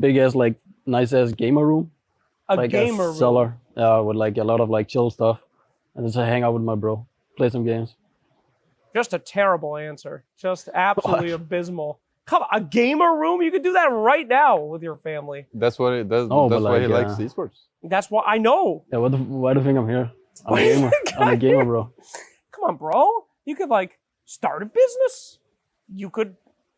big ass like nice ass gamer room. A like gamer a room. cellar. With like a lot of like chill stuff, and just hang out with my bro, play some games. Just a terrible answer. Just absolutely abysmal. Come on, a gamer room? You could do that right now with your family. That's what it does. Oh, that's but why like, he likes esports. That's what I know. Yeah, why do you think I'm here? I'm a gamer. I'm a gamer, bro. Come on, bro. You could like start a business. You could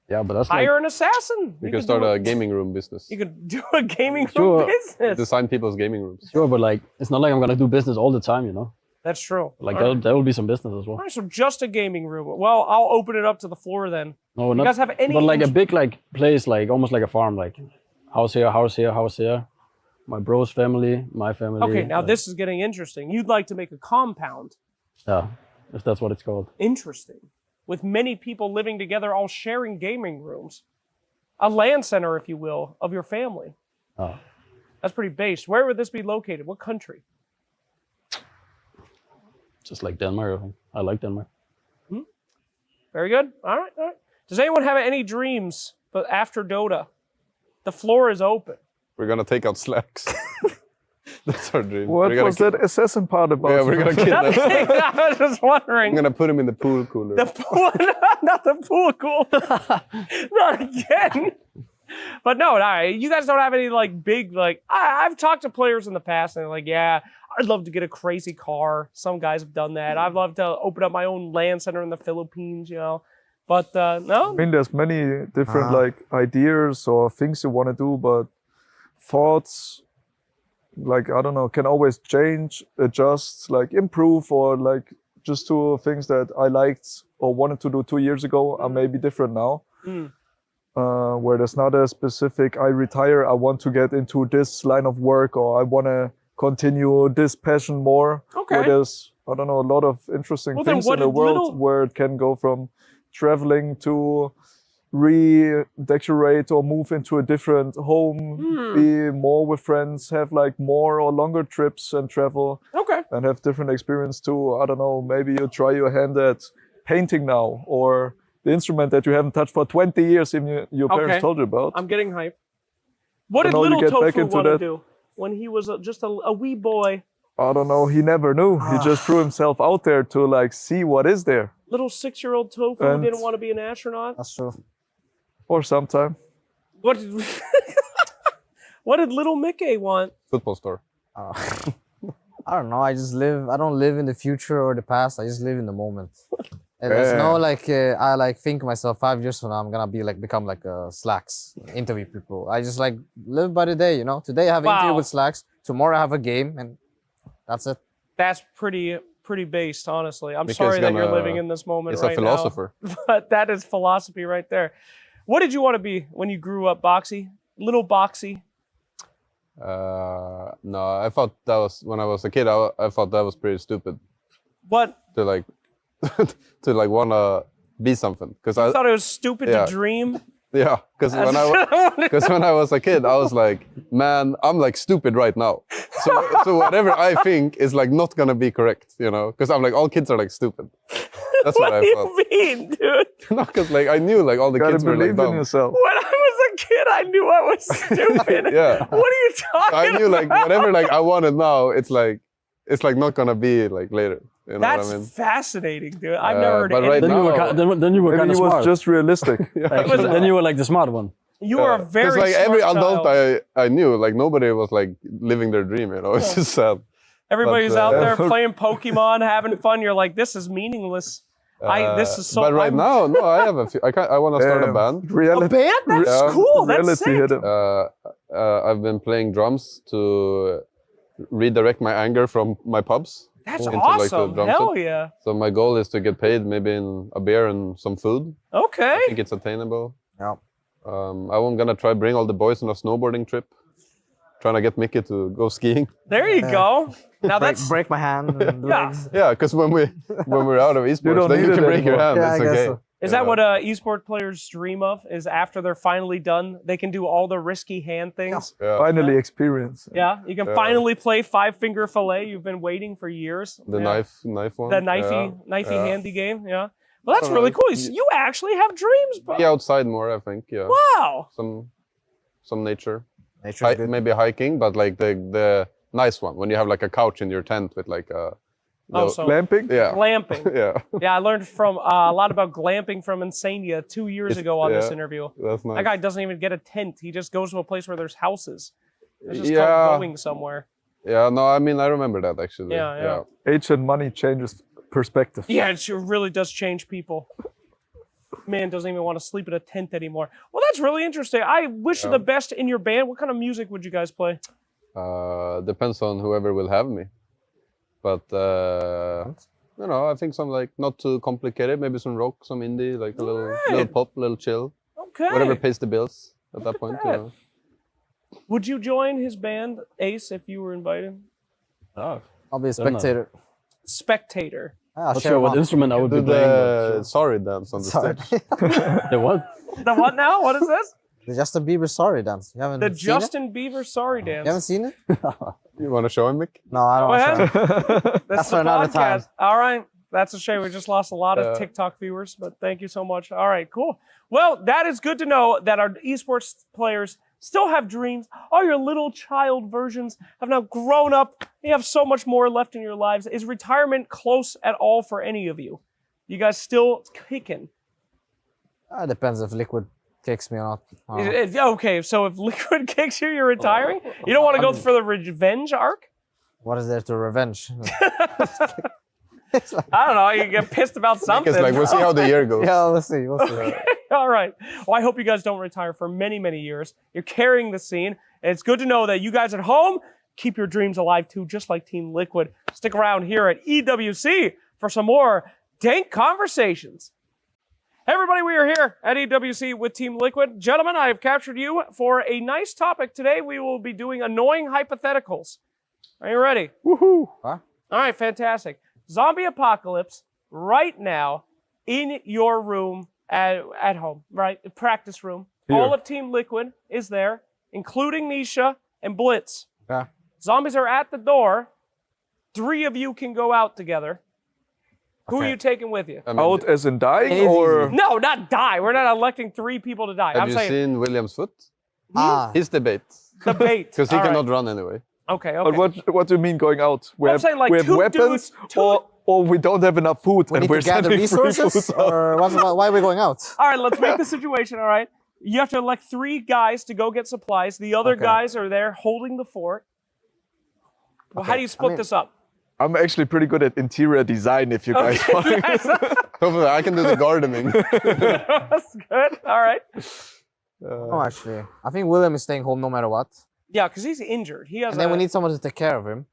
Yeah, but that's hire an assassin. You can start a gaming room business. You could do a gaming room Sure. business. Design people's gaming rooms. sure, but like it's not like I'm gonna do business all the time, you know. That's true. Like All right. there will be some business as well. All right, so just a gaming room. Well, I'll open it up to the floor then. No, You guys have any? but like a big like place, like almost like a farm, like house here, house here, house here. My bro's family, my family. Okay, now like, this is getting interesting. You'd like to make a compound. Yeah, if that's what it's called. Interesting. With many people living together, all sharing gaming rooms. A LAN center, if you will, of your family. Oh. That's pretty based. Where would this be located? What country? Just like Denmark, I think. I like Denmark. Very good. All right, all right. Does anyone have any dreams but after Dota? The floor is open. We're gonna take out slacks. That's our dream. What We're was that assassin part about? Yeah, we're gonna kill them. Nothing. I was just I'm wondering. gonna put him in the pool cooler. The pool, not the pool cool. Not again. But no, you guys don't have any like big like. I've talked to players in the past and they're like, yeah, I'd love to get a crazy car. Some guys have done that. I'd love to open up my own LAN center in the Philippines, you know. But no. I mean, there's many different like ideas or things you want to do, but thoughts, like I don't know, can always change, adjust, like improve, or like just two things that I liked or wanted to do 2 years ago are maybe different now. Where there's not a specific, I retire, I want to get into this line of work, or I want to continue this passion more. Okay. Where there's, I don't know, a lot of interesting Well, then things what in the did world little- where it can go from traveling to redecorate or move into a different home, be more with friends, have like more or longer trips and travel, Okay. and have different experience too. I don't know, maybe you try your hand at painting now, or the instrument that you haven't touched for 20 years even your parents Okay. told you about. I'm getting hype. What did know, you little get back Tofu into want to that. do when he was just a wee boy? I don't know, he never knew. He just threw himself out there to like see what is there. Little 6-year-old Tofu And- didn't want to be an astronaut? That's true. Or sometime. What did, what did little Mickey want? Football store. I don't know. I just live. I don't live in the future or the past. I just live in the moment. And there's no like. I like think myself 5 years from now I'm gonna be like become like Slacks interview people. I just like live by the day. You know. Today I have an interview Wow. with Slacks. Tomorrow I have a game, and that's it. That's pretty based, honestly. I'm Mickey's sorry that you're gonna- living in this moment He's right a philosopher. now. But that is philosophy right there. What did you want to be when you grew up, Boxy? Little Boxy? No, I thought that was when I was a kid. I thought that was pretty stupid What? to like to like wanna be something because I I thought it was stupid yeah. to dream. yeah because when I was a kid I was like, man, I'm like stupid right now. So whatever I think is like not gonna be correct, you know, because I'm like all kids are like stupid. That's what What do I you thought. mean, dude? No, because like I knew like all the Gotta kids were like believe in dumb. yourself. When I was a kid, I knew I was stupid. Yeah. What are you talking I knew like about? whatever like I wanted now, it's like not gonna be like later. You know That's what I mean? fascinating, dude. I've never heard but of right anything. Then you were Maybe kind he of was smart. just realistic. Like, was- then you were like the smart one. You are a very like smart every adult child. I knew, like nobody was like living their dream. You know, it's just sad. Everybody's but, out there uh, playing Pokemon, having fun. You're like, this is meaningless. This is so. But right I'm- now, no, I have a few. I want to start a band. a Reality, band? That's Yeah. cool. That's reality sick. hit him. I've been playing drums to redirect my anger from my pubs. That's into, like, the awesome. drum Hell set. yeah. So my goal is to get paid maybe in a beer and some food. Okay. I think it's attainable. Yeah. I'm gonna try bring all the boys on a snowboarding trip. Trying to get Mickey to go skiing. There you go. Now that's break my hand and Yeah. legs. Yeah, because when we're out of esports, don't then you need can it break your anymore. hand. Yeah, I it's guess okay. so. is that what esport players dream of? Is after they're finally done, they can do all the risky hand things. Yeah. Finally experience. Yeah, you can finally play 5-finger fillet. You've been waiting for years. The Yeah. knife one. The knifey yeah. handy game. Yeah. Well, that's So, really cool. y- You actually have dreams, bro. Be outside more, I think. Yeah. Wow. Some nature. Nature is good. maybe hiking, but like the nice one when you have like a couch in your tent with like a. Oh, so Glamping? Yeah. glamping. Yeah. Yeah, I learned from a lot about glamping from Insania 2 years ago on this yeah. interview. That's nice. That guy doesn't even get a tent. He just goes to a place where there's houses. It's just Yeah. called going somewhere. Yeah, no, I mean I remember that actually. Yeah. Age and money changes perspective. Yeah, it sure really does change people. Man doesn't even want to sleep in a tent anymore. Well, that's really interesting. I wish you the best in your band. What kind of music would you guys play? Depends on whoever will have me. But you know, I think some like not too complicated, maybe some rock, some indie, like a little pop, a little chill. Okay. Whatever pays the bills at that point, you Alright. know. Would you join his band, Ace, if you were invited? Oh, I'll be a Don't know. spectator. Spectator. I'll not share sure what one. instrument I would Do be playing. the But sorry dance on the Sorry. stage. the what? The what now? What is this? The Justin Bieber sorry dance. You haven't The seen it? Justin Bieber sorry You haven't dance. seen it? You want to show him, Mick? No, I don't Go want ahead. to. That's That's the for another podcast. time. All right. That's a shame. We just lost a lot of Yeah. TikTok viewers, but thank you so much. All right, cool. Well, that is good to know that our esports players still have dreams. All your little child versions have now grown up. You have so much more left in your lives. Is retirement close at all for any of you? You guys still kicking? It depends if Liquid kicks me or not. I don't know. Okay, so if Liquid kicks you, you're retiring? You don't want to go for the revenge arc? What is there to revenge? I don't know. You get pissed about something. It's like we'll see how the year goes. Yeah, we'll see. We'll see. All right. Well, I hope you guys don't retire for many, many years. You're carrying the scene. And it's good to know that you guys at home keep your dreams alive too, just like Team Liquid. Stick around here at EWC for some more dank conversations. Hey everybody, we are here at EWC with Team Liquid. Gentlemen, I have captured you for a nice topic. Today we will be doing annoying hypotheticals. Are you ready? Woohoo! Huh? All right, fantastic. Zombie apocalypse right now in your room at home, right? Practice room. Here. All of Team Liquid is there, including Nisha and Blitz. Yeah. Zombies are at the door. 3 of you can go out together. Who are Okay. you taking with you? I mean, Out as in dying It is or easy. No, not die. We're not electing 3 people to die. have I'm you saying seen William's foot? Ah, His debate. the bait. Because he All right. cannot run anyway. Okay, but okay. what do you mean going out? We I'm have, saying, like, we have 2 weapons dudes, or we don't have enough food we and need we're to gather sending free resources, food out. or why are we going out? All right, let's make the situation, all right? You have to elect 3 guys to go get supplies. The other Okay. guys are there holding the fort. Well, how Okay, do you split I mean- this up? I'm actually pretty good at interior design if you guys want. Hopefully I can do the gardening. That's good. All right. No, actually, I think William is staying home no matter what. Yeah, because he's injured. He has And then we need someone to take care of him.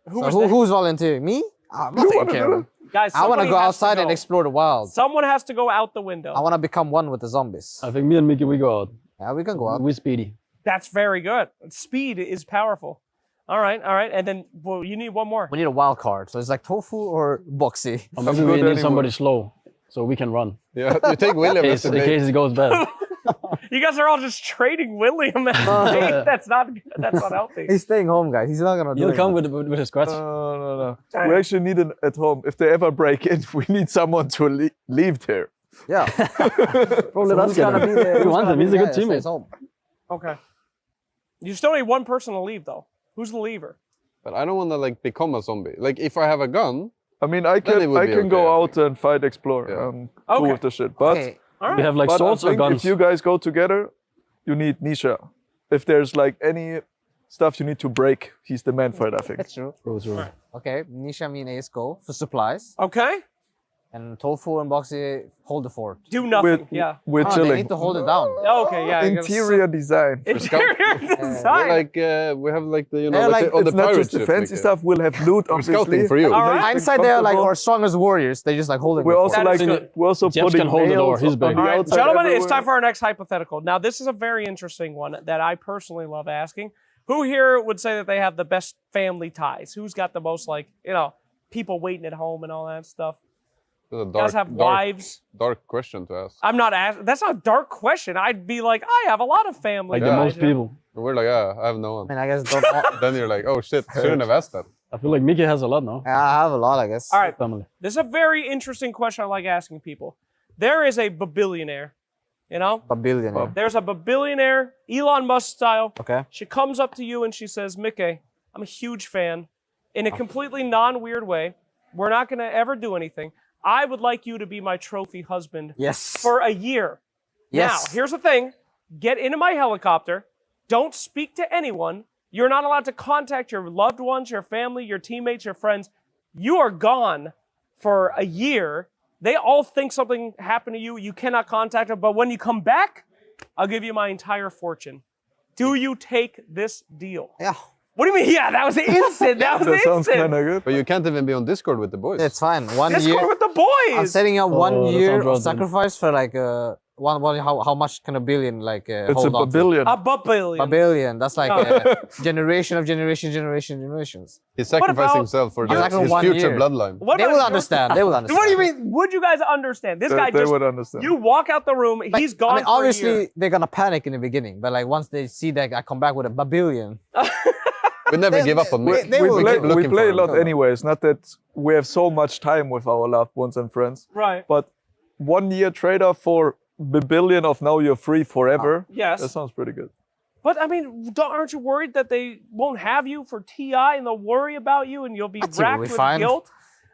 who So was the- who's volunteering? Me? I'm not taking care of him. guys, I want to somebody go has outside and go. explore the wild. Someone has to go out the window. I want to become one with the zombies. I think me and Mickey, we go out. Yeah, we can go out. We speedy. That's very good. Speed is powerful. All right, all right. And then well, you need one more. We need a wild card. So it's like Tofu or Boxy. Or I'm maybe we good need anyway. somebody slow so we can run. Yeah, you take William as In the bait. case it goes bad. You guys are all just trading William. That's not good. That's not healthy. He's staying home, guys. He's not gonna do He'll it. come with a scratch. No. We actually need an at home. If they ever break in, we need someone to leave there. Yeah. Probably Who's gonna be there? We Who's want gonna him. be He's a the good guy that stays teammate. home? Okay. You still need one person to leave though. Who's the leaver? But I don't want to like become a zombie. Like if I have a gun, I mean, I Then it can would I be can go okay, I out and fight, explore. Yeah. I'm cool Okay. with the shit. But Okay. All right. We have like but I swords or think guns. if you guys go together, you need Nisha. If there's like any stuff you need to break, he's the man for it, I think. That's true. True. Okay. Nisha, me, and Ace go for supplies. Okay. And Tofu and Boxy hold the fort. Do nothing. We're, Yeah. we're Oh, they chilling. need to hold it down. Okay. Yeah. you gotta Interior design. Interior we're design. like we have like the They're like- on the It's not pirate just the ship, fancy like, stuff. We'll have loot, We're obviously. scouting for you. All right. Hindsight, they're like comfortable. our strongest warriors. They just like holding We're the also fort. like That's we're also Jeff putting can hold the door. nails He's on big. the All right, outside gentlemen, it's everywhere. time for our next hypothetical. Now, this is a very interesting one that I personally love asking. Who here would say that they have the best family ties? Who's got the most, like, people waiting at home and all that stuff? It's a You guys have wives? dark question to ask. I'm not asking. That's not a dark question. I'd be like, I have a lot of family Like ties. the most people. We're like, I have no I one. mean, I guess don't. all- Then you're like, oh shit, shouldn't have asked that. I feel like Mickey has a lot now. Yeah, I have a lot, I guess. All right, Family. this is a very interesting question I like asking people. There is a billionaire You know? Billionaire. There's a billionaire, Elon Musk style. Okay. She comes up to you and she says, Mickey, I'm a huge fan. In a completely non-weird way. We're not going to ever do anything. I would like you to be my trophy husband Yes. for a year. Yes. Now, here's the thing. Get into my helicopter. Don't speak to anyone. You're not allowed to contact your loved ones, your family, your teammates, your friends. You are gone for a year. They all think something happened to you. You cannot contact them. But when you come back, I'll give you my entire fortune. Do you take this deal? Yeah. What do you mean? Yeah, that was instant. That was That sounds kind instant. of good. But you can't even be on Discord with the boys. It's fine. 1 Let's year. go with the boys. I'm setting up Oh, 1 that year sounds of right then. sacrifice for like how much can a billion like It's hold a on to? billion. A billion. A billion. That's like No. generation of generations. He's sacrificing about- himself for Exactly his 1 future year. bloodline. What They about will your- understand. They will understand. What do you mean? Would you guys understand? This guy They just, would understand. you walk out the room, he's gone I mean, for a year. obviously they're gonna panic in the beginning, but like once they see that I come back with a billion, We never give up on we- Mick. they we will play, keep we looking play a for lot him. anyways. Not that we have so much time with our loved ones and friends, Right. but 1 year trader for the billion of now you're free forever. Yes. That sounds pretty good. But I mean, aren't you worried that they won't have you for TI and they'll worry about you and you'll be That's it, racked we'll with be fine. guilt?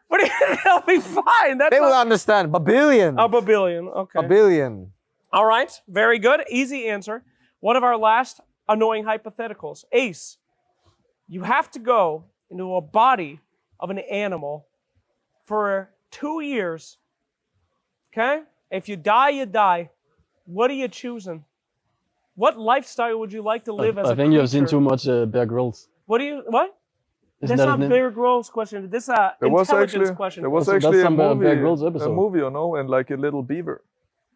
What do you, they'll be fine. That's they will not, understand. A billion. a billion. Okay. A billion. All right. Very good. Easy answer. One of our last annoying hypotheticals. Ace, you have to go into a body of an animal for 2 years. Okay? If you die, you die. What are you choosing? What lifestyle would you like to live as a I think you have seen creature? too much Bear Grylls. What do you, what? Isn't That's that not his name? Bear Grylls question. This is a There was intelligence actually question. there was That's actually a some, Bear movie, Grylls episode. you know, and like a little beaver.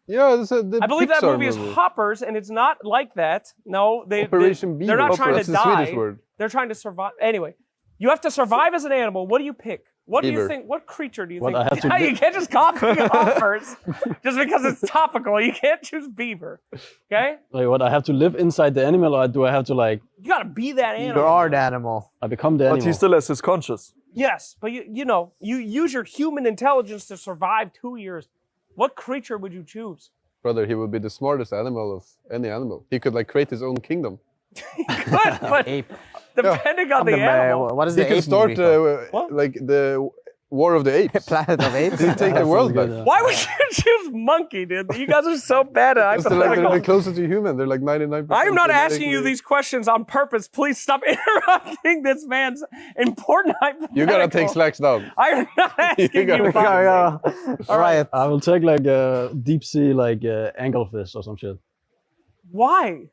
Yeah, it's the I believe that Pixar movie is Hoppers, and it's not like that. No, Operation they're Beaver. not trying That's to the die. Swedish word. They're trying to survive. Anyway, you have to survive as an animal. What do you pick? What do you Beaver. think? What creature do you What think? I have to Yeah, do- you can't just copy Hoppers just because it's topical. You can't choose beaver. Okay? Like what? I have to live inside the animal, or do I have to like You gotta be that You animal. are the animal. I become the But animal? he still has his conscience. Yes, but you know, you use your human intelligence to survive 2 years. What creature would you choose? Brother, he would be the smartest animal of any animal. He could like create his own kingdom. Good, but Ape. depending on the The animal. what is He the could ape start movie called? What? like the War of the Apes. Planet of Apes. He'd take the world back. Why would you choose monkey, dude? You guys are so bad at Because they're like they're hypotheticals. closer to human. They're like 99%. I am not asking you genetically- these questions on purpose. Please stop interrupting this man's important hypothetical. You gotta take slacks down. I am not asking you. gotta- Bob. All right. I will take like a deep sea like anglefish or some shit. Why?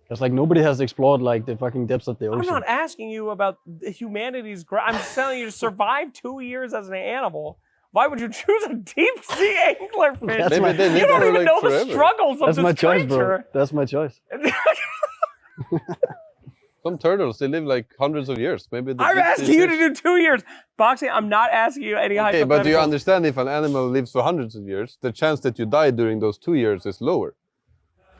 Because like nobody has explored like the fucking depths of the I'm ocean. not asking you about humanity's. I'm just telling you to survive 2 years as an animal. Why would you choose a deep sea anglerfish? That's Maybe my- they You live don't for even like know the forever. struggles of That's this my choice, bro. creature. That's my choice. Some turtles, they live like hundreds of years. Maybe. the I'm deep sea asking you to fish- do 2 years. Boxing, I'm not asking you any Okay, but do you hypotheticals. understand if an animal lives for hundreds of years, the chance that you die during those 2 years is lower?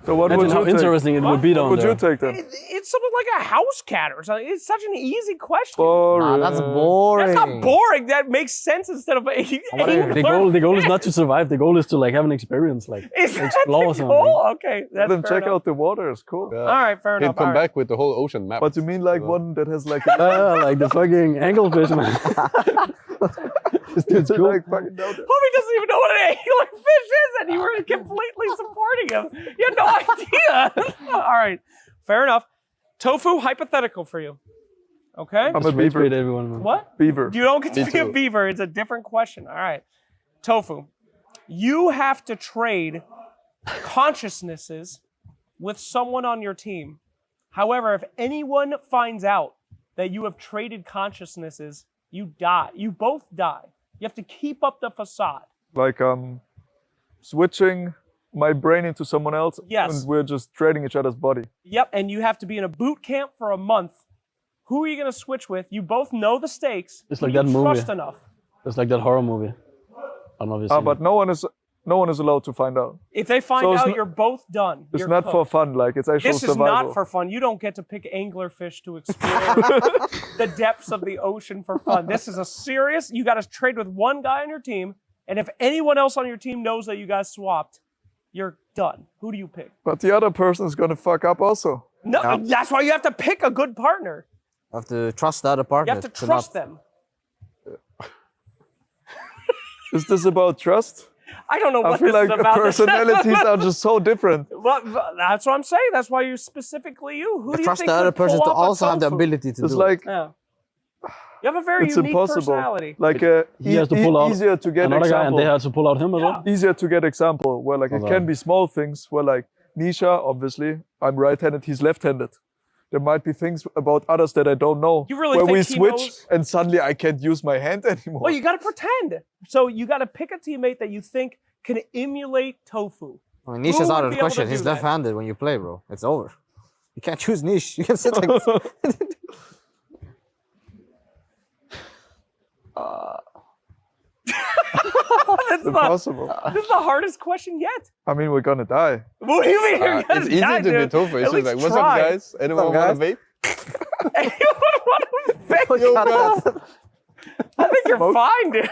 So what Imagine would how you take? interesting it would be What down would there. you take then? It's something like a house cat or something. It's such an easy question. Nah, that's boring. That's not boring. That makes sense instead of a The goal is not to survive. The goal is to like have an experience, like Is that explore the something. goal? Okay, Let that's them fair check enough. out the water. It's cool. Yeah. All right, fair He'd enough. come all right. back with the whole ocean map. But you mean like one that has like Like the fucking anglefish, man. This dude's cool. like fucking down there. Homie doesn't even know what an anglerfish is, and you were completely supporting him. You had no idea. All right, fair enough. Tofu, hypothetical for you. Okay? I'm a Rage beaver. bait everyone, man. What? Beaver. You don't get to Me be a too. beaver. It's a different question. All right. Tofu, you have to trade consciousnesses with someone on your team. However, if anyone finds out that you have traded consciousnesses, you die. You both die. You have to keep up the facade. Like switching my brain into someone else. Yes. And we're just trading each other's body. Yep, and you have to be in a boot camp for a month. Who are you going to switch with? You both know the stakes. It's Who like do you that movie. trust enough. It's like that horror movie. I don't know if you've seen But it. no one is allowed to find out. If they find So it's out, not- you're both done. It's You're not for cooked. fun. Like it's actual This is survival. not for fun. You don't get to pick anglerfish to explore the depths of the ocean for fun. This is a serious, you got to trade with one guy on your team, and if anyone else on your team knows that you guys swapped, you're done. Who do you pick? But the other person is gonna fuck up also. No, that's why you have to pick a good partner. You have to trust the other partner. You have to trust them. Is this about trust? I don't know I what feel this like is about. personalities are just so different. Well, that's what I'm saying. That's why you're specifically you. Who do you Trust think the other could pull person to off a also have the tofu? ability to It's do it. like Yeah. You have a very it's unique impossible. personality. Like He has to pull out easier to get another guy, and example. they had to pull out him as well. Easier to get example where like it Okay. can be small things where like Nisha, obviously, I'm right-handed, he's left-handed. There might be things about others that I don't know. You really where think we he switch knows? and suddenly I can't use my hand anymore. Well, you got to pretend. So you got to pick a teammate that you think can emulate tofu. I mean, Niche is Who out would of be the able to question. do He's that? left-handed when you play, bro. It's over. You can't choose Niche. You can sit like That's Impossible. this is the hardest question yet. I mean, we're gonna die. What do you mean? You're gonna It's easy die, to be dude? tofu. It's At just like, least what's try. up, guys? Anyone What's up, want a vape? Anyone want to fake? Yo, guys. I think you're fine, dude.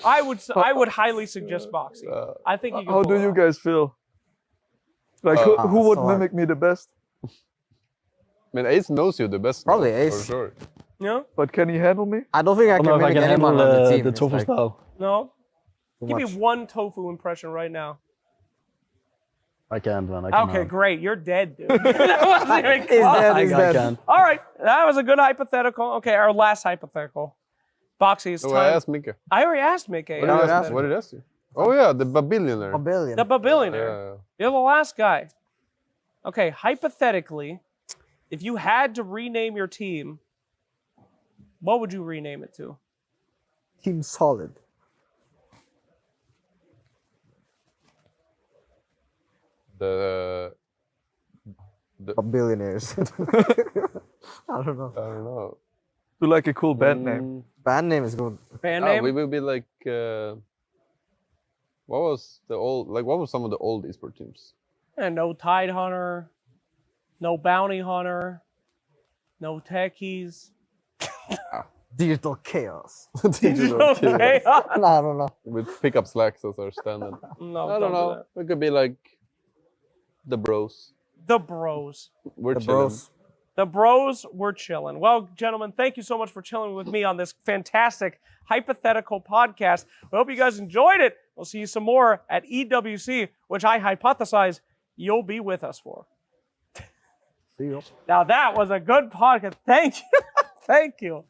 I would highly suggest boxing. I think you can How pull do it you off. guys feel? Like, who would so hard. mimic me the best? I mean, Ace knows you the best. now, Probably Ace. For sure. No, But can he handle me? I don't think I I don't know can if I mimic can anyone handle on the team. the It's tofu like style. no. too Give me much. one tofu impression right now. I can't, man. I can't. Okay, great. You're dead, dude. That wasn't even close. I can't. All right, that was a good hypothetical. Okay, our last hypothetical. Boxy, it's So time. I asked Mika. I already asked Mickey. What did I ask you? Oh yeah, the billionaire. A billion. The billionaire. Yeah. You're the last guy. Okay, hypothetically, if you had to rename your team, what would you rename it to? Team solid. The A billionaires. I don't know. I don't know. Do like a cool band name. Band name is good. Band Oh, name? we will be like. What was the old? Like, what was some of the old esport teams? No Tide Hunter, no Bounty Hunter, no Techies. Digital chaos. Digital Chaos. Okay. no, I don't know. With pickup slacks as our standard. No, I don't know. do It could be like the bros. that. The Bros. We're The chilling. bros. The Bros were chilling. Well, gentlemen, thank you so much for chilling with me on this fantastic hypothetical podcast. We hope you guys enjoyed it. We'll see you some more at EWC, which I hypothesize you'll be with us for. See you. Now that was a good podcast. Thank you. Thank you.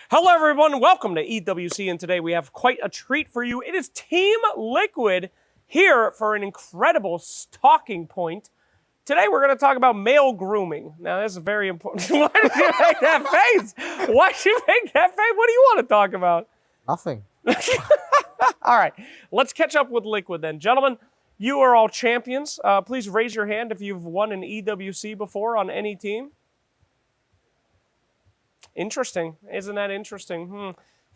Hello, everyone. Welcome to EWC, and today we have quite a treat for you. It is Team Liquid here for an incredible talking point. Today we're going to talk about male grooming. Now, this is very important. Why did you make that face? Why did you make that face? What do you want to talk about? Nothing. All right, let's catch up with Liquid then. Gentlemen, you are all champions. Please raise your hand if you've won an EWC before on any team. Interesting. Isn't that interesting?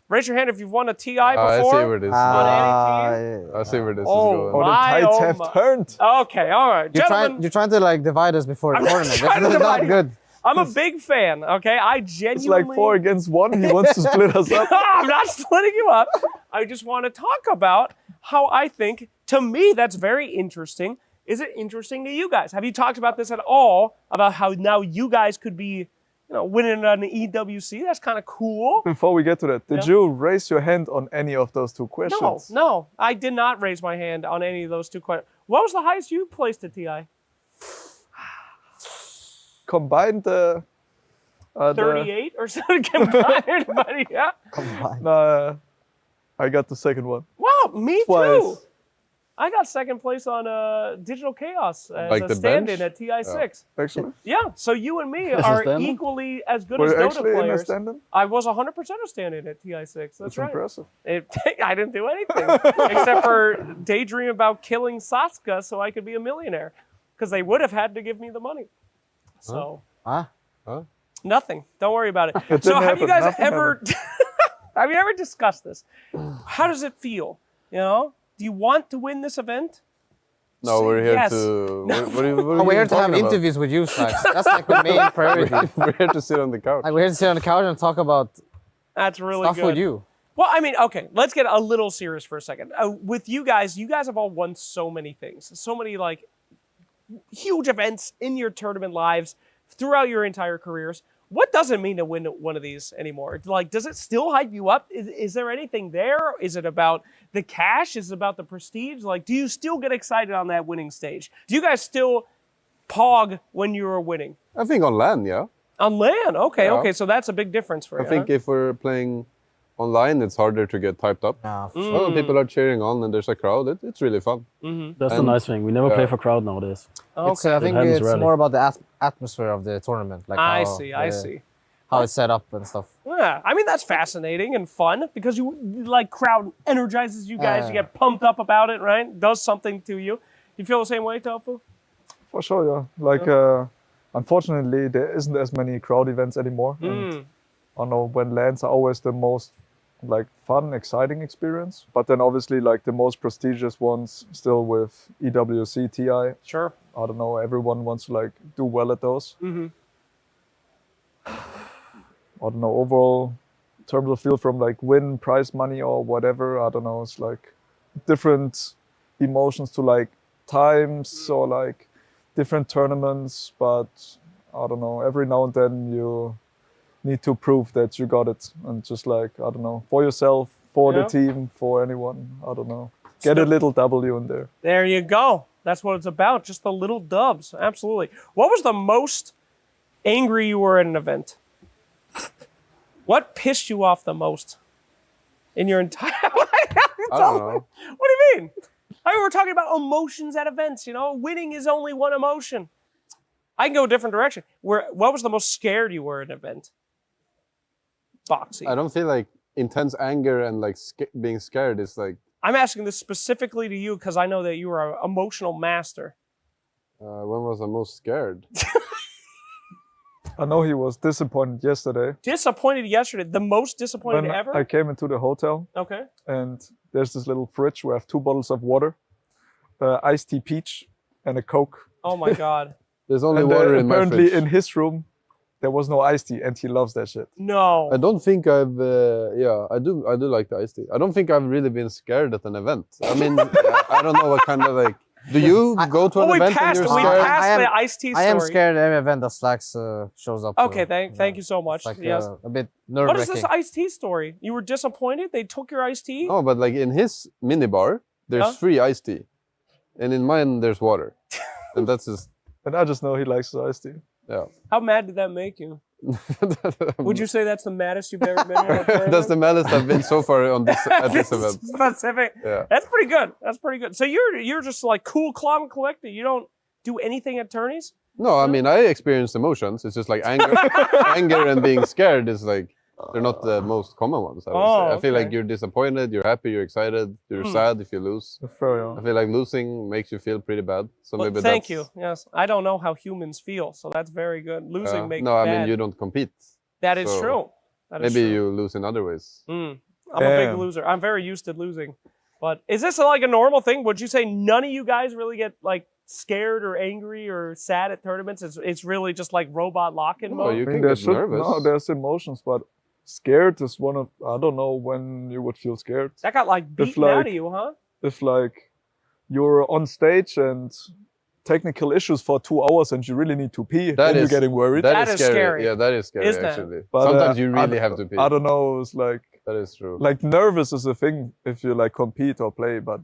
Raise your hand if you've won a TI before. I see where this is going. Yeah. I see where this Oh, is going. Oh, the My, tides oh have my. turned. Okay, all right. Gentlemen, You're trying to like divide us before the I'm not tournament. trying to That's divide not you. good. I'm a big fan, okay? I It's genuinely... like 4 against 1. He wants to split us up. I'm not splitting you up. I just want to talk about how I think, to me, that's very interesting. Is it interesting to you guys? Have you talked about this at all? About how now you guys could be, winning an EWC? That's kind of cool. Before we get to that, did Yeah. you raise your hand on any of those 2 questions? No, I did not raise my hand on any of those 2 questions. What was the highest you placed at TI? Combined the 38 or something combined, buddy. Yeah. Combined. I got the second one. Wow, me Twice. too. I got second place on Digital Chaos as Like a the stand-in bench? at TI6. Actually, Yeah, so you and me As a are stand-in? equally as good were as you Dota actually in a players. stand-in? I was 100% a stand-in at TI6. That's That's right. impressive. I didn't do anything except for daydream about killing Sasuke so I could be a millionaire, because they would have had to give me the money. So Huh? nothing. Don't worry about it. It So didn't have you happen. guys Nothing ever have you ever discussed this? How does it feel? Do you want to win this event? No, we're here Yes. to. What are you Oh, we're here to have talking about? interviews with you, Slacks. That's like the main priority. We're here to sit on the couch. Like we're here to sit on the couch and talk about That's really stuff good. with you. Well, I mean, okay, let's get a little serious for a second. With you guys have all won so many things, so many like huge events in your tournament lives throughout your entire careers. What does it mean to win one of these anymore? Like, does it still hype you up? Is there anything there? Is it about the cash? Is it about the prestige? Like, do you still get excited on that winning stage? Do you guys still pog when you were winning? I think on LAN, yeah. On LAN, okay, Yeah. okay, so that's a big difference for you. I think if we're playing online, it's harder to get typed up. Yeah, Well, people are cheering on and there's a crowd. It's really fun. That's the And- nice thing. We never play for crowd nowadays. It's, I think happens it's rarely. more about the atmosphere of the tournament. Like I how see, I see. how it's set up and stuff. Yeah, I mean that's fascinating and fun because you like crowd energizes you guys. You get pumped up about it, right? Does something to you. You feel the same way, Tofu? For sure, yeah. Like, unfortunately, there isn't as many crowd events anymore. And I don't know, when LANs are always the most like fun, exciting experience. But then obviously like the most prestigious ones still with EWC, TI. Sure. I don't know, everyone wants to like do well at those. I don't know, overall, in terms of feel from like win, prize money or whatever, I don't know, it's like different emotions to like times or like different tournaments, but I don't know, every now and then you need to prove that you got it and just like, I don't know, for yourself, for the team, for anyone, I don't know. Get a little W in there. There you go. That's what it's about. Just the little dubs. Absolutely. What was the most angry you were at an event? What pissed you off the most in your entire life? I don't know. What do you mean? I mean, we're talking about emotions at events, you know? Winning is only one emotion. I can go a different direction. What was the most scared you were at an event? Boxing. I don't feel like intense anger and like being scared is like. I'm asking this specifically to you because I know that you are an emotional master. When was I most scared? I know he was disappointed yesterday. Disappointed yesterday. The most disappointed When ever? I came into the hotel Okay. and there's this little fridge where I have 2 bottles of water, iced tea peach, and a Coke. Oh my God. There's only And water in my apparently fridge. in his room, there was no iced tea and he loves that shit. No. I don't think I've. Yeah, I do like the iced tea. I don't think I've really been scared at an event. I mean, I don't know what kind of like. Do you go to an we event and passed, you're we scared? passed I am- the iced tea story. I am scared every event that Slacks shows up. Okay, thank you so much. It's like Yes. a bit What is nerve-wracking. this iced tea story? You were disappointed? They took your iced tea? No, but like in his minibar, there's Yeah. free iced tea, and in mine there's water, and that's just And I just know he likes the iced tea. yeah. How mad did that make you? Would you say that's the maddest you've ever been in a tournament? That's the maddest I've been so far on this at this event. Specific. Yeah. That's pretty good. That's pretty good. So you're just like cool, calm, and collected. You don't do anything at tourneys? No, I mean I experience emotions. It's just like anger, anger and being scared is like they're not the most common ones. I would say. I feel like okay. you're disappointed, you're happy, you're excited, you're sad if you lose. Fair, yeah. I feel like losing makes you feel pretty bad. So Well, maybe thank that's, you. Yes. I don't know how humans feel, so that's very good. Losing makes no, I bad. mean you don't compete. That is so true. That is Maybe true. you lose in other ways. I'm a big loser. I'm very used to losing. But is this like a normal thing? Would you say none of you guys really get like scared or angry or sad at tournaments? It's really just like robot lock-in No, mode? you I can mean, get nervous. No, there's emotions, but scared is one of, I don't know when you would feel scared. That got like beaten out of you, huh? If like you're on stage and technical issues for 2 hours and you really need to pee, then you're getting worried. That is scary. Yeah, that is scary Isn't it? actually. But, Sometimes you I really don't- have to pee. I don't know, it's That is true. like nervous is a thing if you like compete or play, but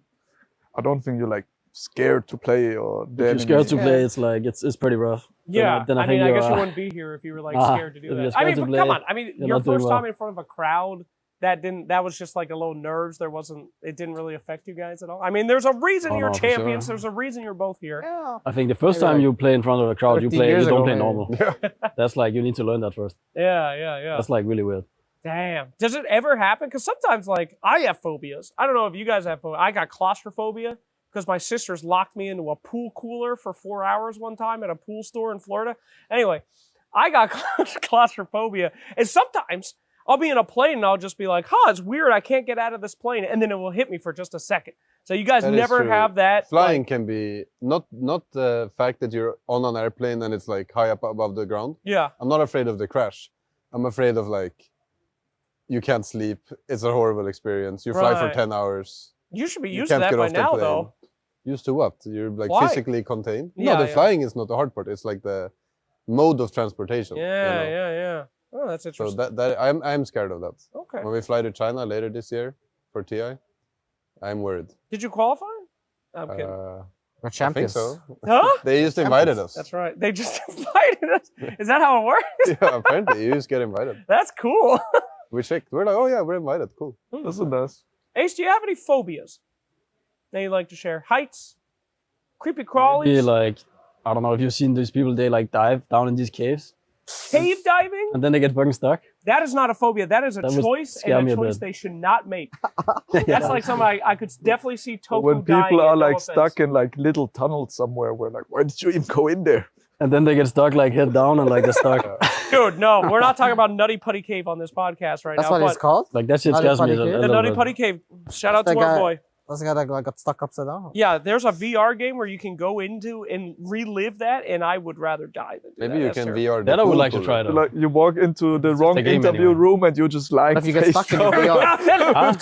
I don't think you're like scared to play or If you're scared to play, it's like it's pretty rough. Yeah, Then I mean, I you're, guess you wouldn't be here if you were like scared to do if you're that. I scared mean, to but play, come on. I mean, you're your not doing first well. time in front of a crowd, that was just like a little nerves. It didn't really affect you guys at all. I mean, there's a reason Oh, you're no, for champions. sure. There's a reason you're both here. I think the first Maybe time like you play in front of a crowd, you 30 years don't ago, play maybe. normal. That's like you need to learn that first. Yeah. That's like really weird. Damn. Does it ever happen? Because sometimes, like, I have phobias. I don't know if you guys have phobia. I got claustrophobia because my sisters locked me into a pool cooler for 4 hours one time at a pool store in Florida. Anyway, I got claustrophobia. And sometimes I'll be in a plane and I'll just be like, it's weird. I can't get out of this plane. And then it will hit me for just a second. So you guys That is never true. have that. Flying like- can be not the fact that you're on an airplane and it's like high up above the ground. Yeah. I'm not afraid of the crash. I'm afraid of like you can't sleep. It's a horrible experience. You fly for Right. 10 hours. You should be You used to can't that get by off the now, plane. though. Used to what? You're like Fly. physically contained? Yeah, No, the yeah. flying is not the hard part. It's like the mode of transportation. Yeah, you know? yeah. Oh, that's So interesting. that I'm scared of that. Okay. When we fly to China later this year for TI, I'm worried. Did you qualify? I'm kidding. Uh, We're I think champions. so. Huh? They just invited us. That's right. They just invited us. Is that how it works? Yeah, apparently you just get invited. That's cool. We checked. We're like, oh yeah, we're invited. Cool. That's nice. Ace, do you have any phobias that you'd like to share? Heights? Creepy crawlies? Maybe like, I don't know if you've seen these people, they like dive down in these caves Cave diving? and then they get fucking stuck. That is not a phobia. That is a That would choice, scare and me a a choice bit. they should not make. Yeah. That's like something I could definitely see Tofu When dying people in, are no like offense. stuck in like little tunnels somewhere, we're like, why did you even go in there? And then they get stuck like head down and like they're stuck. Dude, no, we're not talking about Nutty Putty Cave on this podcast right That's now. what it's but called? Like that shit Nutty scares me Putty a Cave? the little Nutty bit. Putty Cave. Shout out That's to the our guy- boy. That's the guy that got stuck upside down. Yeah, there's a VR game where you can go into and relive that, and I would rather die than do Maybe that. you That's can terrible. VR. the That I would pool like to pool. try though. Like you walk into the wrong the game interview anyway. room and you just lying If you get face stuck in the down. VR.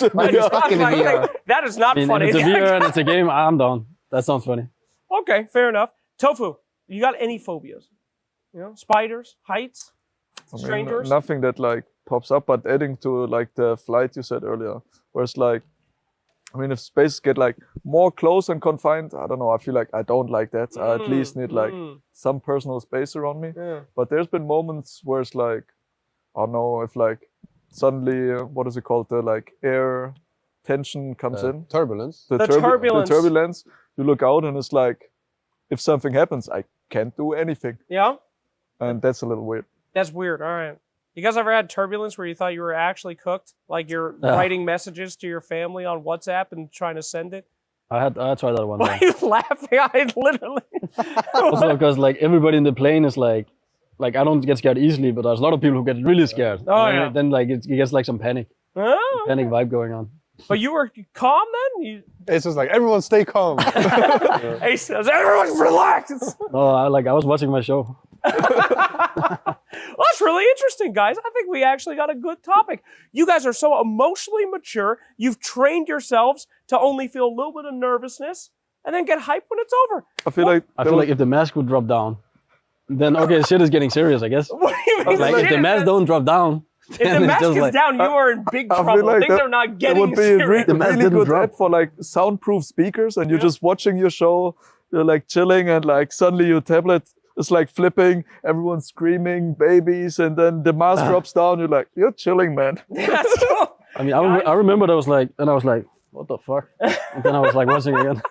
Huh? Why you stuck in the VR? That is not I mean, funny. if it's a VR and it's a game, I'm down. That sounds funny. Okay, fair enough. Tofu, you got any phobias? You know, spiders, heights, I mean, strangers? nothing that like pops up, but adding to like the flight you said earlier, where it's like, I mean, if spaces get like more close and confined, I don't know. I feel like I don't like that. I at least need like some personal space around me. Yeah. But there's been moments where it's like, I don't know if like suddenly, what is it called? The like air tension comes in. Turbulence. The turbulence. The turbulence. You look out and it's like, if something happens, I can't do anything. Yeah? And that's a little weird. That's weird. All right. You guys ever had turbulence where you thought you were actually cooked? Like you're Yeah. writing messages to your family on WhatsApp and trying to send it? I tried that one Why are time. you laughing? I literally. Also because like everybody in the plane is like I don't get scared easily, but there's a lot of people who get really scared. Oh, And yeah. Then like it gets like some panic Oh. vibe going on. But you were calm then? You... It's just like everyone stay calm. Ace says, everyone relax. No, I was watching my show. Well, that's really interesting, guys. I think we actually got a good topic. You guys are so emotionally mature. You've trained yourselves to only feel a little bit of nervousness and then get hyped when it's over. I feel like I feel like if the mask would drop down, then okay, shit is getting serious, I guess. What do you mean? Like if the mask don't drop down, If the then it's mask just is like, down, you are in big I feel trouble. like Things that- are not it getting would be a serious. The mask really didn't good drop. ad for like soundproof speakers, and you're Yeah. just watching your show, you're like chilling, and like suddenly your tablet is like flipping, everyone's screaming, babies, and then the mask drops down. You're like, you're chilling, man. That's cool. I mean, I remember I was like, what the fuck? And then I was like watching again.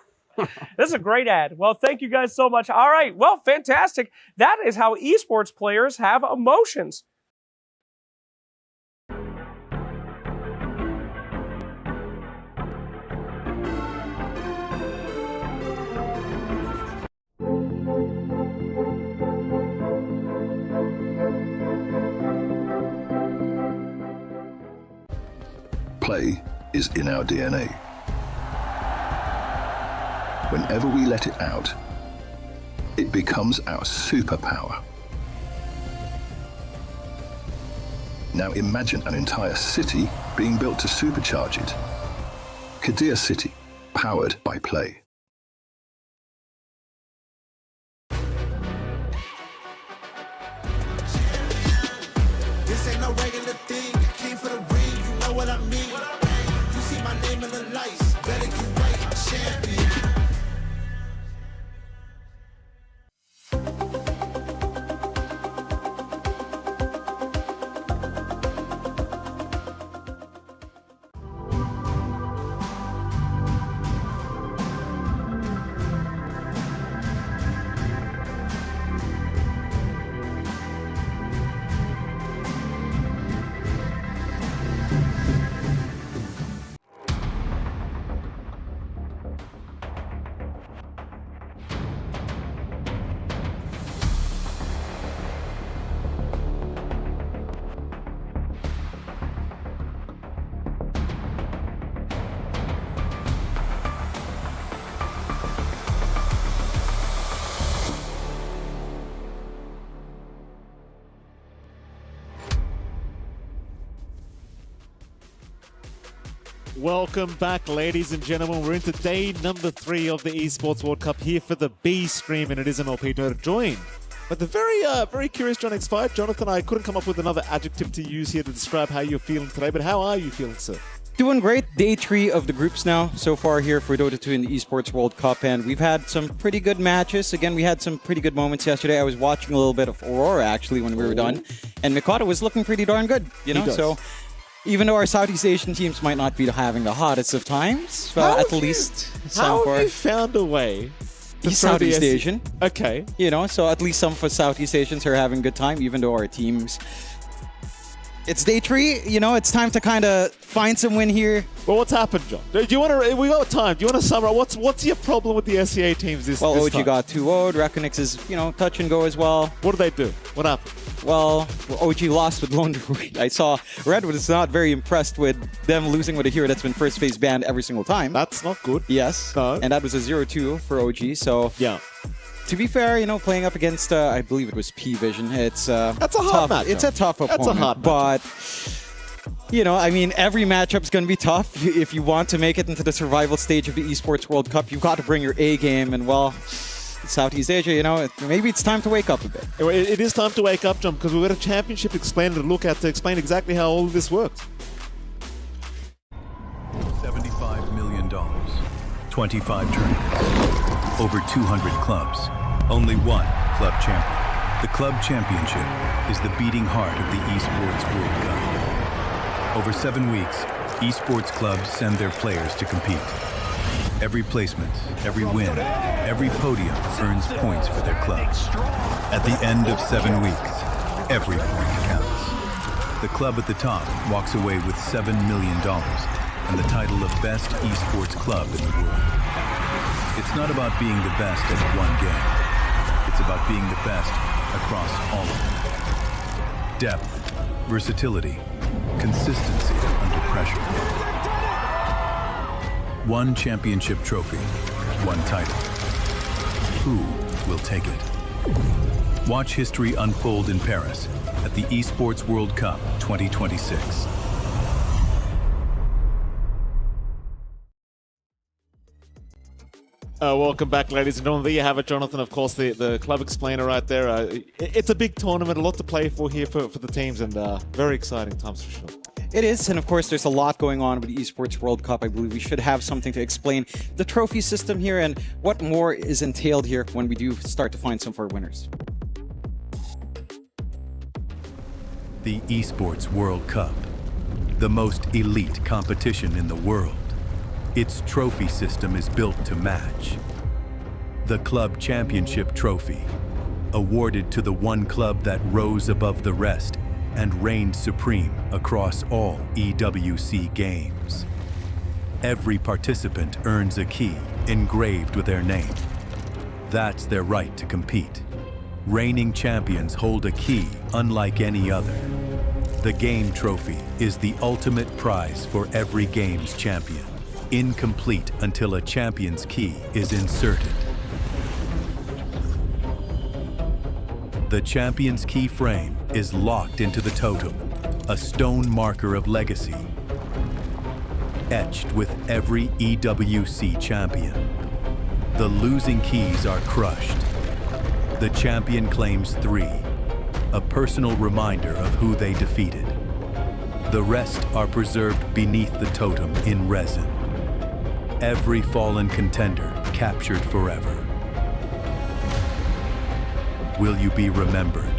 This is a great ad. Well, thank you guys so much. All right. Well, fantastic. That is how esports players have emotions. Play is in our DNA. Whenever we let it out, it becomes our superpower. Now imagine an entire city being built to supercharge it. Kadir City, powered by Play. This ain't no regular thing. I came for the ring, you know what I mean. You see my name in the lights, better get right, I'm champion. Welcome back, ladies and gentlemen. We're into day number 3 of the Esports World Cup here for the B stream, and it is MLP Dota joined. But the very curious John X5. Jonathan, I couldn't come up with another adjective to use here to describe how you're feeling today, but how are you feeling, sir? Doing great. Day 3 of the groups now so far here for Dota 2 in the Esports World Cup, and we've had some pretty good matches. Again, we had some pretty good moments yesterday. I was watching a little bit of Aurora actually when we were done, and Mikado was looking pretty darn good, you know. So even though our Southeast Asian teams might not be having the hottest of times, at least how have you found a way? He's Southeast Asian. Okay. You know, so at least some of us Southeast Asians are having a good time, even though our teams... It's day 3, you know, it's time to kind of find some win here. Well, what's happened, John? Do you want to, we got time, do you want to summarize, what's your problem with the SEA teams this Well, this OG time? got 2-0'd, Reckonix is, you know, touch and go as well. What did they do? What happened? Well, OG lost with Lone Druid. I saw Red was not very impressed with them losing with a hero that's been first phase banned every single time. That's not good. Yes. No. And that was a 0-2 for OG, so... Yeah. To be fair, you know, playing up against, I believe it was P-Vision, it's that's a hard matchup. It's a tough opponent. That's a hard but, you know, I mean, every matchup's going to be tough. If you want to make it into the survival stage of the Esports World Cup, you've got to bring your A game. And, well, Southeast Asia, you know, maybe it's time to wake up a bit. It is time to wake up, John, because we've got a championship explainer to look at to explain exactly how all of this works. $75 million, 25 tournaments, over 200 clubs, only one club champion. The Club Championship is the beating heart of the Esports World Cup. Over 7 weeks, esports clubs send their players to compete. Every placement, every win, every podium earns points for their club. At the end of 7 weeks, every point counts. The club at the top walks away with $7 million and the title of Best Esports Club in the world. It's not about being the best at one game. It's about being the best across all of them. Depth, versatility, consistency under pressure. One championship trophy, one title. Who will take it? Watch history unfold in Paris at the Esports World Cup 2026. Welcome back, ladies and gentlemen. There you have it, Jonathan. Of course, the club explainer right there. It's a big tournament, a lot to play for here for the teams, and very exciting times for sure. It is, and of course, there's a lot going on with the Esports World Cup. I believe we should have something to explain the trophy system here and what more is entailed here when we do start to find some of our winners. The Esports World Cup, the most elite competition in the world. Its trophy system is built to match. The Club Championship Trophy, awarded to the one club that rose above the rest and reigned supreme across all EWC games. Every participant earns a key engraved with their name. That's their right to compete. Reigning champions hold a key unlike any other. The game trophy is the ultimate prize for every game's champion. Incomplete until a champion's key is inserted. The champion's key frame is locked into the totem, a stone marker of legacy, etched with every EWC champion. The losing keys are crushed. The champion claims 3, a personal reminder of who they defeated. The rest are preserved beneath the totem in resin. Every fallen contender captured forever. Will you be remembered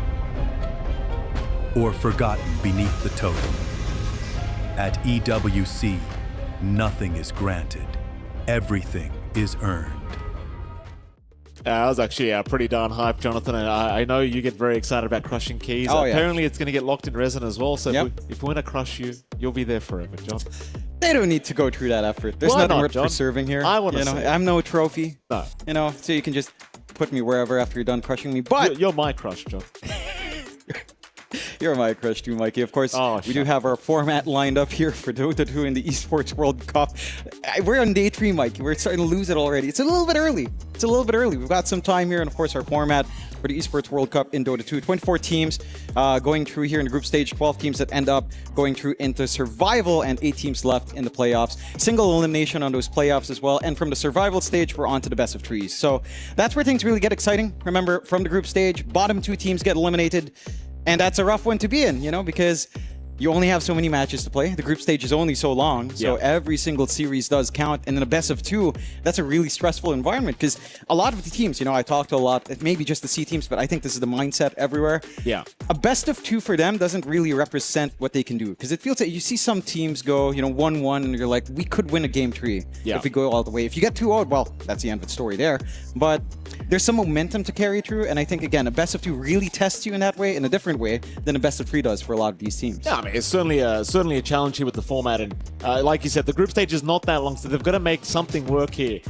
or forgotten beneath the totem? At EWC, nothing is granted. Everything is earned. I was actually pretty darn hyped, Jonathan, and I know you get very excited about crushing keys. Oh, yeah. Apparently it's going to get locked in resin as well, so Yep. if we want to crush you, you'll be there forever, John. They don't need to go through that effort. There's Why nothing not, worth John? preserving here. I wanna you know, see it. I'm no trophy. No. You know, so you can just put me wherever after you're done crushing me. But You're my crush, John. you're my crush too, Mikey. Of course, Oh, we do have our format lined up here for Dota 2 in the Esports World Cup. We're on day 3, Mikey. We're starting to lose it already. It's a little bit early. We've got some time here, and of course, our format for the Esports World Cup in Dota 2. 24 teams going through here in the group stage, 12 teams that end up going through into survival, and 8 teams left in the playoffs. Single elimination on those playoffs as well, and from the survival stage, we're on to the best of 3s. So that's where things really get exciting. Remember, from the group stage, bottom 2 teams get eliminated, and that's a rough one to be in, because you only have so many matches to play. The group stage is only so long, so every single series does count. And in a best of 2, that's a really stressful environment because a lot of the teams, I talked to a lot, maybe just the C teams, but I think this is the mindset everywhere. Yeah. A best of 2 for them doesn't really represent what they can do because it feels like you see some teams go, 1-1, and you're like, we could win a game 3 if we go all the way. If you get 2-0, well, that's the end of the story there. But there's some momentum to carry through, and I think, again, a best of 2 really tests you in that way, in a different way than a best of 3 does for a lot of these teams. Yeah, I mean, it's certainly a challenge here with the format, and like you said, the group stage is not that long, so they've got to make something work here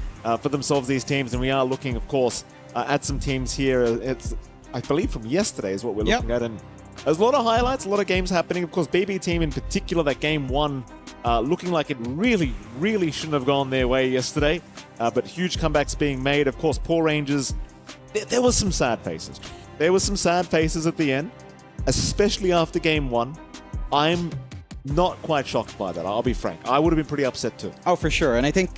for themselves, these teams, and we are looking, of course, at some teams here. It's, I believe, from yesterday is what we're looking at, and there's a lot of highlights, a lot of games happening. Of course, BB team in particular, that game 1, looking like it really, really shouldn't have gone their way yesterday, but huge comebacks being made. Of course, Poor Rangers, there was some sad faces. There was some sad faces at the end, especially after game 1. I'm not quite shocked by that, I'll be frank. I would have been pretty upset too. Oh, for sure. And I think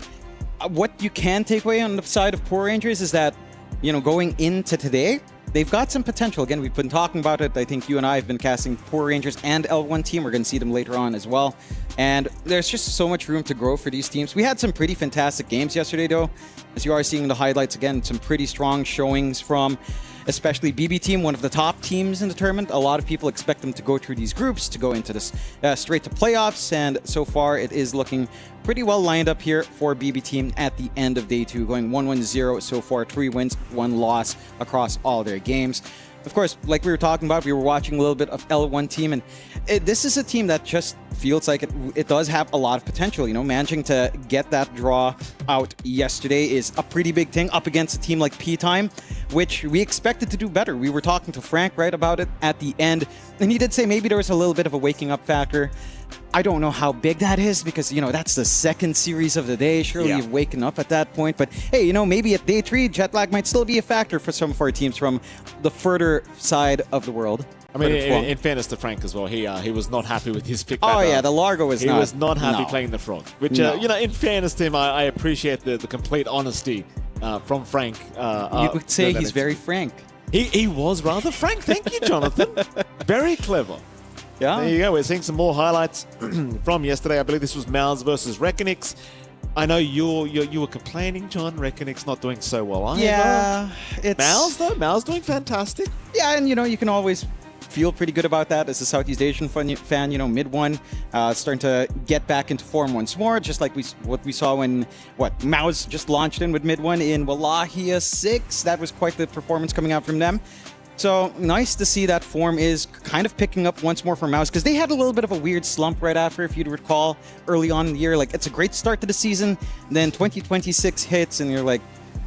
what you can take away on the side of Poor Rangers is that, going into today, they've got some potential. Again, we've been talking about it. I think you and I have been casting Poor Rangers and L1 team. We're going to see them later on as well. And there's just so much room to grow for these teams. We had some pretty fantastic games yesterday, though. As you are seeing in the highlights, again, some pretty strong showings from especially BB team, one of the top teams in the tournament. A lot of people expect them to go through these groups, to go into this straight to playoffs, and so far it is looking pretty well lined up here for BB team at the end of day 2, going 1-1-0 so far, 3 wins, 1 loss across all their games. Of course, like we were talking about, we were watching a little bit of L1 team, and this is a team that just feels like it does have a lot of potential. Managing to get that draw out yesterday is a pretty big thing up against a team like P-Time, which we expected to do better. We were talking to Frank right about it at the end, and he did say maybe there was a little bit of a waking up factor. I don't know how big that is because, that's the second series of the day. Surely you've waken up at that point. But hey, maybe at day 3, jet lag might still be a factor for some of our teams from the further side of the world. I mean, in fairness to Frank as well, he was not happy with his pick. Oh, yeah, the Largo was He was not happy playing the Frog. Which, in fairness to him, I appreciate the complete honesty from Frank. You could say he's very frank. He was rather frank. Thank you, Jonathan. Very clever. Yeah. There you go. We're seeing some more highlights from yesterday. I believe this was Mouse versus Reckonix. I know you were complaining, John. Reckonix not doing so well either. Yeah. Mouse, though? Mouse doing fantastic. Yeah, and you can always feel pretty good about that as a Southeast Asian fan. Mid 1 starting to get back into form once more, just like what we saw when Mouse just launched in with Mid 1 in Wallachia 6. That was quite the performance coming out from them. So nice to see that form is kind of picking up once more for Mouse, because they had a little bit of a weird slump right after, if you'd recall, early on in the year. Like, it's a great start to the season, then 2026 hits, and you're like,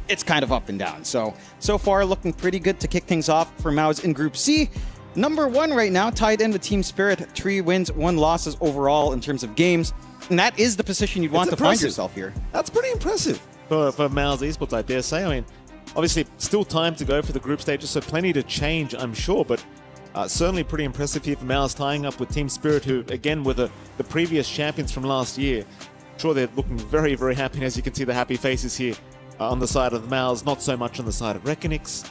it's kind of up and down. So far, looking pretty good to kick things off for Mouse in Group C. Number 1 right now, tied in with Team Spirit, 3 wins, 1 losses overall in terms of games. And that is the position you'd want to find yourself here. That's pretty impressive for Mouse Esports, I dare say. I mean, obviously, still time to go for the group stages, so plenty to change, I'm sure, but certainly pretty impressive here for Mouse, tying up with Team Spirit, who, again, were the previous champions from last year. I'm sure they're looking very, very happy, and as you can see, the happy faces here on the side of the Mouse, not so much on the side of Reckonix.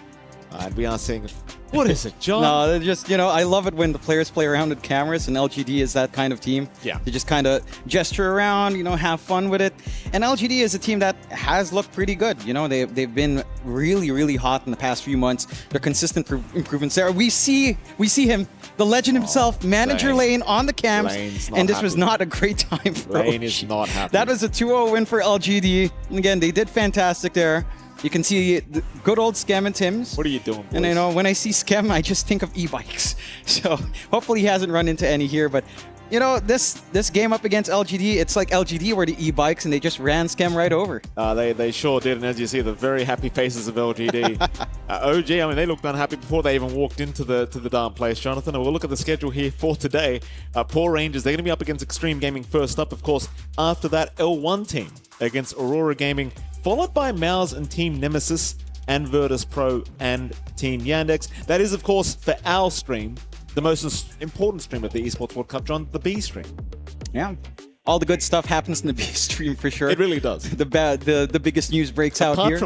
And we are seeing... What is it, John? No, they're just, I love it when the players play around with cameras, and LGD is that kind of team. Yeah. They just kind of gesture around, have fun with it. And LGD is a team that has looked pretty good. They've been really, really hot in the past few months. They're consistent improvements there. We see him, the legend himself, Manager Lane on the cams, and this was not a great time for Lane is not happy. That was a 2-0 win for LGD. And again, they did fantastic there. You can see the good old Skem and Tim's. What are you doing, boys? And when I see Skem, I just think of e-bikes. So hopefully he hasn't run into any here. But, this game up against LGD, it's like LGD were the e-bikes, and they just ran Skem right over. They sure did. And as you see, the very happy faces of LGD. OG, I mean, they looked unhappy before they even walked into the darn place, Jonathan. And we'll look at the schedule here for today. Poor Rangers, they're going to be up against Extreme Gaming first up, of course. After that, L1 team against Aurora Gaming, followed by Mouse and Team Nemesis. and Virtus Pro and Team Yandex. That is, of course, for our stream, the most important stream of the Esports World Cup, John, the B stream. Yeah. All the good stuff happens in the B stream for sure. It really does. The biggest news breaks out here.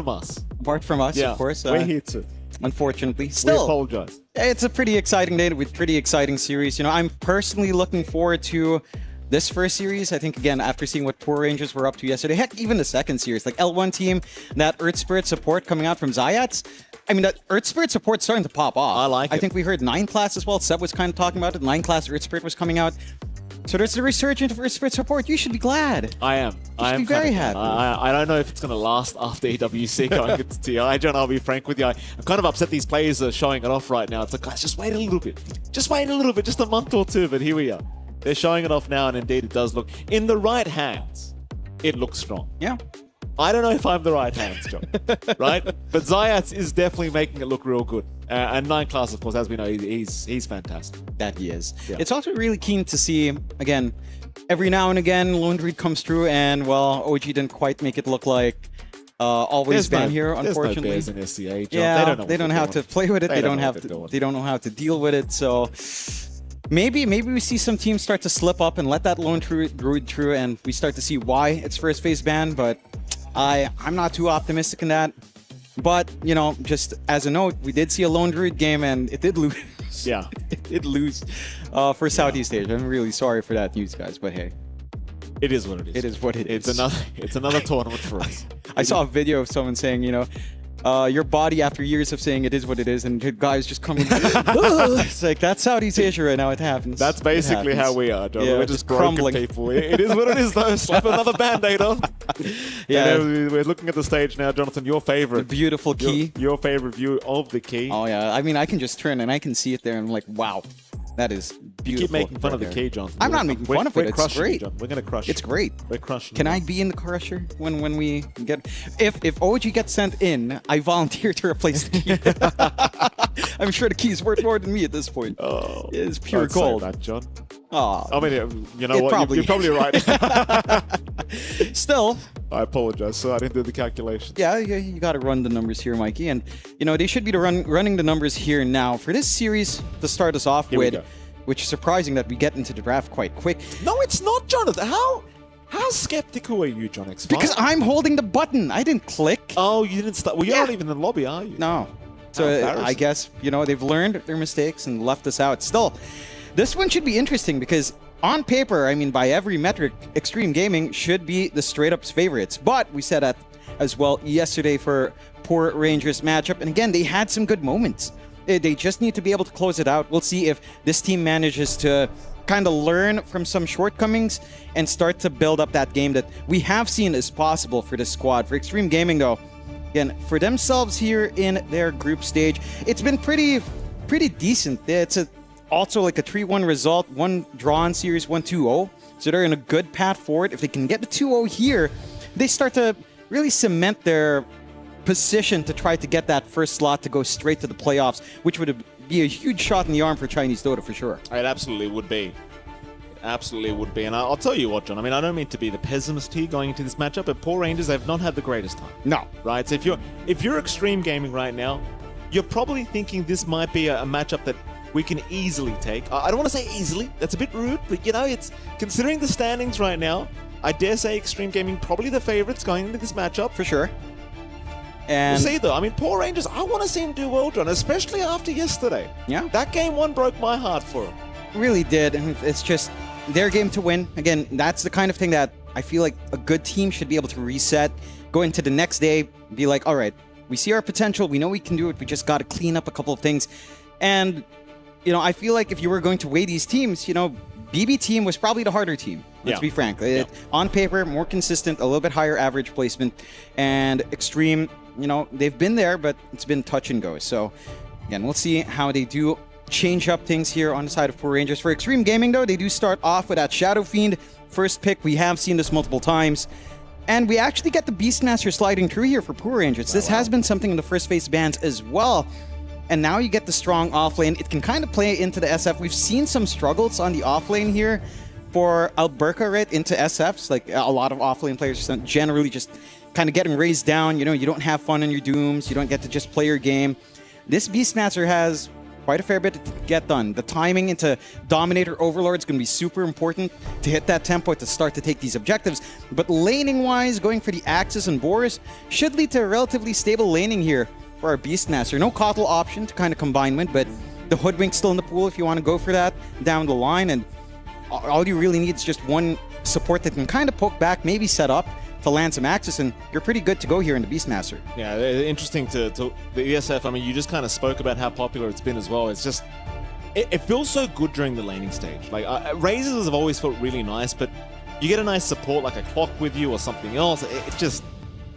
Apart from us, of course. We're here too. Unfortunately. We Still, apologize. it's a pretty exciting day with pretty exciting series. You know, I'm personally looking forward to this first series. I think, again, after seeing what Poor Rangers were up to yesterday, heck, even the second series, like L1 team, that Earth Spirit support coming out from Zayats. I mean, that Earth Spirit support starting to pop off. I like it. I think we heard 9 class as well. Seb was kind of talking about it. 9 class Earth Spirit was coming out. So there's the resurgence of Earth Spirit support. You should be glad. I am. I am be very happy. I don't know if it's going to last after EWC going into TI, John. I'll be frank with you. I'm kind of upset these players are showing it off right now. It's like, guys, just wait a little bit. Just wait a little bit. Just a month or two. But here we are. They're showing it off now, and indeed it does look, in the right hands, it looks strong. Yeah. I don't know if I'm the right hands, John. Right? But Zayats is definitely making it look real good. And 9 class, of course, as we know, he's fantastic. That he is. Yeah. It's also really keen to see, again, every now and again, Lone Reed comes through, and, well, OG didn't quite make it look like always been here, unfortunately. There's no bears in SCA, John. Yeah, they don't know how to play with it. They don't know how to deal with it. So maybe we see some teams start to slip up and let that Lone Druid through, and we start to see why it's first phase ban. But I'm not too optimistic in that. But, you know, just as a note, we did see a Lone Druid game, and it did lose. Yeah. It did lose for Southeast Asia. I'm really sorry for that news, guys, but hey. It is what it is. It is what it is. It's another tournament for us. I saw a video of someone saying, you know, your body after years of saying it is what it is, and the guys just coming. It's like, that's Southeast Asia right now. It happens. That's basically how we are, John. Yeah, We're just broken crumbling. people. It is what it is, though. Slap another band-aid on. Yeah. And we're looking at the stage now, Jonathan. Your favorite. The beautiful key. Your favorite view of the key. Oh, yeah. I mean, I can just turn and I can see it there, and I'm like, wow. That is beautiful. You keep making fun of the there. key, John. I'm not making fun of it. It's crushing great. You, John. We're going to crush It's you. great. We're crushing Can you. I be in the crusher when we get... If OG gets sent in, I volunteer to replace the key. I'm sure the key is worth more than me at this point. Oh, it's pure don't say gold. that, John. Oh, I mean, you know what? You're probably right. Still, I apologize, sir. I didn't do the calculations. yeah, you got to run the numbers here, Mikey. And, you know, they should be running the numbers here now. For this series, to start us off Here we with, go. which is surprising that we get into the draft quite quick. No, it's not, Jonathan. How skeptical are you, John X? Because I'm holding the button. I didn't click. Oh, you didn't start. Well, you're not even in the lobby, are you? No. How So embarrassing. I guess, you know, they've learned their mistakes and left us out. Still, this one should be interesting because on paper, I mean, by every metric, Extreme Gaming should be the straight-up favorites. But we said that as well yesterday for Poor Rangers matchup. And again, they had some good moments. They just need to be able to close it out. We'll see if this team manages to kind of learn from some shortcomings and start to build up that game that we have seen is possible for this squad. For Extreme Gaming, though, again, for themselves here in their group stage, it's been pretty decent. It's also like a 3-1 result, 1 draw in series, 1-2-0. So they're in a good path forward. If they can get the 2-0 here, they start to really cement their position to try to get that first slot to go straight to the playoffs, which would be a huge shot in the arm for Chinese Dota for sure. It absolutely would be. Absolutely would be. And I'll tell you what, John. I mean, I don't mean to be the pessimist here going into this matchup, but Poor Rangers have not had the greatest time. No. Right? So if you're Extreme Gaming right now, you're probably thinking this might be a matchup that we can easily take. I don't want to say easily. That's a bit rude, but you know, it's considering the standings right now, I dare say Extreme Gaming probably the favorites going into this matchup. For sure. We'll And see, though. I mean, Poor Rangers, I want to see him do well, John, especially after yesterday. yeah, That game 1 broke my heart for him. really did. And it's just their game to win. Again, that's the kind of thing that I feel like a good team should be able to reset, go into the next day, be like, all right, we see our potential. We know we can do it. We just got to clean up a couple of things. And, you know, I feel like if you were going to weigh these teams, you know, BB team was probably the harder team. Let's Yeah. be frank. Yeah. On paper, more consistent, a little bit higher average placement. And Extreme, you know, they've been there, but it's been touch and go. So, again, we'll see how they do change up things here on the side of Poor Rangers. For Extreme Gaming, though, they do start off with that Shadow Fiend first pick. We have seen this multiple times. And we actually get the Beastmaster sliding through here for Poor Rangers. This has been something in the first phase bans as well. And now you get the strong offlane. It can kind of play into the SF. We've seen some struggles on the offlane here for Alberca, right, into SFs. Like, a lot of offlane players generally just kind of getting raised down. You know, you don't have fun in your dooms. You don't get to just play your game. This Beastmaster has quite a fair bit to get done. The timing into Dominator Overlord is going to be super important to hit that tempo to start to take these objectives. But laning-wise, going for the Axis and Boars should lead to a relatively stable laning here for our Beastmaster. No Kotl option to kind of combine with, but the Hoodwink's still in the pool if you want to go for that down the line. And all you really need is just one support that can kind of poke back, maybe set up to land some Axis, and you're pretty good to go here in the Beastmaster. Yeah, interesting to the ESF. I mean, you just kind of spoke about how popular it's been as well. It's just, it feels so good during the laning stage. Like, Razors have always felt really nice, but you get a nice support like a Clock with you or something else.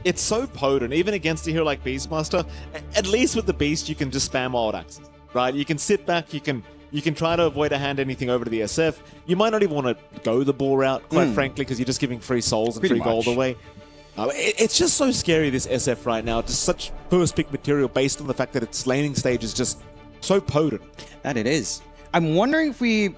It's so potent, even against a hero like Beastmaster. At least with the Beast, you can just spam wild Axis, right? You can sit back, you can try to avoid to hand anything over to the SF. You might not even want to go the ball route, quite frankly, because you're just giving free souls and free gold away. It's just so scary, this SF right now. Just such first pick material based on the fact that its laning stage is just so potent. That it is. I'm wondering if we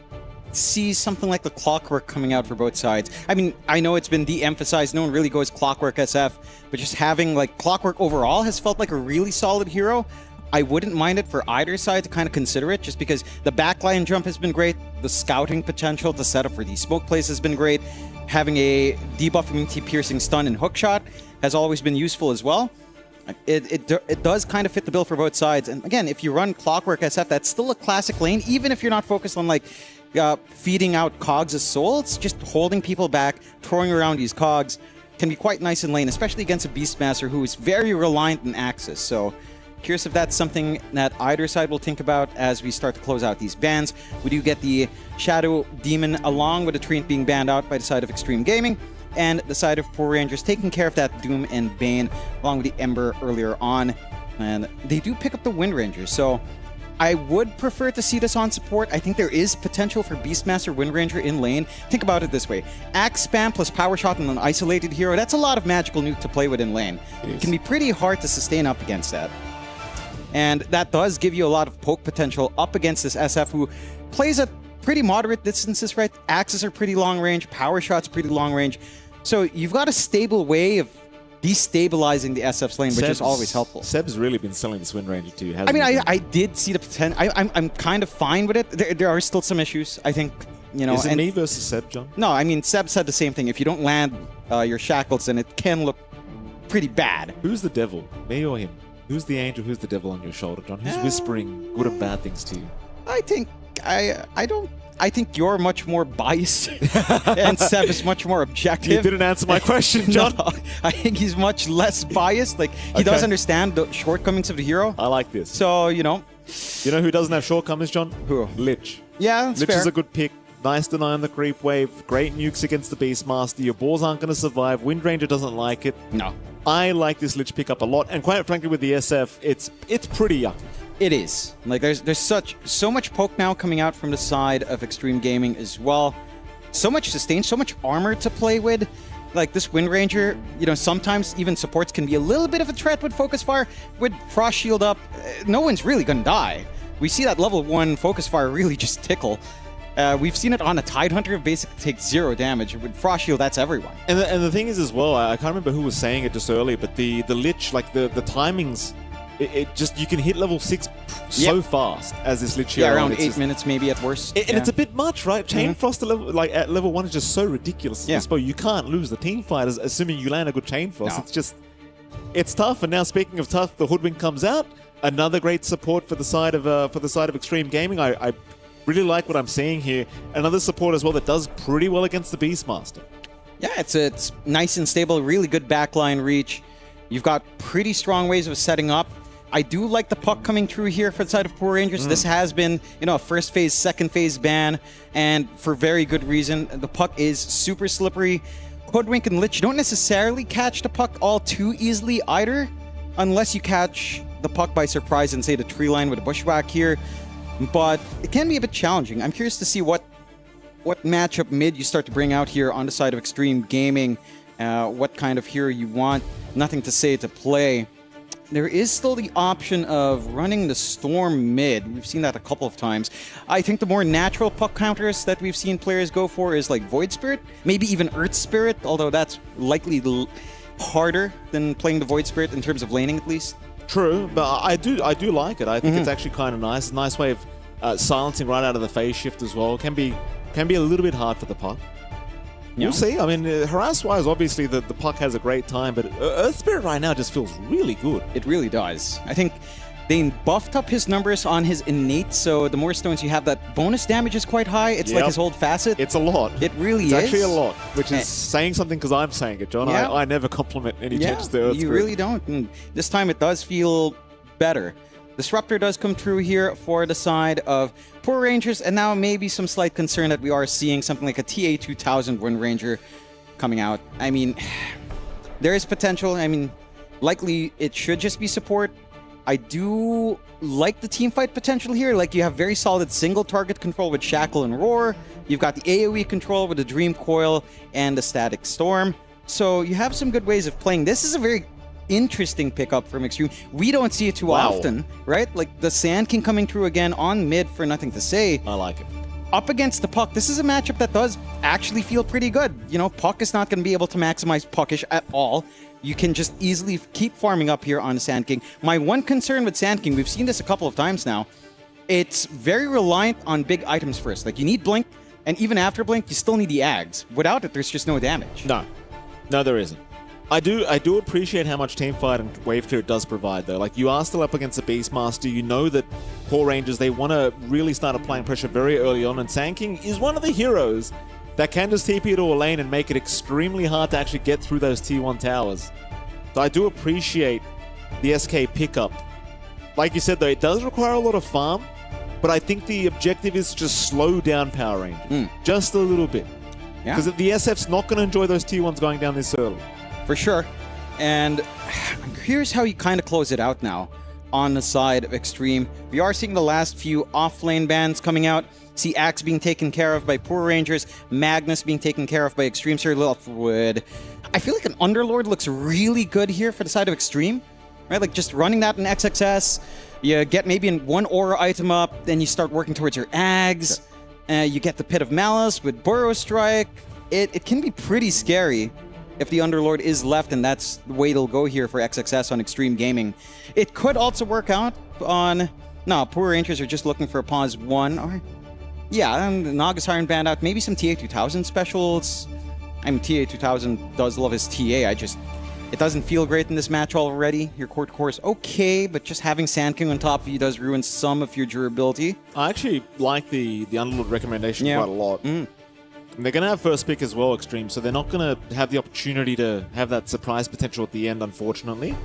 see something like the Clockwork coming out for both sides. I mean, I know it's been de-emphasized. No one really goes Clockwork SF, but just having like Clockwork overall has felt like a really solid hero. I wouldn't mind it for either side to kind of consider it, just because the backline jump has been great. The scouting potential to set up for these smoke plays has been great. Having a debuff immunity piercing stun and hookshot has always been useful as well. It does kind of fit the bill for both sides. And again, if you run Clockwork SF, that's still a classic lane, even if you're not focused on like feeding out Cogs' souls. Just holding people back, throwing around these Cogs can be quite nice in lane, especially against a Beastmaster who is very reliant on Axis. So curious if that's something that either side will think about as we start to close out these bans. We do get the Shadow Demon along with the Treant being banned out by the side of Extreme Gaming, and the side of Poor Rangers taking care of that Doom and Bane along with the Ember earlier on. And they do pick up the Wind Rangers, so I would prefer to see this on support. I think there is potential for Beastmaster Wind Ranger in lane. Think about it this way. Axe spam plus power shot on an isolated hero, that's a lot of magical nuke to play with in lane. It can be pretty hard to sustain up against that. And that does give you a lot of poke potential up against this SF who plays at pretty moderate distances, right? Axes are pretty long range, power shots pretty long range. So you've got a stable way of destabilizing the SF's lane, which is always helpful. Seb's really been selling this Wind Ranger too, hasn't I mean, he? I did see the potential. I'm kind of fine with it. There are still some issues, I think. You know, is it me versus Seb, John? No, I mean, Seb said the same thing. If you don't land your shackles, then it can look pretty bad. Who's the devil, me or him? Who's the angel? Who's the devil on your shoulder, John? Who's whispering good and bad things to you? I think I think you're much more biased, and Seb is much more objective. You didn't answer my question, John. No, I think he's much less biased. Like he does understand the shortcomings of the hero. I like this. So you know who doesn't have shortcomings, John? Who? Lich. Yeah, that's Lich fair. is a good pick. Nice deny on the creep wave. Great nukes against the Beastmaster. Your balls aren't going to survive. Wind Ranger doesn't like it. No. I like this Lich pickup a lot, and quite frankly, with the SF, it's pretty yucky. It is. Like there's so much poke now coming out from the side of Extreme Gaming as well. So much sustain, so much armor to play with. Like this Wind Ranger, you know, sometimes even supports can be a little bit of a threat with Focus Fire. With Frost Shield up, no one's really gonna die. We see that level 1 Focus Fire really just tickle. We've seen it on a Tidehunter who basically takes 0 damage. With Frost Shield, that's everyone. And the thing is as well, I can't remember who was saying it just earlier, but the Lich, like the timings, it just, you can hit level 6 so fast as this Lich hero. Yeah, around 8 minutes maybe at worst. And it's a bit much, right? Chain Frost at level 1 is just so ridiculous. Yeah. Expo, you can't lose the team fight assuming you land a good Chain Frost. No. It's tough. And now speaking of tough, the Hoodwink comes out. Another great support for the side of Extreme Gaming. I really like what I'm seeing here. Another support as well that does pretty well against the Beastmaster. Yeah, it's nice and stable, really good backline reach. You've got pretty strong ways of setting up. I do like the puck coming through here for the side of Poor Rangers. This has been, you know, a first phase, second phase ban, and for very good reason. The puck is super slippery. Hoodwink and Lich don't necessarily catch the puck all too easily either, unless you catch the puck by surprise and say the tree line with a bushwhack here. But it can be a bit challenging. I'm curious to see what matchup mid you start to bring out here on the side of Extreme Gaming. What kind of hero you want. Nothing to say to play. There is still the option of running the Storm mid. We've seen that a couple of times. I think the more natural puck counters that we've seen players go for is like Void Spirit, maybe even Earth Spirit, although that's likely harder than playing the Void Spirit in terms of laning, at least. True, but I do like it. I think it's actually kind of nice. A nice way of silencing right out of the phase shift as well. Can be a little bit hard for the puck. We'll see. I mean, harass-wise, obviously the puck has a great time, but Earth Spirit right now just feels really good. It really does. I think they buffed up his numbers on his innate, so the more stones you have, that bonus damage is quite high. It's like his old facet. It's a lot. It really it's is. Actually a lot, which is saying something because I'm saying it, John. Yeah. I never compliment any changes to Earth you Spirit. really don't. And this time it does feel better. Disruptor does come through here for the side of Poor Rangers, and now maybe some slight concern that we are seeing something like a TA2000 Wind Ranger coming out. I mean, there is potential. I mean, likely it should just be support. I do like the team fight potential here. Like, you have very solid single target control with Shackle and Roar. You've got the AoE control with the Dream Coil and the Static Storm. So you have some good ways of playing. This is a very interesting pickup from Extreme. We don't see it too often, right? Like the Sand King coming through again on mid for nothing to say. I like it. Up against the Puck, this is a matchup that does actually feel pretty good. You know, Puck is not going to be able to maximize Puckish at all. You can just easily keep farming up here on Sand King. My one concern with Sand King, we've seen this a couple of times now, it's very reliant on big items first. Like, you need Blink, and even after Blink, you still need the Ags. Without it, there's just no damage. No, there isn't. I do appreciate how much teamfight and wave clear it does provide, though. Like, you are still up against a Beastmaster. You know that Poor Rangers, they want to really start applying pressure very early on, and Sand King is one of the heroes that can just TP to a lane and make it extremely hard to actually get through those T1 towers. So I do appreciate the SK pickup. Like you said, though, it does require a lot of farm, but I think the objective is to just slow down Power Rangers. Just a little bit. Because the SF's not going to enjoy those T1s going down this early. For sure. And here's how you kind of close it out now on the side of Extreme. We are seeing the last few off-lane bans coming out. See Axe being taken care of by Poor Rangers, Magnus being taken care of by Extreme. Sir Littlewood. I feel like an Underlord looks really good here for the side of Extreme. Right? Like, just running that in XXS, you get maybe one aura item up, then you start working towards your Ags. You get the Pit of Malice with Burrow Strike. It can be pretty scary if the Underlord is left, and that's the way it'll go here for XXS on Extreme Gaming. It could also work out on... No, Poor Rangers are just looking for a pause 1. Or, yeah, Nagas Iron banned out. Maybe some TA2000 specials. I mean, TA2000 does love his TA. It doesn't feel great in this match already. Your court core is okay, but just having Sand King on top of you does ruin some of your durability. I actually like the Underlord recommendation quite a lot. And they're going to have first pick as well, Extreme, so they're not going to have the opportunity to have that surprise potential at the end, unfortunately.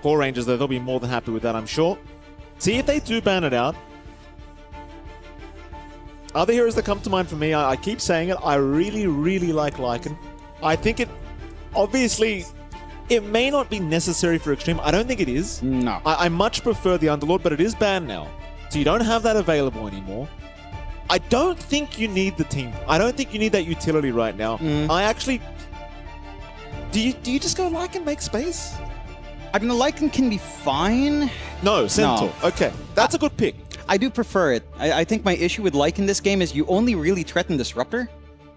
Poor Rangers, though, they'll be more than happy with that, I'm sure. See if they do ban it out. Other heroes that come to mind for me, I keep saying it, I really, really like Lycan. I think it, obviously, it may not be necessary for Extreme. I don't think it is. No. I much prefer the Underlord, but it is banned now. So you don't have that available anymore. I don't think you need the team. I don't think you need that utility right now. I actually... Do you just go Lycan, make space? I mean, the Lycan can be fine. No, Centaur. No. Okay, that's a good pick. I do prefer it. I think my issue with Lycan this game is you only really threaten Disruptor.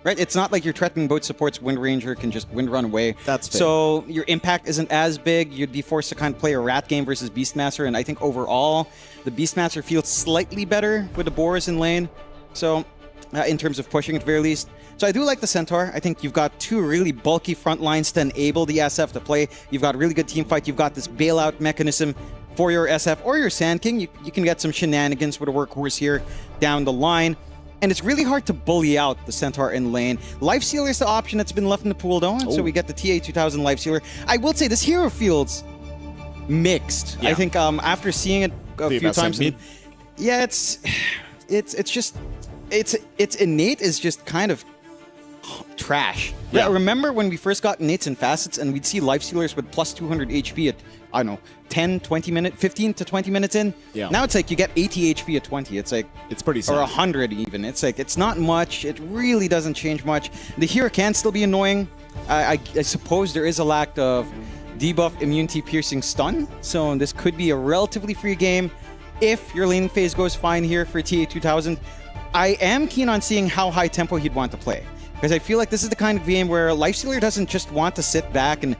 Right? It's not like you're threatening both supports. Wind Ranger can just wind run away. That's fair. So your impact isn't as big. You'd be forced to kind of play a rat game versus Beastmaster, and I think overall, the Beastmaster feels slightly better with the Boris in lane. So, in terms of pushing at the very least. So I do like the Centaur. I think you've got two really bulky front lines to enable the SF to play. You've got really good team fight. You've got this bailout mechanism for your SF or your Sand King. You can get some shenanigans with a workhorse here down the line. And it's really hard to bully out the Centaur in lane. Life Sealer is the option that's been left in the pool, though. So we get the TA2000 Life Sealer. I will say this hero feels mixed. I think after seeing it a few times... Yeah, it's just... Its innate is just kind of trash. Yeah. Remember when we first got innates and facets and we'd see life sealers with plus 200 HP at, I don't know, 10, 20 minutes, 15 to 20 minutes in? Yeah. Now it's like you get 80 HP at 20. It's like... It's pretty sad. Or 100 even. It's like, it's not much. It really doesn't change much. The hero can still be annoying. I suppose there is a lack of debuff immunity piercing stun. So this could be a relatively free game if your laning phase goes fine here for TA2000. I am keen on seeing how high tempo he'd want to play. Because I feel like this is the kind of game where Lifestealer doesn't just want to sit back and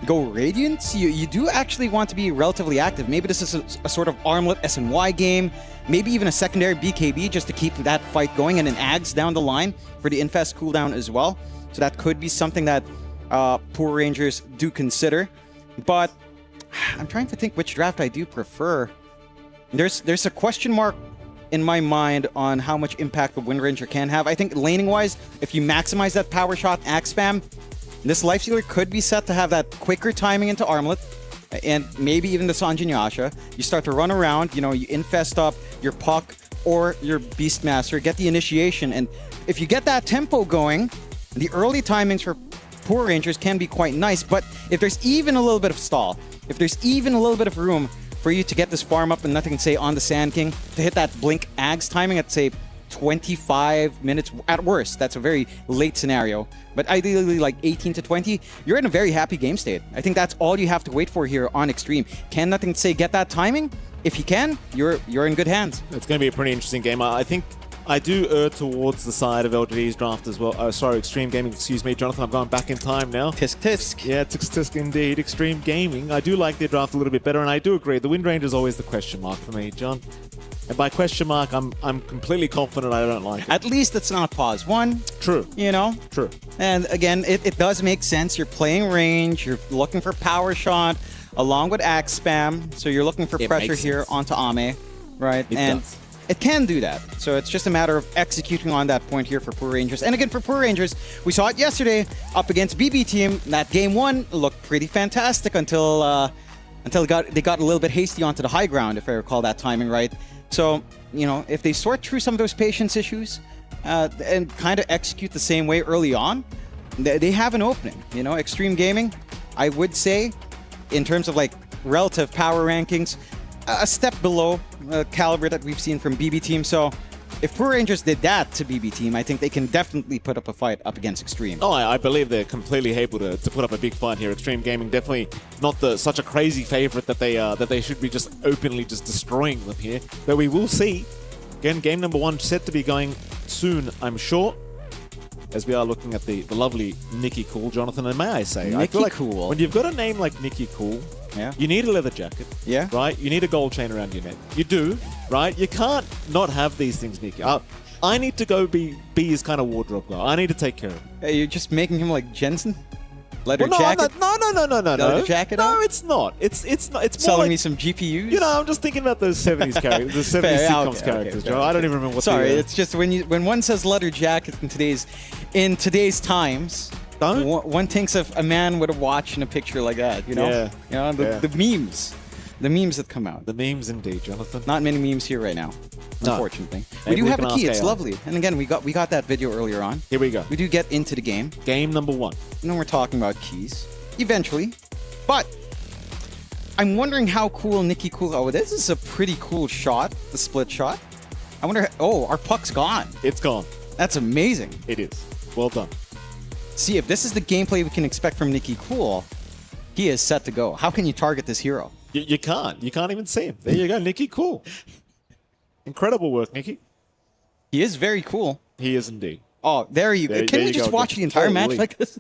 go Radiant. You do actually want to be relatively active. Maybe this is a sort of armlet SNY game. Maybe even a secondary BKB just to keep that fight going, and an Ags down the line for the Infest cooldown as well. So that could be something that Poor Rangers do consider. But I'm trying to think which draft I do prefer. There's a question mark in my mind on how much impact the Wind Ranger can have. I think laning-wise, if you maximize that power shot axe spam, this Lifestealer could be set to have that quicker timing into Armlet, and maybe even the Sanjin Yasha. You start to run around, you infest up your Puck or your Beastmaster, get the initiation, and if you get that tempo going, the early timings for Poor Rangers can be quite nice, but if there's even a little bit of stall, if there's even a little bit of room for you to get this farm up and nothing, say, on the Sand King, to hit that Blink Ags timing at, say, 25 minutes at worst. That's a very late scenario, but ideally like 18 to 20, you're in a very happy game state. I think that's all you have to wait for here on Extreme. Can nothing say get that timing? If you can, you're in good hands. It's going to be a pretty interesting game. I think I do err towards the side of LGD's draft as well. Sorry, Extreme Gaming, excuse me. Jonathan, I'm going back in time now. Tisk tisk. Yeah, tisk tisk indeed. Extreme Gaming. I do like their draft a little bit better, and I do agree. The Wind Ranger is always the question mark for me, John. And by question mark, I'm completely confident I don't like it. At least it's not pause one. True. True. And again, it does make sense. You're playing range. You're looking for power shot along with axe spam. So you're looking for pressure here onto Ame, right? It does. It can do that. So it's just a matter of executing on that point here for Poor Rangers. And again, for Poor Rangers, we saw it yesterday up against BB Team. That game one looked pretty fantastic until they got a little bit hasty onto the high ground, if I recall that timing right. So, if they sort through some of those patience issues and kind of execute the same way early on, they have an opening. Extreme Gaming, I would say, in terms of like relative power rankings, a step below caliber that we've seen from BB Team. So if Poor Rangers did that to BB Team, I think they can definitely put up a fight up against Extreme. Oh, I believe they're completely able to put up a big fight here. Extreme Gaming definitely not such a crazy favorite that they should be just openly just destroying them here. But we will see. Again, game number one set to be going soon, I'm sure. As we are looking at the lovely Nikki Cool, Jonathan, and may I say, I feel like Cool. When you've got a name like Nikki Cool, yeah, you need a leather jacket, yeah, right? You need a gold chain around your neck. You do, right? You can't not have these things, Nikki. I need to go be his kind of wardrobe guy. I need to take care of him. You're just making him like Jensen? Leather Well, jacket? No. Leather jacket No, on? it's not. It's not. It's more Selling like, me some GPUs? I'm just thinking about those 70s characters, the 70s Fair, sitcoms okay, characters, fair, Joe. I don't even remember what Sorry, they it's just when one says leather jacket in today's times, one thinks of a man with a watch and a picture like that, Yeah. The memes. The memes that come out. The memes indeed, Jonathan. Not many memes here right now, unfortunately. We Maybe do we have a can key, ask it's AI. lovely. And again, we got that video earlier on. Here we go. We do get into the game. Game number one. And then we're talking about keys. Eventually. But I'm wondering how cool Nikki Cool. Oh, this is a pretty cool shot, the split shot. I wonder. Oh, our puck's gone. It's gone. That's amazing. It is. Well done. See, if this is the gameplay we can expect from Nikki Cool, he is set to go. How can you target this hero? You can't. You can't even see him. There you go, Nikki. Cool. Incredible work, Nikki. He is very cool. He is indeed. Oh, there you go. Can we just watch the entire match Holy. like this?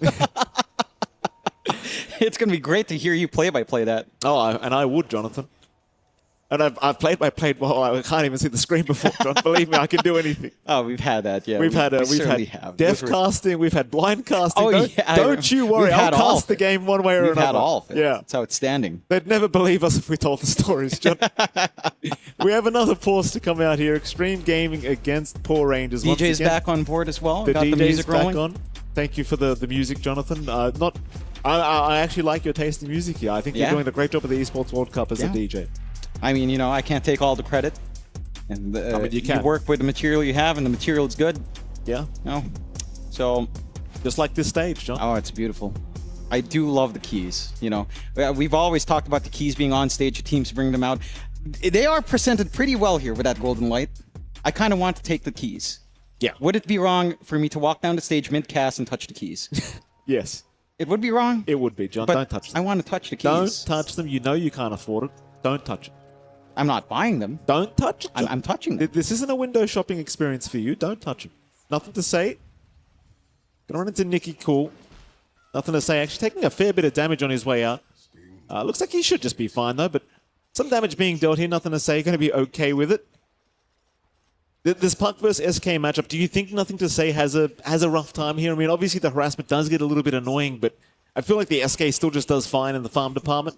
It's going to be great to hear you play-by-play that. Oh, and I would, Jonathan. And I've played well. I can't even see the screen before, John. Believe me, I can do anything. Oh, we've had that, yeah. We've had certainly have. deaf Those were- casting. We've had blind casting. Oh, don't, yeah, don't you worry. we've I'll had all cast of the it. game one way or We've another. had all of it. Yeah. It's outstanding. They'd never believe us if we told the stories, John. We have another pause to come out here. Extreme Gaming against Poor Rangers. Once DJ's again. back on board as well. The Got DJ's the music back rolling. on. Thank you for the music, Jonathan. I actually like your taste in music here. I think you're Yeah. doing a great job at the Esports World Cup as a Yeah. DJ. I mean, I can't take all the credit. And I mean, you can. work with the material you have, and the material is good. Yeah. So, Just like this stage, John. oh, it's beautiful. I do love the keys. We've always talked about the keys being on stage, teams bring them out. They are presented pretty well here with that golden light. I kind of want to take the keys. Yeah. Would it be wrong for me to walk down the stage mid-cast and touch the keys? Yes. It would be wrong. It would be, John. But Don't touch them. I want to touch the keys. Don't touch them. You know you can't afford it. Don't touch it. I'm not buying them. Don't touch it. John. I'm touching them. This isn't a window shopping experience for you. Don't touch them. Nothing to say. Gonna run into Nicky Cool. Nothing to say. Actually taking a fair bit of damage on his way out. Looks like he should just be fine though, but some damage being dealt here. Nothing to say. Going to be okay with it. This Puck versus SK matchup, do you think Nothing to Say has a rough time here? I mean, obviously the harassment does get a little bit annoying, but I feel like the SK still just does fine in the farm department.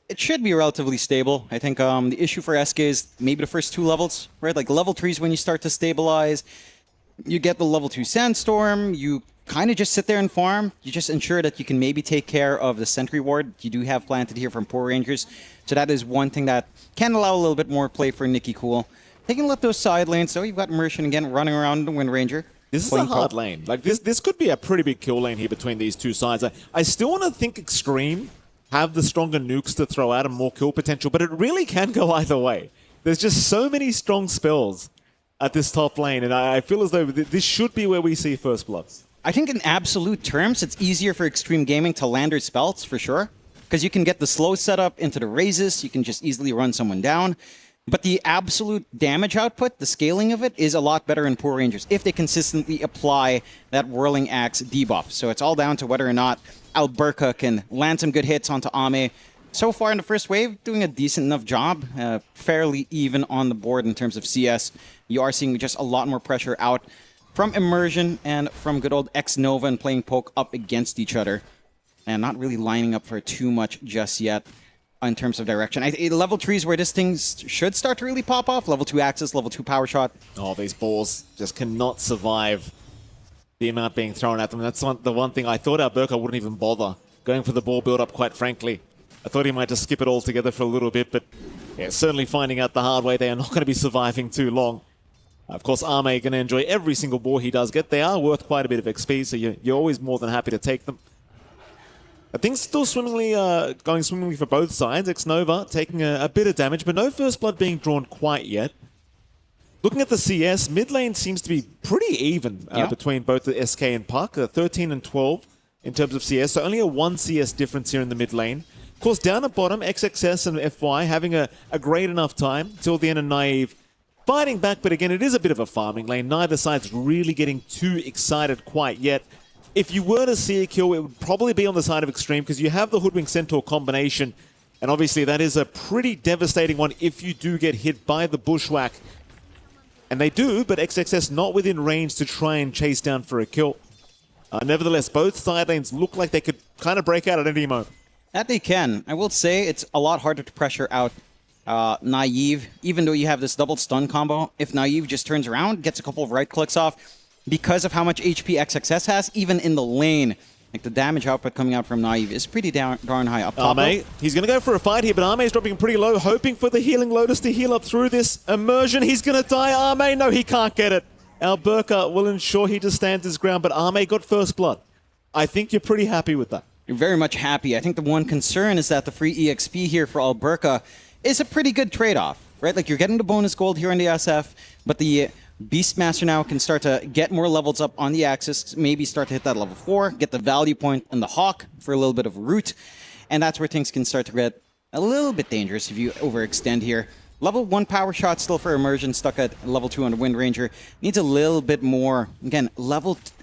It should be relatively stable. I think the issue for SK is maybe the first 2 levels, right? Like level 3 is when you start to stabilize. You get the level 2 Sandstorm. You kind of just sit there and farm. You just ensure that you can maybe take care of the sentry ward you do have planted here from Poor Rangers. So that is one thing that can allow a little bit more play for Nicky Cool. Taking a look at those side lanes, so you've got Immersion again running around the Wind Ranger. This is a hard lane. Like this could be a pretty big kill lane here between these two sides. I still want to think Extreme have the stronger nukes to throw out and more kill potential, but it really can go either way. There's just so many strong spells at this top lane, and I feel as though this should be where we see first blood. I think in absolute terms, it's easier for Extreme Gaming to land their spells, for sure. Because you can get the slow setup into the raises, you can just easily run someone down. But the absolute damage output, the scaling of it, is a lot better in Poor Rangers if they consistently apply that Whirling Axe debuff. So it's all down to whether or not Alberca can land some good hits onto Ame. So far in the first wave, doing a decent enough job, fairly even on the board in terms of CS. You are seeing just a lot more pressure out from Immersion and from good old X-Nova and playing Poke up against each other. And not really lining up for too much just yet in terms of direction. Level 3 is where this thing should start to really pop off. Level 2 Axis, Level 2 Power Shot. Oh, these balls just cannot survive the amount being thrown at them. That's the one thing I thought Alberca wouldn't even bother going for the ball build-up, quite frankly. I thought he might just skip it all together for a little bit, but yeah, certainly finding out the hard way they are not going to be surviving too long. Of course, Ame going to enjoy every single ball he does get. They are worth quite a bit of XP, so you're always more than happy to take them. Things still going swimmingly for both sides. X-Nova taking a bit of damage, but no first blood being drawn quite yet. Looking at the CS, mid lane seems to be pretty even between both the SK and Puck. 13 and 12 in terms of CS, so only a 1 CS difference here in the mid lane. Of course, down at bottom, XXS and FY having a great enough time till the end of Naive. Fighting back, but again, it is a bit of a farming lane. Neither side's really getting too excited quite yet. If you were to see a kill, it would probably be on the side of Extreme because you have the Hoodwink Centaur combination, and obviously that is a pretty devastating one if you do get hit by the Bushwhack. And they do, but XXS not within range to try and chase down for a kill. Nevertheless, both side lanes look like they could kind of break out at any moment. That they can. I will say it's a lot harder to pressure out Naive, even though you have this double stun combo. If Naive just turns around, gets a couple of right clicks off, because of how much HP XXS has, even in the lane, like the damage output coming out from Naive is pretty darn high. Up top, Ame, he's going to go for a fight here, but Ame's dropping pretty low, hoping for the Healing Lotus to heal up through this Immersion. He's going to die. Ame, no, he can't get it. Alberca will ensure he just stands his ground, but Ame got first blood. I think you're pretty happy with that. You're very much happy. I think the one concern is that the free EXP here for Alberca is a pretty good trade-off, right? Like, you're getting the bonus gold here in the SF, but the Beastmaster now can start to get more levels up on the axis, maybe start to hit that level 4, get the value point and the Hawk for a little bit of root, and that's where things can start to get a little bit dangerous if you overextend here. Level 1 Power Shot still for Immersion, stuck at level 2 on the Wind Ranger. Needs a little bit more. Again,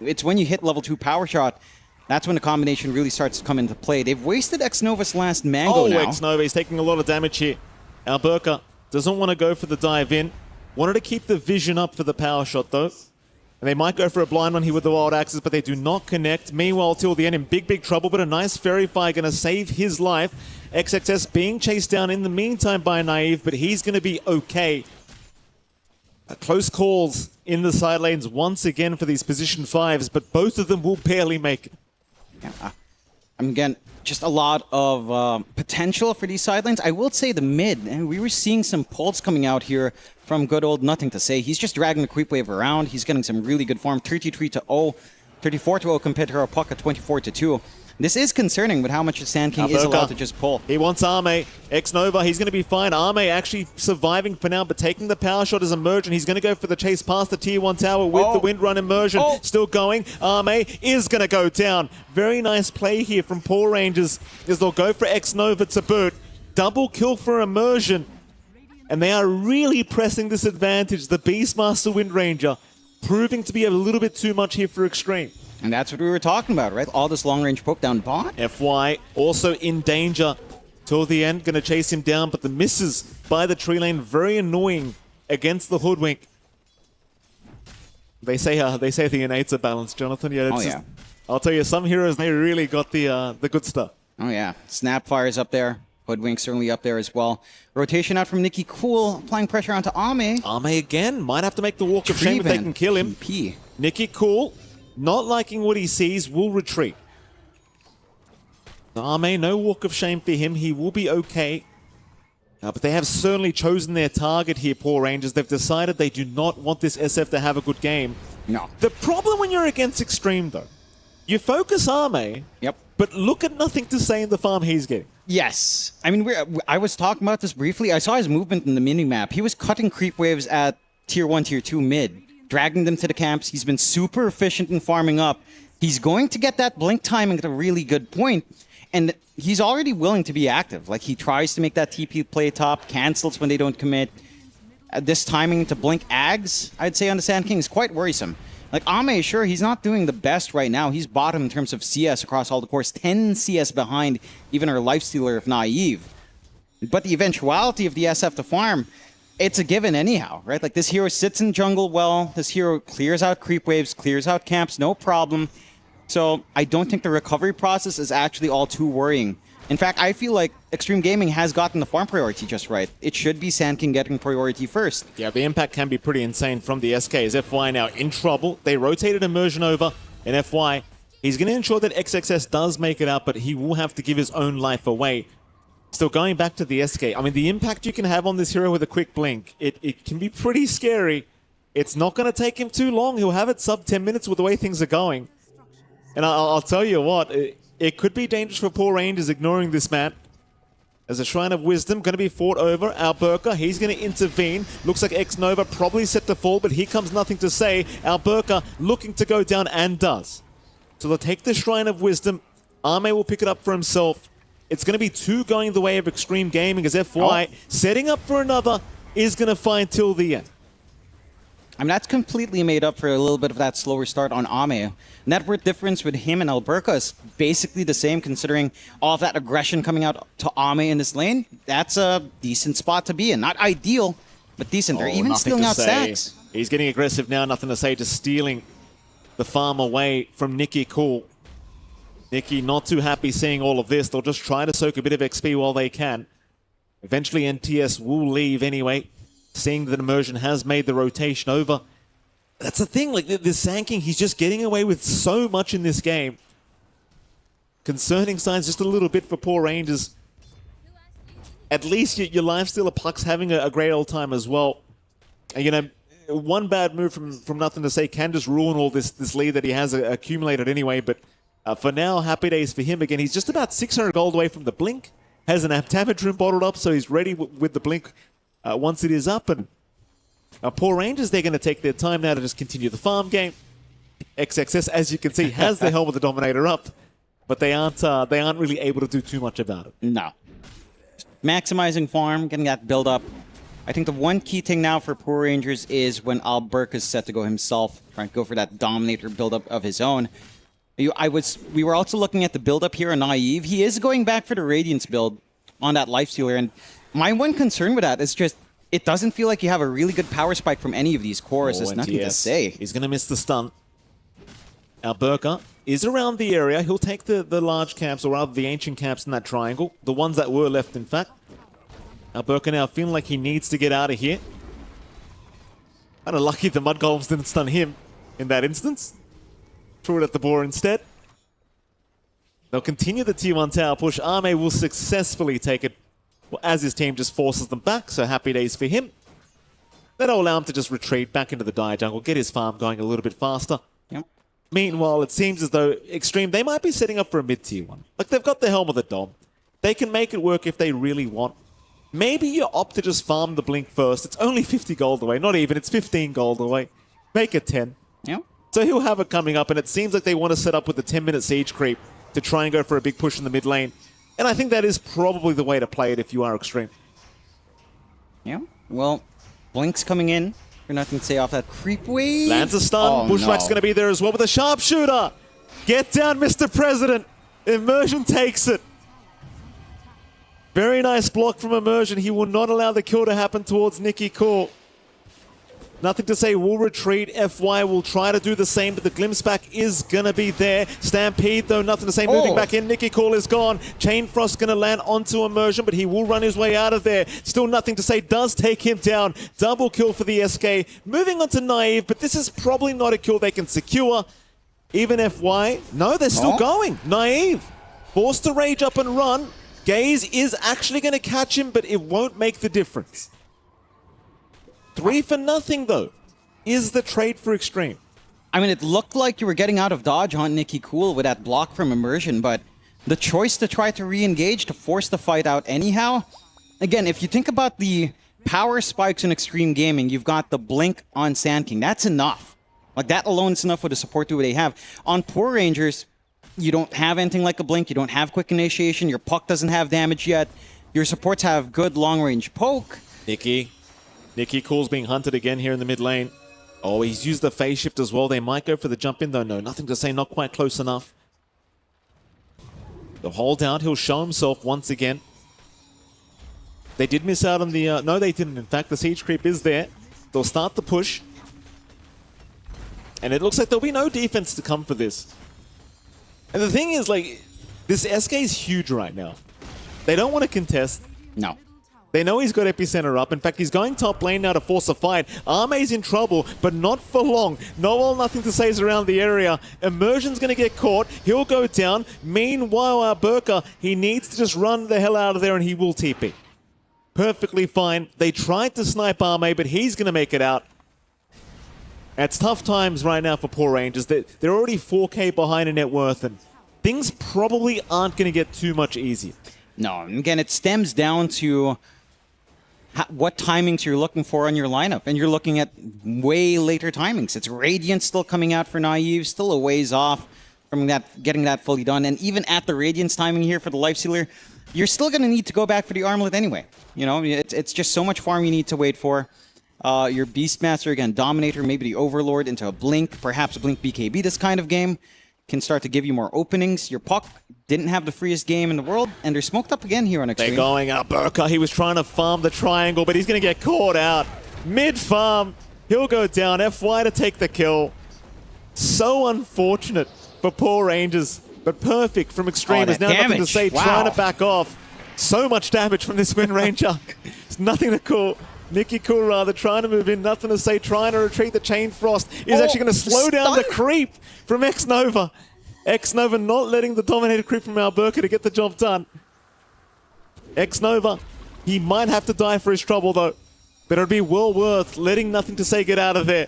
it's when you hit level 2 Power Shot, that's when the combination really starts to come into play. They've wasted X-Nova's last Mango now. X-Nova is taking a lot of damage here. Alberca doesn't want to go for the dive in. Wanted to keep the vision up for the power shot, though. And they might go for a blind one here with the Wild Axes, but they do not connect. Meanwhile, till the end, in big trouble, but a nice Fairy Fire going to save his life. XXS being chased down in the meantime by Naive, but he's going to be okay. Close calls in the side lanes once again for these position 5s, but both of them will barely make it. Yeah, again, just a lot of potential for these side lanes. I will say the mid, and we were seeing some pulls coming out here from good old Nothing to Say. He's just dragging the creep wave around. He's getting some really good form. 33-0, 34-0 compared to our Puck at 24-2. This is concerning with how much the Sand King is allowed to just pull. He wants Ame. X-Nova, he's going to be fine. Ame actually surviving for now, but taking the power shot as Immersion. He's going to go for the chase past the Tier 1 tower with the Wind Run Immersion. Still going. Ame is going to go down. Very nice play here from Poor Rangers as they'll go for X-Nova to boot. Double kill for Immersion. And they are really pressing this advantage. The Beastmaster Wind Ranger proving to be a little bit too much here for Extreme. And that's what we were talking about, right? All this long-range poke down bot. FY also in danger till the end, going to chase him down, but the misses by the tree lane, very annoying against the Hoodwink. They say the innates are balanced, Jonathan. Yeah, it's just, I'll tell you, some heroes, they really got the good stuff. Oh yeah, Snapfire's up there. Hoodwink certainly up there as well. Rotation out from Nikki Cool, applying pressure onto Ame. Ame again, might have to make the walk of shame if they can kill him. PP. Nikki Cool, not liking what he sees, will retreat. Ame, no walk of shame for him. He will be okay. But they have certainly chosen their target here, Poor Rangers. They've decided they do not want this SF to have a good game. No. The problem when you're against Extreme, though, you focus Ame, but look at nothing to say in the farm he's getting. Yes. I mean, I was talking about this briefly. I saw his movement in the mini-map. He was cutting creep waves at Tier 1, Tier 2 mid, dragging them to the camps. He's been super efficient in farming up. He's going to get that blink timing at a really good point. And he's already willing to be active. Like, he tries to make that TP play top, cancels when they don't commit. This timing to blink Ags, I'd say, on the Sand King is quite worrisome. Like, Ame, sure, he's not doing the best right now. He's bottom in terms of CS across all the cores, 10 CS behind even our Lifestealer if Naive. But the eventuality of the SF to farm, it's a given anyhow, right? Like, this hero sits in jungle well. This hero clears out creep waves, clears out camps, no problem. So I don't think the recovery process is actually all too worrying. In fact, I feel like Extreme Gaming has gotten the farm priority just right. It should be Sand King getting priority first. Yeah, the impact can be pretty insane from the SKs. FY now in trouble. They rotated Immersion over, and FY, he's going to ensure that XXS does make it out, but he will have to give his own life away. Still, going back to the SK, I mean, the impact you can have on this hero with a quick blink, it can be pretty scary. It's not going to take him too long. He'll have it sub 10 minutes with the way things are going. And I'll tell you what, it could be dangerous for Poor Rangers ignoring this man. As a Shrine of Wisdom going to be fought over. Alberca, he's going to intervene. Looks like X-Nova probably set to fall, but here comes nothing to say. Alberca looking to go down and does. So they'll take the Shrine of Wisdom. Ame will pick it up for himself. It's going to be two going the way of Extreme Gaming as FY setting up for another is going to find till the end. I mean, that's completely made up for a little bit of that slower start on Ame. Net worth difference with him and Alberca is basically the same, considering all of that aggression coming out to Ame in this lane. That's a decent spot to be in. Not ideal, but decent. They're even stealing out stacks. He's getting aggressive now, nothing to say, just stealing the farm away from Nikki Cool. Nikki not too happy seeing all of this. They'll just try to soak a bit of XP while they can. Eventually NTS will leave anyway, seeing that Immersion has made the rotation over. That's the thing, like the Sand King, he's just getting away with so much in this game. Concerning signs just a little bit for Poor Rangers. At least your Lifestealer Puck's having a great old time as well. And, you know, one bad move from nothing to say can just ruin all this lead that he has accumulated anyway. But for now, happy days for him. Again, he's just about 600 gold away from the Blink. Has an damage room bottled up, so he's ready with the Blink once it is up. And Poor Rangers, they're going to take their time now to just continue the farm game. XXS, as you can see, has the Helm of the Dominator up, but they aren't really able to do too much about it. No. Maximizing farm, getting that build up. I think the one key thing now for Poor Rangers is when Alberca is set to go himself, trying to go for that Dominator build up of his own. We were also looking at the build up here on Naive. He is going back for the Radiance build on that Lifestealer, and my one concern with that is just it doesn't feel like you have a really good power spike from any of these cores. There's nothing to say. He's going to miss the stun. Alberca is around the area. He'll take the large camps, or rather the ancient camps in that triangle. The ones that were left, in fact. Alberca now feeling like he needs to get out of here. Kind of lucky the Mud Golems didn't stun him in that instance. Threw it at the boar instead. They'll continue the T1 tower push. Ame will successfully take it, well, as his team just forces them back, so happy days for him. That'll allow him to just retreat back into the Dire Jungle, get his farm going a little bit faster. Yep. Meanwhile, it seems as though Extreme, they might be setting up for a mid-tier one. Like, they've got the Helm of the Dom. They can make it work if they really want. Maybe you opt to just farm the Blink first. It's only 50 gold away. Not even, it's 15 gold away. Make it 10. Yep. So he'll have it coming up, and it seems like they want to set up with the 10-minute siege creep to try and go for a big push in the mid lane. And I think that is probably the way to play it if you are Extreme. Yeah. Well, Blink's coming in. For nothing to say off that creep wave. Lands a stun. Bushwhack's going to be there as well with a sharpshooter. Get down, Mr. President. Immersion takes it. Very nice block from Immersion. He will not allow the kill to happen towards Nicky Cool. Nothing to say, will retreat. FY will try to do the same, but the glimpse back is going to be there. Stampede, though, nothing to say. Moving back in, Nicky Cool is gone. Chain Frost going to land onto Immersion, but he will run his way out of there. Still nothing to say, does take him down. Double kill for the SK. Moving on to Naive, but this is probably not a kill they can secure. Even FY, no, they're still going. Naive, forced to rage up and run. Gaze is actually going to catch him, but it won't make the difference. 3 for nothing, though, is the trade for Extreme. I mean, it looked like you were getting out of dodge on Nicky Cool with that block from Immersion, but the choice to try to re-engage, to force the fight out anyhow, again, if you think about the power spikes in Extreme Gaming, you've got the blink on Sand King. That's enough. Like, that alone is enough with the support duo they have. On Poor Rangers, you don't have anything like a blink, you don't have quick initiation, your puck doesn't have damage yet, your supports have good long-range poke. Nicky Cool's being hunted again here in the mid lane. Oh, he's used the phase shift as well. They might go for the jump in, though. No, nothing to say, not quite close enough. The hold out, he'll show himself once again. They did miss out on the... no, they didn't. In fact, the siege creep is there. They'll start the push. And it looks like there'll be no defense to come for this. And the thing is, like, this SK is huge right now. They don't want to contest. No. They know he's got Epicenter up. In fact, he's going top lane now to force a fight. Arme's in trouble, but not for long. No all nothing to say is around the area. Immersion's going to get caught. He'll go down. Meanwhile, Burka, he needs to just run the hell out of there and he will TP. Perfectly fine. They tried to snipe Arme, but he's going to make it out. It's tough times right now for Poor Rangers. They're already 4K behind in net worth, and things probably aren't going to get too much easier. No, and again, it stems down to what timings you're looking for on your lineup, and you're looking at way later timings. It's Radiant still coming out for Naive, still a ways off from that, getting that fully done, and even at the Radiance timing here for the Lifestealer, you're still going to need to go back for the Armlet anyway. You know, it's just so much farm you need to wait for. Your Beastmaster, again, Dominator, maybe the Overlord into a Blink, perhaps a Blink BKB this kind of game, can start to give you more openings. Your Puck didn't have the freest game in the world, and they're smoked up again here on Extreme. They're going up. Burka, he was trying to farm the triangle, but he's going to get caught out. Mid-farm, he'll go down. FY to take the kill. So unfortunate for Poor Rangers, but perfect from Extreme. There's now nothing to say, trying to back off. So much damage from this Wind Ranger. There's nothing to call. Nicky Cool rather trying to move in, nothing to say, trying to retreat. The Chain Frost is actually going to slow down the creep from X-Nova. X-Nova not letting the Dominator creep from Alberca to get the job done. X-Nova, he might have to die for his trouble though, but it'll be well worth letting nothing to say get out of there.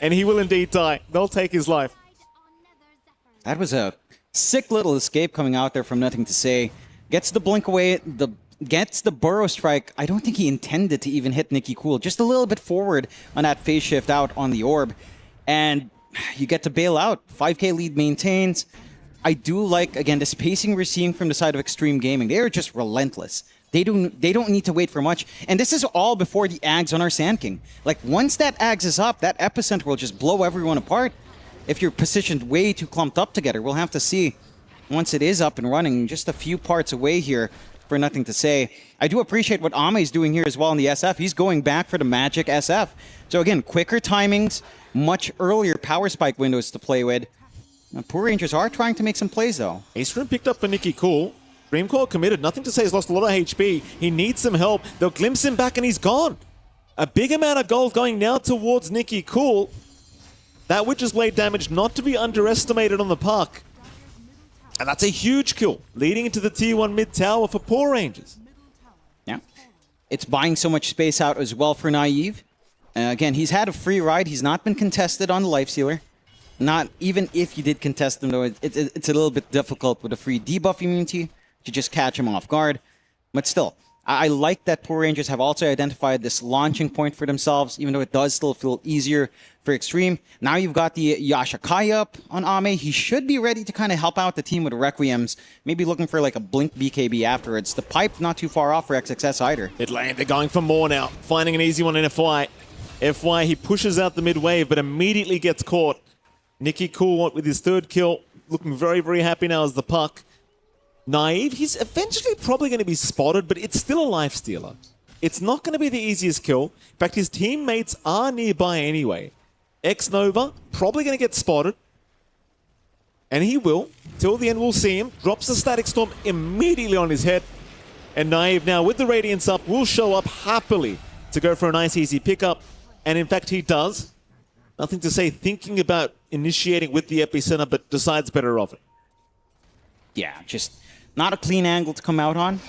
And he will indeed die. They'll take his life. That was a sick little escape coming out there from nothing to say. Gets the blink away, gets the burrow strike. I don't think he intended to even hit Nicky Cool. Just a little bit forward on that phase shift out on the orb. And you get to bail out. 5k lead maintains. I do like, again, the spacing we're seeing from the side of Extreme Gaming. They are just relentless. They don't need to wait for much. And this is all before the Ags on our Sand King. Like, once that Ags is up, that Epicenter will just blow everyone apart. If you're positioned way too clumped up together, we'll have to see once it is up and running, just a few parts away here for nothing to say. I do appreciate what Ame is doing here as well in the SF. He's going back for the Magic SF. So again, quicker timings, much earlier power spike windows to play with. Poor Rangers are trying to make some plays though. Ace Room picked up for Nicky Cool. Dreamcall committed, nothing to say, he's lost a lot of HP. He needs some help. They'll glimpse him back and he's gone. A big amount of gold going now towards Nicky Cool. That Witch's Blade damage not to be underestimated on the puck. And that's a huge kill, leading into the tier 1 mid tower for Poor Rangers. Yeah. It's buying so much space out as well for Naive. Again, he's had a free ride. He's not been contested on the Lifestealer. Not even if you did contest him, though, it's a little bit difficult with a free debuff immunity to just catch him off guard. But still, I like that Poor Rangers have also identified this launching point for themselves, even though it does still feel easier for Extreme. Now you've got the Yashakai up on Ame. He should be ready to kind of help out the team with Requiems, maybe looking for like a Blink BKB afterwards. The pipe not too far off for XXS either. Mid lane, they're going for more now, finding an easy one in FY. FY, he pushes out the mid wave, but immediately gets caught. Nicky Cool with his third kill, looking very, very happy now as the puck. Naive, he's eventually probably going to be spotted, but it's still a life stealer. It's not going to be the easiest kill. In fact, his teammates are nearby anyway. X-Nova, probably going to get spotted. And he will. Till the end, we'll see him. Drops the Static Storm immediately on his head. And Naive now, with the Radiance up, will show up happily to go for a nice, easy pickup. And in fact, he does. Nothing to say, thinking about initiating with the Epicenter, but decides better of it. Yeah, just not a clean angle to come out on.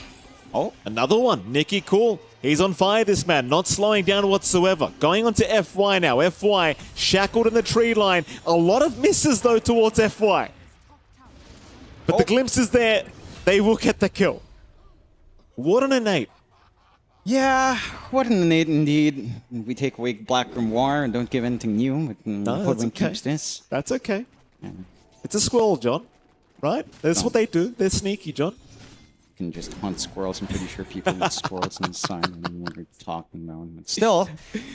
Oh, another one. Nicky Cool. He's on fire, this man. Not slowing down whatsoever. Going on to FY now. FY shackled in the tree line. A lot of misses, though, towards FY. But the glimpses there, they will get the kill. What an innate. Yeah, what an innate indeed. We take away Black Grimoire and don't give anything new. Hoodwink keeps this. That's okay. It's a squirrel, John. Right? That's what they do. They're sneaky, John. Can just hunt squirrels. I'm pretty sure people with squirrels on the sign and what we're talking about. But still,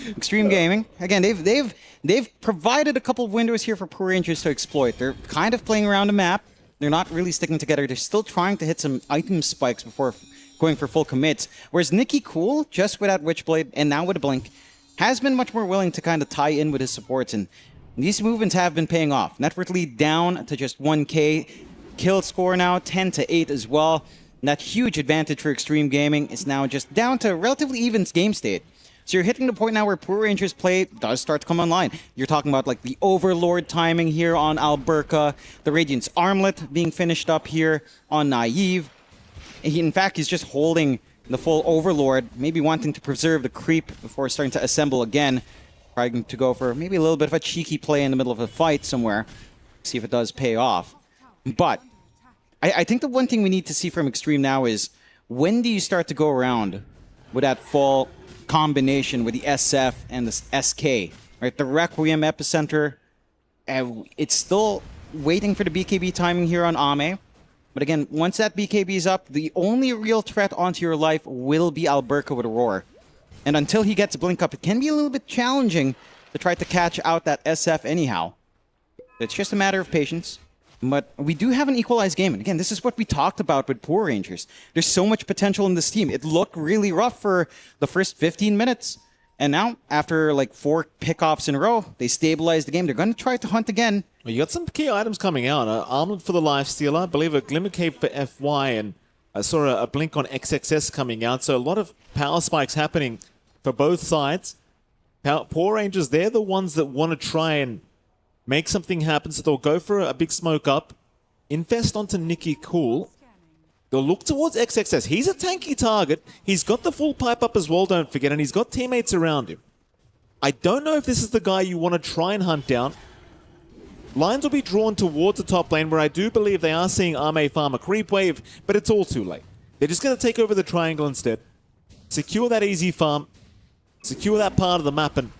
Extreme Gaming. Again, they've provided a couple of windows here for Poor Rangers to exploit. They're kind of playing around the map. They're not really sticking together. They're still trying to hit some item spikes before going for full commits. Whereas Nicky Cool, just without Witchblade and now with a Blink, has been much more willing to kind of tie in with his supports. And these movements have been paying off. Net worth lead down to just 1k. Kill score now 10-8 as well. And that huge advantage for Extreme Gaming is now just down to relatively even game state. So you're hitting the point now where Poor Rangers play does start to come online. You're talking about like the Overlord timing here on Alberca, the Radiant's Armlet being finished up here on Naive. In fact, he's just holding the full Overlord, maybe wanting to preserve the creep before starting to assemble again. Trying to go for maybe a little bit of a cheeky play in the middle of a fight somewhere. See if it does pay off. But I think the one thing we need to see from Extreme now is when do you start to go around with that full combination with the SF and the SK, right? The Requiem Epicenter, it's still waiting for the BKB timing here on Ame. But again, once that BKB is up, the only real threat onto your life will be Alberca with Aurora. And until he gets a Blink up, it can be a little bit challenging to try to catch out that SF anyhow. It's just a matter of patience. But we do have an equalized game. And again, this is what we talked about with Poor Rangers. There's so much potential in this team. It looked really rough for the first 15 minutes. And now, after like 4 pickoffs in a row, they stabilized the game. They're going to try to hunt again. Well, you got some key items coming out. Armlet for the Lifestealer. I believe a Glimmer Cape for FY. And I saw a Blink on XXS coming out. So a lot of power spikes happening for both sides. Poor Rangers, they're the ones that want to try and make something happen, so they'll go for a big smoke up, infest onto Nicky Cool. They'll look towards XXS. He's a tanky target. He's got the full pipe up as well, don't forget, and he's got teammates around him. I don't know if this is the guy you want to try and hunt down. Lines will be drawn towards the top lane, where I do believe they are seeing Ame farm a creep wave, but it's all too late. They're just going to take over the triangle instead, secure that easy farm, secure that part of the map, and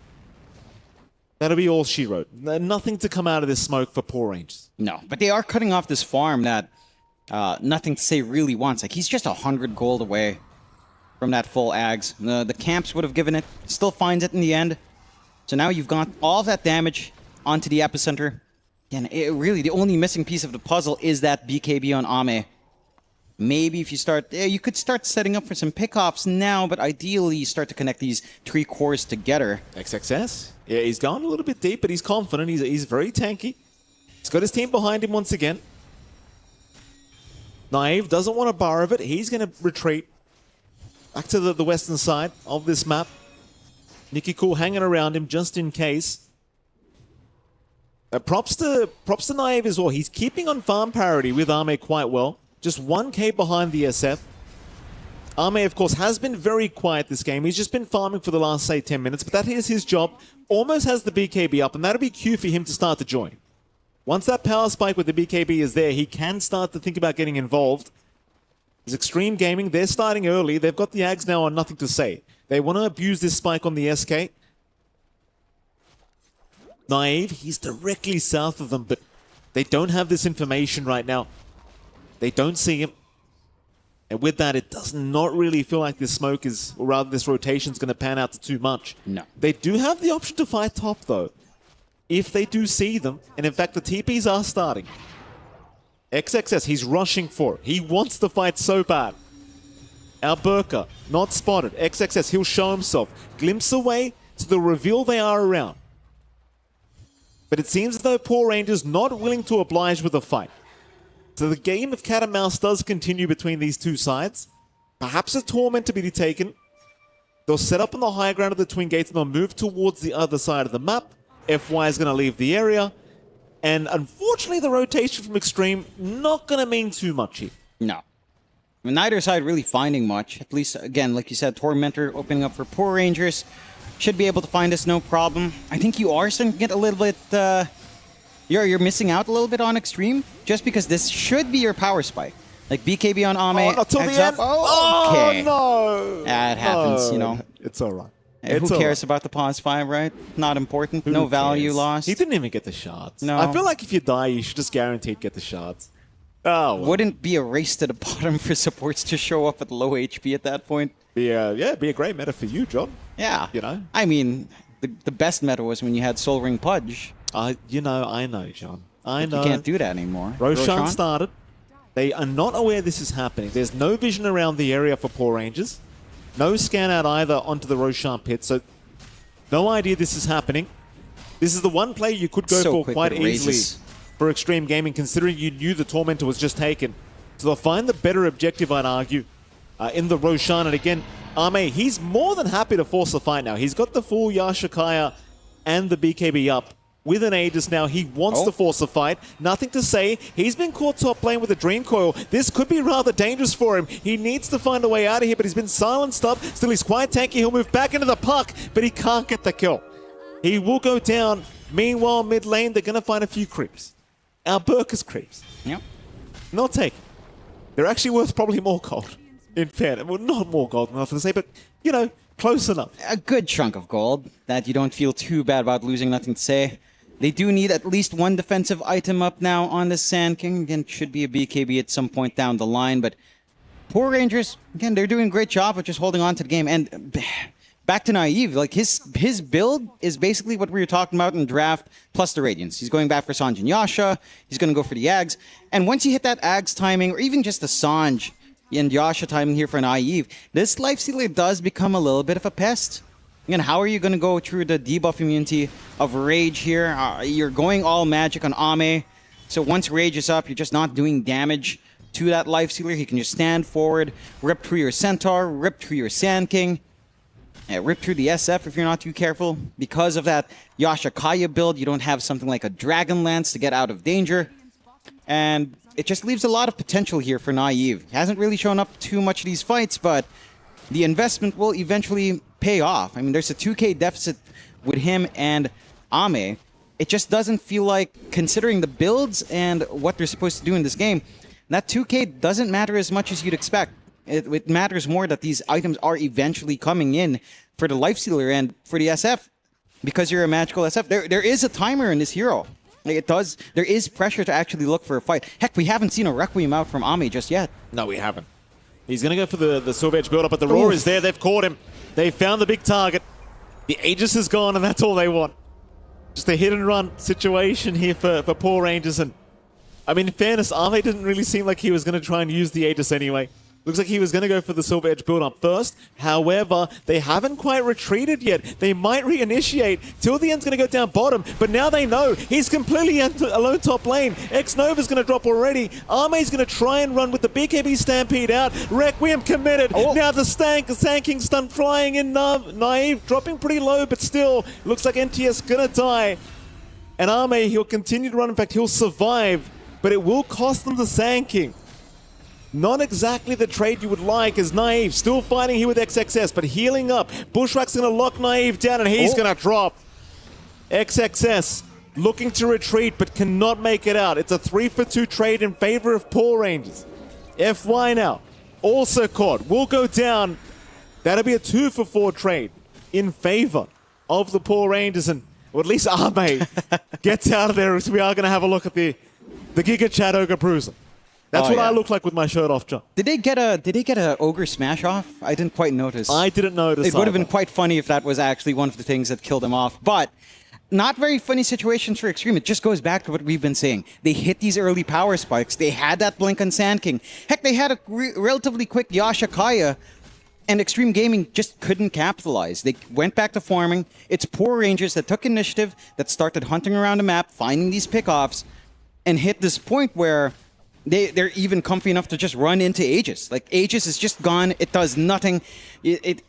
that'll be all she wrote. Nothing to come out of this smoke for Poor Rangers. No, but they are cutting off this farm that Nothing to Say really wants. Like, he's just 100 gold away from that full Ags. The camps would have given it. Still finds it in the end. So now you've got all of that damage onto the Epicenter. And really, the only missing piece of the puzzle is that BKB on Ame. Maybe if you start, you could start setting up for some pickoffs now, but ideally you start to connect these 3 cores together. XXS. Yeah, he's gone a little bit deep, but he's confident. He's very tanky. He's got his team behind him once again. Naive doesn't want to bar of it. He's going to retreat back to the western side of this map. Nicky Cool hanging around him just in case. Props to Naive as well. He's keeping on farm parity with Ame quite well. Just 1k behind the SF. Ame, of course, has been very quiet this game. He's just been farming for the last, say, 10 minutes, but that is his job. Almost has the BKB up, and that'll be cue for him to start to join. Once that power spike with the BKB is there, he can start to think about getting involved. It's Extreme Gaming. They're starting early. They've got the Ags now on Nothing to Say. They want to abuse this spike on the SK. Naive, he's directly south of them, but they don't have this information right now. They don't see him. And with that, it does not really feel like this smoke is, or rather this rotation is going to pan out to too much. No. They do have the option to fight top, though. if they do see them, and in fact the TPs are starting, XXS, he's rushing for it. He wants to fight so bad. Our Burka, not spotted. XXS, he'll show himself. Glimpse away to the reveal they are around. But it seems as though Poor Rangers not willing to oblige with a fight. So the game of cat and mouse does continue between these two sides. Perhaps a torment to be taken. They'll set up on the high ground of the Twin Gates and they'll move towards the other side of the map. FY is going to leave the area. And unfortunately, the rotation from Extreme not going to mean too much here. No. I mean, neither side really finding much. At least, again, like you said, Tormentor opening up for Poor Rangers. Should be able to find us no problem. I think you are starting to get a little bit... You're missing out a little bit on Extreme, just because this should be your power spike. Like BKB on Ame. Oh, until the end. Oh, okay. No. That happens, you know. It's all right. Who cares about the pause 5, right? Not important. No value lost. He didn't even get the shards. No. I feel like if you die, you should just guaranteed get the shards. Oh, well. Wouldn't be a race to the bottom for supports to show up at low HP at that point. Be a great meta for you, John. Yeah. You know? I mean, the best meta was when you had Soul Ring Pudge. I know, John. I know. You can't do that anymore. Roshan started. They are not aware this is happening. There's no vision around the area for Poor Rangers. No scan out either onto the Roshan pit, so no idea this is happening. This is the one play you could go for quite easily for Extreme Gaming, considering you knew the Tormentor was just taken. So they'll find the better objective, I'd argue, in the Roshan. And again, Ame, he's more than happy to force the fight now. He's got the full Yashikaya and the BKB up. With an Aegis now, he wants to force a fight. Nothing to say. He's been caught top lane with a Dream Coil. This could be rather dangerous for him. He needs to find a way out of here, but he's been silenced up. Still, he's quite tanky. He'll move back into the puck, but he can't get the kill. He will go down. Meanwhile, mid lane, they're going to find a few creeps. Our Burka's creeps. Yep. Not taken. They're actually worth probably more gold, in fairness. Well, not more gold, enough to say, but, you know, close enough. A good chunk of gold that you don't feel too bad about losing, nothing to say. They do need at least one defensive item up now on the Sand King. Again, should be a BKB at some point down the line, but Poor Rangers, again, they're doing a great job of just holding on to the game. And back to Naive, like his build is basically what we were talking about in draft, plus the Radiance. He's going back for Sanj and Yasha. He's going to go for the Ags. And once you hit that Ags timing, or even just the Sanj and Yasha timing here for Naive, this Lifestealer does become a little bit of a pest. Again, how are you going to go through the debuff immunity of Rage here? You're going all magic on Ame. So once Rage is up, you're just not doing damage to that Lifestealer. He can just stand forward, rip through your Centaur, rip through your Sand King, rip through the SF if you're not too careful. Because of that Yashikaya build, you don't have something like a Dragon Lance to get out of danger. And it just leaves a lot of potential here for Naive. He hasn't really shown up too much of these fights, but the investment will eventually pay off. I mean, there's a 2K deficit with him and Ame. It just doesn't feel like, considering the builds and what they're supposed to do in this game, that 2K doesn't matter as much as you'd expect. It matters more that these items are eventually coming in for the Lifestealer and for the SF. Because you're a magical SF, there is a timer in this hero. Like there is pressure to actually look for a fight. Heck, we haven't seen a Requiem out from Ame just yet. No, we haven't. He's going to go for the Silver Edge build-up, but the Roar is there. They've caught him. They found the big target. The Aegis is gone, and that's all they want. Just a hit-and-run situation here for Poor Rangers. And, I mean, in fairness, Ame didn't really seem like he was going to try and use the Aegis anyway. Looks like he was going to go for the Silver Edge build-up first. However, they haven't quite retreated yet. They might reinitiate. Till the end's going to go down bottom, but now they know he's completely alone top lane. X-Nova's going to drop already. Ame's going to try and run with the BKB Stampede out. Requiem committed. Now the Sand King stun flying in. Naive dropping pretty low, but still looks like NTS going to die. And Ame, he'll continue to run. In fact, he'll survive, but it will cost them the Sand King. Not exactly the trade you would like, as Naive still fighting here with XXS, but healing up. Bushwhack's going to lock Naive down, and he's going to drop. XXS looking to retreat, but cannot make it out. It's a 3-for-2 trade in favor of Poor Rangers. FY now, also caught, will go down. That'll be a 2-for-4 trade in favor of the Poor Rangers, and or at least Ame gets out of there, so we are going to have a look at the Giga Chad Ogre Bruiser. That's what I look like with my shirt off, John. Did they get a Ogre Smash off? I didn't quite notice. I didn't notice. It would have been quite funny if that was actually one of the things that killed him off. But not very funny situations for Extreme. It just goes back to what we've been saying. They hit these early power spikes. They had that blink on Sand King. Heck, they had a relatively quick Yasha Kaya, and Extreme Gaming just couldn't capitalize. They went back to farming. It's Poor Rangers that took initiative, that started hunting around the map, finding these pickoffs, and hit this point where they're even comfy enough to just run into Aegis. Like, Aegis is just gone. It does nothing.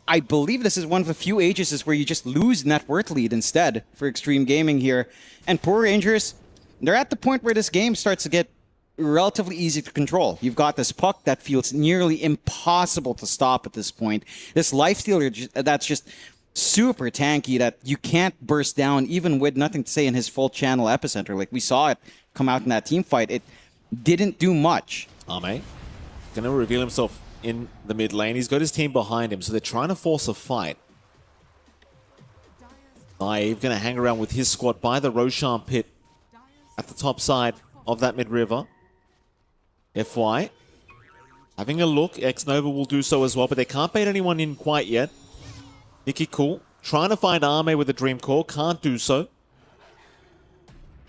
I believe this is one of the few Aegises where you just lose net worth lead instead for Extreme Gaming here. And Poor Rangers, they're at the point where this game starts to get relatively easy to control. You've got this puck that feels nearly impossible to stop at this point. This lifestealer that's just super tanky that you can't burst down even with nothing to say in his full channel epicenter. Like, we saw it come out in that team fight. It didn't do much. Ame going to reveal himself in the mid lane. He's got his team behind him, so they're trying to force a fight. Naive going to hang around with his squad by the Roshan pit at the top side of that mid river. FY having a look. X-Nova will do so as well, but they can't bait anyone in quite yet. Nicky Cool trying to find Ame with a Dream Core. Can't do so.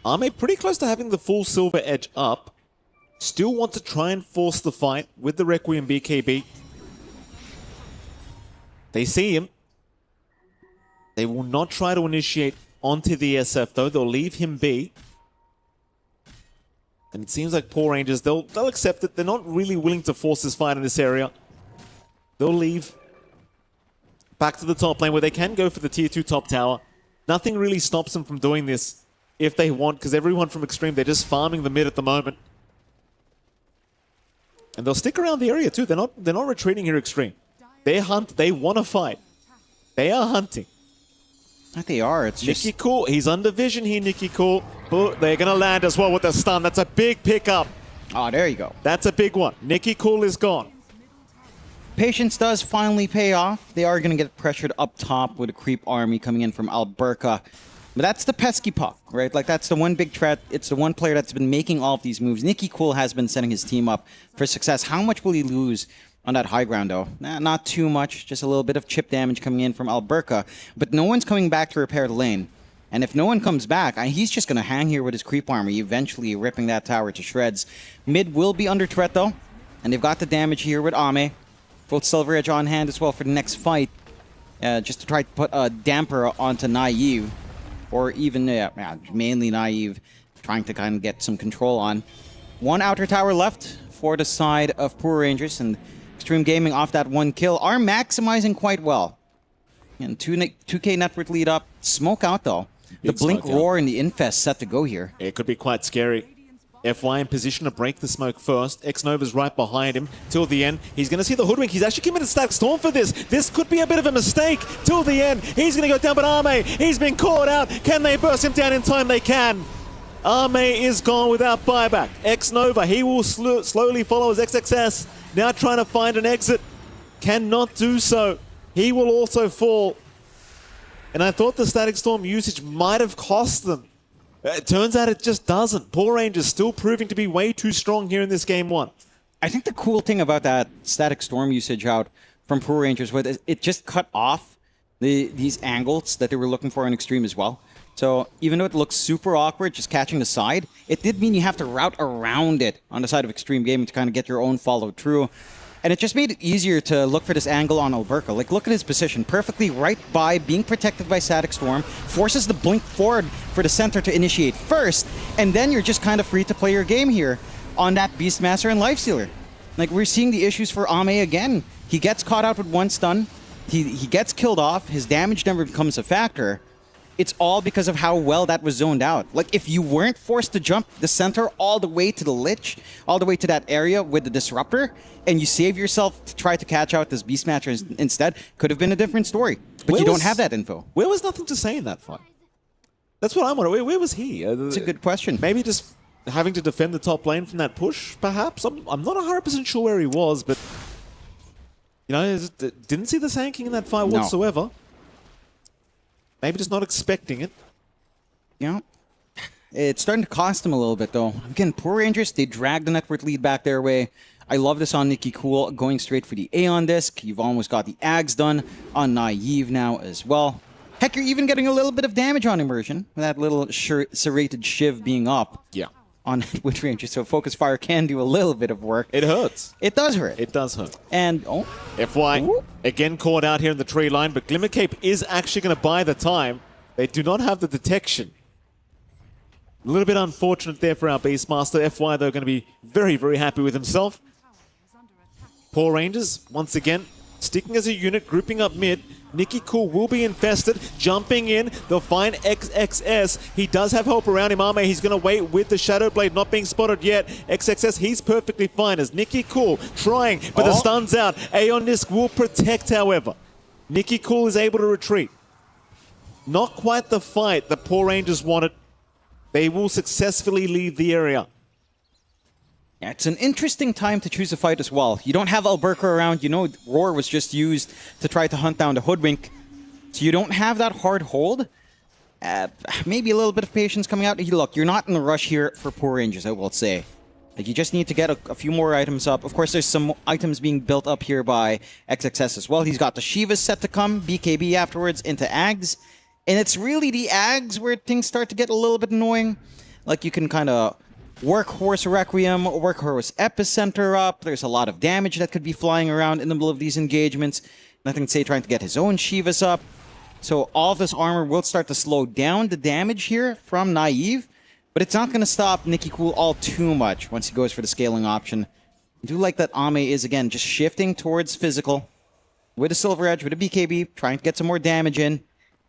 Ame pretty close to having the full silver edge up. Still want to try and force the fight with the Requiem BKB. They see him. They will not try to initiate onto the SF though. They'll leave him be. And it seems like Poor Rangers, they'll accept it. They're not really willing to force this fight in this area. They'll leave back to the top lane where they can go for the tier 2 top tower. Nothing really stops them from doing this if they want, because everyone from Extreme, they're just farming the mid at the moment. And they'll stick around the area too. They're not retreating here, Extreme. They hunt. They want to fight. They are hunting. They are. It's just Nicky Cool. He's under vision here, Nicky Cool. But they're going to land as well with the stun. That's a big pickup. Oh, there you go. That's a big one. Nicky Cool is gone. Patience does finally pay off. They are going to get pressured up top with a creep army coming in from Alberca. But that's the pesky puck, right? Like, that's the one big threat. It's the one player that's been making all of these moves. Nicky Cool has been setting his team up for success. How much will he lose on that high ground, though? Nah, not too much. Just a little bit of chip damage coming in from Alberca. But no one's coming back to repair the lane. And if no one comes back, he's just going to hang here with his creep army, eventually ripping that tower to shreds. Mid will be under threat, though. And they've got the damage here with Ame. Full Silver Edge on hand as well for the next fight. Just to try to put a damper onto Naive. Or even, mainly Naive, trying to kind of get some control on. One outer tower left for the side of Poor Rangers, and Extreme Gaming off that one kill are maximizing quite well. And 2K net worth lead up. Smoke out, though. The Blink Roar and the Infest set to go here. It could be quite scary. FY in position to break the smoke first. X-Nova's right behind him till the end. He's going to see the Hoodwink. He's actually committed Static Storm for this. This could be a bit of a mistake till the end. He's going to go down, but Ame, he's been caught out. Can they burst him down in time? They can. Ame is gone without buyback. X-Nova, he will slowly follow his XXS. Now trying to find an exit. Cannot do so. He will also fall. And I thought the Static Storm usage might have cost them. It turns out it just doesn't. Poor Rangers still proving to be way too strong here in this game one. I think the cool thing about that Static Storm usage out from Poor Rangers was it just cut off these angles that they were looking for in Extreme as well. So even though it looks super awkward just catching the side, it did mean you have to route around it on the side of Extreme Gaming to kind of get your own follow through. And it just made it easier to look for this angle on Alberca. Like, look at his position. Perfectly right by, being protected by Static Storm. Forces the blink forward for the center to initiate first. And then you're just kind of free to play your game here on that Beastmaster and Lifestealer. Like, we're seeing the issues for Ame again. He gets caught out with one stun. He gets killed off. His damage never becomes a factor. It's all because of how well that was zoned out. Like, if you weren't forced to jump the center all the way to the Lich, all the way to that area with the Disruptor, and you save yourself to try to catch out this Beastmaster instead, could have been a different story. But you don't have that info. Where was nothing to say in that fight? That's what I'm wondering. Where was he? It's a good question. Maybe just having to defend the top lane from that push, perhaps? I'm not 100% sure where he was, but... You know, didn't see the Sand King in that fight whatsoever. Maybe just not expecting it. Yeah. It's starting to cost them a little bit, though. Again, Poor Rangers, they drag the net worth lead back their way. I love this on Nicky Cool, going straight for the Aeon disc. You've almost got the Ags done on Naive now as well. Heck, you're even getting a little bit of damage on immersion with that little serrated shiv being up. Yeah. On Witch Ranger, so Focus Fire can do a little bit of work. It hurts. It does hurt. It does hurt. And, FY, again caught out here in the tree line, but Glimmercape is actually going to buy the time. They do not have the detection. A little bit unfortunate there for our Beastmaster. FY, though, going to be very, very happy with himself. Poor Rangers, once again, sticking as a unit, grouping up mid. Nicky Cool will be infested, jumping in. They'll find XXS. He does have help around him. Ame, he's going to wait with the Shadow Blade, not being spotted yet. XXS, he's perfectly fine as Nicky Cool trying, but the stun's out. Aeon Disc will protect, however. Nicky Cool is able to retreat. Not quite the fight the Poor Rangers wanted. They will successfully leave the area. Yeah, it's an interesting time to choose a fight as well. You don't have Alberca around. You know, Roar was just used to try to hunt down the Hoodwink. So you don't have that hard hold. Maybe a little bit of patience coming out. Look, you're not in a rush here for Poor Rangers, I will say. Like, you just need to get a few more items up. Of course, there's some items being built up here by XXS as well. He's got the Shivas set to come, BKB afterwards into Ags. And it's really the Ags where things start to get a little bit annoying. Like, you can kind of Workhorse Requiem, Workhorse Epicenter up. There's a lot of damage that could be flying around in the middle of these engagements. Nothing to say trying to get his own Shivas up. So all of this armor will start to slow down the damage here from Naive. But it's not going to stop Nicky Cool all too much once he goes for the scaling option. I do like that Ame is, again, just shifting towards physical. With a Silver Edge, with a BKB, trying to get some more damage in.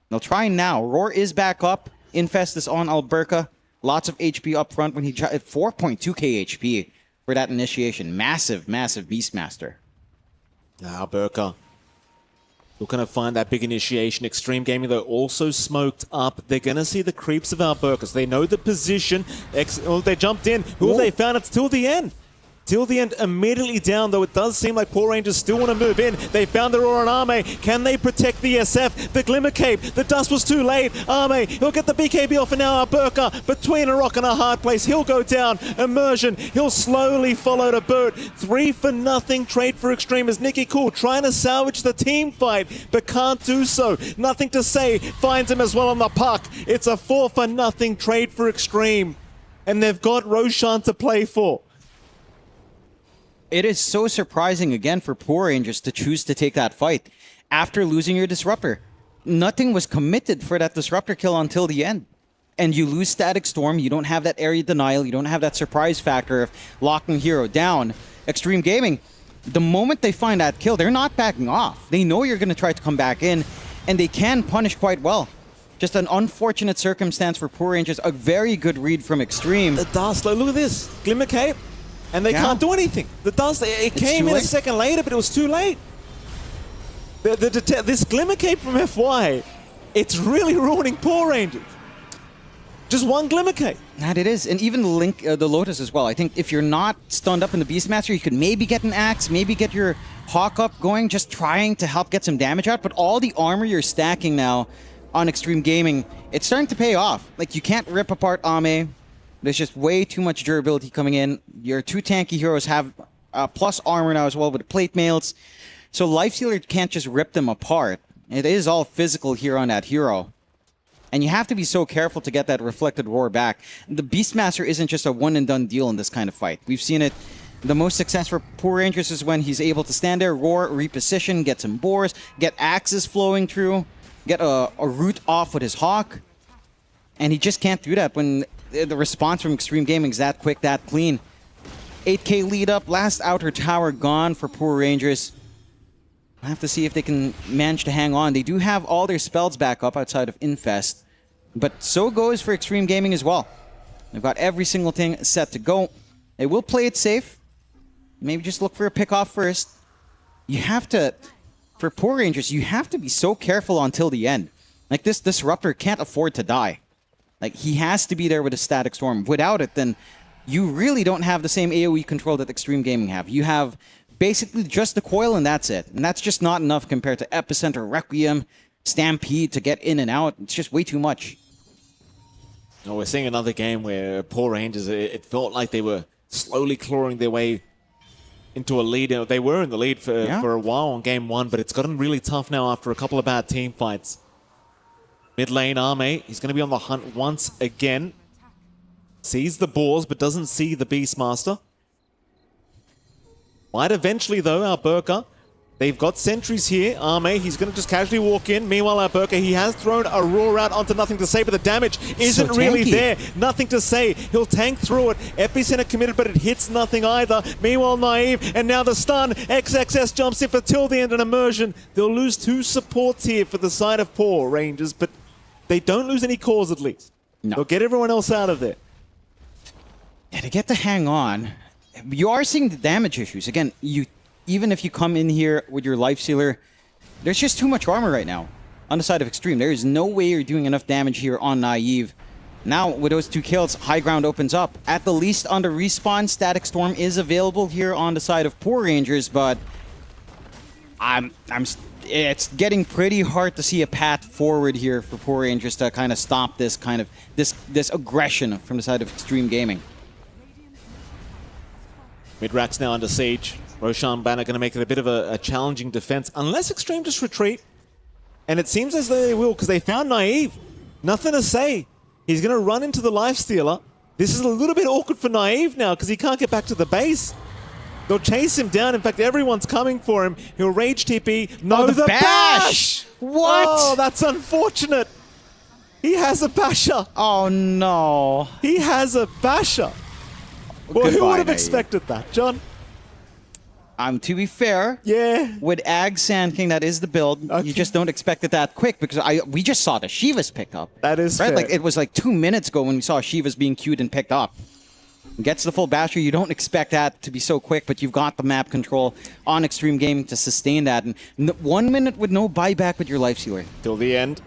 They'll try now. Roar is back up. Infest is on Alberca. Lots of HP up front when he tried 4.2k HP for that initiation. Massive, massive Beastmaster. Alberca looking to find that big initiation. Extreme Gaming, though, also smoked up. They're going to see the creeps of Alberca. So they know the position. They jumped in. Who have they found? It's till the end. Till the end, immediately down, though it does seem like Poor Rangers still want to move in. They found the Roar on Ame. Can they protect the SF? The Glimmer Cape. The dust was too late. Ame, he'll get the BKB off, and now Alberca between a rock and a hard place. He'll go down. Immersion. He'll slowly follow to boot. 3-for-0 trade for Extreme as Nicky Cool trying to salvage the team fight, but can't do so. Nothing to say. Finds him as well on the puck. It's a 4-for-0 trade for Extreme. And they've got Roshan to play for. It is so surprising, again, for Poor Rangers to choose to take that fight after losing your Disruptor. Nothing was committed for that Disruptor kill until the end. And you lose Static Storm, you don't have that area denial, you don't have that surprise factor of locking Hero down. Extreme Gaming, the moment they find that kill, they're not backing off. They know you're going to try to come back in, and they can punish quite well. Just an unfortunate circumstance for Poor Rangers, a very good read from Extreme. The dust, look at this. Glimmer Cape. And they can't do anything. The dust, it came in a second later, but it was too late. This Glimmer Cape from FY, it's really ruining Poor Rangers. Just one Glimmer Cape. That it is. And even the Lotus as well. I think if you're not stunned up in the Beastmaster, you could maybe get an Axe, maybe get your Hawk up going, just trying to help get some damage out. But all the armor you're stacking now on Extreme Gaming, it's starting to pay off. Like, you can't rip apart Ame. There's just way too much durability coming in. Your two tanky heroes have plus armor now as well with plate mails. So Lifestealer can't just rip them apart. It is all physical here on that hero. And you have to be so careful to get that reflected roar back. The Beastmaster isn't just a one-and-done deal in this kind of fight. We've seen it. The most success for Poor Rangers is when he's able to stand there, roar, reposition, get some boars, get axes flowing through, get a root off with his Hawk. And he just can't do that when the response from Extreme Gaming is that quick, that clean. 8k lead up, last outer tower gone for Poor Rangers. We'll have to see if they can manage to hang on. They do have all their spells back up outside of Infest. But so goes for Extreme Gaming as well. They've got every single thing set to go. They will play it safe. Maybe just look for a pick-off first. You have to, for Poor Rangers, you have to be so careful until the end. Like, this Disruptor can't afford to die. Like, he has to be there with a Static Storm. Without it, then you really don't have the same AoE control that Extreme Gaming have. You have basically just the coil and that's it. And that's just not enough compared to Epicenter, Requiem, Stampede to get in and out. It's just way too much. Oh, we're seeing another game where Poor Rangers, it felt like they were slowly clawing their way into a lead. They were in the lead for a while on game one, but it's gotten really tough now after a couple of bad team fights. Mid lane, Arme, he's going to be on the hunt once again. Sees the boars, but doesn't see the Beastmaster. Might eventually, though, our Burka. They've got sentries here. Arme, he's going to just casually walk in. Meanwhile, our Burka, he has thrown a roar out onto Nothing to Say, but the damage isn't really there. Nothing to Say. He'll tank through it. Epicenter committed, but it hits nothing either. Meanwhile, Naive, and now the stun. XXS jumps in for till the end and immersion. They'll lose 2 supports here for the side of Poor Rangers, but they don't lose any cores at least. No. They'll get everyone else out of there. Yeah, to get to hang on, you are seeing the damage issues. Again, even if you come in here with your Life Sealer, there's just too much armor right now on the side of Extreme. There is no way you're doing enough damage here on Naive. Now, with those 2 kills, high ground opens up. At the least, on the respawn, Static Storm is available here on the side of Poor Rangers, but it's getting pretty hard to see a path forward here for Poor Rangers to kind of stop this this aggression from the side of Extreme Gaming. Mid-Rack's now under siege. Roshan Banner going to make it a bit of a challenging defense, unless Extreme just retreat. And it seems as though they will, because they found Naive. Nothing to Say. He's going to run into the Life Stealer. This is a little bit awkward for Naive now, because he can't get back to the base. They'll chase him down. In fact, everyone's coming for him. He'll rage TP. No, the bash! What? Oh, that's unfortunate. He has a basher. Oh, no. He has a basher. Well, who would have expected that, John? To be fair, yeah, with Ag Sand King, that is the build. Okay. You just don't expect it that quick, because we just saw the Shivas picked up. That is right. Fair. Like, it was like 2 minutes ago when we saw Shivas being queued and picked up. Gets the full basher. You don't expect that to be so quick, but you've got the map control on Extreme Gaming to sustain that. And 1 minute with no buyback with your Life Sealer. Till the end.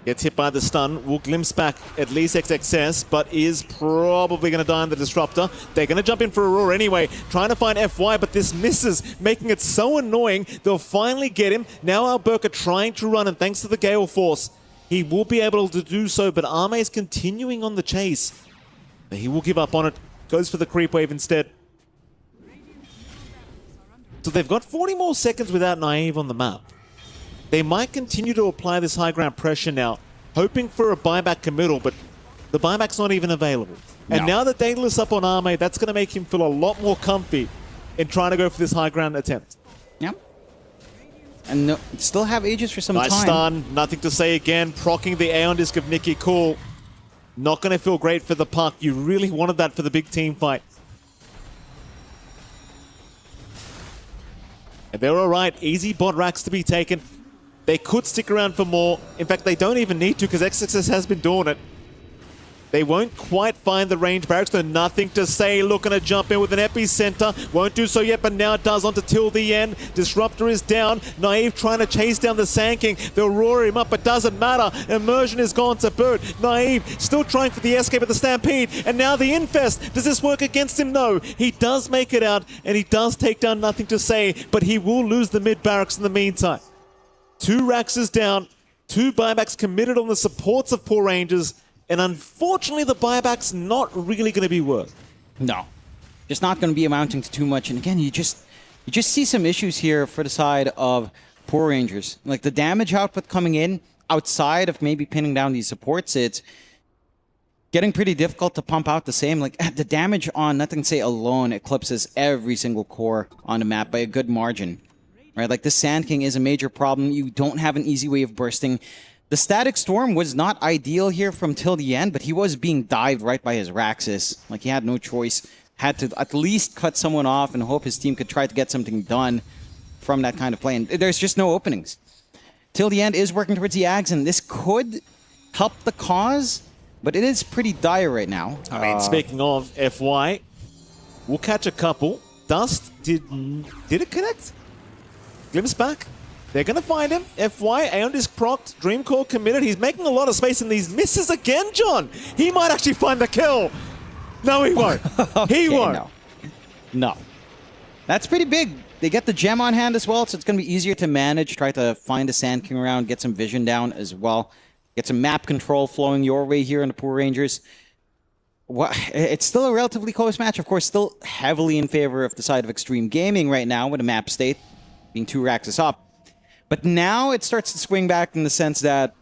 Gets hit by the stun, will glimpse back at least XXS, but is probably going to die on the Disruptor. They're going to jump in for Aurora anyway, trying to find FY, but this misses, making it so annoying. They'll finally get him. Now Alberca trying to run, and thanks to the Gale Force, he will be able to do so, but Arme is continuing on the chase. But he will give up on it, goes for the creep wave instead. So they've got 40 more seconds without Naive on the map. They might continue to apply this high ground pressure now, hoping for a buyback committal, but the buyback's not even available. No. And now that Daedalus up on Arme, that's going to make him feel a lot more comfy in trying to go for this high ground attempt. Yep. And still have Aegis for some time. Nice stun, Nothing to Say again, proccing the Aeon Disc of Nikki Cool. Not going to feel great for the puck. You really wanted that for the big team fight. And they're all right, easy bot racks to be taken. They could stick around for more. In fact, they don't even need to, because XXS has been doing it. They won't quite find the range barracks, though. Nothing to Say, looking to jump in with an epicenter. Won't do so yet, but now it does onto till the end. Disruptor is down. Naive trying to chase down the Sand King. They'll roar him up, but doesn't matter. Immersion is gone to boot. Naive still trying for the escape of the Stampede. And now the Infest. Does this work against him? No. He does make it out, and he does take down Nothing to Say, but he will lose the mid barracks in the meantime. 2 racks is down, 2 buybacks committed on the supports of Poor Rangers, and unfortunately the buyback's not really going to be worth. No, just not going to be amounting to too much. And again, you just see some issues here for the side of Poor Rangers. Like the damage output coming in outside of maybe pinning down these supports, it's getting pretty difficult to pump out the same. Like the damage on Nothing to Say alone eclipses every single core on the map by a good margin. Right, like the Sand King is a major problem. You don't have an easy way of bursting. The Static Storm was not ideal here from till the end, but he was being dived right by his Raxus. Like he had no choice. Had to at least cut someone off and hope his team could try to get something done from that kind of play. And there's just no openings. Till the end is working towards the Ags, and this could help the cause, but it is pretty dire right now. I mean, speaking of FY, we'll catch a couple. Dust, did it connect? Glimpse back. They're going to find him. FY, Aeon Disc procced, Dream Core committed. He's making a lot of space in these misses again, John. He might actually find the kill. No, he won't. Okay, he won't. No. That's pretty big. They get the gem on hand as well, so it's going to be easier to manage. Try to find the Sand King around, get some vision down as well. Get some map control flowing your way here in the Poor Rangers. It's still a relatively close match. Of course, still heavily in favor of the side of Extreme Gaming right now with a map state being 2 racks up. But now it starts to swing back in the sense that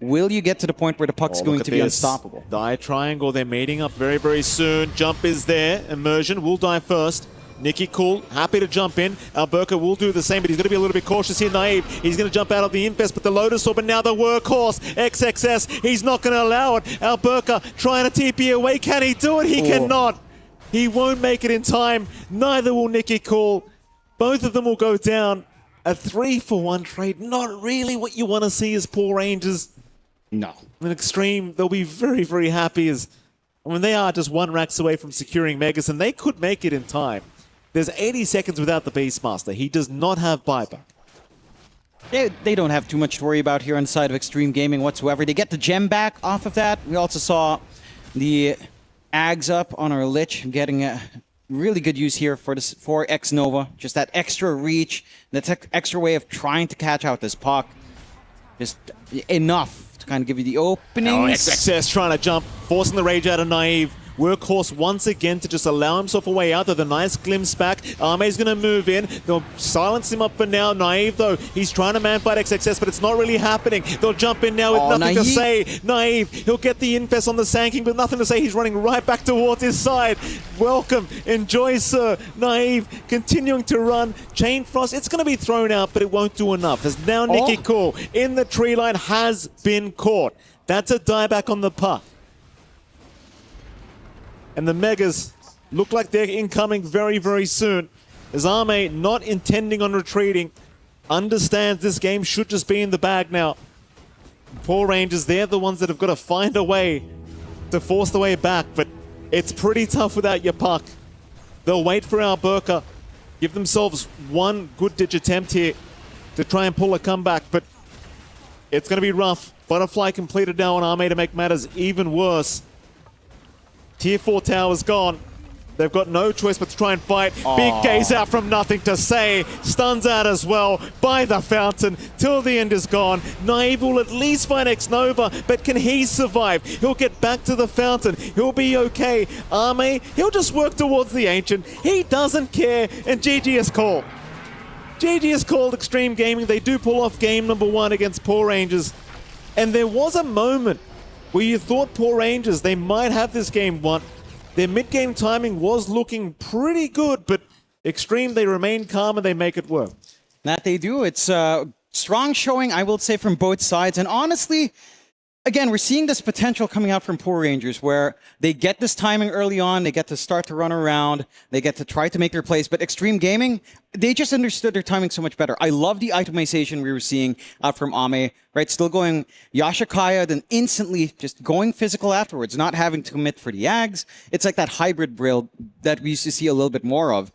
Will you get to the point where the puck's going to be unstoppable? Die triangle, they're mating up very, very soon. Jump is there. Immersion will die first. Nicky Cool, happy to jump in. Alberca will do the same, but he's going to be a little bit cautious here. Naive, he's going to jump out of the Infest, but the Lotus Orb, and now the workhorse, XXS, he's not going to allow it. Alberca trying to TP away. Can he do it? He cannot. He won't make it in time. Neither will Nicky Cool. Both of them will go down. A 3-for-1 trade. Not really what you want to see as Poor Rangers. No. In Extreme, they'll be very, very happy as when they are just 1 racks away from securing Megas, and they could make it in time. There's 80 seconds without the Beastmaster. He does not have buyback. They don't have too much to worry about here on the side of Extreme Gaming whatsoever. They get the gem back off of that. We also saw the Ags up on our Lich, getting a really good use here for X-Nova. Just that extra reach, that extra way of trying to catch out this puck. Just enough to kind of give you the openings. XXS trying to jump, forcing the rage out of Naive. Workhorse once again to just allow himself a way out of the nice glimpse back. Arme's going to move in. They'll silence him up for now. Naive, though, he's trying to man-fight XXS, but it's not really happening. They'll jump in now with nothing to say. Naive, he'll get the infest on the Sand King, but nothing to say. He's running right back towards his side. Welcome. Enjoy, sir. Naive continuing to run. Chain Frost, it's going to be thrown out, but it won't do enough. As now Nicky Cool in the tree line has been caught. That's a dieback on the puck. And the Megas look like they're incoming very, very soon. As Arme, not intending on retreating, understands this game should just be in the bag now. Poor Rangers, they're the ones that have got to find a way to force the way back, but it's pretty tough without your puck. They'll wait for Alberca, give themselves 1 good ditch attempt here to try and pull a comeback, but it's going to be rough. Butterfly completed now on Arme to make matters even worse. Tier 4 tower's gone. They've got no choice but to try and fight. Big gaze out from nothing to say. Stuns out as well by the fountain till the end is gone. Naive will at least find X-Nova, but can he survive? He'll get back to the fountain. He'll be okay. Arme, he'll just work towards the Ancient. He doesn't care, and GG is called. GG is called Extreme Gaming. They do pull off game number 1 against Poor Rangers. And there was a moment where you thought Poor Rangers, they might have this game won. Their mid-game timing was looking pretty good, but Extreme, they remain calm and they make it work. That they do. It's a strong showing, I will say, from both sides. And honestly, again, we're seeing this potential coming out from Poor Rangers where they get this timing early on, they get to start to run around, they get to try to make their plays, but Extreme Gaming, they just understood their timing so much better. I love the itemization we were seeing from Ame, right? Still going Yashikaya, then instantly just going physical afterwards, not having to commit for the Ags. It's like that hybrid build that we used to see a little bit more of.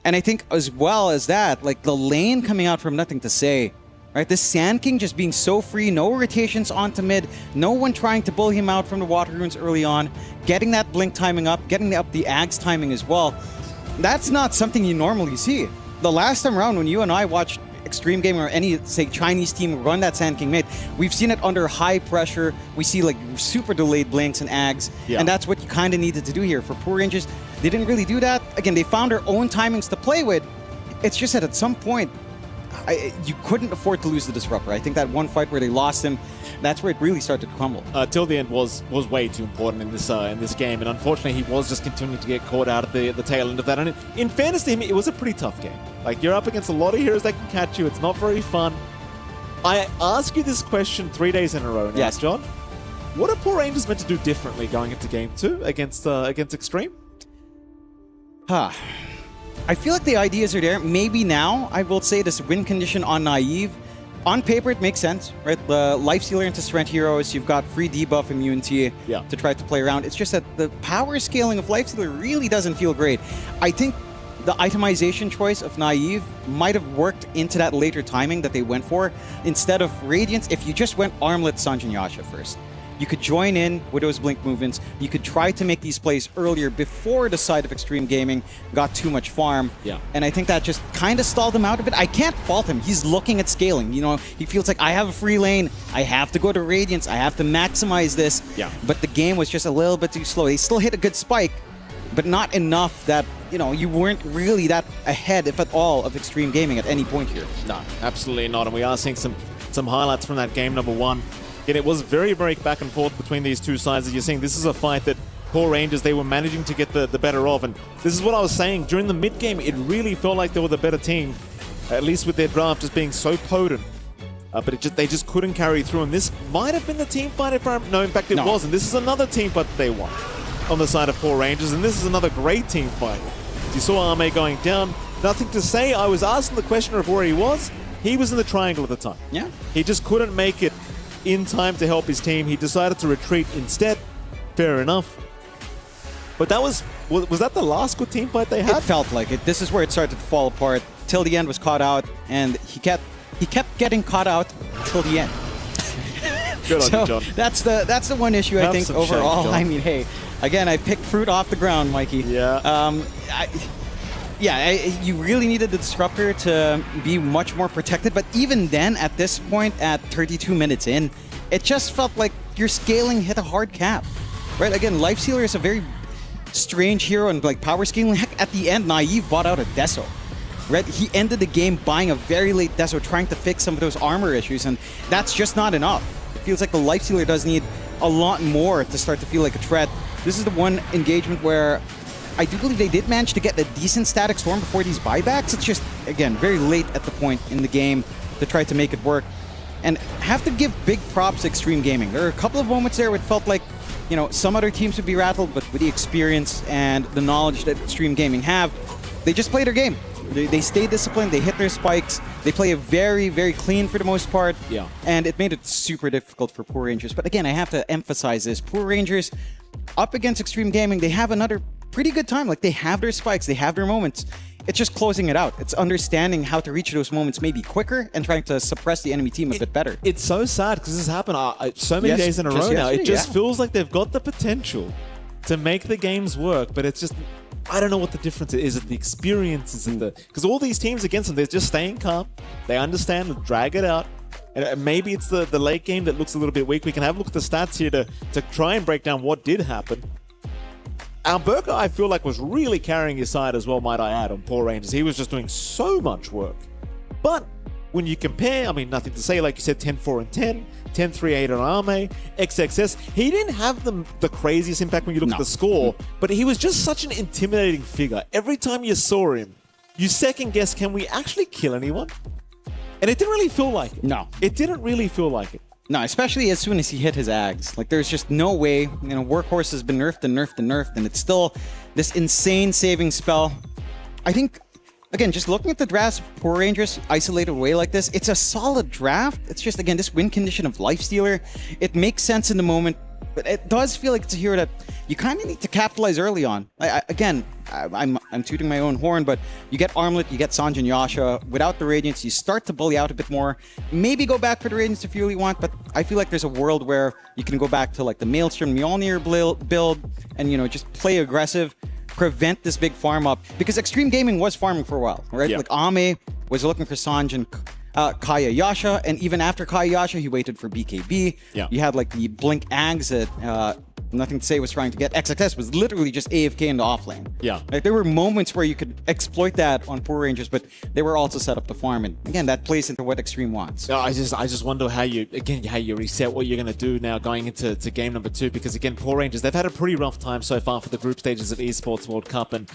And I think as well as that, like the lane coming out from nothing to say, right, this Sand King just being so free, no rotations onto mid, no one trying to bull him out from the water runes early on, getting that blink timing up, getting up the Ags timing as well. That's not something you normally see. The last time around when you and I watched Extreme Gaming or any, say, Chinese team run that Sand King mid, we've seen it under high pressure. We see like super delayed blinks and Ags, and that's what you kind of needed to do here. For Poor Rangers, they didn't really do that. Again, they found their own timings to play with. It's just that at some point, you couldn't afford to lose the Disruptor. I think that one fight where they lost him, that's where it really started to crumble. Till the end was way too important in this game, and unfortunately he was just continuing to get caught out at the tail end of that. And in fairness to him, it was a pretty tough game. Like, you're up against a lot of heroes that can catch you. It's not very fun. I ask you this question 3 days in a row now, yes, John. What are Poor Rangers meant to do differently going into game 2 against Extreme? I feel like the ideas are there. Maybe now, I will say this win condition on Naive. On paper, it makes sense, right? The Life Stealer into Strength heroes, you've got free debuff immunity to try to play around. It's just that the power scaling of Life Stealer really doesn't feel great. I think the itemization choice of Naive might have worked into that later timing that they went for. Instead of Radiance, if you just went Armlet Sanjin Yasha first, you could join in with those blink movements. You could try to make these plays earlier before the side of Extreme Gaming got too much farm. And I think that just kind of stalled him out a bit. I can't fault him. He's looking at scaling. You know, he feels like, I have a free lane. I have to go to Radiance. I have to maximize this. But the game was just a little bit too slow. They still hit a good spike, but not enough that, you know, you weren't really that ahead, if at all, of Extreme Gaming at any point here. No, absolutely not. And we are seeing some highlights from that game number 1. And it was very, very back and forth between these two sides. As you're seeing, this is a fight that Poor Rangers, they were managing to get the better of. And this is what I was saying. During the mid-game, it really felt like they were the better team, at least with their draft just being so potent. But they just couldn't carry through. And this might have been the team fight if I... No, in fact, it wasn't. This is another team fight that they won on the side of Poor Rangers. And this is another great team fight. You saw Arme going down. Nothing to say. I was asking the questioner of where he was. He was in the triangle at the time. Yeah. He just couldn't make it in time to help his team. He decided to retreat instead. Fair enough. But that was that the last good team fight they had? It felt like it. This is where it started to fall apart. Till the end was caught out, and he kept getting caught out till the end. Good on you, John. That's the one issue I think overall. Shame, I mean, hey, again, I picked fruit off the ground, Mikey. Yeah. You really needed the disruptor to be much more protected. But even then, at this point, at 32 minutes in, it just felt like your scaling hit a hard cap. Right? Again, Lifestealer is a very strange hero and like power scaling. Heck, at the end, Naive bought out a Deso. Right? He ended the game buying a very late Deso, trying to fix some of those armor issues, and that's just not enough. It feels like the Lifestealer does need a lot more to start to feel like a threat. This is the one engagement where I do believe they did manage to get a decent static storm before these buybacks. It's just, again, very late at the point in the game to try to make it work. And have to give big props to Extreme Gaming. There are a couple of moments there where it felt like, you know, some other teams would be rattled, but with the experience and the knowledge that Extreme Gaming have, they just play their game. They stay disciplined, they hit their spikes, they play a very, very clean for the most part. Yeah. And it made it super difficult for Poor Rangers. But again, I have to emphasize this. Poor Rangers, up against Extreme Gaming, they have another pretty good time. Like, they have their spikes, they have their moments. It's just closing it out. It's understanding how to reach those moments maybe quicker and trying to suppress the enemy team a bit better. It's so sad because this has happened so many days in a row now. It just feels like they've got the potential to make the games work, but it's just... I don't know what the difference is. Is it the experience? Is it the... Because all these teams against them, they're just staying calm. They understand, they drag it out. And maybe it's the late game that looks a little bit weak. We can have a look at the stats here to try and break down what did happen. Alberca, I feel like, was really carrying his side as well, might I add, on Poor Rangers. He was just doing so much work. But when you compare, I mean, nothing to say, like you said, 10-4 and 10, 10-3-8 on Arme, XXS. He didn't have the craziest impact when you look at the score, but he was just such an intimidating figure. Every time you saw him, you second guess, can we actually kill anyone? And it didn't really feel like it. No. It didn't really feel like it. No, especially as soon as he hit his Ags. Like, there's just no way. You know, Workhorse has been nerfed and nerfed and nerfed, and it's still this insane saving spell. I think, again, just looking at the drafts of Poor Rangers isolated away like this, it's a solid draft. It's just, again, this win condition of Lifestealer, it makes sense in the moment, but it does feel like it's a hero that you kind of need to capitalize early on. I'm tooting my own horn, but you get Armlet, you get Sanj and Yasha. Without the Radiance, you start to bully out a bit more. Maybe go back for the Radiance if you really want, but I feel like there's a world where you can go back to like the Maelstrom Mjolnir build and, you know, just play aggressive, prevent this big farm up. Because Extreme Gaming was farming for a while, right? Yeah. Like, Ame was looking for Sanj and Kaya Yasha, and even after Kaya Yasha, he waited for BKB. Yeah. You had like the Blink Ags that Nothing to Say was trying to get. XXS was literally just AFK in the offlane. Yeah. Like, there were moments where you could exploit that on Poor Rangers, but they were also set up to farm, and again, that plays into what Extreme wants. I just wonder how you reset what you're going to do now going into game number 2, because again, Poor Rangers, they've had a pretty rough time so far for the group stages of Esports World Cup, and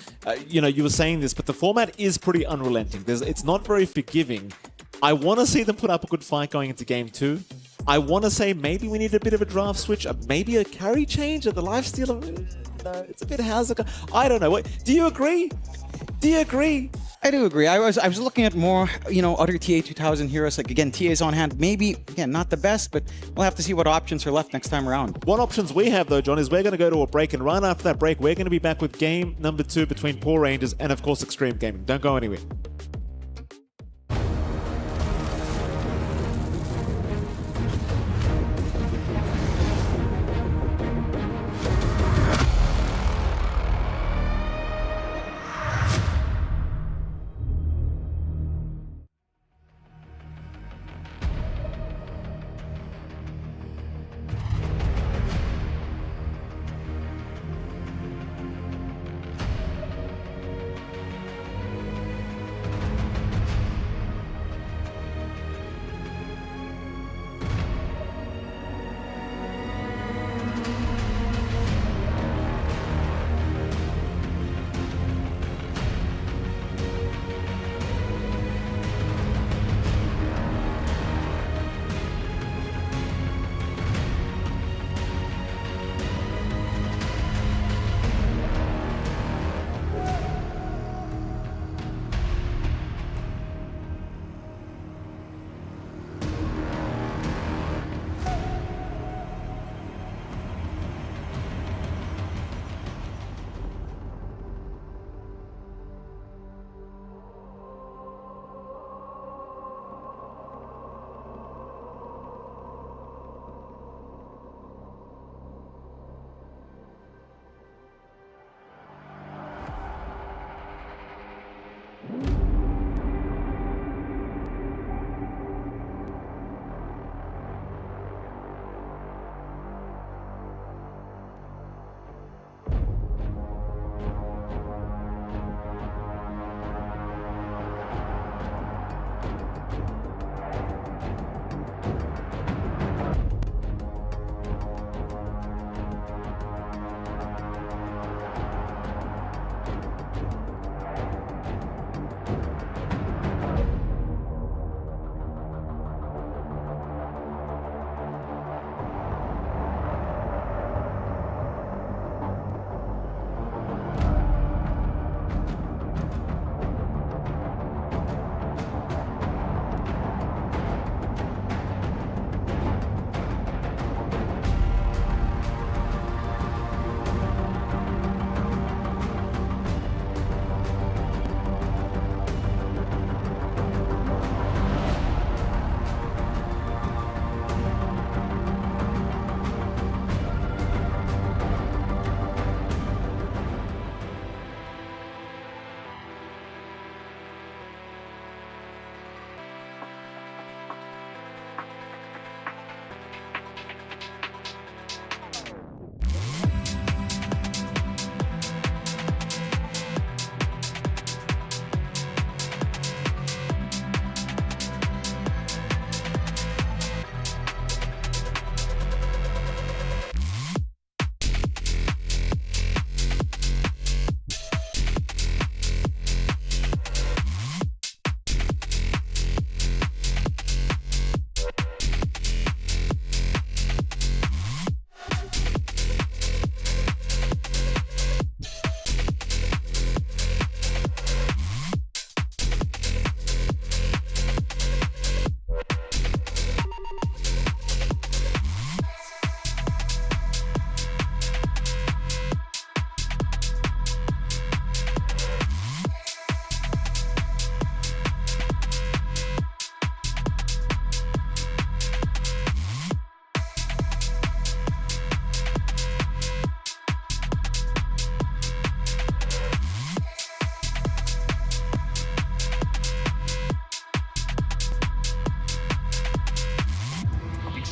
you know, you were saying this, but the format is pretty unrelenting. It's not very forgiving. I want to see them put up a good fight going into game 2. I want to say maybe we need a bit of a draft switch, maybe a carry change of the lifesteal. No, it's a bit Hauser. I don't know. Do you agree? Do you agree? I do agree. I was looking at more, you know, other TA 2000 heroes. Like, again, TA's on hand. Maybe, again, not the best, but we'll have to see what options are left next time around. What options we have, though, John, is we're going to go to a break, and right after that break, we're going to be back with game number 2 between Poor Rangers and, of course, Extreme Gaming. Don't go anywhere.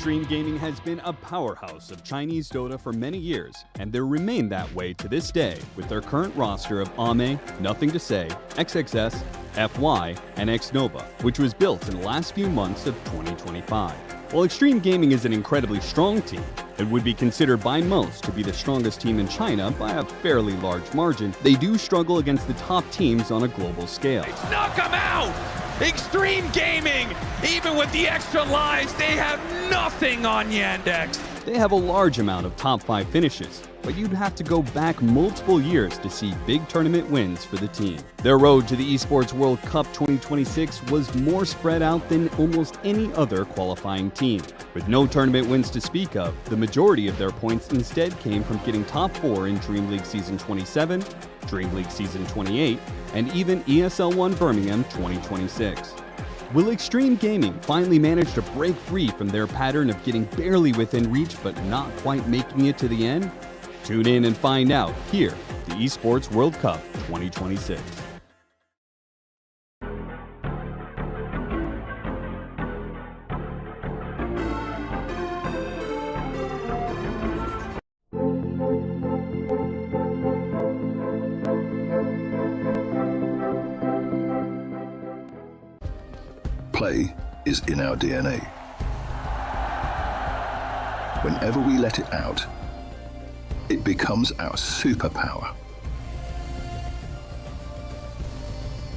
Extreme Gaming has been a powerhouse of Chinese Dota for many years, and they remain that way to this day with their current roster of Ame, Nothing to Say, XXS, FY, and XNova, which was built in the last few months of 2025. While Extreme Gaming is an incredibly strong team, it would be considered by most to be the strongest team in China by a fairly large margin, they do struggle against the top teams on a global scale. Knock them out! Extreme Gaming! Even with the extra lives, they have nothing on Yandex! They have a large amount of top 5 finishes, but you'd have to go back multiple years to see big tournament wins for the team. Their road to the Esports World Cup 2026 was more spread out than almost any other qualifying team. With no tournament wins to speak of, the majority of their points instead came from getting top 4 in Dream League Season 27, Dream League Season 28, and even ESL 1 Birmingham 2026. Will Extreme Gaming finally manage to break free from their pattern of getting barely within reach but not quite making it to the end? Tune in and find out here, the Esports World Cup 2026. Play is in our DNA. Whenever we let it out, it becomes our superpower.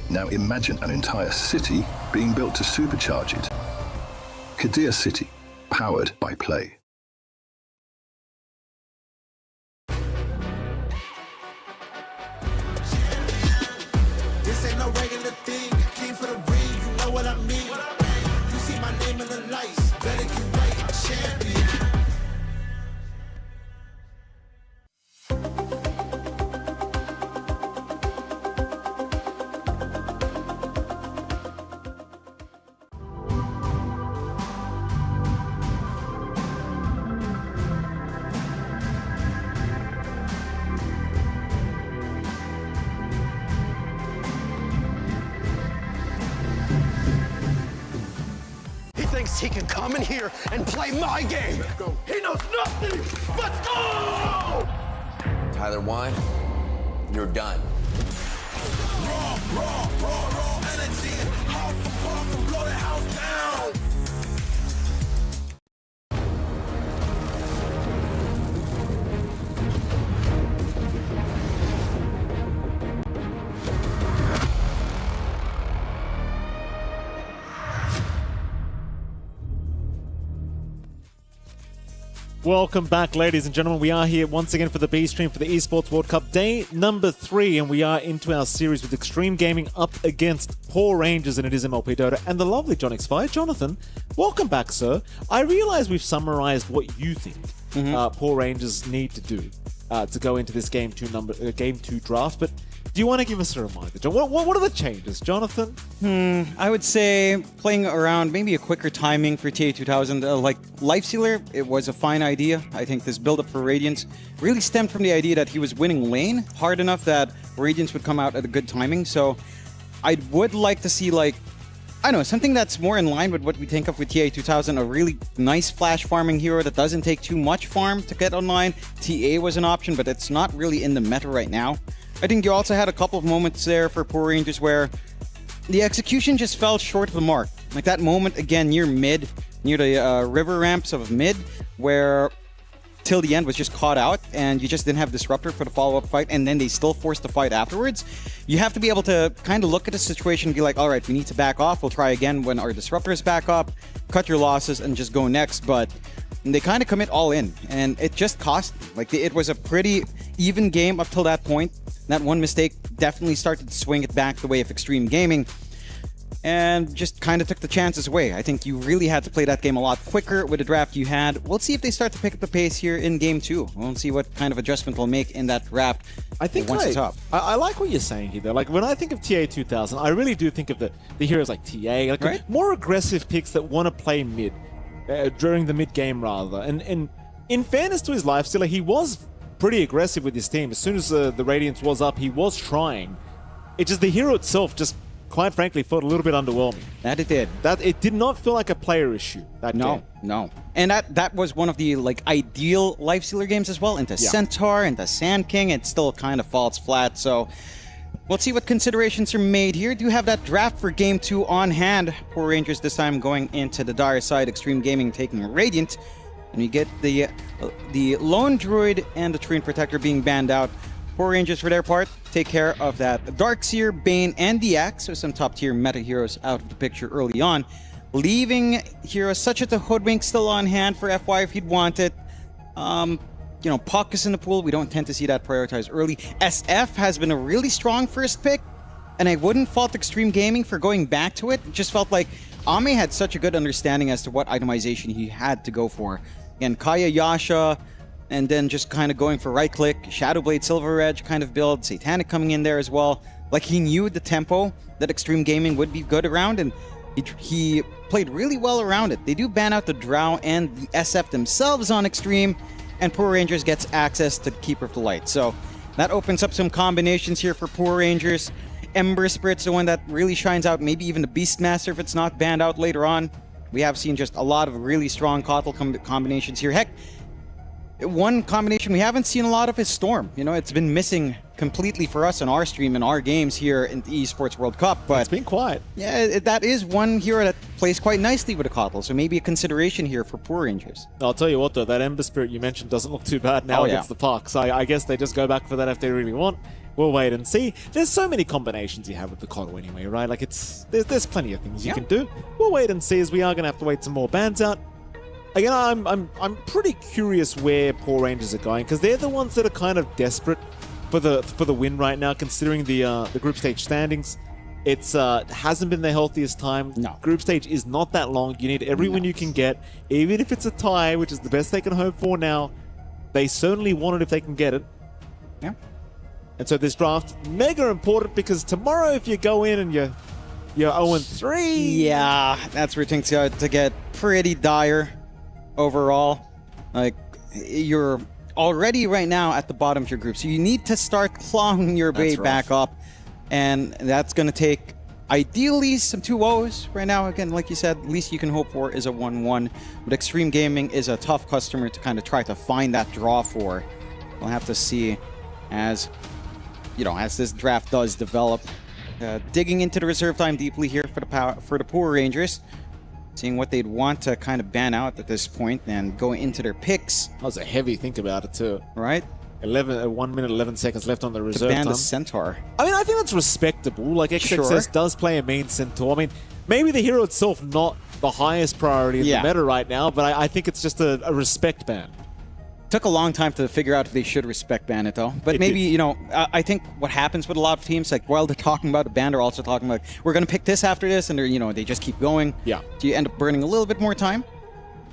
Now imagine an entire city being built to supercharge it. Kadir City, powered by Play. This ain't no regular thing. I came for the ring, you know what I mean. You see my name in the lights, better get right, champion. Thinks he can come in here and play my game. Let's go. He knows nothing. Let's go! Tyler Wine, you're done. Raw energy. House from blow the house down. Welcome back, ladies and gentlemen. We are here once again for the B stream for the Esports World Cup day number 3, and we are into our series with Extreme Gaming up against Poor Rangers, and it is MLP Dota and the lovely John X5. Jonathan, welcome back, sir. I realize we've summarized what you think Poor Rangers need to do to go into this game 2 draft, but do you want to give us a reminder, John? What are the changes, Jonathan? I would say playing around maybe a quicker timing for TA2000. Like Lifestealer, it was a fine idea. I think this build-up for Radiance really stemmed from the idea that he was winning lane hard enough that Radiance would come out at a good timing. So I would like to see, like, I don't know, something that's more in line with what we think of with TA2000, a really nice flash farming hero that doesn't take too much farm to get online. TA was an option, but it's not really in the meta right now. I think you also had a couple of moments there for Poor Rangers where the execution just fell short of the mark. Like that moment again near mid, near the river ramps of mid, where till the end was just caught out and you just didn't have Disruptor for the follow-up fight, and then they still forced the fight afterwards. You have to be able to kind of look at the situation and be like, all right, we need to back off. We'll try again when our Disruptors back up, cut your losses, and just go next. But they kind of commit all in, and it just cost them. Like, it was a pretty even game up till that point. That one mistake definitely started to swing it back the way of Extreme Gaming, and just kind of took the chances away. I think you really had to play that game a lot quicker with the draft you had. We'll see if they start to pick up the pace here in game 2. We'll see what kind of adjustment they'll make in that draft. I think once it's up. I like what you're saying here, though. Like, when I think of TA2000, I really do think of the heroes like TA, like right? more aggressive picks that want to play mid, during the mid game rather. And in fairness to his lifestealer, he was pretty aggressive with his team. As soon as the Radiance was up, he was trying. It's just the hero itself just quite frankly, felt a little bit underwhelming. That it did. That it did not feel like a player issue. That game. No. And that was one of the like ideal Life Stealer games as well. Into Centaur, into Sand King, it still kind of falls flat. So we'll see what considerations are made here. Do have that draft for Game 2 on hand. Poor Rangers this time going into the dire side. Extreme Gaming taking Radiant. And you get the Lone Druid and the Terrain Protector being banned out. Poor Rangers, for their part, take care of that Darkseer, Bane, and the Axe. So some top-tier meta heroes out of the picture early on. Leaving heroes such as the Hoodwink still on hand for FY if you'd want it. You know, Puck is in the pool. We don't tend to see that prioritized early. SF has been a really strong first pick, and I wouldn't fault Extreme Gaming for going back to it. It just felt like Ame had such a good understanding as to what itemization he had to go for. Again, Kaya, Yasha, and then just kind of going for right-click, Shadowblade, Silver Edge kind of build, Satanic coming in there as well. Like, he knew the tempo that Extreme Gaming would be good around, and he played really well around it. They do ban out the Drow and the SF themselves on Extreme, and Poor Rangers gets access to Keeper of the Light. So that opens up some combinations here for Poor Rangers. Ember Spirit's the one that really shines out, maybe even the Beastmaster if it's not banned out later on. We have seen just a lot of really strong Kotal combinations here. Heck, one combination we haven't seen a lot of is Storm. You know, it's been missing completely for us on our stream and our games here in the Esports World Cup. But it's been quiet. Yeah, that is one hero that plays quite nicely with a Kotal, so maybe a consideration here for Poor Rangers. I'll tell you what, though, that Ember Spirit you mentioned doesn't look too bad now against the Puck. So I guess they just go back for that if they really want. We'll wait and see. There's so many combinations you have with the Kotal anyway, right? Like, there's plenty of things you can do. We'll wait and see, as we are going to have to wait some more bans out. Again, I'm pretty curious where Poor Rangers are going, because they're the ones that are kind of desperate for the win right now, considering the group stage standings. It hasn't been their healthiest time. No. Group stage is not that long. You need every win you can get, even if it's a tie, which is the best they can hope for now. They certainly want it if they can get it. Yeah. And so this draft, mega important, because tomorrow if you go in and you're 0-3... Yeah, that's where things start to get pretty dire overall. Like, you're already right now at the bottom of your group, so you need to start clawing your way back up. And that's going to take, ideally, some 2-0s right now. Again, like you said, least you can hope for is a 1-1. But Extreme Gaming is a tough customer to kind of try to find that draw for. We'll have to see as, you know, as this draft does develop. Digging into the reserve time deeply here for the Poor Rangers. Seeing what they'd want to kind of ban out at this point and go into their picks. That was a heavy think about it too. Right? 1 minute, 11 seconds left on the reserve to ban time. the Centaur. I mean, I think that's respectable. Like, XXS does play a main Centaur. I mean, maybe the hero itself not the highest priority in the meta right now, but I think it's just a respect ban. Took a long time to figure out if they should respect ban it, though. But maybe, you know, I think what happens with a lot of teams, like, while they're talking about a ban, they're also talking about, we're going to pick this after this, and they're, you know, they just keep going. Yeah. So you end up burning a little bit more time.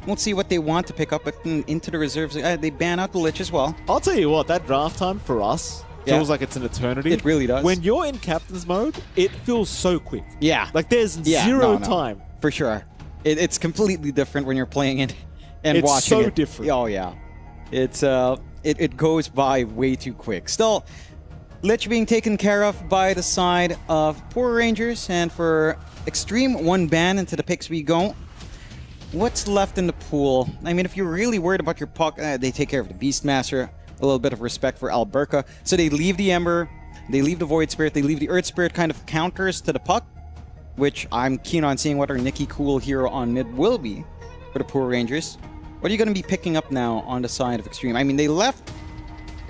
We'll see what they want to pick up into the reserves. They ban out the Lich as well. I'll tell you what, that draft time for us feels like it's an eternity. It really does. When you're in captain's mode, it feels so quick. Yeah. Like, there's zero time. For sure. It's completely different when you're playing it and watching it. It's so different. Oh, yeah. It's it goes by way too quick. Still, Lich being taken care of by the side of Poor Rangers, and for Extreme, 1 ban into the picks we go. What's left in the pool? I mean, if you're really worried about your Puck, they take care of the Beastmaster. A little bit of respect for Alberca. So they leave the Ember, they leave the Void Spirit, they leave the Earth Spirit kind of counters to the Puck, which I'm keen on seeing what our Nikki Cool hero on mid will be for the Poor Rangers. What are you going to be picking up now on the side of Extreme? I mean, they left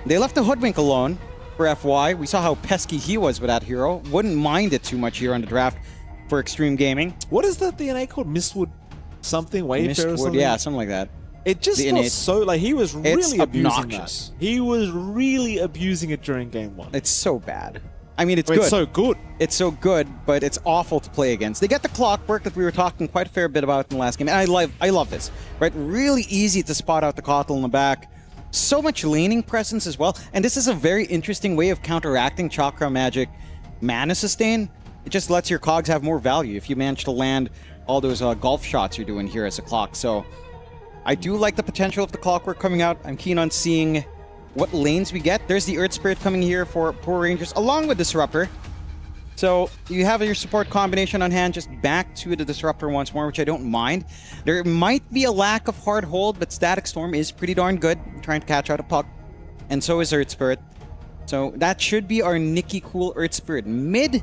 the Hoodwink alone for FY. We saw how pesky he was with that hero. Wouldn't mind it too much here on the draft for Extreme Gaming. What is that DNA called? Mistwood something? Wayfair or something? Yeah, something like that. It just felt so, like, he was really abusing obnoxious. that. He was really abusing it during game 1. It's so bad. I mean, it's good. It's so good. It's so good, but it's awful to play against. They get the clockwork that we were talking quite a fair bit about in the last game, and I love this. Right, really easy to spot out the Kotal in the back. So much laning presence as well, and this is a very interesting way of counteracting Chakra Magic mana sustain. It just lets your cogs have more value if you manage to land all those golf shots you're doing here as a clock. So I do like the potential of the clockwork coming out. I'm keen on seeing what lanes we get. There's the Earth Spirit coming here for Poor Rangers, along with Disruptor. So you have your support combination on hand, just back to the Disruptor once more, which I don't mind. There might be a lack of hard hold, but Static Storm is pretty darn good, trying to catch out a puck. And so is Earth Spirit. So that should be our Nikki Cool Earth Spirit mid.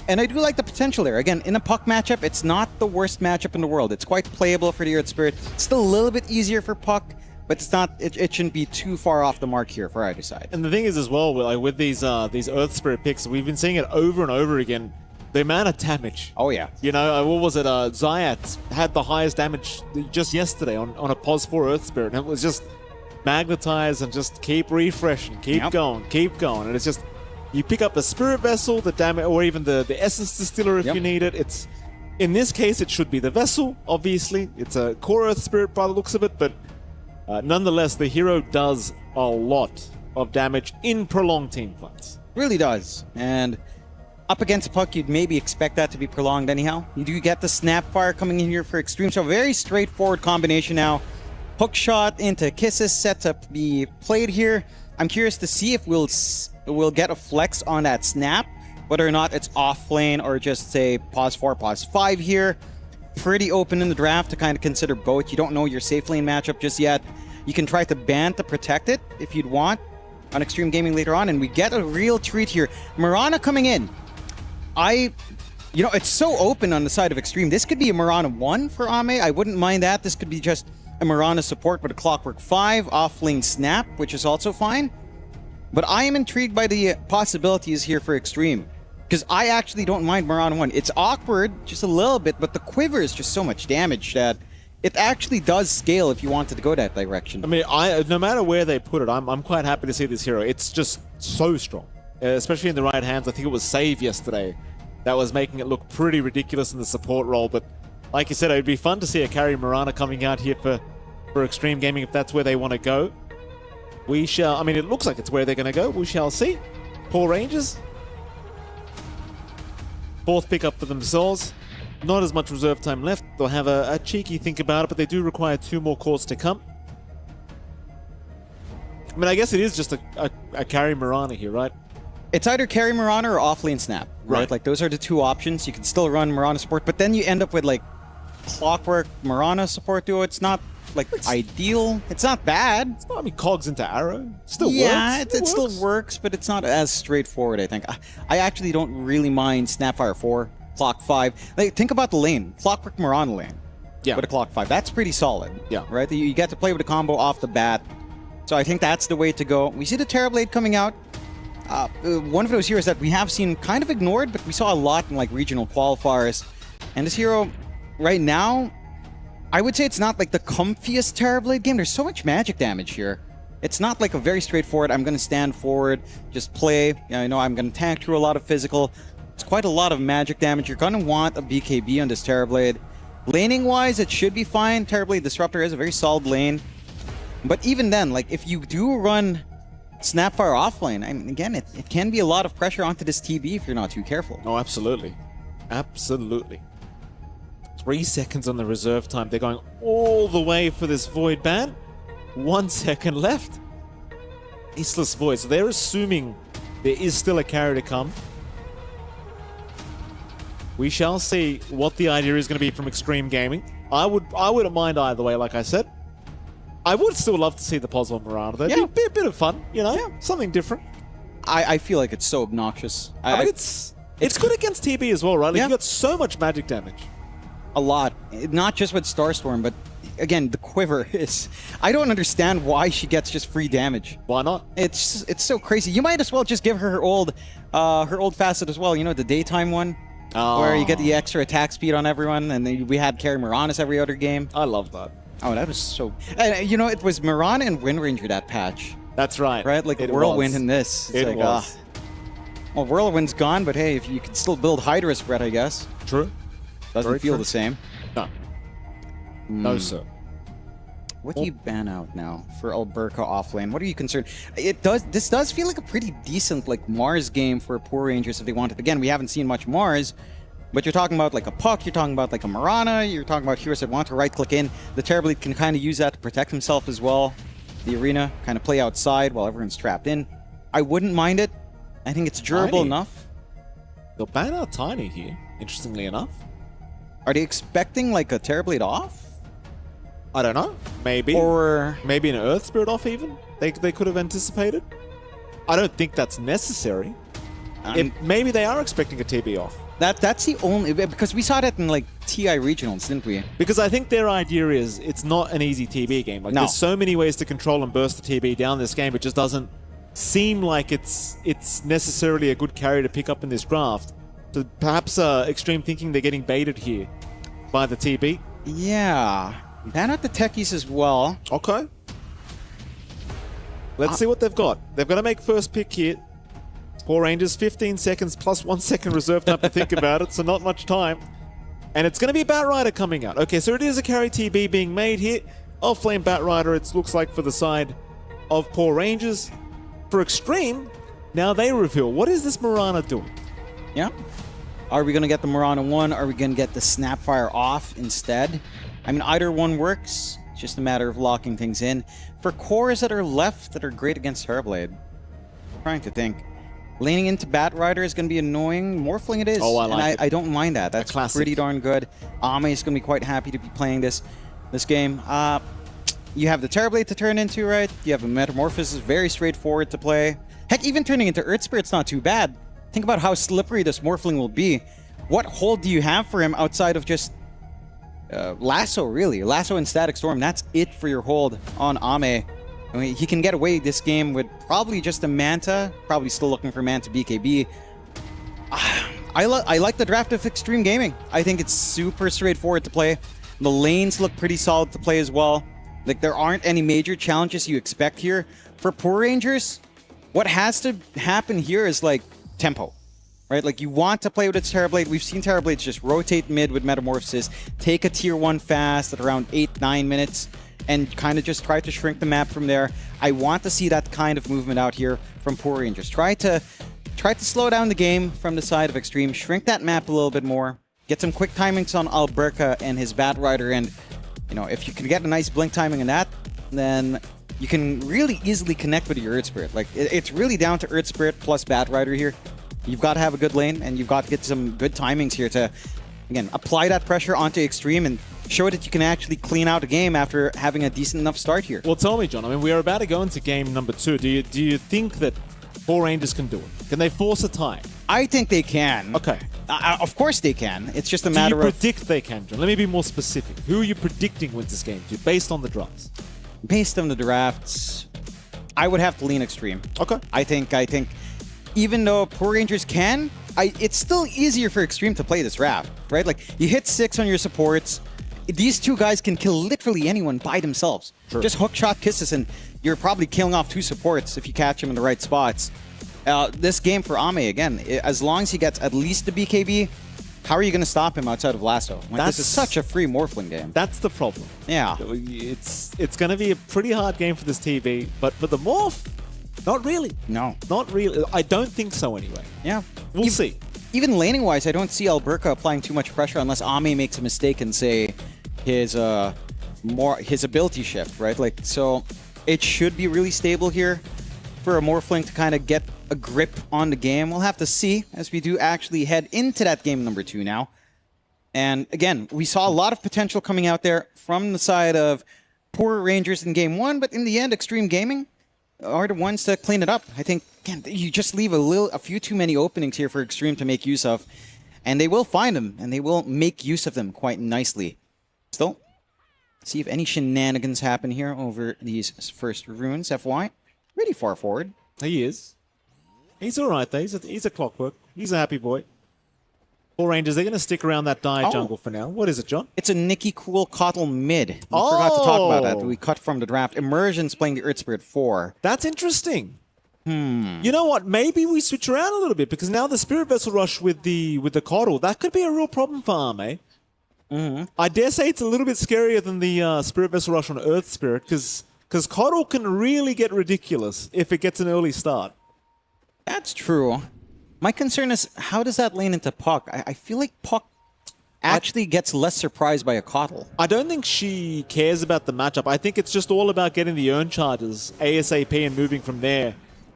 And I do like the potential there. Again, in a puck matchup, it's not the worst matchup in the world. It's quite playable for the Earth Spirit. It's still a little bit easier for puck, but it's not. It shouldn't be too far off the mark here for either side. And the thing is as well, like with these Earth Spirit picks, we've been seeing it over and over again. The amount of damage. Oh yeah. You know, what was it? Zayat had the highest damage just yesterday on a Pos 4 Earth Spirit, and it was just magnetize and just keep refreshing, keep going, and it's just you pick up the Spirit Vessel, the damage, or even the Essence Distiller if you need it. It's in this case it should be the Vessel. Obviously, it's a core Earth Spirit by the looks of it, but nonetheless, the hero does a lot of damage in prolonged team fights. Really does, and up against a puck, you'd maybe expect that to be prolonged anyhow. You do get the Snapfire coming in here for Extreme, so very straightforward combination now. Hook shot into Kisses set to be played here. I'm curious to see if we'll get a flex on that snap, whether or not it's off lane or just say pause 4, pause 5 here. Pretty open in the draft to kind of consider both. You don't know your safe lane matchup just yet. You can try to ban to protect it if you'd want on Extreme Gaming later on, and we get a real treat here. Mirana coming in. You know, it's so open on the side of Extreme. This could be a Mirana 1 for Ame. I wouldn't mind that. This could be just a Mirana support with a Clockwork 5, off-lane snap, which is also fine. But I am intrigued by the possibilities here for Extreme, because I actually don't mind Mirana 1. It's awkward, just a little bit, but the quiver is just so much damage that it actually does scale if you wanted to go that direction. I mean, no matter where they put it, I'm quite happy to see this hero. It's just so strong, especially in the right hands. I think it was Save yesterday that was making it look pretty ridiculous in the support role, but like you said, it would be fun to see a carry Mirana coming out here for Extreme Gaming if that's where they want to go. We shall, I mean, it looks like it's where they're going to go. We shall see. Poor Rangers. Fourth pickup for themselves. Not as much reserve time left. They'll have a cheeky think about it, but they do require 2 more cores to come. I mean, I guess it is just a carry Mirana here, right? It's either carry Mirana or off-lane snap, right? Like, those are the 2 options. You can still run Mirana support, but then you end up with, like, Clockwork Mirana support duo. It's not, like, ideal. It's not bad. It's not, I mean, cogs into arrow. Still works. Yeah, it still works, but it's not as straightforward, I think. I actually don't really mind Snapfire 4, Clock 5. Like, think about the lane. Clockwork Mirana lane. Yeah. With a Clock 5. That's pretty solid. Yeah. Right? You get to play with a combo off the bat. So I think that's the way to go. We see the Terrorblade coming out. One of those heroes that we have seen kind of ignored, but we saw a lot in, like, regional qualifiers. And this hero, right now, I would say it's not, like, the comfiest Terrorblade game. There's so much magic damage here. It's not, like, a very straightforward, I'm going to stand forward, just play. You know, I'm going to tank through a lot of physical. It's quite a lot of magic damage. You're going to want a BKB on this Terrorblade. Laning-wise, it should be fine. Terrorblade Disruptor is a very solid lane. But even then, like, if you do run Snapfire offlane, I mean, again, it can be a lot of pressure onto this TB if you're not too careful. Oh, absolutely. Absolutely. 3 seconds on the reserve time. They're going all the way for this Void ban. 1 second left. Aceless Void. So they're assuming there is still a carry to come. We shall see what the idea is going to be from Extreme Gaming. I wouldn't mind either way, like I said. I would still love to see the Pos on Mirana. That'd be a bit of fun, you know? Something different. I feel like it's so obnoxious. I mean, it's good against TB as well, right? Like, you got so much magic damage. A lot. Not just with Starstorm, but again, the quiver is... I don't understand why she gets just free damage. Why not? It's so crazy. You might as well just give her old facet as well. You know, the daytime one? Oh. Where you get the extra attack speed on everyone, and then we had carry Miranas every other game. I love that. Oh, that was so... you know, it was Mirana and Wind Ranger that patch. That's right. Right? Like Whirlwind in this. It's it was. Well, Whirlwind's gone, but hey, if you can still build Hydra spread, I guess. True. Doesn't Very feel true. the same. No. No, sir. What do you ban out now for Alberca offlane? What are you concerned? This does feel like a pretty decent, like, Mars game for Poor Rangers if they wanted. Again, we haven't seen much Mars. But you're talking about, like, a Puck, you're talking about, like, a Mirana, you're talking about heroes that want to right-click in. The Terrorblade can kind of use that to protect himself as well. The arena, kind of play outside while everyone's trapped in. I wouldn't mind it. I think it's durable enough. They'll ban out Tiny here, interestingly enough. Are they expecting like a Terrorblade off? I don't know. Maybe. Or maybe an Earth Spirit off even. They could have anticipated. I don't think that's necessary. Maybe they are expecting a TB off. That's the only, because we saw that in like TI regionals, didn't we? Because I think their idea is it's not an easy TB game. Like there's so many ways to control and burst the TB down this game. It just doesn't seem like it's necessarily a good carry to pick up in this draft. So perhaps Extreme thinking they're getting baited here by the TB. Yeah. Ban out the techies as well. Okay. Let's see what they've got. They've got to make first pick here. Poor Rangers, 15 seconds plus 1 second reserve time to think about it, so not much time. And it's going to be Batrider coming out. Okay, so it is a carry TB being made here. Off-flame Batrider, it looks like for the side of Poor Rangers. For Extreme, now they reveal, what is this Mirana doing? Yeah. Are we going to get the Mirana 1? Are we going to get the Snapfire off instead? I mean, either one works. It's just a matter of locking things in. For cores that are left that are great against Terrorblade, I'm trying to think. Laning into Batrider is going to be annoying. Morphling it is. Oh, I like it. I don't mind that. That's pretty darn good. Ame is going to be quite happy to be playing this game. You have the Terrorblade to turn into, right? You have a Metamorphosis, very straightforward to play. Heck, even turning into Earth Spirit's not too bad. Think about how slippery this Morphling will be. What hold do you have for him outside of just Lasso, really? Lasso and Static Storm, that's it for your hold on Ame. I mean, he can get away this game with probably just a Manta, probably still looking for Manta BKB. I like the draft of Extreme Gaming. I think it's super straightforward to play. The lanes look pretty solid to play as well. Like, there aren't any major challenges you expect here. For Poor Rangers, what has to happen here is, like, tempo. Right? Like, you want to play with its Terrorblade. We've seen Terrorblades just rotate mid with Metamorphosis, take a tier 1 fast at around 8-9 minutes, and kind of just try to shrink the map from there. I want to see that kind of movement out here from Poor Rangers. Try to slow down the game from the side of Extreme, shrink that map a little bit more, get some quick timings on Alberca and his Batrider, and you know, if you can get a nice blink timing in that, then you can really easily connect with your Earth Spirit. Like, it's really down to Earth Spirit plus Batrider here. You've got to have a good lane, and you've got to get some good timings here to, again, apply that pressure onto Extreme and show that you can actually clean out a game after having a decent enough start here. Well, tell me, John, I mean, we are about to go into game number 2. Do you think that Poor Rangers can do it? Can they force a tie? I think they can. Okay. Of course they can. It's just a matter of... Do you predict they can, John? Let me be more specific. Who are you predicting wins this game, based on the drafts? Based on the drafts, I would have to lean Extreme. Okay. I think even though Poor Rangers can, it's still easier for Extreme to play this draft, right? Like, you hit 6 on your supports. These two guys can kill literally anyone by themselves. Sure. Just hookshot kisses, and you're probably killing off 2 supports if you catch them in the right spots. This game for Ame, again, as long as he gets at least the BKB, how are you going to stop him outside of Lasso? Like, this is such a free Morphling game. That's the problem. Yeah. It's going to be a pretty hard game for this TV, but for the Morph, not really. No. Not really. I don't think so anyway. Yeah. We'll see. Even laning-wise, I don't see Alberca applying too much pressure unless Ame makes a mistake and say his ability shift, right? Like, so it should be really stable here for a Morphling to kind of get a grip on the game. We'll have to see as we do actually head into that game number 2 now. And again, we saw a lot of potential coming out there from the side of Poor Rangers in game 1, but in the end, Extreme Gaming are the ones to clean it up. I think, again, you just leave a few too many openings here for Extreme to make use of, and they will find them, and they will make use of them quite nicely. Still, see if any shenanigans happen here over these first runes. FY, really far forward. He is. He's all right, though. He's a clockwork. He's a happy boy. Poor Rangers, they're going to stick around that die jungle for now. What is it, John? It's a Nikki Cool Cottle mid. We forgot to talk about that. We cut from the draft. Immersion's playing the Earth Spirit 4. That's interesting. You know what? Maybe we switch around a little bit, because now the Spirit Vessel Rush with the Coddle, that could be a real problem for Ame. I dare say it's a little bit scarier than the Spirit Vessel Rush on Earth Spirit, because Coddle can really get ridiculous if it gets an early start. That's true. My concern is, how does that lane into Puck? I feel like Puck actually gets less surprised by a Coddle. I don't think she cares about the matchup. I think it's just all about getting the urn charges ASAP and moving from there.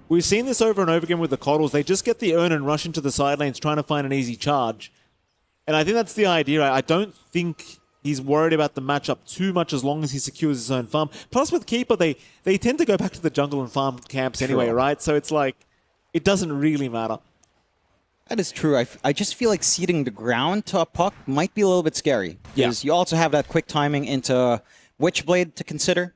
We've seen this over and over again with the Coddles. They just get the urn and rush into the side lanes trying to find an easy charge. And I think that's the idea. I don't think he's worried about the matchup too much as long as he secures his own farm. Plus with Keeper, they tend to go back to the jungle and farm camps anyway, right? So it's like, it doesn't really matter. That is true. I just feel like seeding the ground to a puck might be a little bit scary. Because you also have that quick timing into Witchblade to consider.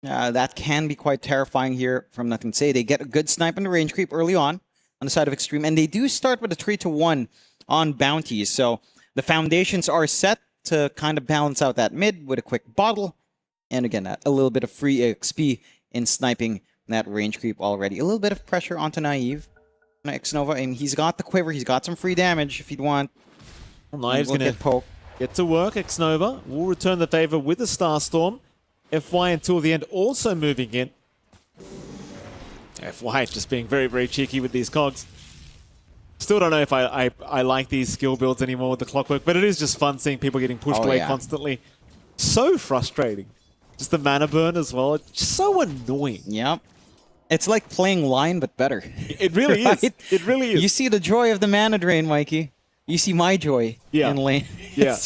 That can be quite terrifying here from Nothing to Say. They get a good snipe on the range creep early on the side of Extreme. And they do start with a 3-1 on bounties. So the foundations are set to kind of balance out that mid with a quick bottle. And again, a little bit of free XP in sniping that range creep already. A little bit of pressure onto Naive. Xnova, and he's got the quiver. He's got some free damage if he'd want. Well, Naive's going to get to work. Xnova will return the favor with a Starstorm. FY until the end also moving in. FY just being very, very cheeky with these cogs. Still don't know if I like these skill builds anymore with the Clockwork, but it is just fun seeing people getting pushed away constantly. So frustrating. Just the mana burn as well. It's just so annoying. Yep. It's like playing line, but better. It really is. It really is. You see the joy of the mana drain, Mikey. You see my joy in lane. Yeah.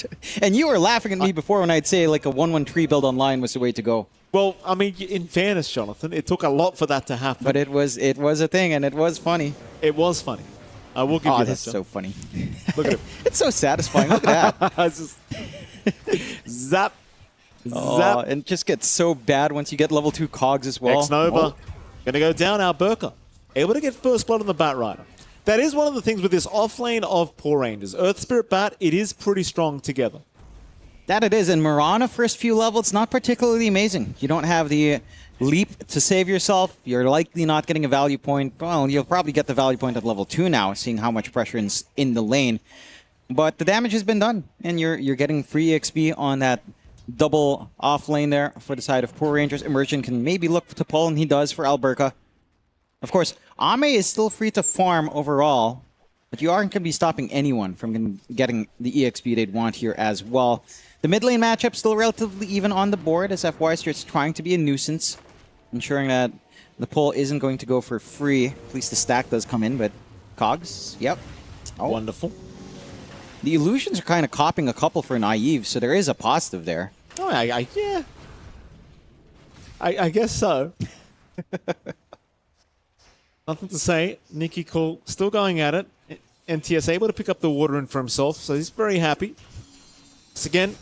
And you were laughing at me before when I'd say like a 1-1 tree build on line was the way to go. Well, I mean, in fairness, Jonathan, it took a lot for that to happen. But it was a thing, and it was funny. It was funny. I will give you that. That's so funny. Look at it. It's so satisfying. Look at that. It's just zap. Zap. And it just gets so bad once you get level 2 cogs as well. Xnova. Going to go down, Alberca. Able to get first blood on the Bat Rider. That is one of the things with this offlane of Poor Rangers. Earth Spirit Bat, it is pretty strong together. That it is. And Mirana, first few levels, not particularly amazing. You don't have the leap to save yourself. You're likely not getting a value point. Well, you'll probably get the value point at level 2 now, seeing how much pressure is in the lane. But the damage has been done, and you're getting free XP on that double off lane there for the side of Poor Rangers. Immersion can maybe look to pull, and he does for Alberca. Of course, Ame is still free to farm overall, but you aren't going to be stopping anyone from getting the EXP they'd want here as well. The mid lane matchup still relatively even on the board, as FY starts trying to be a nuisance, ensuring that the pull isn't going to go for free. At least the stack does come in, but cogs, yep. Oh. Wonderful. The illusions are kind of copying a couple for Naive, so there is a positive there. Oh, yeah. I guess so. Nothing to say. Nicky Cool still going at it. NTS able to pick up the water in for himself, so he's very happy. So again,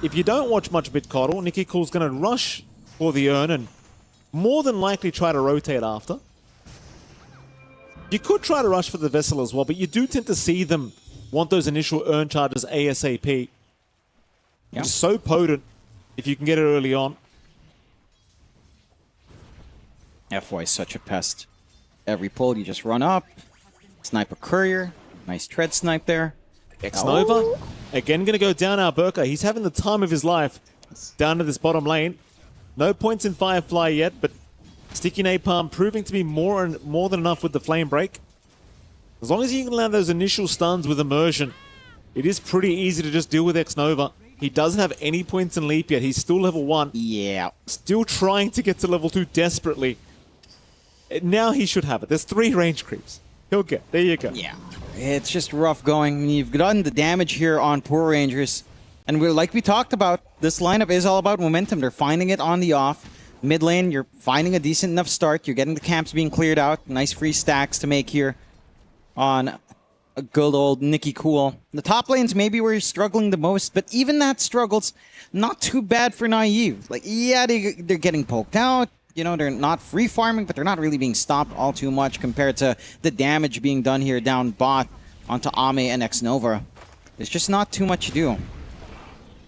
if you don't watch much Bitcoddle, Nicky Cool's going to rush for the urn and more than likely try to rotate after. You could try to rush for the vessel as well, but you do tend to see them want those initial urn charges ASAP. Yeah. It's so potent if you can get it early on. FY is such a pest. Every pull, you just run up, snipe a courier, nice tread snipe there. Xnova, again going to go down Alberca. He's having the time of his life down to this bottom lane. No points in Firefly yet, but Sticky Napalm proving to be more than enough with the Flame Break. As long as you can land those initial stuns with Immersion, it is pretty easy to just deal with Xnova. He doesn't have any points in Leap yet. He's still level 1. Yeah. Still trying to get to level 2 desperately. Now he should have it. There's 3 range creeps. He'll get. There you go. Yeah. It's just rough going. You've done the damage here on Poor Rangers. And like we talked about, this lineup is all about momentum. They're finding it on the off. Mid lane, you're finding a decent enough start. You're getting the camps being cleared out. Nice free stacks to make here on a good old Nicky Cool. The top lanes maybe where you're struggling the most, but even that struggle's not too bad for Naive. Like, yeah, they're getting poked out. You know, they're not free farming, but they're not really being stopped all too much compared to the damage being done here down bot onto Ame and Xnova. There's just not too much to do.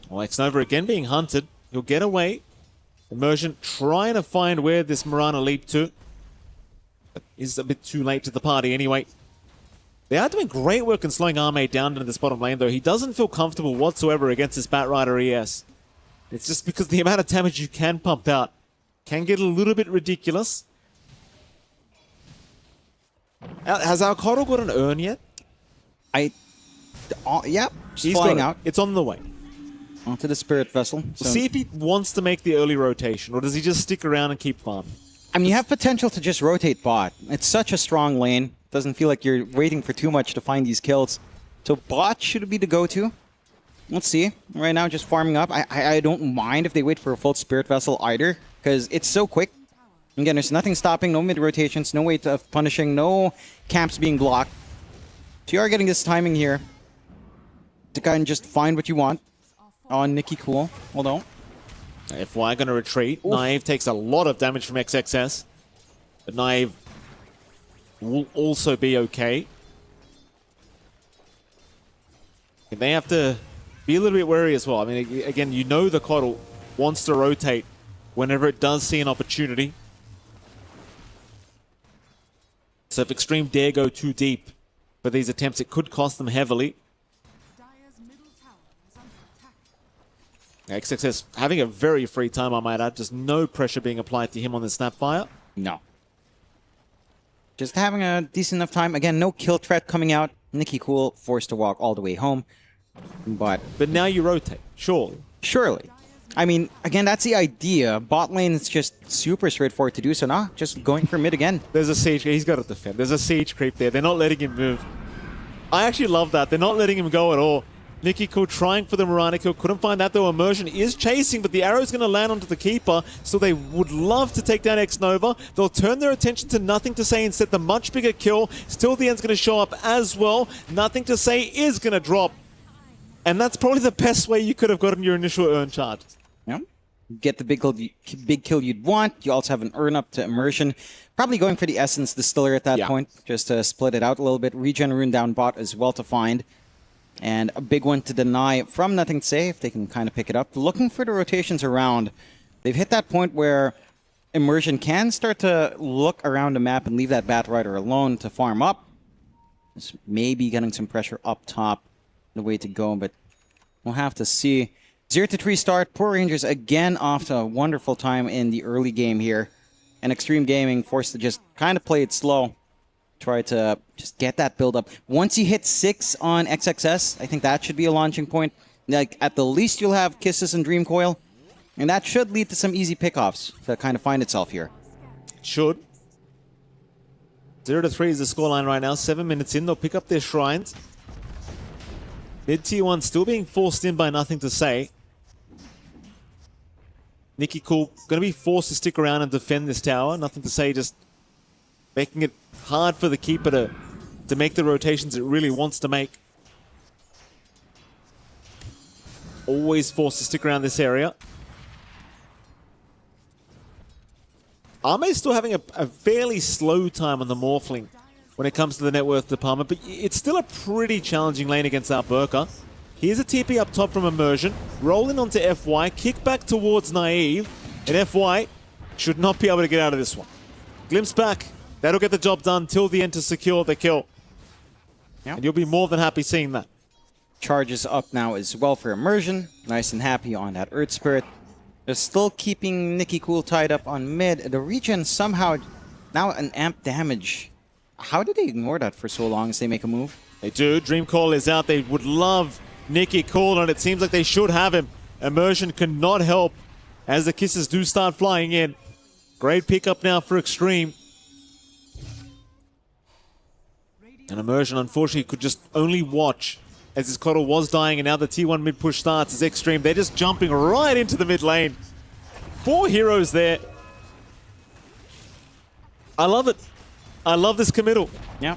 Well, Xnova again being hunted. He'll get away. Immersion trying to find where this Mirana leaped to. But is a bit too late to the party anyway. They are doing great work in slowing Ame down into this bottom lane, though. He doesn't feel comfortable whatsoever against this Batrider ES. It's just because the amount of damage you can pump out can get a little bit ridiculous. Has our Coddle got an urn yet? Yep, he's flying out. It's on the way. Onto the Spirit Vessel. So see if he wants to make the early rotation, or does he just stick around and keep farming? I mean, you have potential to just rotate bot. It's such a strong lane. Doesn't feel like you're waiting for too much to find these kills. So bot should be the go-to. Let's see. Right now, just farming up. I don't mind if they wait for a full Spirit Vessel either, because it's so quick. Again, there's nothing stopping, no mid-rotations, no way of punishing, no camps being blocked. So you are getting this timing here to kind of just find what you want on Nikki Cool. Hold on. FY going to retreat. Oof. Naive takes a lot of damage from XXS. But Naive will also be okay. And they have to be a little bit wary as well. I mean, again, you know the Coddle wants to rotate whenever it does see an opportunity. So if Extreme dare go too deep for these attempts, it could cost them heavily. XXS having a very free time, I might add. Just no pressure being applied to him on the Snapfire. No. Just having a decent enough time. Again, no kill threat coming out. Nikki Cool forced to walk all the way home. But now you rotate, surely. Surely. I mean, again, that's the idea. Bot lane is just super straightforward to do, so nah, just going for mid again. There's a siege, he's got to defend. There's a siege creep there. They're not letting him move. I actually love that. They're not letting him go at all. Nikki Cool trying for the Mirana kill. Couldn't find that though. Immersion is chasing, but the arrow's going to land onto the Keeper, so they would love to take down X-Nova. They'll turn their attention to Nothing to Say instead. The much bigger kill. Still the end's going to show up as well. Nothing to Say is going to drop. And that's probably the best way you could have gotten your initial earn charges. Yeah. Get the big kill you'd want. You also have an earn up to Immersion. Probably going for the Essence Distiller at that point, just to split it out a little bit. Regen rune down bot as well to find. And a big one to deny from Nothing to Say, if they can kind of pick it up. Looking for the rotations around. They've hit that point where Immersion can start to look around the map and leave that Bat Rider alone to farm up. Just maybe getting some pressure up top. The way to go, but we'll have to see. 0-3 start. Poor Rangers again off to a wonderful time in the early game here. And Extreme Gaming forced to just kind of play it slow. Try to just get that build up. Once you hit 6 on XXS, I think that should be a launching point. Like, at the least, you'll have Kisses and Dream Coil. And that should lead to some easy pickoffs to kind of find itself here. Should. 0-3 is the scoreline right now. 7 minutes in, they'll pick up their shrines. Mid tier 1 still being forced in by Nothing to Say. Nikki Cool going to be forced to stick around and defend this tower. Nothing to Say, just making it hard for the Keeper to make the rotations it really wants to make. Always forced to stick around this area. Arme's still having a fairly slow time on the Morphling when it comes to the net worth department, but it's still a pretty challenging lane against our Burka. Here's a TP up top from Immersion, rolling onto FY, kick back towards Naive, and FY should not be able to get out of this one. Glimpse back, that'll get the job done till the end to secure the kill. Yep. And you'll be more than happy seeing that. Charges up now as well for Immersion, nice and happy on that Earth Spirit. They're still keeping Nikki Cool tied up on mid. The regen somehow, now an amp damage. How did they ignore that for so long as they make a move? They do. Dream Call is out. They would love Nikki Cool, and it seems like they should have him. Immersion cannot help as the kisses do start flying in. Great pickup now for Extreme. And Immersion, unfortunately, could just only watch as his Coddle was dying, and now the T1 mid push starts as Extreme. They're just jumping right into the mid lane. 4 heroes there. I love it. I love this committal. Yeah.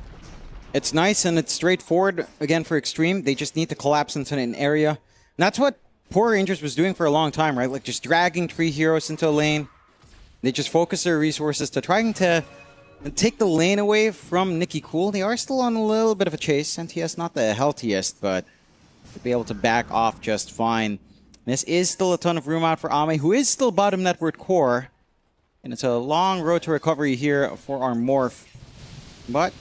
It's nice and it's straightforward, again, for Extreme. They just need to collapse into an area. And that's what Poor Rangers was doing for a long time, right? Like, just dragging 3 heroes into a lane. They just focus their resources to trying to take the lane away from Nikki Cool. They are still on a little bit of a chase. NTS not the healthiest, but they'll be able to back off just fine. This is still a ton of room out for Ame, who is still bottom net worth core. And it's a long road to recovery here for our Morph. But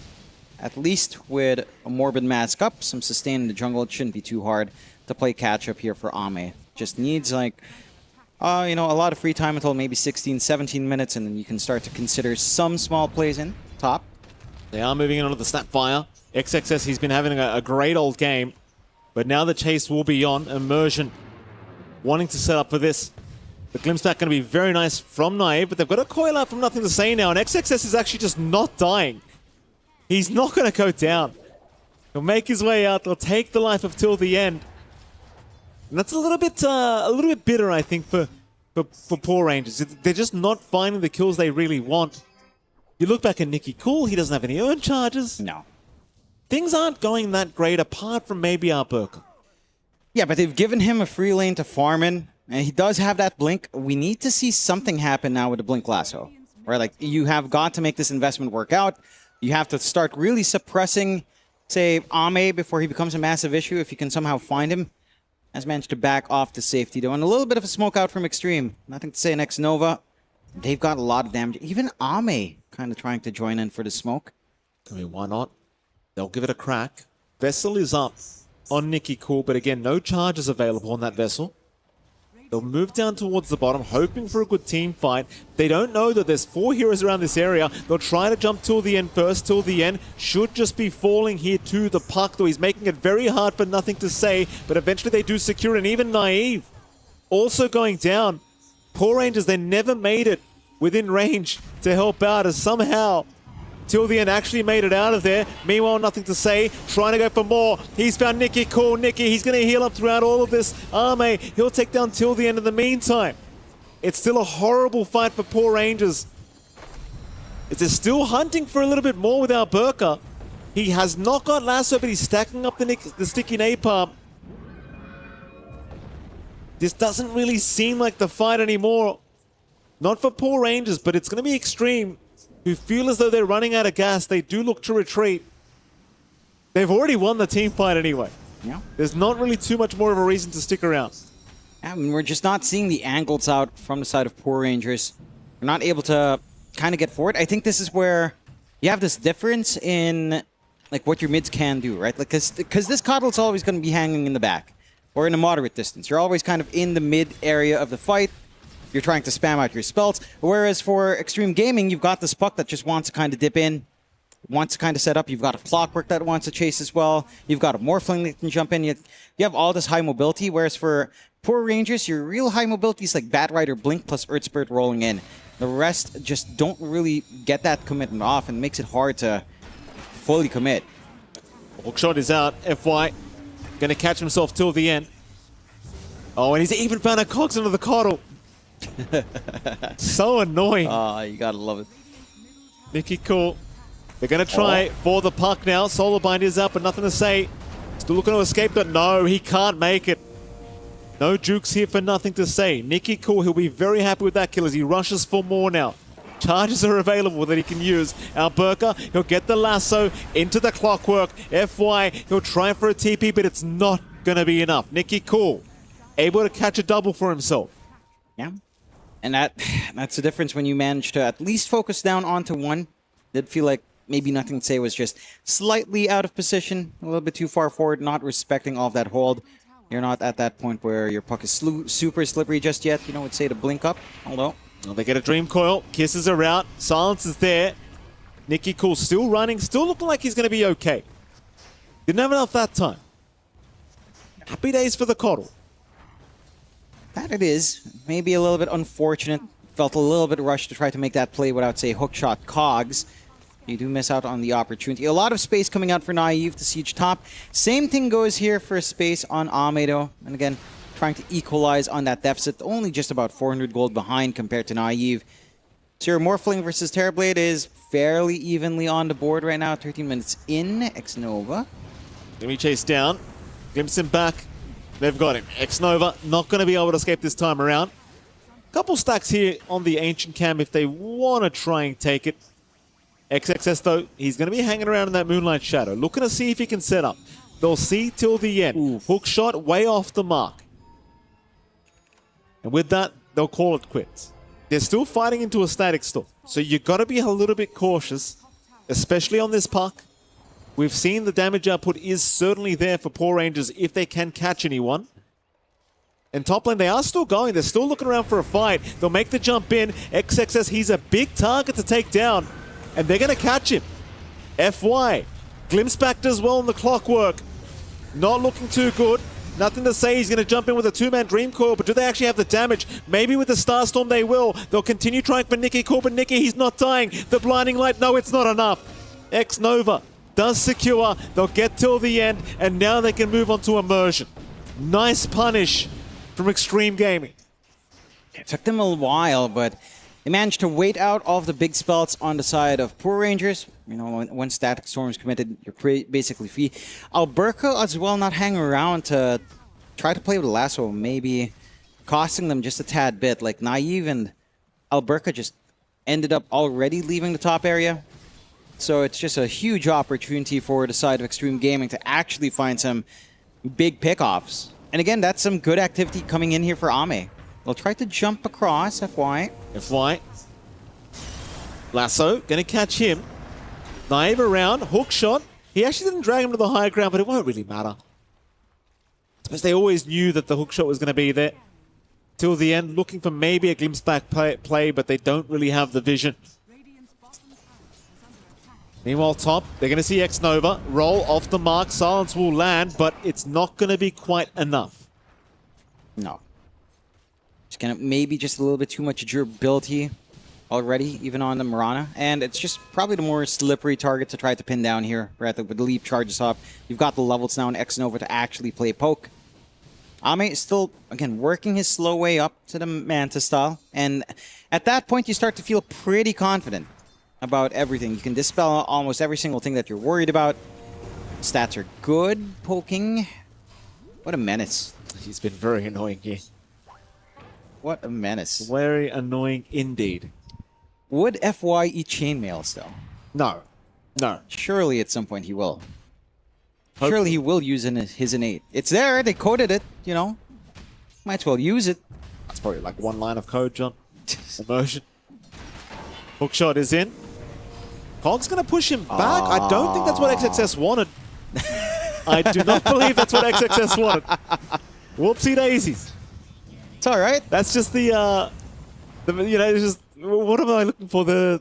at least with a Morbid Mask up, some sustain in the jungle, it shouldn't be too hard to play catch-up here for Ame. Just needs, like, you know, a lot of free time until maybe 16, 17 minutes, and then you can start to consider some small plays in top. They are moving in onto the Snapfire. XXS, he's been having a great old game, but now the chase will be on. Immersion wanting to set up for this. The glimpse back going to be very nice from Naive, but they've got a coil out from Nothing to Say now, and XXS is actually just not dying. He's not going to go down. He'll make his way out. They'll take the life of till the end. And that's a little bit bitter, I think, for Poor Rangers. They're just not finding the kills they really want. You look back at Nicky Cool, he doesn't have any earn charges. No. Things aren't going that great apart from maybe our Burka. Yeah, but they've given him a free lane to farm in. And he does have that blink. We need to see something happen now with the blink lasso. Right? Like, you have got to make this investment work out. You have to start really suppressing, say, Ame before he becomes a massive issue. If you can somehow find him. Has managed to back off to safety, though. And a little bit of a smoke out from Extreme. Nothing to say in Nova. They've got a lot of damage. Even Ame kind of trying to join in for the smoke. I mean, why not? They'll give it a crack. Vessel is up on Nicky Cool, but again, no charges available on that Vessel. They'll move down towards the bottom, hoping for a good team fight. They don't know that there's 4 heroes around this area. They'll try to jump till the end first. Till the end should just be falling here to the puck, though he's making it very hard for Nothing to Say. But eventually they do secure it, and even Naive also going down. Poor Rangers, they never made it within range to help out, as somehow Till the End actually made it out of there. Meanwhile, Nothing to Say, trying to go for more. He's found Nicky Cool. Nicky, he's going to heal up throughout all of this. Ame, he'll take down Till the End in the meantime. It's still a horrible fight for Poor Rangers. They're still hunting for a little bit more with our Burka. He has not got lasso, but he's stacking up the sticky napalm. This doesn't really seem like the fight anymore. Not for Poor Rangers, but it's going to be Extreme, who feel as though they're running out of gas. They do look to retreat. They've already won the team fight anyway. Yeah. There's not really too much more of a reason to stick around. I mean, we're just not seeing the angles out from the side of Poor Rangers. We're not able to kind of get forward. I think this is where you have this difference in like what your mids can do, right? Like, because this Coddle's always going to be hanging in the back or in a moderate distance. You're always kind of in the mid area of the fight. You're trying to spam out your spells. Whereas for Extreme Gaming, you've got this puck that just wants to kind of dip in, wants to kind of set up. You've got a Clockwork that wants to chase as well. You've got a Morphling that can jump in. You have all this high mobility. Whereas for Poor Rangers, your real high mobility is like Batrider, Blink plus Earth Spirit rolling in. The rest just don't really get that commitment off and makes it hard to fully commit. Hookshot is out. FY going to catch himself till the end. Oh, and he's even found a cogs into the Coddle. So annoying. You gotta love it. Nicky Cool. They're going to try for the puck now. Solar Bind is up, but Nothing to Say. Still looking to escape, but no, he can't make it. No jukes here for Nothing to Say. Nicky Cool, he'll be very happy with that kill as he rushes for more now. Charges are available that he can use. Alberca, he'll get the lasso into the Clockwork. FY, he'll try for a TP, but it's not going to be enough. Nicky Cool, able to catch a double for himself. Yeah. And that's the difference when you manage to at least focus down onto one. Did feel like maybe Nothing to Say was just slightly out of position, a little bit too far forward, not respecting all of that hold. You're not at that point where your puck is super slippery just yet. You know, would say to blink up, although. Well, they get a Dream Coil. Kisses are out. Silence is there. Nicky Cool still running, still looking like he's going to be okay. Didn't have enough that time. Happy days for the Coddle. That it is. Maybe a little bit unfortunate. Felt a little bit rushed to try to make that play without, say, hookshot cogs. You do miss out on the opportunity. A lot of space coming out for Naive to siege top. Same thing goes here for space on Amedo. And again, trying to equalize on that deficit. Only just about 400 gold behind compared to Naive. So your Morphling versus Terrorblade is fairly evenly on the board right now. 13 minutes in. X-Nova. Let me chase down. Glimpse him back. They've got him. X-Nova not going to be able to escape this time around. Couple stacks here on the Ancient Cam if they want to try and take it. XXS, though, he's going to be hanging around in that Moonlight Shadow, looking to see if he can set up. They'll see till the end. Hook shot way off the mark. And with that, they'll call it quits. They're still fighting into a static stall, so you've got to be a little bit cautious, especially on this puck. We've seen the damage output is certainly there for Poor Rangers if they can catch anyone. And top lane, they are still going. They're still looking around for a fight. They'll make the jump in. XXS, he's a big target to take down. And they're going to catch him. FY. Glimpse back as well in the Clockwork. Not looking too good. Nothing to say he's going to jump in with a two-man Dream Coil, but do they actually have the damage? Maybe with the Starstorm they will. They'll continue trying for Nicky Cool, but Nicky, he's not dying. The Blinding Light, no, it's not enough. X-Nova does secure. They'll get till the end, and now they can move on to Immersion. Nice punish from Extreme Gaming. It took them a while, but they managed to wait out all of the big spells on the side of Poor Rangers. You know, when Static Storm is committed, you're basically free. Alberca as well not hanging around to try to play with Lasso, maybe costing them just a tad bit. Like Naive and Alberca just ended up already leaving the top area. So it's just a huge opportunity for the side of Extreme Gaming to actually find some big pickoffs. And again, that's some good activity coming in here for Ame. They'll try to jump across, FY. FY. Lasso, gonna catch him. Naive around, hook shot. He actually didn't drag him to the higher ground, but it won't really matter. I suppose they always knew that the hook shot was going to be there. Till the end, looking for maybe a glimpse back play, but they don't really have the vision. Meanwhile, top, they're going to see X-Nova. Roll off the mark, silence will land, but it's not going to be quite enough. No. Just gonna maybe just a little bit too much durability already, even on the Mirana. And it's just probably the more slippery target to try to pin down here. Right, with the leap charges up. You've got the levels now in X-Nova to actually play poke. Ame is still, again, working his slow way up to the Manta style. And at that point, you start to feel pretty confident about everything. You can dispel almost every single thing that you're worried about. Stats are good. Poking. What a menace. He's been very annoying here. What a menace. Very annoying indeed. Would FY eat chainmail still? No. No. Surely at some point he will. Surely he will use his innate. It's there, they coded it, you know. Might as well use it. That's probably like one line of code, John. Immersion. Hookshot is in. Cog's going to push him back. I don't think that's what XXS wanted. I do not believe that's what XXS wanted. Whoopsie daisies. It's all right. That's just the you know, it's just, what am I looking for?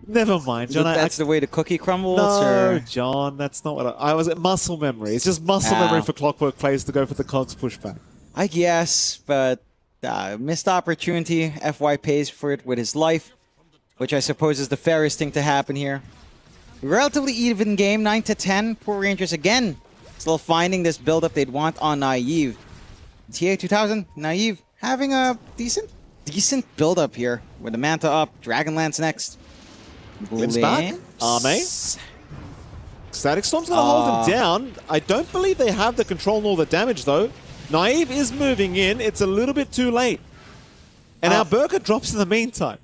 Never mind, John. That's the way the cookie crumbles? No, or? John, that's not what I was at muscle memory. It's just muscle memory for Clockwork players to go for the Cogs pushback. I guess, but missed opportunity. FY pays for it with his life, which I suppose is the fairest thing to happen here. Relatively even game, 9-10. Poor Rangers again, still finding this build-up they'd want on Naive. TA 2000, Naive having a decent build-up here with the Manta up, Dragonlance next. Glimpse back. Ame. Static Storm's going to hold him down. I don't believe they have the control nor the damage, though. Naive is moving in. It's a little bit too late. And Alberca drops in the meantime.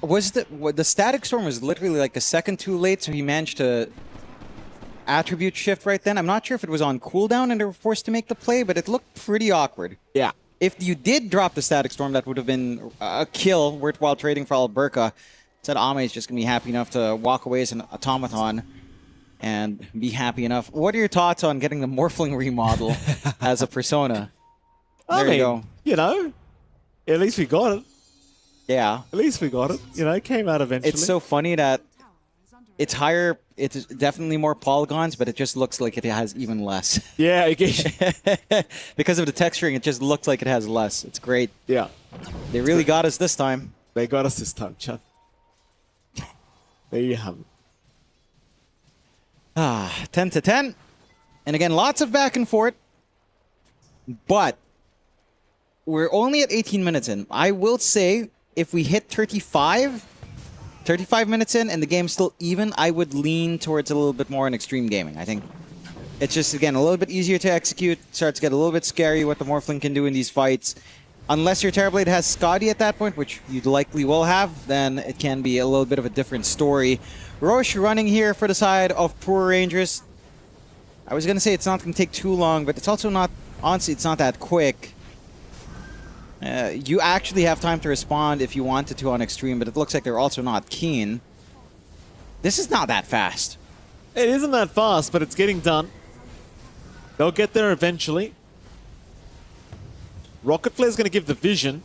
Was the Static Storm was literally like a second too late, so he managed to attribute shift right then. I'm not sure if it was on cooldown and they were forced to make the play, but it looked pretty awkward. Yeah. If you did drop the Static Storm, that would have been a kill worthwhile trading for Alberca. Said Ame is just going to be happy enough to walk away as an automaton and be happy enough. What are your thoughts on getting the Morphling remodel as a persona? I mean, you go. You know, at least we got it. Yeah. At least we got it. You know, it came out eventually. It's so funny that it's higher. It's definitely more polygons, but it just looks like it has even less. Yeah. Because of the texturing, it just looks like it has less. It's great. Yeah. They really got us this time. They got us this time, Chuck. There you have it. 10-10. And again, lots of back and forth. But we're only at 18 minutes in. I will say, if we hit 35 minutes in and the game's still even, I would lean towards a little bit more in Extreme Gaming. I think it's just, again, a little bit easier to execute. Starts to get a little bit scary what the Morphling can do in these fights. Unless your Terrorblade has Scotty at that point, which you likely will have, then it can be a little bit of a different story. Roche running here for the side of Poor Rangers. I was going to say it's not going to take too long, but it's also not, honestly, it's not that quick. You actually have time to respond if you wanted to on Extreme, but it looks like they're also not keen. This is not that fast. It isn't that fast, but it's getting done. They'll get there eventually. Rocket Flare's going to give the vision.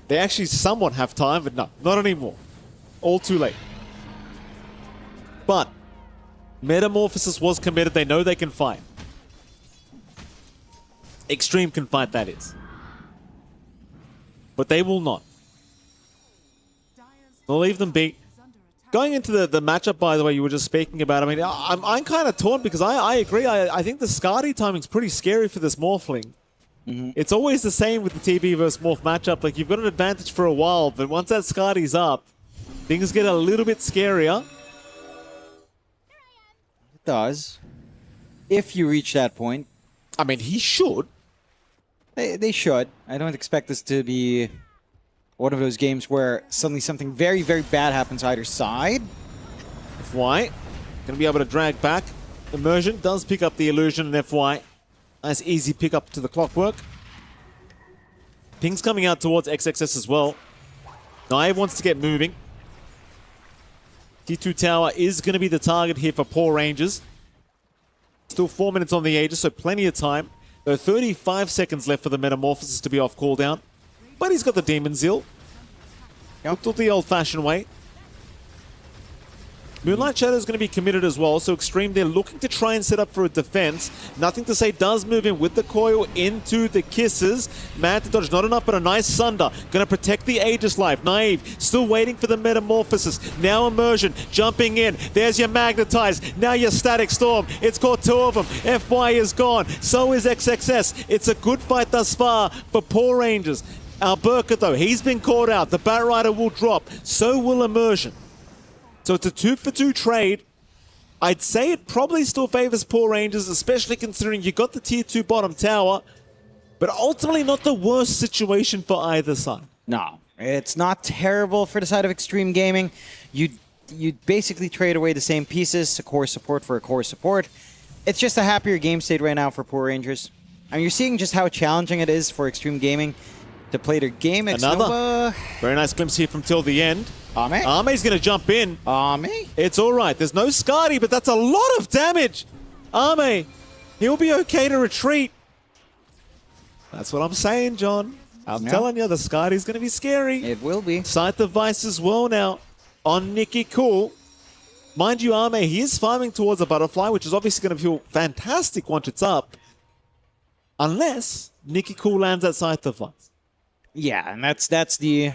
They actually somewhat have time, but no, not anymore. All too late. But Metamorphosis was committed. They know they can fight. Extreme can fight, that is. But they will not. They'll leave them be. Going into the matchup, by the way, you were just speaking about, I mean, I'm kind of torn because I agree. I think the Skadi timing's pretty scary for this Morphling. It's always the same with the TB versus Morph matchup. Like, you've got an advantage for a while, but once that Skadi's up, things get a little bit scarier. It does. If you reach that point. I mean, he should. They should. I don't expect this to be one of those games where suddenly something very, very bad happens either side. FY gonna be able to drag back. Immersion does pick up the illusion, and FY nice easy pick up to the clockwork. Ping's coming out towards XXS as well. Naive wants to get moving. T2 tower is going to be the target here for Poor Rangers. Still 4 minutes on the Aegis, so plenty of time. There are 35 seconds left for the Metamorphosis to be off cooldown. But he's got the Demon Zeal. Looked the old-fashioned way. Moonlight Shadow is going to be committed as well, so Extreme, they're looking to try and set up for a defense. Nothing to say does move in with the coil into the kisses. Mad to dodge, not enough, but a nice Sunder. Going to protect the Aegis life. Naive, still waiting for the Metamorphosis. Now Immersion, jumping in. There's your Magnetize. Now your Static Storm. It's caught two of them. FY is gone. So is XXS. It's a good fight thus far for Poor Rangers. Alberca, though, he's been caught out. The Bat Rider will drop. So will Immersion. So it's a 2-for-2 trade. I'd say it probably still favors Poor Rangers, especially considering you got the tier 2 bottom tower, but ultimately not the worst situation for either side. No, it's not terrible for the side of Extreme Gaming. You basically trade away the same pieces, a core support for a core support. It's just a happier game state right now for Poor Rangers. I mean, you're seeing just how challenging it is for Extreme Gaming to play their game. Another very nice glimpse here from till the end. Ame's going to jump in. Ame? It's all right. There's no Skadi, but that's a lot of damage. Ame, he'll be okay to retreat. That's what I'm saying, John. I'm telling you, the Skadi's going to be scary. It will be. Sight device as well now on Nicky Cool. Mind you, Ame, he is farming towards a butterfly, which is obviously going to feel fantastic once it's up. Unless Nicky Cool lands that sight device. Yeah, and that's the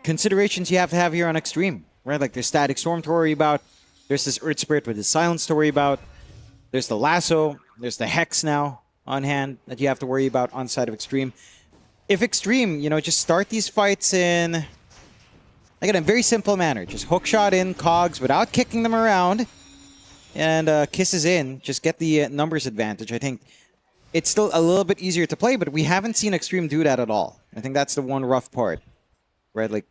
considerations you have to have here on Extreme, right? Like there's Static Storm to worry about. There's this Earth Spirit with his Silence to worry about. There's the Lasso. There's the Hex now on hand that you have to worry about on side of Extreme. If Extreme, you know, just start these fights in, like in a very simple manner. Just hookshot in cogs without kicking them around and kisses in. Just get the numbers advantage. I think it's still a little bit easier to play, but we haven't seen Extreme do that at all. I think that's the one rough part. Right, like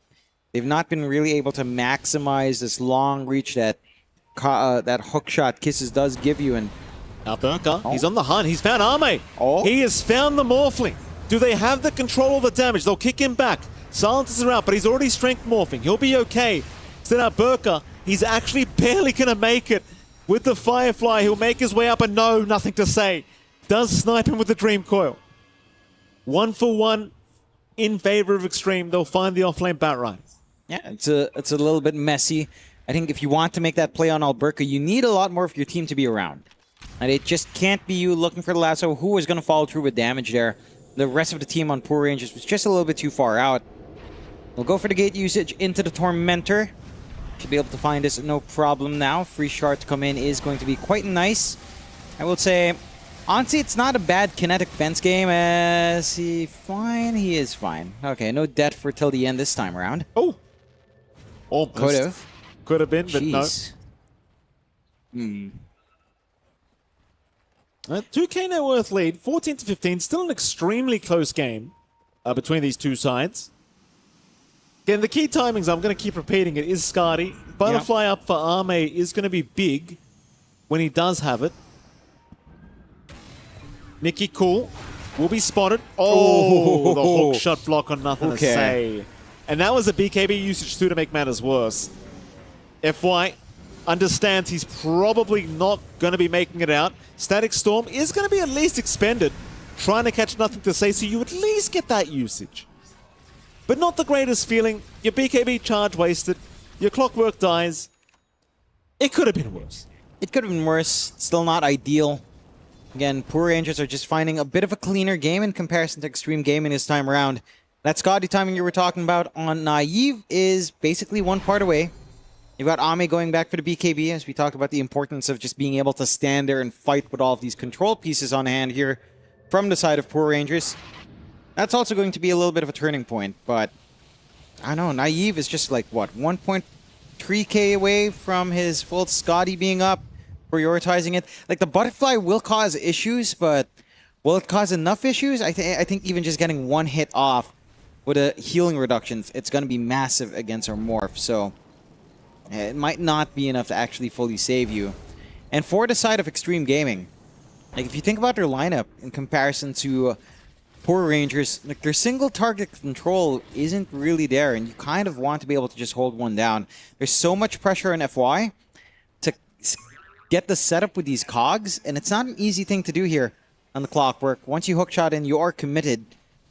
they've not been really able to maximize this long reach that that hookshot kisses does give you. And Alberca, he's on the hunt. He's found Ame. He has found the Morphling. Do they have the control of the damage? They'll kick him back. Silences are out, but he's already strength morphing. He'll be okay. Instead, Alberca, he's actually barely going to make it with the Firefly. He'll make his way up, and no, nothing to say. Does snipe him with the Dream Coil. 1 for 1. In favor of Extreme, they'll find the offlane Bat Rider. Yeah, it's a little bit messy. I think if you want to make that play on Alberca, you need a lot more of your team to be around. And it just can't be you looking for the lasso. Who is going to follow through with damage there? The rest of the team on Poor Rangers was just a little bit too far out. We'll go for the gate usage into the Tormentor. Should be able to find this no problem now. Free shard to come in is going to be quite nice. I will say, honestly, it's not a bad kinetic fence game. Is he fine? He is fine. Okay, no death for till the end this time around. Oh! Almost. Could have been, but Jeez. no. 2K net worth lead, 14 to 15. Still an extremely close game between these two sides. Again, the key timings, I'm going to keep repeating it, is Skadi. Butterfly up for Ame is going to be big when he does have it. Nicky Cool will be spotted. Oh, the hook shot block on nothing to say. And that was a BKB usage too to make matters worse. FY understands he's probably not going to be making it out. Static Storm is going to be at least expended, trying to catch nothing to say, so you at least get that usage. But not the greatest feeling. Your BKB charge wasted. Your clockwork dies. It could have been worse. It could have been worse. Still not ideal. Again, Poor Rangers are just finding a bit of a cleaner game in comparison to Extreme Gaming this time around. That Scotty timing you were talking about on Naive is basically one part away. You've got Ame going back for the BKB, as we talked about the importance of just being able to stand there and fight with all of these control pieces on hand here from the side of Poor Rangers. That's also going to be a little bit of a turning point, but I don't know, Naive is just like, what, 1.3k away from his full Scotty being up, prioritizing it. Like, the butterfly will cause issues, but will it cause enough issues? I think even just getting one hit off with a healing reduction, it's going to be massive against our Morph, so it might not be enough to actually fully save you. And for the side of Extreme Gaming, like, if you think about their lineup in comparison to Poor Rangers, like, their single target control isn't really there, and you kind of want to be able to just hold one down. There's so much pressure on FY to get the setup with these cogs, and it's not an easy thing to do here on the Clockwork. Once you hookshot in, you are committed.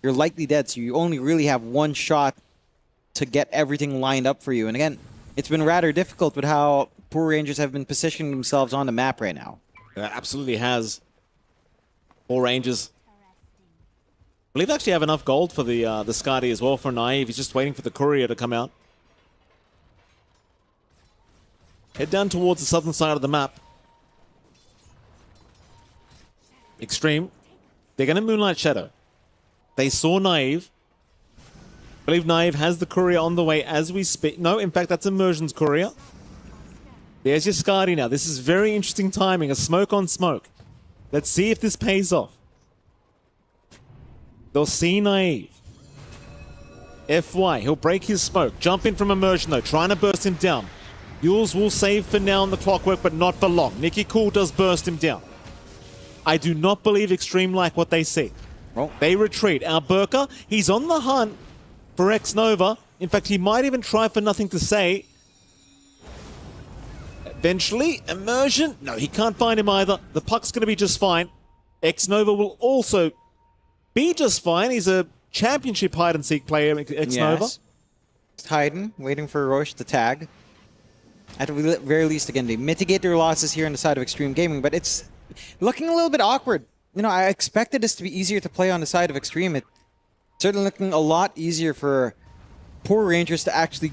You're likely dead, so you only really have one shot to get everything lined up for you. And again, it's been rather difficult with how Poor Rangers have been positioning themselves on the map right now. It absolutely has. Poor Rangers. I believe they actually have enough gold for the Scotty as well for Naive. He's just waiting for the courier to come out. Head down towards the southern side of the map. Extreme. They're going to Moonlight Shadow. They saw Naive. I believe Naive has the courier on the way as we speak. No, in fact, that's Immersion's courier. There's your Scotty now. This is very interesting timing. A smoke on smoke. Let's see if this pays off. They'll see Naive. FY, he'll break his smoke. Jump in from Immersion though, trying to burst him down. Yules will save for now on the Clockwork, but not for long. Nicky Cool does burst him down. I do not believe Extreme like what they see. Oh. They retreat. Our Burka, he's on the hunt for X-Nova. In fact, he might even try for nothing to say. Eventually, Immersion. No, he can't find him either. The puck's going to be just fine. X-Nova will also be just fine. He's a championship hide-and-seek player, X-Nova. Yes. Just hiding, waiting for Roche to tag. At the very least, again, they mitigate their losses here on the side of Extreme Gaming, but it's looking a little bit awkward. You know, I expected this to be easier to play on the side of Extreme. It's certainly looking a lot easier for Poor Rangers to actually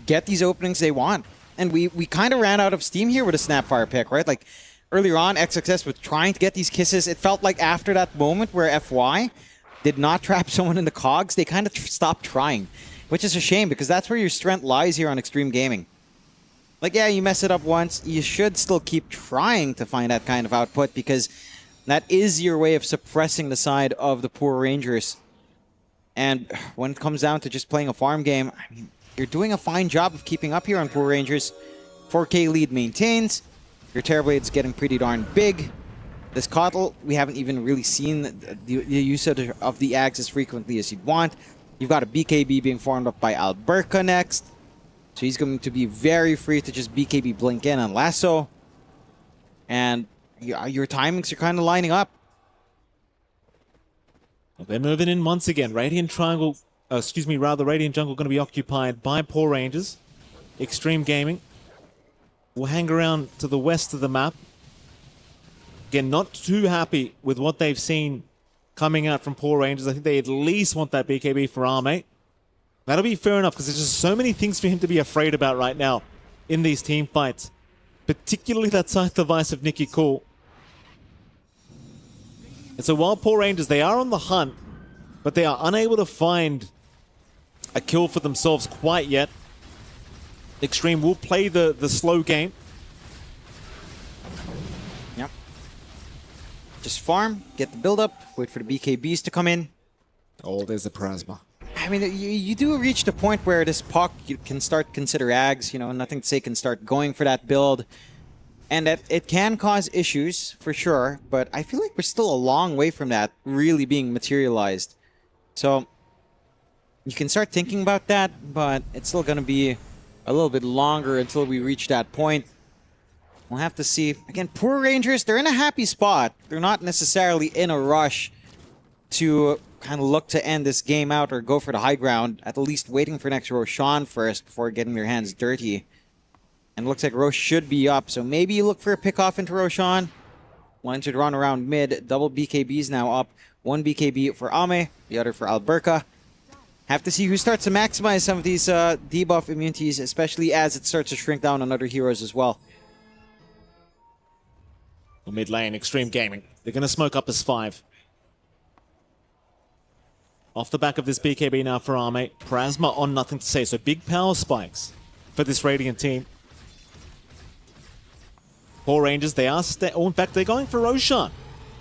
get these openings they want. And we kind of ran out of steam here with a Snapfire pick, right? Like, earlier on, XXS was trying to get these kisses. It felt like after that moment where FY did not trap someone in the cogs, they kind of stopped trying, which is a shame because that's where your strength lies here on Extreme Gaming. Like, yeah, you mess it up once, you should still keep trying to find that kind of output because that is your way of suppressing the side of the Poor Rangers. And when it comes down to just playing a farm game, I mean, you're doing a fine job of keeping up here on Poor Rangers. 4K lead maintains. Your Terrorblade's getting pretty darn big. This Kotl, we haven't even really seen the use of the Ags as frequently as you'd want. You've got a BKB being formed up by Alberca next. So he's going to be very free to just BKB blink in and lasso. And your timings are kind of lining up. They're moving in once again. Radiant Jungle going to be occupied by Poor Rangers. Extreme Gaming will hang around to the west of the map. Again, not too happy with what they've seen coming out from Poor Rangers. I think they at least want that BKB for Ame. That'll be fair enough because there's just so many things for him to be afraid about right now in these team fights. Particularly that scythe device of Nicky Cool. And so while Poor Rangers, they are on the hunt, but they are unable to find a kill for themselves quite yet. Extreme will play the slow game. Yep. Just farm, get the build up, wait for the BKBs to come in. Oh, there's the Plasma. I mean, you do reach the point where this puck you can start consider Ags, you know, nothing to say can start going for that build. And that it can cause issues, for sure, but I feel like we're still a long way from that really being materialized. So, you can start thinking about that, but it's still going to be a little bit longer until we reach that point. We'll have to see. Again, Poor Rangers, they're in a happy spot. They're not necessarily in a rush to kind of look to end this game out or go for the high ground, at least waiting for next Roshan first before getting their hands dirty. And it looks like Roche should be up. So maybe you look for a pick off into Roshan. One should run around mid. Double BKBs now up. One BKB for Ame, the other for Alberca. Have to see who starts to maximize some of these debuff immunities, especially as it starts to shrink down on other heroes as well. Mid lane, Extreme Gaming. They're going to smoke up as 5. Off the back of this BKB now for Ame. Prasma on nothing to say. So big power spikes for this Radiant team. Poor Rangers, they are... in fact, they're going for Roshan.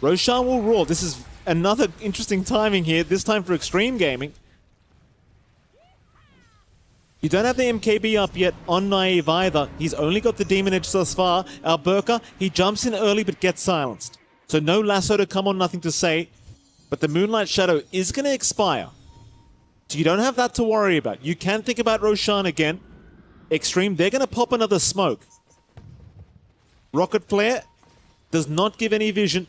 Roshan will rule. This is another interesting timing here, this time for Extreme Gaming. You don't have the MKB up yet on Naive either. He's only got the Demon Edge thus far. Alberca, he jumps in early but gets silenced. So no lasso to come on, nothing to say. But the Moonlight Shadow is going to expire. So you don't have that to worry about. You can think about Roshan again. Extreme, they're going to pop another smoke. Rocket Flare does not give any vision.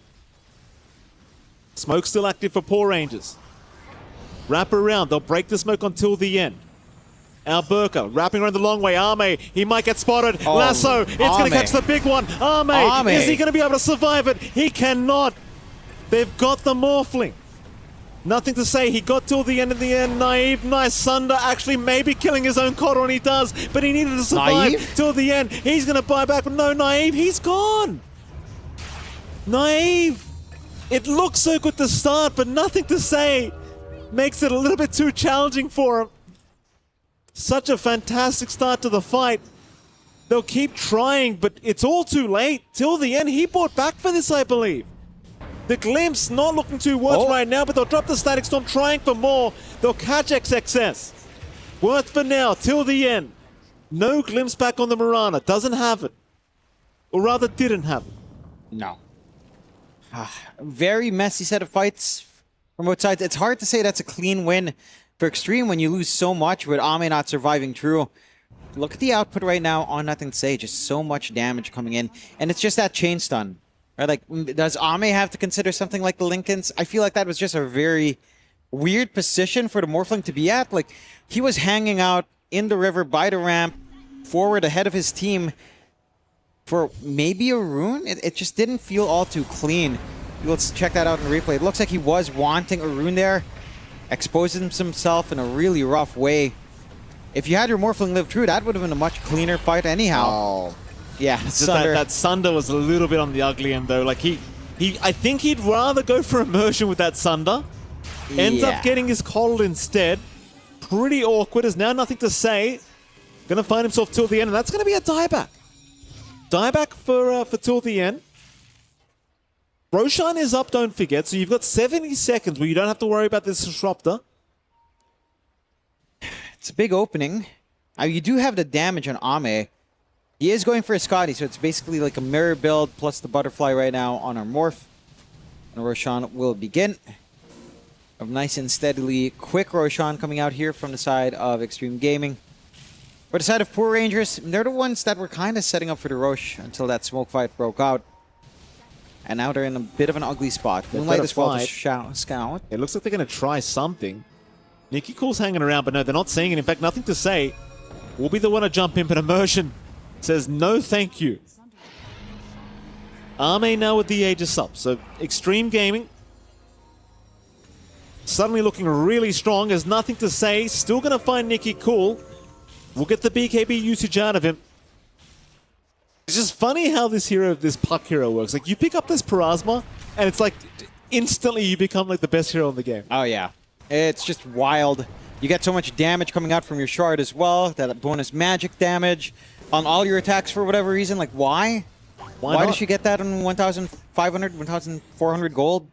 Smoke still active for Poor Rangers. Wrap around, they'll break the smoke until the end. Alberca wrapping around the long way. Ame, he might get spotted. Oh, Lasso, it's going to catch the big one. Ame, is he going to be able to survive it? He cannot. They've got the Morphling. Nothing to say. He got till the end of the end. Naive, nice Sunder, actually maybe killing his own Cotter, and he does, but he needed to survive Naive? till the end. He's going to buy back, but no, Naive, he's gone. Naive. It looks so good to start, but nothing to say. Makes it a little bit too challenging for him. Such a fantastic start to the fight. They'll keep trying, but it's all too late. Till the end, he bought back for this, I believe. The Glimpse not looking too worth right now, but they'll drop the Static Storm, trying for more. They'll catch XXS. Worth for now, till the end. No Glimpse back on the Mirana. Doesn't have it. Or rather, didn't have it. No. Very messy set of fights from both sides. It's hard to say that's a clean win for Extreme when you lose so much with Ame not surviving through. Look at the output right now on Nothing to Say. Just so much damage coming in. And it's just that chain stun. Right? Like, does Ame have to consider something like the Lincolns? I feel like that was just a very weird position for the Morphling to be at. Like, he was hanging out in the river by the ramp, forward ahead of his team for maybe a rune. It just didn't feel all too clean. Let's check that out in the replay. It looks like he was wanting a rune there. Exposes himself in a really rough way. If you had your Morphling live through, that would have been a much cleaner fight anyhow. Oh. Yeah, that Sunder was a little bit on the ugly end though. Like I think he'd rather go for immersion with that Sunder. Ends up getting his cold instead. Pretty awkward. Is now Nothing to Say. Gonna find himself till the end, and that's gonna be a dieback. Dieback for till the end. Roshan is up, don't forget, so you've got 70 seconds where you don't have to worry about this disruptor. It's a big opening. You do have the damage on Ame. He is going for a Scotty, so it's basically like a mirror build plus the butterfly right now on our Morph. And Roshan will begin. A nice and steadily quick Roshan coming out here from the side of Extreme Gaming. For the side of Poor Rangers, they're the ones that were kind of setting up for the Roche until that smoke fight broke out. And now they're in a bit of an ugly spot. Moonlight as well to scout. It looks like they're going to try something. Nicky Cool's hanging around, but no, they're not seeing it. In fact, Nothing to Say will be the one to jump in, but Immersion says no thank you. Ame now with the Aegis up. So Extreme Gaming suddenly looking really strong. There's Nothing to Say. Still going to find Nicky Cool. We'll get the BKB usage out of him. It's just funny how this puck hero works. Like, you pick up this Parasma, and it's like instantly you become like the best hero in the game. Oh yeah, it's just wild. You get so much damage coming out from your shard as well. That bonus magic damage on all your attacks for whatever reason. Like, why? Why does she get that on 1,500, 1,400 gold?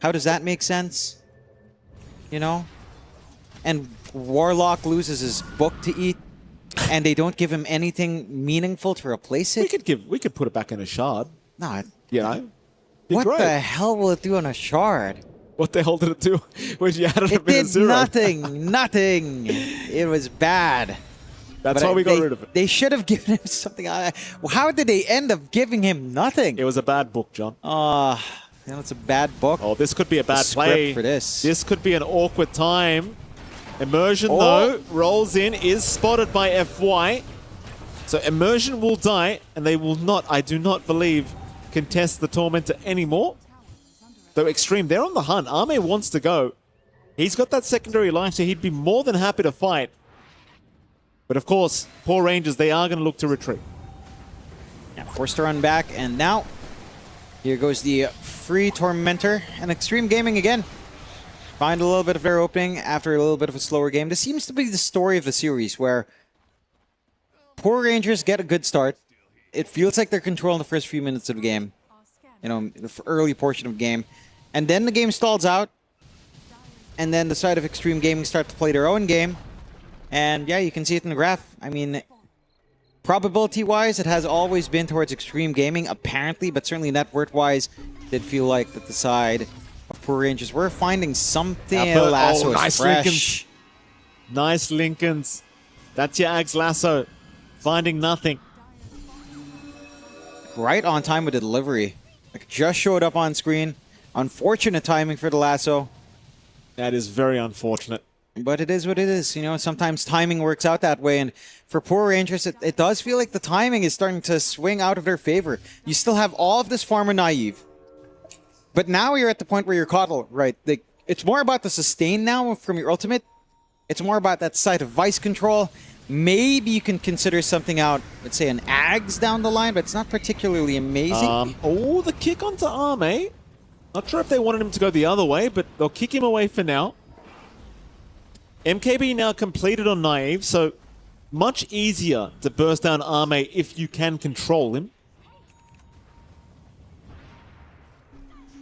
How does that make sense? You know? And Warlock loses his book to eat. And they don't give him anything meaningful to replace it? We could put it back in a shard. No. You know? What the hell will it do on a shard? What the hell did it do when you added it a bit of zero? Nothing. Nothing. It was bad. That's why we got rid of it. They should have given him something. How did they end up giving him nothing? It was a bad book, John. It's a bad book. Oh, this could be a bad play. For this. This could be an awkward time. Immersion, though, rolls in, is spotted by FY. So Immersion will die, and they will not, I do not believe, contest the Tormentor anymore. Though Extreme, they're on the hunt. Arme wants to go. He's got that secondary life, so he'd be more than happy to fight. But of course, Poor Rangers, they are going to look to retreat. Yeah, forced to run back, and now here goes the free Tormentor, and Extreme Gaming again. Find a little bit of their opening after a little bit of a slower game. This seems to be the story of the series, where Poor Rangers get a good start. It feels like they're controlling the first few minutes of the game. You know, the early portion of the game. And then the game stalls out. And then the side of Extreme Gaming start to play their own game. And yeah, you can see it in the graph. I mean, probability-wise, it has always been towards Extreme Gaming, apparently. But certainly net worth-wise, it did feel like that the side of Poor Rangers were finding something. Lasso nice fresh. Lincolns. Nice Lincolns. That's your Ags Lasso. Finding nothing. Right on time with the delivery. Like, just showed up on screen. Unfortunate timing for the lasso. That is very unfortunate. But it is what it is. You know, sometimes timing works out that way. And for Poor Rangers, it does feel like the timing is starting to swing out of their favor. You still have all of this farmer naive. But now you're at the point where you're caught, right? Like, it's more about the sustain now from your ultimate. It's more about that side of vice control. Maybe you can consider something out, let's say an Ags down the line, but it's not particularly amazing. Oh, the kick onto Arme. Not sure if they wanted him to go the other way, but they'll kick him away for now. MKB now completed on Naive, so much easier to burst down Arme if you can control him.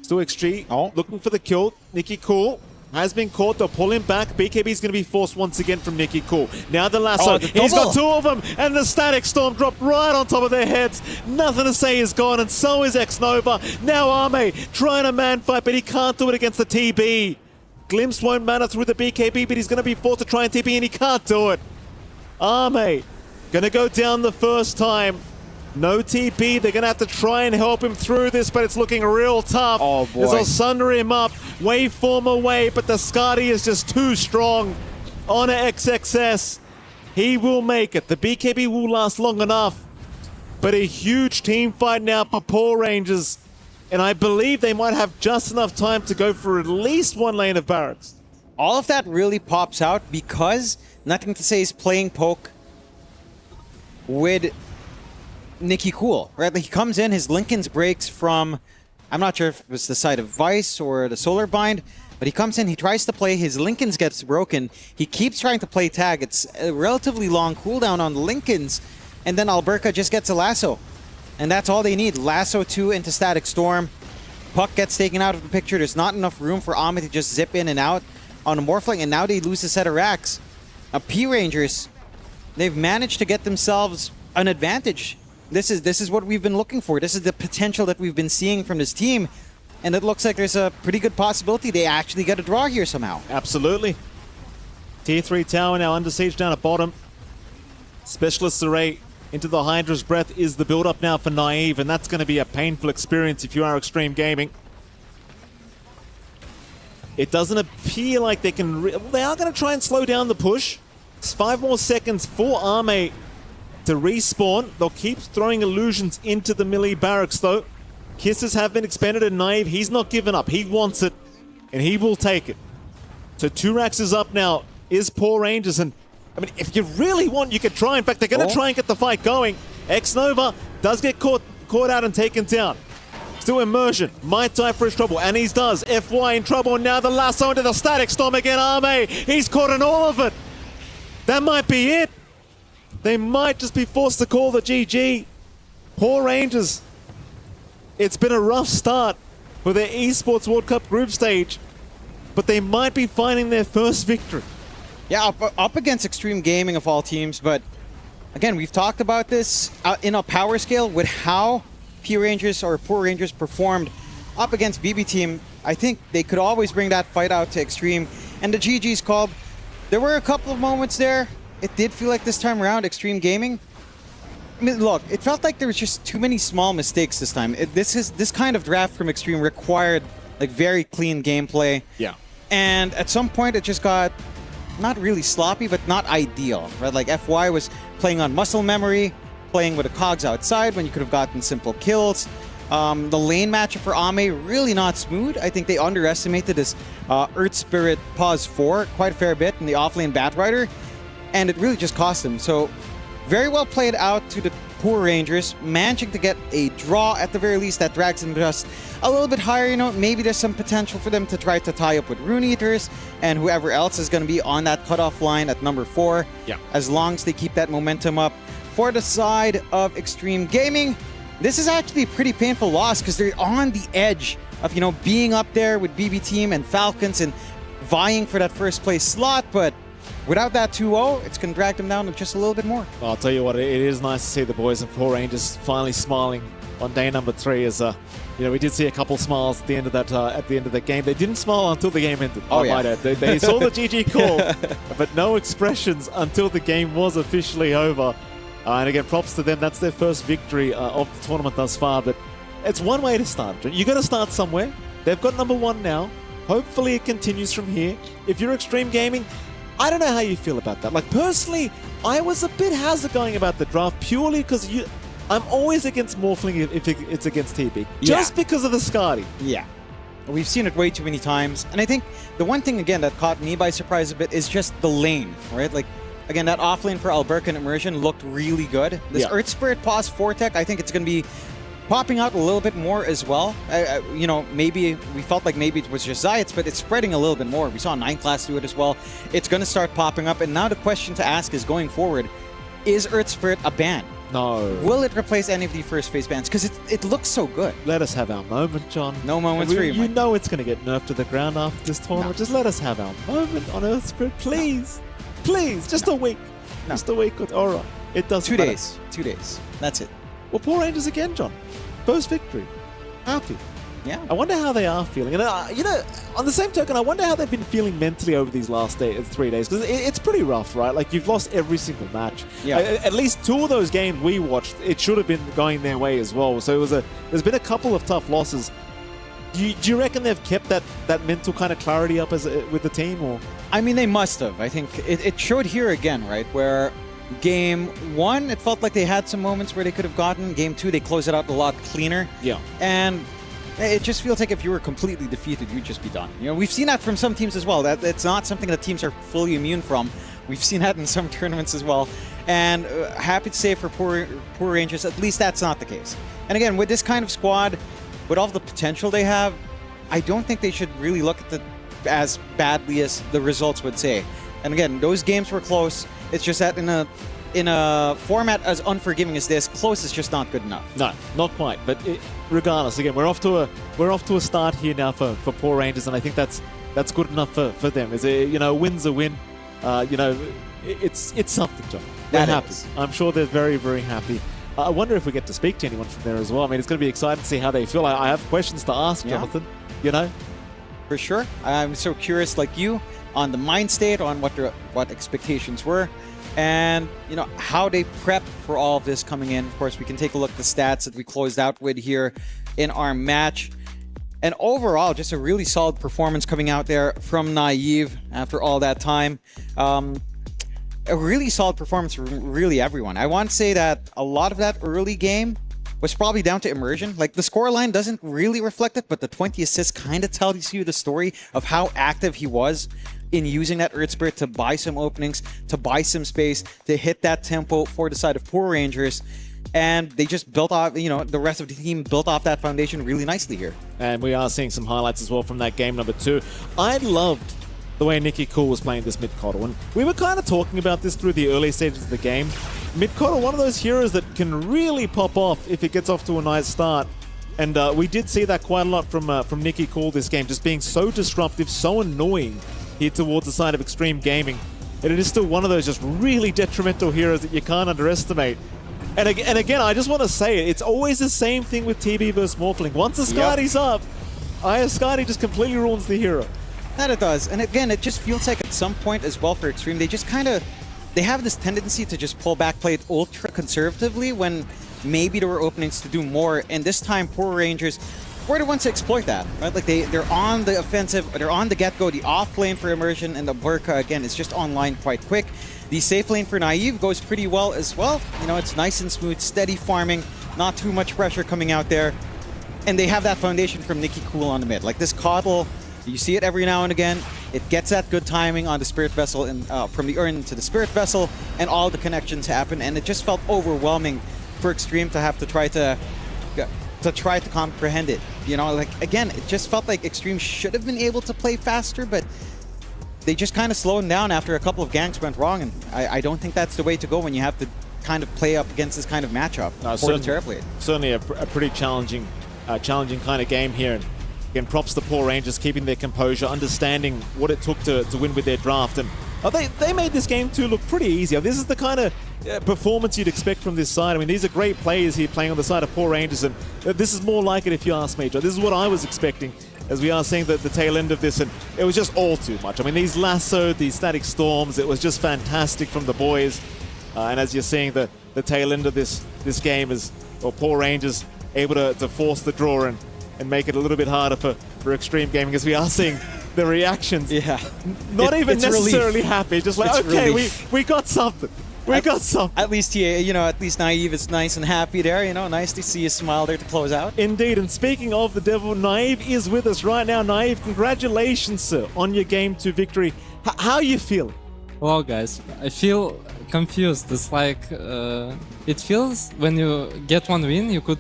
Still XG, looking for the kill. Nicky Cool has been caught. They'll pull him back. BKB is going to be forced once again from Nicky Cool. Now the lasso. He's got two of them, and the Static Storm dropped right on top of their heads. Nothing to say is gone, and so is X-Nova. Now Arme trying a man fight, but he can't do it against the TB. Glimpse won't matter through the BKB, but he's going to be forced to try and TB, and he can't do it. Arme going to go down the first time. No TP. They're going to have to try and help him through this, but it's looking real tough. Oh, boy. As they'll sunder him up. Waveform away, but the Skadi is just too strong. On a XXS. He will make it. The BKB will last long enough. But a huge team fight now for Poor Rangers. And I believe they might have just enough time to go for at least one lane of barracks. All of that really pops out because Nothing to Say is playing poke with Nicky Cool, right? Like, he comes in, his Lincoln's breaks from, I'm not sure if it was the side of Vice or the Solar Bind, but he comes in, he tries to play, his Lincolns gets broken, he keeps trying to play tag, it's a relatively long cooldown on the Lincolns, and then Alberca just gets a lasso. And that's all they need, lasso 2 into Static Storm. Puck gets taken out of the picture, there's not enough room for Amit to just zip in and out on a Morphling, and now they lose a set of racks. Now P Rangers, they've managed to get themselves an advantage. This is what we've been looking for. This is the potential that we've been seeing from this team. And it looks like there's a pretty good possibility they actually get a draw here somehow. Absolutely. Tier 3 tower now under siege down at bottom. Specialist Array into the Hydra's Breath is the build-up now for Naive, and that's going to be a painful experience if you are Extreme Gaming. It doesn't appear like they can... they are going to try and slow down the push. It's 5 more seconds for Arme to respawn. They'll keep throwing illusions into the melee barracks though. Kisses have been expended, and Naive, he's not given up. He wants it, and he will take it. So 2 racks is up now, is Poor Rangers, and I mean, if you really want, you could try. In fact, they're going to try and get the fight going. X-Nova does get caught out and taken down. Still Immersion, might die for his trouble, and he does. FY in trouble, and now the lasso into the Static Storm again. Arme, he's caught in all of it. That might be it. They might just be forced to call the GG. Poor Rangers. It's been a rough start for their Esports World Cup group stage, but they might be finding their first victory. Yeah, up against Extreme Gaming of all teams, but again, we've talked about this in a power scale with how P Rangers or Poor Rangers performed up against BB Team. I think they could always bring that fight out to Extreme, and the GG's called. There were a couple of moments there. It did feel like this time around, Extreme Gaming. I mean, look, it felt like there was just too many small mistakes this time. This kind of draft from Extreme required like very clean gameplay. Yeah. And at some point, it just got not really sloppy, but not ideal, right? Like FY was playing on muscle memory. playing with the cogs outside when you could have gotten simple kills. The lane matchup for Ame, really not smooth. I think they underestimated this Earth Spirit pause 4 quite a fair bit in the offlane Batrider, and it really just cost them. So very well played out to the Poor Rangers, managing to get a draw at the very least that drags them just a little bit higher. You know, maybe there's some potential for them to try to tie up with Rune Eaters and whoever else is going to be on that cutoff line at number 4. Yeah. As long as they keep that momentum up. For the side of Extreme Gaming, this is actually a pretty painful loss because they're on the edge of, you know, being up there with BB Team and Falcons and vying for that first place slot, but without that 2-0, it's going to drag them down just a little bit more. Well, I'll tell you what, it is nice to see the boys of Poor Rangers finally smiling on day number 3. As you know, we did see a couple smiles at the end of that game. They didn't smile until the game ended. Oh, yeah. They saw the GG call, but no expressions until the game was officially over. And again, props to them. That's their first victory of the tournament thus far. But it's one way to start. You got to start somewhere. They've got number 1 now. Hopefully, it continues from here. If you're Extreme Gaming, I don't know how you feel about that. Like, personally, I was a bit hazard going about the draft purely because I'm always against Morphling if it's against TB. Just because of the Skadi. Yeah. We've seen it way too many times. And I think the one thing, again, that caught me by surprise a bit is just the lane, right? Like, again, that offlane for Alberca and Immersion looked really good. This Earth Spirit Pause 4 tech, I think it's going to be popping out a little bit more as well. You know, maybe we felt like maybe it was just Zayats, but it's spreading a little bit more. We saw 9 class do it as well. It's going to start popping up. And now the question to ask is, going forward, is Earth Spirit a ban? No. Will it replace any of the first phase bans? Because it looks so good. Let us have our moment, John. No moments for you. You know it's going to get nerfed to the ground after this tournament. No. Just let us have our moment on Earth Spirit, please. No. Please, just a week. No. Just a week. All right. It does 2 days. 2 days. That's it. Well, Poor Rangers again, John. First victory. Happy. Yeah. I wonder how they are feeling. And, you know, on the same token, I wonder how they've been feeling mentally over these last 3 days. Because it's pretty rough, right? Like, you've lost every single match. Yeah. At least 2 of those games we watched, it should have been going their way as well. So there's been a couple of tough losses. Do you reckon they've kept that mental kind of clarity up with the team? Or? I mean, they must have. I think it showed here again, right? Where game 1, it felt like they had some moments where they could have gotten. Game 2, they closed it out a lot cleaner. Yeah. And it just feels like if you were completely defeated, you'd just be done. You know, we've seen that from some teams as well. That it's not something that teams are fully immune from. We've seen that in some tournaments as well. And happy to say for Poor Rangers, at least that's not the case. And again, with this kind of squad, with all the potential they have, I don't think they should really look at it as badly as the results would say. And again, those games were close. It's just that in a format as unforgiving as this, close is just not good enough. No, not quite. But regardless, again, we're off to a start here now for Poor Rangers, and I think that's good enough for them. You know, a win's a win. You know, it's something, John. They're happy. I'm sure they're very, very happy. I wonder if we get to speak to anyone from there as well. I mean, it's going to be exciting to see how they feel. I have questions to ask, Jonathan. You know, for sure. I'm so curious, like you, on the mind state, on what expectations were, and you know how they prep for all of this coming in. Of course, we can take a look at the stats that we closed out with here in our match. And overall, just a really solid performance coming out there from Naive after all that time. A really solid performance from really everyone. I want to say that a lot of that early game was probably down to Immersion. Like, the scoreline doesn't really reflect it, but the 20 assists kind of tells you the story of how active he was in using that Earth Spirit to buy some openings, to buy some space, to hit that tempo for the side of Poor Rangers. And they just built off, you know, the rest of the team built off that foundation really nicely here. And we are seeing some highlights as well from that game number 2. I loved the way Nicky Cool was playing this mid-coddle. And we were kind of talking about this through the early stages of the game. Mid-coddle, one of those heroes that can really pop off if it gets off to a nice start. And we did see that quite a lot from Nicky Cool this game, just being so disruptive, so annoying here towards the side of Extreme Gaming. And it is still one of those just really detrimental heroes that you can't underestimate. And again, I just want to say it. It's always the same thing with TB versus Morphling. Once the Skadi's up, Skadi just completely ruins the hero. That it does. And again, it just feels like at some point as well for Extreme, they just kind of, they have this tendency to just pull back, play it ultra conservatively when maybe there were openings to do more. And this time, Poor Rangers were the ones to exploit that, right? Like they're on the offensive, they're on the get-go, the off lane for Immersion, and the Burka, again, is just online quite quick. The safe lane for Naive goes pretty well as well. You know, it's nice and smooth, steady farming, not too much pressure coming out there. And they have that foundation from Nikki Cool on the mid. Like this Coddle, you see it every now and again. It gets that good timing on the Spirit Vessel and from the Urn to the Spirit Vessel, and all the connections happen. And it just felt overwhelming for Extreme to have to try to comprehend it. You know, like again, it just felt like Extreme should have been able to play faster, but they just kind of slowed down after a couple of ganks went wrong. And I don't think that's the way to go when you have to kind of play up against this kind of matchup. Certainly a pretty challenging kind of game here. And again, props to Poor Rangers keeping their composure, understanding what it took to win with their draft. And they made this game too look pretty easy. This is the kind of performance you'd expect from this side. I mean, these are great players here playing on the side of Poor Rangers, and this is more like it if you ask me, Joe. This is what I was expecting as we are seeing the tail end of this, and it was just all too much. I mean, these lassoed, these static storms, it was just fantastic from the boys. And as you're seeing the tail end of this game is, well, Poor Rangers able to force the draw and make it a little bit harder for Extreme Gaming, as we are seeing the reactions. Yeah. Not even necessarily happy, just like, it's okay, relief. we got something. We got something. At least at least Naive is nice and happy there. You know, nice to see you smile there to close out. Indeed, and speaking of the devil, Naive is with us right now. Naive, congratulations, sir, on your Game 2 victory. How are you feeling? Well, guys, I feel confused. It's like, it feels when you get one win, you could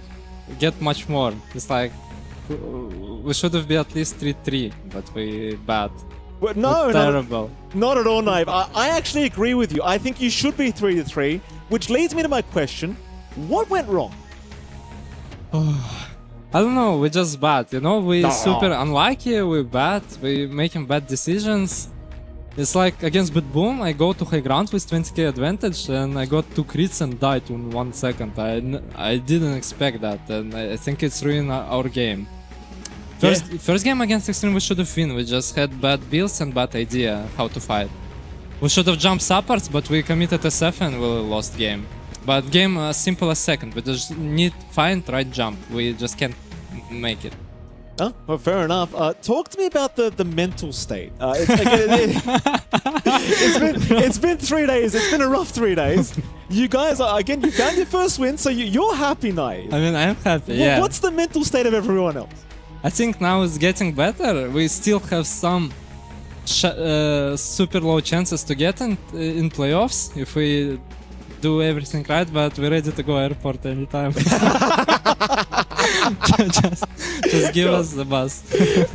get much more. It's like, we should have been at least 3-3, but we bad. Well, no, terrible. Not at all, Naive. I actually agree with you. I think you should be 3-3, which leads me to my question. What went wrong? I don't know, we're just bad, you know? We're super unlucky, we're bad, we're making bad decisions. It's like against Bit Boom, I go to high ground with 20k advantage and I got 2 crits and died in 1 second. I didn't expect that, and I think it's ruined our game. First game against Extreme we should have won. We just had bad builds and bad idea how to fight. We should have jumped supports, but we committed SF and we lost game. But game as simple as second. We just need find right jump. We just can't make it. Oh, well, fair enough. Talk to me about the mental state. It's been 3 days. It's been a rough 3 days. You guys are, again, you found your first win, so you're happy, Naive. I mean, I'm happy, yeah. What's the mental state of everyone else? I think now it's getting better. We still have some super low chances to get in playoffs if we do everything right, but we're ready to go airport anytime. just give us the bus.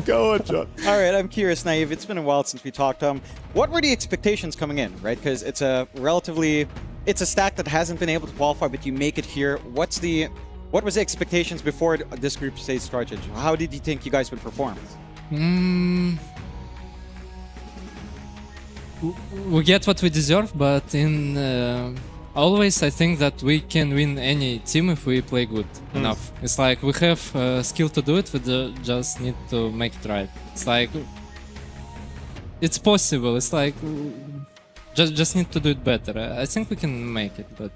Go on, John. All right, I'm curious, Naive. It's been a while since we talked. What were the expectations coming in, right? Because it's a stack that hasn't been able to qualify, but you make it here. What was the expectations before this group stage started? How did you think you guys would perform? We get what we deserve, but always I think that we can win any team if we play good enough. It's like we have skill to do it, we just need to make it right. It's like it's possible. It's like just need to do it better. I think we can make it, but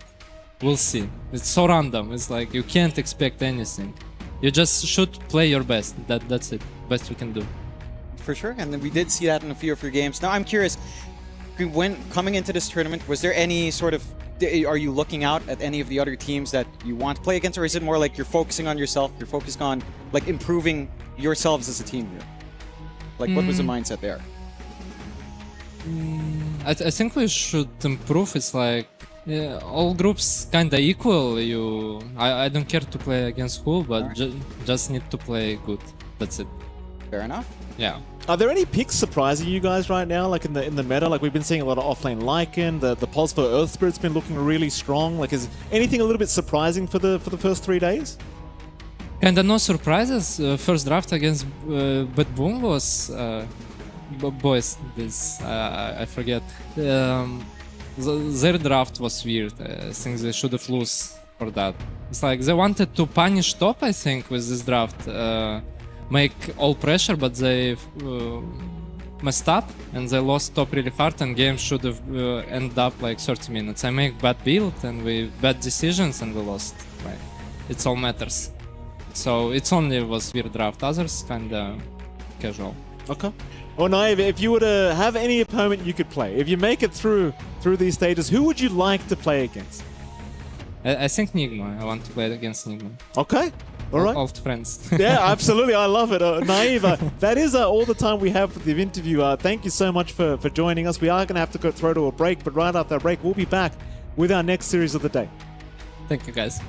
we'll see. It's so random. It's like you can't expect anything. You just should play your best. That's it. Best we can do. For sure, and we did see that in a few of your games. Now I'm curious, when coming into this tournament, was there any sort of, are you looking out at any of the other teams that you want to play against, or is it more like you're focusing on yourself, you're focused on like improving yourselves as a team here? Like what was the mindset there? I think we should improve. It's like all groups kinda equal. I don't care to play against who, but just need to play good. That's it. Fair enough. Yeah. Are there any picks surprising you guys right now, like in the meta? Like we've been seeing a lot of offlane Lycan, the pulse for Earth Spirit's been looking really strong. Like is anything a little bit surprising for the first 3 days? Kinda no surprises. First draft against Bad Boom was boys. I forget. Their draft was weird. I think they should have lost for that. It's like they wanted to punish top, I think, with this draft. Make all pressure, but they messed up and they lost top really hard, and game should have ended up like 30 minutes. I make bad build and we bad decisions and we lost. Like, it's all matters. So it's only was weird draft. Others kinda casual. Okay. Or Naive, if you were to have any opponent you could play, if you make it through these stages, who would you like to play against? I think Nigma. I want to play against Nigma. Okay. All right. Old friends. Yeah, absolutely. I love it. Naive, that is all the time we have for the interview. Thank you so much for joining us. We are going to have to go throw to a break, but right after that break, we'll be back with our next series of the day. Thank you, guys.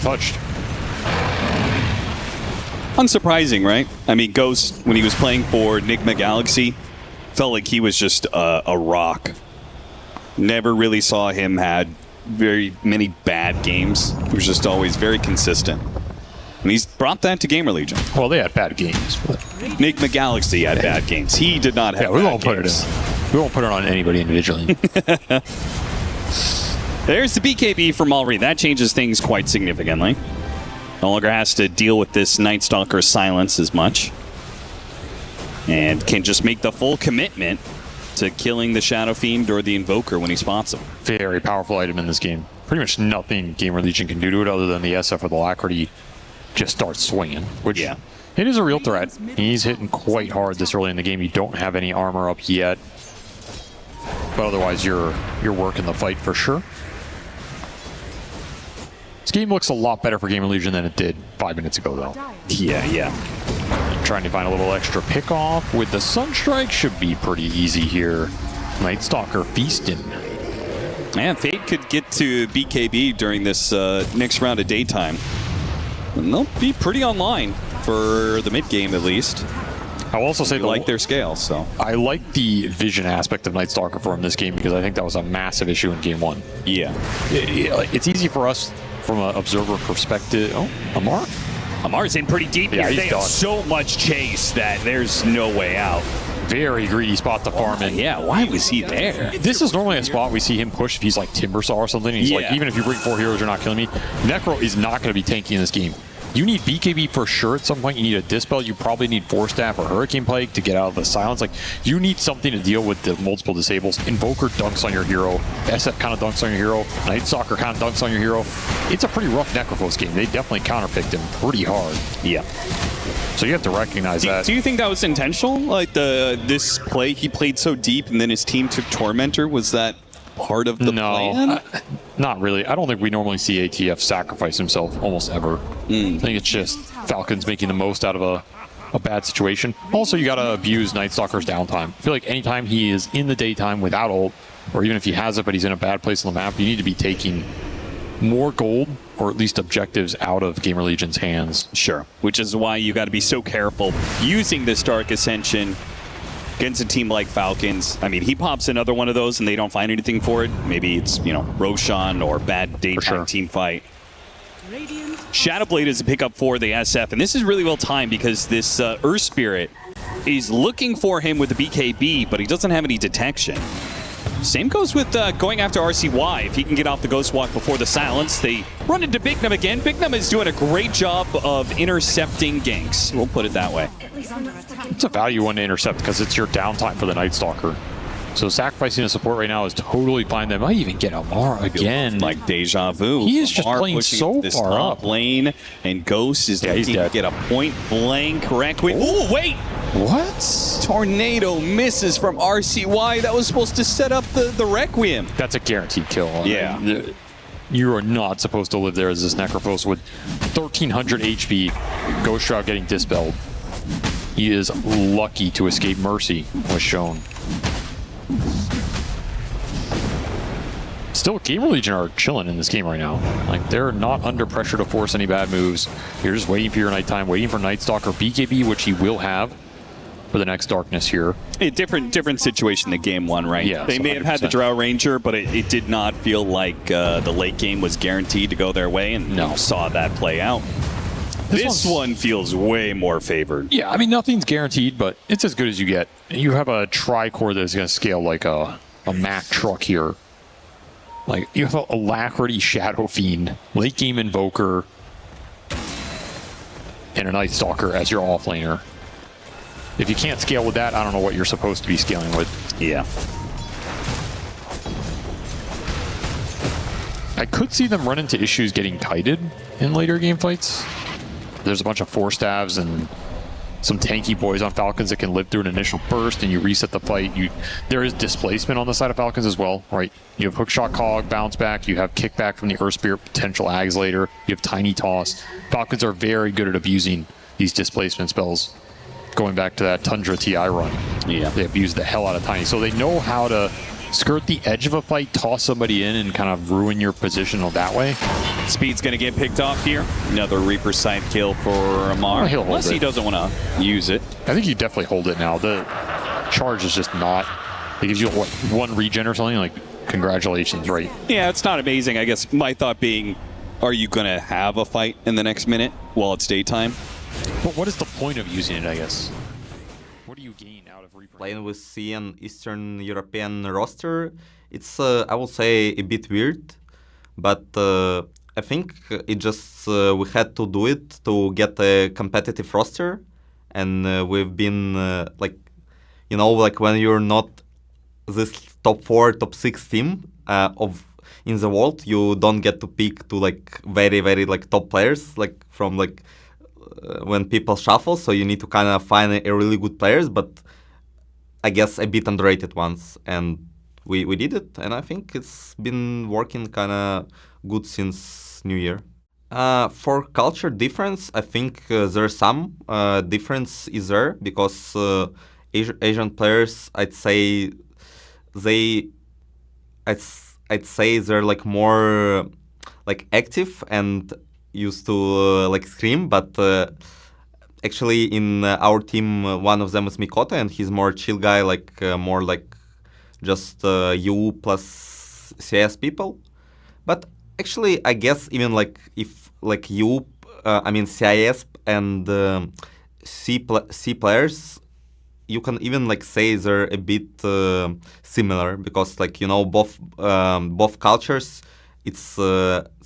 touched. Unsurprising, right? I mean, Ghost, when he was playing for Enigma Galaxy, felt like he was just a rock. Never really saw him had very many bad games. He was just always very consistent. And he's brought that to Gamer Legion. Well, they had bad games. But Enigma Galaxy had bad games. He did not have we bad won't put games. it in. We won't put it on anybody individually. There's the BKB for Mallory. That changes things quite significantly. No longer has to deal with this Night Stalker silence as much. And can just make the full commitment to killing the Shadow Fiend or the Invoker when he spots him. Very powerful item in this game. Pretty much nothing Gamer Legion can do to it other than the SF with Alacrity just starts swinging, which it is a real threat. He's hitting quite hard this early in the game. You don't have any armor up yet, but otherwise you're working the fight for sure. This game looks a lot better for Gamer Legion than it did 5 minutes ago, though. Yeah. Trying to find a little extra pick off with the Sunstrike should be pretty easy here. Night Stalker feasting. Man, Fate could get to BKB during this next round of daytime. And they'll be pretty online for the mid game, at least. I'll also say they like their scale, so. I like the vision aspect of Night Stalker for him this game because I think that was a massive issue in game 1. Yeah. It's easy for us from an observer perspective. Oh, Amar? Amar's in pretty deep here. They have so much chase that there's no way out. Very greedy spot to farm in. Yeah, why was he there? This is normally a spot we see him push if he's like Timbersaw or something. He's like, even if you bring 4 heroes, you're not killing me. Necro is not going to be tanky in this game. You need BKB for sure at some point. You need a Dispel. You probably need Force Staff or Hurricane Pike to get out of the silence. Like, you need something to deal with the multiple disables. Invoker dunks on your hero. SF kind of dunks on your hero. Night Stalker kind of dunks on your hero. It's a pretty rough Necrophos game. They definitely counterpicked him pretty hard. Yeah. So you have to recognize that. Do you think that was intentional? Like, this play, he played so deep and then his team took Tormentor? Was that part of the plan? Not really. I don't think we normally see ATF sacrifice himself almost ever. I think it's just Falcons making the most out of a bad situation. Also, you got to abuse Night Stalker's downtime. I feel like anytime he is in the daytime without ult, or even if he has it but he's in a bad place on the map, you need to be taking more gold or at least objectives out of Gamer Legion's hands. Sure. Which is why you got to be so careful using this Dark Ascension against a team like Falcons. I mean, he pops another one of those and they don't find anything for it. Maybe it's, Roshan or bad daytime team fight. Shadowblade is a pickup for the SF, and this is really well timed because this Earth Spirit is looking for him with the BKB, but he doesn't have any detection. Same goes with going after RCY. If he can get off the Ghost Walk before the silence, they run into Bignum again. Bignum is doing a great job of intercepting ganks. We'll put it that way. It's a value one to intercept because it's your downtime for the Night Stalker. So sacrificing a support right now is totally fine. They might even get Amar again. Like deja vu. He is just Amar playing pushing so this far top up. lane, and Ghost is looking to get a point blank Requiem. Oh, wait! What? Tornado misses from RCY. That was supposed to set up the Requiem. That's a guaranteed kill. Yeah. You are not supposed to live there as this Necrophos with 1300 HP. Ghost Shroud getting dispelled. He is lucky to escape Mercy, was shown. Still, Gamer Legion are chilling in this game right now. Like, they're not under pressure to force any bad moves. You're just waiting for your nighttime, waiting for Night Stalker BKB, which he will have for the next darkness here. A different situation than game 1, right? Yeah, they may have had the Drow Ranger, but it did not feel like the late game was guaranteed to go their way, and you saw that play out. This one feels way more favored. Yeah, I mean, nothing's guaranteed, but it's as good as you get. You have a Tricore that's going to scale like a Mack truck here. Like, you have a Alacrity Shadow Fiend, late game Invoker, and a Night Stalker as your offlaner. If you can't scale with that, I don't know what you're supposed to be scaling with. Yeah. I could see them run into issues getting kited in later game fights. There's a bunch of Force Staves and some tanky boys on Falcons that can live through an initial burst, and you reset the fight. There is displacement on the side of Falcons as well, right? You have Hookshot Cog, bounce back, you have kickback from the Earth Spirit, potential Ags later, you have Tiny Toss. Falcons are very good at abusing these displacement spells. Going back to that Tundra TI run. Yeah. They abuse the hell out of Tiny. So they know how to skirt the edge of a fight, toss somebody in, and kind of ruin your position that way. Speed's going to get picked off here. Another Reaper side kill for Amar. He'll hold Unless he it. doesn't want to use it. I think you definitely hold it now. The charge is just not. It gives you what, 1 regen or something. Like, congratulations, right? Yeah, it's not amazing. I guess my thought being, are you going to have a fight in the next minute while it's daytime? But what is the point of using it, I guess? What do you gain out of Reaper? Playing with an Eastern European roster, it's, I will say, a bit weird. But I think it just, we had to do it to get a competitive roster. And we've been, like, you know, like when you're not this top 4, top 6 team in the world, you don't get to pick to like very, very like top players, like from like when people shuffle. So you need to kind of find a really good players, but I guess a bit underrated ones. And we did it, and I think it's been working kind of good since New Year. For culture difference, I think there's some difference is there because Asian players, I'd say they're like more like active and used to like scream, but actually in our team, one of them is Mikoto, and he's more chill guy, like more like just EU plus CS people. But actually, I guess even like if like EU, I mean CIS and C players, you can even like say they're a bit similar because like, you know, both cultures, it's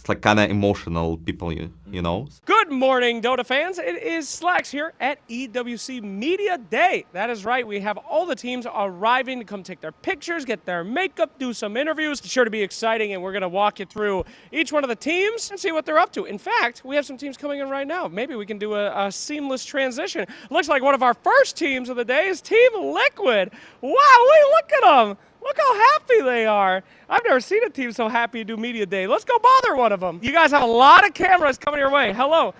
like kind of emotional people, you know. Good morning, Dota fans. It is Slacks here at EWC Media Day. That is right. We have all the teams arriving to come take their pictures, get their makeup, do some interviews. It's sure to be exciting, and we're going to walk you through each one of the teams and see what they're up to. In fact, we have some teams coming in right now. Maybe we can do a seamless transition. Looks like one of our first teams of the day is Team Liquid. Wow, look at them. Look how happy they are. I've never seen a team so happy to do Media Day. Let's go bother one of them. You guys have a lot of cameras coming your way. Hello.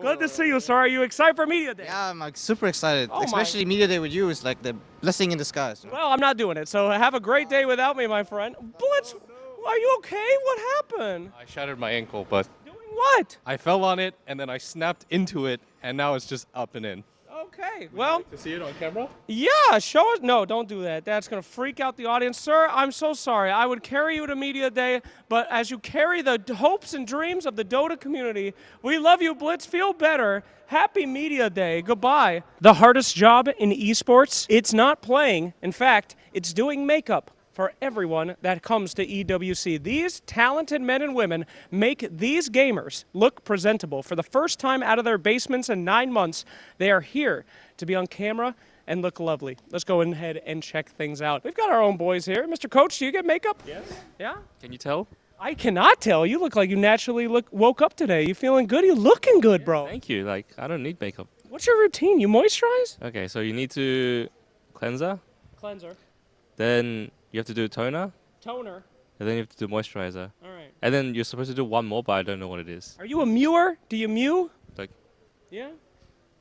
Good to see you, sir. Are you excited for Media Day? Yeah, I'm like super excited. Oh Especially Media Day with you is like the blessing in disguise. You know? Well, I'm not doing it, so have a great day without me, my friend. Blitz, are you okay? What happened? I shattered my ankle, but... Doing what? I fell on it, and then I snapped into it, and now it's just up and in. Okay, well... To see it on camera? Yeah, show us. No, don't do that. That's going to freak out the audience. Sir, I'm so sorry. I would carry you to Media Day, but as you carry the hopes and dreams of the Dota community, we love you, Blitz. Feel better. Happy Media Day. Goodbye. The hardest job in esports, it's not playing. In fact, it's doing makeup for everyone that comes to EWC. These talented men and women make these gamers look presentable. For the first time out of their basements in 9 months, they are here to be on camera and look lovely. Let's go ahead and check things out. We've got our own boys here. Mr. Coach, do you get makeup? Yes. Yeah? Can you tell? I cannot tell. You look like you naturally woke up today. You feeling good? You looking good, bro. Thank you. Like, I don't need makeup. What's your routine? You moisturize? Okay, so you need to cleanser. Cleanser. Then you have to do toner. Toner. And then you have to do moisturizer. All right. And then you're supposed to do one more, but I don't know what it is. Are you a mewer? Do you mew? Like, yeah?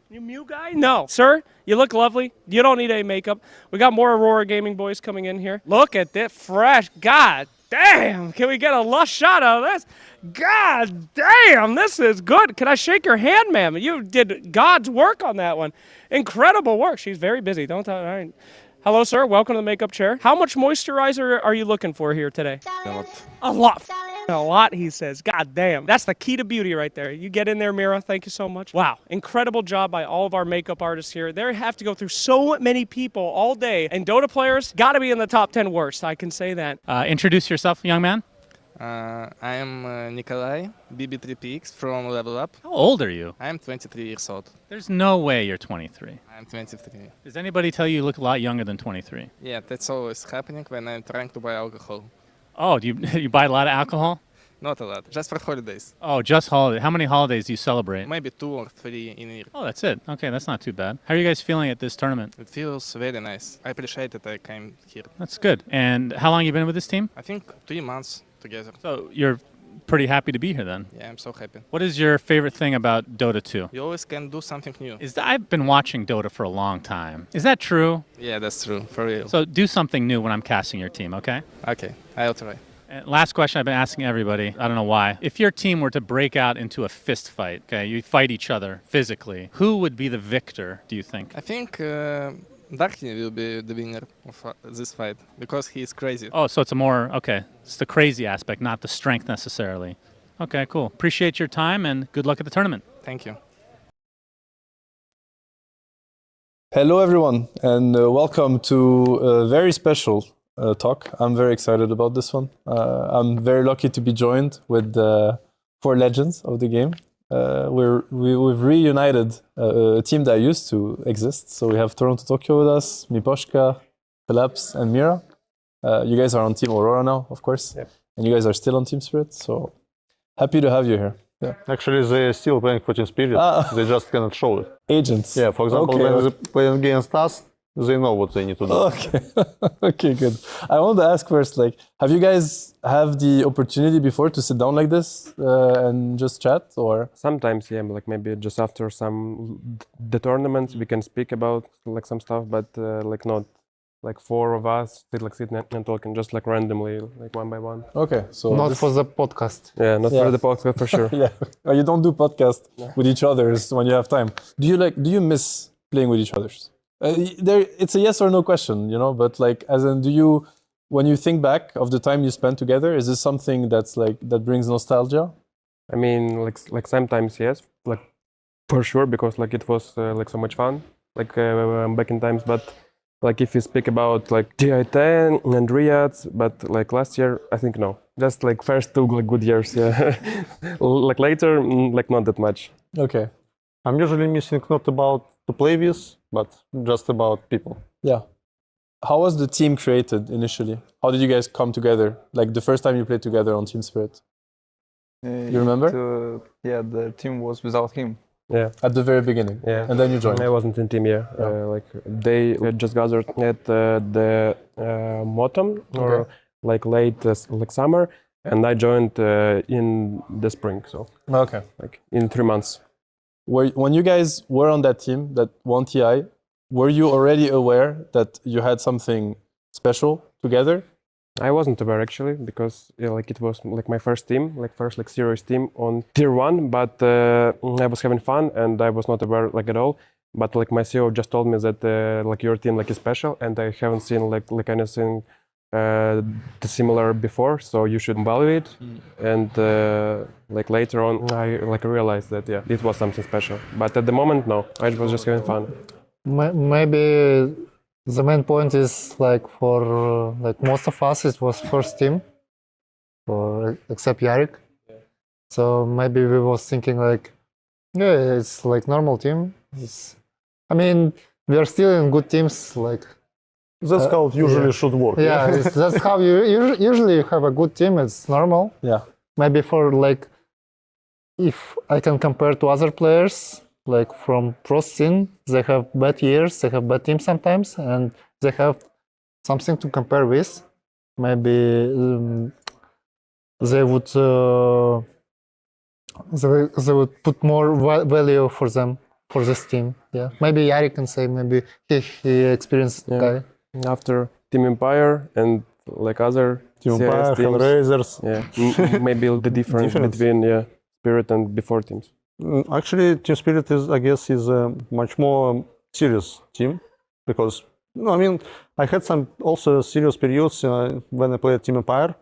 You mew guy? No. Sir, you look lovely. You don't need any makeup. We got more Aurora Gaming boys coming in here. Look at this fresh. God damn. Can we get a lush shot of this? God damn, this is good. Can I shake your hand, ma'am? You did God's work on that one. Incredible work. She's very busy. Don't tell her. All right. Hello, sir. Welcome to the makeup chair. How much moisturizer are you looking for here today? a lot. A lot. A lot, he says. God damn. That's the key to beauty right there. You get in there, Mira. Thank you so much. Wow. Incredible job by all of our makeup artists here. They have to go through so many people all day. And Dota players got to be in the top 10 worst. I can say that. Introduce yourself, young man. I am Nikolai, BB3PX from Level Up. How old are you? I am 23 years old. There's no way you're 23. I am 23. Does anybody tell you look a lot younger than 23? Yeah, that's always happening when I'm trying to buy alcohol. Oh, do you buy a lot of alcohol? Not a lot, just for holidays. Oh, just holiday. How many holidays do you celebrate? Maybe 2 or 3 in a year. Oh, that's it. Okay, that's not too bad. How are you guys feeling at this tournament? It feels very nice. I appreciate that I came here. That's good. And how long have you been with this team? I think 3 months together. So you're pretty happy to be here then? Yeah, I'm so happy. What is your favorite thing about Dota 2? You always can do something new. I've been watching Dota for a long time. Is that true? Yeah, that's true, for real. So do something new when I'm casting your team, okay? Okay, I'll try. And last question I've been asking everybody, I don't know why. If your team were to break out into a fist fight, okay, you fight each other physically, who would be the victor, do you think? I think Darky will be the winner of this fight because he is crazy. Oh, so it's a more, okay, it's the crazy aspect, not the strength necessarily. Okay, cool. Appreciate your time and good luck at the tournament. Thank you. Hello, everyone, and welcome to a very special talk. I'm very excited about this one. I'm very lucky to be joined with four legends of the game. We've reunited a team that used to exist. So we have Toronto Tokyo with us, Miposhka, Philips, and Mira. You guys are on Team Aurora now, of course, and you guys are still on Team Spirit. So happy to have you here. Yeah. Actually, they're still playing for Team Spirit. They just cannot show it. Agents. Yeah, for example, when they play against us, they know what they need to do. Okay, okay, good. I want to ask first, like, have you guys have the opportunity before to sit down like this and just chat, or? Sometimes, yeah, like maybe just after the tournaments we can speak about like some stuff, but like not like four of us sitting and talking just like randomly, like one by one. Okay, so not for the podcast. Yeah, not for the podcast for sure. Yeah, you don't do podcast with each others when you have time. Do you miss playing with each others? It's a yes or no question, you know, but like, as in, when you think back of the time you spent together, is this something that's like, that brings nostalgia? I mean, like sometimes yes, like for sure, because like it was like so much fun, like back in times, but like if you speak about like GI10 and Riyadh, but like last year, I think no. Just like first two like good years, yeah. Like later, like not that much. Okay. I'm usually missing not about to play with, but just about people. Yeah. How was the team created initially? How did you guys come together? Like the first time you played together on Team Spirit? You remember? Yeah, the team was without him. Yeah. At the very beginning? Yeah. And then you joined? I wasn't in team, yeah. Like they just gathered at the autumn or like late like summer, and I joined in the spring, so. Okay. Like in 3 months. When you guys were on that team that won TI, were you already aware that you had something special together? I wasn't aware actually, because like it was like my first team, like first like serious team on tier 1, but I was having fun and I was not aware like at all. But like my CEO just told me that like your team like is special, and I haven't seen like anything similar before, so you should evaluate. And like later on, I like realized that yeah, it was something special. But at the moment, no, I was just having fun. Maybe the main point is like for like most of us, it was first team, except Yarik. So maybe we was thinking like, yeah, it's like normal team. I mean, we are still in good teams, like. That's how it usually should work. Yeah, that's how you usually have a good team. It's normal. Yeah. Maybe for like, if I can compare to other players, like from pro scene, they have bad years, they have bad teams sometimes, and they have something to compare with. Maybe they would put more value for them, for this team. Yeah. Maybe Yari can say, maybe he experienced guy. After Team Empire and like other Team Empire, Hellraisers. Yeah, maybe the difference between Spirit and before teams. Actually, Team Spirit is, I guess, is a much more serious team, because I mean, I had some also serious periods when I played Team Empire.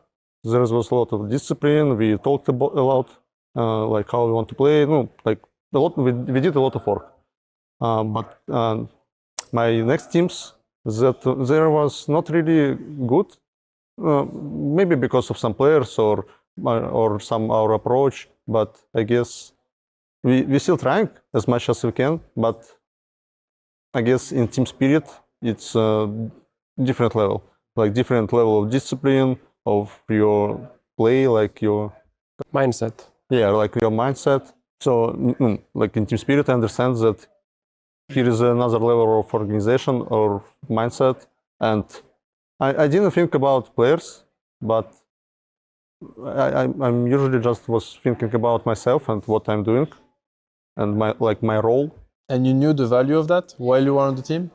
There was a lot of discipline. We talked about a lot, like how we want to play. No, like a lot. We did a lot of work. But my next teams, that there was not really good, maybe because of some players or some our approach. But I guess we still trying as much as we can. But I guess in Team Spirit, it's a different level, like different level of discipline of your play, like your mindset. Yeah, like your mindset. So, like in Team Spirit, I understand that here is another level of organization or mindset, and I didn't think about players, but I'm usually just was thinking about myself and what I'm doing, and my role. And you knew the value of that while you were on the team?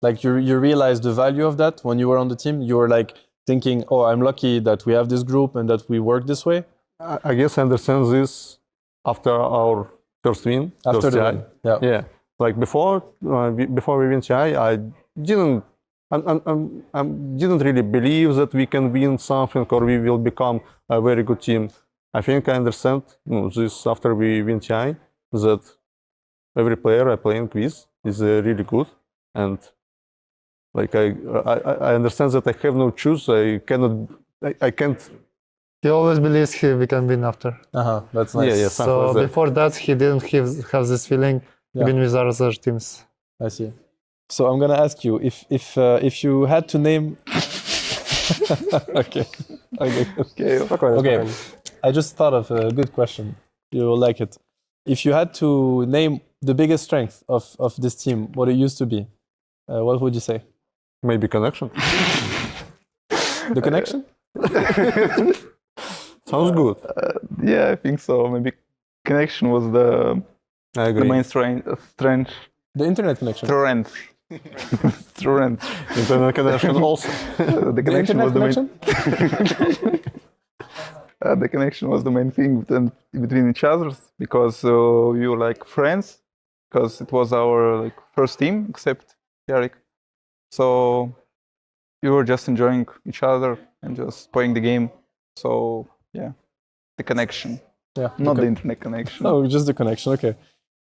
Like you realized the value of that when you were on the team? You were like thinking, oh, I'm lucky that we have this group and that we work this way? I guess I understand this after our first win. After first the TI. win, yeah. Yeah. Like before we win TI, I didn't really believe that we can win something or we will become a very good team. I think I understand this after we win TI, that every player I play in quiz is really good, and like I understand that I have no choice. I can't. He always believes we can win after. That's nice. Yeah, So like before that, he didn't have this feeling even with other teams. I see. So I'm gonna ask you if you had to name. Okay. I just thought of a good question. You will like it. If you had to name the biggest strength of this team, what it used to be, what would you say? Maybe connection. The connection? Sounds good. Yeah, I think so. Maybe connection was the main strength. The internet connection. Strength. Internet connection also. The connection was the main. The connection was the main thing between each other, because we were like friends, because it was our first team except Yarek. So we were just enjoying each other and just playing the game. So yeah, the connection. Yeah, not the internet connection. No, just the connection. Okay,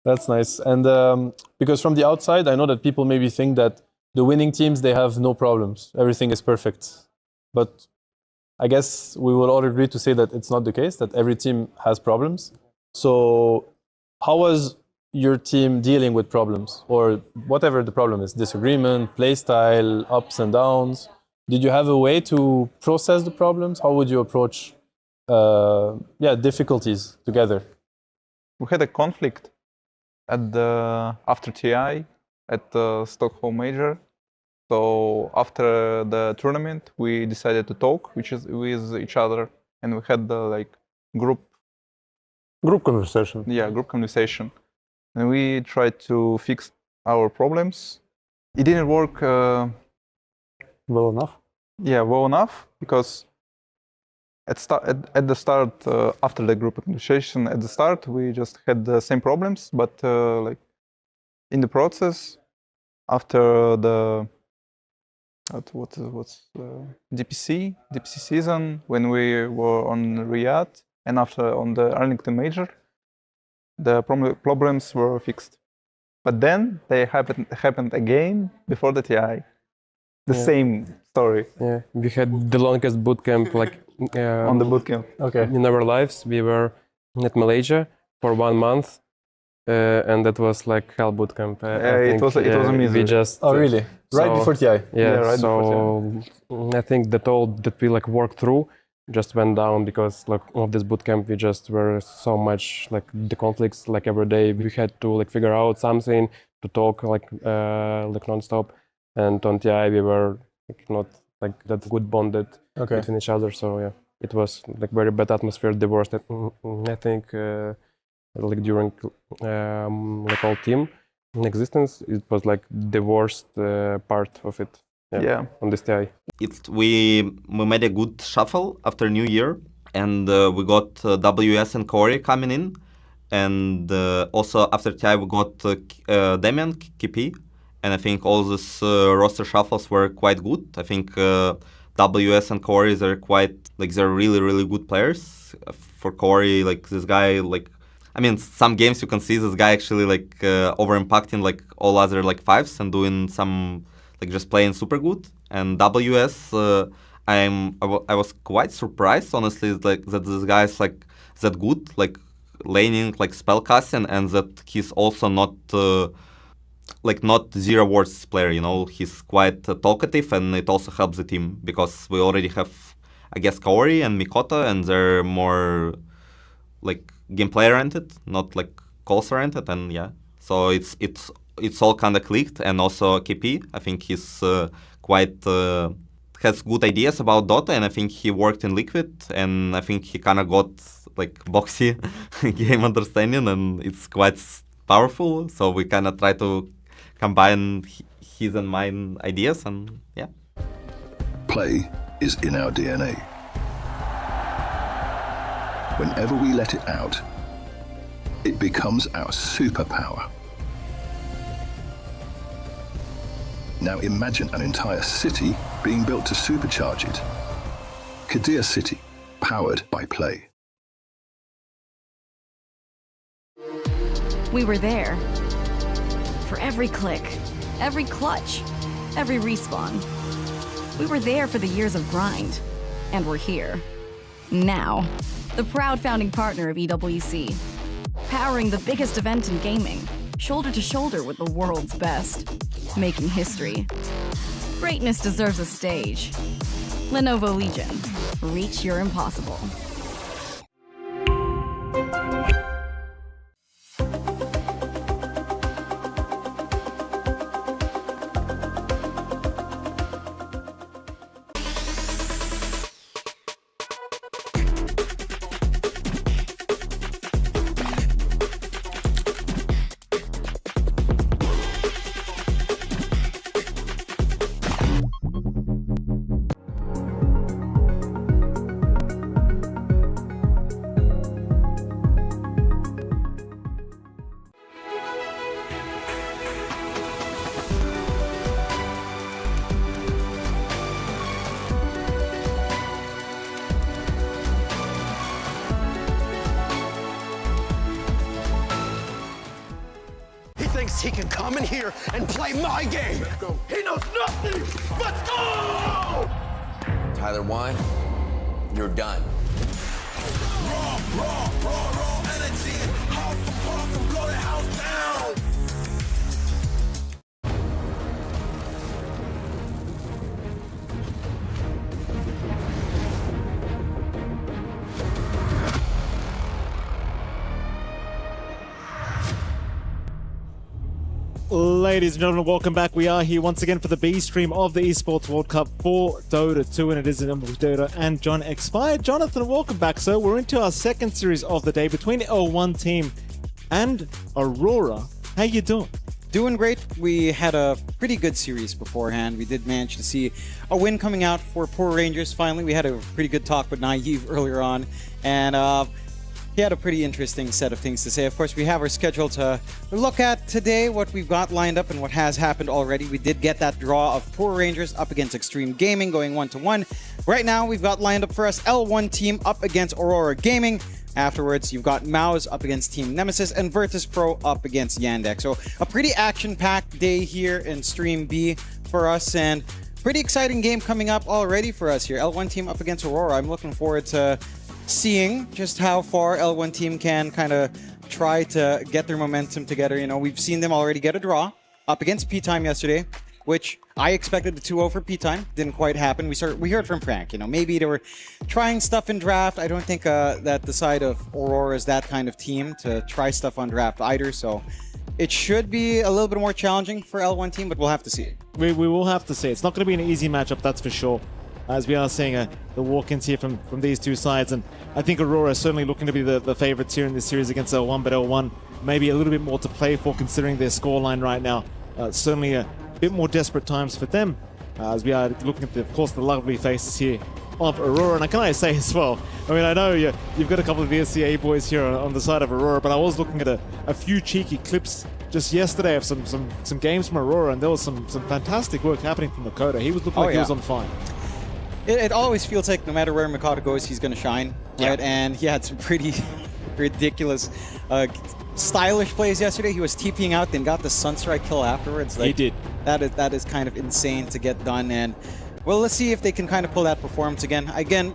that's nice. And because from the outside, I know that people maybe think that the winning teams, they have no problems. Everything is perfect. But I guess we will all agree to say that it's not the case, that every team has problems. So how was your team dealing with problems, or whatever the problem is, disagreement, play style, ups and downs? Did you have a way to process the problems? How would you approach difficulties together? We had a conflict after TI at the Stockholm Major. So after the tournament, we decided to talk with each other, and we had the group conversation. Yeah, group conversation, and we tried to fix our problems. It didn't work well enough. Yeah, well enough, because at the start, after the group conversation, at the start we just had the same problems, but in the process, after the DPC season, when we were on Riyadh, and after on the Arlington Major, the problems were fixed. But then they happened again before the TI. The same story. Yeah, we had the longest boot camp on the boot camp. Okay. In our lives, we were at Malaysia for 1 month, and that was like hell boot camp. It was amazing. We just really? Right before TI? Yeah, right so before TI. I think that all that we worked through just went down because of this boot camp. We just were so much the conflicts every day. We had to figure out something to talk non-stop. And on TI we were not that good bonded between each other. So yeah, it was very bad atmosphere. The worst, I think, during all team existence, it was the worst part of it. Yeah. On this TI. We made a good shuffle after New Year, and we got WS and Corey coming in, and also after TI we got Damian, KP. And I think all these roster shuffles were quite good. I think WS and Corey are quite they're really, really good players. For Corey, this guy, some games you can see this guy actually over impacting all other fives and doing some just playing super good. And WS, I was quite surprised honestly that this guy is that good, laning, spellcasting, and that he's also not. Not zero words player, he's quite talkative, and it also helps the team because we already have, I guess, Kaori and Mikota, and they're more gameplay oriented, not calls oriented, and yeah, so it's all kind of clicked. And also KP, I think he's quite has good ideas about Dota, and I think he worked in Liquid, and I think he kind of got boxy game understanding, and it's quite powerful. So we kind of try to combine his and mine ideas, and yeah. Play is in our DNA. Whenever we let it out, it becomes our superpower. Now imagine an entire city being built to supercharge it. Kadir City, powered by play. We were there. For every click, every clutch, every respawn. We were there for the years of grind. And we're here. Now. The proud founding partner of EWC. Powering the biggest event in gaming. Shoulder to shoulder with the world's best. Making history. Greatness deserves a stage. Lenovo Legion. Reach your impossible. He can come in here and play my game. He knows nothing. Let's go! Tyler Wine, you're done. Raw energy. House for parts and blow the house down. Ladies and gentlemen, welcome back. We are here once again for the B stream of the Esports World Cup for Dota 2, and it is in Dota and John Expired. Jonathan, welcome back, sir. We're into our second series of the day between the L1 team and Aurora. How you doing? Doing great. We had a pretty good series beforehand. We did manage to see a win coming out for Poor Rangers. Finally, we had a pretty good talk with Naive earlier on, and he had a pretty interesting set of things to say. Of course, we have our schedule to look at today, what we've got lined up and what has happened already. We did get that draw of Poor Rangers up against Extreme Gaming going 1-1. Right now, we've got lined up for us L1 team up against Aurora Gaming. Afterwards, you've got Maus up against Team Nemesis and Virtus Pro up against Yandex. So a pretty action-packed day here in Stream B for us, and pretty exciting game coming up already for us here. L1 team up against Aurora. I'm looking forward to seeing just how far L1 team can kind of try to get their momentum together. You know, we've seen them already get a draw up against P-Time yesterday, which I expected the 2-0 for P-Time. Didn't quite happen. We heard from Frank, you know, maybe they were trying stuff in draft. I don't think that the side of Aurora is that kind of team to try stuff on draft either. So it should be a little bit more challenging for L1 team, but we'll have to see. We will have to see. It's not going to be an easy matchup, that's for sure. As we are seeing the walk-ins here from these two sides. And I think Aurora is certainly looking to be the favorites here in this series against L1, but L1 maybe a little bit more to play for considering their scoreline right now. Certainly a bit more desperate times for them as we are looking at, of course, the lovely faces here of Aurora. And can I say as well, I mean, I know you've got a couple of VSCA boys here on the side of Aurora, but I was looking at a few cheeky clips just yesterday of some games from Aurora, and there was some fantastic work happening from Makoto. He was looking like he was on fire. It always feels like no matter where Mikado goes, he's going to shine, right? And he had some pretty ridiculous, stylish plays yesterday. He was TPing out, then got the Sunstrike kill afterwards. Like, he did. That is kind of insane to get done. And, well, let's see if they can kind of pull that performance again. Again,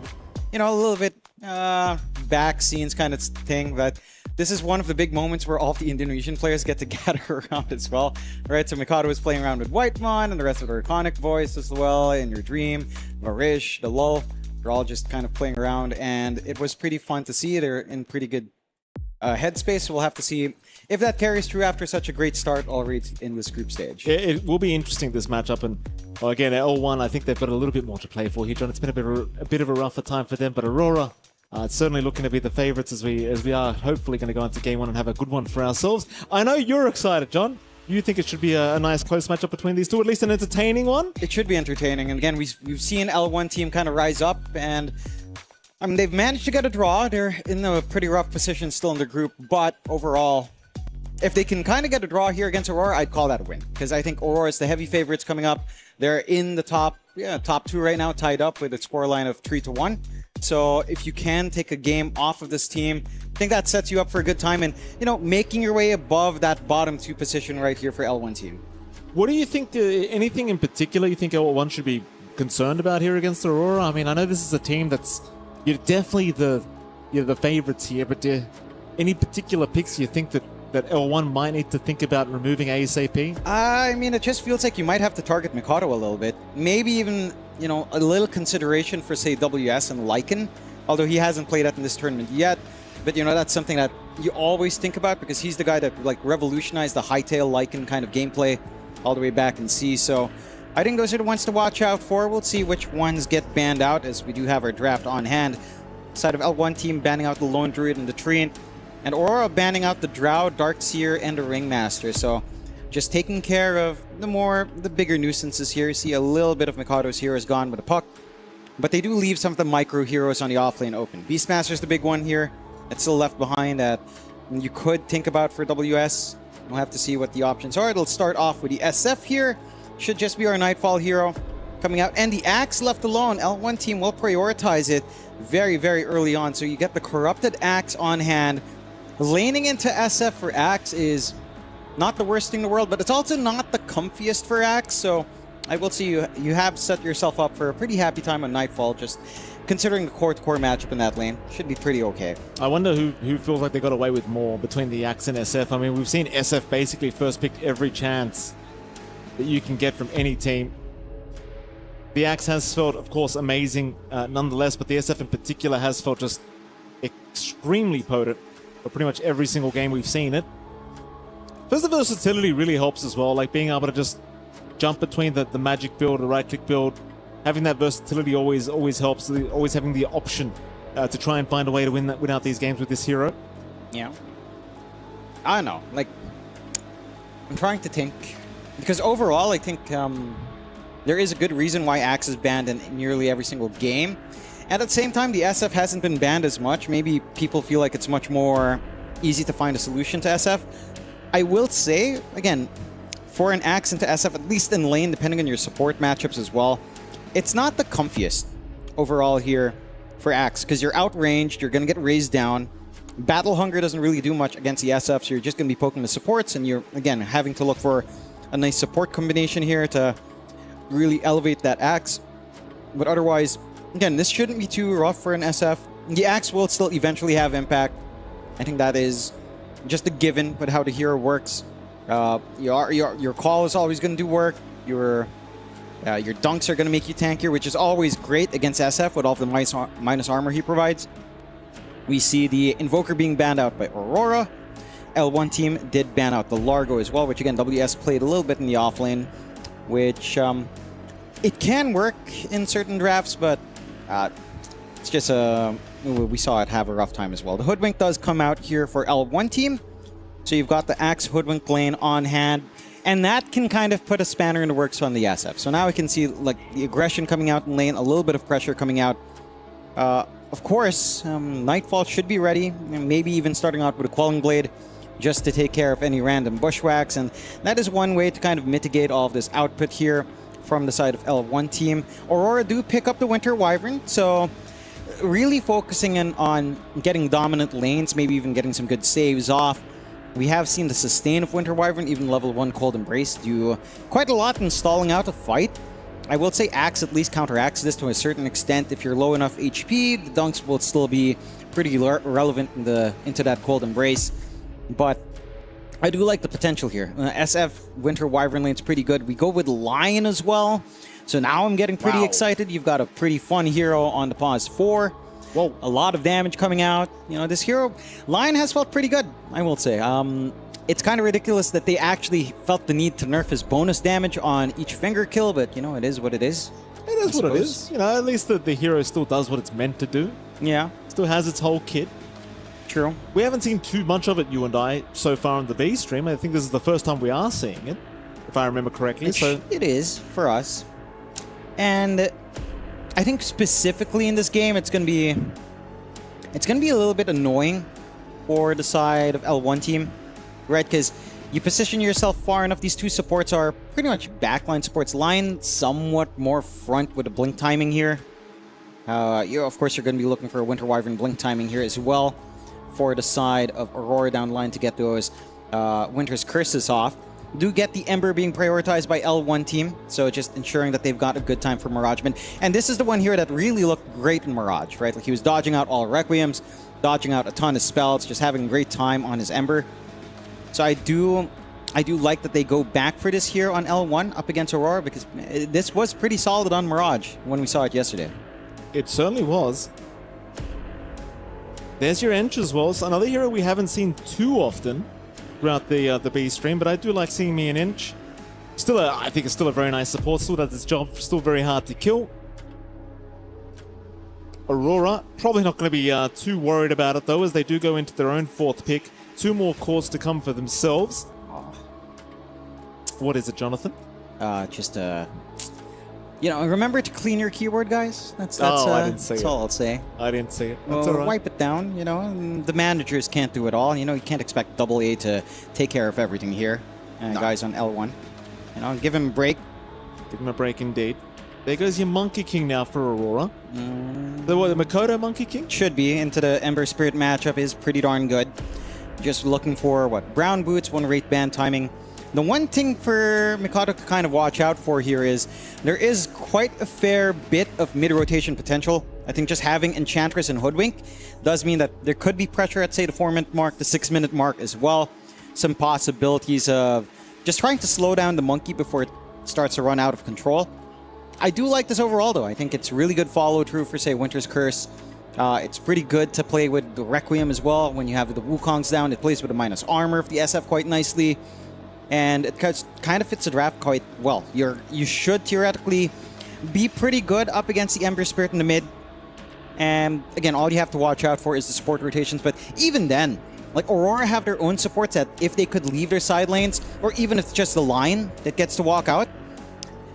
you know, a little bit back scenes kind of thing, but this is one of the big moments where all of the Indonesian players get to gather around as well, right? So Mikado was playing around with Whitemon and the rest of the Iconic Voice as well, In Your Dream, Varish, The Lull. They're all just kind of playing around, and it was pretty fun to see. They're in pretty good headspace, so we'll have to see if that carries through after such a great start already in this group stage. It will be interesting, this matchup, and well, again, L1, I think they've got a little bit more to play for here, John. It's been a bit of a rougher time for them, but Aurora, it's certainly looking to be the favorites as we are hopefully going to go into game one and have a good one for ourselves. I know you're excited, John. You think it should be a nice close matchup between these two, at least an entertaining one? It should be entertaining. And again, we've seen L1 team kind of rise up, and I mean, they've managed to get a draw. They're in a pretty rough position still in the group, but overall, if they can kind of get a draw here against Aurora, I'd call that a win, because I think Aurora is the heavy favorites coming up. They're in the top two right now, tied up with a scoreline of 3-1. So if you can take a game off of this team, I think that sets you up for a good time and, you know, making your way above that bottom 2 position right here for L1 team. What do you think, anything in particular you think L1 should be concerned about here against Aurora? I mean, I know this is a team that's definitely the favorites here, but any particular picks you think that L1 might need to think about removing ASAP? I mean, it just feels like you might have to target Mikado a little bit. Maybe even, you know, a little consideration for, say, WS and Lycan, although he hasn't played that in this tournament yet. But, you know, that's something that you always think about, because he's the guy that, like, revolutionized the Hightail Lycan kind of gameplay all the way back in C. So I think those are the ones to watch out for. We'll see which ones get banned out, as we do have our draft on hand. Side of L1 team banning out the Lone Druid and the Treant, and Aurora banning out the Drow, Darkseer, and the Ringmaster. So just taking care of the bigger nuisances here. You see a little bit of Mikado's heroes gone with a puck, but they do leave some of the micro heroes on the offlane open. Beastmaster's the big one here. It's still left behind that you could think about for WS. We'll have to see what the options are. It'll start off with the SF here. Should just be our Nightfall hero coming out. And the Axe left alone. L1 team will prioritize it very, very early on. So you get the Corrupted Axe on hand. Laning into SF for Axe is not the worst thing in the world, but it's also not the comfiest for Axe. So I will see you have set yourself up for a pretty happy time on Nightfall, just considering the core-to-core matchup in that lane. Should be pretty okay. I wonder who feels like they got away with more between the Axe and SF. I mean, we've seen SF basically first pick every chance that you can get from any team. The Axe has felt, of course, amazing nonetheless, but the SF in particular has felt just extremely potent for pretty much every single game we've seen it. Plus, the versatility really helps as well, like being able to just jump between the magic build, the right-click build. Having that versatility always helps, always having the option to try and find a way to win out these games with this hero. Yeah. I don't know, like, I'm trying to think, because overall I think there is a good reason why Axe is banned in nearly every single game. And at the same time, the SF hasn't been banned as much. Maybe people feel like it's much more easy to find a solution to SF. I will say, again, for an Axe into SF, at least in lane, depending on your support matchups as well, it's not the comfiest overall here for Axe, because you're outranged, you're going to get raised down. Battle Hunger doesn't really do much against the SF, so you're just going to be poking the supports, and you're, again, having to look for a nice support combination here to really elevate that Axe. But otherwise, again, this shouldn't be too rough for an SF. The Axe will still eventually have impact. I think that is just a given with how the hero works. Your call is always going to do work. Your dunks are going to make you tankier, which is always great against SF with all of the minus armor he provides. We see the Invoker being banned out by Aurora. L1 team did ban out the Largo as well, which again, WS played a little bit in the offlane, which it can work in certain drafts, but it's just we saw it have a rough time as well. The Hoodwink does come out here for L1 team. So you've got the Axe Hoodwink lane on hand, and that can kind of put a spanner in the works on the SF. So now we can see like the aggression coming out in lane, a little bit of pressure coming out. Of course, Nightfall should be ready, maybe even starting out with a Quelling Blade just to take care of any random bushwhacks, and that is one way to kind of mitigate all of this output here from the side of L1 team. Aurora do pick up the Winter Wyvern, so really focusing in on getting dominant lanes, maybe even getting some good saves off. We have seen the sustain of Winter Wyvern, even level 1 Cold Embrace, do quite a lot in stalling out a fight. I will say Axe at least counteracts this to a certain extent. If you're low enough HP, the dunks will still be pretty relevant into that Cold Embrace. But I do like the potential here. SF Winter Wyvern lane's pretty good. We go with Lion as well. So now I'm getting pretty excited. You've got a pretty fun hero on the pause 4. Whoa, a lot of damage coming out. You know, this hero, Lion has felt pretty good, I will say. It's kind of ridiculous that they actually felt the need to nerf his bonus damage on each finger kill, but, you know, it is what it is. It is what it is. You know, at least the hero still does what it's meant to do. Yeah. Still has its whole kit. True. We haven't seen too much of it, you and I, so far on the B stream. I think this is the first time we are seeing it, if I remember correctly. It is for us. And I think specifically in this game, it's gonna be a little bit annoying for the side of L1 team, right? Because you position yourself far enough. These two supports are pretty much backline supports. Line somewhat more front with the blink timing here. Of course, you're going to be looking for a Winter Wyvern blink timing here as well for the side of Aurora down the line to get those Winter's Curses off. Do get the Ember being prioritized by L1 team, so just ensuring that they've got a good time for Mirageman. And this is the one here that really looked great in Mirage, right? Like he was dodging out all Requiems, dodging out a ton of spells, just having a great time on his Ember. So I do like that they go back for this here on L1 up against Aurora, because this was pretty solid on Mirage when we saw it yesterday. It certainly was. There's your Ench as well. It's another hero we haven't seen too often throughout the B stream, but I do like seeing me an Ench. I think it's still a very nice support. Still does its job. Still very hard to kill. Aurora probably not going to be too worried about it though, as they do go into their own 4th pick. 2 more cores to come for themselves. What is it, Jonathan? Remember to clean your keyboard, guys. That's I didn't see that's it. all I'll say. I didn't see it. Well, That's all right. wipe it down, and the managers can't do it all. You can't expect AA to take care of everything here. Guys on L1. Give him a break. Give him a break indeed. There goes your Monkey King now for Aurora. The Makoto Monkey King? Should be. Into the Ember Spirit matchup is pretty darn good. Just looking for, brown boots, 1 rate band timing. The one thing for Mikado to kind of watch out for here is there is quite a fair bit of mid-rotation potential. I think just having Enchantress and Hoodwink does mean that there could be pressure at, say, the 4-minute mark, the 6-minute mark as well. Some possibilities of just trying to slow down the Monkey before it starts to run out of control. I do like this overall, though. I think it's really good follow-through for, say, Winter's Curse. It's pretty good to play with the Requiem as well. When you have the Wukongs down, it plays with a minus armor of the SF quite nicely. And it kind of fits the draft quite well. You should theoretically be pretty good up against the Ember Spirit in the mid. And again, all you have to watch out for is the support rotations. But even then, Aurora have their own supports that if they could leave their side lanes, or even if it's just the line that gets to walk out,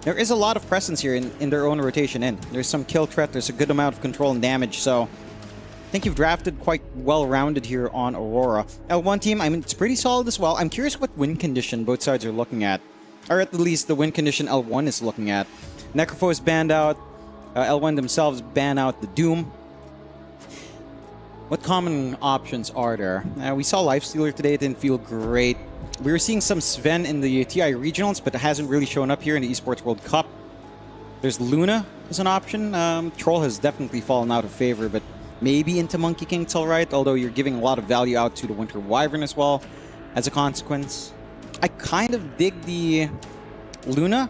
there is a lot of presence here in their own rotation in. There's some kill threat, there's a good amount of control and damage, so I think you've drafted quite well-rounded here on Aurora. L1 team, it's pretty solid as well. I'm curious what win condition both sides are looking at, or at least the win condition L1 is looking at. Necrophos is banned out, L1 themselves ban out the Doom. What common options are there? We saw Lifestealer today, it didn't feel great. We were seeing some Sven in the TI regionals, but it hasn't really shown up here in the Esports World Cup. There's Luna as an option. Troll has definitely fallen out of favor, but maybe into Monkey King it's alright, although you're giving a lot of value out to the Winter Wyvern as well as a consequence. I kind of dig the Luna.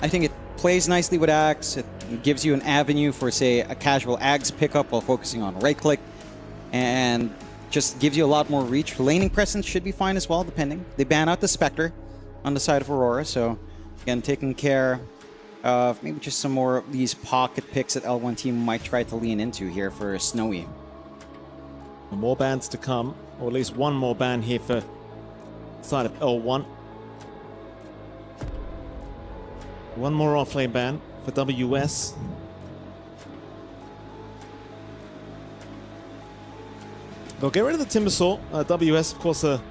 I think it plays nicely with Axe. It gives you an avenue for, say, a casual Axe pickup while focusing on right-click, and just gives you a lot more reach. Laning presence should be fine as well, depending. They ban out the Spectre on the side of Aurora, so again, taking care of maybe just some more of these pocket picks that L1 team might try to lean into here for Snowy. More bans to come, or at least one more ban here for the side of L1. One more offlane ban for WS. They'll get rid of the Timbersaw. WS, of course, a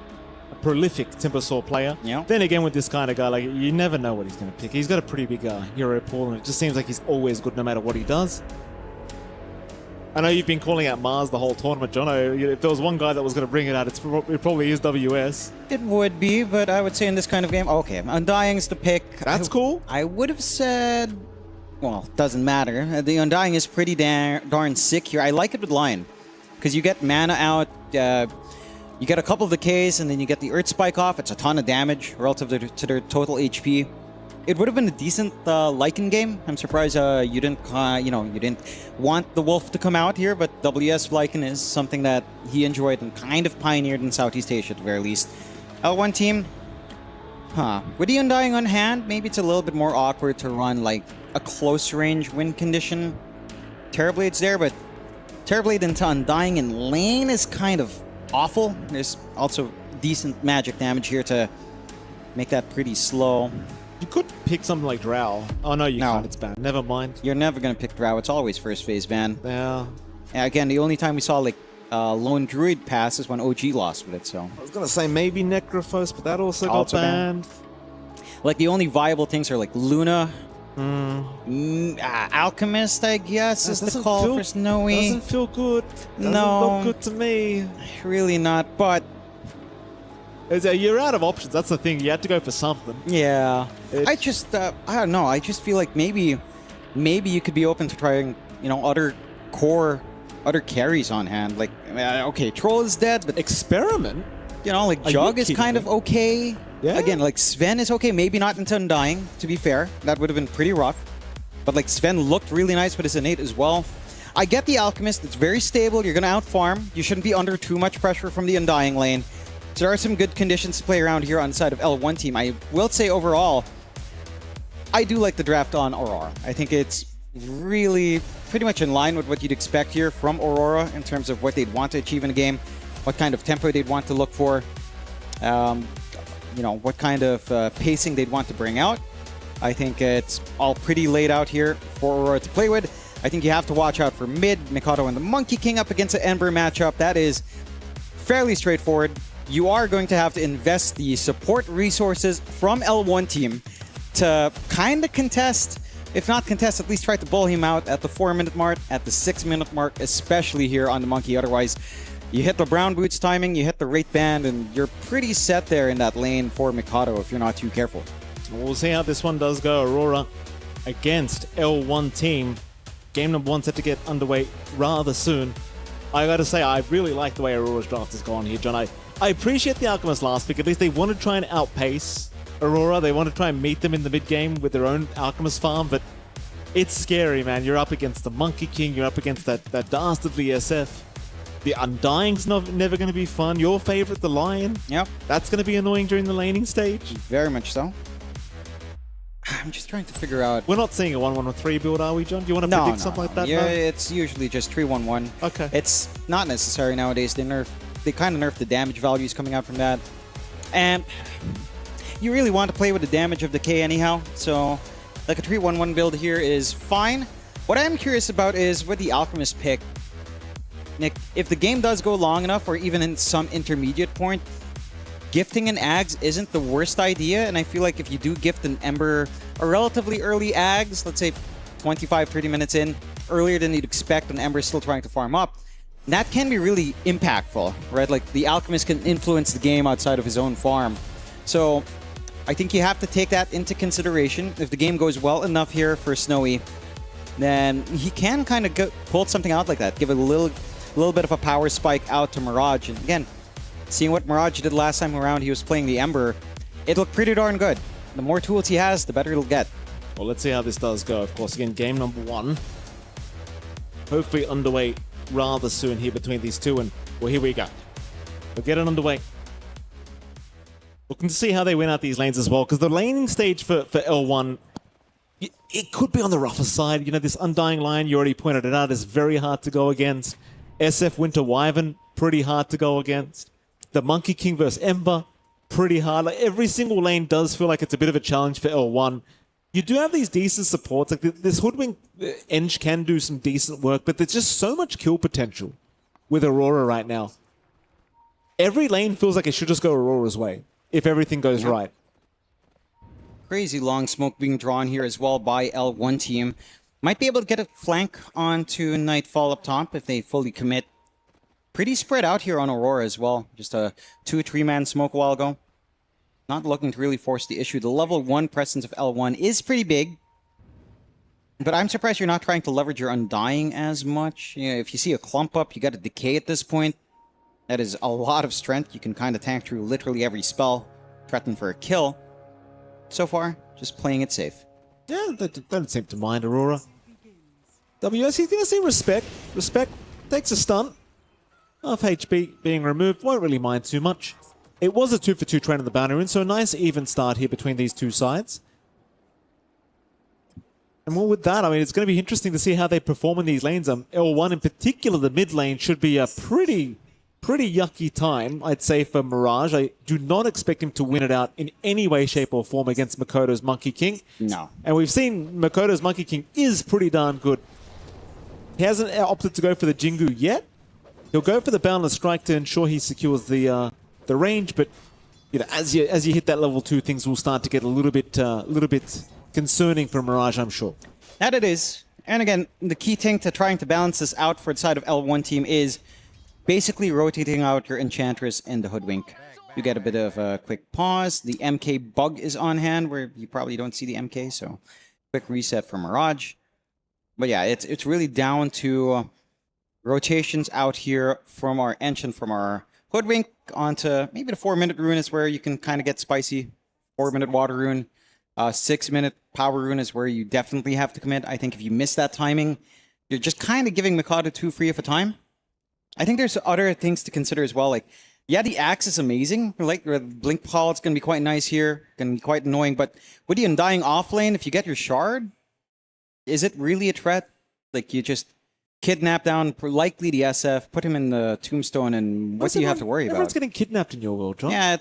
prolific Timbersaw player. Yeah. Then again, with this kind of guy, you never know what he's going to pick. He's got a pretty big hero pool, and it just seems like he's always good no matter what he does. I know you've been calling out Mars the whole tournament, John. If there was one guy that was going to bring it out, it probably is WS. It would be, but I would say in this kind of game, okay, Undying's the pick. That's cool. I would have said, well, doesn't matter. The Undying is pretty darn sick here. I like it with Lion, because you get mana out, you get a couple of decays, and then you get the Earth Spike off. It's a ton of damage relative to their total HP. It would have been a decent Lycan game. I'm surprised you didn't want the Wolf to come out here, but WS Lycan is something that he enjoyed and kind of pioneered in Southeast Asia at the very least. L1 team, with the Undying on hand, maybe it's a little bit more awkward to run a close range win condition. Terrorblade's there, but Terrorblade into Undying in lane is kind of awful. There's also decent magic damage here to make that pretty slow. You could pick something like Drow. Oh, no, you can't. It's banned. Never mind. You're never going to pick Drow. It's always first phase ban. Yeah. Again, the only time we saw like Lone Druid pass is when OG lost with it, so. I was going to say maybe Necrophos, but that also got banned. Like the only viable things are like Luna, Alchemist, I guess, is the call for Snowy. Doesn't feel good. Doesn't No. look good to me. Really not, but you're out of options. That's the thing. You had to go for something. yeah. I don't know. I just feel like maybe you could be open to trying, other carries on hand. Like, okay, Troll is dead, but experiment. Like Are you Jug is kidding kind me? of okay. Yeah. Again, like Sven is okay. Maybe not into Undying, to be fair. That would have been pretty rough. But like Sven looked really nice with his innate as well. I get the Alchemist. It's very stable. You're going to outfarm. You shouldn't be under too much pressure from the Undying lane. So there are some good conditions to play around here on the side of L1 team. I will say overall, I do like the draft on Aurora. I think it's really pretty much in line with what you'd expect here from Aurora in terms of what they'd want to achieve in a game, what kind of tempo they'd want to look for, what kind of pacing they'd want to bring out. I think it's all pretty laid out here for Aurora to play with. I think you have to watch out for mid, Mikado and the Monkey King up against the Ember matchup. That is fairly straightforward. You are going to have to invest the support resources from L1 team to kind of contest, if not contest, at least try to bull him out at the 4-minute mark, at the 6-minute mark, especially here on the Monkey. Otherwise, you hit the Brown Boots timing, you hit the Wraith Band, and you're pretty set there in that lane for Mikado if you're not too careful. We'll see how this one does go. Aurora against L1 team. Game number 1 set to get underway rather soon. I gotta say, I really like the way Aurora's draft has gone here, John. I appreciate the Alchemist last pick. At least they want to try and outpace Aurora. They want to try and meet them in the mid game with their own Alchemist farm, but it's scary, man. You're up against the Monkey King. You're up against that dastardly SF. The Undying's never going to be fun. Your favorite, the Lion. Yep. That's going to be annoying during the laning stage. Very much so. I'm just trying to figure out. We're not seeing a 1-1-3 build, are we, John? Do you want to predict something like that? Yeah, no? it's usually just 3-1-1. Okay. It's not necessary nowadays. They kind of nerfed the damage values coming out from that. And you really want to play with the damage of decay anyhow. So like a 3-1-1 build here is fine. What I'm curious about is with the Alchemist pick, Nick, if the game does go long enough or even in some intermediate point, gifting an Ags isn't the worst idea. And I feel like if you do gift an Ember a relatively early Ags, let's say 25-30 minutes in, earlier than you'd expect when Ember's still trying to farm up, that can be really impactful, right? Like the Alchemist can influence the game outside of his own farm. So I think you have to take that into consideration. If the game goes well enough here for Snowy, then he can kind of pull something out like that, give a little bit of a power spike out to Mirage. And again, seeing what Mirage did last time around, he was playing the Ember, it looked pretty darn good. The more tools he has, the better it'll get. Well, let's see how this does go. Of course, again, game number 1. Hopefully underway rather soon here between these two. And, well, here we go. We'll get it underway. Looking to see how they win out these lanes as well, because the laning stage for L1, it could be on the rougher side. You know, this Undying Lion, you already pointed it out, is very hard to go against. SF Winter Wyvern, pretty hard to go against. The Monkey King versus Ember, pretty hard. Like, every single lane does feel like it's a bit of a challenge for L1. You do have these decent supports. Like this Hoodwink Eng can do some decent work, but there's just so much kill potential with Aurora right now. Every lane feels like it should just go Aurora's way if everything goes right. Crazy long smoke being drawn here as well by L1 team. Might be able to get a flank onto Nightfall up top if they fully commit. Pretty spread out here on Aurora as well. Just a 2-3-man smoke a while ago. Not looking to really force the issue. The level 1 presence of L1 is pretty big. But I'm surprised you're not trying to leverage your Undying as much. You know, if you see a clump up, you got a Decay at this point. That is a lot of strength. You can kind of tank through literally every spell. Threaten for a kill. So far, just playing it safe. Yeah, they don't seem to mind Aurora. WS, he's going to see respect. Respect takes a stunt. Half HP being removed, won't really mind too much. It was a 2-for-2 trade on the boundary rune, so a nice even start here between these two sides. And well, with that, I mean, it's going to be interesting to see how they perform in these lanes. L1 in particular, the mid lane, should be a pretty pretty yucky time, I'd say, for Mirage. I do not expect him to win it out in any way, shape, or form against Makoto's Monkey King. No. And we've seen Makoto's Monkey King is pretty darn good. He hasn't opted to go for the Jingu yet. He'll go for the Boundless Strike to ensure he secures the range, but you know, as you hit that level 2, things will start to get a little bit concerning for Mirage, I'm sure. That it is. And again, the key thing to trying to balance this out for the side of L1 team is basically rotating out your Enchantress and the Hoodwink. You get a bit of a quick pause. The MK bug is on hand, where you probably don't see the MK, so quick reset for Mirage. But yeah, it's really down to rotations out here from our Enchant, from our Hoodwink onto maybe the 4-minute rune is where you can kind of get spicy. 4-minute water rune. 6-minute power rune is where you definitely have to commit. I think if you miss that timing, you're just kind of giving Mikado too free of a time. I think there's other things to consider as well. Like, yeah, the axe is amazing. Like, the blink pall, it's going to be quite nice here. Going to be quite annoying. But with the Undying offlane, if you get your shard, is it really a threat? Like, you just kidnap down, likely the SF, put him in the tombstone, and what do you have to worry about? Everyone's getting kidnapped in your world, John. Yeah,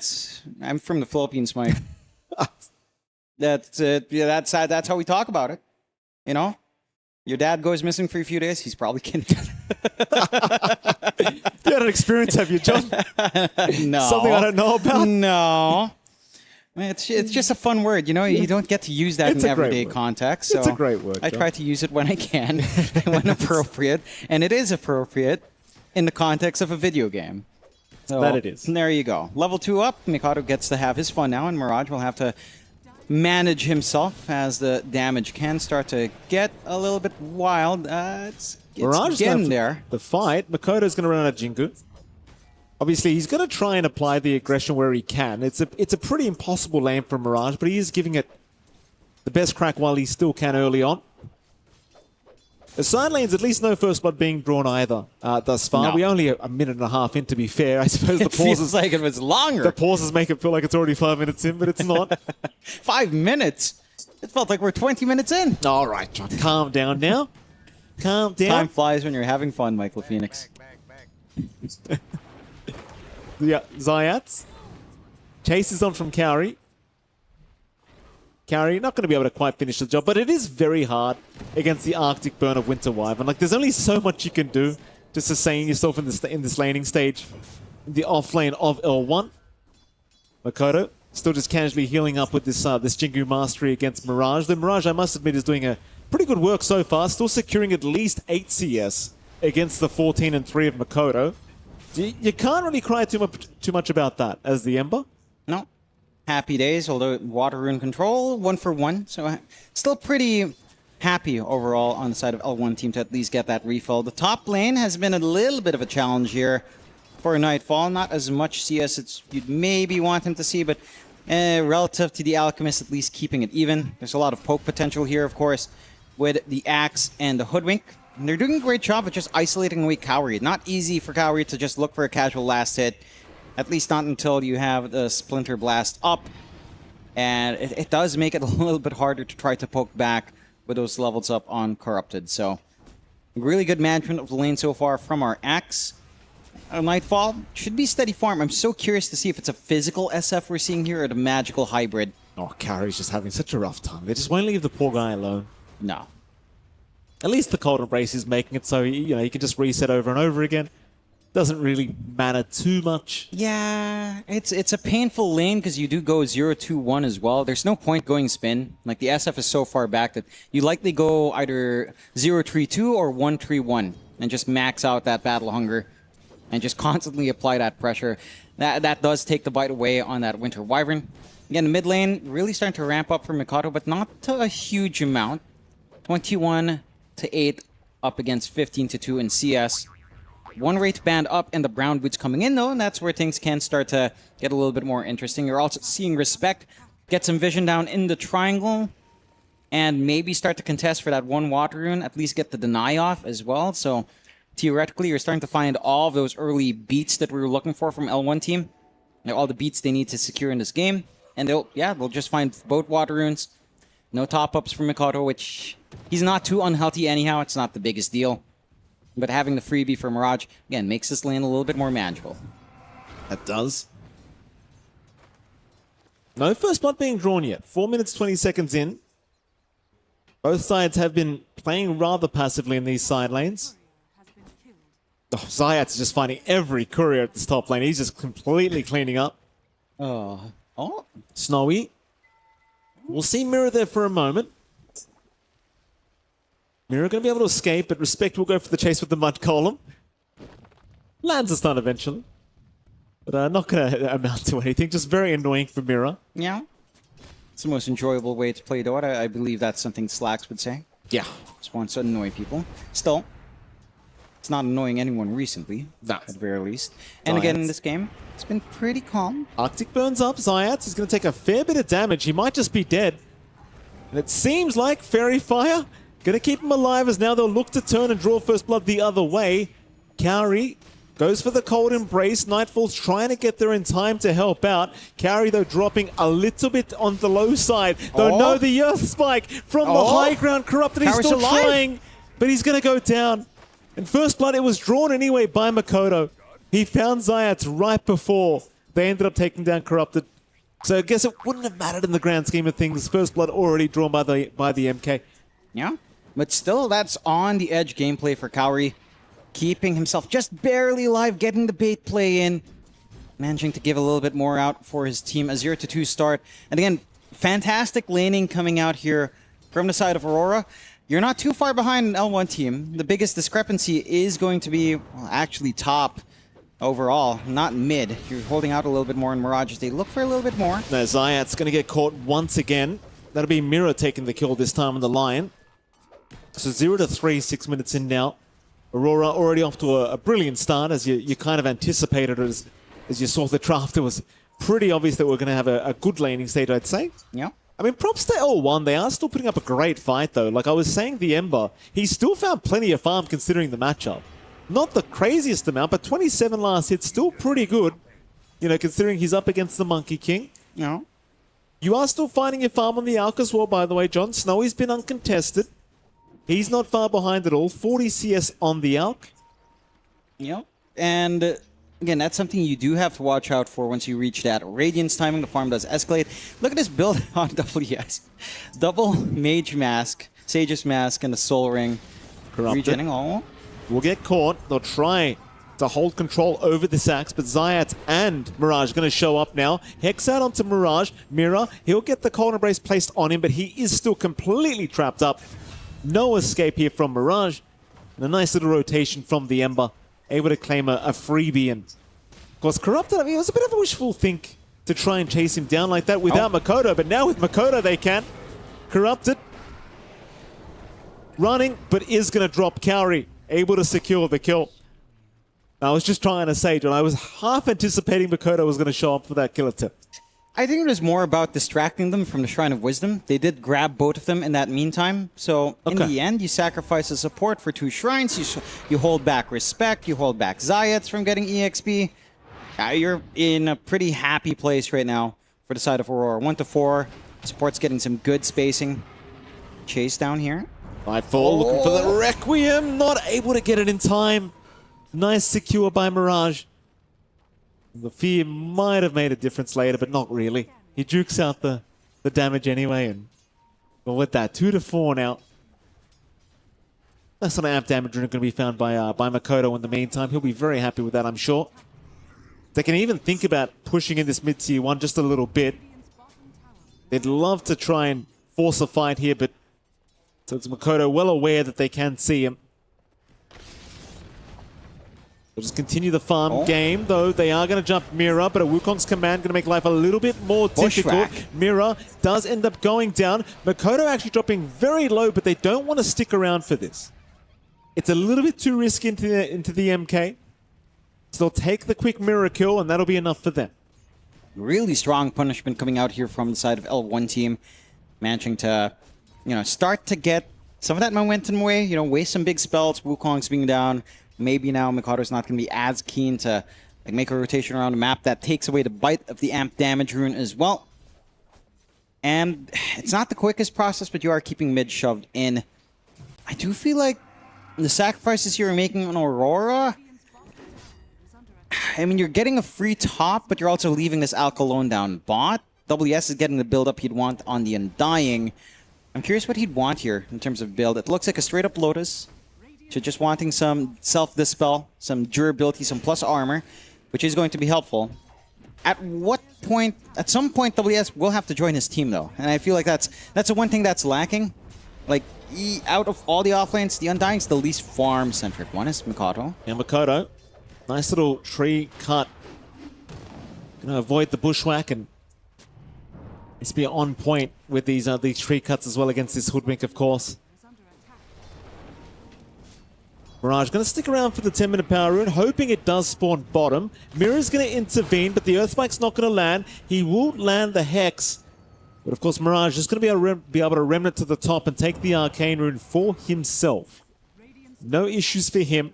I'm from the Philippines, Mike. That's it. Yeah, that's how we talk about it. You know, your dad goes missing for a few days. He's probably kidnapped. You had an experience, have you, John? No. Something I don't know about? No. It's just a fun word, you know. You don't get to use that in everyday context. So it's a great word. I try to use it when I can, when appropriate, and it is appropriate in the context of a video game. So, that it is. There you go. Level 2 up. Mikado gets to have his fun now, and Mirage will have to manage himself as the damage can start to get a little bit wild. It's getting there. The fight. Makoto's going to run out of Jingu. Obviously, he's going to try and apply the aggression where he can. It's a pretty impossible lane for Mirage, but he is giving it the best crack while he still can early on. The side lanes, at least no first blood being drawn either thus far. No. We only a minute and a half in, to be fair. I suppose the It feels pauses like it was longer. The pauses make it feel like it's already 5 minutes in, but it's not. 5 minutes? It felt like we're 20 minutes in. All right, John, calm down now. Calm down. Time flies when you're having fun, Michael Phoenix. Yeah, Zayats chases on from Kauri. Kauri not going to be able to quite finish the job, but it is very hard against the Arctic burn of Winter Wyvern. Like, there's only so much you can do to sustain yourself in this laning stage, the off lane of L1. Makoto still just casually healing up with this Jingu mastery against Mirage. The Mirage, I must admit, is doing a pretty good work so far, still securing at least 8 CS against the 14 and 3 of Makoto. You can't really cry too much about that as the Ember. No. Happy days, although water rune control, 1 for 1. So still pretty happy overall on the side of L1 team to at least get that refill. The top lane has been a little bit of a challenge here for Nightfall. Not as much CS as you'd maybe want him to see, but relative to the Alchemist, at least keeping it even. There's a lot of poke potential here, of course, with the Axe and the Hoodwink. And they're doing a great job of just isolating away Kauri. Not easy for Kauri to just look for a casual last hit. At least not until you have the Splinter Blast up. And it does make it a little bit harder to try to poke back with those levels up on Corrupted. So, really good management of the lane so far from our Axe. Nightfall should be steady farm. I'm so curious to see if it's a physical SF we're seeing here or the magical hybrid. Oh, Kauri's just having such a rough time. They just won't leave the poor guy alone. No. At least the Cold Embrace is making it so you can just reset over and over again. Doesn't really matter too much. Yeah, it's a painful lane because you do go 0-2-1 as well. There's no point going spin. Like, the SF is so far back that you likely go either 0-3-2 or 1-3-1 and just max out that battle hunger and just constantly apply that pressure. That does take the bite away on that Winter Wyvern. Again, the mid lane really starting to ramp up for Mikado, but not to a huge amount. 21-8 up against 15-2 in CS. 1 rate band up and the brown boots coming in though, and that's where things can start to get a little bit more interesting. You're also seeing Respect get some vision down in the triangle and maybe start to contest for that 1 water rune, at least get the deny off as well. So theoretically, you're starting to find all of those early beats that we were looking for from L1 team. All the beats they need to secure in this game. And they'll just find both water runes. No top-ups for Mikado, which he's not too unhealthy anyhow. It's not the biggest deal. But having the freebie for Mirage, again, makes this lane a little bit more manageable. That does. No first blood being drawn yet. 4 minutes, 20 seconds in. Both sides have been playing rather passively in these side lanes. Oh, Zayat's just finding every courier at this top lane. He's just completely cleaning up. Oh. Snowy. We'll see Mirror there for a moment. Mirror going to be able to escape, but Respect will go for the chase with the mud column. Lands a stun eventually. But not going to amount to anything. Just very annoying for Mirror. Yeah. It's the most enjoyable way to play Dota. I believe that's something Slacks would say. Yeah. Just wants to annoy people. Still, it's not annoying anyone recently. No. At the very least. And again, in this game, it's been pretty calm. Arctic burns up. Zayat is going to take a fair bit of damage. He might just be dead. And it seems like Fairy Fire going to keep him alive as now they'll look to turn and draw first blood the other way. Kaori goes for the cold embrace. Nightfall's trying to get there in time to help out. Kaori, though, dropping a little bit on the low side. Though, no, the Earth Spike from the high ground. Corrupted, he's still trying, but he's going to go down. And first blood, it was drawn anyway by Makoto. He found Zayat right before they ended up taking down Corrupted. So I guess it wouldn't have mattered in the grand scheme of things. First blood already drawn by the MK. Yeah, but still, that's on the edge gameplay for Kaori. Keeping himself just barely alive, getting the bait play in. Managing to give a little bit more out for his team. A 0-2 start. And again, fantastic laning coming out here from the side of Aurora. You're not too far behind an L1 team. The biggest discrepancy is going to be, well, actually top overall, not mid. You're holding out a little bit more in Mirage. They look for a little bit more. Now Zayat's going to get caught once again. That'll be Mira taking the kill this time on the Lion. So 0-3, 6 minutes in now. Aurora already off to a brilliant start, as you kind of anticipated as you saw the draft. It was pretty obvious that we're going to have a good laning stage, I'd say. Yeah. I mean, props to L1. They are still putting up a great fight, though. Like I was saying, the Ember, he still found plenty of farm considering the matchup. Not the craziest amount, but 27 last hits, still pretty good. You know, considering he's up against the Monkey King. No. You are still finding your farm on the Alk as well, by the way, John. Snowy's been uncontested. He's not far behind at all. 40 CS on the Alk. Yep. And again, that's something you do have to watch out for once you reach that Radiance timing. The farm does escalate. Look at this build on WS. Double Mage Mask, Sage's Mask, and the Soul Ring. Corrupted. Regenning all. Will get caught. They'll try to hold control over this axe, but Zayat and Mirage going to show up now. Hex out onto Mirage. Mira, he'll get the cold embrace placed on him, but he is still completely trapped up. No escape here from Mirage. And a nice little rotation from the Ember. Able to claim a freebie. And of course, Corrupted, I mean, it was a bit of a wishful think to try and chase him down like that without Makoto. But now with Makoto, they can. Corrupted. Running, but is going to drop Kaori. Able to secure the kill. I was just trying to say, John, I was half anticipating Makoto was going to show up for that kill attempt. I think it was more about distracting them from the Shrine of Wisdom. They did grab both of them in that meantime. So in the end, you sacrifice the support for 2 shrines. You hold back Respect. You hold back Zayat from getting EXP. You're in a pretty happy place right now for the side of Aurora. 1-4. Support's getting some good spacing. Chase down here. Nightfall looking for the Requiem. Not able to get it in time. Nice secure by Mirage. The fear might have made a difference later, but not really. He jukes out the damage anyway, and well, with that, 2-4 now. That's not amp damage going to be found by Makoto in the meantime. He'll be very happy with that, I'm sure. They can even think about pushing in this mid-tier 1 just a little bit. They'd love to try and force a fight here, but so it's Makoto well aware that they can see him. They'll just continue the farm game, though they are going to jump Mira, but a Wukong's command going to make life a little bit more difficult. Mira does end up going down. Makoto actually dropping very low, but they don't want to stick around for this. It's a little bit too risky into the MK. So they'll take the quick Mira kill, and that'll be enough for them. Really strong punishment coming out here from the side of L1 team. Managing to, start to get some of that momentum away, waste some big spells. Wukong's being down. Maybe now Makoto's not going to be as keen to make a rotation around the map. That takes away the bite of the amp damage rune as well. And it's not the quickest process, but you are keeping mid shoved in. I do feel like the sacrifices you're making on Aurora, I mean, you're getting a free top, but you're also leaving this Alcalone down bot. WS is getting the build-up he'd want on the Undying. I'm curious what he'd want here in terms of build. It looks like a straight-up Lotus. So just wanting some self-dispel, some durability, some plus armor, which is going to be helpful. At what point, at some point, WS will have to join his team, though. And I feel like that's the one thing that's lacking. Like, out of all the offlanes, the Undying's the least farm-centric one, is Mikoto. And Mikoto, nice little tree cut. Gonna avoid the bushwhack and it's be on point with these tree cuts as well against this Hoodwink, of course. Mirage going to stick around for the 10-minute power rune, hoping it does spawn bottom. Mirror's going to intervene, but the Earthspike's not going to land. He will land the Hex. But of course, Mirage is going to be able to remnant to the top and take the Arcane Rune for himself. No issues for him.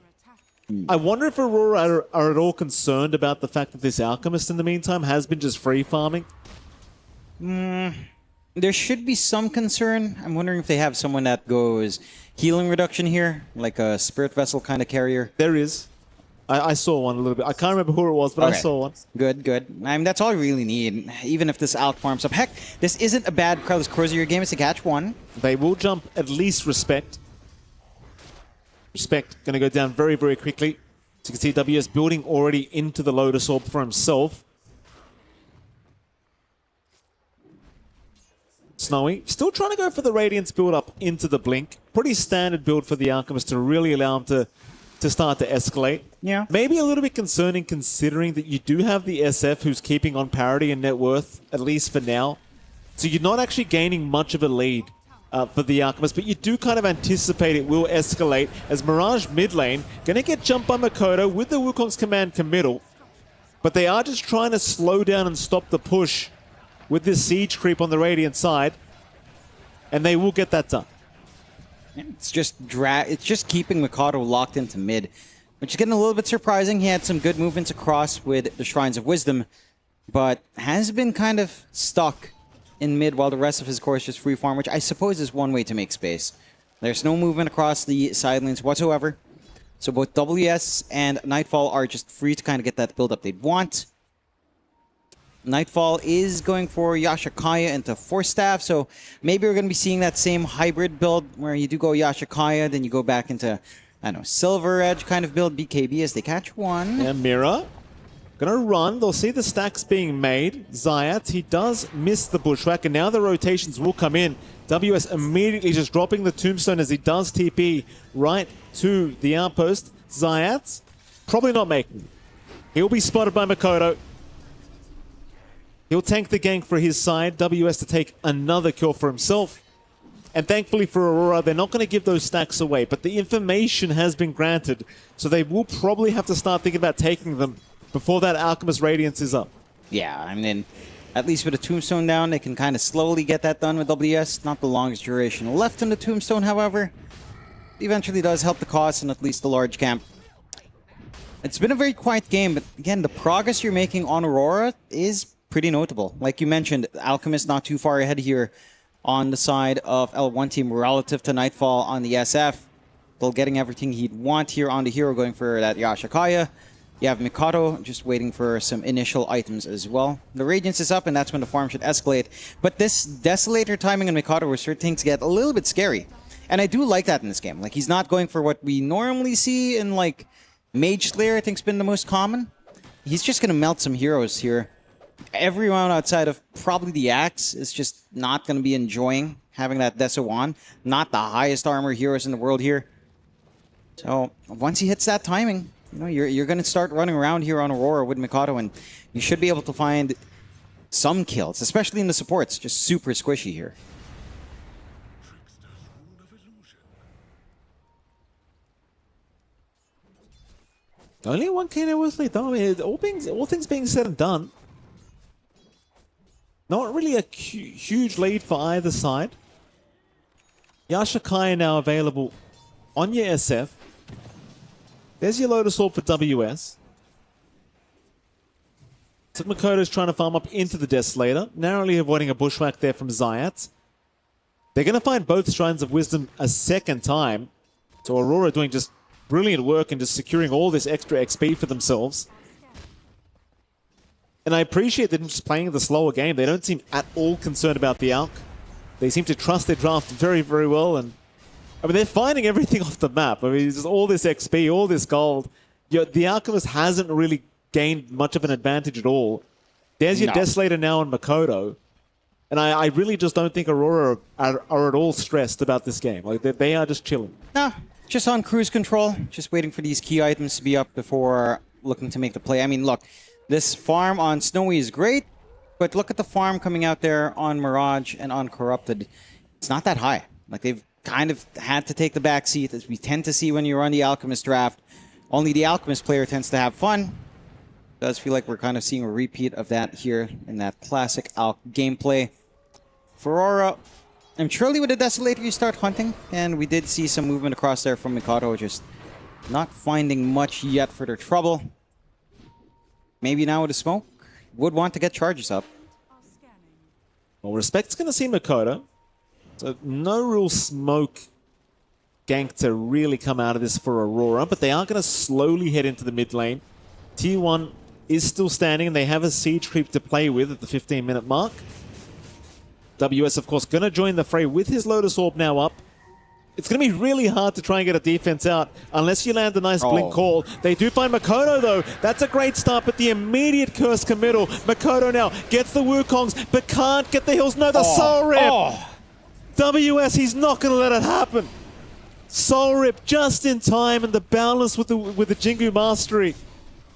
I wonder if Aurora are at all concerned about the fact that this Alchemist in the meantime has been just free farming. There should be some concern. I'm wondering if they have someone that goes healing reduction here, like a Spirit Vessel kind of carrier. There is. I saw one a little bit. I can't remember who it was, but okay. I saw one. Good, good. I mean, that's all I really need, even if this Alc farms up. Heck, this isn't a bad Krellis Cruiser game. It's a catch one. They will jump at least Respect. Respect going to go down very, very quickly. So you can see WS building already into the Lotus Orb for himself. Snowy, still trying to go for the Radiance build up into the Blink. Pretty standard build for the Alchemist to really allow him to start to escalate. Yeah. Maybe a little bit concerning considering that you do have the SF who's keeping on parity and net worth, at least for now. So you're not actually gaining much of a lead for the Alchemist, but you do kind of anticipate it will escalate as Mirage mid lane going to get jumped by Mikoto with the Wukong's command committal. But they are just trying to slow down and stop the push with this siege creep on the Radiant side, and they will get that done. It's just keeping Mikado locked into mid, which is getting a little bit surprising. He had some good movements across with the Shrines of Wisdom, but has been kind of stuck in mid while the rest of his core is just free farm, which I suppose is one way to make space. There's no movement across the side lanes whatsoever, so both WS and Nightfall are just free to kind of get that build up they'd want. Nightfall is going for Yashakaya into Force Staff, so maybe we're going to be seeing that same hybrid build where you do go Yashakaya, then you go back into, I don't know, Silver Edge kind of build, BKB as they catch one. And Mira gonna run. They'll see the stacks being made. Zayat, he does miss the bushwhack, and now the rotations will come in. WS immediately just dropping the tombstone as he does TP right to the outpost. Zayat probably not making it. He'll be spotted by Mikoto. He'll tank the gank for his side. WS to take another kill for himself. And thankfully for Aurora, they're not going to give those stacks away, but the information has been granted, so they will probably have to start thinking about taking them before that Alchemist Radiance is up. Yeah, I mean, at least with a Tombstone down, they can kind of slowly get that done with WS. Not the longest duration left in the Tombstone, however. Eventually does help the cause and at least the large camp. It's been a very quiet game, but again, the progress you're making on Aurora is pretty notable. Like you mentioned, Alchemist not too far ahead here on the side of L1 team relative to Nightfall on the SF. Still getting everything he'd want here on the hero, going for that Yashakaya. You have Mikado just waiting for some initial items as well. The Radiance is up, and that's when the farm should escalate. But this Desolator timing on Mikado where certain things get a little bit scary. And I do like that in this game. Like, he's not going for what we normally see in, like, Mage Slayer, I think has been the most common. He's just going to melt some heroes here. Everyone outside of probably the Axe is just not going to be enjoying having that Deso on. Not the highest armor heroes in the world here. So once he hits that timing, you know, you're going to start running around here on Aurora with Mikado, and you should be able to find some kills, especially in the supports. Just super squishy here. Only one KO was late, though. I mean, all things being said and done, not really a huge lead for either side. Yashakaya now available on your SF. There's your Lotus Orb for WS. So Makoto's trying to farm up into the Desolator, narrowly avoiding a bushwhack there from Zayat. They're going to find both Shrines of Wisdom a second time. So Aurora doing just brilliant work and just securing all this extra XP for themselves. And I appreciate them just playing the slower game. They don't seem at all concerned about the Alk. They seem to trust their draft very, very well. And I mean, they're finding everything off the map. I mean, just all this XP, all this gold. The Alchemist hasn't really gained much of an advantage at all. There's your Desolator now on Makoto. And I really just don't think Aurora are at all stressed about this game. Like, they are just chilling. No, just on cruise control. Just waiting for these key items to be up before looking to make the play. I mean, look, this farm on Snowy is great, but look at the farm coming out there on Mirage and on Corrupted. It's not that high. Like, they've kind of had to take the back seat, as we tend to see when you're on the Alchemist draft. Only the Alchemist player tends to have fun. Does feel like we're kind of seeing a repeat of that here in that classic Alk gameplay. For Aurora, I'm surely with the Desolator you start hunting, and we did see some movement across there from Mikado, just not finding much yet for their trouble. Maybe now with a smoke, would want to get charges up. Well, Respect's going to see Mikado. So no real smoke gank to really come out of this for Aurora, but they are going to slowly head into the mid lane. T1 is still standing, and they have a siege creep to play with at the 15-minute mark. WS, of course, going to join the fray with his Lotus Orb now up. It's going to be really hard to try and get a defense out unless you land a nice blink call. They do find Makoto, though. That's a great start, but the immediate curse committal. Makoto now gets the Wukongs, but can't get the hills. No, the Soul Rip! WS, he's not going to let it happen. Soul Rip just in time, and the Boundless with the Jingu Mastery.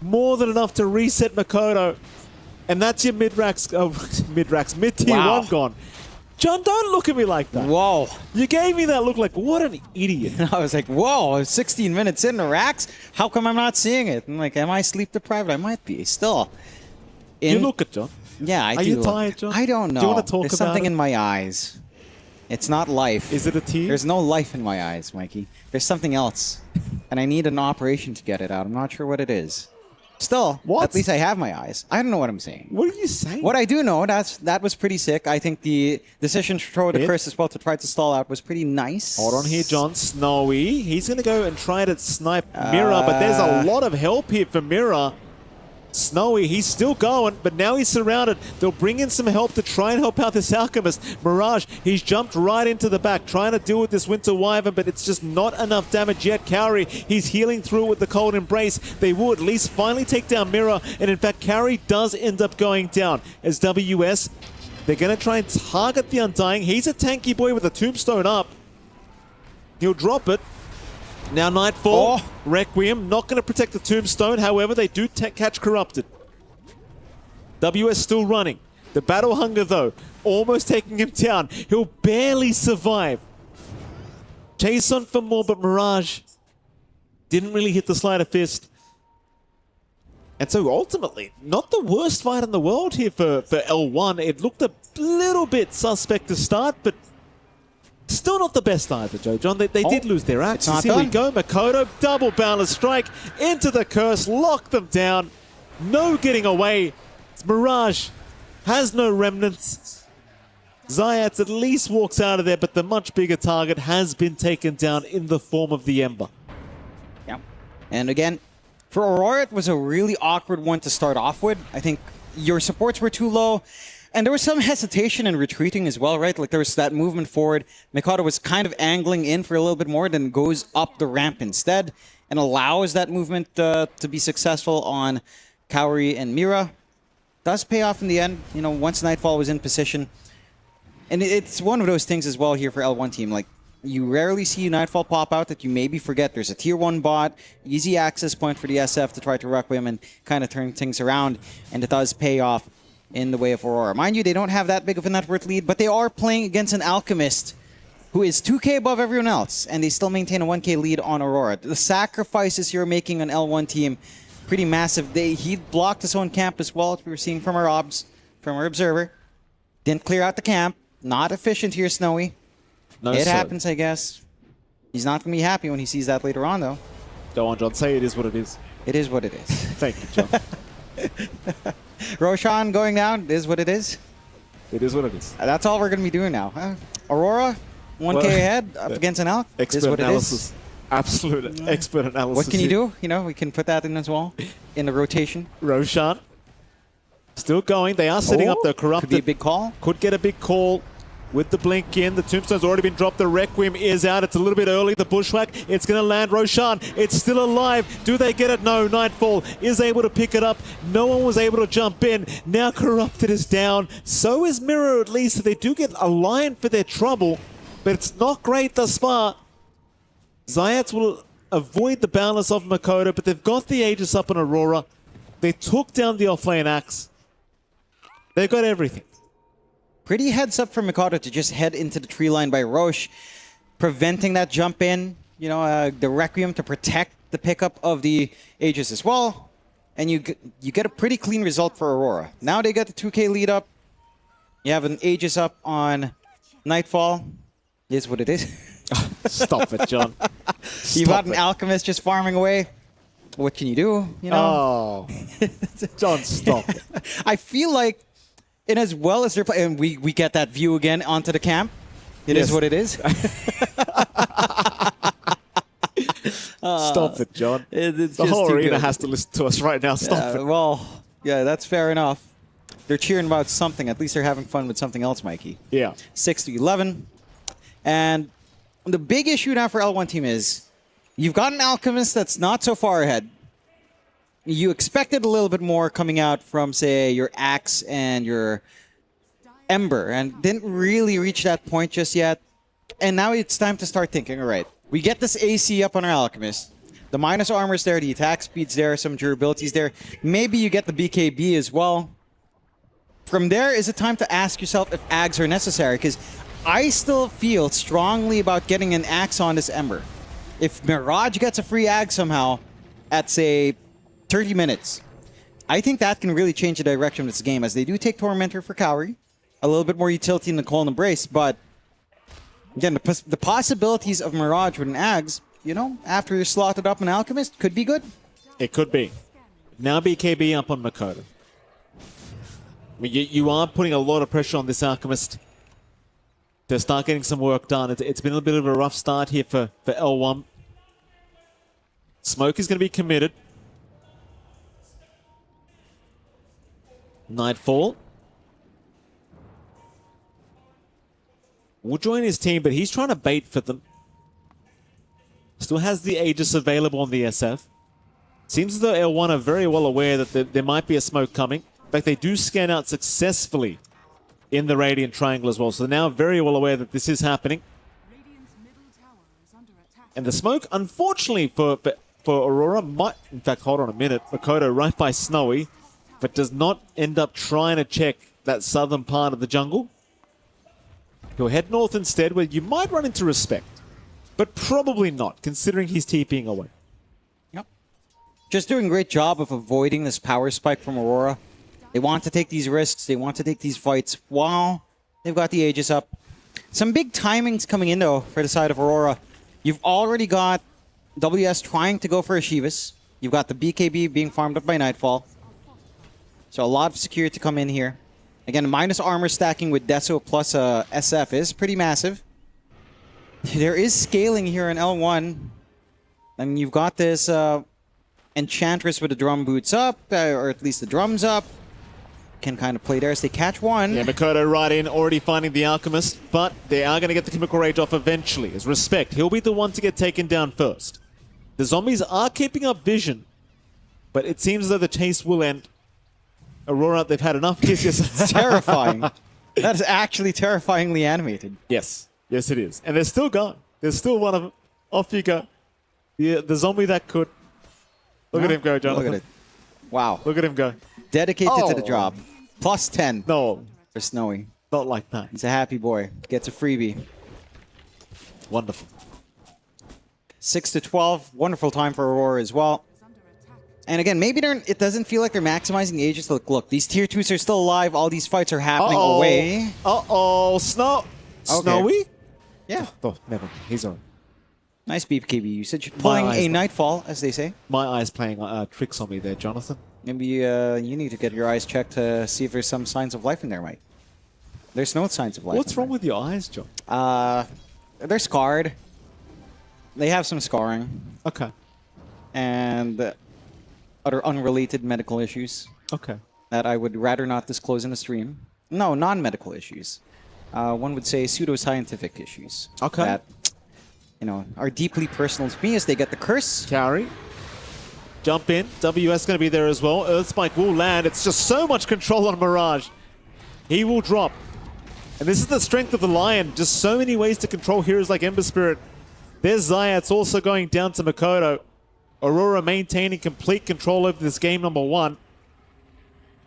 More than enough to reset Makoto. And that's your mid-Tier 1 gone. John, don't look at me like that. Whoa. You gave me that look like, what an idiot. I was like, whoa, 16 minutes in the racks? How come I'm not seeing it? I'm like, am I sleep deprived? I might be. Still. You look at John. Yeah, I do. Are you tired, John? I don't know. Do you want to talk There's about something it? in my eyes. It's not life. Is it a tear? There's no life in my eyes, Mikey. There's something else. And I need an operation to get it out. I'm not sure what it is. Still, at least I have my eyes. I don't know what I'm saying. What are you saying? What I do know, that was pretty sick. I think the decision to throw the curse as well to try to stall out was pretty nice. Hold on here, John. Snowy. He's going to go and try to snipe Mira, but there's a lot of help here for Mira. Snowy, he's still going, but now he's surrounded. They'll bring in some help to try and help out this Alchemist. Mirage, he's jumped right into the back, trying to deal with this Winter Wyvern, but it's just not enough damage yet. Carry, he's healing through with the Cold Embrace. They will at least finally take down Mira, and in fact, Carry does end up going down. As WS, they're going to try and target the Undying. He's a tanky boy with a Tombstone up. He'll drop it. Now Nightfall, Requiem, not going to protect the Tombstone. However, they do catch Corrupted. WS still running. The Battle Hunger, though, almost taking him down. He'll barely survive. Chase on for more, but Mirage didn't really hit the Sleight of Fist. And so ultimately, not the worst fight in the world here for L1. It looked a little bit suspect to start, but still not the best either, Joe John. They did lose their axes. Here we go. Makoto, double Boundless Strike into the curse, lock them down. No getting away. It's Mirage has no remnants. Zayats at least walks out of there, but the much bigger target has been taken down in the form of the Ember. Yeah. And again, for Aurora, it was a really awkward one to start off with. I think your supports were too low. And there was some hesitation in retreating as well, right? Like there was that movement forward. Mikado was kind of angling in for a little bit more, then goes up the ramp instead and allows that movement to be successful on Kaori and Mira. Does pay off in the end, you know, once Nightfall was in position. And it's one of those things as well here for L1 team. Like, you rarely see Nightfall pop out that you maybe forget there's a tier 1 bot, easy access point for the SF to try to Requiem and kind of turn things around. And it does pay off in the way of Aurora. Mind you, they don't have that big of a net worth lead, but they are playing against an Alchemist who is 2k above everyone else, and they still maintain a 1k lead on Aurora. The sacrifices you're making on L1 team, pretty massive. He blocked his own camp as well, as we were seeing from our observer. Didn't clear out the camp. Not efficient here, Snowy. No, it happens, I guess. He's not going to be happy when he sees that later on, though. Go on, John. Say it is what it is. It is what it is. Thank you, John. Roshan going down is what it is. It is what it is. That's all we're going to be doing now. Aurora, 1k ahead, up against an Alk. Is what analysis. it is. Absolute expert analysis. What can you here. do? You know, we can put that in as well in the rotation. Roshan still going. They are setting up the corrupted. Could be a big call. Could get a big call with the blink in. The tombstone's already been dropped. The Requiem is out. It's a little bit early. The bushwhack. It's going to land Roshan. It's still alive. Do they get it? No. Nightfall is able to pick it up. No one was able to jump in. Now corrupted is down. So is Mirror at least. So they do get a lion for their trouble, but it's not great thus far. Zayats will avoid the balance of Makoto, but they've got the Aegis up on Aurora. They took down the offlane axe. They've got everything. Pretty heads up for Mikado to just head into the tree line by Roche, preventing that jump in. You know, the Requiem to protect the pickup of the Aegis as well. And you get a pretty clean result for Aurora. Now they got the 2K lead up. You have an Aegis up on Nightfall. It is what it is. Stop it, John. You got an Alchemist just farming away. What can you do? You know? Oh, John, stop it. I feel like, in as well as they're playing, and we get that view again onto the camp. It is what it is. Stop it, John. It's the just whole too arena good. has to listen to us right now. Stop it. Well, yeah, that's fair enough. They're cheering about something. At least they're having fun with something else, Mikey. Yeah. 6-11. And the big issue now for L1 team is you've got an Alchemist that's not so far ahead. You expected a little bit more coming out from, say, your Axe and your Ember, and didn't really reach that point just yet. And now it's time to start thinking, all right, we get this AC up on our Alchemist. The minus armor's there, the attack speed's there, some durability's there. Maybe you get the BKB as well. From there, is it time to ask yourself if Ags are necessary? Because I still feel strongly about getting an Axe on this Ember. If Mirage gets a free Ag somehow at, say, 30 minutes, I think that can really change the direction of this game, as they do take Tormentor for Cowrie. A little bit more utility in the Call and Embrace, but again, the possibilities of Mirage with an Ags, you know, after you're slotted up an Alchemist, could be good. It could be. Now BKB up on Makoto. I mean, you are putting a lot of pressure on this Alchemist to start getting some work done. It's been a bit of a rough start here for L1. Smoke is going to be committed. Nightfall will join his team, but he's trying to bait for them. Still has the Aegis available on the SF. Seems as though L1 are very well aware that there might be a smoke coming. In fact, they do scan out successfully in the Radiant Triangle as well. So they're now very well aware that this is happening. And the smoke, unfortunately for Aurora, might... In fact, hold on a minute. Makoto right by Snowy, but does not end up trying to check that southern part of the jungle. He'll head north instead, where you might run into Respect. But probably not, considering he's TPing away. Yep. Just doing a great job of avoiding this power spike from Aurora. They want to take these risks. They want to take these fights while they've got the Aegis up. Some big timings coming in, though, for the side of Aurora. You've already got WS trying to go for a Shivas. You've got the BKB being farmed up by Nightfall. So a lot of security to come in here. Again, minus armor stacking with Deso plus SF is pretty massive. There is scaling here in L1. I mean, you've got this Enchantress with the drum boots up, or at least the drums up. Can kind of play there as they catch one. Yeah, Makoto right in, already finding the Alchemist, but they are going to get the Chemical Rage off eventually. As Respect, he'll be the one to get taken down first. The zombies are keeping up vision, but it seems as though the chase will end. Aurora, they've had enough kisses. It's terrifying. That is actually terrifyingly animated. Yes. Yes, it is. And they're still gone. There's still one of them. Off you go. The zombie that could. Look at him go, Jonathan. Look at it. Wow. Look at him go. Dedicated to the job. Plus 10. No. For Snowy. Not like that. He's a happy boy. Gets a freebie. Wonderful. 6-12. Wonderful time for Aurora as well. And again, maybe it doesn't feel like they're maximizing Aegis. Look, these tier 2s are still alive. All these fights are happening away. Uh-oh. Snowy? Yeah. Oh, never. He's on. Nice BKB usage. Pulling a Nightfall, as they say. My eye's playing tricks on me there, Jonathan. Maybe you need to get your eyes checked to see if there's some signs of life in there, Mike. There's no signs of life. What's wrong with your eyes, John? They're scarred. they have some scarring. Okay. And other unrelated medical issues. Okay. That I would rather not disclose in the stream. No, non-medical issues. One would say pseudoscientific issues. Okay. That, you know, are deeply personal to me as they get the curse. Carry. Jump in. WS going to be there as well. Earthspike will land. It's just so much control on Mirage. He will drop. And this is the strength of the Lion. Just so many ways to control heroes like Ember Spirit. There's Zayat's also going down to Makoto. Aurora maintaining complete control over this game number 1.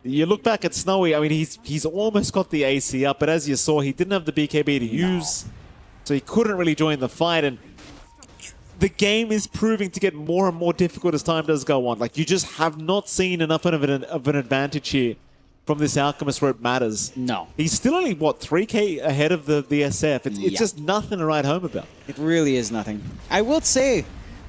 You look back at Snowy, I mean, he's almost got the AC up, but as you saw, he didn't have the BKB to use, so he couldn't really join the fight, and the game is proving to get more and more difficult as time does go on. Like, you just have not seen enough of an advantage here from this Alchemist where it matters. No. He's still only, what, 3k ahead of the SF. It's just nothing to write home about. It really is nothing. I will say,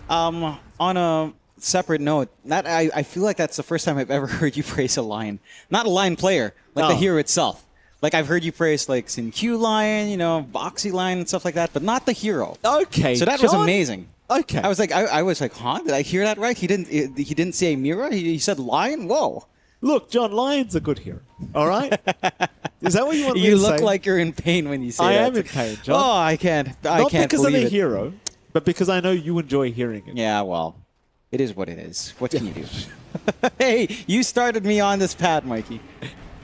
on a separate note, that I feel like that's the first time I've ever heard you praise a Lion. Not a Lion player, like the hero itself. Like, I've heard you praise, like, Sin-Q Lion, you know, Boxy Lion and stuff like that, but not the hero. Okay, so that was amazing. Okay. I was like, huh? Did I hear that right? He didn't say Mira? He said Lion? Whoa. Look, John, Lion's a good hero. All right? Is that what you want me to say? You look like you're in pain when you say that. I am in pain, John. Oh, I can't Not because I'm believe a it. hero, but because I know you enjoy hearing it. Yeah, well, it is what it is. What can you do? Hey, you started me on this pad, Mikey.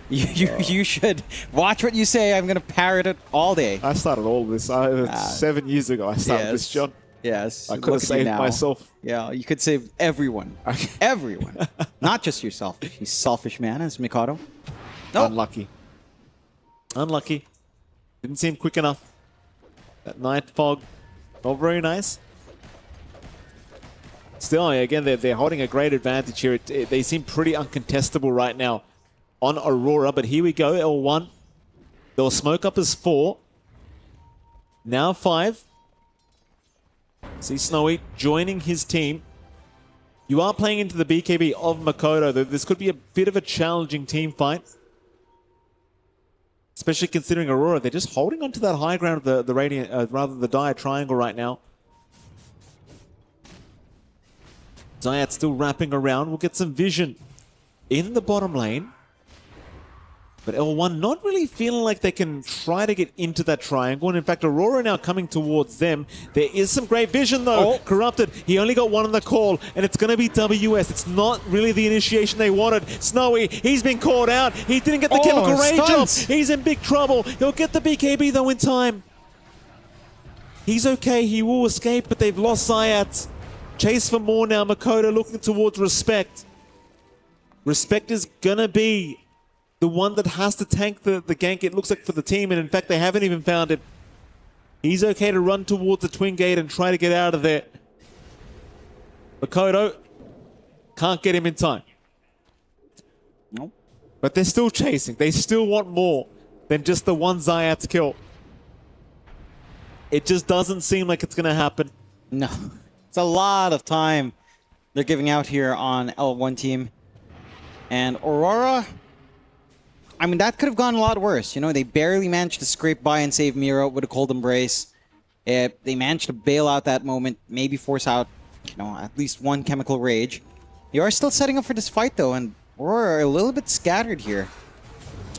You should watch what you say. I'm going to parrot it all day. I started all this 7 years ago. I started this, John. Yes. I could have saved myself. Yeah, you could save everyone. Everyone. Not just yourself. You selfish man, as Mikado. No. Unlucky. Unlucky. Didn't seem quick enough. That night fog. Not very nice. Still, again, they're holding a great advantage here. They seem pretty uncontestable right now on Aurora. But here we go, L1. They'll smoke up as 4. Now 5. See Snowy joining his team. You are playing into the BKB of Makoto, though. This could be a bit of a challenging team fight. Especially considering Aurora, they're just holding onto that high ground of the Radiant, rather the Dire Triangle right now. Zayat still wrapping around. We'll get some vision in the bottom lane. But L1 not really feeling like they can try to get into that triangle. And in fact, Aurora now coming towards them. There is some great vision, though. Corrupted. He only got one on the call, and it's going to be WS. It's not really the initiation they wanted. Snowy, he's been caught out. He didn't get the chemical range off. He's in big trouble. He'll get the BKB, though, in time. He's okay. He will escape, but they've lost Zayat. Chase for more now. Makoto looking towards Respect. Respect is going to be the one that has to tank the gank, it looks like, for the team. And in fact, they haven't even found it. He's okay to run towards the Twin Gate and try to get out of there. Makoto can't get him in time. Nope. But they're still chasing. They still want more than just the one Zayat's kill. It just doesn't seem like it's going to happen. No. It's a lot of time they're giving out here on L1 team. And Aurora, I mean, that could have gone a lot worse. You know, they barely managed to scrape by and save Miro with a cold embrace. They managed to bail out that moment, maybe force out, you know, at least one chemical rage. They are still setting up for this fight, though, and Aurora are a little bit scattered here.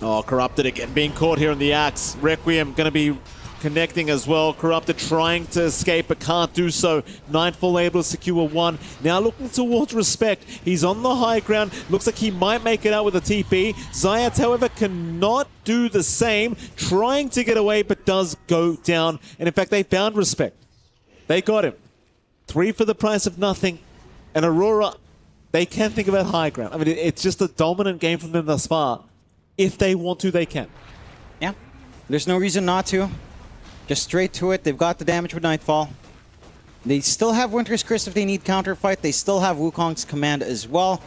Oh, Corrupted again, being caught here in the axe. Requiem going to be connecting as well. Corrupted trying to escape, but can't do so. Nightfall able to secure 1. Now looking towards Respect. He's on the high ground. Looks like he might make it out with a TP. Zayat, however, cannot do the same. Trying to get away, but does go down. And in fact, they found Respect. They got him. 3 for the price of nothing. And Aurora, they can think about high ground. I mean, it's just a dominant game from them thus far. If they want to, they can. Yeah. There's no reason not to. Just straight to it. They've got the damage with Nightfall. They still have Winter's Curse if they need counterfight. They still have Wukong's command as well.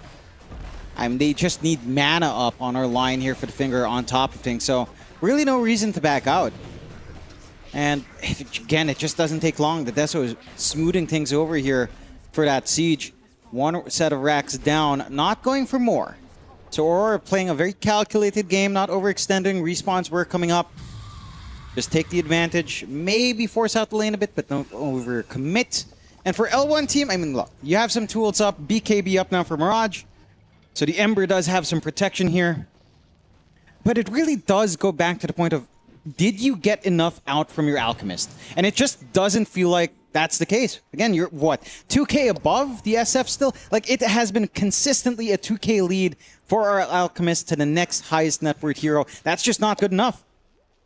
I mean, they just need mana up on our line here for the finger on top of things. So really no reason to back out. And again, it just doesn't take long. The Deso is smoothing things over here for that siege. 1 set of racks down, not going for more. So Aurora playing a very calculated game, not overextending. Respawns were coming up. Just take the advantage, maybe force out the lane a bit, but don't overcommit. And for L1 team, I mean, look, you have some tools up, BKB up now for Mirage. So the Ember does have some protection here. But it really does go back to the point of, did you get enough out from your Alchemist? And it just doesn't feel like that's the case. Again, you're what? 2k above the SF still? Like, it has been consistently a 2k lead for our Alchemist to the next highest net worth hero. That's just not good enough.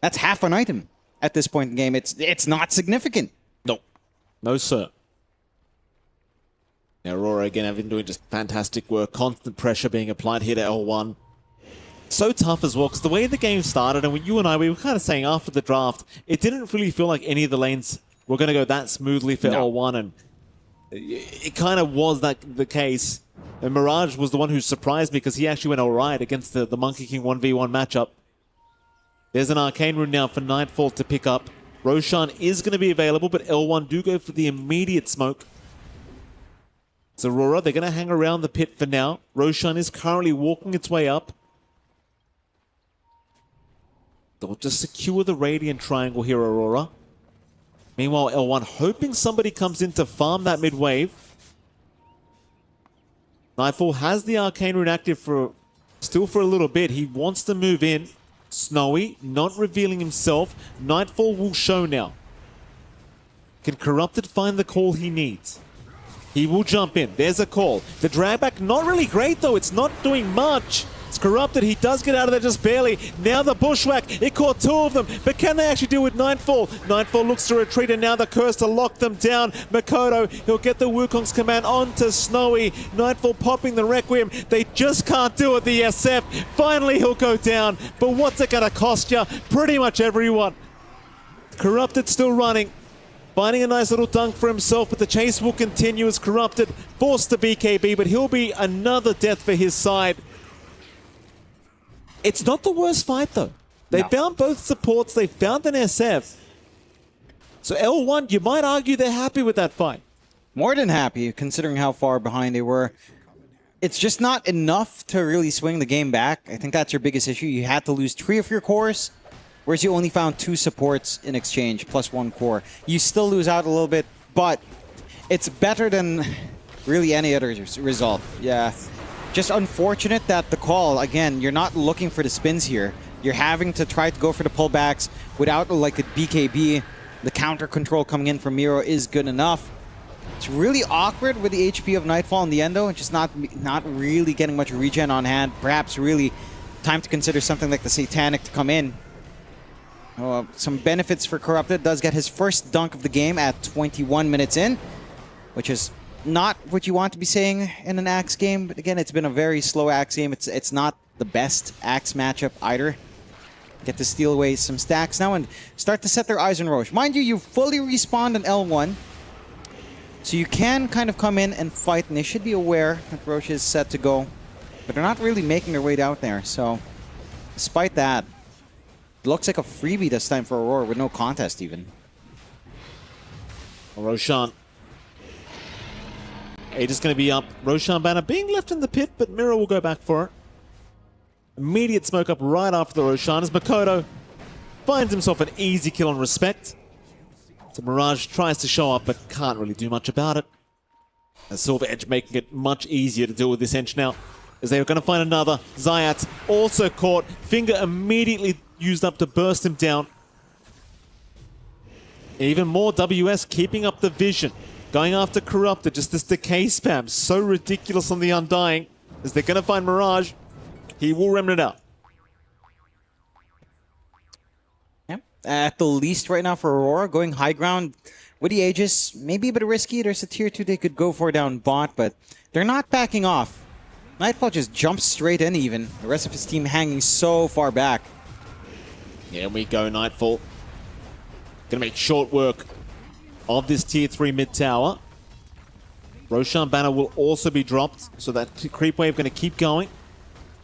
That's half an item at this point in the game. It's not significant. No. No, sir. Now, Aurora again have been doing just fantastic work. Constant pressure being applied here to L1. So tough as well, because the way the game started, and when you and I, we were kind of saying after the draft, it didn't really feel like any of the lanes were going to go that smoothly for L1, and it kind of was the case. And Mirage was the one who surprised me, because he actually went all right against the Monkey King 1v1 matchup. There's an Arcane Rune now for Nightfall to pick up. Roshan is going to be available, but L1 do go for the immediate smoke. So Aurora, they're going to hang around the pit for now. Roshan is currently walking its way up. They'll just secure the Radiant Triangle here, Aurora. Meanwhile, L1 hoping somebody comes in to farm that mid-wave. Nightfall has the Arcane Rune active still for a little bit. He wants to move in. Snowy, not revealing himself. Nightfall will show now. Can Corrupted find the call he needs? He will jump in. There's a call. The drag back, not really great though. It's not doing much. It's Corrupted. He does get out of there just barely. Now the bushwhack. It caught two of them. But can they actually deal with Nightfall? Nightfall looks to retreat, and now the curse to lock them down. Makoto, he'll get the Wukong's command onto Snowy. Nightfall popping the Requiem. They just can't do it, the SF. Finally, he'll go down. But what's it going to cost you? Pretty much everyone. Corrupted still running. Finding a nice little dunk for himself, but the chase will continue as Corrupted forced to BKB, but he'll be another death for his side. It's not the worst fight, though. They found both supports. They found an SF. So L1, you might argue they're happy with that fight. More than happy, considering how far behind they were. It's just not enough to really swing the game back. I think that's your biggest issue. You had to lose 3 of your cores, whereas you only found 2 supports in exchange, plus 1 core. You still lose out a little bit, but it's better than really any other result. Yeah. Just unfortunate that the call, again, you're not looking for the spins here. You're having to try to go for the pullbacks without like a BKB. The counter control coming in from Miro is good enough. It's really awkward with the HP of Nightfall in the end, though. It's just not really getting much regen on hand. Perhaps really time to consider something like the Satanic to come in. Some benefits for Corrupted. Does get his first dunk of the game at 21 minutes in, which is not what you want to be saying in an Axe game. But again, it's been a very slow Axe game. It's not the best Axe matchup either. Get to steal away some stacks now and start to set their eyes on Roche. Mind you, you fully respawned on L1. So you can kind of come in and fight, and they should be aware that Roche is set to go. But they're not really making their way out there. So despite that, it looks like a freebie this time for Aurora with no contest even. Roshan. Aegis going to be up. Roshan banner being left in the pit, but Miro will go back for it. Immediate smoke up right after the Roshan as Makoto finds himself an easy kill on Respect. So Mirage tries to show up, but can't really do much about it. And Silver Edge making it much easier to deal with this Edge now, as they are going to find another. Zayat also caught. Finger immediately used up to burst him down. Even more WS keeping up the vision. Going after Corrupted, just this decay spam. So ridiculous on the Undying. As they're going to find Mirage. He will remnant out. Yeah. At the least right now for Aurora, going high ground with the Aegis. Maybe a bit risky. There's a tier 2 they could go for down bot, but they're not backing off. Nightfall just jumps straight in even. The rest of his team hanging so far back. Here we go, Nightfall. Gonna make short work of this tier 3 mid tower. Roshan banner will also be dropped, so that creep wave gonna keep going.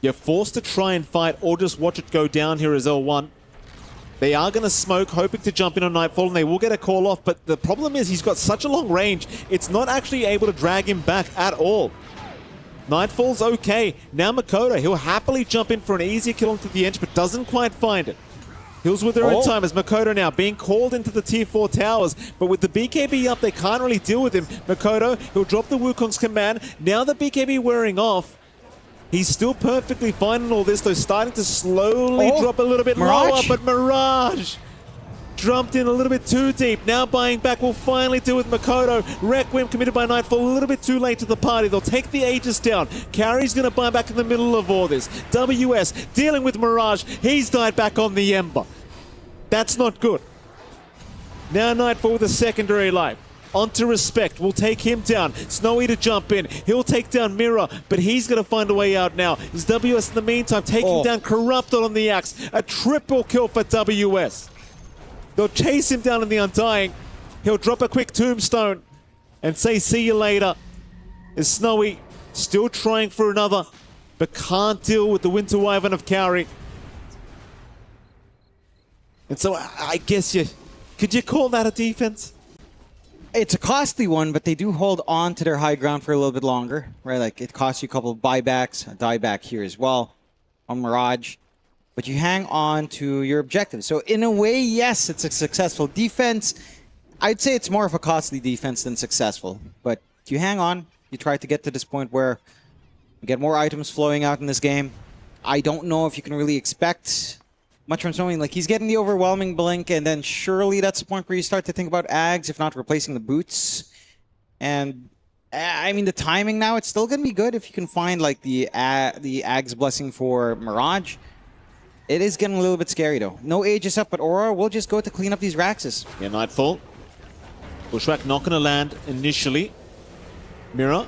You're forced to try and fight or just watch it go down here as L1. They are going to smoke, hoping to jump in on Nightfall, and they will get a call off, but the problem is he's got such a long range, it's not actually able to drag him back at all. Nightfall's okay. Now Makoto, he'll happily jump in for an easier kill onto the edge, but doesn't quite find it. Hills with their own time as Makoto now being called into the tier 4 towers, but with the BKB up, they can't really deal with him. Makoto, he'll drop the Wukong's command. Now the BKB wearing off. He's still perfectly fine in all this, though starting to slowly drop a little bit lower, but Mirage jumped in a little bit too deep. Now buying back will finally deal with Makoto. Requiem committed by Nightfall, a little bit too late to the party. They'll take the Aegis down. Carry's going to buy back in the middle of all this. WS dealing with Mirage. He's died back on the Ember. That's not good. Now Nightfall with a secondary life. Onto Respect, will take him down. Snowy to jump in. He'll take down Mirror, but he's going to find a way out now. Is WS in the meantime taking down Corrupted on the Axe. A triple kill for WS. They'll chase him down in the Undying. He'll drop a quick tombstone and say see you later. Is Snowy still trying for another, but can't deal with the Winter Wyvern of Cowrie. And so I guess could you call that a defense? It's a costly one, but they do hold on to their high ground for a little bit longer, right? Like it costs you a couple of buybacks, a dieback here as well on Mirage, but you hang on to your objective. So in a way, yes, it's a successful defense. I'd say it's more of a costly defense than successful, but you hang on, you try to get to this point where you get more items flowing out in this game. I don't know if you can really expect much from Snowy. Like, he's getting the overwhelming blink, and then surely that's the point where you start to think about Ags, if not replacing the boots. And, I mean, the timing now, it's still going to be good if you can find, like, the Ags blessing for Mirage. It is getting a little bit scary, though. No Aegis up, but Aurora will just go to clean up these Raxes. Yeah, Nightfall. Bushwhack not going to land initially. Mirror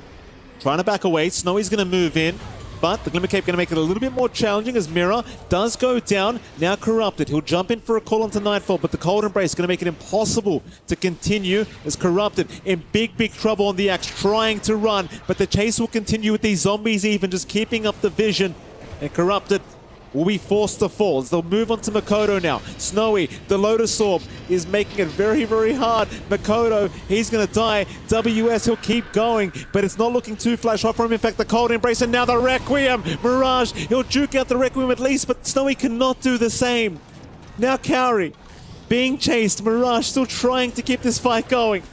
trying to back away. Snowy's going to move in. But the Glimmer Cape going to make it a little bit more challenging as Mirror does go down. Now Corrupted. He'll jump in for a call onto Nightfall, but the Cold Embrace is going to make it impossible to continue as Corrupted in big, big trouble on the Axe, trying to run. But the chase will continue with these zombies even, just keeping up the vision. And Corrupted will be forced to fall as they'll move on to Makoto now. Snowy, the Lotus Orb, is making it very, very hard. Makoto, he's going to die. WS, he'll keep going, but it's not looking too flash hot for him. In fact, the Cold Embrace, and now the Requiem. Mirage, he'll juke out the Requiem at least, but Snowy cannot do the same. Now Cowrie, being chased. Mirage still trying to keep this fight going.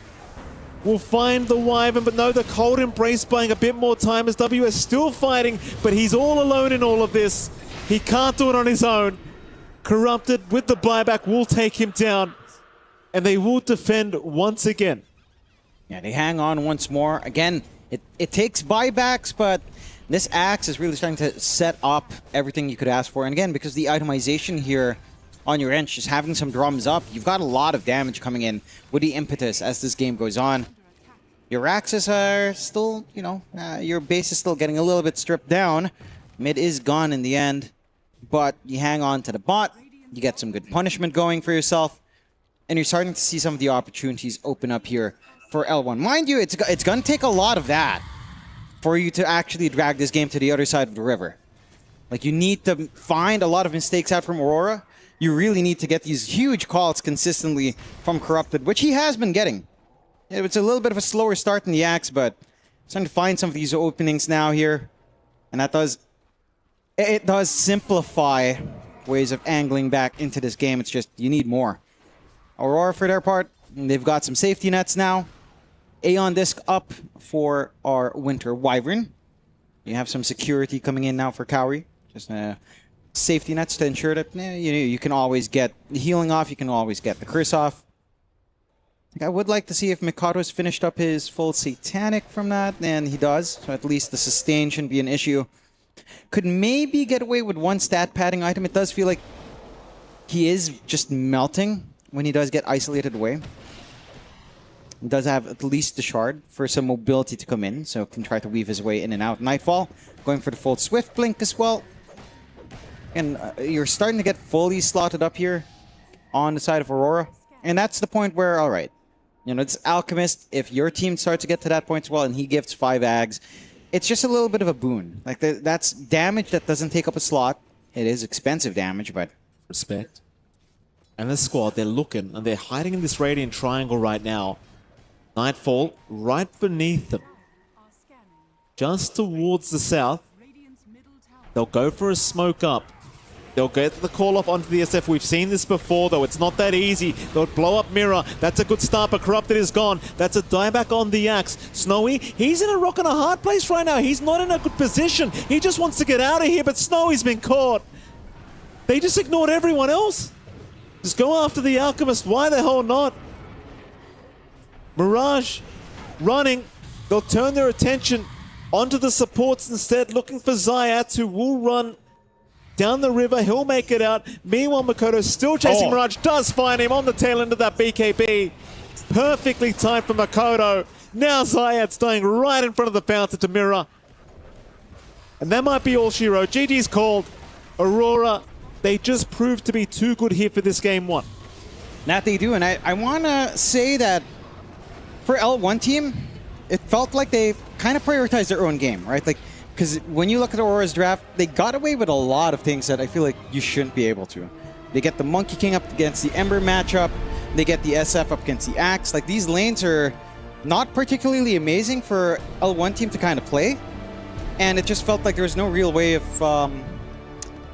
Will find the Wyvern, but no, the Cold Embrace buying a bit more time as WS still fighting, but he's all alone in all of this. He can't do it on his own. Corrupted with the buyback will take him down. And they will defend once again. Yeah, they hang on once more. Again, it takes buybacks, but this Axe is really starting to set up everything you could ask for. And again, because the itemization here on your bench, just having some drums up, you've got a lot of damage coming in with the impetus as this game goes on. Your Axes are still, you know, your base is still getting a little bit stripped down. Mid is gone in the end. But you hang on to the bot, you get some good punishment going for yourself, and you're starting to see some of the opportunities open up here for L1. Mind you, it's going to take a lot of that for you to actually drag this game to the other side of the river. Like, you need to find a lot of mistakes out from Aurora. You really need to get these huge calls consistently from Corrupted, which he has been getting. It's a little bit of a slower start in the Axe, but starting to find some of these openings now here, and that does... It does simplify ways of angling back into this game. It's just, you need more. Aurora, for their part, they've got some safety nets now. Aeon Disc up for our Winter Wyvern. You have some security coming in now for Cowrie. Just safety nets to ensure that you can always get the healing off, you can always get the curse off. I would like to see if Mikado's finished up his full Satanic from that, and he does. So at least the sustain shouldn't be an issue. Could maybe get away with one stat padding item. It does feel like he is just melting when he does get isolated away. He does have at least the shard for some mobility to come in, so can try to weave his way in and out. Nightfall going for the full Swift Blink as well. And you're starting to get fully slotted up here on the side of Aurora. And that's the point where, all right, you know, it's Alchemist. If your team starts to get to that point as well and he gifts 5 Ags, it's just a little bit of a boon. Like, that's damage that doesn't take up a slot. It is expensive damage, but... Respect. And the squad, they're looking, and they're hiding in this Radiant Triangle right now. Nightfall right beneath them. Just towards the south. They'll go for a smoke up. They'll get the call off onto the SF. We've seen this before, though. It's not that easy. They'll blow up Mirror. That's a good start, but Corrupted is gone. That's a dieback on the Axe. Snowy, he's in a rock and a hard place right now. He's not in a good position. He just wants to get out of here, but Snowy's been caught. They just ignored everyone else. Just go after the Alchemist. Why the hell not? Mirage running. They'll turn their attention onto the supports instead, looking for Zayat, who will run down the river. He'll make it out. Meanwhile, Makoto still chasing Mirage, does find him on the tail end of that BKB. Perfectly timed for Makoto. Now Zayat's dying right in front of the fountain to Mirror. And that might be all she wrote. GG's called. Aurora, they just proved to be too good here for this game one. That they do, and I want to say that for L1 team, it felt like they kind of prioritized their own game, right? Like, because when you look at Aurora's draft, they got away with a lot of things that I feel like you shouldn't be able to. They get the Monkey King up against the Ember matchup. They get the SF up against the Axe. Like, these lanes are not particularly amazing for L1 team to kind of play. And it just felt like there was no real way of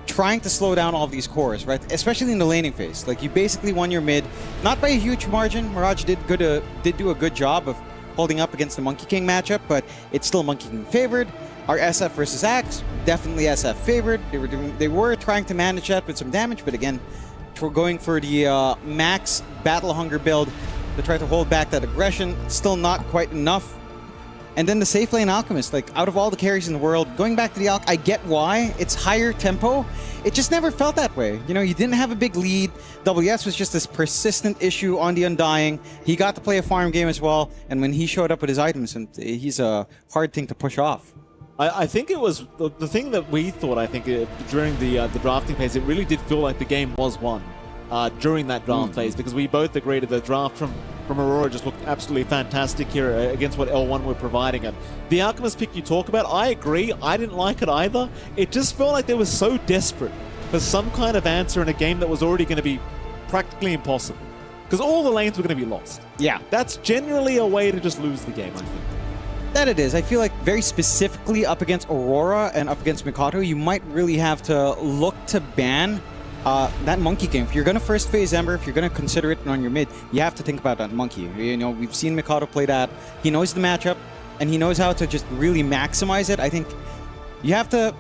trying to slow down all of these cores, right? Especially in the laning phase. Like, you basically won your mid, not by a huge margin. Mirage did do a good job of holding up against the Monkey King matchup, but it's still Monkey King favored. Our SF versus Axe, definitely SF favored. They were trying to manage that with some damage, but again, we're going for the max Battle Hunger build to try to hold back that aggression. Still not quite enough. And then the safe lane Alchemist, like, out of all the carries in the world, going back to the I get why. It's higher tempo. It just never felt that way. You know, you didn't have a big lead. WS was just this persistent issue on the Undying. He got to play a farm game as well, and when he showed up with his items, and he's a hard thing to push off. I think it was the thing that we thought, I think, during the drafting phase, it really did feel like the game was won during that draft phase, because we both agreed that the draft from Aurora just looked absolutely fantastic here against what L1 were providing. And the Alchemist pick you talk about, I agree, I didn't like it either. It just felt like they were so desperate for some kind of answer in a game that was already going to be practically impossible. Because all the lanes were going to be lost. Yeah. That's generally a way to just lose the game, I think. That it is. I feel like very specifically up against Aurora and up against Mikato, you might really have to look to ban that Monkey King. If you're going to first phase Ember, if you're going to consider it on your mid, you have to think about that Monkey. You know, we've seen Mikato play that. He knows the matchup, and he knows how to just really maximize it. I think you have to,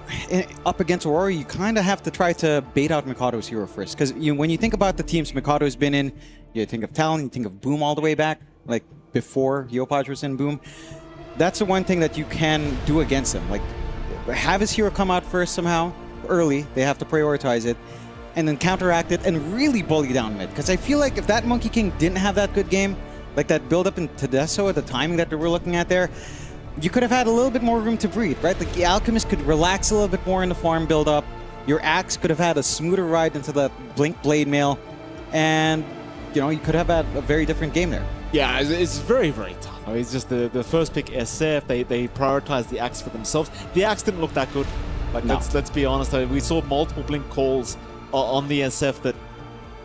up against Aurora, you kind of have to try to bait out Mikado's hero first. Because when you think about the teams Mikado's been in, you think of Talon, you think of Boom all the way back, like before Yopaj was in Boom. That's the one thing that you can do against him. Like, have his hero come out first somehow, early. They have to prioritize it. And then counteract it and really bully down mid. Because I feel like if that Monkey King didn't have that good game, like that build-up in Tedeso at the timing that we were looking at there, you could have had a little bit more room to breathe, right? Like, the Alchemist could relax a little bit more in the farm build-up. Your Axe could have had a smoother ride into that Blink Blade Mail. And, you know, you could have had a very different game there. Yeah, it's very, very tough. I mean, it's just the first pick SF, they prioritized the Axe for themselves. The Axe didn't look that good. Like, no. let's be honest. I mean, we saw multiple Blink calls on the SF that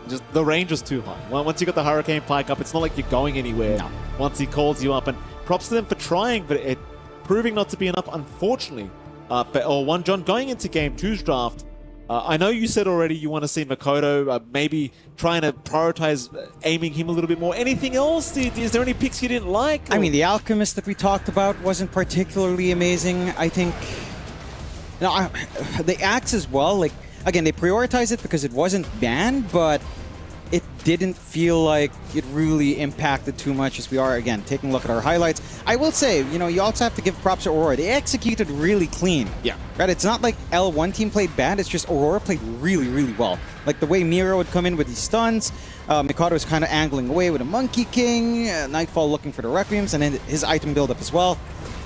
just the range was too high. Once you got the Hurricane Pike up, it's not like you're going anywhere. No. Once he calls you up, and props to them for trying, but it proving not to be enough, unfortunately. For L1, John, going into Game 2's draft, I know you said already you want to see Makoto maybe trying to prioritize aiming him a little bit more. Anything else? Is there any picks you didn't like? Or? I mean, the Alchemist that we talked about wasn't particularly amazing. I think the Axe as well, like, again, they prioritized it because it wasn't banned, but it didn't feel like it really impacted too much as we are, again, taking a look at our highlights. I will say, you know, you also have to give props to Aurora. They executed really clean. Yeah. Right? It's not like L1 team played bad, it's just Aurora played really, really well. Like the way Miro would come in with these stuns, Mikado was kind of angling away with a Monkey King, Nightfall looking for the Requiems, and then his item build-up as well.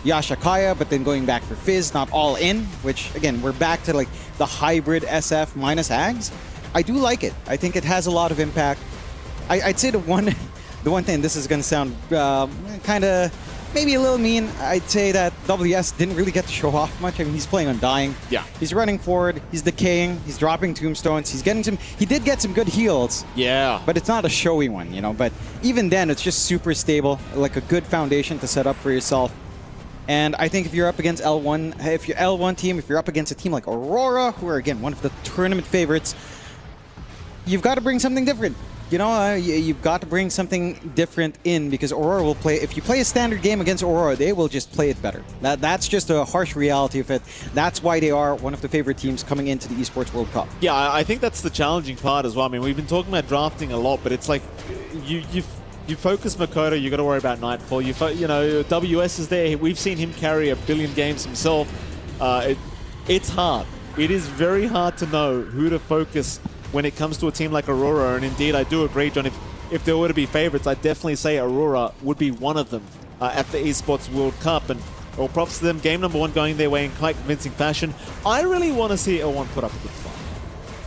Yasha Kaya, but then going back for Fizz, not all in, which, again, we're back to like the hybrid SF minus Ags. I do like it. I think it has a lot of impact. I'd say the one thing, this is going to sound kind of maybe a little mean, I'd say that WS didn't really get to show off much. I mean, he's playing Undying. Yeah. He's running forward, he's decaying, he's dropping tombstones, he's getting some, he did get some good heals. Yeah. But it's not a showy one, you know, but even then, it's just super stable, like a good foundation to set up for yourself. And I think if you're up against L1, if you're L1 team, if you're up against a team like Aurora, who are again one of the tournament favorites, you've got to bring something different. You know, you've got to bring something different in, because Aurora will play. If you play a standard game against Aurora, they will just play it better. That's just a harsh reality of it. That's why they are one of the favorite teams coming into the Esports World Cup. Yeah, I think that's the challenging part as well. I mean, we've been talking about drafting a lot, but it's like you focus Makoto, you got to worry about Nightfall. You know, WS is there. We've seen him carry 1 billion games himself. It's hard. It is very hard to know who to focus when it comes to a team like Aurora. And indeed, I do agree, John. If there were to be favorites, I'd definitely say Aurora would be one of them at the Esports World Cup. And all props to them. Game number 1 going their way in quite convincing fashion. I really want to see L1 put up a good fight.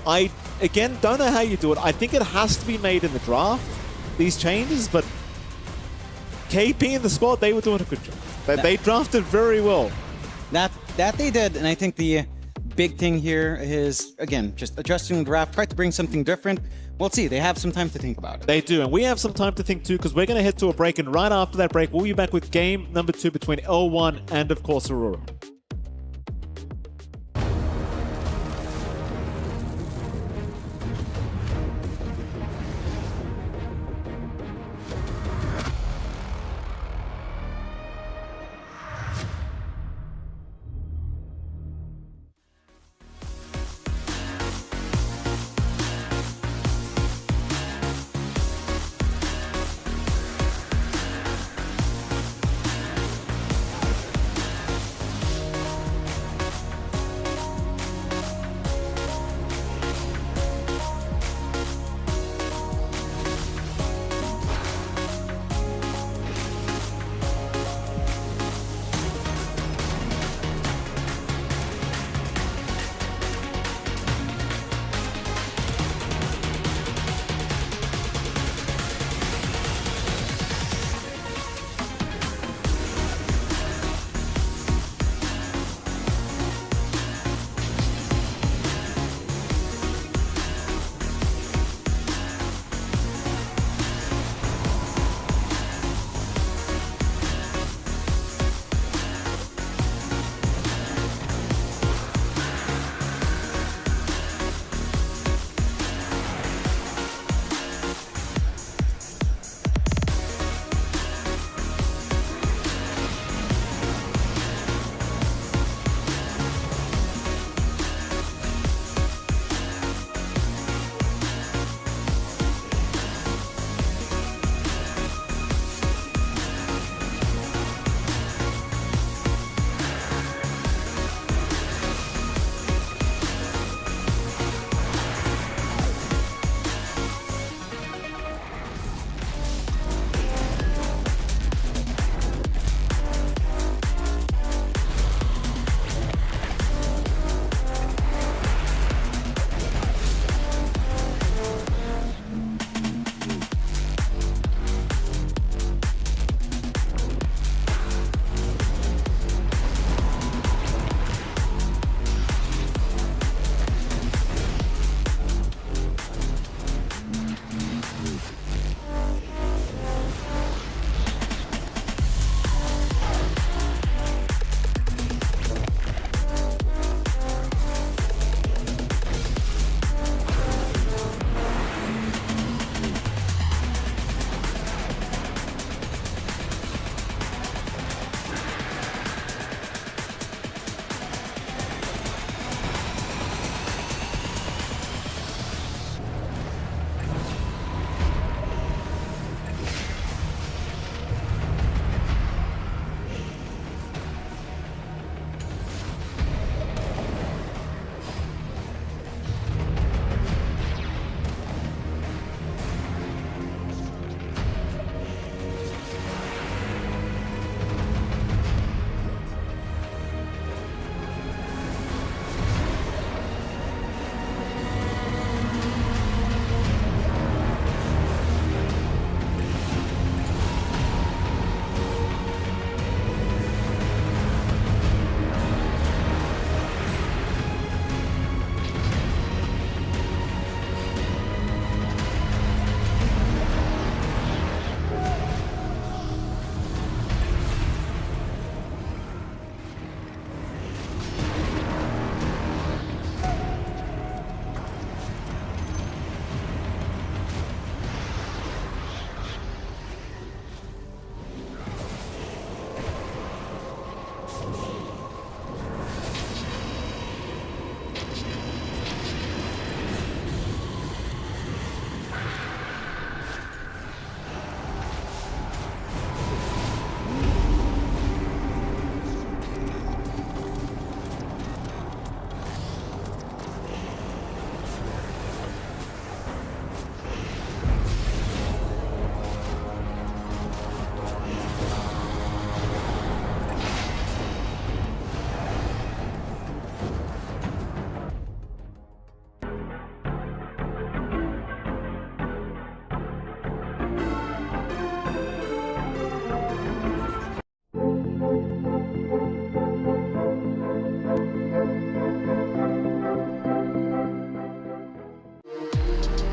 I, again, don't know how you do it. I think it has to be made in the draft, these changes, but KP in the squad, they were doing a good job. They drafted very well. That they did, and I think the big thing here is, again, just adjusting the draft, try to bring something different. We'll see. They have some time to think about it. They do, and we have some time to think too, because we're going to head to a break, and right after that break, we'll be back with game number 2 between L1 and, of course, Aurora.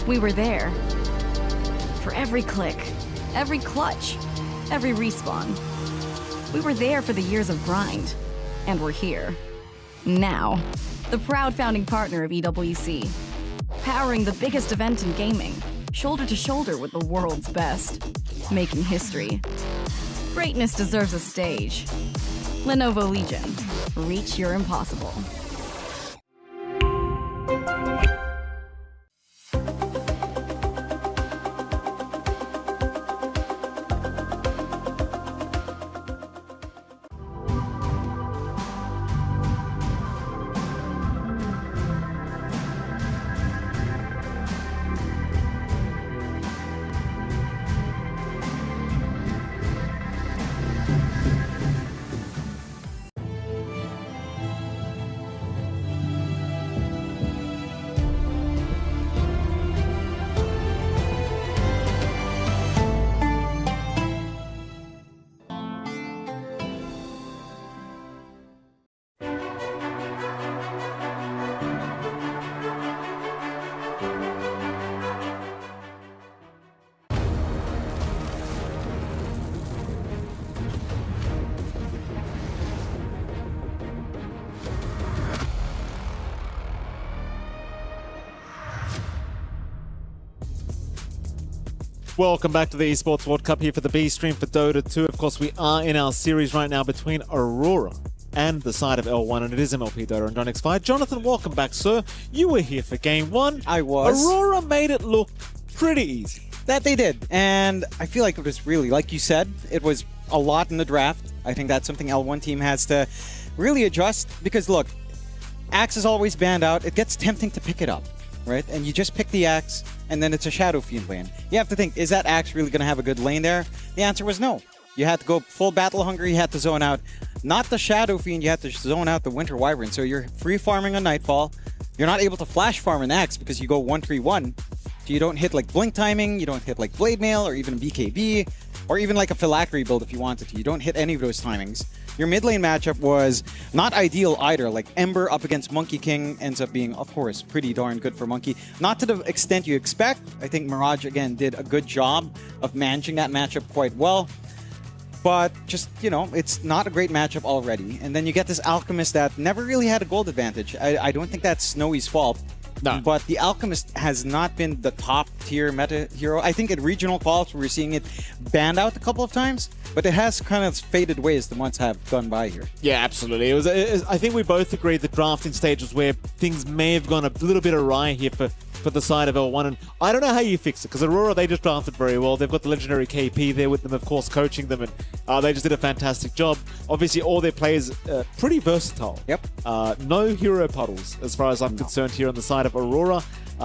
We were there. For every click, every clutch, every respawn. We were there for the years of grind. And we're here. Now. The proud founding partner of EWC. Powering the biggest event in gaming. Shoulder to shoulder with the world's best. Making history. Greatness deserves a stage. Lenovo Legion. Reach your impossible. Welcome back to the Esports World Cup here for the B stream for Dota 2. Of course, we are in our series right now between Aurora and the side of L1, and it is MLP Dota and John X5. Jonathan, welcome back, sir. You were here for game one. I was. Aurora made it look pretty easy. That they did, and I feel like it was really, like you said, it was a lot in the draft. I think that's something L1 team has to really adjust, because look, Axe is always banned out. It gets tempting to pick it up, right? And you just pick the Axe, and then it's a Shadow Fiend lane. You have to think, is that Axe really going to have a good lane there? The answer was no. You had to go full battle hungry, you had to zone out not the Shadow Fiend, you had to zone out the Winter Wyvern. So you're free farming on Nightfall. You're not able to flash farm an Axe because you go 1-3-1. So you don't hit like Blink Timing, you don't hit like Blade Mail, or even BKB, or even like a Phylactery build if you wanted to. You don't hit any of those timings. Your mid lane matchup was not ideal either. Like Ember up against Monkey King ends up being, of course, pretty darn good for Monkey. Not to the extent you expect. I think Mirage, again, did a good job of managing that matchup quite well. But just, you know, it's not a great matchup already. And then you get this Alchemist that never really had a gold advantage. I don't think that's Snowy's fault. No. But the Alchemist has not been the top tier meta hero. I think at regional quals we're seeing it banned out a couple of times, but it has kind of faded away as the months have gone by here. Yeah, absolutely. It was I think we both agreed the drafting stage was where things may have gone a little bit awry here for the side of L1, and I don't know how you fix it, because Aurora, they just drafted very well. They've got the legendary KP there with them, of course, coaching them, and they just did a fantastic job. Obviously, all their players pretty versatile. Yep. No hero puddles, as far as I'm concerned, here on the side of Aurora.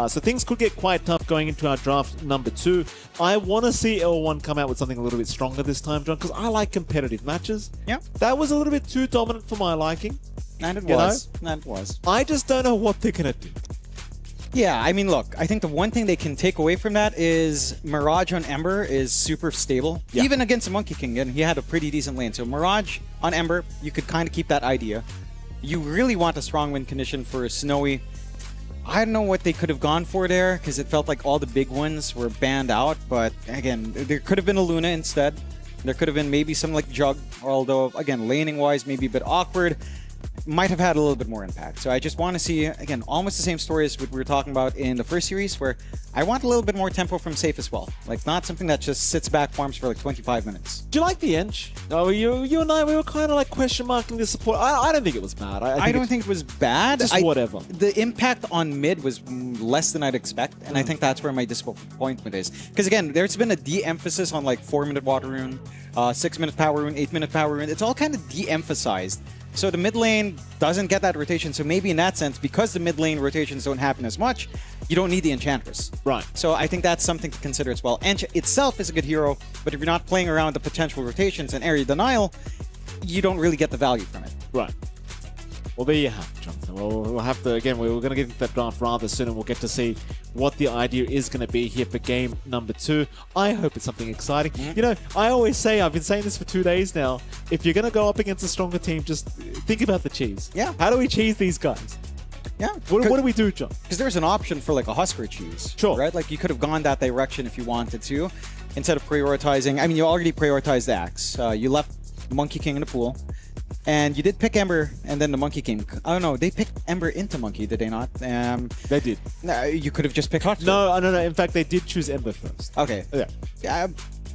So things could get quite tough going into our draft number 2. I want to see L1 come out with something a little bit stronger this time, John, because I like competitive matches. Yeah. That was a little bit too dominant for my liking. And it was. And it was. I just don't know what they're going to do. Yeah, I mean, look, I think the one thing they can take away from that is Mirage on Ember is super stable. Yeah. Even against a Monkey King, and he had a pretty decent lane. So Mirage on Ember, you could kind of keep that idea. You really want a strong win condition for Snowy. I don't know what they could have gone for there, because it felt like all the big ones were banned out. But again, there could have been a Luna instead. There could have been maybe some like Jug, although, again, laning-wise, maybe a bit awkward. Might have had a little bit more impact. So I just want to see, again, almost the same story as what we were talking about in the first series, where I want a little bit more tempo from Safe as well. Like, not something that just sits back, farms for like 25 minutes. Do you like the Ench? Oh, you and I, we were kind of like question marking the support. I don't think it was bad. I don't think it was bad. Just whatever. The impact on mid was less than I'd expect, and I think that's where my disappointment is. Because again, there's been a de-emphasis on like 4-minute water rune, 6-minute power rune, 8-minute power rune. It's all kind of de-emphasized. So the mid lane doesn't get that rotation. So maybe in that sense, because the mid lane rotations don't happen as much, you don't need the Enchantress. Right. So I think that's something to consider as well. Ench itself is a good hero, but if you're not playing around the potential rotations and area denial, you don't really get the value from it. Right. Well, there you have it, Jonathan. Well, we'll have to, again, we're going to get into that draft rather soon, and we'll get to see what the idea is going to be here for game number 2. I hope it's something exciting. You know, I always say, I've been saying this for 2 days now, if you're going to go up against a stronger team, just think about the cheese. Yeah. How do we cheese these guys? Yeah. What do we do, John? Because there's an option for like a Husker cheese. Sure. Right? Like you could have gone that direction if you wanted to. Instead of prioritizing, I mean, you already prioritized the Axe. You left Monkey King in the pool. And you did pick Ember and then the Monkey King. Oh no, they picked Ember into Monkey, did they not? They did. You could have just picked Husker. No. In fact, they did choose Ember first. Okay. Yeah.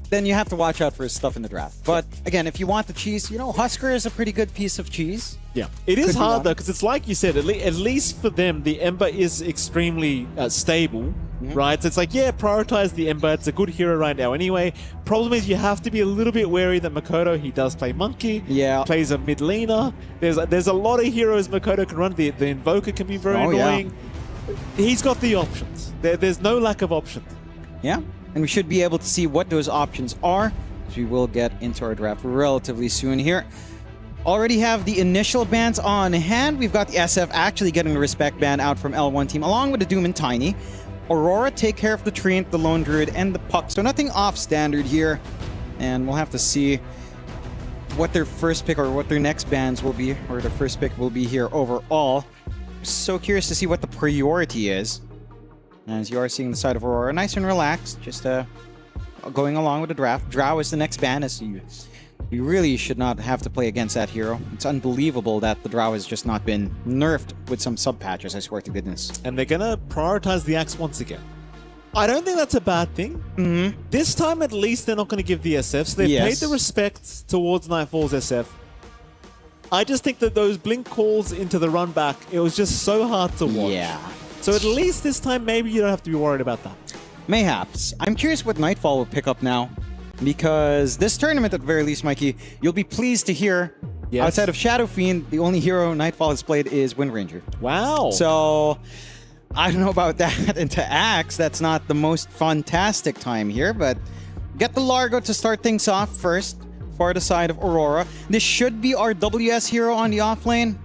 Then you have to watch out for his stuff in the draft. But again, if you want the cheese, you know, Husker is a pretty good piece of cheese. Yeah, it is Could be hard one. though, because it's like you said, at least for them, the Ember is extremely stable, right? So it's like, yeah, prioritize the Ember. It's a good hero right now anyway. Problem is you have to be a little bit wary that Makoto, he does play Monkey. Yeah. Plays a mid laner. There's a lot of heroes Makoto can run. The Invoker can be very annoying. Yeah. He's got the options. There's no lack of options. Yeah, and we should be able to see what those options are. So we will get into our draft relatively soon here. Already have the initial bans on hand. We've got the SF actually getting the respect ban out from L1 team, along with the Doom and Tiny. Aurora take care of the Treant, the Lone Druid, and the Puck. So nothing off standard here. And we'll have to see what their first pick or what their next bans will be, or their first pick will be here overall. So curious to see what the priority is. As you are seeing the side of Aurora, nice and relaxed, just going along with the draft. Drow is the next ban, as you really should not have to play against that hero. It's unbelievable that the Drow has just not been nerfed with some sub-patches, I swear to goodness. And they're going to prioritize the Axe once again. I don't think that's a bad thing. This time, at least, they're not going to give the SF. So they've paid the respect towards Nightfall's SF. I just think that those blink calls into the run back, it was just so hard to watch. Yeah. So at least this time, maybe you don't have to be worried about that. Mayhaps. I'm curious what Nightfall will pick up now. Because this tournament, at the very least, Mikey, you'll be pleased to hear, outside of Shadow Fiend, the only hero Nightfall has played is Wind Ranger. Wow. So, I don't know about that. Into Axe, that's not the most fantastic time here, but get the Largo to start things off first for the side of Aurora. This should be our WS hero on the offlane.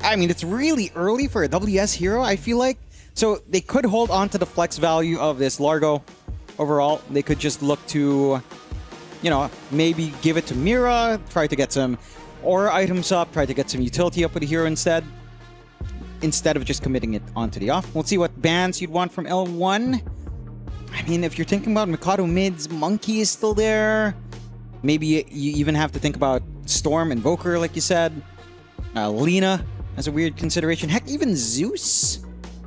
I mean, it's really early for a WS hero, I feel like. So they could hold on to the flex value of this Largo overall. They could just look to, you know, maybe give it to Mira, try to get some aura items up, try to get some utility up with the hero instead of just committing it onto the off. We'll see what bans you'd want from L1. I mean, if you're thinking about Mikado mids, Monkey is still there. Maybe you even have to think about Storm, Invoker, like you said. Lena as a weird consideration. Heck, even Zeus.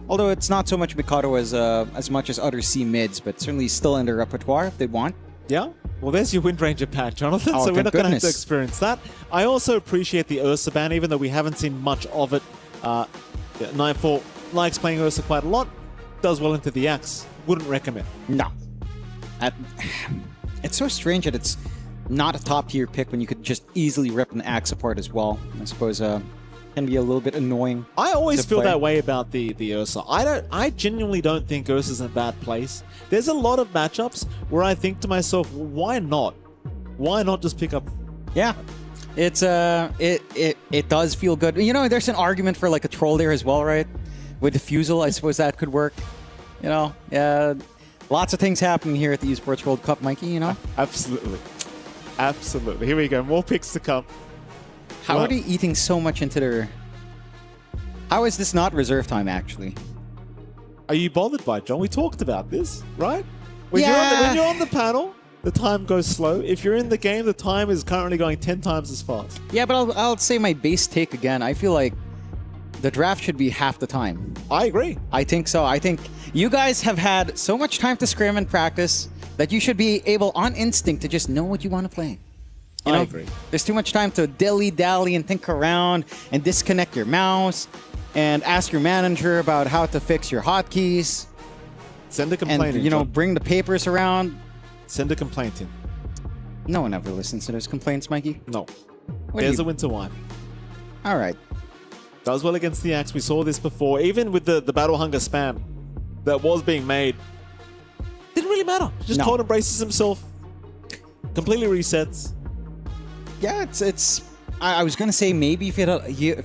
Although it's not so much Mikado as much as other C mids, but certainly still in their repertoire if they want. Yeah. Well, there's your Wind Ranger patch, Jonathan, so we're not going to have to experience that. I also appreciate the Ursa ban, even though we haven't seen much of it. Nightfall likes playing Ursa quite a lot, does well into the Axe. Wouldn't recommend. No. It's so strange that it's not a top-tier pick when you could just easily rip an Axe apart as well. I suppose can be a little bit annoying. I always feel that way about the Ursa. I genuinely don't think Ursa's in a bad place. There's a lot of matchups where I think to myself, well, why not? Why not just pick up? Yeah. It's it does feel good. You know, there's an argument for like a troll there as well, right? With Diffusal, I suppose that could work. You know, yeah, lots of things happening here at the Esports World Cup, Mikey, you know? Absolutely. Absolutely. Here we go. More picks to come. How are they eating so much into their... How is this not reserve time, actually? Are you bothered by it, John? We talked about this, right? When you're on the panel, the time goes slow. If you're in the game, the time is currently going 10 times as fast. Yeah, but I'll say my base take again. I feel like the draft should be half the time. I agree. I think so. I think you guys have had so much time to scrim and practice that you should be able, on instinct, to just know what you want to play. You know, I agree. There's too much time to dilly-dally and think around and disconnect your mouse and ask your manager about how to fix your hotkeys. Send a complaint and, you know, bring the papers around. Send a complaint in. No one ever listens to those complaints, Mikey. No. There's a winter wine. All right. Does well against the Axe. We saw this before. Even with the Battle Hunger spam that was being made, didn't really matter. Just told him braces himself. Completely resets. Yeah, it's. I was gonna say maybe if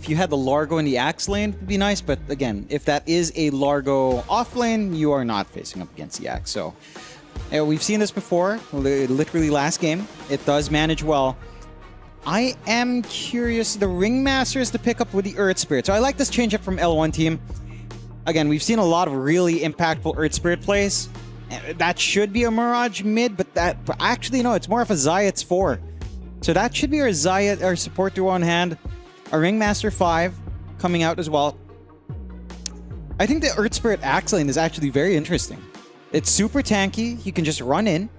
you had the Largo in the Axe lane, it'd be nice. But again, if that is a Largo off lane, you are not facing up against the Axe. So we've seen this before. Literally last game, it does manage well. I am curious. The Ringmaster is to pick up with the Earth Spirit. So I like this change up from L1 team. Again, we've seen a lot of really impactful Earth Spirit plays. That should be a Mirage mid, but actually, no, it's more of a Zayat's 4. So that should be our Zayat, our support duo on hand. A Ringmaster 5 coming out as well. I think the Earth Spirit Axe lane is actually very interesting. It's super tanky. You can just run in.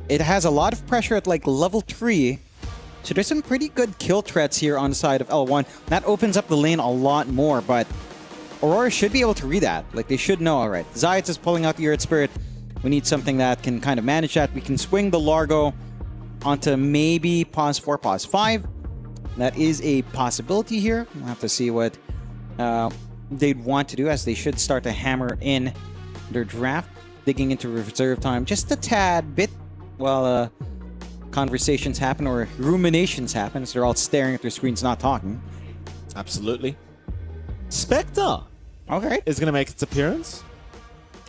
It has a lot of pressure at like level 3. So there's some pretty good kill threats here on the side of L1. That opens up the lane a lot more, but Aurora should be able to read that. Like, they should know, all right, Zayat is pulling out the Earth Spirit. We need something that can kind of manage that. We can swing the Largo onto maybe pause 4, pause 5. That is a possibility here. We'll have to see what they'd want to do, as they should start to hammer in their draft, digging into reserve time just a tad bit while conversations happen or ruminations happen as they're all staring at their screens, not talking. Absolutely. Spectre, okay, is going to make its appearance.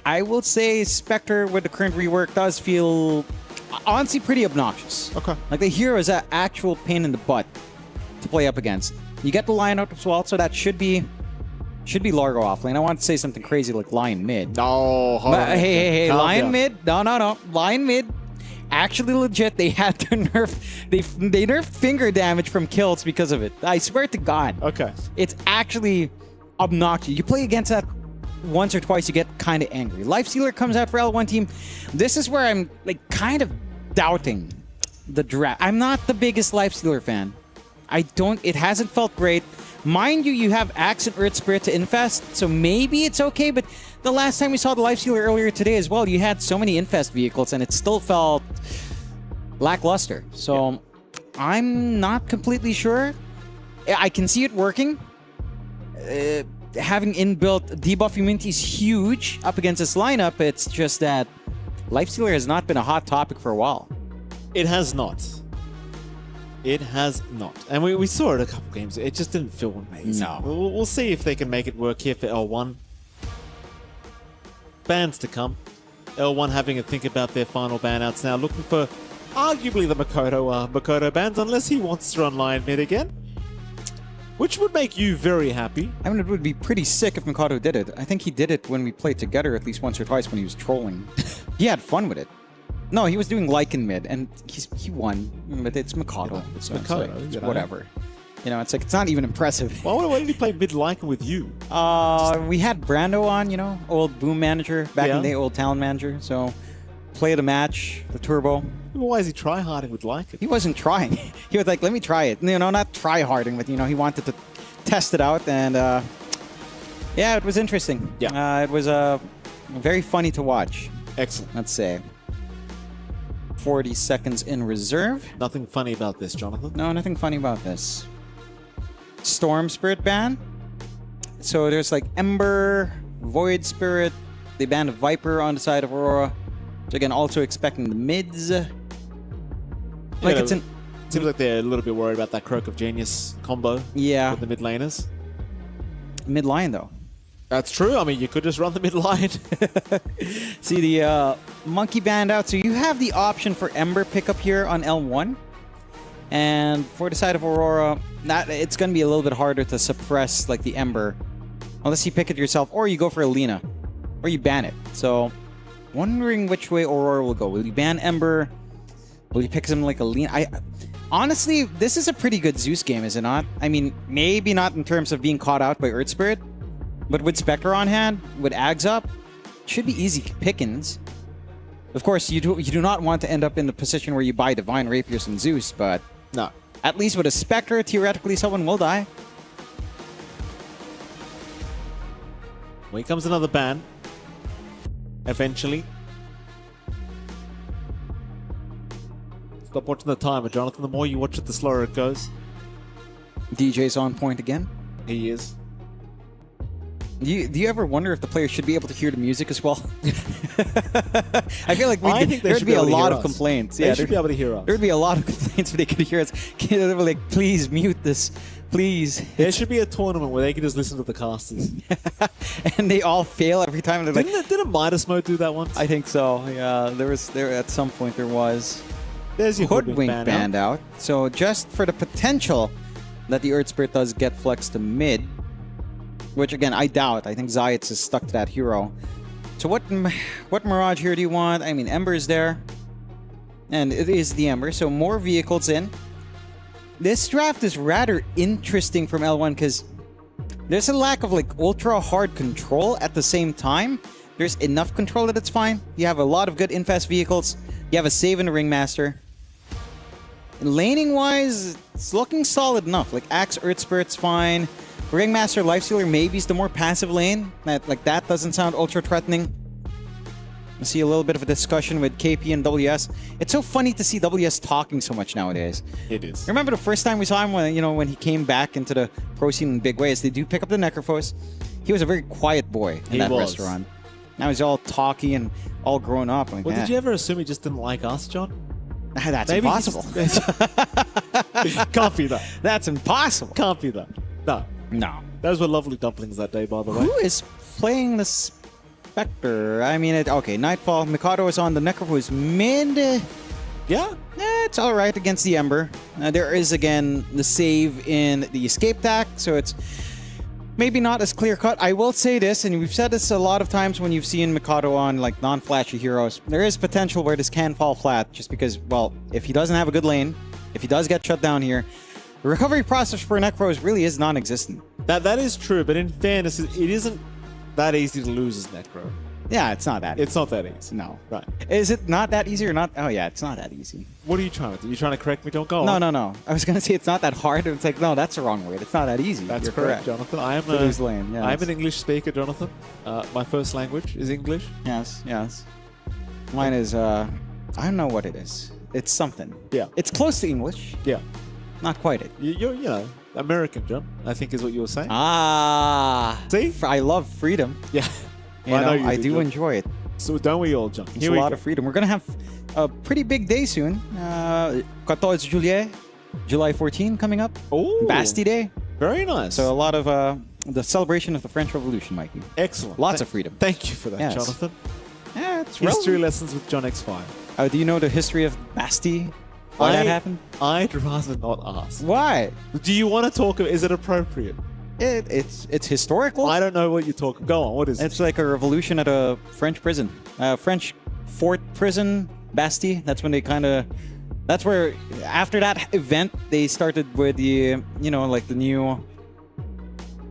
I will say Spectre with the current rework does feel honestly pretty obnoxious. Okay. Like, the hero is an actual pain in the butt to play up against. You get the Lion out as well, so that should be Largo off lane. I want to say something crazy like Lion mid. No, hold on. Hey, Calm Lion down. mid? No. Lion mid. Actually legit, they had to nerf. They nerfed finger damage from kills because of it. I swear to God. Okay. It's actually obnoxious. You play against that once or twice, you get kind of angry. Lifestealer comes out for L1 team. This is where I'm like kind of doubting the draft. I'm not the biggest Lifestealer fan. It hasn't felt great. Mind you, you have Axe and Earth Spirit to infest, so maybe it's okay, but the last time we saw the Lifestealer earlier today as well, you had so many infest vehicles and it still felt lackluster. So I'm not completely sure. I can see it working. Having inbuilt debuff immunity is huge up against this lineup. It's just that Lifestealer has not been a hot topic for a while. It has not. It has not. And we saw it a couple games. It just didn't feel amazing. No. We'll see if they can make it work here for L1. Bans to come. L1 having a think about their final ban outs now, looking for arguably the Makoto bans, unless he wants to run Lion mid again. Which would make you very happy. I mean, it would be pretty sick if Mikado did it. I think he did it when we played together at least once or twice when he was trolling. He had fun with it. No, he was doing Lycan mid, and he won. But it's Mikado. Yeah, it's so Mikado, it's you know. whatever. You know, it's like, it's not even impressive. Why did he play mid Lycan with you? We had Brando on, you know, old Boom manager, back in the day, old Talon manager. So, played a match, the Turbo. Why is he try-harding with Lycan? He wasn't trying. He was like, let me try it. You know, not try-harding, but, you know, he wanted to test it out. And, yeah, it was interesting. Yeah. It was very funny to watch. Excellent. Let's say 40 seconds in reserve. Nothing funny about this, Jonathan. No, nothing funny about this. Storm Spirit ban. So there's like Ember, Void Spirit. They banned a Viper on the side of Aurora. So again, also expecting the mids. Like, Yeah, it's an... Seems like they're a little bit worried about that Croak of Genius combo. Yeah. With the mid laners. Mid line though. That's true. I mean, you could just run the mid line. See the Monkey banned out. So you have the option for Ember pickup here on L1. And for the side of Aurora, it's going to be a little bit harder to suppress like the Ember. Unless you pick it yourself, or you go for Alina. Or you ban it. So, wondering which way Aurora will go. Will you ban Ember? Will you pick something like Alina? Honestly, this is a pretty good Zeus game, is it not? I mean, maybe not in terms of being caught out by Earth Spirit. But with Spectre on hand, with Ags up, should be easy pickings. Of course, you do not want to end up in the position where you buy Divine Rapiers and Zeus, but no. At least with a Spectre, theoretically, someone will die. Well, here comes another ban. Eventually. Stop watching the timer, Jonathan. The more you watch it, the slower it goes. DJ's on point again. He is. Do you ever wonder if the players should be able to hear the music as well? I feel like there'd be a lot of complaints. They should be able to hear us. There'd be a lot of complaints if they could hear us. They were like, please mute this. Please. There should be a tournament where they can just listen to the casters. And they all fail every time. They're Didn't Midas Mode do that once? I think so. Yeah, there at some point there was. There's your Hoodwink banned out. So just for the potential that the Earth Spirit does get flexed to mid, which again, I doubt. I think Zayac is stuck to that hero. So what Mirage here do you want? I mean, Ember is there. And it is the Ember, so more vehicles in. This draft is rather interesting from L1 because there's a lack of like ultra hard control at the same time. There's enough control that it's fine. You have a lot of good infast vehicles. You have a save in the Ringmaster. Laning wise, it's looking solid enough. Like Axe Earth Spirit's fine. Ringmaster Lifestealer maybe is the more passive lane. That doesn't sound ultra threatening. I see a little bit of a discussion with KP and WS. It's so funny to see WS talking so much nowadays. It is. Remember the first time we saw him when he came back into the pro scene in big ways? They do pick up the Necrophos. He was a very quiet boy in that restaurant. Now he's all talky and all grown up. Like, well, did you ever assume he just didn't like us, John? That's Maybe impossible. Can't be that. That's impossible. Can't be that. No. No. Those were lovely dumplings that day, by the way. Who is playing the Spectre? I mean, okay, Nightfall. Mikado is on. The Necrophos mid. Yeah? It's all right against the Ember. There is, again, the save in the escape attack, so it's maybe not as clear-cut. I will say this, and we've said this a lot of times when you've seen Mikado on like non-flashy heroes. There is potential where this can fall flat, just because, well, if he doesn't have a good lane, if he does get shut down here, the recovery process for Necros really is non-existent. That is true, but in fairness, it isn't that easy to lose as Necro. Yeah, it's not that easy. It's not that easy. No. Right. Is it not that easy or not? Oh, yeah, it's not that easy. What are you trying to do? You trying to correct me? Don't go on. No. I was going to say it's not that hard. It's like, no, that's the wrong word. It's not that easy. That's You're correct, Jonathan. I am I'm an English speaker, Jonathan. My first language is English. Yes. Mine is, I don't know what it is. It's something. Yeah. It's close to English. Yeah. Not quite it. You're American, John, I think is what you were saying. Ah. See? I love freedom. Yeah. I do enjoy it. So don't we all, John? It's a lot of freedom. We're going to have a pretty big day soon. 14 Juillet, July 14 coming up. Oh. Bastille Day. Very nice. So a lot of the celebration of the French Revolution, Mikey. Excellent. Lots of freedom. Thank you for that, Yes. Jonathan. Yeah, it's History relevant. lessons with John X5. Do you know the history of Bastille? Why that happened? I'd rather not ask. Why? Do you want to talk? Is it appropriate? It's historical. I don't know what you're talking. Go on. What is it? It's like a revolution at a French prison, French fort prison, Bastille. That's when they that's where after that event they started with the like the new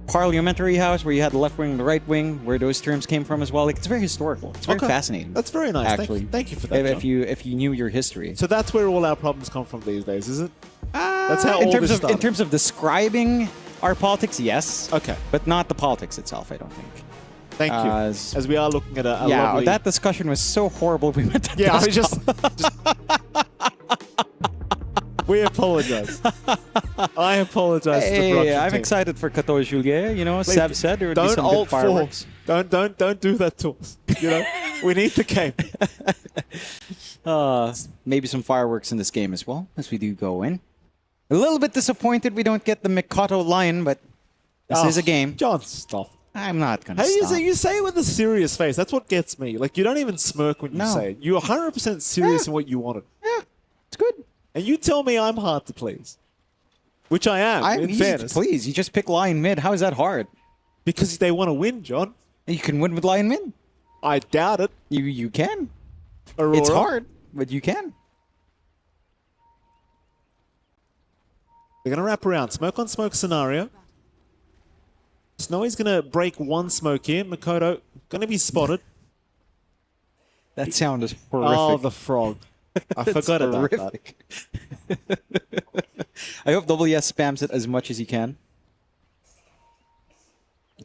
parliamentary house where you had the left wing and the right wing, where those terms came from as well. Like, it's very historical. It's very fascinating. That's very nice. Actually, thank you for that. If you knew your history. So that's where all our problems come from these days, is it? That's how in all terms this of started. in terms of describing our politics, yes. Okay. But not the politics itself, I don't think. Thank you. As we are looking at a yeah, lovely... that discussion was so horrible. We went to Yeah, I just we apologize. I apologize to the Hey, production I'm team. excited for 14 Juillet. You know, Please, Seb said there would be don't some alt good fireworks. Don't do that to us. You know, we need the game. Maybe some fireworks in this game as well, as we do go in. A little bit disappointed we don't get the Mikado line, but this is a game. John, stop. I'm not gonna Hey, stop. you say it with a serious face. That's what gets me. Like, you don't even smirk when you No. say it. You're 100% serious in what you wanted. Yeah, it's good. And you tell me I'm hard to please. Which I am, I'm in easy fairness. to please. You just pick Lion mid. How is that hard? Because they want to win, John. You can win with Lion mid. I doubt it. You can. Aurora. It's hard, but you can. They're going to wrap around. Smoke on smoke scenario. Snowy's going to break one smoke here. Makoto going to be spotted. That sound is horrific. Oh, the frog. I It's forgot about that. horrific. I hope WS spams it as much as he can.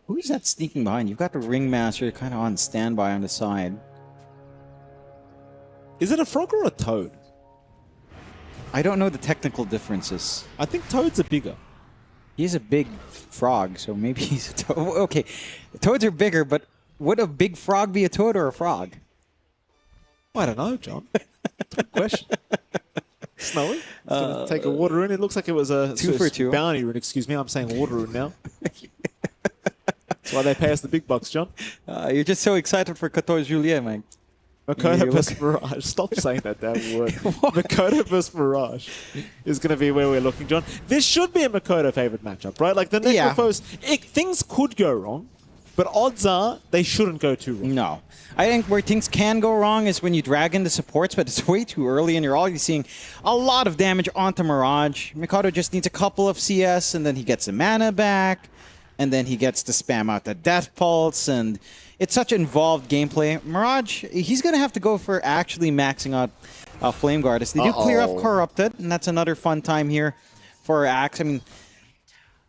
Who is that sneaking behind? You've got the Ringmaster kind of on standby on the side. Is it a frog or a toad? I don't know the technical differences. I think toads are bigger. He's a big frog, so maybe he's a toad. Okay, toads are bigger, but would a big frog be a toad or a frog? I don't know, John. Good question. Snowy? Gonna take a water rune. It looks like it was a 2 for 2. bounty rune. Excuse me, I'm saying water rune now. That's why they pay us the big bucks, John. You're just so excited for 14 Juillet, Mike. Makoto vs Mirage. Stop saying that damn word. Makoto vs Mirage is going to be where we're looking, John. This should be a Makoto favorite matchup, right? Like the Necrophos, things could go wrong, but odds are they shouldn't go too wrong. No. I think where things can go wrong is when you drag in the supports, but it's way too early and you're already seeing a lot of damage onto Mirage. Makoto just needs a couple of CS and then he gets the mana back and then he gets to spam out the Death Pulse, and it's such involved gameplay. Mirage, he's going to have to go for actually maxing out Flame Guard. They do clear off Corrupted, and that's another fun time here for Axe. I mean,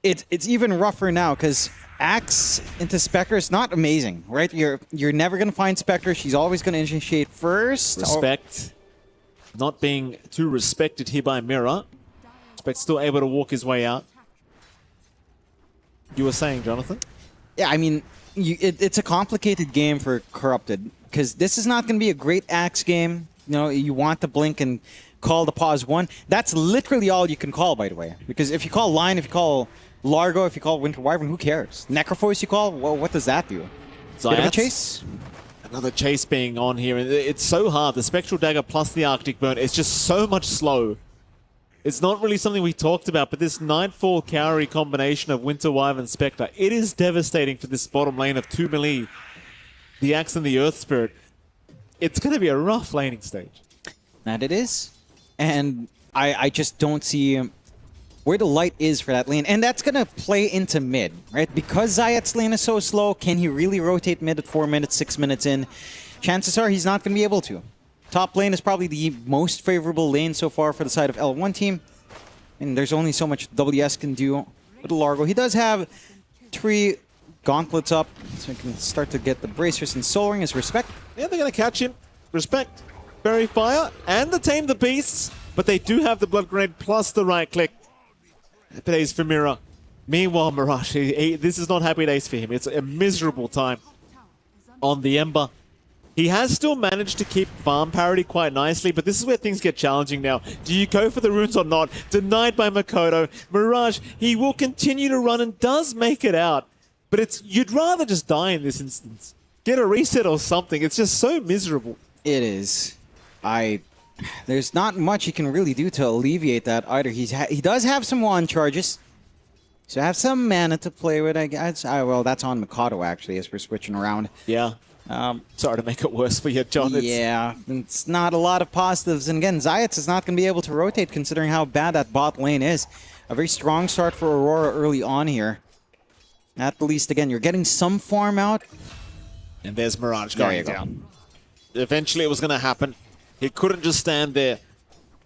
it's even rougher now because Axe into Spectre is not amazing, right? You're never going to find Spectre. She's always going to initiate first. Respect. Not being too respected here by Mira. Respect still able to walk his way out. You were saying, Jonathan? Yeah, I mean, it's a complicated game for Corrupted because this is not going to be a great Axe game. You know, you want to blink and call the pause one. That's literally all you can call, by the way. Because if you call Line, if you call Largo, if you call Winter Wyvern, who cares? Necrophos you call? Well, what does that do? Bit of a chase? Another chase being on here. It's so hard. The Spectral Dagger plus the Arctic Burn is just so much slow. It's not really something we talked about, but this Nightfall Cowrie combination of Winter Wyvern Spectre, it is devastating for this bottom lane of 2 melee. The Axe and the Earth Spirit. It's going to be a rough laning stage. That it is. And I just don't see where the light is for that lane. And that's going to play into mid, right? Because Zayat's lane is so slow, can he really rotate mid at 4 minutes, 6 minutes in? Chances are he's not going to be able to. Top lane is probably the most favorable lane so far for the side of L1 team. And there's only so much WS can do with Largo. He does have 3 gauntlets up, so he can start to get the bracers and Soul Ring as respect. Yeah, they're going to catch him. Respect. Fairy Fire and the Tame the Beasts, but they do have the Blood Grenade plus the right click. Happy days for Mira. Meanwhile, Mirage, this is not happy days for him. It's a miserable time on the Ember. He has still managed to keep farm parity quite nicely, but this is where things get challenging now. Do you go for the runes or not? Denied by Makoto. Mirage, he will continue to run and does make it out, but you'd rather just die in this instance. Get a reset or something. It's just so miserable. It is. There's not much he can really do to alleviate that either. He does have some wand charges, so have some mana to play with, I guess. Well, that's on Makoto, actually, as we're switching around. Yeah. Sorry to make it worse for you, John. Yeah, it's not a lot of positives. And again, Zayats is not going to be able to rotate considering how bad that bot lane is. A very strong start for Aurora early on here. At the least, again, you're getting some farm out. And there's Mirage going down. Eventually it was going to happen. He couldn't just stand there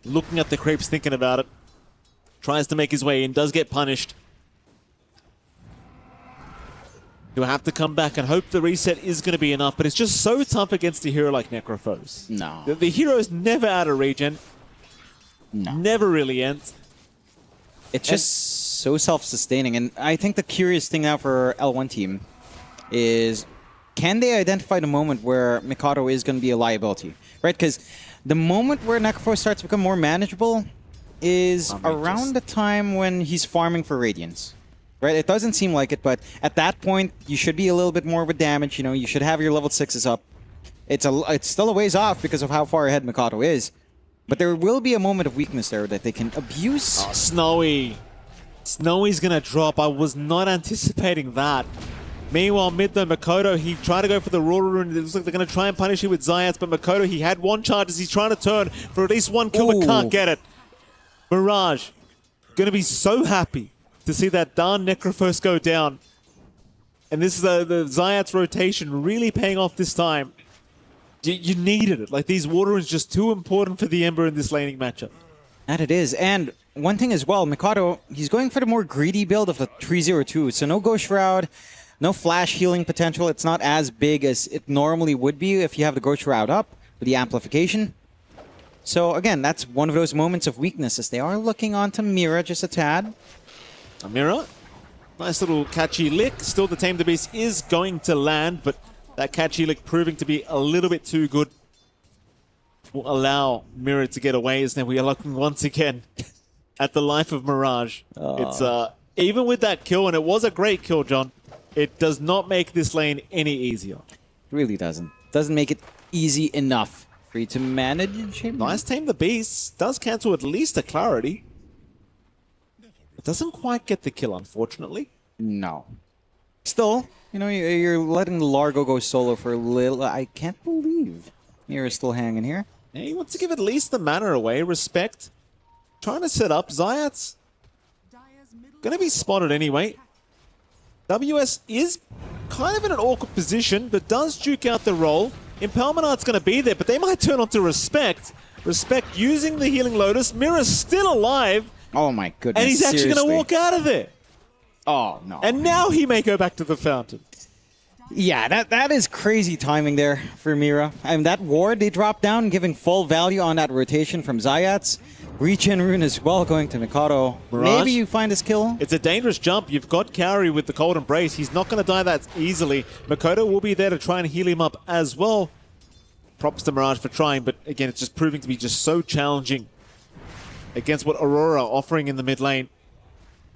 looking at the creeps, thinking about it. Tries to make his way in, does get punished. He'll have to come back and hope the reset is going to be enough, but it's just so tough against a hero like Necrophos. No. The hero's never out of regen. No. Never really ends. It's just so self-sustaining. And I think the curious thing now for L1 team is, can they identify the moment where Mikado is going to be a liability? Right? Because the moment where Necrophos starts to become more manageable is around the time when he's farming for Radiance. Right? It doesn't seem like it, but at that point, you should be a little bit more with damage. You know, you should have your level 6s up. It's still a ways off because of how far ahead Mikado is. But there will be a moment of weakness there that they can abuse. Oh, Snowy. Snowy's going to drop. I was not anticipating that. Meanwhile, mid though, Makoto, he tried to go for the Roar Rune. It looks like they're going to try and punish you with Zayats, but Makoto, he had one charge as he's trying to turn for at least one kill, but can't get it. Mirage, going to be so happy to see that darn Necrophos go down. And this is the Zayats rotation really paying off this time. You needed it. Like, these Water Runes just too important for the Ember in this laning matchup. And it is. And one thing as well, Mikado, he's going for the more greedy build of the 302. So no Ghost Shroud, no flash healing potential. It's not as big as it normally would be if you have the Ghost Shroud up with the amplification. So again, that's one of those moments of weakness as they are looking onto Mira just a tad. Mira, nice little catchy lick. Still the Tame the Beast is going to land, but that catchy lick proving to be a little bit too good. Will allow Mira to get away, as then we are looking once again at the life of Mirage. It's even with that kill, and it was a great kill, John, it does not make this lane any easier. It really doesn't. doesn't make it easy enough for you to manage. Nice Tame the Beast. Does cancel at least a clarity. It doesn't quite get the kill, unfortunately. No. Still, you know, you're letting Largo go solo for a little. I can't believe Mira's still hanging here. Yeah, he wants to give at least the mana away. Respect. Trying to set up. Zayat's going to be spotted anyway. WS is kind of in an awkward position, but does duke out the roll. Impelmanart's going to be there, but they might turn on to Respect. Respect using the Healing Lotus. Mira's still alive. Oh my goodness. And he's actually going to walk out of there. Oh, no. And now he may go back to the fountain. Yeah, that is crazy timing there for Mira. I mean, that ward they dropped down, giving full value on that rotation from Zayats. Regen Rune as well going to Mikado. Mirage? Maybe you find his kill. It's a dangerous jump. You've got Kaori with the Cold Embrace. He's not going to die that easily. Mikado will be there to try and heal him up as well. Props to Mirage for trying, but again, it's just proving to be just so challenging against what Aurora are offering in the mid lane.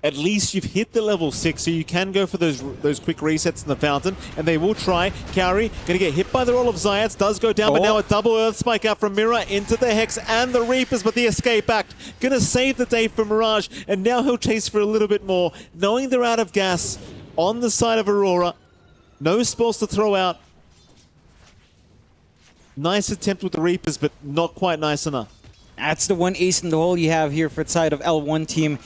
At least you've hit the level 6, so you can go for those quick resets in the fountain, and they will try. Kaori going to get hit by the roll of Zayats, does go down, but now a double Earth Spike out from Mira into the Hex and the Reapers, but the Escape Act going to save the day for Mirage, and now he'll chase for a little bit more, knowing they're out of gas on the side of Aurora. No spells to throw out. Nice attempt with the Reapers, but not quite nice enough. That's the one ace in the hole you have here for the side of L1 team.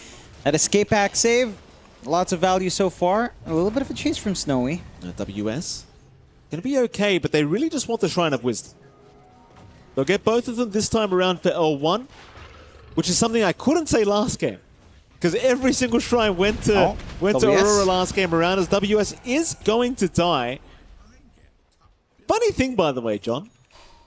That Escape Act save, lots of value so far. A little bit of a chase from Snowy. WS going to be okay, but they really just want the Shrine of Wisdom. They'll get both of them this time around for L1, which is something I couldn't say last game, because every single shrine went to Aurora last game around, as WS is going to die. Funny thing, by the way, John,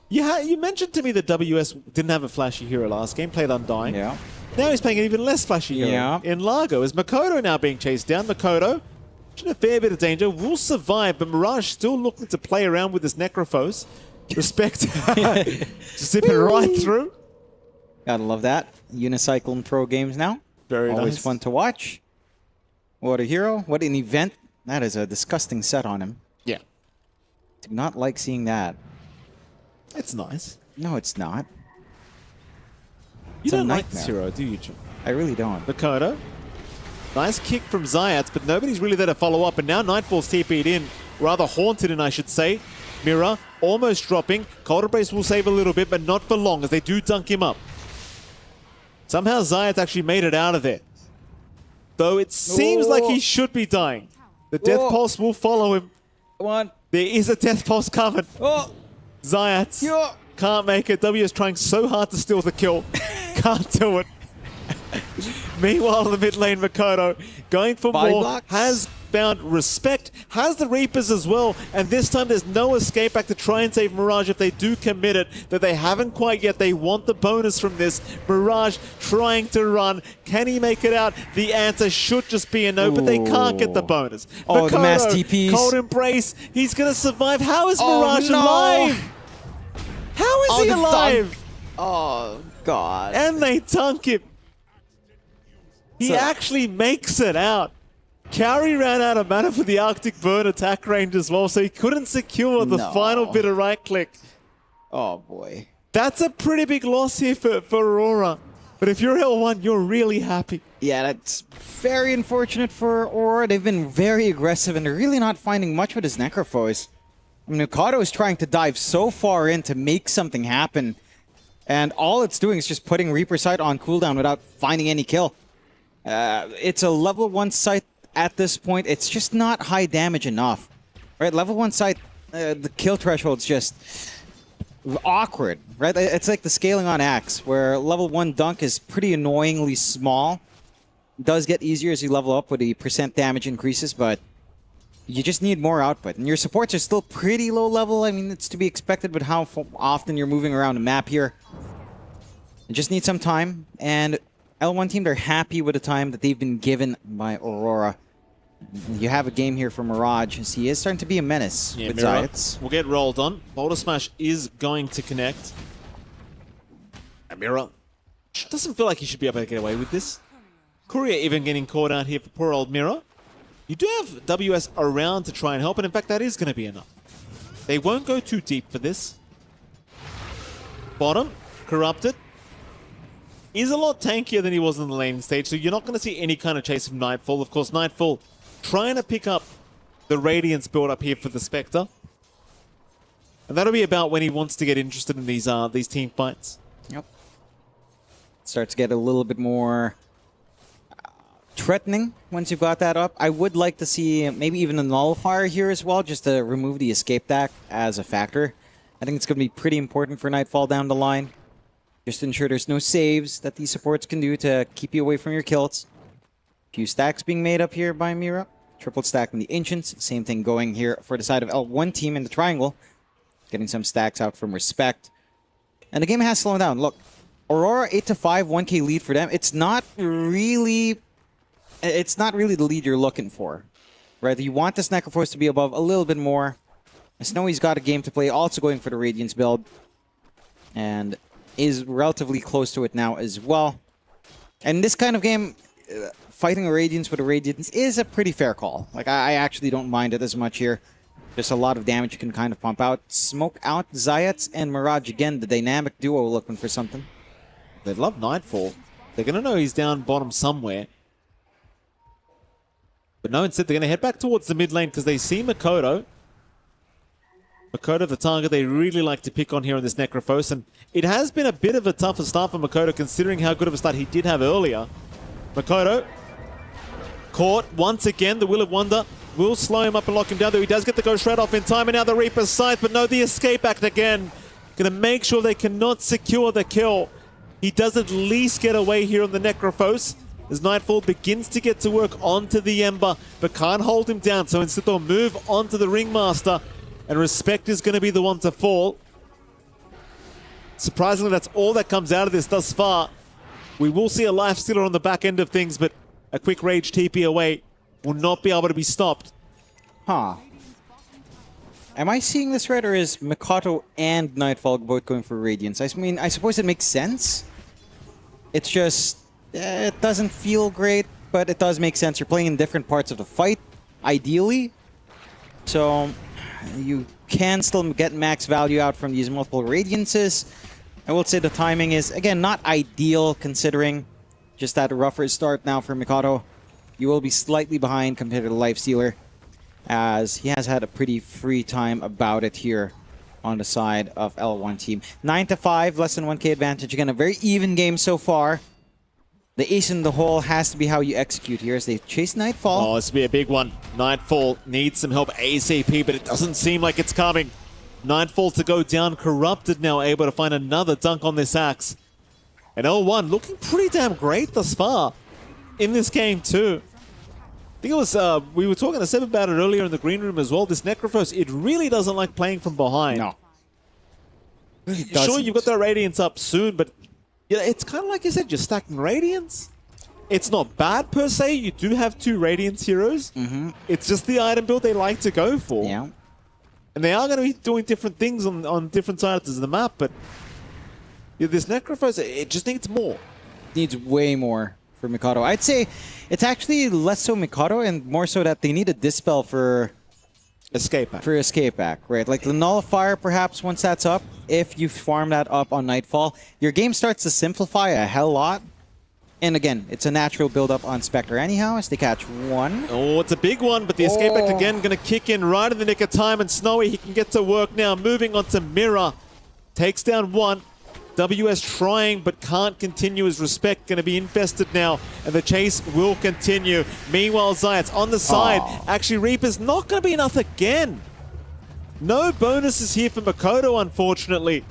you mentioned to me that WS didn't have a flashy hero last game, played Undying. Yeah. Now he's playing an even less flashy hero in Largo. Is Makoto now being chased down? Makoto, in a fair bit of danger, will survive, but Mirage still looking to play around with his Necrophos. Respect. Zipping right through. Gotta love that. Unicycle and pro games now. Very Always nice. fun to watch. What a hero. What an event. That is a disgusting set on him. Yeah. Do not like seeing that. It's nice. No, it's not. You It's a don't like this nightmare. hero, do you, John? I really don't. Makoto. Nice kick from Zayats, but nobody's really there to follow up. And now Nightfall's TP'd in. Rather haunted in, I should say. Mira almost dropping. Cold Embrace will save a little bit, but not for long, as they do dunk him up. Somehow Zayats actually made it out of there. Though it seems like he should be dying. The Death Pulse will follow him. Come on. There is a Death Pulse coming. Oh. Zayats can't make it. W is trying so hard to steal the kill. Can't do it. Meanwhile, in the mid lane, Makoto going for more. Has found Respect. Has the Reapers as well. And this time there's no escape back to try and save Mirage if they do commit it. That they haven't quite yet. They want the bonus from this. Mirage trying to run. Can he make it out? The answer should just be a no, but they can't get the bonus. Oh, Makoto, the mass TPs. Cold Embrace. He's going to survive. How is Mirage alive? How is he alive? Oh, God. And they dunk him. He So- actually makes it out. Kaori ran out of mana for the Arctic Burn attack range as well, so he couldn't secure the final bit of right click. Oh, boy. That's a pretty big loss here for Aurora. But if you're L1, you're really happy. Yeah, that's very unfortunate for Aurora. They've been very aggressive, and they're really not finding much with his Necrophos. I mean, Mikado is trying to dive so far in to make something happen, and all it's doing is just putting Reaper Sight on cooldown without finding any kill. It's a level 1 site at this point. It's just not high damage enough. Right, level 1 site, the kill threshold's just awkward, right? It's like the scaling on Axe, where level 1 dunk is pretty annoyingly small. It does get easier as you level up with the % damage increases, but you just need more output. And your supports are still pretty low level. I mean, it's to be expected with how often you're moving around the map here. You just need some time, and L1 team, they're happy with the time that they've been given by Aurora. You have a game here for Mirage, as he is starting to be a menace with Mira Zayats. will get rolled on. Boulder Smash is going to connect. And Mira doesn't feel like he should be able to get away with this. Courier even getting caught out here for poor old Mira. You do have WS around to try and help, and in fact, that is going to be enough. They won't go too deep for this. Bottom, corrupted. He's a lot tankier than he was in the lane stage, so you're not going to see any kind of chase from Nightfall. Of course, Nightfall trying to pick up the Radiance build up here for the Spectre. And that'll be about when he wants to get interested in these team fights. Yep. Start to get a little bit more threatening once you've got that up. I would like to see maybe even a nullifier here as well, just to remove the escape deck as a factor. I think it's going to be pretty important for Nightfall down the line. Just to ensure there's no saves that these supports can do to keep you away from your kills. Few stacks being made up here by Mira. Triple stack from the Ancients. Same thing going here for the side of L1 team in the triangle. Getting some stacks out from Respect. And the game has slowed down. Look, Aurora 8-5, 1k lead for them. It's not really the lead you're looking for. Right? You want this Necrophos to be above a little bit more. Snowy's got a game to play, also going for the Radiance build. And is relatively close to it now as well. And this kind of game, fighting a Radiance with a Radiance is a pretty fair call. Like, I actually don't mind it as much here. Just a lot of damage you can kind of pump out. Smoke out Zayats and Mirage again, the dynamic duo looking for something. They love Nightfall. They're going to know he's down bottom somewhere. But no, instead they're going to head back towards the mid lane because they see Makoto. Makoto, the target they really like to pick on here in this Necrophos, and it has been a bit of a tougher start for Makoto considering how good of a start he did have earlier. Makoto caught once again. The Will of Wonder will slow him up and lock him down, though he does get the Ghost Shred off in time, and now the Reaper's Scythe, but no, the Escape Act again. Gonna make sure they cannot secure the kill. He does at least get away here on the Necrophos as Nightfall begins to get to work onto the Ember, but can't hold him down, so instead they'll move onto the Ringmaster. And Respect is going to be the one to fall. Surprisingly, that's all that comes out of this thus far. We will see a Life Stealer on the back end of things, but a quick Rage TP away will not be able to be stopped. Huh. Am I seeing this right, or is Mikoto and Nightfall both going for Radiance? I mean, I suppose it makes sense. It's just, it doesn't feel great, but it does make sense. You're playing in different parts of the fight, ideally. So you can still get max value out from these multiple Radiances. I will say the timing is, again, not ideal considering just that rougher start now for Mikado. You will be slightly behind compared to the Lifestealer, as he has had a pretty free time about it here on the side of L1 team. 9-5, less than 1k advantage. Again, a very even game so far. The ace in the hole has to be how you execute here as they chase Nightfall. Oh, this will be a big one. Nightfall needs some help ASAP, but it doesn't seem like it's coming. Nightfall to go down, Corrupted now able to find another dunk on this axe. And L1 looking pretty damn great thus far in this game too. I think it was, we were talking to Seb about it earlier in the green room as well. This Necrophos, it really doesn't like playing from behind. No. Really sure, you've got that Radiance up soon, but yeah, it's kind of like you said, you're stacking Radiance. It's not bad per se. You do have 2 Radiance heroes. It's just the item build they like to go for. Yeah. And they are going to be doing different things on different sides of the map, but yeah, this Necrophos, it just needs more. Needs way more for Mikado. I'd say it's actually less so Mikado and more so that they need a Dispel for Escape Act. Right? Like the Nullifier, perhaps, once that's up, if you farm that up on Nightfall, your game starts to simplify a hell lot. And again, it's a natural build-up on Spectre anyhow, as they catch 1. Oh, it's a big one, but the Escape Act again going to kick in right in the nick of time, and Snowy, he can get to work now. Moving on to Mira. Takes down 1. WS trying, but can't continue. His Respect going to be infested now, and the chase will continue. Meanwhile, Zayats on the side. Actually, Reaper's not going to be enough again. No bonuses here for Makoto, unfortunately.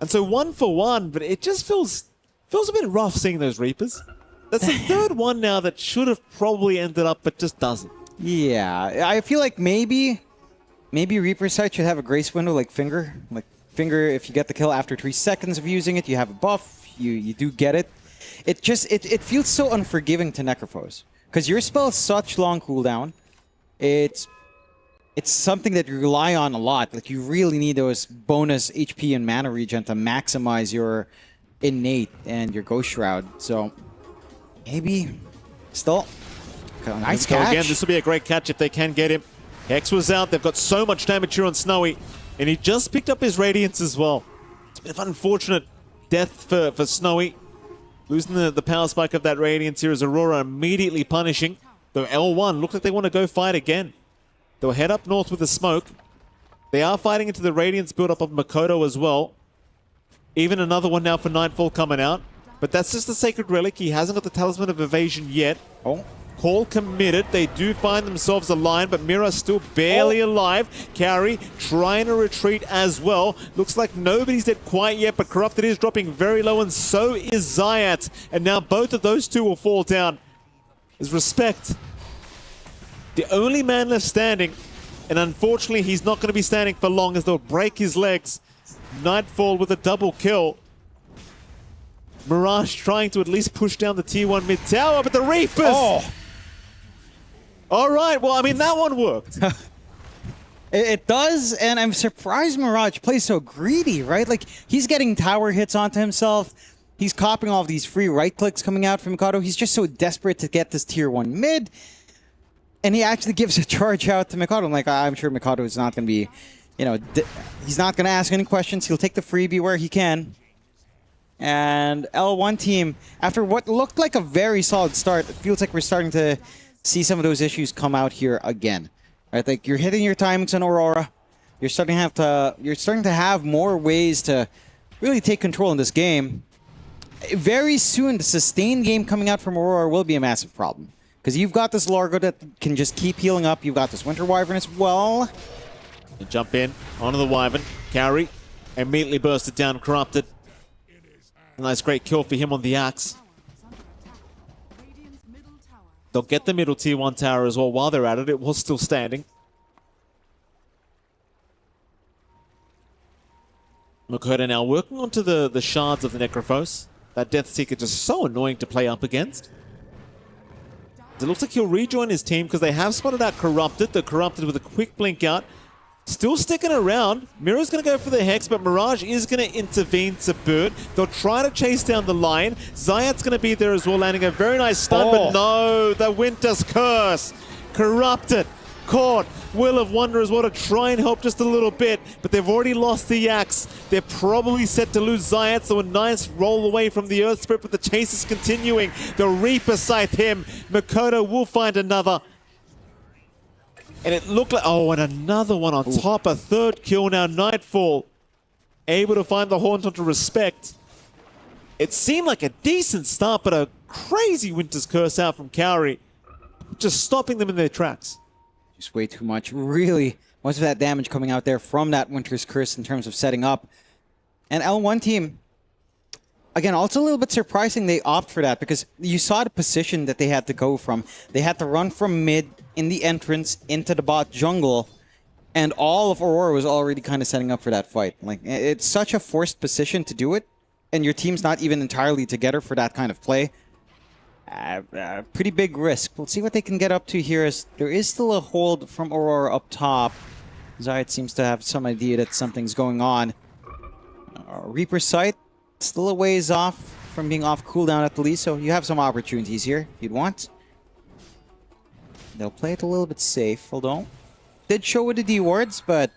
And so 1 for 1, but it just feels a bit rough seeing those Reapers. That's the third one now that should have probably ended up, but just doesn't. Yeah, I feel like maybe Reaper's side should have a grace window like Finger. Like Finger, if you get the kill after 3 seconds of using it, you have a buff. You do get it. It feels so unforgiving to Necrophos. Because your spell is such long cooldown. It's something that you rely on a lot. Like you really need those bonus HP and mana regen to maximize your innate and your Ghost Shroud. So maybe still nice catch. Again, this will be a great catch if they can get him. Hex was out. They've got so much damage here on Snowy. And he just picked up his Radiance as well. It's a bit of unfortunate death for Snowy. Losing the power spike of that Radiance here as Aurora immediately punishing. Though L1 look like they want to go fight again. They'll head up north with the smoke. They are fighting into the Radiance build-up of Makoto as well. Even another one now for Nightfall coming out. But that's just the Sacred Relic. He hasn't got the Talisman of Evasion yet. Oh. Call committed. They do find themselves a line, but Mira's still barely alive. Carry trying to retreat as well. Looks like nobody's dead quite yet, but Corrupted is dropping very low, and so is Zayat. And now both of those two will fall down. Is Respect the only man left standing, and unfortunately he's not going to be standing for long as they'll break his legs. Nightfall with a double kill. Mirage trying to at least push down the tier 1 mid tower, but the Reapers! Oh. All right, well, I mean, that one worked. It does, and I'm surprised Mirage plays so greedy, right? Like, he's getting tower hits onto himself. He's copying all of these free right clicks coming out from Mikado. He's just so desperate to get this tier 1 mid. And he actually gives a charge out to Mikado. I'm like, I'm sure Mikado is not going to be, you know, he's not going to ask any questions. He'll take the freebie where he can. And L1 team, after what looked like a very solid start, it feels like we're starting to see some of those issues come out here again. Right, like you're hitting your timings on Aurora. You're starting to have more ways to really take control in this game. Very soon, the sustained game coming out from Aurora will be a massive problem. Because you've got this Largo that can just keep healing up. You've got this Winter Wyvern as well. They jump in onto the Wyvern. Carry immediately bursted down, Corrupted. Nice, great kill for him on the Axe. They'll get the middle tier 1 tower as well while they're at it. It was still standing. Makoto now working onto the shards of the Necrophos. That Death Seeker just so annoying to play up against. It looks like he'll rejoin his team because they have spotted out Corrupted. The Corrupted with a quick blink out. Still sticking around. Mira's going to go for the Hex, but Mirage is going to intervene to boot. They'll try to chase down the line. Zayat's going to be there as well, landing a very nice stun, but no, the Winter's Curse. Corrupted. Caught. Will of Wonder as well to try and help just a little bit, but they've already lost the Axe. They're probably set to lose Zayat, so a nice roll away from the Earth Spirit, but the chase is continuing. The Reaper scythe him. Makoto will find another. And it looked like, oh, and another one on top. A third kill now. Nightfall able to find the Haunt onto Respect. It seemed like a decent start, but a crazy Winter's Curse out from Cowrie. Just stopping them in their tracks. Just way too much. Really, most of that damage coming out there from that Winter's Curse in terms of setting up. And L1 team, again, also a little bit surprising they opt for that because you saw the position that they had to go from. They had to run from mid in the entrance into the bot jungle, and all of Aurora was already kind of setting up for that fight. Like, it's such a forced position to do it, and your team's not even entirely together for that kind of play. Pretty big risk. We'll see what they can get up to here, as there is still a hold from Aurora up top. Zayat seems to have some idea that something's going on. Reaper's Sight, still a ways off from being off cooldown at the least, so you have some opportunities here if you'd want. They'll play it a little bit safe, although did show with the D wards, but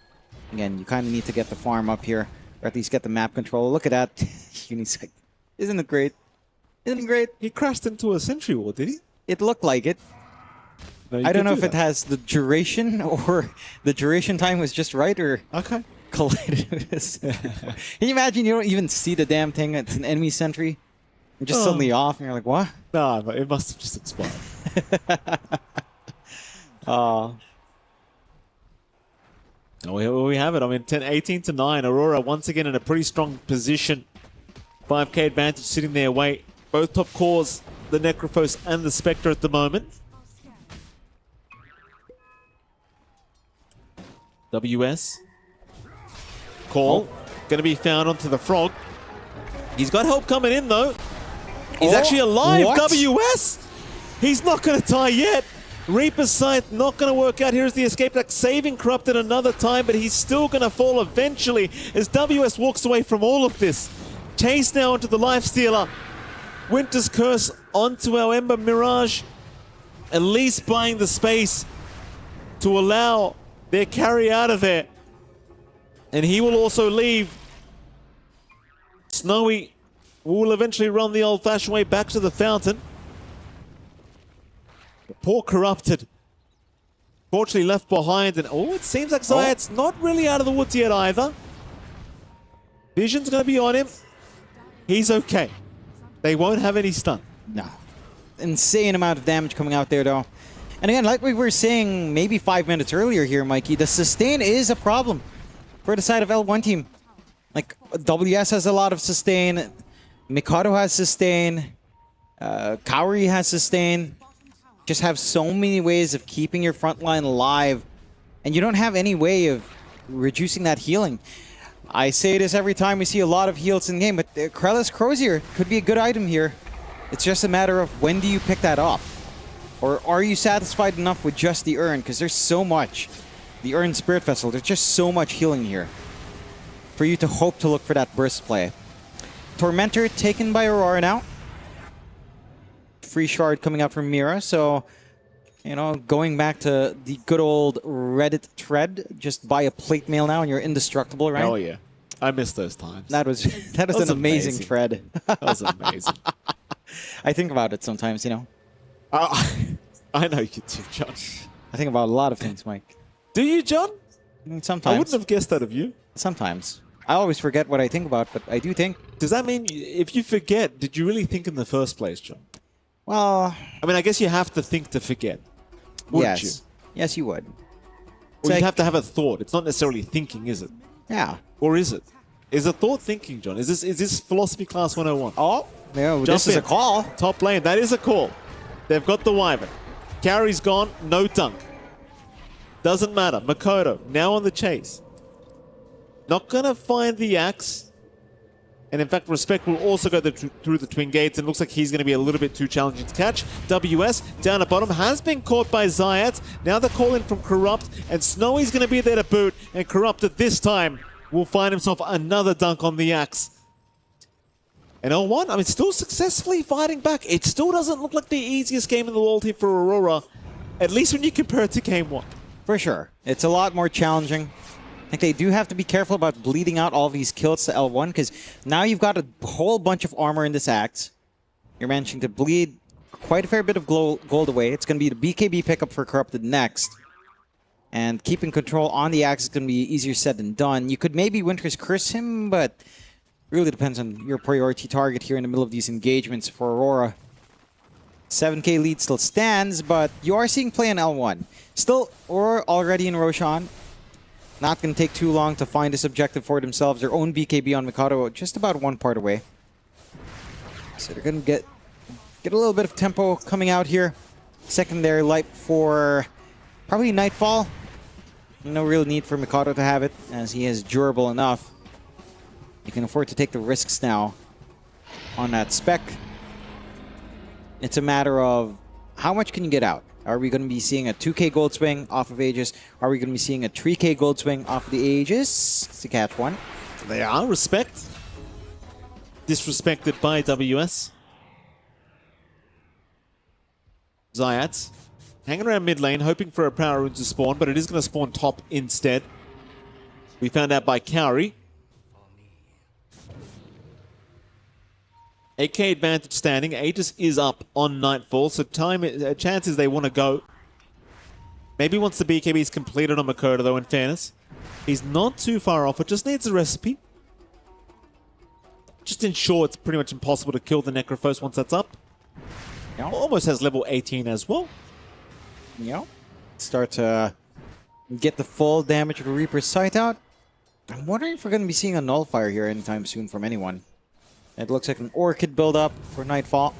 again, you kind of need to get the farm up here, or at least get the map control. Look at that. Unisec. Isn't it great? Isn't it great? He crashed into a sentry wall, did he? It looked like it. No, I don't know if it has the duration, or the duration time was just right, or collided with this. Can you imagine you don't even see the damn thing? It's an enemy sentry. You're just suddenly off, and you're like, what? Nah, but it must have just expired. Well, we have it. I mean, 18 to 9. Aurora once again in a pretty strong position. 5k advantage sitting their way. Both top cores, the Necrophos and the Spectre at the moment. WS. Call. Going to be found onto the Frog. He's got help coming in, though. He's actually alive, what? WS! He's not going to die yet. Reaper's Scythe not going to work out. Here's the escape deck, saving Corrupted another time, but he's still going to fall eventually as WS walks away from all of this. Chase now onto the Lifestealer. Winter's Curse onto our Ember Mirage. At least buying the space to allow their carry out of there. And he will also leave. Snowy will eventually run the old-fashioned way back to the fountain. Poor Corrupted. Fortunately left behind. And oh, it seems like Zayat's not really out of the woods yet either. Vision's going to be on him. He's okay. They won't have any stun. No. Insane amount of damage coming out there, though. And again, like we were saying maybe 5 minutes earlier here, Mikey, the sustain is a problem for the side of L1 team. Like, WS has a lot of sustain. Mikado has sustain. Kaori has sustain. Just have so many ways of keeping your front line alive. And you don't have any way of reducing that healing. I say this every time we see a lot of heals in game, but Krellis Crozier could be a good item here. It's just a matter of when do you pick that up? Or are you satisfied enough with just the urn? Because there's so much. The urn Spirit Vessel, there's just so much healing here for you to hope to look for that burst play. Tormentor taken by Aurora now. Free shard coming out from Mira, so you know, going back to the good old Reddit thread, just buy a plate mail now and you're indestructible, right? Oh yeah, I miss those times. That was an amazing thread. That was amazing. I think about it sometimes, you know. I know you do, John. I think about a lot of things, Mike. Do you, John? Sometimes. I wouldn't have guessed that of you. Sometimes. I always forget what I think about, but I do think. Does that mean if you forget, did you really think in the first place, John? Well, I mean, I guess you have to think to forget. Wouldn't you? Yes, you would. Or you'd have to have a thought. It's not necessarily thinking, is it? Yeah. Or is it? Is a thought thinking, John? Is this philosophy class 101? Oh, no, this is a call. Top lane, that is a call. They've got the Wyvern. Carry's gone, no dunk. Doesn't matter. Makoto, now on the chase. Not gonna find the axe. And in fact, Respect will also go through the twin gates, and looks like he's going to be a little bit too challenging to catch. WS down at bottom has been caught by Zayat. Now the call in from Corrupt, and Snowy's going to be there to boot, and Corrupted this time will find himself another dunk on the axe. And L1, I mean, still successfully fighting back. It still doesn't look like the easiest game in the world here for Aurora, at least when you compare it to Game 1. For sure. It's a lot more challenging. I think they do have to be careful about bleeding out all these kills to L1, because now you've got a whole bunch of armor in this axe. You're managing to bleed quite a fair bit of gold away. It's going to be the BKB pickup for Corrupted next. And keeping control on the axe is going to be easier said than done. You could maybe Winter's Curse him, but it really depends on your priority target here in the middle of these engagements for Aurora. 7k lead still stands, but you are seeing play in L1. Still, Aurora already in Roshan. Not going to take too long to find this objective for themselves. Their own BKB on Mikado just about one part away. So they're going to get a little bit of tempo coming out here. Secondary light for probably Nightfall. No real need for Mikado to have it, as he is durable enough. You can afford to take the risks now on that spec. It's a matter of how much can you get out? Are we going to be seeing a 2k gold swing off of Aegis? Are we going to be seeing a 3k gold swing off of the Aegis to catch one? They are Respect. Disrespected by WS. Zayat hanging around mid lane, hoping for a power rune to spawn, but it is going to spawn top instead. We found out by Kaori. 8k advantage standing. Aegis is up on Nightfall, so chances they want to go. Maybe once the BKB is completed on Makoto, though, in fairness. He's not too far off. It just needs a recipe. Just ensure it's pretty much impossible to kill the Necrophos once that's up. Yep. Almost has level 18 as well. Yep. Start to get the full damage of the Reaper's Sight out. I'm wondering if we're going to be seeing a Nullifier here anytime soon from anyone. It looks like an Orchid build-up for Nightfall.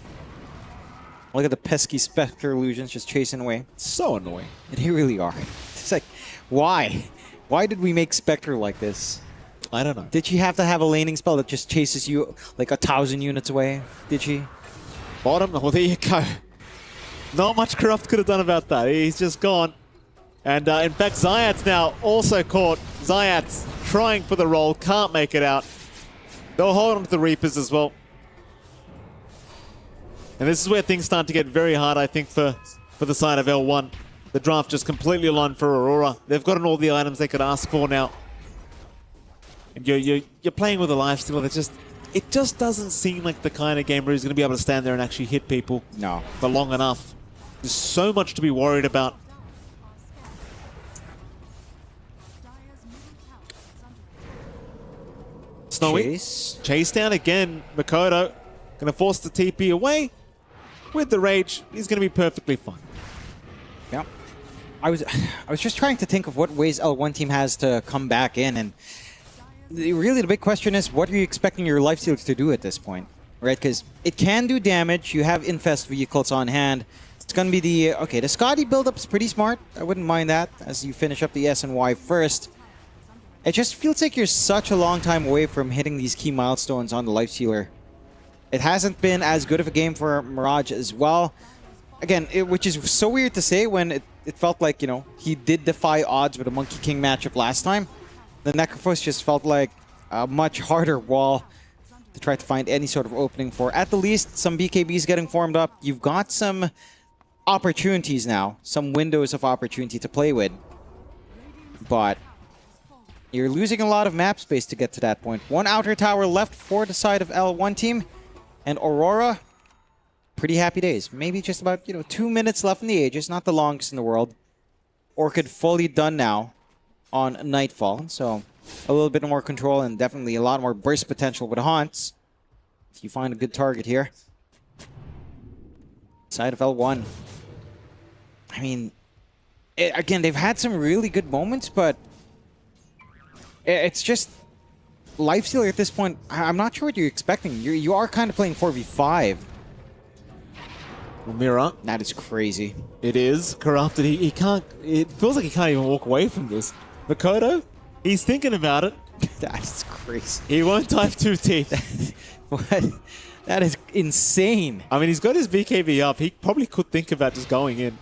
Look at the pesky Spectre illusions just chasing away. So annoying. They really are. It's like, why? Why did we make Spectre like this? I don't know. Did she have to have a laning spell that just chases you like 1,000 units away? Did she? Bottom, well, there you go. Not much Corrupt could have done about that. He's just gone. And in fact, Zayat's now also caught. Zayat's trying for the roll, can't make it out. They'll hold on to the Reapers as well. And this is where things start to get very hard, I think, for the side of L1. The draft just completely aligned for Aurora. They've gotten all the items they could ask for now. And you're playing with a lifesteal that it just doesn't seem like the kind of game where he's going to be able to stand there and actually hit people for long enough. There's so much to be worried about. Snowy. Chase down again. Makoto going to force the TP away. With the rage, he's going to be perfectly fine. Yeah. I was just trying to think of what ways L1 team has to come back in, and really the big question is, what are you expecting your lifestealers to do at this point? Right, because it can do damage. You have infest vehicles on hand. It's going to be the Scotty build-up's pretty smart. I wouldn't mind that as you finish up the S and Y first. It just feels like you're such a long time away from hitting these key milestones on the lifestealer. It hasn't been as good of a game for Mirage as well. Again, which is so weird to say when it felt like, you know, he did defy odds with a Monkey King matchup last time. The Necrophos just felt like a much harder wall to try to find any sort of opening for. At the least, some BKBs getting formed up. You've got some opportunities now, some windows of opportunity to play with. But you're losing a lot of map space to get to that point. One outer tower left for the side of L1 team. And Aurora, pretty happy days. Maybe just about, 2 minutes left in the Aegis, not the longest in the world. Orchid fully done now on Nightfall, so a little bit more control and definitely a lot more burst potential with Haunts. If you find a good target here. Side of L1. I mean, again, they've had some really good moments, but it's just lifestealer at this point. I'm not sure what you're expecting. You are kind of playing 4v5. Mira. That is crazy. It is. Corrupted. He can't... It feels like he can't even walk away from this. Makoto, he's thinking about it. That's crazy. He won't dive too deep. What? That is insane. I mean, he's got his BKB up. He probably could think about just going in.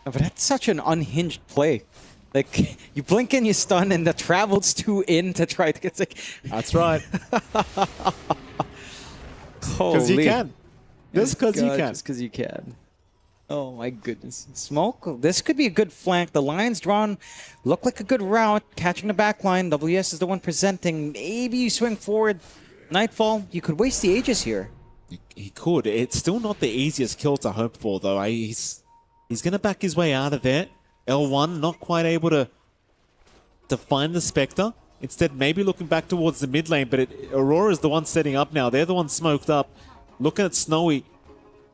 No, but that's such an unhinged play. Like, you blink and you stun, and the travel's too in to try to get... Like... That's right. Because you can. Just because you can. Just because you can. Oh my goodness. Smoke, this could be a good flank. The lines drawn look like a good route. Catching the back line. WS is the one presenting. Maybe you swing forward. Nightfall, you could waste the Aegis here. He could. It's still not the easiest kill to hope for, though. He's going to back his way out of there. L1 not quite able to find the Spectre. Instead, maybe looking back towards the mid lane, but Aurora's the one setting up now. They're the ones smoked up. Looking at Snowy.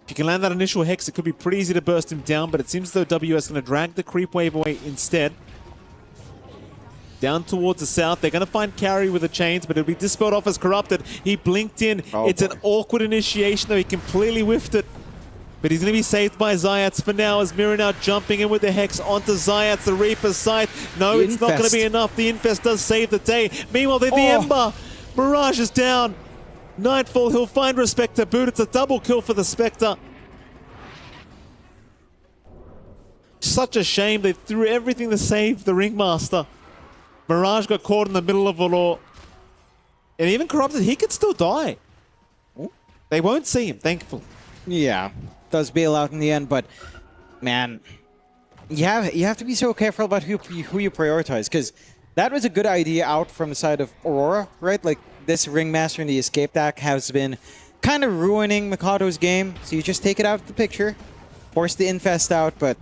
If you can land that initial Hex, it could be pretty easy to burst him down, but it seems as though WS is going to drag the creep wave away instead. Down towards the south. They're going to find Carry with the chains, but it'll be dispelled off as Corrupted. He blinked in. It's an awkward initiation, though. He completely whiffed it. But he's going to be saved by Zayats for now, as Mira now jumping in with the Hex onto Zayats, the Reaper's Scythe. No, it's not going to be enough. The Infest does save the day. Meanwhile, the Ember. Mirage is down. Nightfall, he'll find Respect to boot. It's a double kill for the Spectre. Such a shame. They threw everything to save the Ringmaster. Mirage got caught in the middle of it all. And even Corrupted, he could still die. They won't see him, thankfully. Yeah, does bail out in the end, but man, you have to be so careful about who you prioritize, because that was a good idea out from the side of Aurora, right? Like, this Ringmaster and the Escape deck has been kind of ruining Mikado's game, so you just take it out of the picture, force the Infest out, but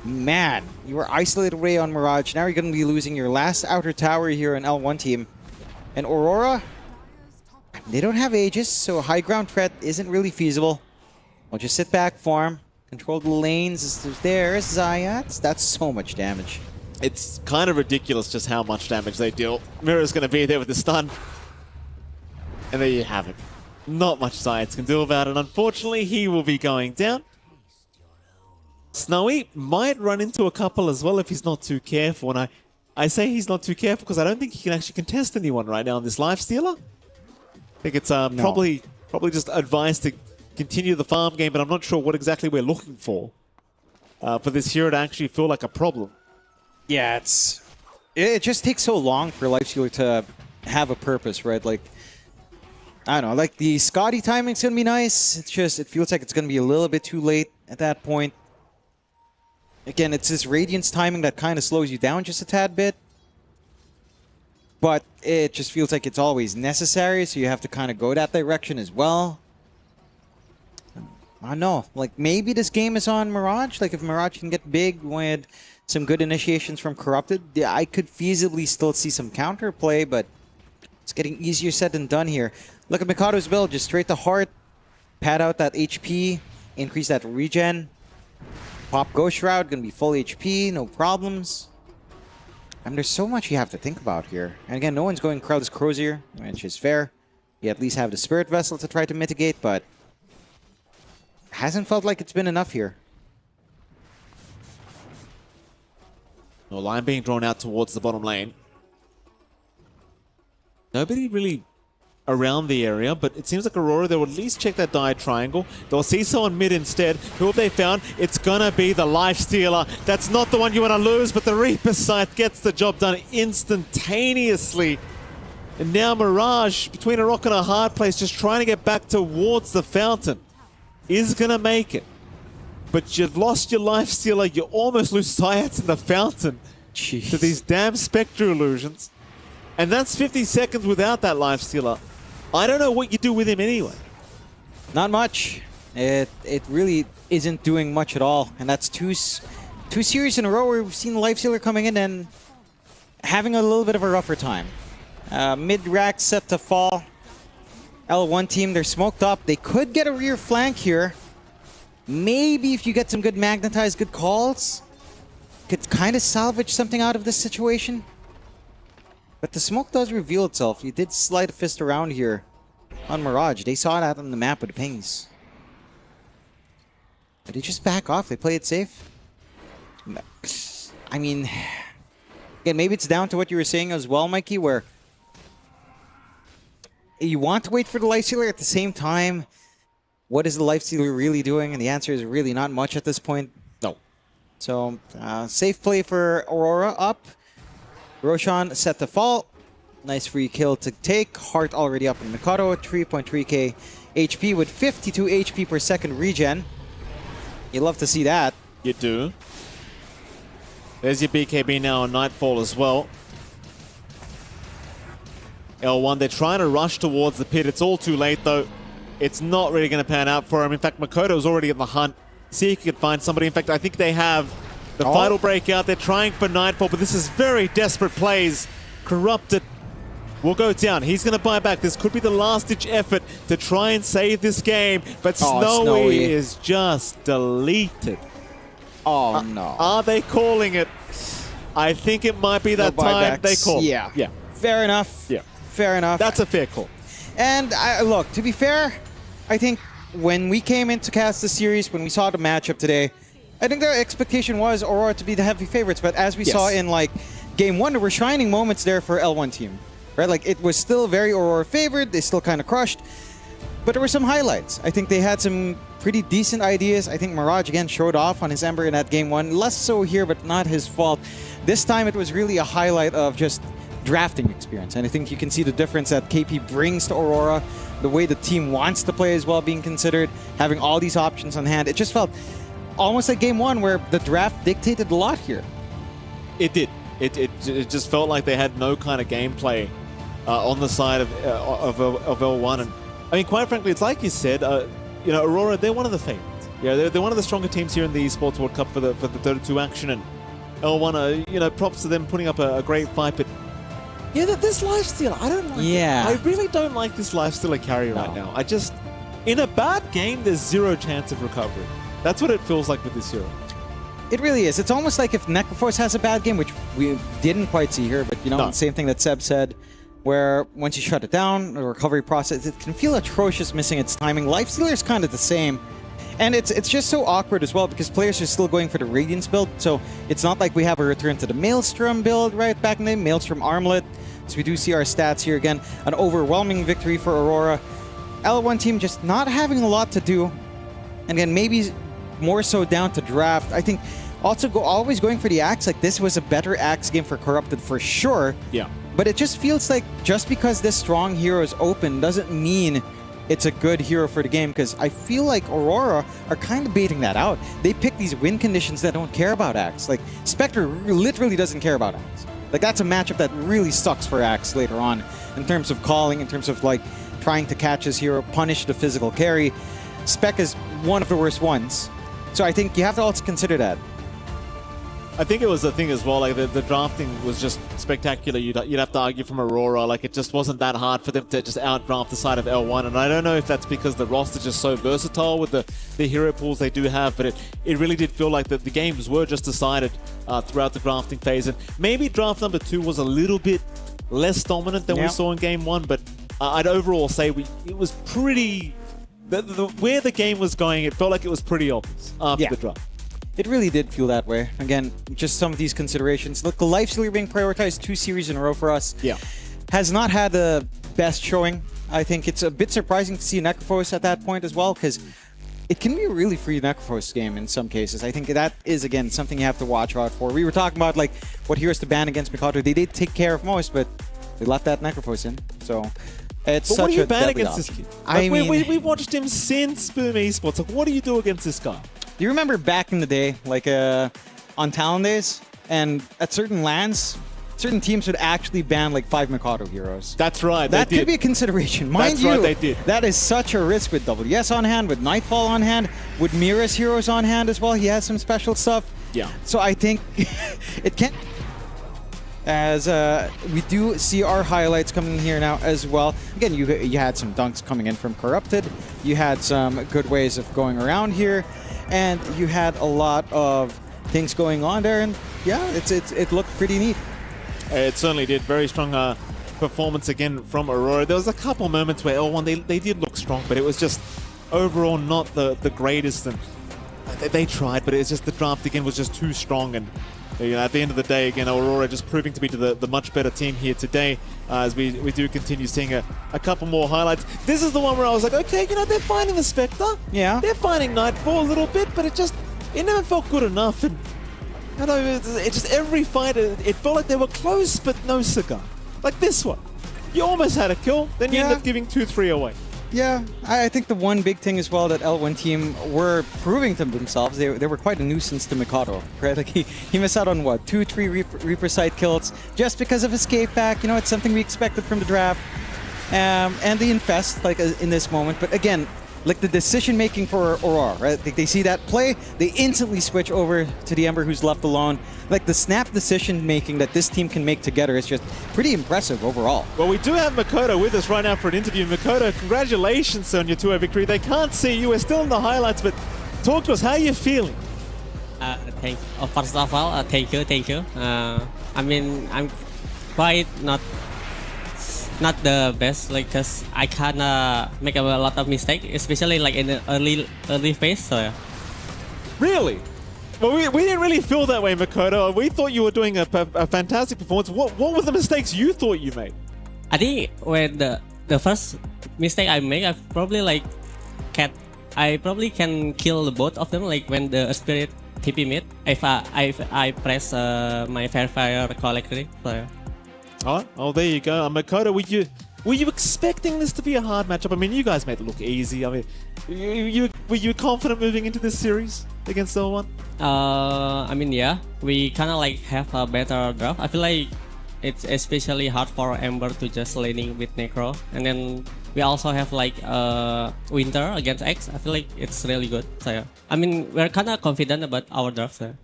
man, you were isolated away on Mirage. Now you're going to be losing your last outer tower here in L1 team. And Aurora, they don't have Aegis, so high ground threat isn't really feasible. I'll just sit back, farm, control the lanes. There's Zayats. That's so much damage. It's kind of ridiculous just how much damage they deal. Mira's going to be there with the stun. And there you have it. Not much Zayats can do about it. Unfortunately, he will be going down. Snowy might run into a couple as well if he's not too careful. And I say he's not too careful because I don't think he can actually contest anyone right now in this Lifestealer. I think it's probably just advised to continue the farm game, but I'm not sure what exactly we're looking for this hero to actually feel like a problem. Yeah, it just takes so long for Lifestealer to have a purpose, right? Like, I don't know, like the Scotty timing's gonna be nice. It's just, it feels like it's gonna be a little bit too late at that point. Again, it's this Radiance timing that kind of slows you down just a tad bit. But it just feels like it's always necessary, so you have to kind of go that direction as well. I don't know. Like, maybe this game is on Mirage. Like, if Mirage can get big with some good initiations from Corrupted, yeah, I could feasibly still see some counterplay, but it's getting easier said than done here. Look at Mikado's build, just straight to heart, pad out that HP, increase that regen, pop Ghost Shroud, gonna be full HP, no problems. I mean, there's so much you have to think about here. And again, no one's going Crowd's Crozier, which is fair. You at least have the Spirit Vessel to try to mitigate, but hasn't felt like it's been enough here. No line being drawn out towards the bottom lane. Nobody really around the area, but it seems like Aurora, they'll at least check that dire triangle. They'll see someone mid instead. Who have they found? It's gonna be the Lifestealer. That's not the one you want to lose, but the Reaper Scythe gets the job done instantaneously. And now Mirage, between a rock and a hard place, just trying to get back towards the fountain, is gonna make it. But you've lost your Lifestealer, you almost lose Sciats in the fountain to these damn Spectre Illusions. And that's 50 seconds without that Lifestealer. I don't know what you do with him anyway. Not much. It really isn't doing much at all. And that's two series in a row where we've seen Lifestealer coming in and having a little bit of a rougher time. Mid-rack set to fall. L1 team, they're smoked up. They could get a rear flank here. Maybe if you get some good magnetized, good calls, could kind of salvage something out of this situation. But the smoke does reveal itself. You did slide a fist around here on Mirage. They saw that on the map with the pings. But they just back off. They play it safe. I mean, again, maybe it's down to what you were saying as well, Mikey, where you want to wait for the Lifestealer at the same time. What is the Lifestealer really doing? And the answer is really not much at this point. No. So, safe play for Aurora up. Roshan set to fall. Nice free kill to take. Heart already up in Mikado. 3.3k HP with 52 HP per second regen. You love to see that. You do. There's your BKB now on Nightfall as well. L1, they're trying to rush towards the pit. It's all too late though. It's not really going to pan out for him. In fact, Makoto's already in the hunt. See if he can find somebody. In fact, I think they have the final breakout. They're trying for Nightfall, but this is very desperate plays. Corrupted will go down. He's going to buy back. This could be the last-ditch effort to try and save this game, but Snowy is just deleted. Oh, no. Are they calling it? I think it might be that time they call. Yeah. Yeah. Fair enough. Yeah. Fair enough. That's a fair call. And look, to be fair, I think when we came in to cast the series, when we saw the matchup today, I think their expectation was Aurora to be the heavy favorites. But as we saw in like game one, there were shining moments there for L1 team, right? Like it was still very Aurora favored. They still kind of crushed, but there were some highlights. I think they had some pretty decent ideas. I think Mirage again showed off on his Ember in that game one. Less so here, but not his fault. This time it was really a highlight of just drafting experience, and I think you can see the difference that KP brings to Aurora, the way the team wants to play as well being considered, having all these options on hand. It just felt almost like game one where the draft dictated a lot here. It did. It just felt like they had no kind of gameplay on the side of L1, and I mean, quite frankly, it's like you said, you know, Aurora, they're one of the favorites. Yeah, they're one of the stronger teams here in the Esports World Cup for the Dota 2 action, and L1, you know, props to them putting up a great fight, but yeah, this Lifestealer, I don't like it. I really don't like this Lifestealer carry right now. I just, in a bad game, there's zero chance of recovery. That's what it feels like with this hero. It really is. It's almost like if Necroforce has a bad game, which we didn't quite see here, but you know, the same thing that Seb said, where once you shut it down, the recovery process, it can feel atrocious missing its timing. Lifestealer is kind of the same. And it's just so awkward as well because players are still going for the Radiance build, so it's not like we have a return to the Maelstrom build right back in the day, Maelstrom Armlet. So we do see our stats here again. An overwhelming victory for Aurora. L1 team just not having a lot to do. And again, maybe more so down to draft. I think also always going for the Axe. Like this was a better Axe game for Corrupted for sure. Yeah. But it just feels like just because this strong hero is open doesn't mean it's a good hero for the game, because I feel like Aurora are kind of baiting that out. They pick these win conditions that don't care about Axe. Like, Spectre literally doesn't care about Axe. Like, that's a matchup that really sucks for Axe later on in terms of calling, in terms of, like, trying to catch his hero, punish the physical carry. Spec is one of the worst ones. So I think you have to also consider that. I think it was the thing as well, like the drafting was just spectacular. You'd have to argue from Aurora, like it just wasn't that hard for them to just out-draft the side of L1. And I don't know if that's because the roster's just so versatile with the hero pools they do have, but it really did feel like the games were just decided throughout the drafting phase. And maybe draft number 2 was a little bit less dominant than we saw in game 1, but I'd overall say it was pretty... where the game was going, it felt like it was pretty obvious after the draft. It really did feel that way. Again, just some of these considerations. Look, the Lifestealer being prioritized 2 series in a row for us has not had the best showing. I think it's a bit surprising to see Necrophos at that point as well, because it can be a really free Necrophos game in some cases. I think that is, again, something you have to watch out for. We were talking about like what heroes to ban against Mikado. They did take care of most, but they left that Necrophos in. So it's such what do you a ban deadly against option. this kid? Like, we've watched him since Boom Esports. Like, what do you do against this guy? Do you remember back in the day, like on Talon days, and at certain lands, certain teams would actually ban like 5 Mikado heroes? That's right. That could be a consideration. Mind you, they did. That is such a risk with WS on hand, with Nightfall on hand, with Mira's heroes on hand as well. He has some special stuff. Yeah. So I think it can. As we do see our highlights coming here now as well. Again, you had some dunks coming in from Corrupted. You had some good ways of going around here. And you had a lot of things going on there, and yeah, it looked pretty neat. It certainly did. Very strong performance again from Aurora. There was a couple moments where L1 they did look strong, but it was just overall not the greatest. And they tried, but it's just the draft again was just too strong. And you know, at the end of the day, again, Aurora just proving to be the much better team here today as we do continue seeing a couple more highlights. This is the one where I was like, okay, you know, they're finding the Spectre. Yeah. They're finding Nightfall a little bit, but it never felt good enough. And I don't know, it just every fight, it felt like they were close, but no cigar. Like this one. You almost had a kill, then you end up giving 2-3 away. Yeah, I think the one big thing as well that L1 team were proving to themselves, they were quite a nuisance to Mikado, right? Like he missed out on what, 2-3 Reaper side kills just because of escape back. You know, it's something we expected from the draft. And the infest, like in this moment. But again, like the decision making for Aurora, right? They see that play, they instantly switch over to the Ember who's left alone. Like the snap decision making that this team can make together is just pretty impressive overall. Well, we do have Makoto with us right now for an interview. Makoto, congratulations on your 2-0 victory. They can't see you, we're still in the highlights, but talk to us, how are you feeling? First of all, thank you. I mean, I'm quite not the best, like, cause I kinda make a lot of mistakes, especially like in the early phase. So yeah. Really? Well, we didn't really feel that way, Makoto. We thought you were doing a fantastic performance. What were the mistakes you thought you made? I think when the first mistake I make, I probably can kill the both of them. Like when the spirit TP mid, if I press my Fairfire correctly. So yeah. Oh, there you go. Makoto, were you expecting this to be a hard matchup? I mean, you guys made it look easy. I mean, were you confident moving into this series against L1? I mean, yeah, we kind of like have a better draft. I feel like it's especially hard for Ember to just laning with Necro, and then we also have like Winter against X. I feel like it's really good. So yeah, I mean, we're kind of confident about our draft. So.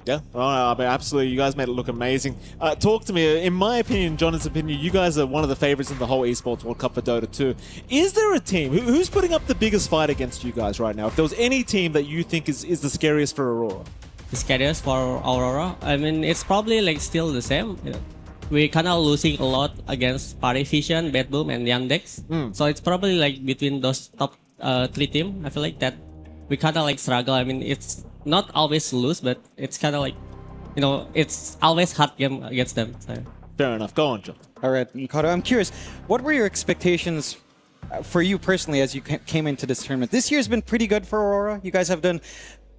Yeah, I mean, absolutely. You guys made it look amazing. Talk to me. In my opinion, Jonathan's opinion, you guys are one of the favorites in the whole Esports World Cup for Dota 2. Is there a team who's putting up the biggest fight against you guys right now? If there was any team that you think is the scariest for Aurora? The scariest for Aurora? I mean, it's probably like still the same. You know, we're kind of losing a lot against Parivision, Bad Boom, and Yandex. So it's probably like between those top 3 teams. I feel like that we kind of like struggle. I mean, it's not always lose, but it's kind of like, you know, it's always hard game against them. So. Fair enough. Go on, John. All right, Mikado, I'm curious, what were your expectations for you personally as you came into this tournament? This year's been pretty good for Aurora. You guys have done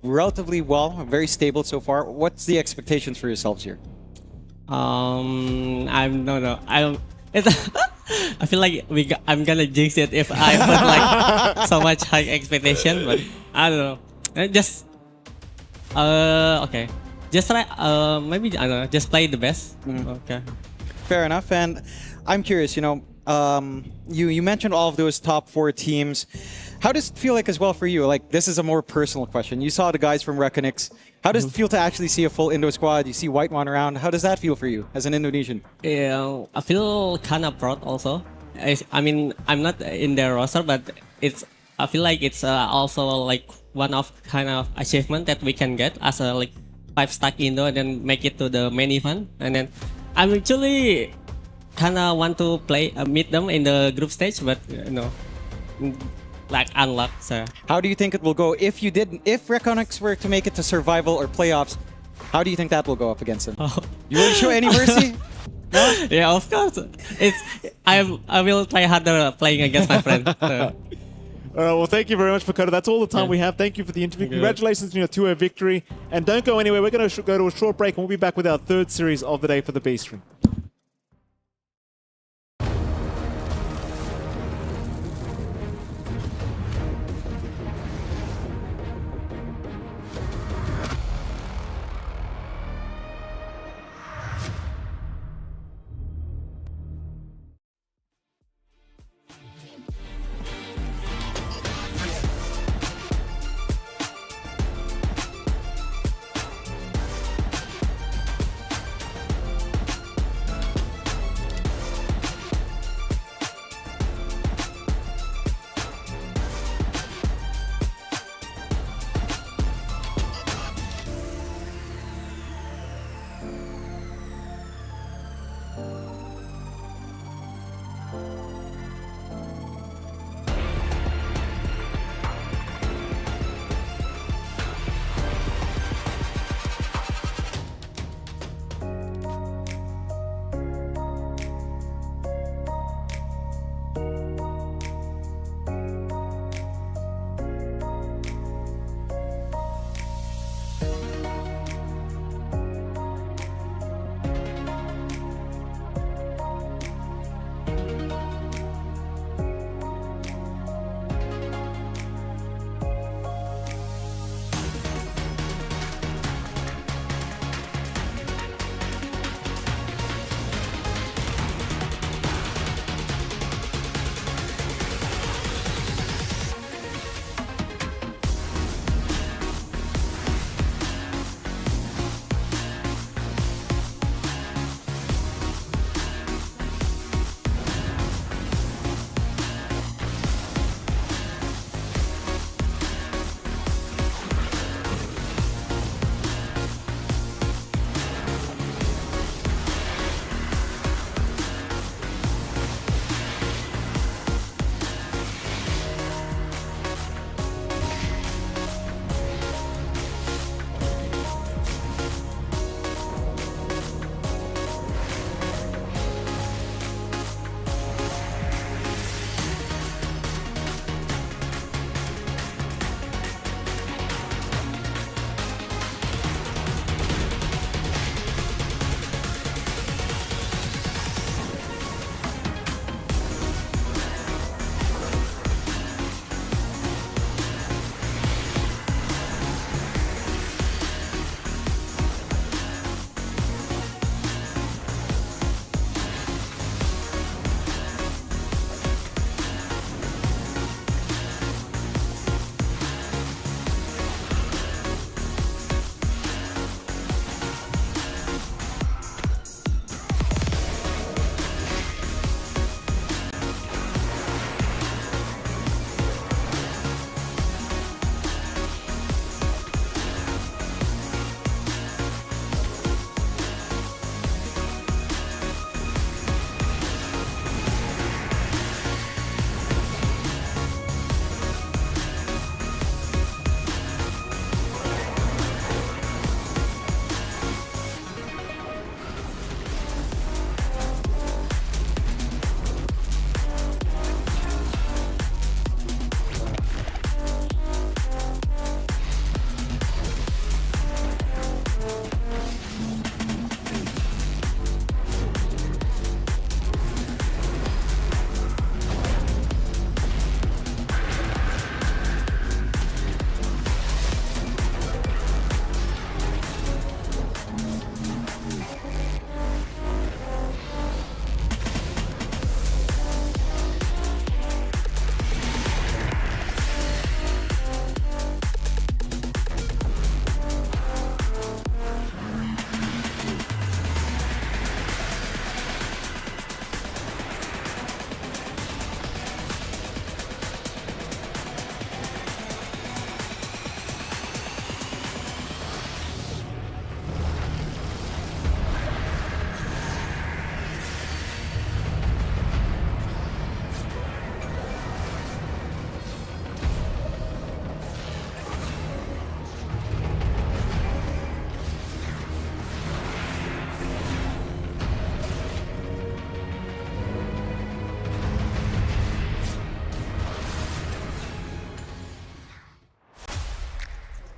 relatively well, very stable so far. What's the expectations for yourselves here? I don't know. I feel like I'm gonna jinx it if I put like so much high expectation, but I don't know. Just okay. Just try. Maybe I don't know. Just play the best. Okay. Fair enough. And I'm curious. You mentioned all of those top 4 teams. How does it feel like as well for you? Like, this is a more personal question. You saw the guys from Reckonix. How does it feel to actually see a full Indo squad? You see White One around. How does that feel for you as an Indonesian? Yeah, I feel kind of proud also. I mean, I'm not in their roster, but I feel like it's also like one of kind of achievement that we can get as a like 5-stack Indo and then make it to the main event. And then I'm actually kind of want to meet them in the group stage, but like unluck. So how do you think it will go if Reckonix were to make it to survival or playoffs? How do you think that will go up against them? You won't show any mercy? No? Yeah, of course. I will try harder playing against my friend. So. All right, well, thank you very much, Makoto. That's all the time we have. Thank you for the interview. Congratulations on your 2-0 victory. And don't go anywhere. We're going to go to a short break, and we'll be back with our 3rd series of the day for the B stream.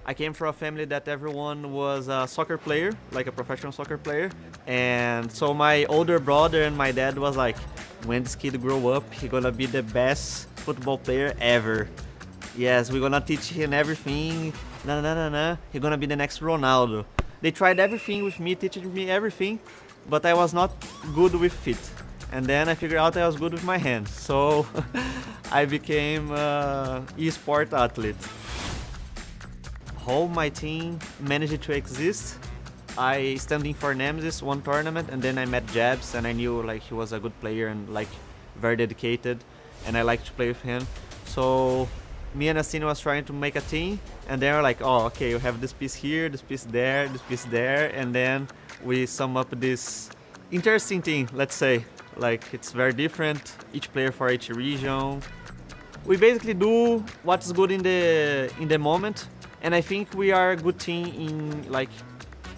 I came from a family that everyone was a soccer player, like a professional soccer player. And so my older brother and my dad was like, when this kid grow up, he gonna be the best football player ever. Yes, we're gonna teach him everything. He's gonna be the next Ronaldo. They tried everything with me, teaching me everything, but I was not good with feet. And then I figured out I was good with my hands. So I became an e-sport athlete. How my team managed to exist, I standing for Nemesis one tournament, and then I met Jabs, and I knew like he was a good player and like very dedicated, and I liked to play with him. So me and Asino was trying to make a team, and they were like, oh, okay, you have this piece here, this piece there, this piece there, and then we sum up this interesting team, let's say. Like, it's very different, each player for each region. We basically do what's good in the moment, and I think we are a good team in like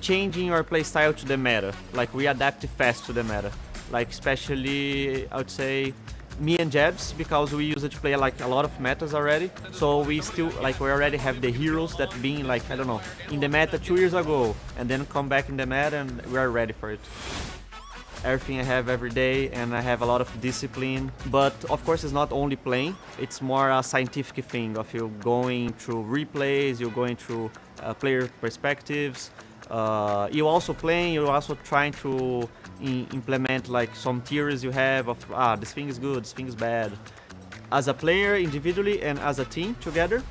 changing our play style to the meta. Like, we adapt fast to the meta. Like, especially, I would say, me and Jabs, because we used to play like a lot of metas already. So we still, like, we already have the heroes that being like, I don't know, in the meta 2 years ago, and then come back in the meta and we are ready for it. Everything I have every day, and I have a lot of discipline. But of course, it's not only playing, it's more a scientific thing of you going through replays, you're going through player perspectives. You also playing, you're also trying to implement like some theories you have of, this thing is good, this thing is bad. As a player individually and as a team together,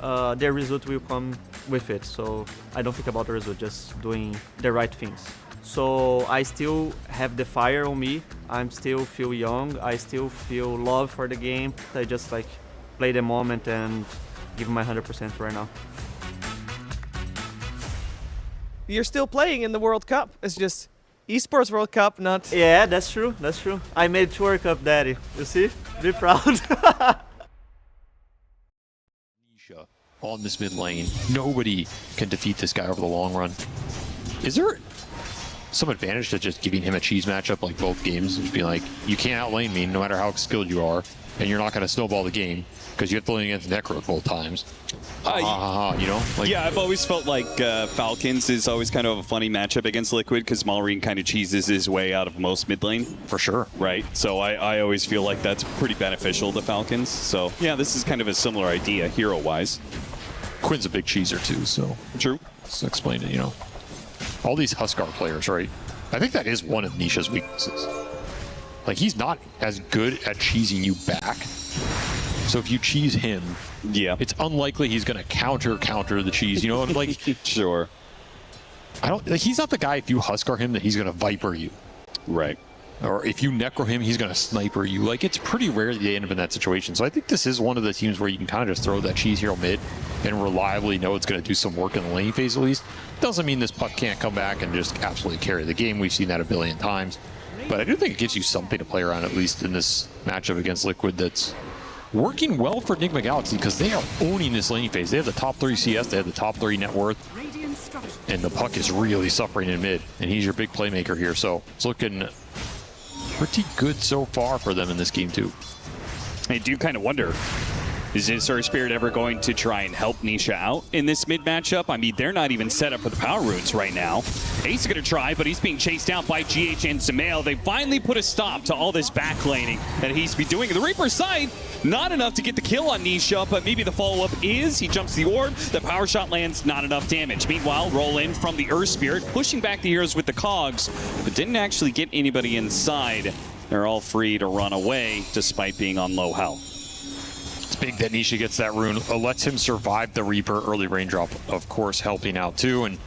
the result will come with it. So I don't think about the result, just doing the right things. So I still have the fire on me. I still feel young. I still feel love for the game. I just like play the moment and give my 100% right now. You're still playing in the World Cup. It's just Esports World Cup, not... Yeah, that's true. That's true. I made it World Cup, daddy. You see? Be proud. On this mid lane, nobody can defeat this guy over the long run. Is there some advantage to just giving him a cheese matchup like both games? Just being like, you can't outlane me no matter how skilled you are, and you're not going to snowball the game because you have to lane against Necro both times. You know? Like, yeah, I've always felt like Falcons is always kind of a funny matchup against Liquid because Malrine kind of cheeses his way out of most mid lane. For sure. Right? So I always feel like that's pretty beneficial to Falcons. So yeah, this is kind of a similar idea hero-wise. Quinn's a big cheeser too, so. True. Just explain it, you know. All these Huskar players, right? I think that is one of Nisha's weaknesses. Like, he's not as good at cheesing you back. So if you cheese him, yeah, it's unlikely he's gonna counter the cheese, you know? And like, sure. He's not the guy, if you Huskar him, that he's gonna Viper you. Right. Or if you Necro him, he's gonna Sniper you. Like, it's pretty rare that they end up in that situation. So I think this is one of the teams where you can kind of just throw that cheese hero mid and reliably know it's gonna do some work in the lane phase at least. Doesn't mean this puck can't come back and just absolutely carry the game. We've seen that a billion times. But I do think it gives you something to play around, at least in this matchup against Liquid, that's working well for Enigma Galaxy because they are owning this lane phase. They have the top 3 CS, they have the top 3 net worth, and the puck is really suffering in mid, and he's your big playmaker here. So it's looking pretty good so far for them in this game too. I do kind of wonder, is Zissar Spirit ever going to try and help Nisha out in this mid matchup? I mean, they're not even set up for the power runes right now. Ace is going to try, but he's being chased down by GH and Zamail. They finally put a stop to all this backlaning that he's been doing. The Reaper's side, not enough to get the kill on Nisha, but maybe the follow-up is. He jumps the orb, the power shot lands, not enough damage. Meanwhile, roll in from the Earth Spirit, pushing back the heroes with the cogs, but didn't actually get anybody inside. They're all free to run away, despite being on low health. It's big that Nisha gets that rune. Lets him survive the Reaper. Early raindrop, of course, helping out too. And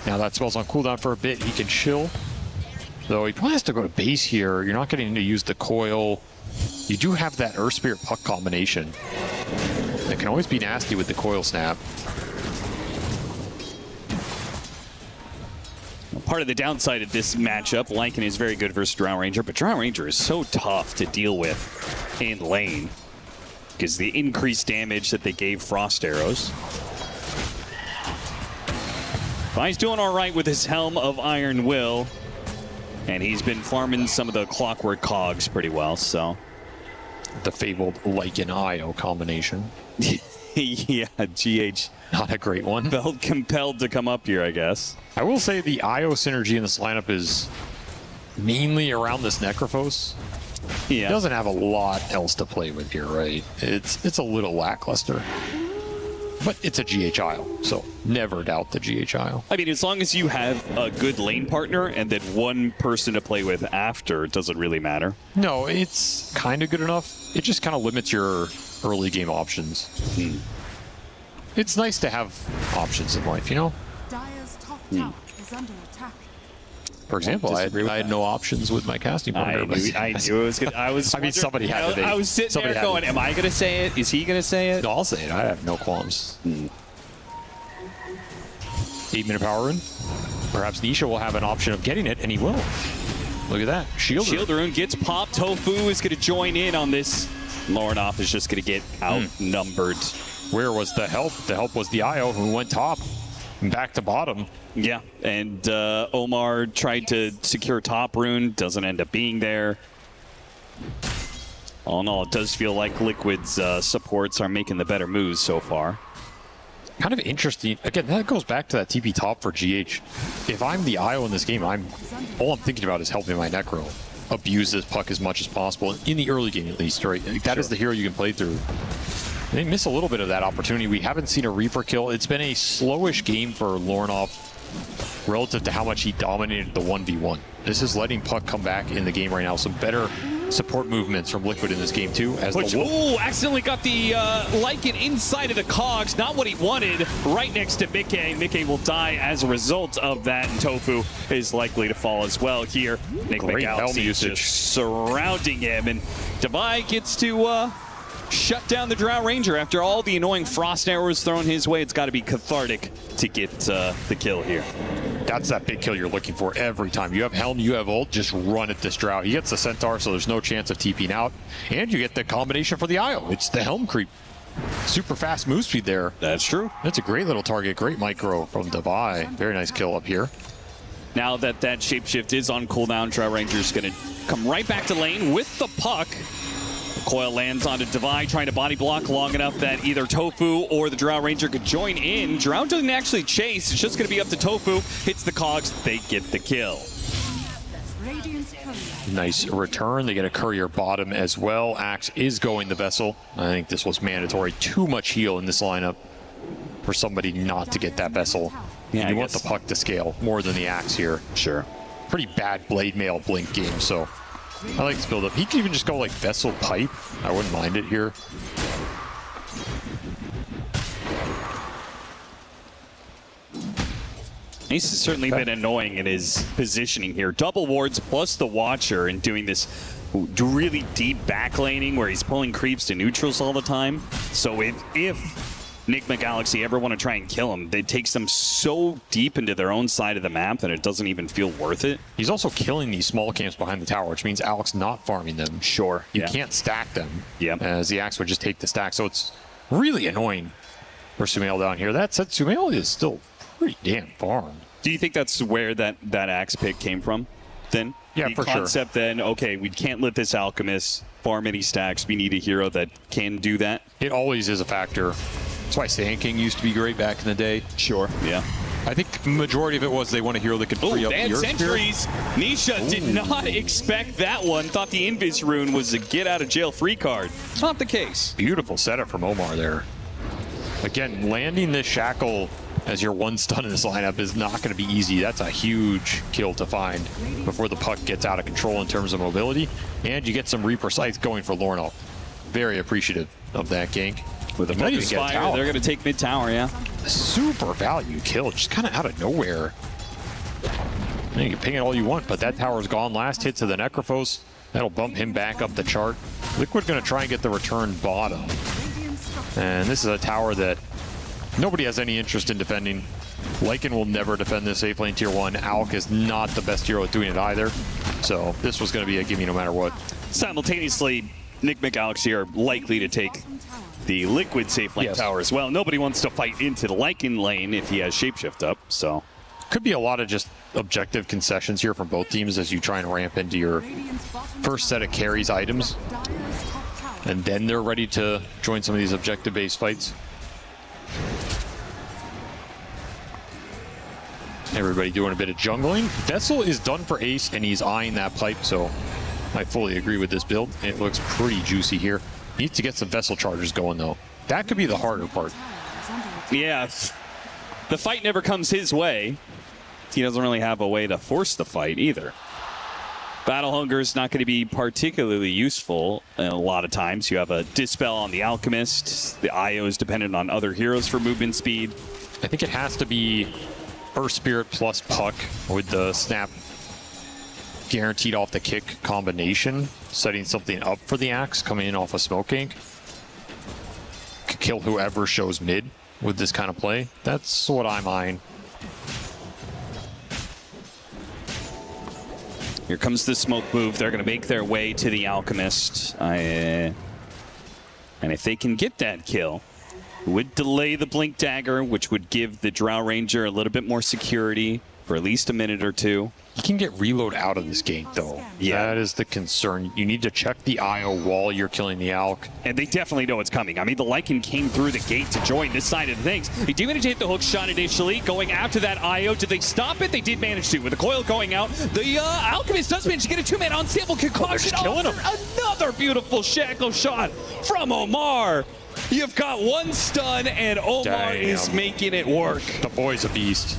now that spell's on cooldown for a bit. He can chill. Though he probably has to go to base here. You're not getting to use the coil. You do have that Earth Spirit puck combination. That can always be nasty with the coil snap. Part of the downside of this matchup, Lycan is very good versus Drow Ranger, but Drow Ranger is so tough to deal with in lane because the increased damage that they gave Frost Arrows. But he's doing all right with his Helm of Iron Will, and he's been farming some of the Clockwork Cogs pretty well, so. The fabled Lycan IO combination. Yeah, GH. Not a great one. Felt compelled to come up here, I guess. I will say the IO synergy in this lineup is mainly around this Necrophos. Yeah. He doesn't have a lot else to play with here, right? It's a little lackluster. But it's a GHIO, so never doubt the GHIO. I mean, as long as you have a good lane partner and then one person to play with after, it doesn't really matter. No, it's kind of good enough. It just kind of limits your early game options. It's nice to have options in life, you know? Dire's top tower is under attack. For example, I had no options with my casting partner. I knew it was good. I mean, somebody had to. I was sitting there going, am I going to say it? Is he going to say it? No, I'll say it. I have no qualms. 8-minute power rune. Perhaps Nisha will have an option of getting it, and he will. Look at that. Shield rune gets popped. Tofu is going to join in on this. Lornoff is just going to get outnumbered. Where was the help? The help was the IO who went top and back to bottom. Yeah, and Omar tried to secure top rune, doesn't end up being there. All in all, it does feel like Liquid's supports are making the better moves so far. Kind of interesting. Again, that goes back to that TP top for GH. If I'm the IO in this game, all I'm thinking about is helping my Necro abuse this puck as much as possible, in the early game at least, right? That is the hero you can play through. They miss a little bit of that opportunity. We haven't seen a Reaper kill. It's been a slowish game for Lornoff relative to how much he dominated the 1v1. This is letting puck come back in the game right now. Some better support movements from Liquid in this game too. Accidentally got the Lycan inside of the cogs. Not what he wanted. Right next to Mickey. Mickey will die as a result of that, and Tofu is likely to fall as well here. Nick McGalaxy is just surrounding him, and Devi gets to shut down the Drow Ranger after all the annoying frost arrows thrown his way. It's got to be cathartic to get the kill here. That's that big kill you're looking for every time. You have Helm, you have ult, just run at this Drow. He gets the Centaur, so there's no chance of TPing out. And you get the combination for the IO. It's the Helm creep. Super fast move speed there. That's true. That's a great little target. Great micro from Devi. Very nice kill up here. Now that shapeshift is on cooldown, Drow Ranger's going to come right back to lane with the puck. Coil lands onto Devi, trying to body block long enough that either Tofu or the Drow Ranger could join in. Drow doesn't actually chase. It's just going to be up to Tofu. Hits the cogs. They get the kill. Nice return. They get a courier bottom as well. Axe is going the vessel. I think this was mandatory. Too much heal in this lineup for somebody not to get that vessel. Yeah, you want the puck to scale more than the Axe here. Sure. Pretty bad blade mail blink game, so I like this build up. He could even just go like vessel pipe. I wouldn't mind it here. He's certainly been annoying in his positioning here. Double wards plus the Watcher and doing this really deep backlaning where he's pulling creeps to neutrals all the time. So if Nick McGalaxy ever want to try and kill him, it takes them so deep into their own side of the map that it doesn't even feel worth it. He's also killing these small camps behind the tower, which means Alex not farming them. Sure. You can't stack them. Yeah. As the Axe would just take the stack. So it's really annoying for Sumail down here. That said, Sumail is still pretty damn farmed. Do you think that's where that Axe pick came from then? Yeah, the for sure. concept then, okay, we can't let this Alchemist farm any stacks. We need a hero that can do that. It always is a factor. That's why Sand King used to be great back in the day. Sure, yeah. I think the majority of it was they want a hero that could free up the Earth Sentries. Nisha did not expect that one. Thought the Invis rune was a get-out-of-jail-free card. Not the case. Beautiful setup from Omar there. Again, landing this Shackle as your one stun in this lineup is not going to be easy. That's a huge kill to find before the puck gets out of control in terms of mobility. And you get some Reaper Sights going for Lornoff. Very appreciative of that gank. With a Focus Fire, they're going to take mid-tower, yeah. Super value kill, just kind of out of nowhere. You can ping it all you want, but that tower's gone. Last hit to the Necrophos. That'll bump him back up the chart. Liquid going to try and get the return bottom. And this is a tower that nobody has any interest in defending. Lycan will never defend this safe lane tier 1. Alk is not the best hero at doing it either. So this was going to be a gimme no matter what. Simultaneously, Nick McGalaxy are likely to take the Liquid safe lane tower as well. Nobody wants to fight into the Lycan lane if he has Shapeshift up, so. Could be a lot of just objective concessions here from both teams as you try and ramp into your first set of carries items. And then they're ready to join some of these objective-based fights. Everybody doing a bit of jungling. Vessel is done for Ace, and he's eyeing that pipe, so I fully agree with this build. It looks pretty juicy here. Needs to get some Vessel charges going, though. That could be the harder part. Yeah, the fight never comes his way. He doesn't really have a way to force the fight either. Battle Hunger is not going to be particularly useful. A lot of times you have a Dispel on the Alchemist. The IO is dependent on other heroes for movement speed. I think it has to be Earth Spirit plus Puck with the snap guaranteed off the kick combination, setting something up for the Axe coming in off a Smoke Ink. Could kill whoever shows mid with this kind of play. That's what I'm eyeing. Here comes the smoke move. They're going to make their way to the Alchemist. And if they can get that kill, would delay the Blink Dagger, which would give the Drow Ranger a little bit more security for at least a minute or two. You can get reload out of this game, though. Yeah. That is the concern. You need to check the IO while you're killing the Alk. And they definitely know it's coming. I mean, the Lycan came through the gate to join this side of things. They did manage to hit the hook shot initially, going after that IO. Did they stop it? They did manage to. With the coil going out, the Alchemist does manage to get a two-man unstable concoction. Killing him. Another beautiful shackle shot from Omar. You've got one stun, and Omar is making it work. The boy's a beast.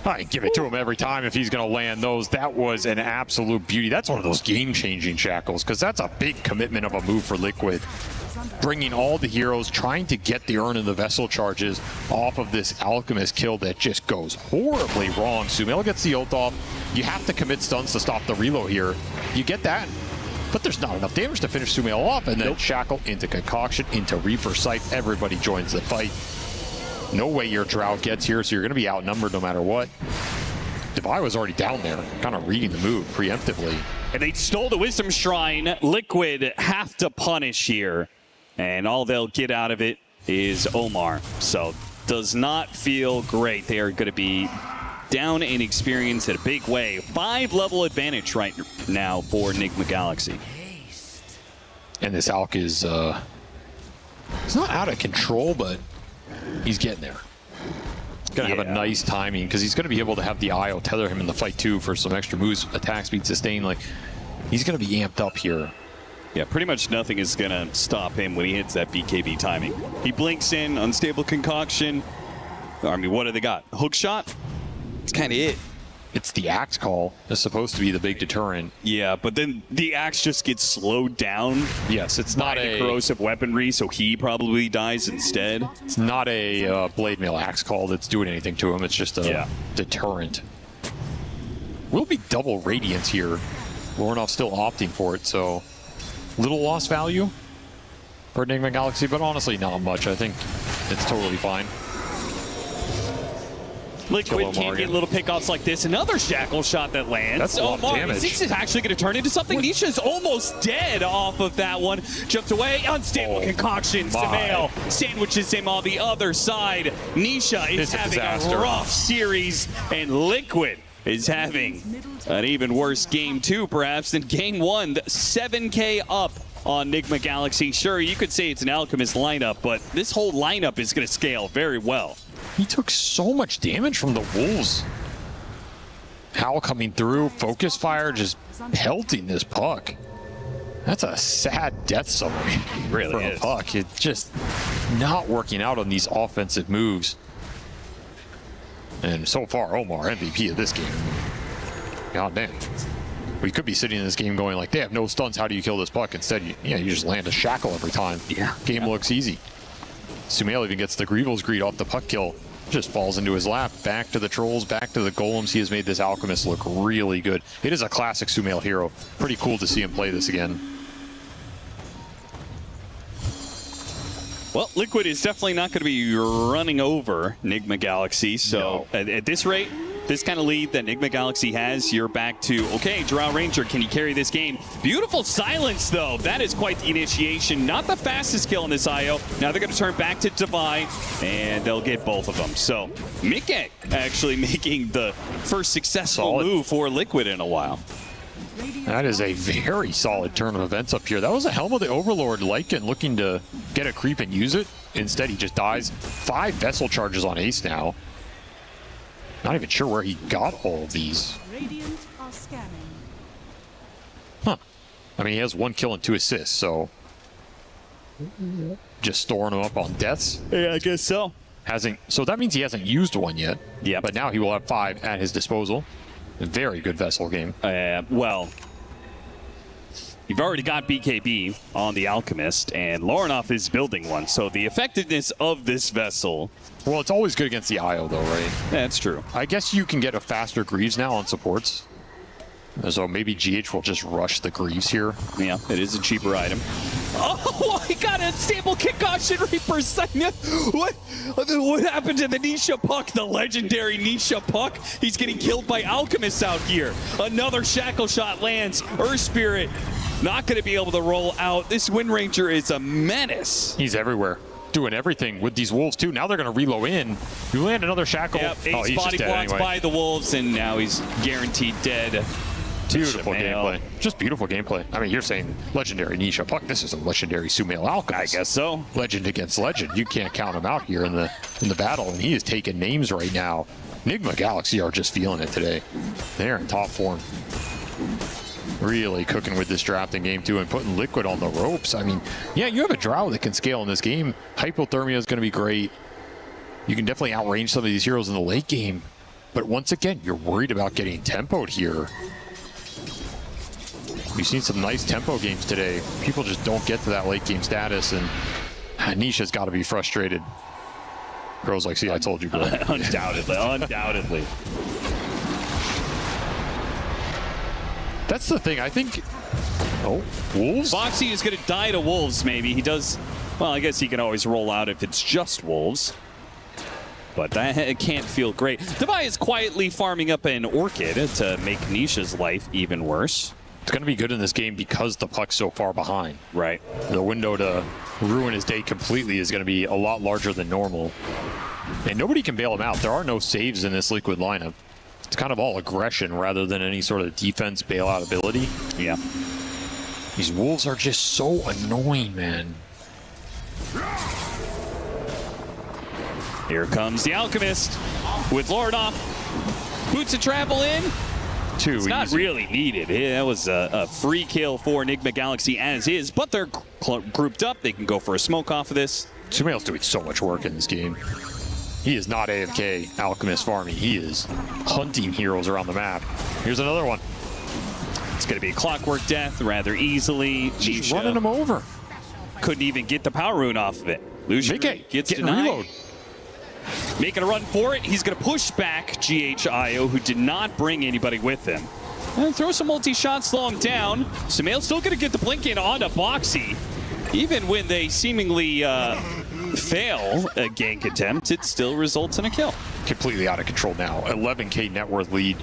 I give it to him every time if he's going to land those. That was an absolute beauty. That's one of those game-changing shackles, because that's a big commitment of a move for Liquid. Bringing all the heroes, trying to get the Urn and the Vessel charges off of this Alchemist kill that just goes horribly wrong. Sumail gets the ult off. You have to commit stuns to stop the reload here. You get that, but there's not enough damage to finish Sumail off, and then Shackle into Concoction, into Reaper Sight. Everybody joins the fight. No way your Drow gets here, so you're going to be outnumbered no matter what. Devi was already down there, kind of reading the move preemptively. And they stole the Wisdom Shrine. Liquid have to punish here. And all they'll get out of it is Omar. So does not feel great. They are going to be down in experience in a big way. 5-level advantage right now for Enigma Galaxy. And this Alk is it's not out of control, but he's getting there. He's going to have a nice timing, because he's going to be able to have the IO tether him in the fight too for some extra moves, attack speed, sustain. Like, he's going to be amped up here. Yeah, pretty much nothing is going to stop him when he hits that BKB timing. He blinks in, unstable concoction. I mean, what do they got? Hook shot? It's kind of it. It's the Axe call. It's supposed to be the big deterrent. Yeah, but then the Axe just gets slowed down. Yes, it's not a corrosive weaponry, so he probably dies instead. It's not a blade mail Axe call that's doing anything to him. It's just a deterrent. Will be double Radiance here. Lornoff still opting for it, so little loss value for Enigma Galaxy, but honestly not much. I think it's totally fine. Liquid can get little pickoffs like this. Another shackle shot that lands. That's a lot of damage. This is actually going to turn into something. Nisha's almost dead off of that one. Jumped away. Unstable concoction. Sumail sandwiches him on the other side. Nisha is having a rough series, and Liquid is having an even worse game 2, perhaps, than game 1. 7K up on Enigma Galaxy. Sure, you could say it's an Alchemist lineup, but this whole lineup is going to scale very well. He took so much damage from the Wolves. Howl coming through, focus fire, just pelting this Puck. That's a sad death summary really for a Puck. It's just not working out on these offensive moves. And so far, Omar, MVP of this game. God damn. We could be sitting in this game going like, they have no stuns, how do you kill this Puck? Instead, you just land a shackle every time. Yeah. Game looks easy. Sumail even gets the Greevil's Greed off the Puck kill. Just falls into his lap. Back to the Trolls, back to the Golems. He has made this Alchemist look really good. It is a classic Sumail hero. Pretty cool to see him play this again. Well, Liquid is definitely not going to be running over Enigma Galaxy. So at this rate, this kind of lead that Enigma Galaxy has, you're back to, okay, Drow Ranger, can you carry this game? Beautiful silence, though. That is quite the initiation. Not the fastest kill in this IO. Now they're going to turn back to Devi, and they'll get both of them. So Mikke actually making the first successful move for Liquid in a while. That is a very solid turn of events up here. That was a Helm of the Overlord Lycan looking to get a creep and use it. Instead, he just dies. 5 vessel charges on Ace now. Not even sure where he got all of these. Radiant are scanning. Huh. I mean, he has 1 kill and 2 assists, so... Just storing them up on deaths? Yeah, I guess so. So that means he hasn't used one yet. Yeah. But now he will have 5 at his disposal. A very good vessel game. Well, you've already got BKB on the Alchemist, and Lorinov is building one, so the effectiveness of this vessel... Well, it's always good against the IO, though, right? That's true. I guess you can get a faster Greaves now on supports. So maybe GH will just rush the Greaves here. Yeah, it is a cheaper item. Oh, he got a stable kick caution Reaper second. What happened to the Nisha Puck, the legendary Nisha Puck? He's getting killed by Alchemists out here. Another Shackle Shot lands. Earth Spirit not going to be able to roll out. This Wind Ranger is a menace. He's everywhere. Doing everything with these Wolves, too. Now they're going to reload in. You land another Shackle. Yep, Ace he's body just dead blocks anyway. by the Wolves, and now he's guaranteed dead. Beautiful gameplay. Just beautiful gameplay. I mean, you're saying legendary Nisha Puck. This is a legendary Sumail Alchemist. I guess so. Legend against legend. You can't count him out here in the battle, and he is taking names right now. Enigma Galaxy are just feeling it today. They're in top form. Really cooking with this drafting game, too, and putting Liquid on the ropes. I mean, yeah, you have a Drow that can scale in this game. Hypothermia is going to be great. You can definitely outrange some of these heroes in the late game. But once again, you're worried about getting tempoed here. We've seen some nice tempo games today. People just don't get to that late game status, and Nisha's got to be frustrated. Girls like, see, I told you, bro. Undoubtedly. That's the thing, I think... Oh, Wolves? Foxy is going to die to Wolves, maybe. He does... Well, I guess he can always roll out if it's just Wolves. But that can't feel great. Devi is quietly farming up an Orchid to make Nisha's life even worse. It's going to be good in this game because the puck's so far behind. Right. The window to ruin his day completely is going to be a lot larger than normal. And nobody can bail him out. There are no saves in this Liquid lineup. It's kind of all aggression rather than any sort of defense bailout ability. Yeah. These Wolves are just so annoying, man. Here comes the Alchemist with Lorinov. Boots a travel in. It's not really needed. That was a free kill for Enigma Galaxy as is, but they're grouped up. They can go for a smoke off of this. Sumail's doing so much work in this game. He is not AFK Alchemist farming. He is hunting heroes around the map. Here's another one. It's going to be a clockwork death rather easily. She's running him over. Couldn't even get the power rune off of it. Lucia gets denied. Reload. Making a run for it. He's going to push back GHIO, who did not bring anybody with him. And throw some multi-shots, slow him down. Sumail's still going to get the blink in onto Boxy. Even when they seemingly fail a gank attempt, it still results in a kill. Completely out of control now. 11k net worth lead.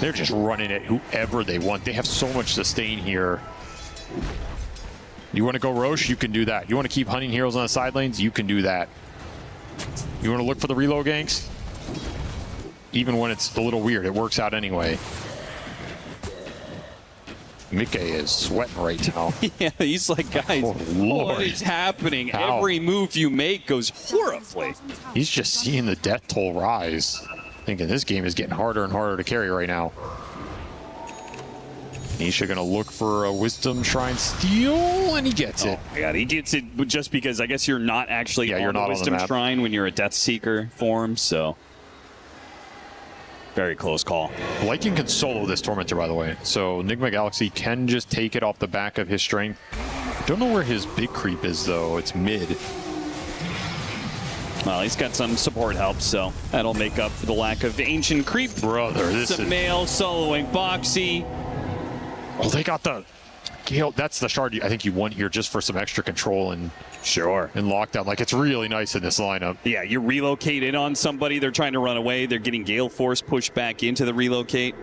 They're just running at whoever they want. They have so much sustain here. You want to go Roche? You can do that. You want to keep hunting heroes on the side lanes? You can do that. You want to look for the reload ganks? Even when it's a little weird, it works out anyway. Mikke is sweating right now. Yeah, he's like, guys, what is happening? How? Every move you make goes horribly. He's just seeing the death toll rise. Thinking this game is getting harder and harder to carry right now. Nisha gonna look for a Wisdom Shrine steal, and he gets it. Oh my God, he gets it just because I guess you're not actually on you're not the on the Wisdom map. Shrine when you're a Death Seeker form, so very close call. Lycan can solo this Tormentor, by the way, so Enigma Galaxy can just take it off the back of his strength. Don't know where his big creep is, though. It's mid. Well, he's got some support help, so that'll make up for the lack of Ancient Creep. Brother, this is... Sumail soloing Boxy. Oh, they got the Gale. That's the shard I think you want here just for some extra control and and lockdown. Like, it's really nice in this lineup. Yeah, you relocate in on somebody. They're trying to run away. They're getting Gale Force pushed back into the relocate.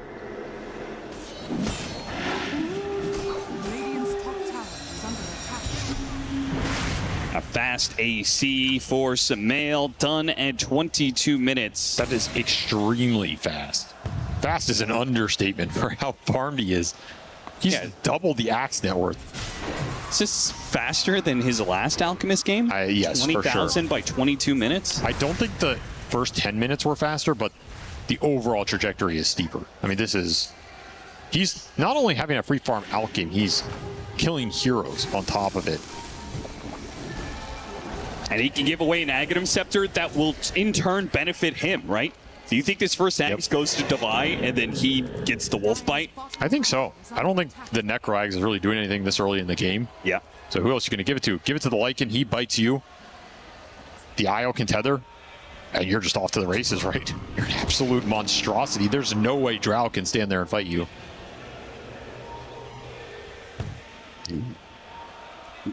Radiant's top tower is under attack. A fast AC for Sumail, done at 22 minutes. That is extremely fast. Fast is an understatement for how farmed he is. He's doubled the Axe net worth. Is this faster than his last Alchemist game? Yes, for sure. 20,000 by 22 minutes? I don't think the first 10 minutes were faster, but the overall trajectory is steeper. I mean, he's not only having a free farm out game, he's killing heroes on top of it. And he can give away an Aghanim Scepter that will in turn benefit him, right? Do you think this first Axe goes to Divide and then he gets the Wolf Bite? I think so. I don't think the Necroags is really doing anything this early in the game. Yeah. So who else are you going to give it to? Give it to the Lycan, he bites you. The Io can tether, and you're just off to the races, right? You're an absolute monstrosity. There's no way Drow can stand there and fight you.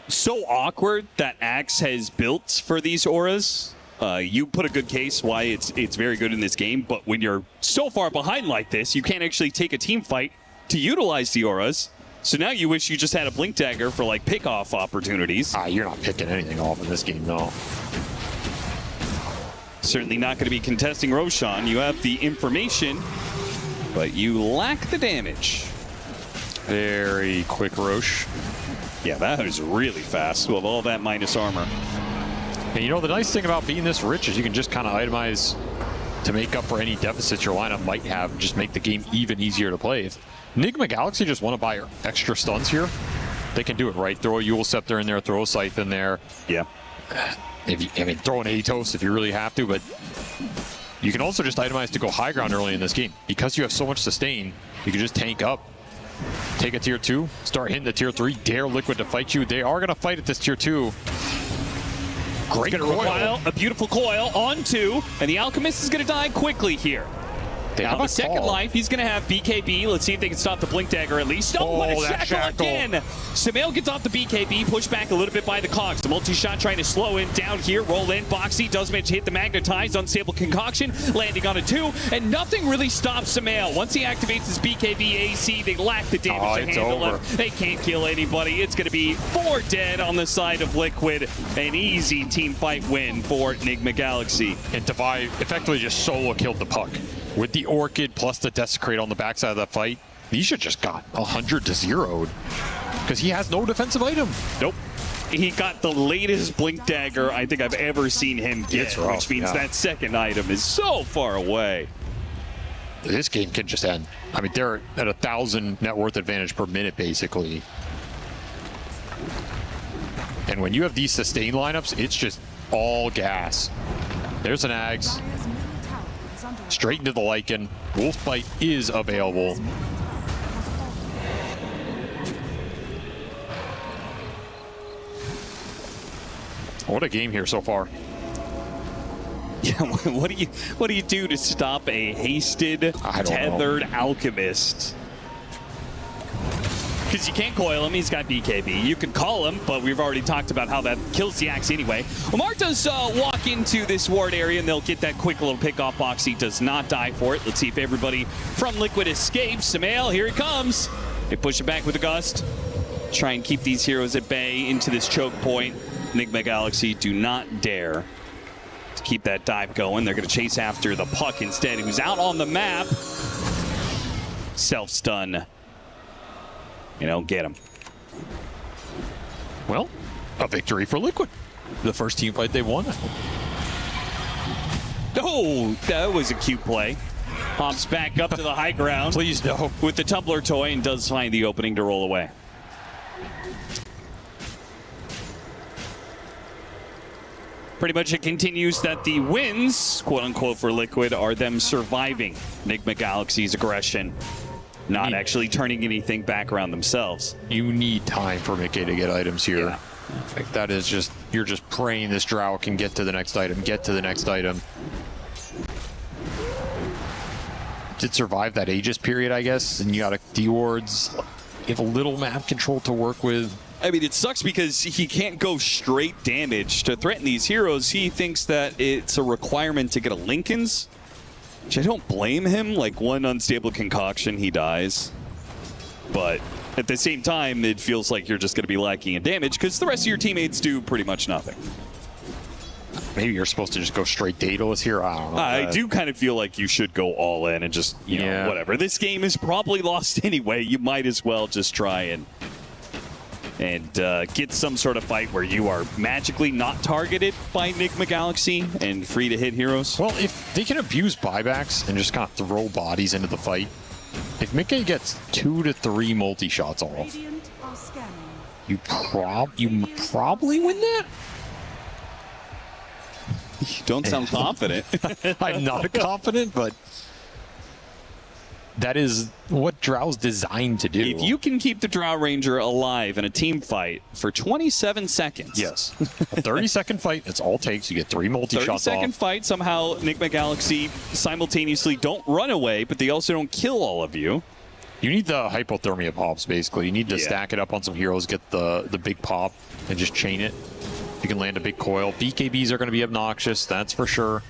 So awkward that Axe has built for these auras. You put a good case why it's very good in this game, but when you're so far behind like this, you can't actually take a team fight to utilize the auras. So now you wish you just had a Blink Dagger for like pick-off opportunities. You're not picking anything off in this game, no. Certainly not going to be contesting Roshan. You have the information, but you lack the damage. Very quick Rosh. Yeah, that was really fast with all that minus armor. And you know, the nice thing about being this rich is you can just kind of itemize to make up for any deficits your lineup might have and just make the game even easier to play. If Enigma Galaxy just want to buy extra stuns here, they can do it, right? Throw a Eul Scepter in there, throw a Scythe in there. Yeah. Throw an Atos if you really have to, but you can also just itemize to go high ground early in this game. Because you have so much sustain, you can just tank up. Take a tier 2, start hitting the tier 3, dare Liquid to fight you. They are going to fight at this tier 2. Great coil. A beautiful coil on 2, and the Alchemist is going to die quickly here. Now the second life, he's going to have BKB. Let's see if they can stop the Blink Dagger at least. Oh, what a shackle again! Sumail gets off the BKB, pushed back a little bit by the Cogs. The multi-shot trying to slow him down here, roll in. Boxy does manage to hit the Magnetized, Unstable Concoction, landing on a 2, and nothing really stops Sumail. Once he activates his BKB AC, they lack the damage to handle him. They can't kill anybody. It's going to be 4 dead on the side of Liquid. An easy team fight win for Enigma Galaxy. And Divide effectively just solo killed the puck. With the Orchid plus the Desecrate on the backside of that fight, Nisha just got 100 to 0'd because he has no defensive item. Nope. He got the latest Blink Dagger I think I've ever seen him get, which means that second item is so far away. This game can just end. I mean, they're at 1,000 net worth advantage per minute, basically. And when you have these sustain lineups, it's just all gas. There's an Ags. Straight into the Lycan. Wolf Bite is available. What a game here so far. Yeah, what do you do to stop a hasted, tethered Alchemist? Because you can't coil him, he's got BKB. You can call him, but we've already talked about how that kills the Axe anyway. Omar does walk into this ward area, and they'll get that quick little pick-off. Boxy does not die for it. Let's see if everybody from Liquid escapes. Sumail, here he comes. They push it back with a gust. Try and keep these heroes at bay into this choke point. Enigma Galaxy do not dare to keep that dive going. They're going to chase after the puck instead, who's out on the map. Self-stun. You know, get him. Well, a victory for Liquid. The first team fight they won. Oh, that was a cute play. Hops back up to the high ground. Please no. With the tumbler toy and does find the opening to roll away. Pretty much it continues that the wins, quote unquote, for Liquid are them surviving Enigma Galaxy's aggression. Not actually turning anything back around themselves. You need time for Mickey to get items here. Yeah. Like that is just, you're just praying this Drow can get to the next item, Did survive that Aegis period, I guess, and you got D-wards. You have a little map control to work with. I mean, it sucks because he can't go straight damage to threaten these heroes. He thinks that it's a requirement to get a Lincoln's. Which I don't blame him. Like, one unstable concoction, he dies. But at the same time, it feels like you're just going to be lacking in damage because the rest of your teammates do pretty much nothing. Maybe you're supposed to just go straight Daedalus here. I don't know. I do kind of feel like you should go all in and just, you know, whatever. This game is probably lost anyway. You might as well just try and get some sort of fight where you are magically not targeted by Enigma Galaxy and free to hit heroes. Well, if they can abuse buybacks and just kind of throw bodies into the fight, if Mickey gets 2 to 3 multi-shots off, you probably win that? You don't sound confident. I'm not confident, but that is what Drow's designed to do. If you can keep the Drow Ranger alive in a team fight for 27 seconds. Yes. A 30-second fight, that's all it takes. You get 3 multi-shots off. 30-second fight, somehow Enigma Galaxy simultaneously don't run away, but they also don't kill all of you. You need the hypothermia pops, basically. You need to stack it up on some heroes, get the big pop, and just chain it. You can land a big coil. BKBs are going to be obnoxious, that's for sure.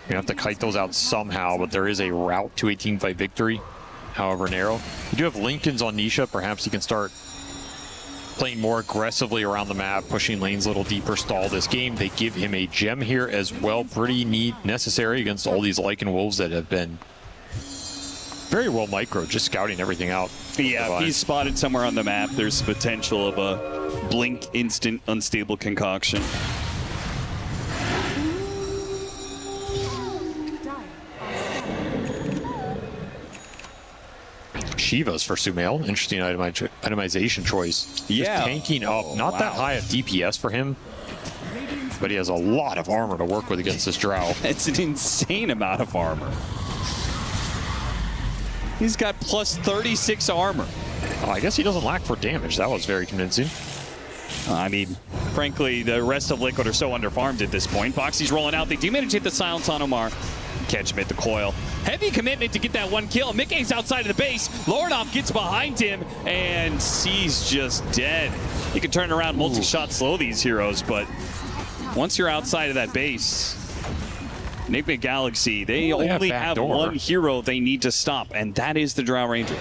You have to kite those out somehow, but there is a route to a teamfight victory, however narrow. You do have Lincolns on Nisha. Perhaps you can start playing more aggressively around the map, pushing lanes a little deeper, stall this game. They give him a gem here as well. Pretty necessary against all these Lycan Wolves that have been very well micro, just scouting everything out. Yeah, if he's spotted somewhere on the map, there's potential of a blink instant unstable concoction. Shivas for Sumail. Interesting itemization choice. Yeah. Just tanking up. Not that high of DPS for him, but he has a lot of armor to work with against this Drow. It's an insane amount of armor. He's got plus 36 armor. I guess he doesn't lack for damage. That was very convincing. I mean, frankly, the rest of Liquid are so underfarmed at this point. Boxy's rolling out. They do manage to hit the silence on Omar. Catch him at the coil. Heavy commitment to get that one kill. Mickey's outside of the base. Lordoff gets behind him, and he's just dead. You can turn around, multi-shot slow these heroes, but once you're outside of that base, Enigma Galaxy, they only have one hero they need to stop, and that is the Drow Ranger.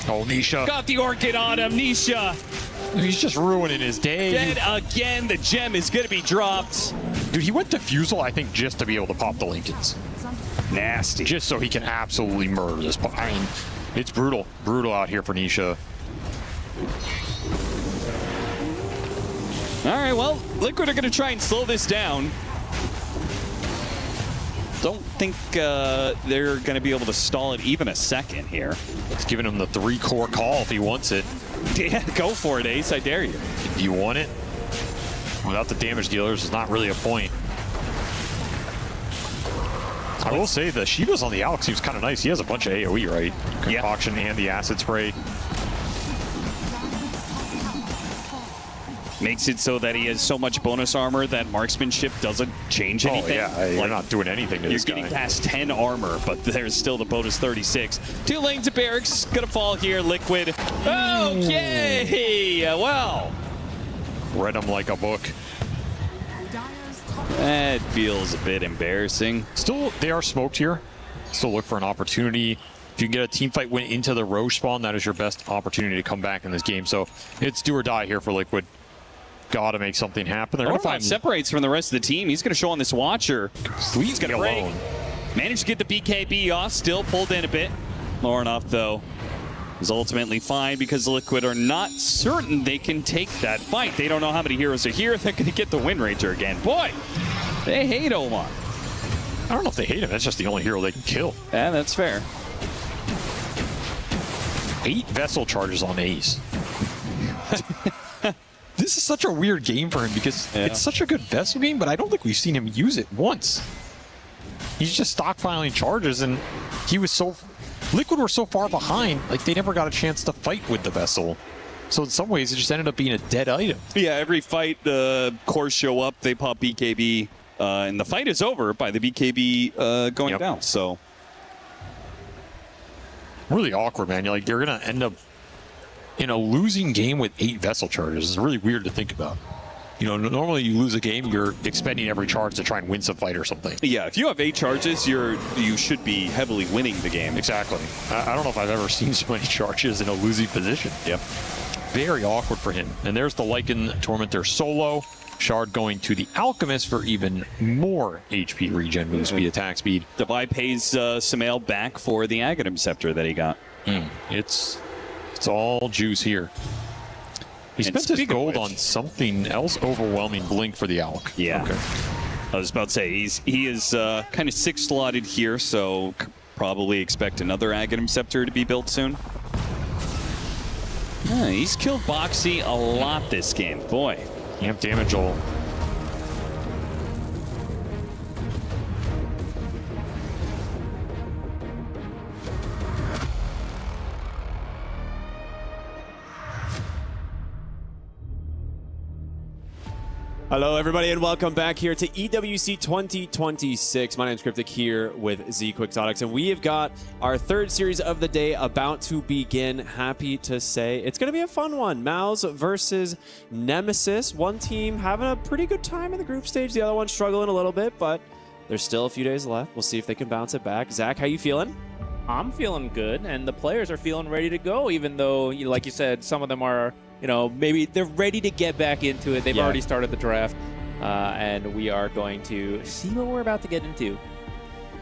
Oh, Nisha. Got the Orchid on him, Nisha. He's just ruining his day. Dead again. The gem is going to be dropped. Dude, he went Diffusal, I think, just to be able to pop the Lincolns. Nasty. Just so he can absolutely murder this. I mean, it's brutal. Brutal out here for Nisha. All right, well, Liquid are going to try and slow this down. Don't think they're going to be able to stall it even a second here. It's giving him the 3-core call if he wants it. Yeah, go for it, Ace. I dare you. Do you want it? Without the damage dealers, it's not really a point. I will say the Shivas on the Alex seems kind of nice. He has a bunch of AoE, right? Concoction and the acid spray. Makes it so that he has so much bonus armor that marksmanship doesn't change anything. Oh, yeah, you're not doing anything to this guy. You're getting past 10 armor, but there's still the bonus 36. 2 lanes of barracks, gonna fall here, Liquid. Okay, well. Read him like a book. That feels a bit embarrassing. Still, they are smoked here. Still look for an opportunity. If you can get a team fight win into the Roche spawn, that is your best opportunity to come back in this game. So it's do or die here for Liquid. Gotta make something happen. They're gonna find separates from the rest of the team. He's gonna show on this Watcher. He's gonna break. alone. Managed to get the BKB off. Still pulled in a bit. Lornoff, though, is ultimately fine because the Liquid are not certain they can take that fight. They don't know how many heroes are here. They're gonna get the Wind Ranger again. Boy, they hate Omar. I don't know if they hate him. That's just the only hero they can kill. Yeah, that's fair. 8 vessel charges on Ace. This is such a weird game for him because it's such a good vessel game, but I don't think we've seen him use it once. He's just stockpiling charges, and he was so... Liquid were so far behind, like they never got a chance to fight with the vessel. So in some ways, it just ended up being a dead item. Yeah, every fight, the cores show up, they pop BKB, and the fight is over by the BKB going down, so... Really awkward, man. You're going to end up in a losing game with 8 vessel charges. It's really weird to think about. You know, normally you lose a game, you're expending every charge to try and win some fight or something. Yeah, if you have 8 charges, you should be heavily winning the game. Exactly. I don't know if I've ever seen so many charges in a losing position. Yep. Very awkward for him. And there's the Lycan Tormentor solo. Shard going to the Alchemist for even more HP regen, move speed, attack speed. Divide pays Sumail back for the Aghanim Scepter that he got. It's all juice here. He spent his gold on something else. Overwhelming Blink for the Alch. Yeah. Okay. I was about to say, he is kind of 6 slotted here, so probably expect another Aghanim Scepter to be built soon. Yeah, he's killed Boxy a lot this game. Boy. Amp damage all. Hello, everybody, and welcome back here to EWC 2026. My name's Cryptic here with Z Quixotics, and we have got our third series of the day about to begin. Happy to say it's going to be a fun one. Mouse versus Nemesis. One team having a pretty good time in the group stage. The other one struggling a little bit, but there's still a few days left. We'll see if they can bounce it back. Zach, how you feeling? I'm feeling good, and the players are feeling ready to go, even though, like you said, some of them are, maybe they're ready to get back into it. They've already started the draft, and we are going to see what we're about to get into.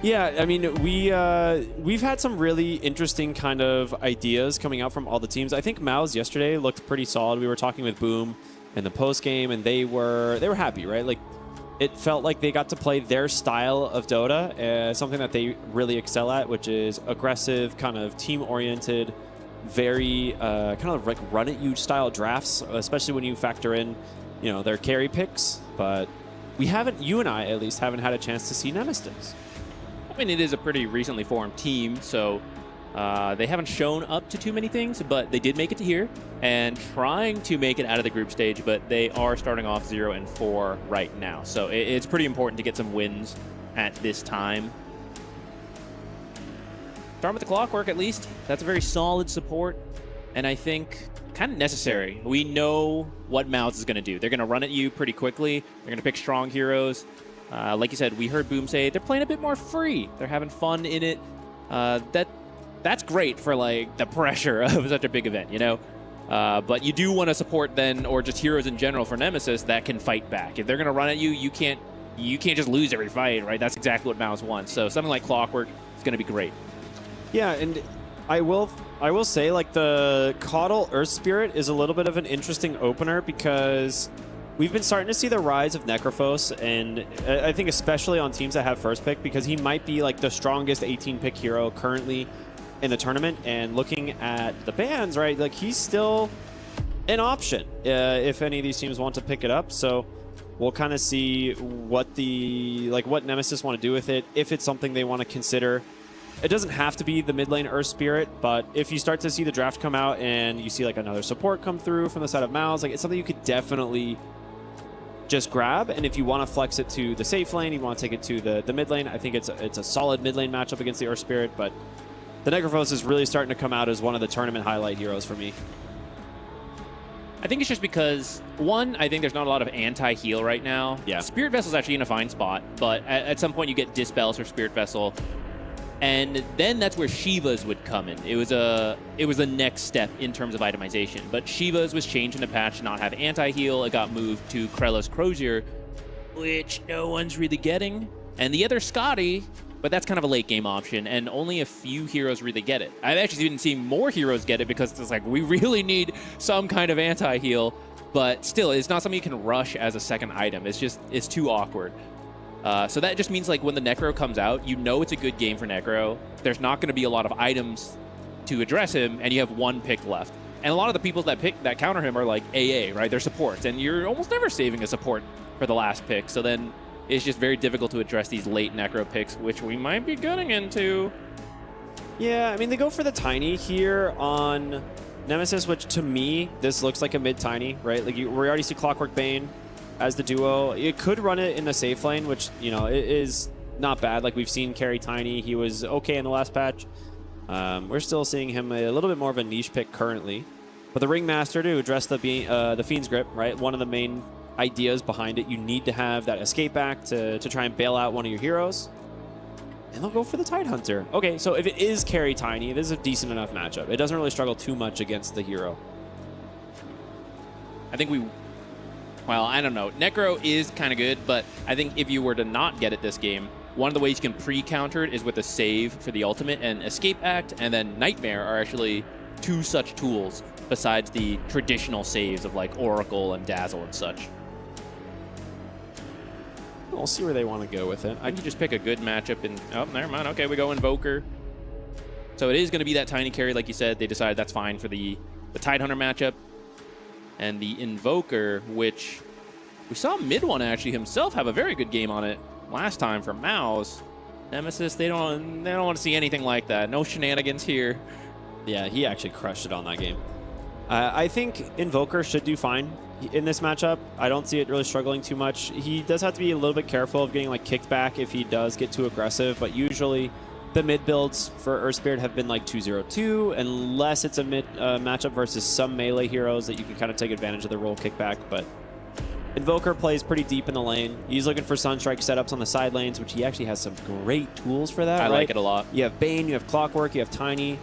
Yeah, I mean, we've had some really interesting kind of ideas coming out from all the teams. I think Mao's yesterday looked pretty solid. We were talking with Boom in the post game, and they were happy, right? Like, it felt like they got to play their style of Dota, something that they really excel at, which is aggressive, kind of team-oriented, very kind of like run-at-you style drafts, especially when you factor in, their carry picks. But we haven't, you and I at least, haven't had a chance to see Nemesis. I mean, it is a pretty recently formed team, so they haven't shown up to too many things, but they did make it to here and trying to make it out of the group stage, but they are starting off 0-4 right now. So it's pretty important to get some wins at this time. Start with the clockwork, at least. That's a very solid support, and I think kind of necessary. We know what Mouse is going to do. They're going to run at you pretty quickly. They're going to pick strong heroes. Like you said, we heard Boom say they're playing a bit more free. They're having fun in it. That's great for like the pressure of such a big event, but you do want to support then, or just heroes in general for Nemesis that can fight back. If they're going to run at you, you can't just lose every fight, right? That's exactly what Mouse wants. So something like Clockwork is going to be great. Yeah, and I will say, like, the Caudal Earth Spirit is a little bit of an interesting opener because we've been starting to see the rise of Necrophos, and I think especially on teams that have first pick, because he might be like the strongest 18-pick hero currently in the tournament. And looking at the bans, right, like he's still an option if any of these teams want to pick it up. So we'll kind of see what what Nemesis want to do with it, if it's something they want to consider. It doesn't have to be the mid lane Earth Spirit, but if you start to see the draft come out and you see like another support come through from the side of Mouse, like it's something you could definitely just grab. And if you want to flex it to the safe lane, you want to take it to the mid lane, I think it's a solid mid lane matchup against the Earth Spirit. But the Necrophos is really starting to come out as one of the tournament highlight heroes for me. I think it's just because, one, I think there's not a lot of anti-heal right now. Yeah. Spirit Vessel's actually in a fine spot, but at some point you get Dispels or Spirit Vessel. And then that's where Shivas would come in. It was a next step in terms of itemization. But Shivas was changed in the patch to not have anti-heal. It got moved to Krelos Crozier, which no one's really getting. And the other Scotty, but that's kind of a late game option, and only a few heroes really get it. I've actually been seeing more heroes get it because it's like, we really need some kind of anti-heal. But still, it's not something you can rush as a second item. It's too awkward. So that just means like when the Necro comes out, it's a good game for Necro. There's not going to be a lot of items to address him, and you have one pick left. And a lot of the people that counter him are like AA, right? They're supports, and you're almost never saving a support for the last pick. So then it's just very difficult to address these late Necro picks, which we might be getting into. Yeah, I mean, they go for the Tiny here on Nemesis, which to me, this looks like a mid-Tiny, right? Like we already see Clockwork Bane as the duo. It could run it in the safe lane, which, it is not bad. Like we've seen carry Tiny. He was okay in the last patch. We're still seeing him a little bit more of a niche pick currently. But the Ringmaster to address the Fiend's Grip, right? One of the main ideas behind it, you need to have that escape back to try and bail out one of your heroes. And they'll go for the Tidehunter. Okay, so if it is carry Tiny, this is a decent enough matchup. It doesn't really struggle too much against the hero. I think we Well, I don't know. Necro is kind of good, but I think if you were to not get it this game, one of the ways you can pre-counter it is with a save for the ultimate, and Escape Act and then Nightmare are actually two such tools besides the traditional saves of like Oracle and Dazzle and such. We'll see where they want to go with it. I can just pick a good matchup and... Oh, never mind. Okay, we go Invoker. So it is going to be that tiny carry, like you said. They decided that's fine for the Tidehunter matchup. And the Invoker, which we saw Mid One actually himself have a very good game on it last time for Mouse. Nemesis, they don't want to see anything like that. No shenanigans here. Yeah, he actually crushed it on that game. I think Invoker should do fine in this matchup. I don't see it really struggling too much. He does have to be a little bit careful of getting like kicked back if he does get too aggressive, but usually the mid builds for Earth Spirit have been like 2-0-2, unless it's a mid matchup versus some melee heroes that you can kind of take advantage of the roll kickback. But Invoker plays pretty deep in the lane. He's looking for Sunstrike setups on the side lanes, which he actually has some great tools for that. I like it a lot. You have Bane, you have Clockwork, you have Tiny,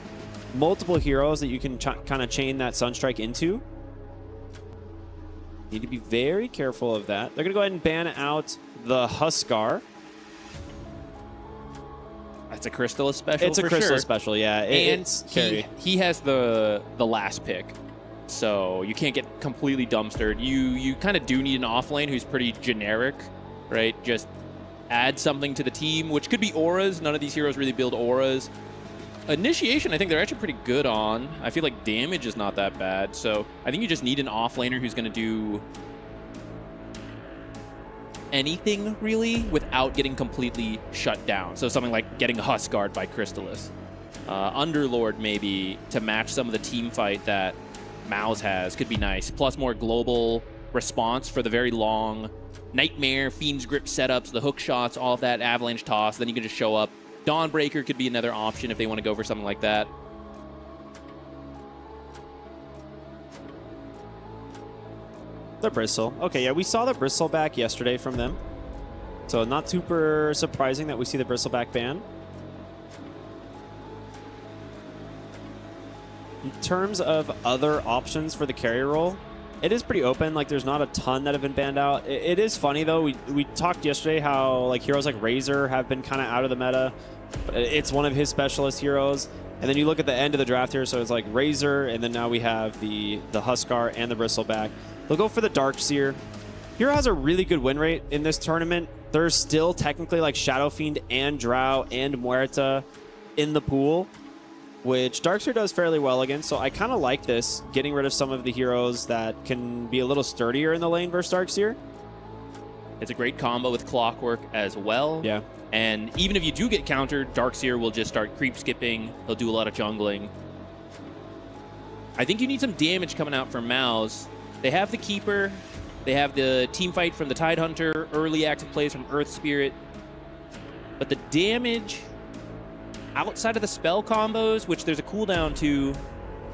multiple heroes that you can kind of chain that Sunstrike into. Need to be very careful of that. They're going to go ahead and ban out the Huskar. That's a Crystallis special. It's a Crystallis special, yeah. And he has the last pick, so you can't get completely dumpstered. You kind of do need an off lane who's pretty generic, right? Just add something to the team, which could be auras. None of these heroes really build auras. Initiation, I think they're actually pretty good on. I feel like damage is not that bad, so I think you just need an offlaner who's going to do anything, really, without getting completely shut down. So something like getting Huskard by Crystallis. Underlord, maybe, to match some of the team fight that Mouse has, could be nice. Plus more global response for the very long Nightmare, Fiend's Grip setups, the hook shots, all of that, Avalanche Toss, then you can just show up. Dawnbreaker could be another option if they want to go for something like that. The Bristle. Okay, yeah, we saw the Bristleback yesterday from them. So not super surprising that we see the Bristleback ban. In terms of other options for the carry role, it is pretty open. Like, there's not a ton that have been banned out. It is funny, though. We talked yesterday how like heroes like Razor have been kind of out of the meta. It's one of his specialist heroes. And then you look at the end of the draft here, so it's like Razor, and then now we have the Huskar and the Bristleback. They'll go for the Darkseer. Hero has a really good win rate in this tournament. There's still technically like Shadow Fiend and Drow and Muerta in the pool, which Darkseer does fairly well against. So I kind of like this, getting rid of some of the heroes that can be a little sturdier in the lane versus Darkseer. It's a great combo with Clockwork as well. Yeah. And even if you do get countered, Darkseer will just start creep skipping. He'll do a lot of jungling. I think you need some damage coming out from Mouse. They have the Keeper. They have the team fight from the Tidehunter, early active plays from Earth Spirit. But the damage outside of the spell combos, which there's a cooldown to,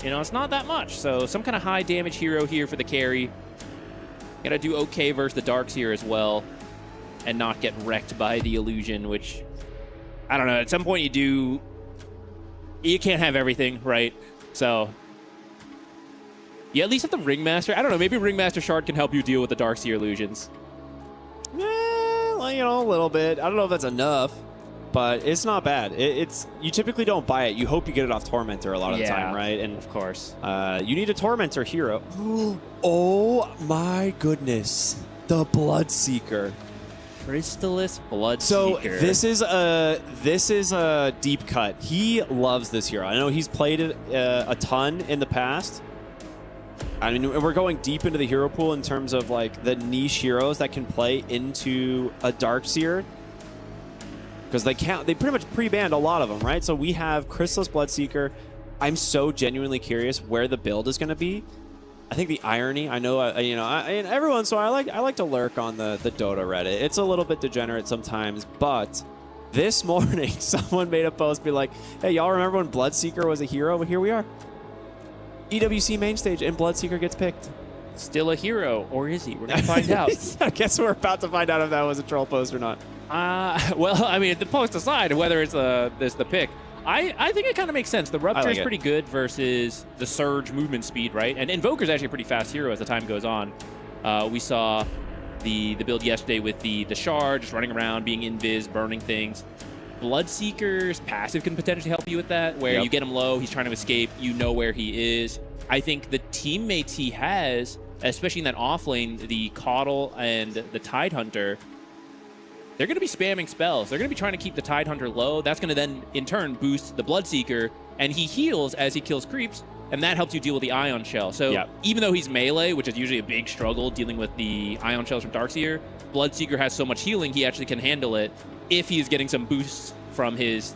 it's not that much. So some kind of high damage hero here for the carry. Gotta do okay versus the Darkseer as well, and not get wrecked by the illusion, which, I don't know, at some point you can't have everything, right? So you at least have the Ringmaster. I don't know, maybe Ringmaster Shard can help you deal with the Darkseer illusions. A little bit. I don't know if that's enough, but it's not bad. You typically don't buy it. You hope you get it off Tormentor a lot of the time, right? And of course, you need a Tormentor hero. Oh my goodness, the Bloodseeker. Crystallis Bloodseeker. So this is a deep cut. He loves this hero. I know he's played it a ton in the past. I mean, we're going deep into the hero pool in terms of like the niche heroes that can play into a Darkseer, because they pretty much pre-banned a lot of them, right? So we have Crystallis Bloodseeker. I'm so genuinely curious where the build is going to be. I think the irony, I know, and every once in a while I like to lurk on the Dota Reddit. It's a little bit degenerate sometimes, but this morning someone made a post be like, hey, y'all remember when Bloodseeker was a hero? Well, here we are. EWC main stage, and Bloodseeker gets picked. Still a hero, or is he? We're going to find out. I guess we're about to find out if that was a troll post or not. Well, I mean, the post aside, whether it's the pick, I think it kind of makes sense. The Rupture is pretty good versus the Surge movement speed, right? And Invoker's actually a pretty fast hero as the time goes on. We saw the build yesterday with the Shard, just running around, being invis, burning things. Bloodseeker's passive can potentially help you with that, where you get him low, he's trying to escape, you know where he is. I think the teammates he has, especially in that off lane, the Caudle and the Tidehunter, they're going to be spamming spells. They're going to be trying to keep the Tidehunter low. That's going to then, in turn, boost the Bloodseeker, and he heals as he kills creeps, and that helps you deal with the Ion Shell. So even though he's melee, which is usually a big struggle dealing with the Ion Shells from Darkseer, Bloodseeker has so much healing, he actually can handle it if he's getting some boosts from his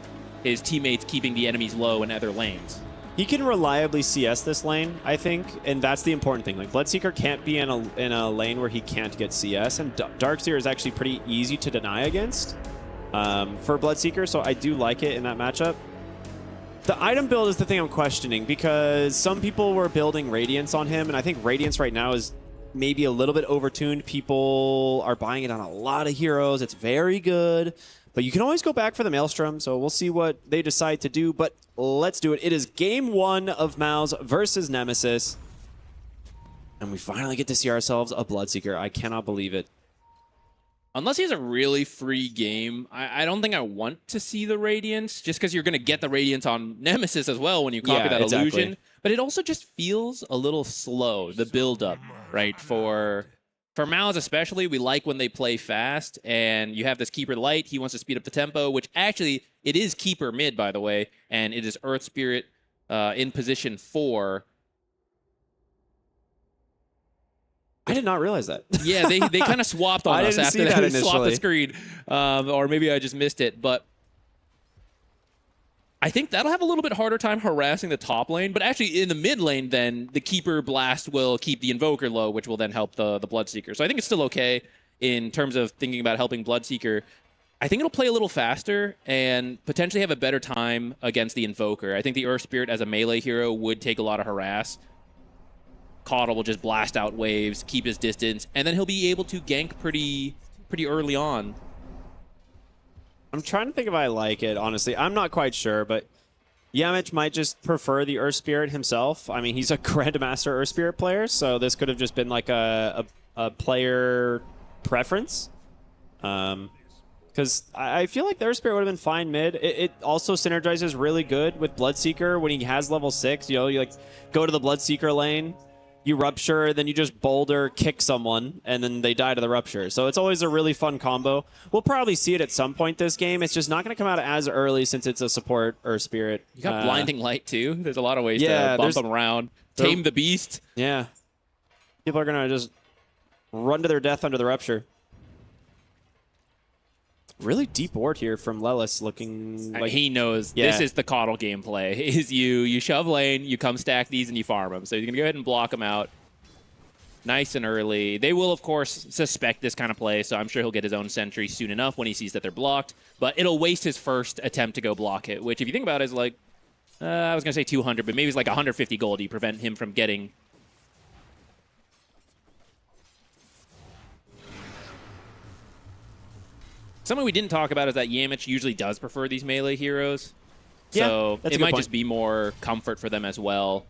teammates keeping the enemies low in other lanes. He can reliably CS this lane, I think, and that's the important thing. Like, Bloodseeker can't be in a lane where he can't get CS, and Darkseer is actually pretty easy to deny against for Bloodseeker, so I do like it in that matchup. The item build is the thing I'm questioning, because some people were building Radiance on him, and I think Radiance right now is maybe a little bit overtuned. People are buying it on a lot of heroes. It's very good, but you can always go back for the Maelstrom, so we'll see what they decide to do, but let's do it. It is game 1 of Mouse versus Nemesis, and we finally get to see ourselves a Bloodseeker. I cannot believe it. Unless he has a really free game, I don't think I want to see the Radiance, just because you're going to get the Radiance on Nemesis as well when you copy that illusion. But it also just feels a little slow, the build-up, right? For Mouse especially, we like when they play fast, and you have this Keeper Light. He wants to speed up the tempo, which actually, it is Keeper mid, by the way, and it is Earth Spirit in position 4. I did not realize that. Yeah, they kind of swapped on us after they swapped the screen. Or maybe I just missed it. But I think that'll have a little bit harder time harassing the top lane. But actually, in the mid lane, then, the Keeper Blast will keep the Invoker low, which will then help the Bloodseeker. So I think it's still okay in terms of thinking about helping Bloodseeker. I think it'll play a little faster and potentially have a better time against the Invoker. I think the Earth Spirit as a melee hero would take a lot of harass. Caudle will just blast out waves, keep his distance, and then he'll be able to gank pretty early on. I'm trying to think if I like it, honestly. I'm not quite sure, but Yamich might just prefer the Earth Spirit himself. I mean, he's a Grandmaster Earth Spirit player, so this could have just been like a player preference. Because I feel like the Earth Spirit would have been fine mid. It also synergizes really good with Bloodseeker when he has level 6. You know, you like go to the Bloodseeker lane, you Rupture, then you just Boulder, kick someone, and then they die to the Rupture. So it's always a really fun combo. We'll probably see it at some point this game. It's just not going to come out as early since it's a support Earth Spirit. You got Blinding Light, too. There's a lot of ways to bump them around. Tame the Beast. Yeah. People are going to just run to their death under the Rupture. Really deep ward here from Lelis, looking like he knows this is the Caudle gameplay. Is you shove lane, you come stack these, and you farm them. So he's gonna go ahead and block them out nice and early. They will, of course, suspect this kind of play, so I'm sure he'll get his own sentry soon enough when he sees that they're blocked. But it'll waste his first attempt to go block it, which, if you think about it, is like I was gonna say 200, but maybe it's like 150 gold. You prevent him from getting. Something we didn't talk about is that Yamich usually does prefer these melee heroes. So it might just be more comfort for them as well.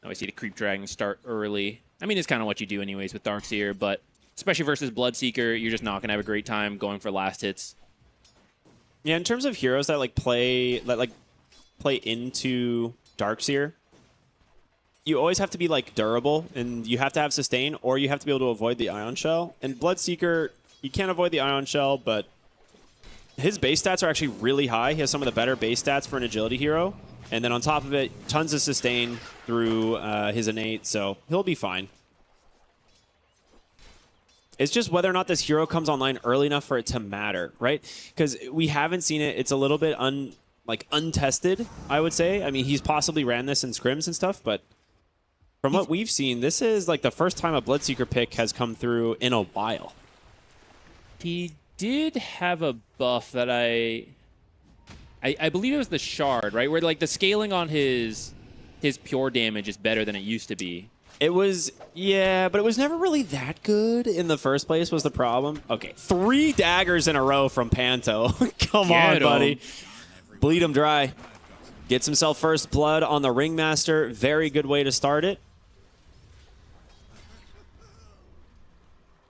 Now we see the Creep Dragon start early. I mean, it's kind of what you do anyways with Darkseer, but especially versus Bloodseeker, you're just not going to have a great time going for last hits. Yeah, in terms of heroes that play into Darkseer, you always have to be durable, and you have to have sustain, or you have to be able to avoid the Ion Shell. And Bloodseeker, you can't avoid the Ion Shell, but his base stats are actually really high. He has some of the better base stats for an agility hero. And then on top of it, tons of sustain through his innate, so he'll be fine. It's just whether or not this hero comes online early enough for it to matter, right? Because we haven't seen it. It's a little bit untested, I would say. I mean, he's possibly ran this in scrims and stuff, but from what we've seen, this is the first time a Bloodseeker pick has come through in a while. He did have a buff that I believe it was the Shard, right? Where the scaling on his pure damage is better than it used to be. It was, yeah, but it was never really that good in the first place was the problem. Okay, 3 daggers in a row from Panto. Come on, buddy. Bleed him dry. Gets himself first blood on the Ringmaster. Very good way to start it.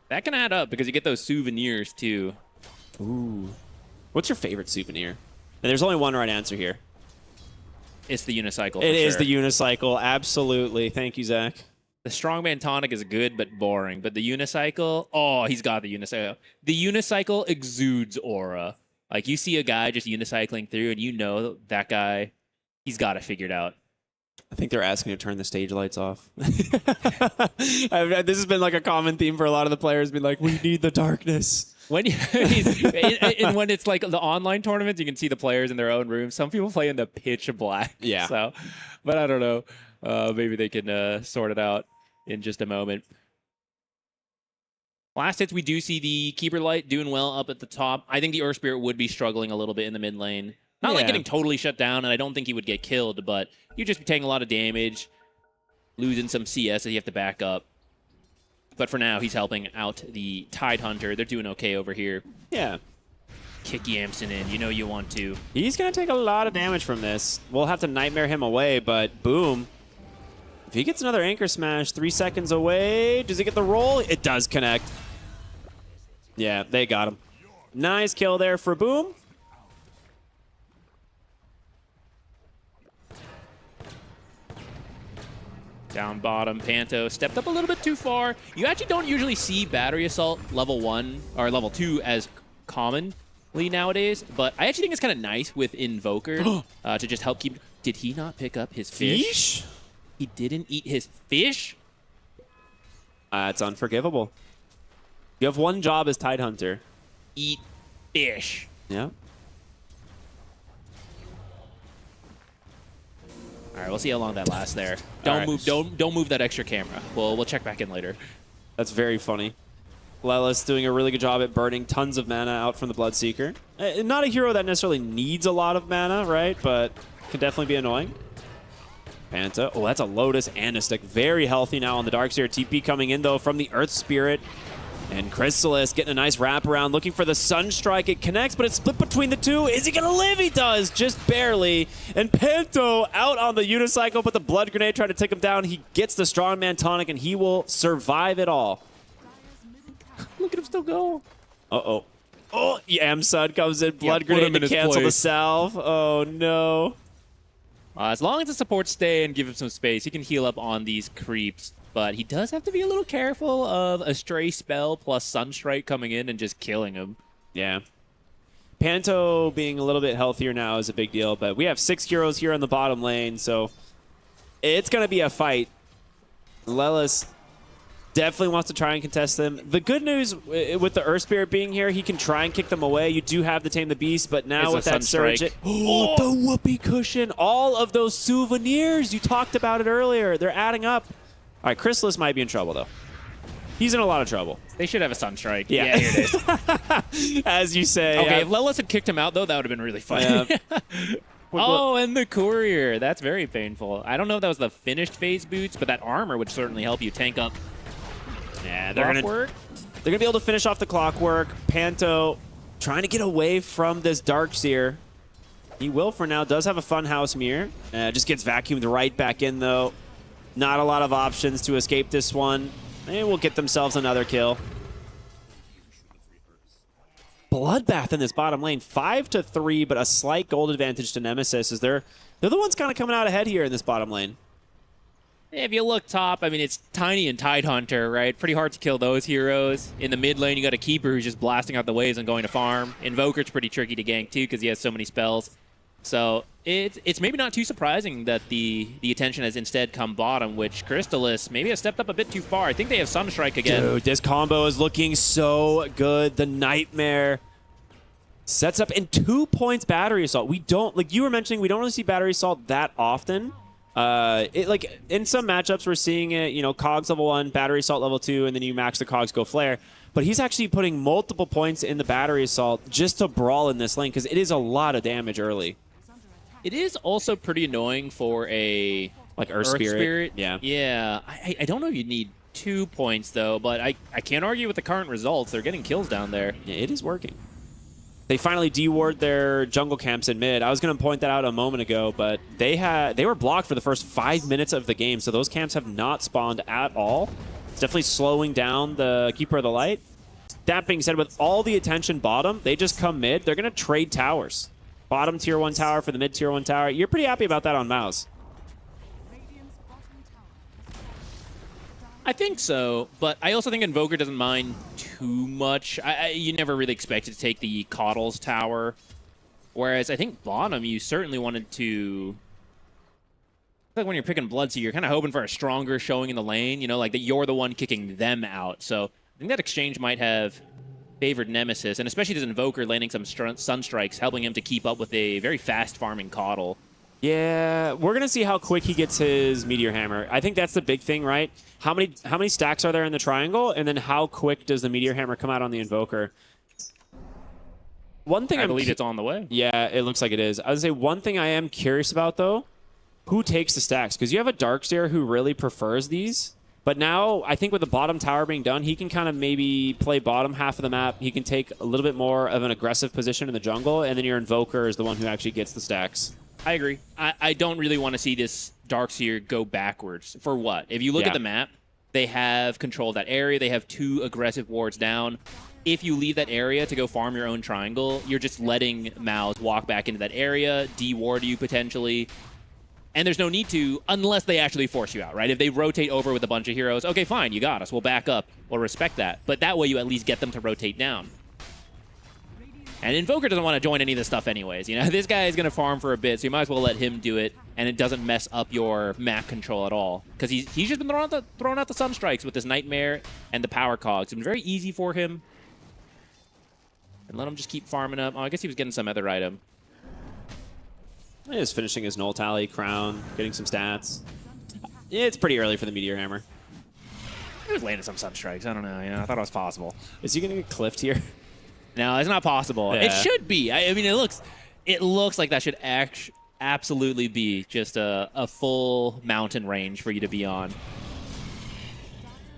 That can add up because you get those souvenirs too. Ooh. What's your favorite souvenir? And there's only one right answer here. It's the unicycle. It is the unicycle. Absolutely. Thank you, Zach. The strongman tonic is good but boring, but the unicycle, oh, he's got the unicycle. The unicycle exudes aura. Like you see a guy just unicycling through and you know that guy, he's got it figured out. I think they're asking to turn the stage lights off. This has been like a common theme for a lot of the players, being like, we need the darkness. When when it's like the online tournaments, you can see the players in their own room. Some people play in the pitch black. Yeah. So, but I don't know. Maybe they can sort it out in just a moment. Last hits, we do see the Keeper Light doing well up at the top. I think the Earth Spirit would be struggling a little bit in the mid lane. Not like getting totally shut down, and I don't think he would get killed, but you'd just be taking a lot of damage, losing some CS that you have to back up. But for now, he's helping out the Tidehunter. They're doing okay over here. Yeah. Kick Yamson in. You know you want to. He's going to take a lot of damage from this. We'll have to Nightmare him away, but boom. If he gets another Anchor Smash, 3 seconds away, does he get the roll? It does connect. Yeah, they got him. Nice kill there for Boom. Down bottom, Panto stepped up a little bit too far. You actually don't usually see Battery Assault level 1 or level 2 as commonly nowadays, but I actually think it's kind of nice with Invoker to just help keep... Did he not pick up his fish? He didn't eat his fish? It's unforgivable. You have one job as Tidehunter. Eat fish. Yeah. All right, we'll see how long that lasts there. Don't move that extra camera. We'll check back in later. That's very funny. Lelis doing a really good job at burning tons of mana out from the Bloodseeker. Not a hero that necessarily needs a lot of mana, right? But can definitely be annoying. Panta. Oh, that's a Lotus and a Stick. Very healthy now on the Darkseer. TP coming in, though, from the Earth Spirit. And Chrysalis getting a nice wraparound, looking for the Sunstrike. It connects, but it's split between the two. Is he going to live? He does, just barely. And Panto out on the unicycle, but the Blood Grenade trying to take him down. He gets the Strongman Tonic, and he will survive it all. Look at him still go. Uh-oh. Oh, Yamsud comes in. Blood Grenade to cancel the salve. Oh, no. As long as the supports stay and give him some space, he can heal up on these creeps. But he does have to be a little careful of a Stray Spell plus Sunstrike coming in and just killing him. Yeah. Panto being a little bit healthier now is a big deal, but we have 6 heroes here on the bottom lane, so it's going to be a fight. Lelis definitely wants to try and contest them. The good news with the Earth Spirit being here, he can try and kick them away. You do have to tame the beast, but now with that surge... Oh, the whoopee cushion! All of those souvenirs! You talked about it earlier. They're adding up. All right, Chrysalis might be in trouble, though. He's in a lot of trouble. They should have a Sunstrike. Yeah, here it is. As you say. Okay, if Lelis had kicked him out, though, that would have been really funny. Oh, and the Courier. That's very painful. I don't know if that was the finished phase boots, but that armor would certainly help you tank up. Yeah, they're gonna be able to finish off the Clockwork. Panto trying to get away from this Darkseer. He will for now. Does have a Funhouse Mirror. Just gets vacuumed right back in, though. Not a lot of options to escape this one. They will get themselves another kill. Bloodbath in this bottom lane. 5-3, but a slight gold advantage to Nemesis as they're the ones kind of coming out ahead here in this bottom lane. If you look top, I mean, it's Tiny and Tidehunter, right? Pretty hard to kill those heroes. In the mid lane, you got a Keeper who's just blasting out the waves and going to farm. Invoker's pretty tricky to gank, too, because he has so many spells. So it's maybe not too surprising that the attention has instead come bottom, which Crystallis maybe has stepped up a bit too far. I think they have Sunstrike again. Dude, this combo is looking so good. The Nightmare sets up in 2 points Battery Assault. We don't, like you were mentioning, we don't really see Battery Assault that often. Like in some matchups, we're seeing it, you know, Cogs level 1, Battery Assault level 2, and then you max the Cogs, go Flare. But he's actually putting multiple points in the Battery Assault just to brawl in this lane because it is a lot of damage early. It is also pretty annoying for a like Earth Spirit. Yeah. Yeah. I don't know if you need 2 points, though, but I can't argue with the current results. They're getting kills down there. Yeah, it is working. They finally deward their jungle camps in mid. I was going to point that out a moment ago, but they were blocked for the first 5 minutes of the game, so those camps have not spawned at all. It's definitely slowing down the Keeper of the Light. That being said, with all the attention bottom, they just come mid. They're going to trade towers. Bottom tier 1 tower for the mid tier 1 tower. You're pretty happy about that on Mouse. I think so, but I also think Invoker doesn't mind too much. You never really expected to take the Coddle's tower, whereas I think bottom, you certainly wanted to... Like when you're picking Bloodseeker, you're kind of hoping for a stronger showing in the lane, you know, like that you're the one kicking them out. So I think that exchange might have favored Nemesis, and especially as Invoker landing some Sunstrikes, helping him to keep up with a very fast farming Coddle. Yeah, we're going to see how quick he gets his Meteor Hammer. I think that's the big thing, right? How many stacks are there in the triangle, and then how quick does the Meteor Hammer come out on the Invoker? One thing I believe it's on the way. Yeah, it looks like it is. I would say one thing I am curious about, though, who takes the stacks? Because you have a Darkseer who really prefers these. But now, I think with the bottom tower being done, he can kind of maybe play bottom half of the map. He can take a little bit more of an aggressive position in the jungle, and then your Invoker is the one who actually gets the stacks. I agree. I don't really want to see this Darkseer go backwards. For what? If you look at the map, they have control of that area. They have 2 aggressive wards down. If you leave that area to go farm your own triangle, you're just letting Maus walk back into that area, de-ward you potentially. And there's no need to unless they actually force you out, right? If they rotate over with a bunch of heroes, okay, fine, you got us. We'll back up. We'll respect that. But that way you at least get them to rotate down. And Invoker doesn't want to join any of this stuff anyways. You know, this guy is going to farm for a bit, so you might as well let him do it, and it doesn't mess up your map control at all. Because he's just been throwing out the Sunstrikes with his Nightmare and the Power Cogs. It's been very easy for him. And let him just keep farming up. Oh, I guess he was getting some other item. He's finishing his Null Tally, Crown, getting some stats. Yeah, it's pretty early for the Meteor Hammer. He was landing some Sunstrikes. I don't know. You know, I thought it was possible. Is he going to get cliffed here? No, it's not possible. Yeah. It should be. I mean, it looks like that should absolutely be just a full mountain range for you to be on.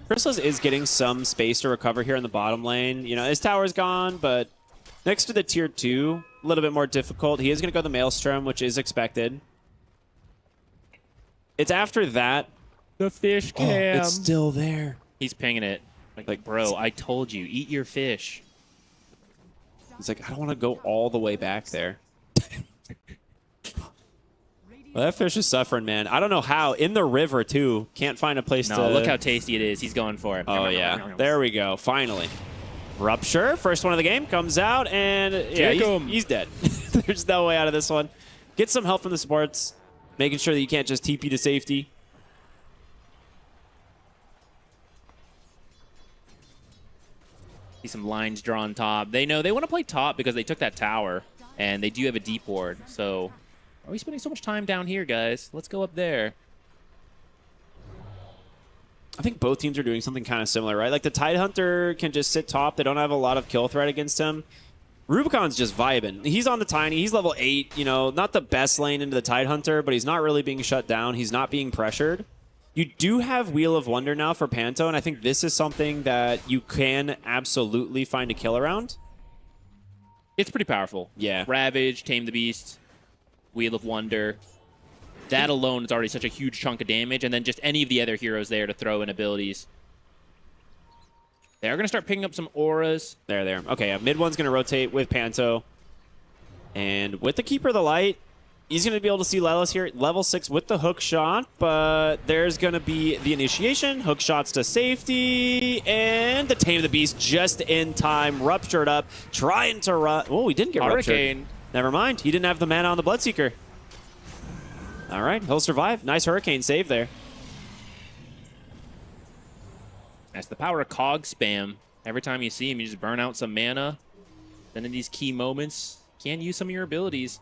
Chrysalis is getting some space to recover here in the bottom lane. You know, his tower's gone, but next to the tier 2, a little bit more difficult. He is going to go the Maelstrom, which is expected. It's after that. The fish cam. It's still there. He's pinging it. Like, bro, I told you, eat your fish. He's like, I don't want to go all the way back there. Well, that fish is suffering, man. I don't know how. In the river, too. Can't find a place to... No, look how tasty it is. He's going for it. Oh, yeah. There we go. Finally. Rupture, first one of the game, comes out, and yeah, he's dead. There's no way out of this one. Get some help from the supports, making sure that you can't just TP to safety. See some lines drawn top. They know they want to play top because they took that tower, and they do have a deep ward. So, are we spending so much time down here, guys? Let's go up there. I think both teams are doing something kind of similar, right? Like the Tidehunter can just sit top. They don't have a lot of kill threat against him. Rubicon's just vibing. He's on the Tiny. He's level 8. You know, not the best lane into the Tidehunter, but he's not really being shut down. He's not being pressured. You do have Wheel of Wonder now for Panto, and I think this is something that you can absolutely find a kill around. It's pretty powerful. Yeah. Ravage, Tame the Beast, Wheel of Wonder. That alone is already such a huge chunk of damage, and then just any of the other heroes there to throw in abilities. They're going to start picking up some auras. There. Okay, yeah, mid one's going to rotate with Panto. And with the Keeper of the Light, he's going to be able to see Lelis here at level 6 with the hook shot, but there's going to be the initiation, hook shots to safety, and the Tame of the Beast just in time, ruptured up, trying to run. Oh, he didn't get Hurricane. ruptured. Never mind, he didn't have the mana on the Bloodseeker. All right, he'll survive. Nice Hurricane save there. That's the power of Cog spam. Every time you see him, you just burn out some mana. Then in these key moments, can use some of your abilities.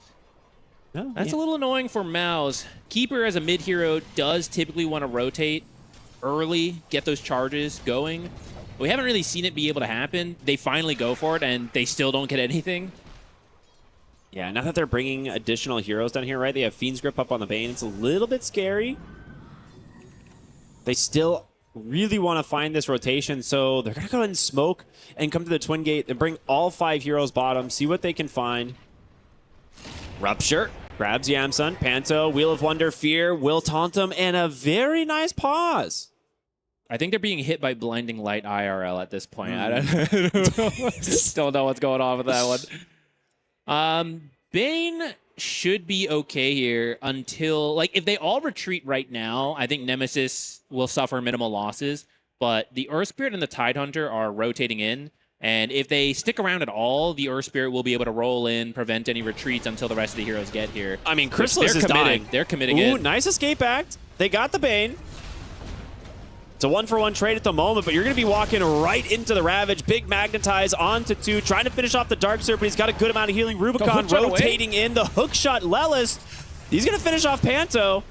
Oh, That's a little annoying for Maus. Keeper as a mid hero does typically want to rotate early, get those charges going. We haven't really seen it be able to happen. They finally go for it, and they still don't get anything. Yeah, now that they're bringing additional heroes down here, right? They have Fiend's Grip up on the Bane. It's a little bit scary. They still really want to find this rotation, so they're going to go ahead and smoke and come to the Twin Gate and bring all 5 heroes bottom, see what they can find. Rupture grabs Yamsun, Panto, Wheel of Wonder, Fear, will taunt him, and a very nice pause. I think they're being hit by blinding light IRL at this point. I don't know what's going on with that one. Bane should be okay here until, like, if they all retreat right now, I think Nemesis will suffer minimal losses, but the Earth Spirit and the Tidehunter are rotating in, and if they stick around at all, the Earth Spirit will be able to roll in, prevent any retreats until the rest of the heroes get here. I mean, Chrysalis is dying. They're committing Ooh, in. nice escape act. They got the Bane. It's a 1-for-1 trade at the moment, but you're going to be walking right into the Ravage. Big Magnetize onto 2, trying to finish off the Darkseer, but he's got a good amount of healing. Rubicon rotating in. The hook shot, Lelis. He's going to finish off Panto.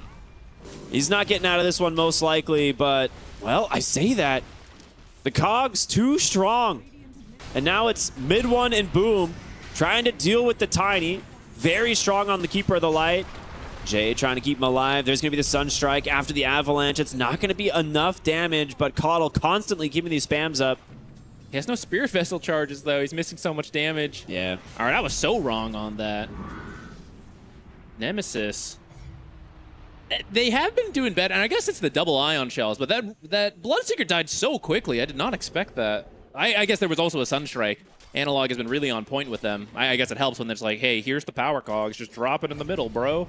He's not getting out of this one most likely, but, well, I say that. The Cogs too strong. And now it's mid one and Boom trying to deal with the Tiny. Very strong on the Keeper of the Light. Jay trying to keep him alive. There's going to be the Sunstrike after the Avalanche. It's not going to be enough damage, but Caudle constantly keeping these spams up. He has no Spirit Vessel charges, though. He's missing so much damage. Yeah. All right, I was so wrong on that. Nemesis. They have been doing better, and I guess it's the double ion shells, but that Bloodseeker died so quickly. I did not expect that. I guess there was also a Sunstrike. Analog has been really on point with them. I guess it helps when it's like, hey, here's the power cogs. Just drop it in the middle, bro.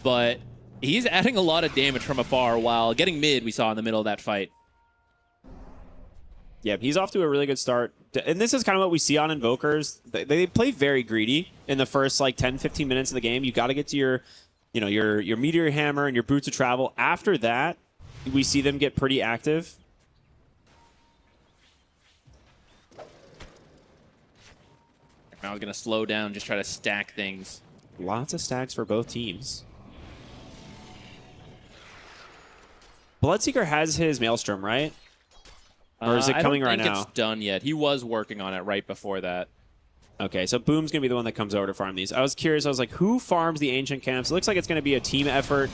But he's adding a lot of damage from afar while getting mid we saw in the middle of that fight. Yeah, he's off to a really good start. And this is kind of what we see on Invokers. They play very greedy in the first like 10, 15 minutes of the game. You got to get to your, your Meteor Hammer and your Boots of Travel. After that, we see them get pretty active. I was going to slow down, just try to stack things. Lots of stacks for both teams. Bloodseeker has his Maelstrom, right? Or is it coming right now? I don't think it's done yet. He was working on it right before that. Okay, so Boom's going to be the one that comes over to farm these. I was curious. I was like, who farms the Ancient Camps? It looks like it's going to be a team effort.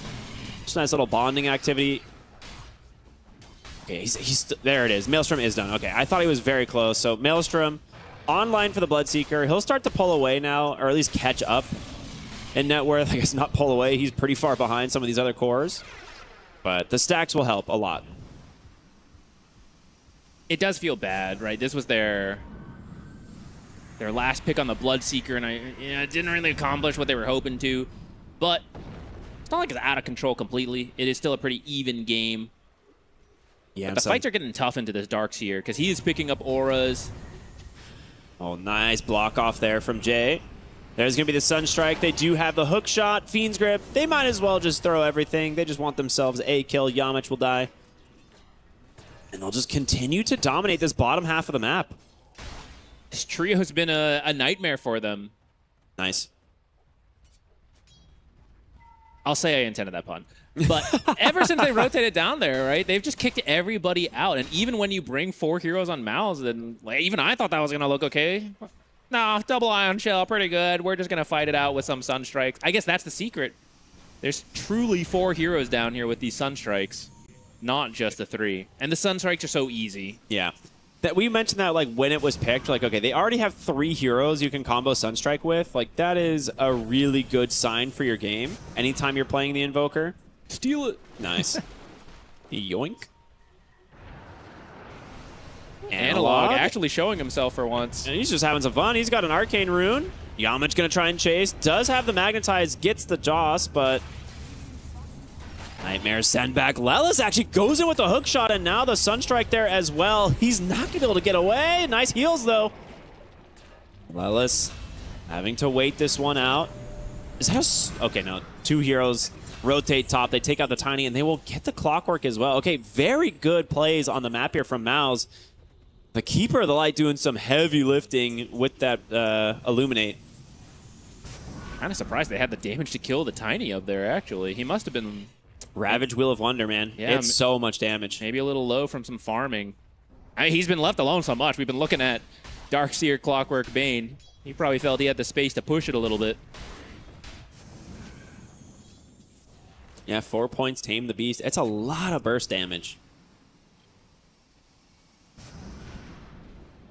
Just a nice little bonding activity. Okay, there it is. Maelstrom is done. Okay, I thought he was very close. So Maelstrom online for the Bloodseeker. He'll start to pull away now, or at least catch up in net worth. I guess not pull away. He's pretty far behind some of these other cores. But the stacks will help a lot. It does feel bad, right? This was their last pick on the Bloodseeker, and it didn't really accomplish what they were hoping to. But it's not like it's out of control completely. It is still a pretty even game. Yeah, but the fights are getting tough into this Darkseer because he is picking up auras. Oh, nice block off there from Jay. There's going to be the Sunstrike. They do have the hook shot. Fiend's Grip. They might as well just throw everything. They just want themselves a kill. Yamich will die. And they'll just continue to dominate this bottom half of the map. This trio has been a nightmare for them. Nice. I'll say I intended that pun. But ever since they rotated down there, right, they've just kicked everybody out. And even when you bring 4 heroes on Mouse, then even I thought that was going to look okay. No, double ion shell, pretty good. We're just going to fight it out with some Sunstrikes. I guess that's the secret. There's truly 4 heroes down here with these Sunstrikes, not just the 3. And the Sunstrikes are so easy. Yeah. That we mentioned that like when it was picked, like, okay, they already have 3 heroes you can combo Sunstrike with. Like, that is a really good sign for your game. Anytime you're playing the Invoker. Steal it. Nice. Yoink. Analog actually showing himself for once. And he's just having some fun. He's got an Arcane Rune. Yamich going to try and chase. Does have the Magnetize. Gets the Joss, but Nightmare send back. Lelis actually goes in with the hook shot, and now the Sunstrike there as well. He's not going to be able to get away. Nice heals, though. Lelis having to wait this one out. Is that okay, no. 2 heroes rotate top. They take out the Tiny, and they will get the Clockwork as well. Okay, very good plays on the map here from Mouse. The Keeper of the Light doing some heavy lifting with that Illuminate. Kind of surprised they had the damage to kill the Tiny up there, actually. He must have been... Ravage Wheel of Wonder, man. Yeah, it's so much damage. Maybe a little low from some farming. I mean, he's been left alone so much. We've been looking at Darkseer, Clockwork, Bane. He probably felt he had the space to push it a little bit. Yeah, 4 points, tame the beast. It's a lot of burst damage.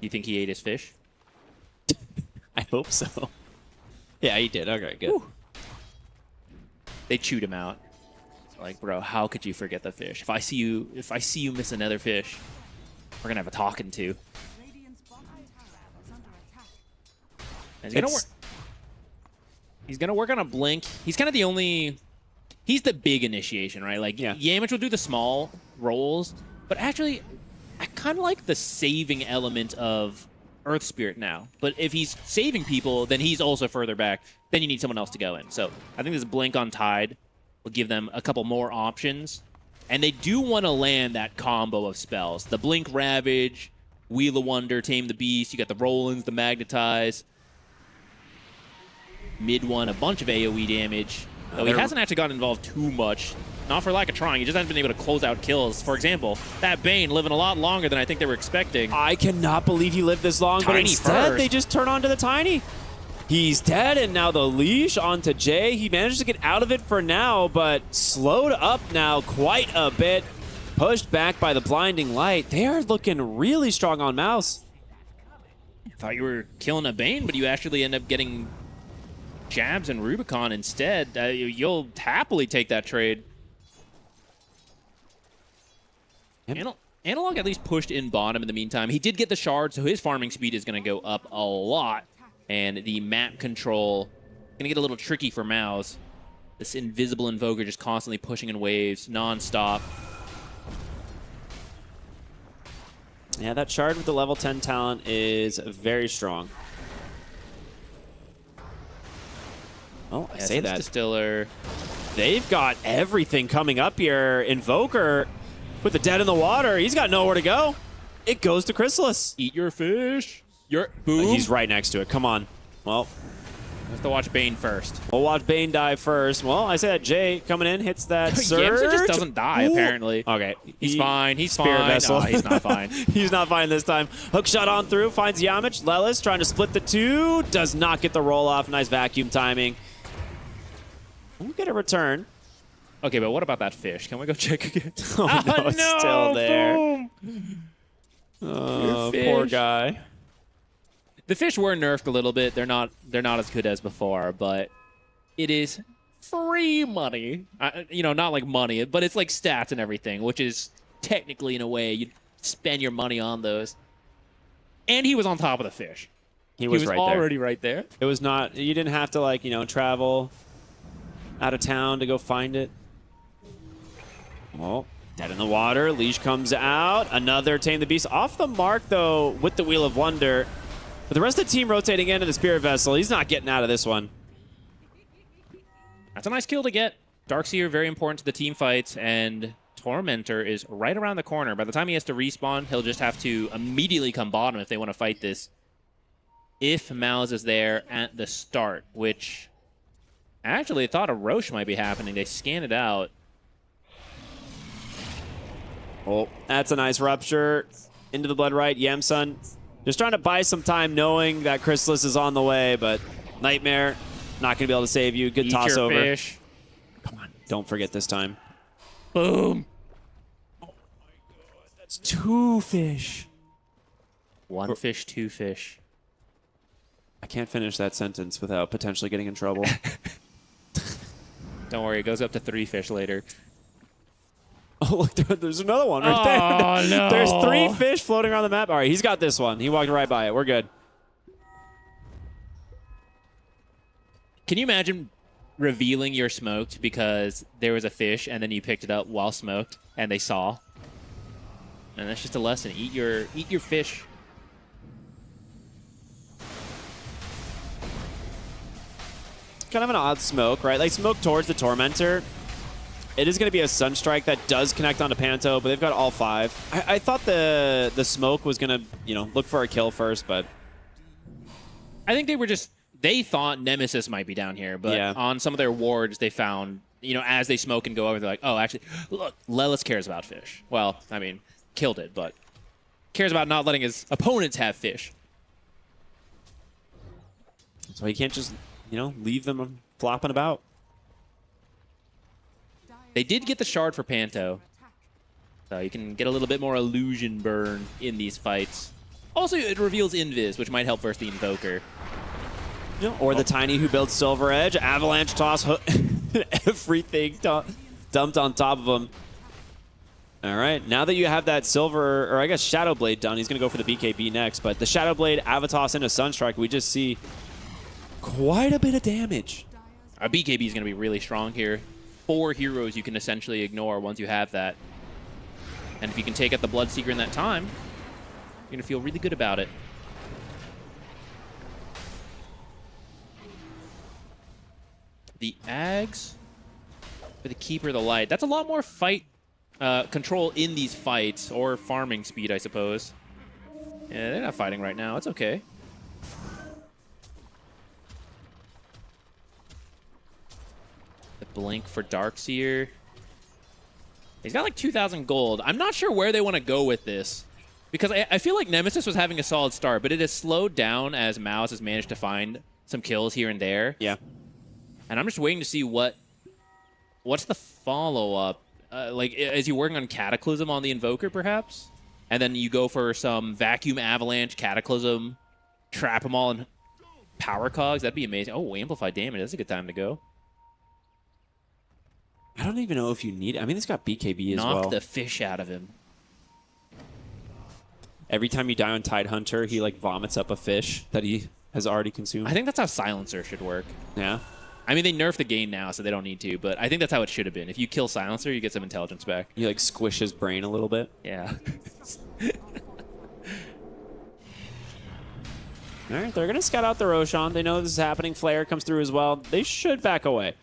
You think he ate his fish? I hope so. Yeah, he did. Okay, good. Whew. They chewed him out. Like, bro, how could you forget the fish? If I see you miss another fish, we're gonna have a talking to. And he's gonna work on a blink. He's kind of the only. He's the big initiation, right? Like, Yamich will do the small rolls, but actually, I kind of like the saving element of Earth Spirit now. But if he's saving people, then he's also further back. Then you need someone else to go in. So I think this blink on Tide will give them a couple more options. And they do want to land that combo of spells. The Blink Ravage, Wheel of Wonder, Tame the Beast. You got the Rollins, the Magnetize. Mid one, a bunch of AoE damage. Though he hasn't actually gotten involved too much. Not for lack of trying. He just hasn't been able to close out kills. For example, that Bane living a lot longer than I think they were expecting. I cannot believe he lived this long, but instead they just turn onto the Tiny. He's dead, and now the leash onto Jay. He managed to get out of it for now, but slowed up now quite a bit. Pushed back by the blinding light. They are looking really strong on Mouse. I thought you were killing a Bane, but you actually end up getting Jabs and Rubicon instead. You'll happily take that trade. Analog at least pushed in bottom in the meantime. He did get the shard, so his farming speed is going to go up a lot. And the map control going to get a little tricky for Mouse. This invisible Invoker just constantly pushing in waves, non-stop. Yeah, that shard with the level 10 talent is very strong. Oh, I say that. Distiller. They've got everything coming up here. Invoker with the dead in the water. He's got nowhere to go. It goes to Chrysalis. Eat your fish. Boom. He's right next to it. Come on. Well, we have to watch Bane first. We'll watch Bane die first. Well, I said Jay coming in, hits that surge. Yamsa just doesn't die, apparently. Okay. He's fine. He's Spirit fine. Vessel. No, he's not fine. He's not fine this time. Hook shot on through. Finds Yamich. Lelis trying to split the two. Does not get the roll off. Nice vacuum timing. We'll get a return. Okay, but what about that fish? Can we go check again? Oh, no, it's still there. Boom. Oh, poor guy. The fish were nerfed a little bit. They're not as good as before, but it is free money. You know, not like money, but it's like stats and everything, which is technically, in a way, you spend your money on those. And he was on top of the fish. He was right already there. right there. It was not. You didn't have to, like, you know, travel out of town to go find it. Oh, dead in the water. Leash comes out. Another Tame the Beast. Off the mark, though, with the Wheel of Wonder. But the rest of the team rotating into the Spirit Vessel. He's not getting out of this one. That's a nice kill to get. Darkseer, very important to the team fights, and Tormentor is right around the corner. By the time he has to respawn, he'll just have to immediately come bottom if they want to fight this. If Mouse is there at the start, which actually I thought a Roche might be happening. They scan it out. Oh, that's a nice rupture. Into the blood right. Yamsun just trying to buy some time knowing that Chrysalis is on the way, but Nightmare not going to be able to save you. Good Eat toss your over. Fish. Come on. Don't forget this time. Boom. Oh my God. That's two fish. One fish, two fish. I can't finish that sentence without potentially getting in trouble. Don't worry, it goes up to three fish later. Oh, look, there's another one right there. Oh, no. There's three fish floating around the map. All right, he's got this one. He walked right by it. We're good. Can you imagine revealing you're smoked because there was a fish and then you picked it up while smoked and they saw? And that's just a lesson. Eat your fish. Kind of an odd smoke, right? Like smoke towards the Tormentor. It is going to be a Sunstrike that does connect onto Panto, but they've got all five. I thought the smoke was going to, you know, look for a kill first, but I think they thought Nemesis might be down here, but on some of their wards they found, you know, as they smoke and go over, they're like, oh, actually, look, Lelis cares about fish. Well, I mean, killed it, but cares about not letting his opponents have fish. So he can't just, you know, leave them flopping about. They did get the shard for Panto, so you can get a little bit more illusion burn in these fights. Also, it reveals Invis, which might help versus the Invoker. Or the Tiny who builds Silver Edge. Avalanche toss, everything dumped on top of him. All right, now that you have that Silver, or I guess Shadow Blade done, he's going to go for the BKB next. But the Shadow Blade, Avatos into Sunstrike, we just see quite a bit of damage. Our BKB is going to be really strong here. 4 heroes you can essentially ignore once you have that. And if you can take out the Bloodseeker in that time, you're going to feel really good about it. The Ags for the Keeper of the Light. That's a lot more fight control in these fights, or farming speed, I suppose. Yeah, they're not fighting right now. It's okay. The Blink for Darkseer. He's got like 2,000 gold. I'm not sure where they want to go with this, because I feel like Nemesis was having a solid start, but it has slowed down as Mouse has managed to find some kills here and there. Yeah. And I'm just waiting to see what's the follow-up. Like, is he working on Cataclysm on the Invoker, perhaps? And then you go for some Vacuum Avalanche, Cataclysm, trap them all in Power Cogs. That'd be amazing. Oh, Amplified Damage. That's a good time to go. I don't even know if you need it. I mean, it's got BKB as well. Knock the fish out of him. Every time you die on Tidehunter, he like vomits up a fish that he has already consumed. I think that's how Silencer should work. Yeah. I mean, they nerfed the game now, so they don't need to, but I think that's how it should have been. If you kill Silencer, you get some intelligence back. You like squish his brain a little bit. Yeah. All right, they're going to scout out the Roshan. They know this is happening. Flare comes through as well. They should back away.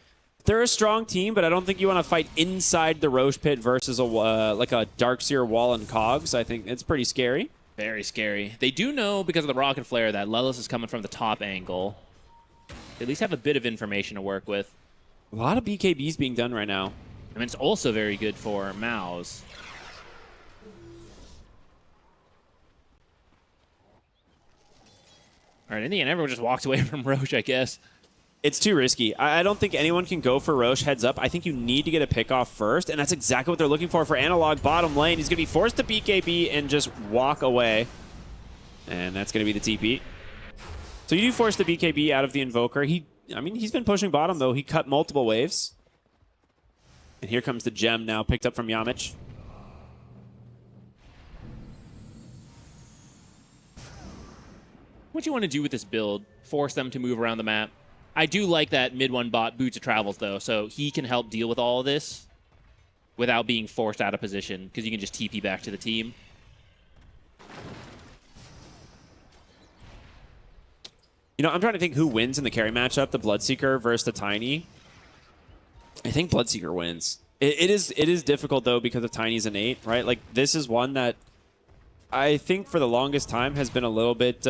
They're a strong team, but I don't think you want to fight inside the Roche Pit versus a like a Darkseer wall and Cogs. I think it's pretty scary. Very scary. They do know, because of the Rocket Flare, that Lelis is coming from the top angle. They at least have a bit of information to work with. A lot of BKBs being done right now. I mean, it's also very good for Maus. All right, in the end, everyone just walks away from Roche, I guess. It's too risky. I don't think anyone can go for Roche heads up. I think you need to get a pick off first, and that's exactly what they're looking for Analog bottom lane. He's going to be forced to BKB and just walk away. And that's going to be the TP. So you do force the BKB out of the Invoker. I mean, he's been pushing bottom, though. He cut multiple waves. And here comes the gem now, picked up from Yamich. What do you want to do with this build? Force them to move around the map? I do like that mid one bot Boots of Travels, though, so he can help deal with all of this without being forced out of position, because you can just TP back to the team. You know, I'm trying to think who wins in the carry matchup, the Bloodseeker versus the Tiny. I think Bloodseeker wins. It is difficult, though, because of Tiny's innate, right? Like, this is one that I think for the longest time has been a little bit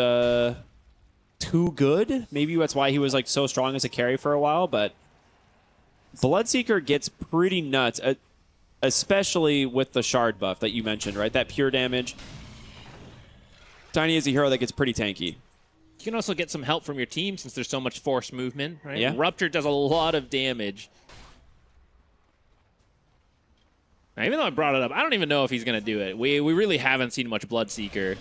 too good. Maybe that's why he was like so strong as a carry for a while, but Bloodseeker gets pretty nuts, especially with the shard buff that you mentioned, right? That pure damage. Tiny is a hero that gets pretty tanky. You can also get some help from your team since there's so much force movement, right? Yeah. Rupture does a lot of damage. Now, even though I brought it up, I don't even know if he's going to do it. We really haven't seen much Bloodseeker.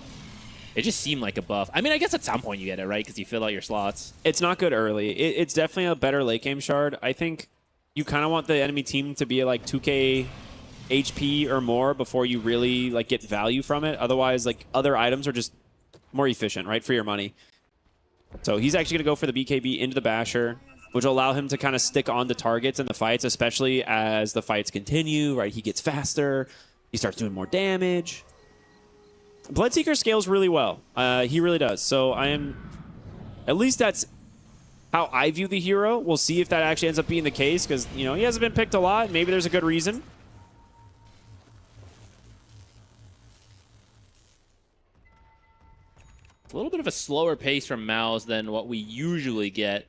It just seemed like a buff. I mean, I guess at some point you get it, right? Because you fill out your slots. It's not good early. It's definitely a better late game shard. I think you kind of want the enemy team to be like 2k HP or more before you really like get value from it. Otherwise, like other items are just more efficient, right, for your money. So he's actually going to go for the BKB into the Basher, which will allow him to kind of stick on the targets in the fights, especially as the fights continue, right? He gets faster. He starts doing more damage. Bloodseeker scales really well. He really does. So at least that's how I view the hero. We'll see if that actually ends up being the case, because, you know, he hasn't been picked a lot. Maybe there's a good reason. A little bit of a slower pace from Maus than what we usually get.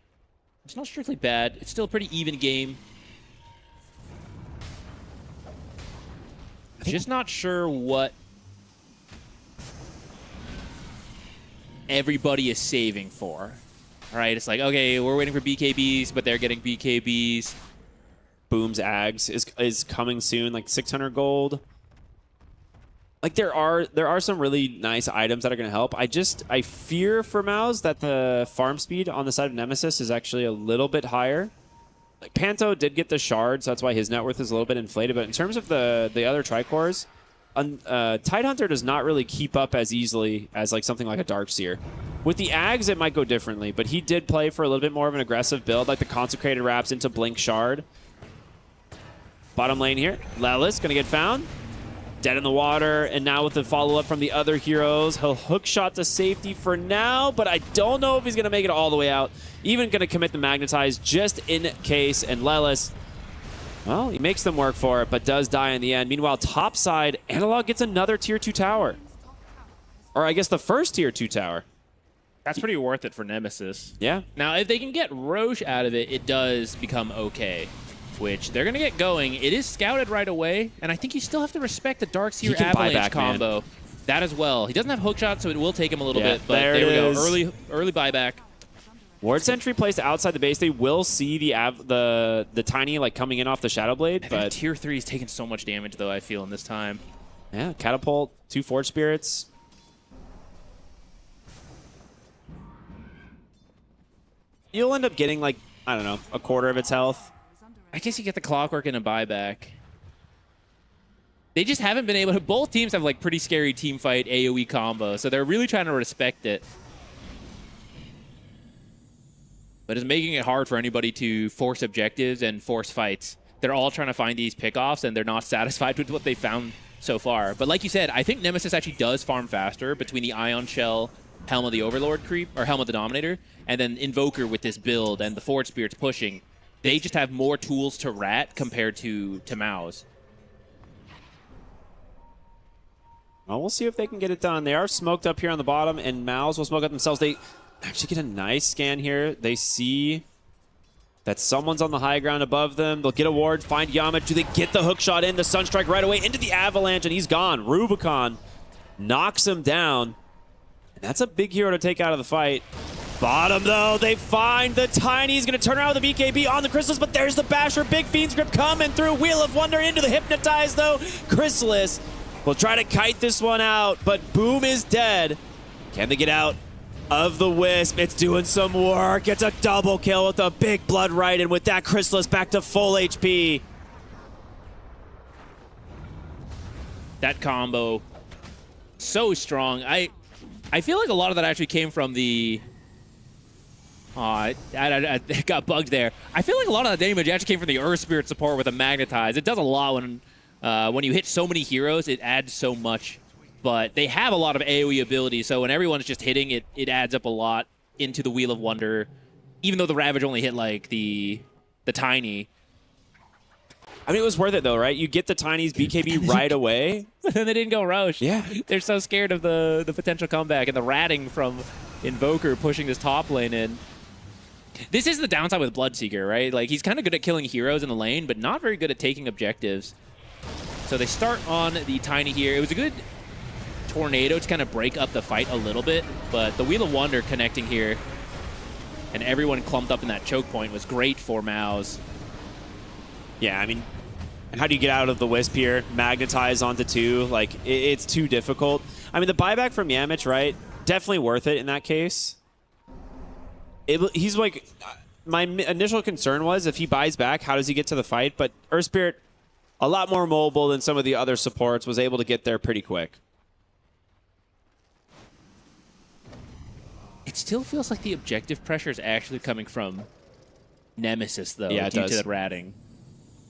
It's not strictly bad. It's still a pretty even game. Just not sure what everybody is saving for. All right, it's like, okay, we're waiting for BKBs, but they're getting BKBs. Boom's Ags is coming soon, like 600 gold. like there are some really nice items that are going to help. I fear for Maus that the farm speed on the side of Nemesis is actually a little bit higher. Like Panto did get the shards, so that's why his net worth is a little bit inflated. But in terms of the other Tricores, Tidehunter does not really keep up as easily as like something like a Darkseer. With the Ags, it might go differently, but he did play for a little bit more of an aggressive build, like the Consecrated Wraps into Blink Shard. Bottom lane here, Lelis gonna get found. Dead in the water, and now with the follow-up from the other heroes, he'll hook shot to safety for now, but I don't know if he's gonna make it all the way out. Even gonna commit the Magnetize just in case, and Lelis, well, he makes them work for it, but does die in the end. Meanwhile, top side, Analog gets another tier 2 tower. Or I guess the first tier 2 tower. That's pretty worth it for Nemesis. Yeah. Now, if they can get Roche out of it, it does become okay, which they're going to get going. It is scouted right away, and I think you still have to respect the Darkseer Avalanche combo. Man. That as well. He doesn't have hookshot, so it will take him a little bit, but there we go. Early buyback. Ward Sentry placed outside the base. They will see the Tiny like coming in off the Shadow Blade, but tier 3 is taking so much damage though, I feel, in this time. Yeah, Catapult, 2 Forge Spirits. You'll end up getting like, I don't know, a quarter of its health. I guess you get the Clockwork and a buyback. They just haven't been able to. Both teams have like pretty scary team fight AoE combo, so they're really trying to respect it. But it's making it hard for anybody to force objectives and force fights. They're all trying to find these pickoffs, and they're not satisfied with what they found so far. But like you said, I think Nemesis actually does farm faster between the Ion Shell, Helm of the Overlord creep, or Helm of the Dominator, and then Invoker with this build and the Forge Spirits pushing. They just have more tools to rat compared to Maus. Well, we'll see if they can get it done. They are smoked up here on the bottom, and Maus will smoke up themselves. They actually get a nice scan here. They see that someone's on the high ground above them. They'll get a ward, find Yamit. Do they get the hook shot in? The Sunstrike right away into the Avalanche, and he's gone. Rubicon knocks him down. And that's a big hero to take out of the fight. Bottom, though, they find the Tiny. He's going to turn around with the BKB on the Chrysalis, but there's the Basher. Big Fiend's Grip coming through. Wheel of Wonder into the Hypnotize, though. Chrysalis will try to kite this one out, but Boom is dead. Can they get out of the Wisp? It's doing some work. It's a double kill with a big blood right, and with that, Chrysalis back to full HP. That combo, so strong. I feel like a lot of that actually came from the... I got bugged there. I feel like a lot of the damage actually came from the Earth Spirit support with a Magnetize. It does a lot when you hit so many heroes, it adds so much. But they have a lot of AoE ability, so when everyone's just hitting it, it adds up a lot into the Wheel of Wonder. Even though the Ravage only hit like the Tiny. I mean, it was worth it though, right? You get the Tiny's BKB right away. But then they didn't go Roche. Yeah. They're so scared of the potential comeback and the ratting from Invoker pushing this top lane in. This is the downside with Bloodseeker, right? Like, he's kind of good at killing heroes in the lane, but not very good at taking objectives. So they start on the Tiny here. It was a good tornado to kind of break up the fight a little bit, but the Wheel of Wonder connecting here and everyone clumped up in that choke point was great for Maus. Yeah, I mean, how do you get out of the Wisp here? Magnetize onto 2. Like, it's too difficult. I mean, the buyback from Yamich, right? Definitely worth it in that case. He's like, my initial concern was if he buys back, how does he get to the fight? But Earth Spirit, a lot more mobile than some of the other supports, was able to get there pretty quick. It still feels like the objective pressure is actually coming from Nemesis, though, yeah, due to the ratting.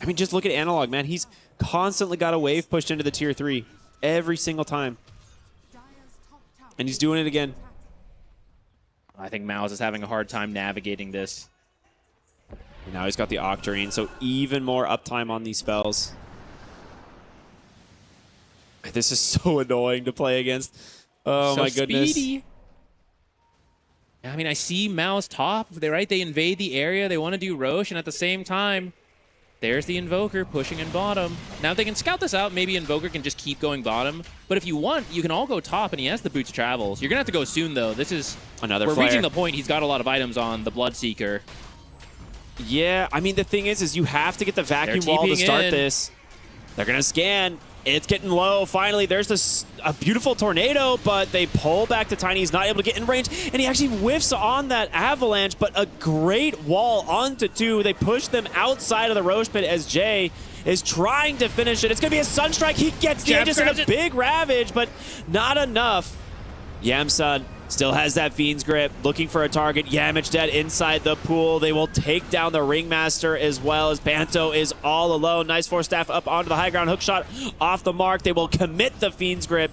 I mean, just look at Analog, man. He's constantly got a wave pushed into the tier 3 every single time. And he's doing it again. I think Maus is having a hard time navigating this. And now he's got the Octarine, so even more uptime on these spells. This is so annoying to play against. Oh, so my goodness. Speedy. I mean, I see Maus top. They invade the area. They want to do Roche, and at the same time, there's the Invoker pushing in bottom. Now, if they can scout this out, maybe Invoker can just keep going bottom. But if you want, you can all go top, and he has the Boots Travels. You're going to have to go soon, though. This is... Another We're flare. reaching the point. He's got a lot of items on the Bloodseeker. Yeah, I mean, the thing is you have to get the vacuum wall to start this. They're going to scan. It's getting low. Finally, there's a beautiful tornado, but they pull back to Tiny. He's not able to get in range, and he actually whiffs on that avalanche, but a great wall onto 2. They push them outside of the Roche pit as Jay is trying to finish it. It's going to be a Sunstrike. He gets the Aegis and a big Ravage, but not enough. Yamsun still has that Fiend's Grip, looking for a target. Yamich dead inside the pool. They will take down the Ringmaster as well as Banto is all alone. Nice Force Staff up onto the high ground. Hookshot off the mark. They will commit the Fiend's Grip.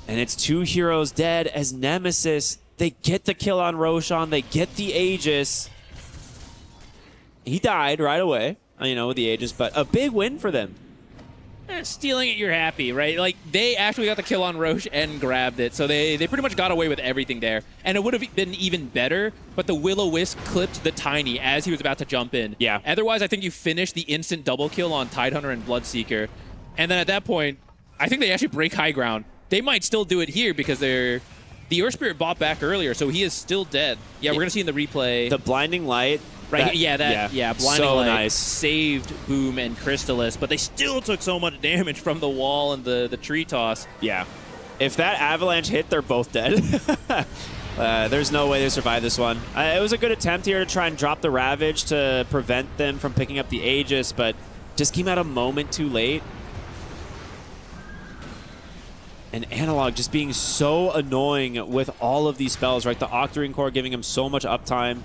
And it's 2 heroes dead as Nemesis. They get the kill on Roshan. They get the Aegis. He died right away, you know, with the Aegis, but a big win for them. Stealing it, you're happy, right? Like, they actually got the kill on Roche and grabbed it, so they pretty much got away with everything there. And it would have been even better, but the Will-O-Wisp clipped the Tiny as he was about to jump in. Yeah. Otherwise, I think you finish the instant double kill on Tidehunter and Bloodseeker. And then at that point, I think they actually break high ground. They might still do it here because the Earth Spirit bought back earlier, so he is still dead. Yeah, we're going to see in the replay. The Blinding Light. Right, Blinding so Light nice. saved Boom and Crystallis, but they still took so much damage from the wall and the tree toss. Yeah. If that avalanche hit, they're both dead. There's no way they survive this one. It was a good attempt here to try and drop the Ravage to prevent them from picking up the Aegis, but just came out a moment too late. And Analog just being so annoying with all of these spells, right? The Octarine Core giving him so much uptime.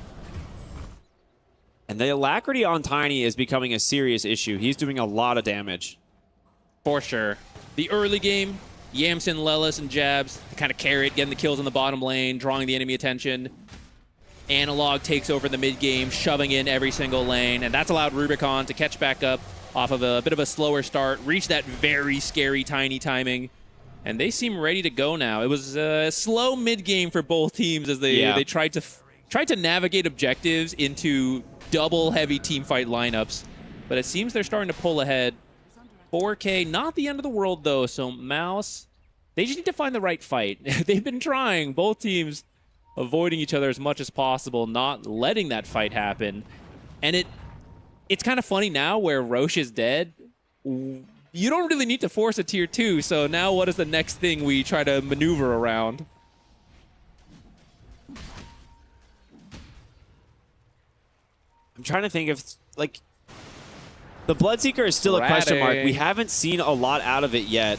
And the Alacrity on Tiny is becoming a serious issue. He's doing a lot of damage. For sure. The early game, Yamsun, Lelis, and Jabs kind of carry it, getting the kills in the bottom lane, drawing the enemy attention. Analog takes over the mid game, shoving in every single lane, and that's allowed Rubicon to catch back up off of a bit of a slower start, reach that very scary Tiny timing, and they seem ready to go now. It was a slow mid game for both teams as they tried to navigate objectives into double heavy team fight lineups, but it seems they're starting to pull ahead. 4K, not the end of the world though, so Mouse, they just need to find the right fight. They've been trying, both teams avoiding each other as much as possible, not letting that fight happen. And it's kind of funny now where Roche is dead. You don't really need to force a tier 2, so now what is the next thing we try to maneuver around? I'm trying to think if, like, the Bloodseeker is still a question mark. We haven't seen a lot out of it yet.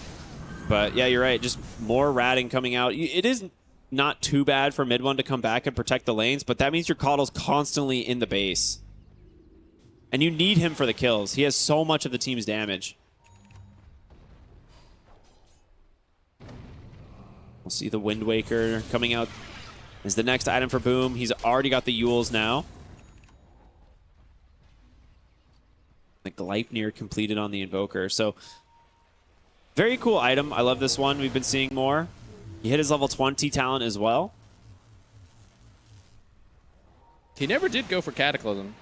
But yeah, you're right. Just more ratting coming out. It is not too bad for mid one to come back and protect the lanes, but that means your Coddle's constantly in the base. And you need him for the kills. He has so much of the team's damage. We'll see the Wind Waker coming out as the next item for Boom. He's already got the Yules now. The Gleipnir completed on the Invoker. So, very cool item. I love this one. We've been seeing more. He hit his level 20 talent as well. He never did go for Cataclysm.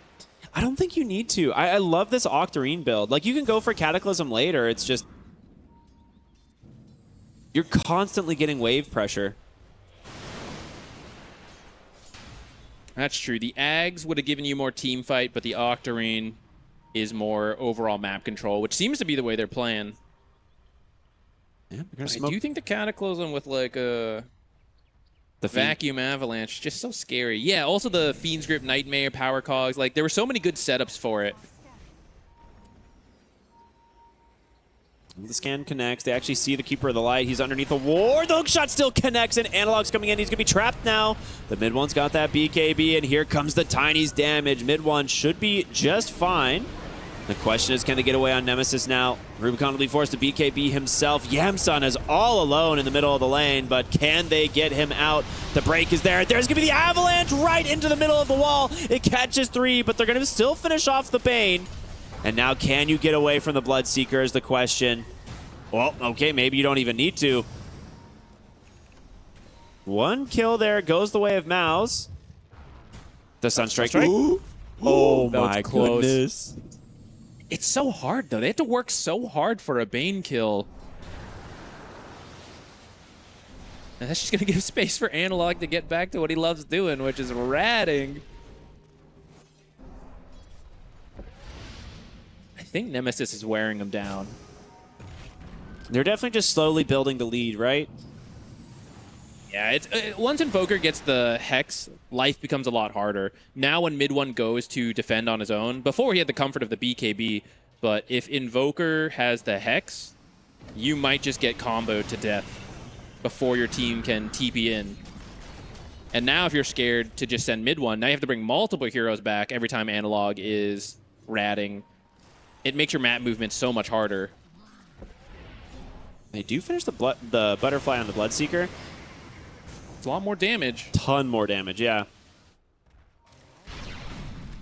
I don't think you need to. I love this Octarine build. Like, you can go for Cataclysm later. It's just... you're constantly getting wave pressure. That's true. The Ags would have given you more team fight, but the Octarine is more overall map control, which seems to be the way they're playing. Yeah, I do think the Cataclysm with like a vacuum avalanche just so scary. Yeah, also the Fiend's Grip Nightmare power cogs. Like there were so many good setups for it. The scan connects. They actually see the Keeper of the Light. He's underneath the ward. The hookshot still connects, and Analog's coming in. He's going to be trapped now. The mid one's got that BKB, and here comes the Tiny's damage. Mid one should be just fine. The question is, can they get away on Nemesis now? Rubicon will be forced to BKB himself. Yamsun is all alone in the middle of the lane, but can they get him out? The break is there. There's going to be the avalanche right into the middle of the wall. It catches 3, but they're going to still finish off the Bane. And now, can you get away from the Bloodseeker is the question. Well, okay, maybe you don't even need to. One kill there goes the way of Mouse. The Sunstrike. Ooh. Oh my goodness. It's so hard, though. They have to work so hard for a Bane kill. And that's just going to give space for Analog to get back to what he loves doing, which is ratting. I think Nemesis is wearing him down. They're definitely just slowly building the lead, right? Yeah, it's once Invoker gets the Hex, life becomes a lot harder. Now when mid one goes to defend on his own, before he had the comfort of the BKB, but if Invoker has the Hex, you might just get comboed to death before your team can TP in. And now if you're scared to just send mid one, now you have to bring multiple heroes back every time Analog is ratting. It makes your map movement so much harder. They do finish the butterfly on the Bloodseeker. It's a lot more damage. Ton more damage, yeah.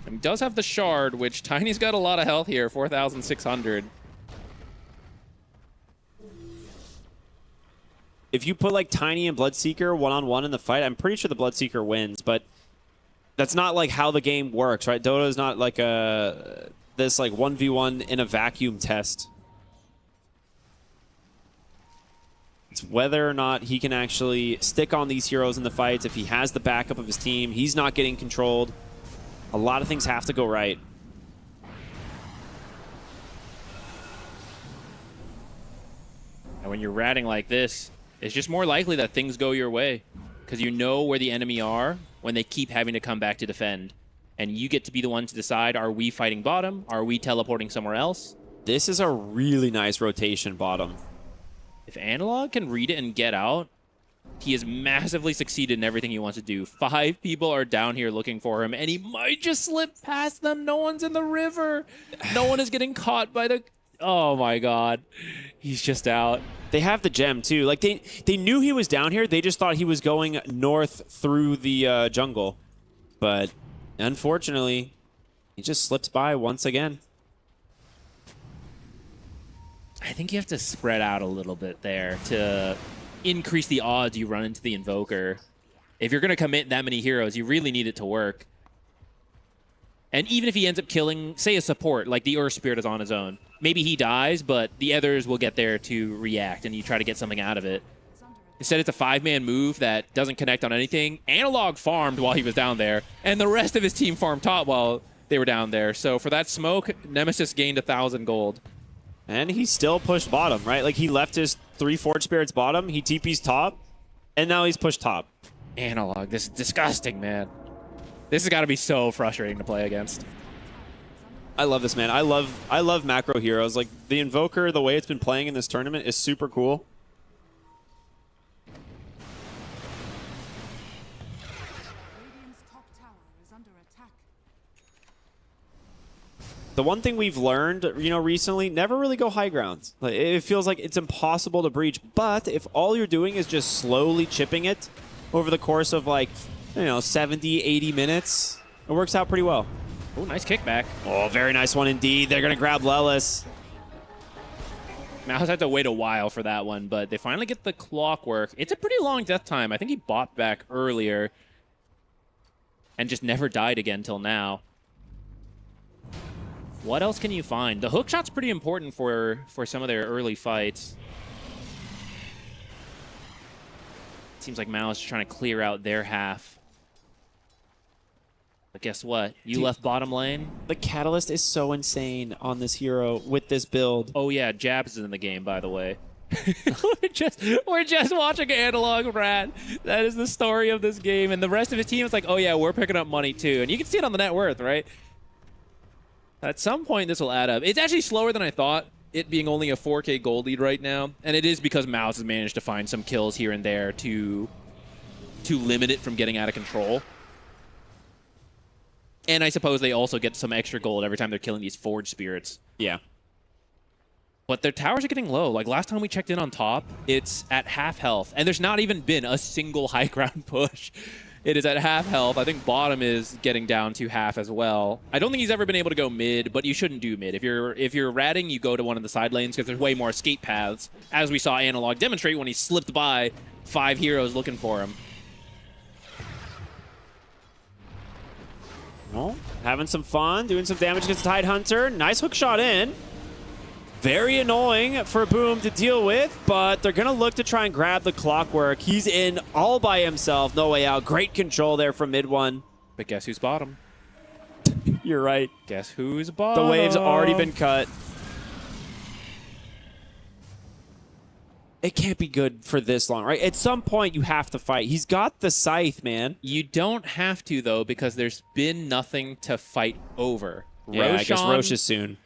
And he does have the shard, which Tiny's got a lot of health here, 4,600. If you put like Tiny and Bloodseeker one-on-one in the fight, I'm pretty sure the Bloodseeker wins, but that's not like how the game works, right? Dota is not like this like 1v1 in a vacuum test. It's whether or not he can actually stick on these heroes in the fights. If he has the backup of his team, he's not getting controlled. A lot of things have to go right. And when you're ratting like this, it's just more likely that things go your way because you know where the enemy are when they keep having to come back to defend. And you get to be the one to decide, are we fighting bottom? Are we teleporting somewhere else? This is a really nice rotation bottom. If Analog can read it and get out, he has massively succeeded in everything he wants to do. 5 people are down here looking for him, and he might just slip past them. No one's in the river. No one is getting caught by the... Oh, my God. He's just out. They have the gem, too. Like, they knew he was down here. They just thought he was going north through the jungle. But, unfortunately, he just slipped by once again. I think you have to spread out a little bit there to increase the odds you run into the Invoker. If you're going to commit that many heroes, you really need it to work. And even if he ends up killing, say, a support, like the Earth Spirit is on his own, maybe he dies, but the others will get there to react, and you try to get something out of it. Instead, it's a 5-man move that doesn't connect on anything. Analog farmed while he was down there, and the rest of his team farmed top while they were down there. So for that smoke, Nemesis gained 1,000 gold. And he still pushed bottom, right? Like, he left his 3 Forge Spirits bottom, he TP's top, and now he's pushed top. Analog, this is disgusting, man. This has got to be so frustrating to play against. I love this, man. I love macro heroes. Like, the Invoker, the way it's been playing in this tournament is super cool. The one thing we've learned, recently, never really go high ground. Like, it feels like it's impossible to breach. But if all you're doing is just slowly chipping it over the course of, like, 70, 80 minutes, it works out pretty well. Oh, nice kickback. Oh, very nice one indeed. They're going to grab Lelis. Mouse had to wait a while for that one, but they finally get the clockwork. It's a pretty long death time. I think he bought back earlier and just never died again till now. What else can you find? The hook shot's pretty important for some of their early fights. Seems like Mao is trying to clear out their half. But guess what? You left bottom lane. The catalyst is so insane on this hero with this build. Oh yeah, Jabs is in the game, by the way. we're just watching Analog rat. That is the story of this game. And the rest of his team is like, oh yeah, we're picking up money too. And you can see it on the net worth, right? At some point, this will add up. It's actually slower than I thought, it being only a 4K gold lead right now. And it is because Mouse has managed to find some kills here and there to limit it from getting out of control. And I suppose they also get some extra gold every time they're killing these Forge Spirits. Yeah. But their towers are getting low. Like last time we checked in on top, it's at half health. And there's not even been a single high ground push. It is at half health. I think bottom is getting down to half as well. I don't think he's ever been able to go mid, but you shouldn't do mid. If you're ratting, you go to one of the side lanes because there's way more escape paths, as we saw Analog demonstrate when he slipped by 5 heroes looking for him. Well, having some fun, doing some damage against Tidehunter. Nice hook shot in. Very annoying for Boom to deal with, but they're going to look to try and grab the clockwork. He's in all by himself. No way out. Great control there from mid one. But guess who's bottom? You're right. Guess who's bottom? The wave's already been cut. it can't be good for this long, right? At some point, you have to fight. He's got the scythe, man. You don't have to, though, because there's been nothing to fight over. Yeah, I guess Roche is soon.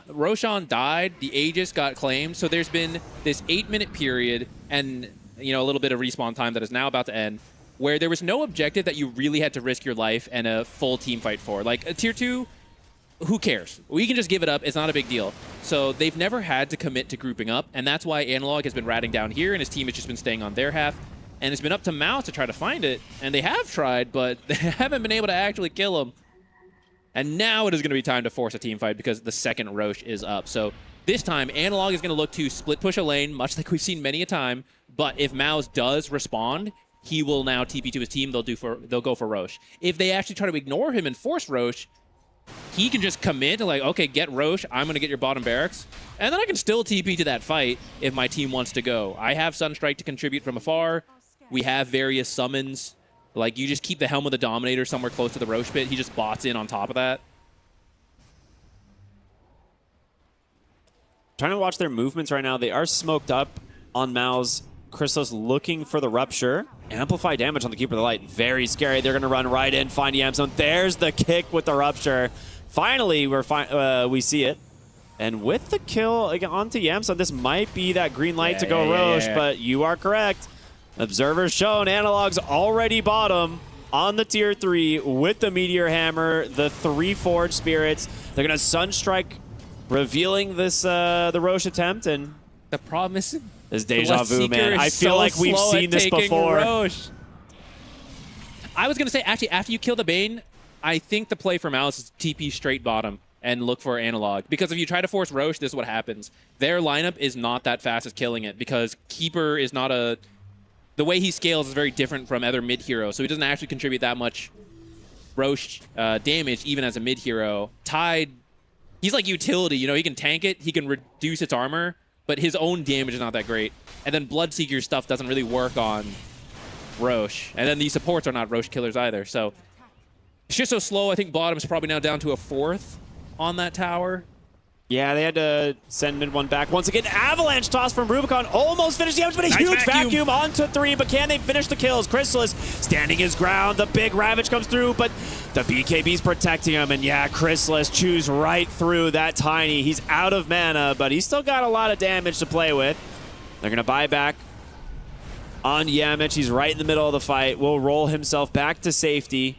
Roshan died. The Aegis got claimed. So there's been this 8-minute period and, you know, a little bit of respawn time that is now about to end, where there was no objective that you really had to risk your life and a full team fight for. Like, a tier 2, who cares? We can just give it up. It's not a big deal. So they've never had to commit to grouping up, and that's why Analog has been ratting down here, and his team has just been staying on their half. And it's been up to Mouse to try to find it, and they have tried, but they haven't been able to actually kill him. And now it is going to be time to force a team fight because the second Roche is up. So this time, Analog is going to look to split push a lane, much like we've seen many a time. But if Mouse does respond, he will now TP to his team. They'll go for Roche. If they actually try to ignore him and force Roche, he can just commit to like, okay, get Roche. I'm going to get your bottom barracks. And then I can still TP to that fight if my team wants to go. I have Sunstrike to contribute from afar. We have various summons. Like, you just keep the Helm of the Dominator somewhere close to the Roche pit. He just bots in on top of that. Trying to watch their movements right now. They are smoked up on Mao's. Chrysalis looking for the Rupture. Amplify damage on the Keeper of the Light. Very scary. They're going to run right in, find Yamzone. There's the kick with the Rupture. Finally, we see it. And with the kill again onto Yamzone, this might be that green light to go Roche, but you are correct. Observers shown. Analog's already bottom on the tier 3 with the Meteor Hammer, the 3 Forge Spirits. They're going to Sunstrike, revealing this the Roche attempt. And the problem is this deja vu, man. I feel like we've seen this before. Roche. I was going to say, actually, after you kill the Bane, I think the play for Mouse is TP straight bottom and look for Analog. Because if you try to force Roche, this is what happens. Their lineup is not that fast as killing it because Keeper is not a... The way he scales is very different from other mid-heroes, so he doesn't actually contribute that much Roche damage, even as a mid-hero. Tide, he's like utility, you know, he can tank it, he can reduce its armor, but his own damage is not that great. And then Bloodseeker stuff doesn't really work on Roche. And then these supports are not Roche killers either, so it's just so slow. I think bottom's probably now down to a 4th on that tower. Yeah, they had to send mid one back. Once again, avalanche toss from Rubicon. Almost finished the damage, but a huge vacuum onto 3. But can they finish the kills? Chrysalis standing his ground. The big Ravage comes through, but the BKB's protecting him. And yeah, Chrysalis chews right through that Tiny. He's out of mana, but he's still got a lot of damage to play with. They're going to buy back on Yamich. He's right in the middle of the fight. Will roll himself back to safety.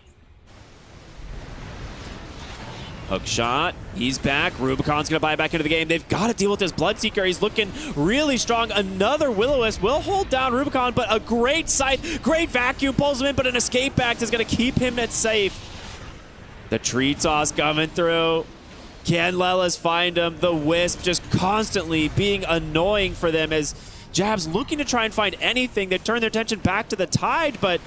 Hook shot. He's back. Rubicon's going to buy back into the game. They've got to deal with this Bloodseeker. He's looking really strong. Another Will-O-Wisp will hold down Rubicon, but a great Scythe, great vacuum pulls him in, but an Escape Act is going to keep him at safe. The tree toss coming through. Can Lelis find him? The Wisp just constantly being annoying for them as Jab's looking to try and find anything. They turn their attention back to the Tide, but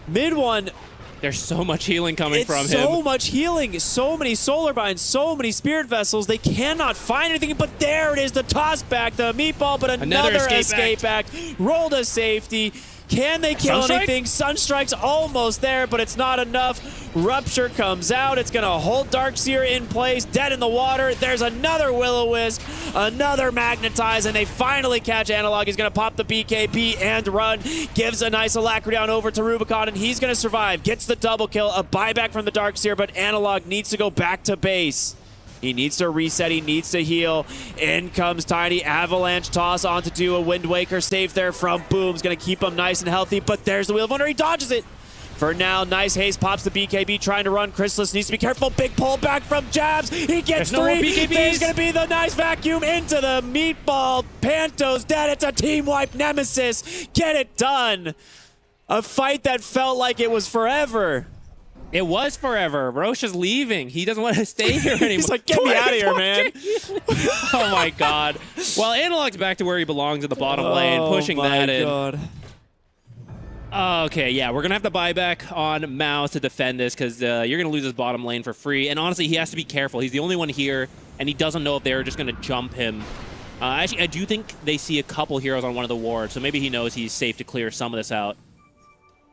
mid one... There's so much healing coming from him. So much healing. So many Solar Binds, so many Spirit Vessels. They cannot find anything, but there it is, the toss back, the meatball, but another escape act. Roll to safety. Can they kill anything? Sunstrike's almost there, but it's not enough. Rupture comes out. It's going to hold Darkseer in place. Dead in the water. There's another Will-O-Wisp, another Magnetize, and they finally catch Analog. He's going to pop the BKB and run. Gives a nice Alacrity over to Rubicon, and he's going to survive. Gets the double kill, a buyback from the Darkseer, but Analog needs to go back to base. He needs to reset. He needs to heal. In comes Tiny. Avalanche toss onto do a Wind Waker. Save there from Boom's going to keep him nice and healthy, but there's the Wheel of Wonder. He dodges it. For now, nice haste. Pops the BKB trying to run. Chrysalis needs to be careful. Big pull back from Jabs. He gets 3. There's going to be the nice vacuum into the meatball. Panto's dead. It's a team wipe Nemesis. Get it done. A fight that felt like it was forever. It was forever. Roche is leaving. He doesn't want to stay here anymore. He's like, get me out of here, man. Oh, my God. Well, Analog's back to where he belongs in the bottom lane, pushing that in. Okay, yeah, we're going to have to buy back on Mouse to defend this because you're going to lose his bottom lane for free. And honestly, he has to be careful. He's the only one here, and he doesn't know if they're just going to jump him. Actually, I do think they see a couple heroes on one of the wards, so maybe he knows he's safe to clear some of this out.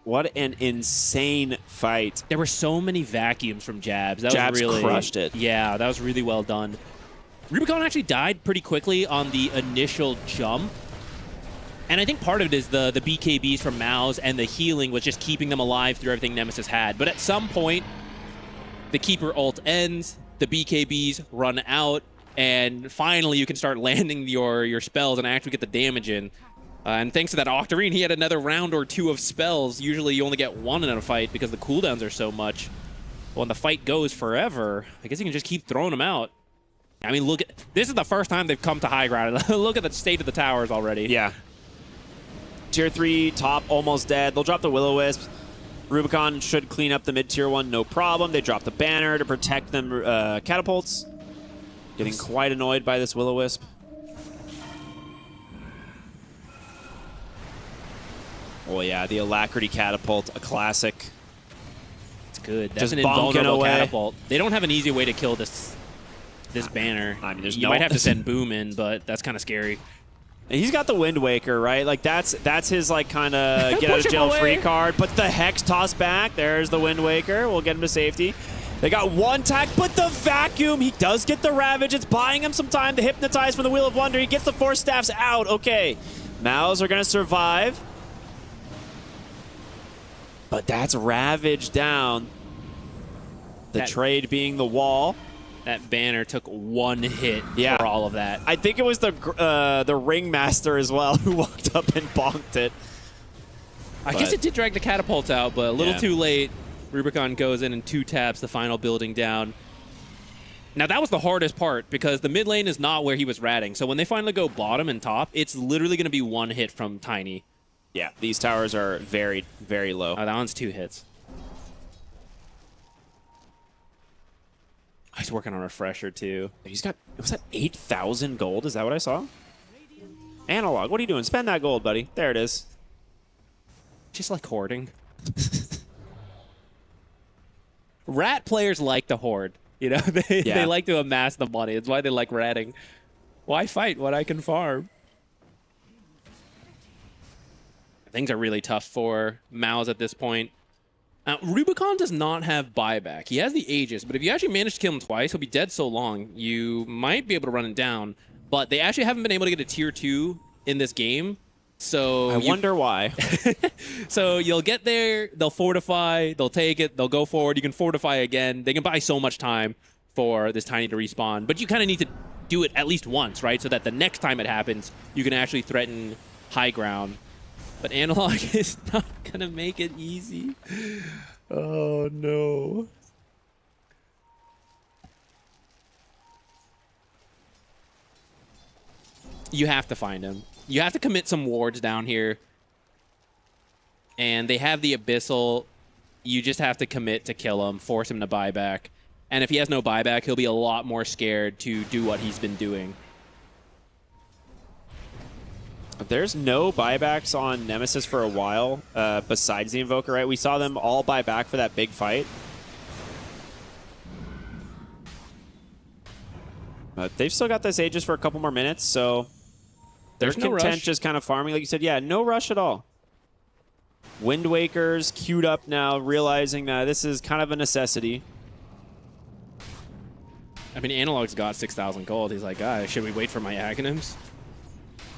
What an insane fight. There were so many vacuums from Jabs. Jabs crushed it. Yeah, that was really well done. Rubicon actually died pretty quickly on the initial jump. And I think part of it is the BKBs from Mao's and the healing was just keeping them alive through everything Nemesis had. But at some point, the Keeper ult ends, the BKBs run out, and finally you can start landing your spells and actually get the damage in. And thanks to that Octarine, he had another round or two of spells. Usually you only get one in a fight because the cooldowns are so much. When the fight goes forever, I guess you can just keep throwing them out. I mean, look at this is the first time they've come to high ground. Look at the state of the towers already. Yeah. Tier 3 top almost dead. They'll drop the Will-O-Wisp. Rubicon should clean up the mid-tier 1, no problem. They drop the banner to protect them catapults. Getting quite annoyed by this Will-O-Wisp. Oh yeah, the Alacrity catapult, a classic. It's good. That's Just an bonking invulnerable away. catapult. They don't have an easy way to kill this banner. I mean, there's you might have to send Boom in, but that's kind of scary. And he's got the Wind Waker, right? Like that's his like kind of get out Push of him jail away. free card. But the Hex toss back. There's the Wind Waker. We'll get him to safety. They got one tack, but the Vacuum. He does get the Ravage. It's buying him some time to hypnotize from the Wheel of Wonder. He gets the Force Staffs out. Okay, Maos are gonna survive, but that's Ravage down. The trade being the wall. That banner took one hit Yeah. for all of that. I think it was the Ringmaster as well who walked up and bonked it. I guess it did drag the catapult out, but a little Yeah. too late. Rubicon goes in and 2 taps the final building down. Now that was the hardest part because the mid lane is not where he was ratting. So when they finally go bottom and top, it's literally going to be one hit from Tiny. Yeah, these towers are very, very low. Oh, that one's 2 hits. He's working on Refresher too. He's got, was that 8,000 gold? Is that what I saw? Analog, what are you doing? Spend that gold, buddy. There it is. Just like hoarding. Rat players like to hoard. You know, they like to amass the money. It's why they like ratting. Why fight when I can farm? Things are really tough for Maos at this point. Rubicon does not have buyback. He has the Aegis, but if you actually manage to kill him twice, he'll be dead so long, you might be able to run him down. But they actually haven't been able to get a tier 2 in this game. So I wonder why. So you'll get there, they'll fortify, they'll take it, they'll go forward, you can fortify again. They can buy so much time for this Tiny to respawn. But you kind of need to do it at least once, right? So that the next time it happens, you can actually threaten high ground. But Analog is not going to make it easy. Oh, no. You have to find him. You have to commit some wards down here. And they have the Abyssal. You just have to commit to kill him, force him to buy back. And if he has no buyback, he'll be a lot more scared to do what he's been doing. There's no buybacks on Nemesis for a while, besides the Invoker, right? We saw them all buy back for that big fight. But they've still got this Aegis for a couple more minutes, so they're There's no content rush. just kind of farming. Like you said, yeah, no rush at all. Wind Waker's queued up now, realizing that this is kind of a necessity. I mean, Analog's got 6,000 gold. He's like, guys, should we wait for my Aghanims?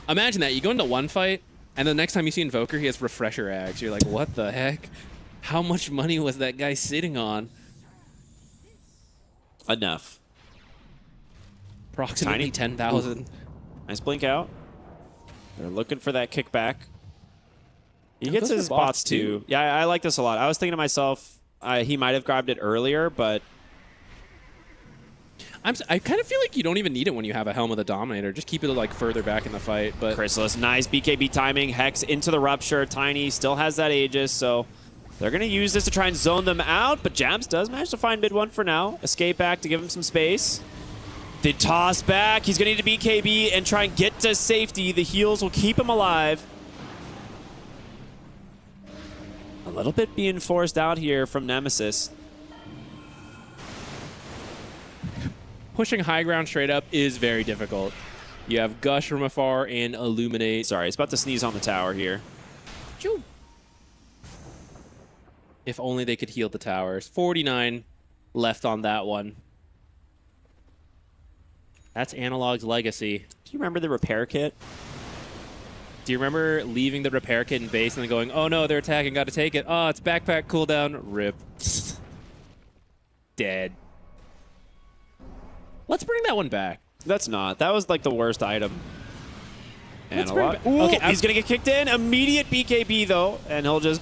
Imagine that. You go into one fight, and the next time you see Invoker, he has Refresher Ags. You're like, what the heck? How much money was that guy sitting on? Enough. Approximately 10,000. Nice blink out. They're looking for that kickback. He And gets those his are bots bots too. Yeah, I like this a lot. I was thinking to myself, he might have grabbed it earlier, but I kind of feel like you don't even need it when you have a Helm of the Dominator. Just keep it like further back in the fight. But Chrysalis, nice BKB timing. Hex into the Rupture. Tiny still has that Aegis, so they're going to use this to try and zone them out. But Jabs does manage to find mid one for now. Escape back to give him some space. The toss back. He's going to need a BKB and try and get to safety. The heals will keep him alive. A little bit being forced out here from Nemesis. pushing high ground straight up is very difficult. You have Gush from afar and Illuminate. Sorry, it's about to sneeze on the tower here. Choo. If only they could heal the towers. 49 left on that one. That's Analog's legacy. Do you remember the repair kit? Do you remember leaving the repair kit in base and then going, oh no, they're attacking, gotta take it. Oh, it's backpack cooldown. Rip. Dead. Let's bring that one back. That's not. That was like the worst item. Let's bring Analog. it back. Ooh, Okay, he's going to get kicked in. Immediate BKB, though, and he'll just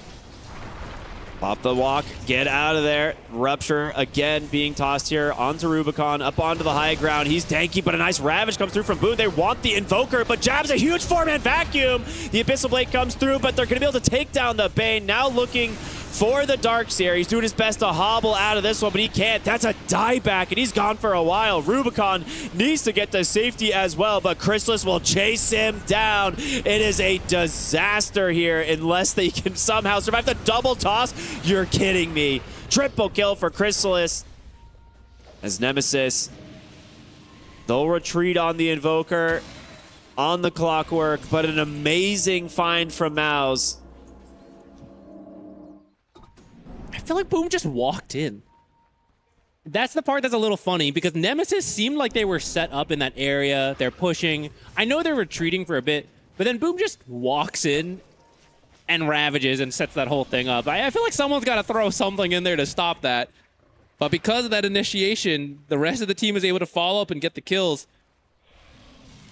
pop the walk, get out of there. Rupture again being tossed here onto Rubicon, up onto the high ground. He's tanky, but a nice Ravage comes through from Boone. They want the Invoker, but jabs a huge 4-man vacuum. The Abyssal Blade comes through, but they're going to be able to take down the Bane. Now looking for the Darkseer. He's doing his best to hobble out of this one, but he can't. That's a dieback, and he's gone for a while. Rubicon needs to get to safety as well, but Chrysalis will chase him down. It is a disaster here unless they can somehow survive the double toss. You're kidding me. Triple kill for Chrysalis as Nemesis. They'll retreat on the Invoker, on the Clockwork, but an amazing find from Mouse. I feel like Boom just walked in. That's the part that's a little funny because Nemesis seemed like they were set up in that area. They're pushing. I know they're retreating for a bit, but then Boom just walks in and ravages and sets that whole thing up. I feel like someone's got to throw something in there to stop that. But because of that initiation, the rest of the team is able to follow up and get the kills.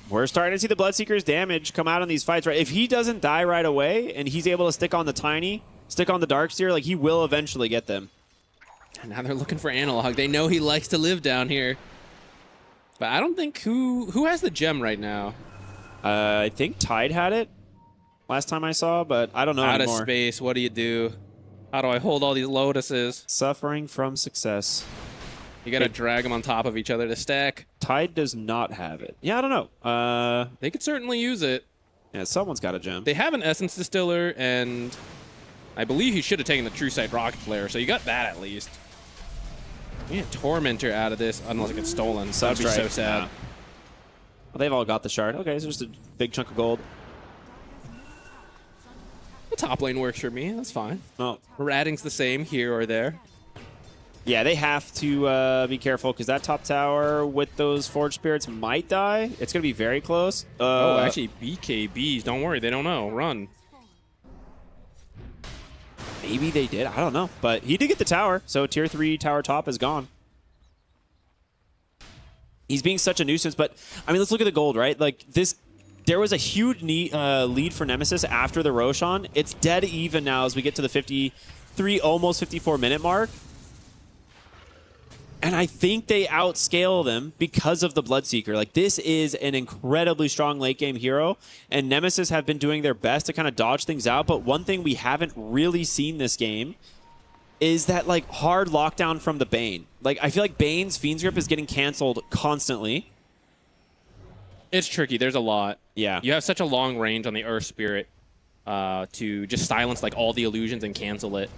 We're starting to see the Bloodseeker's damage come out in these fights, right? If he doesn't die right away and he's able to stick on the Tiny, stick on the Darkseer, like he will eventually get them. And now they're looking for Analog. They know he likes to live down here. But I don't think who has the gem right now. I think Tide had it last time I saw, but I don't know Out anymore. of space, what do you do? How do I hold all these Lotuses? Suffering from success. You gotta drag them on top of each other to stack. Tide does not have it. Yeah, I don't know. They could certainly use it. Yeah, someone's got a gem. They have an Essence Distiller, and I believe he should have taken the True Sight Rocket Flare, so you got that at least. We need a Tormentor out of this, unless it gets stolen. That'd be so sad. Yeah. Well, they've all got the shard. Okay, so just a big chunk of gold. The top lane works for me. That's fine. Oh. Ratting's the same here or there. Yeah, they have to be careful because that top tower with those Forge Spirits might die. It's going to be very close. Oh, actually, BKBs. Don't worry. They don't know. Run. Maybe they did. I don't know. But he did get the tower, so tier 3 tower top is gone. He's being such a nuisance, but, I mean, let's look at the gold, right? Like, this... There was a huge lead for Nemesis after the Roshan. It's dead even now as we get to the 53, almost 54-minute mark. And I think they outscale them because of the Bloodseeker. Like, this is an incredibly strong late-game hero, and Nemesis have been doing their best to kind of dodge things out. But one thing we haven't really seen this game is that, like, hard lockdown from the Bane. Like, I feel like Bane's Fiend's Grip is getting canceled constantly. It's tricky. There's a lot. Yeah. You have such a long range on the Earth Spirit to just silence like all the illusions and cancel it.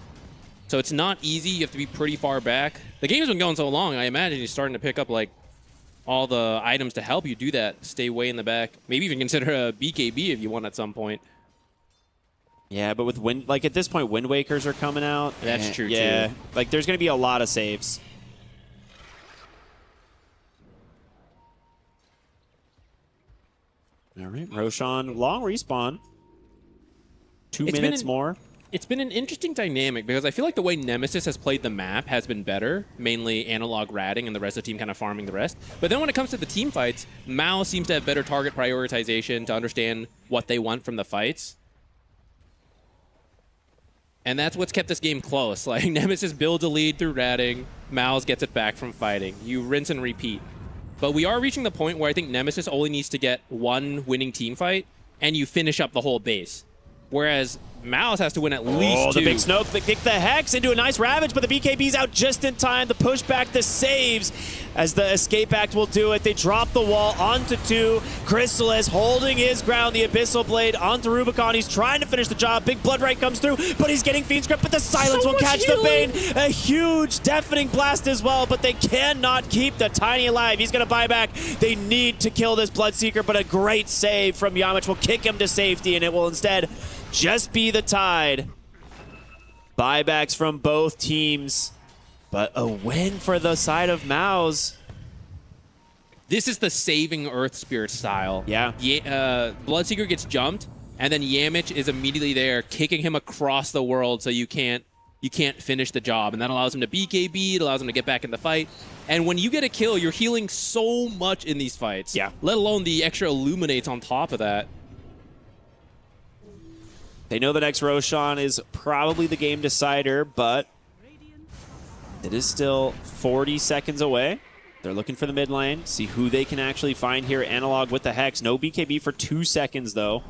So it's not easy. You have to be pretty far back. The game's been going so long, I imagine he's starting to pick up like all the items to help you do that. Stay way in the back. Maybe even consider a BKB if you want at some point. Yeah, but with Wind, like at this point, Wind Wakers are coming out. That's true, yeah, too. like there's going to be a lot of saves. All right, Roshan, long respawn. 2 minutes more. It's been an interesting dynamic because I feel like the way Nemesis has played the map has been better, mainly analog ratting and the rest of the team kind of farming the rest. But then when it comes to the team fights, Mao seems to have better target prioritization to understand what they want from the fights. And that's what's kept this game close. Like, Nemesis builds a lead through ratting, Mao's gets it back from fighting. You rinse and repeat. But we are reaching the point where I think Nemesis only needs to get one winning team fight, and you finish up the whole base. Whereas Mouse has to win at least the two. big Snoke, they kick the Hex into a nice Ravage, but the BKB's out just in time. The pushback, the saves, as the Escape Act will do it. They drop the wall onto 2. Chrysalis holding his ground, the Abyssal Blade onto Rubicon. He's trying to finish the job. Big Blood Right comes through, but he's getting Fiend's Grip, but the Silence will catch the Bane. A huge deafening blast as well, but they cannot keep the Tiny alive. He's going to buy back. They need to kill this Bloodseeker, but a great save from Yamich will kick him to safety, and it will instead just be the Tide. Buybacks from both teams, but a win for the side of Maus. This is the saving Earth Spirit style. Yeah. Bloodseeker gets jumped. and then Yamich is immediately there, kicking him across the world so you can't finish the job. And that allows him to BKB, it allows him to get back in the fight. And when you get a kill, you're healing so much in these fights. Yeah. Let alone the extra illuminates on top of that. They know the next Roshan is probably the game decider, but it is still 40 seconds away. They're looking for the mid lane, see who they can actually find here. Analog with the Hex. No BKB for 2 seconds, though.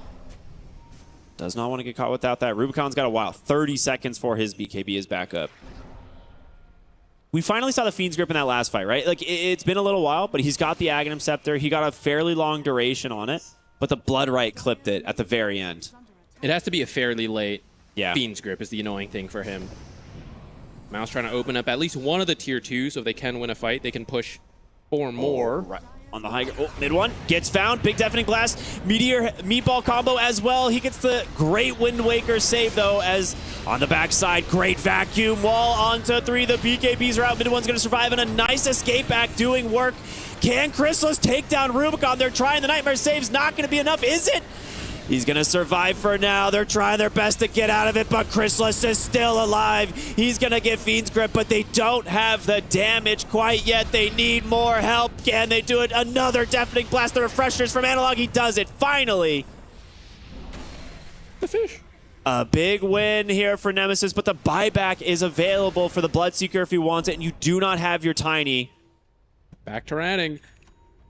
Does not want to get caught without that. Rubicon's got a while. 30 seconds for his BKB is back up. We finally saw the Fiend's Grip in that last fight, right? Like, it's been a little while, but he's got the Aghanim Scepter. He got a fairly long duration on it, but the Blood Right clipped it at the very end. It has to be a fairly late Yeah. Fiend's Grip is the annoying thing for him. Mouse trying to open up at least one of the tier 2, so if they can win a fight, they can push 4 more. Right. On the high, mid one, gets found, big deafening blast, meteor meatball combo as well. He gets the great Wind Waker save though, as on the backside, great vacuum wall onto 3. The BKBs are out, mid one's gonna survive, and a nice escape back doing work. Can Chrysalis take down Rubicon? They're trying, the Nightmare save's not gonna be enough, is it? He's going to survive for now. They're trying their best to get out of it, but Chrysalis is still alive. He's going to get Fiend's Grip, but they don't have the damage quite yet. They need more help. Can they do it? Another deafening blast. The refreshers from Analog. He does it. Finally. The fish. A big win here for Nemesis, but the buyback is available for the Bloodseeker if he wants it, and you do not have your Tiny. Back to Ranning.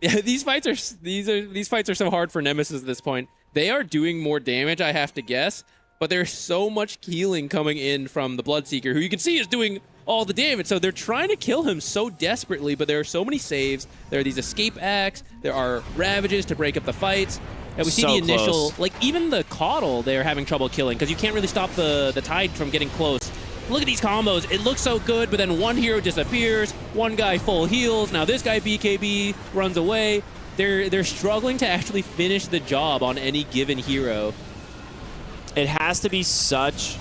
Yeah, these fights are so hard for Nemesis at this point. They are doing more damage, I have to guess, but there's so much healing coming in from the Bloodseeker, who you can see is doing all the damage. So they're trying to kill him so desperately, but there are so many saves. There are these escape acts. There are ravages to break up the fights. And we see the initial, like even the Coddle, they're having trouble killing because you can't really stop the Tide from getting close. Look at these combos. It looks so good, but then one hero disappears, one guy full heals. Now this guy BKB runs away. They're struggling to actually finish the job on any given hero. It has to be such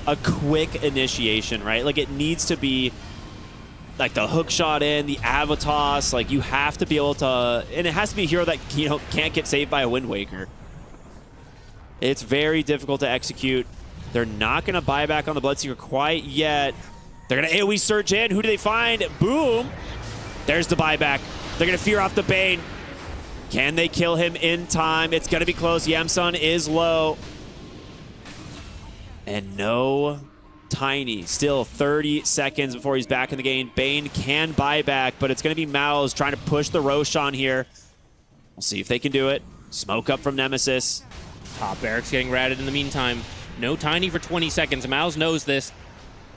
a quick initiation, right? Like it needs to be like the hook shot in, the Avatos. Like you have to be able to, and it has to be a hero that can't get saved by a Wind Waker. It's very difficult to execute. They're not going to buy back on the Bloodseeker quite yet. They're going to AoE surge in. Who do they find? Boom. There's the buyback. They're going to fear off the Bane. Can they kill him in time? It's going to be close. Yamsun is low. And no Tiny. Still 30 seconds before he's back in the game. Bane can buy back, but it's going to be Mouse trying to push the Roshan here. We'll see if they can do it. Smoke up from Nemesis. Top barracks getting ratted in the meantime. No Tiny for 20 seconds. Mouse knows this.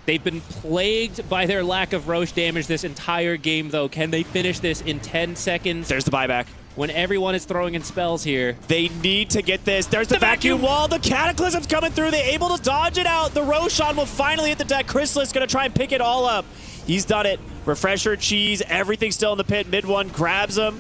They've been plagued by their lack of Roche damage this entire game, though. Can they finish this in 10 seconds? There's the buyback. When everyone is throwing in spells here. They need to get this. There's the vacuum wall. The Cataclysm's coming through. They're able to dodge it out. The Roshan will finally hit the deck. Chrysalis going to try and pick it all up. He's done it. Refresher, cheese, everything still in the pit. Mid one grabs him.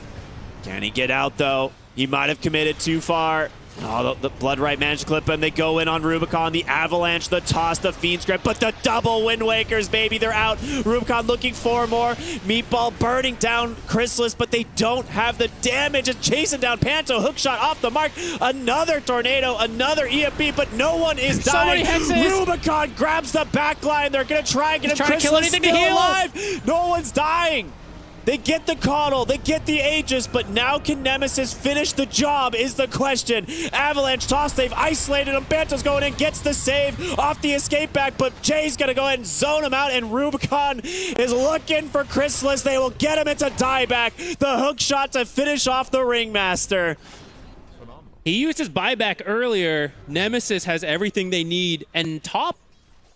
Can he get out, though? He might have committed too far. Oh, the Blood Right managed to clip him. They go in on Rubicon. The Avalanche, the toss, the Fiend's Grip, but the double Wind Wakers, baby. They're out. Rubicon looking for more. Meatball burning down Chrysalis, but they don't have the damage. It's chasing down Panto. Hookshot off the mark. Another Tornado, another EMP, but no one is dying. Rubicon grabs the backline. They're going to try and get him. Chrysalis still alive. No one's dying. They get the Coddle, they get the Aegis, but now can Nemesis finish the job is the question. Avalanche toss, they've isolated him. Banto's going in, gets the save off the escape back, but Jay's going to go ahead and zone him out, and Rubicon is looking for Chrysalis. They will get him into dieback. The hook shot to finish off the Ringmaster. He used his buyback earlier. Nemesis has everything they need, and top...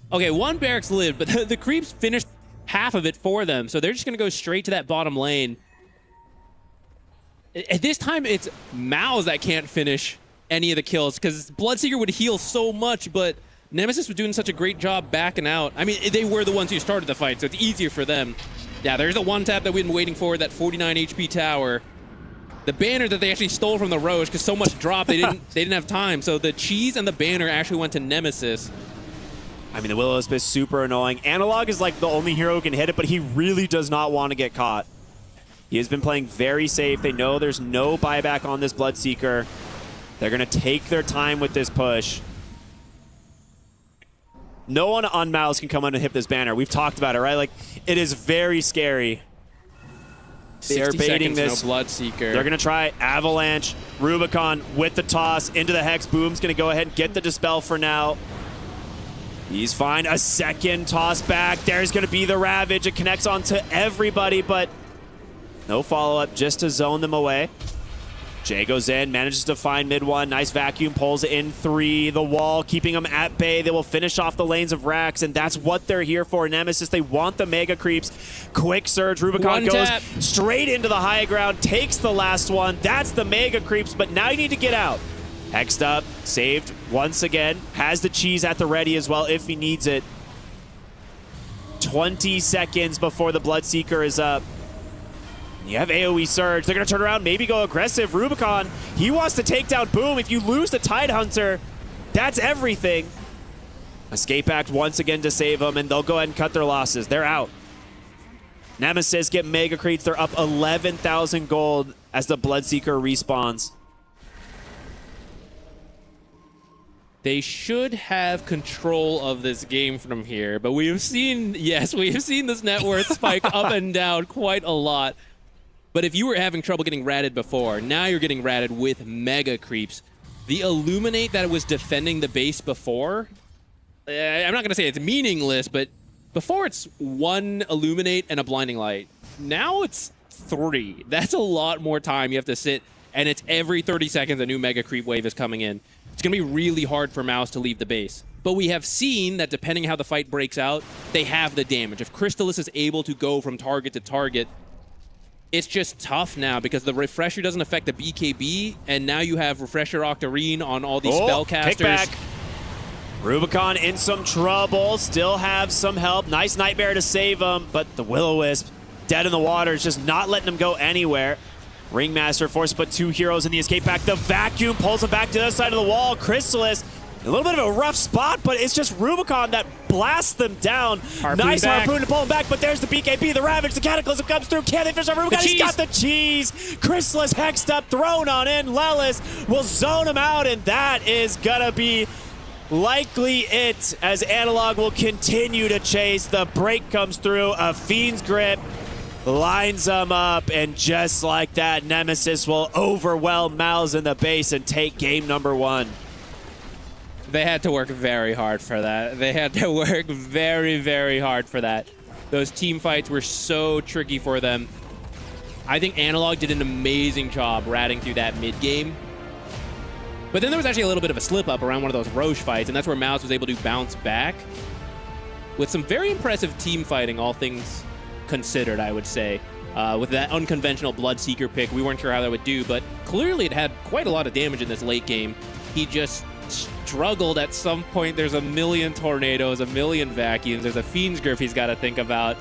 Okay, one barracks lived, but the creeps finished half of it for them, so they're just going to go straight to that bottom lane. At this time, it's Mao's that can't finish any of the kills, because Bloodseeker would heal so much, but Nemesis was doing such a great job backing out. I mean, they were the ones who started the fight, so it's easier for them. Yeah, there's the one tap that we've been waiting for, that 49 HP tower. The banner that they actually stole from the Roche, because so much dropped, they didn't have time. So the cheese and the banner actually went to Nemesis. I mean, the Will-O-Wisp is super annoying. Analog is like the only hero who can hit it, but he really does not want to get caught. He has been playing very safe. They know there's no buyback on this Bloodseeker. They're going to take their time with this push. No one on Mouse can come on and hit this banner. We've talked about it, right? Like, it is very scary. They're 60 baiting seconds, this. no Bloodseeker. They're going to try Avalanche. Rubicon with the toss into the Hex. Boom's going to go ahead and get the Dispel for now. He's fine. A second toss back. There's going to be the Ravage. It connects onto everybody, but no follow-up just to zone them away. Jay goes in, manages to find mid one. Nice vacuum, pulls in 3. The wall, keeping them at bay. They will finish off the lanes of Rax, and that's what they're here for. Nemesis, they want the Mega Creeps. Quick surge. Rubicon One goes tap. straight into the high ground, takes the last one. That's the Mega Creeps, but now you need to get out. Hexed up, saved once again. Has the cheese at the ready as well if he needs it. 20 seconds before the Bloodseeker is up. You have AoE Surge. They're going to turn around, maybe go aggressive. Rubicon, he wants to take down Boom. If you lose the Tidehunter, that's everything. Escape Act once again to save them, and they'll go ahead and cut their losses. They're out. Nemesis get Mega Creeps. They're up 11,000 gold as the Bloodseeker respawns. They should have control of this game from here, but we have seen, yes, we have seen this net worth spike up and down quite a lot. But if you were having trouble getting ratted before, now you're getting ratted with Mega Creeps. The Illuminate that was defending the base before, I'm not going to say it's meaningless, but before it's 1 Illuminate and a Blinding Light. Now it's 3. That's a lot more time you have to sit, and it's every 30 seconds a new Mega Creep wave is coming in. It's going to be really hard for Mouse to leave the base. But we have seen that depending how the fight breaks out, they have the damage. If Crystallis is able to go from target to target, it's just tough now because the Refresher doesn't affect the BKB, and now you have Refresher Octarine on all these spellcasters. Kickback. Rubicon in some trouble, still have some help. Nice Nightmare to save him, but the Will-O-Wisp dead in the water is just not letting him go anywhere. Ringmaster forced to put 2 heroes in the escape pack. The vacuum pulls him back to the other side of the wall. Crystallis, a little bit of a rough spot, but it's just Rubicon that blasts them down. Harpoon nice back. harpoon to pull him back, but there's the BKB, the Ravage, the Cataclysm comes through. Can they finish off Rubicon? He's got the cheese. Crystallis hexed up, thrown on in. Lelis will zone him out, and that is gonna be likely it, as Analog will continue to chase. The break comes through, a Fiend's Grip lines them up, and just like that, Nemesis will overwhelm Mouse in the base and take game number 1. They had to work very hard for that. They had to work very, very hard for that. Those team fights were so tricky for them. I think Analog did an amazing job ratting through that mid-game. But then there was actually a little bit of a slip-up around one of those Roche fights, and that's where Mouse was able to bounce back with some very impressive team fighting, all things considered, I would say. With that unconventional Bloodseeker pick, we weren't sure how that would do, but clearly it had quite a lot of damage in this late game. He just struggled at some point. There's a million tornadoes, a million vacuums. There's a Fiend's Grip he's got to think about.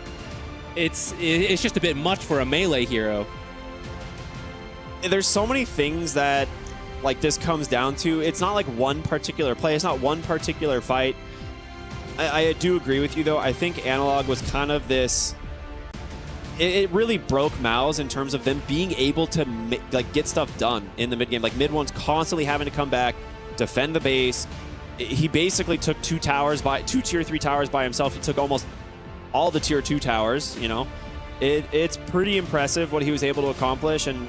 It's just a bit much for a melee hero. There's so many things that like this comes down to. It's not like one particular play. It's not one particular fight. I do agree with you, though. I think Analog was kind of this... It really broke Mouse in terms of them being able to like get stuff done in the mid game. Like mid one's constantly having to come back, defend the base. He basically took 2 tier 3 towers by himself. He took almost all the tier 2 towers. You know, it's pretty impressive what he was able to accomplish. And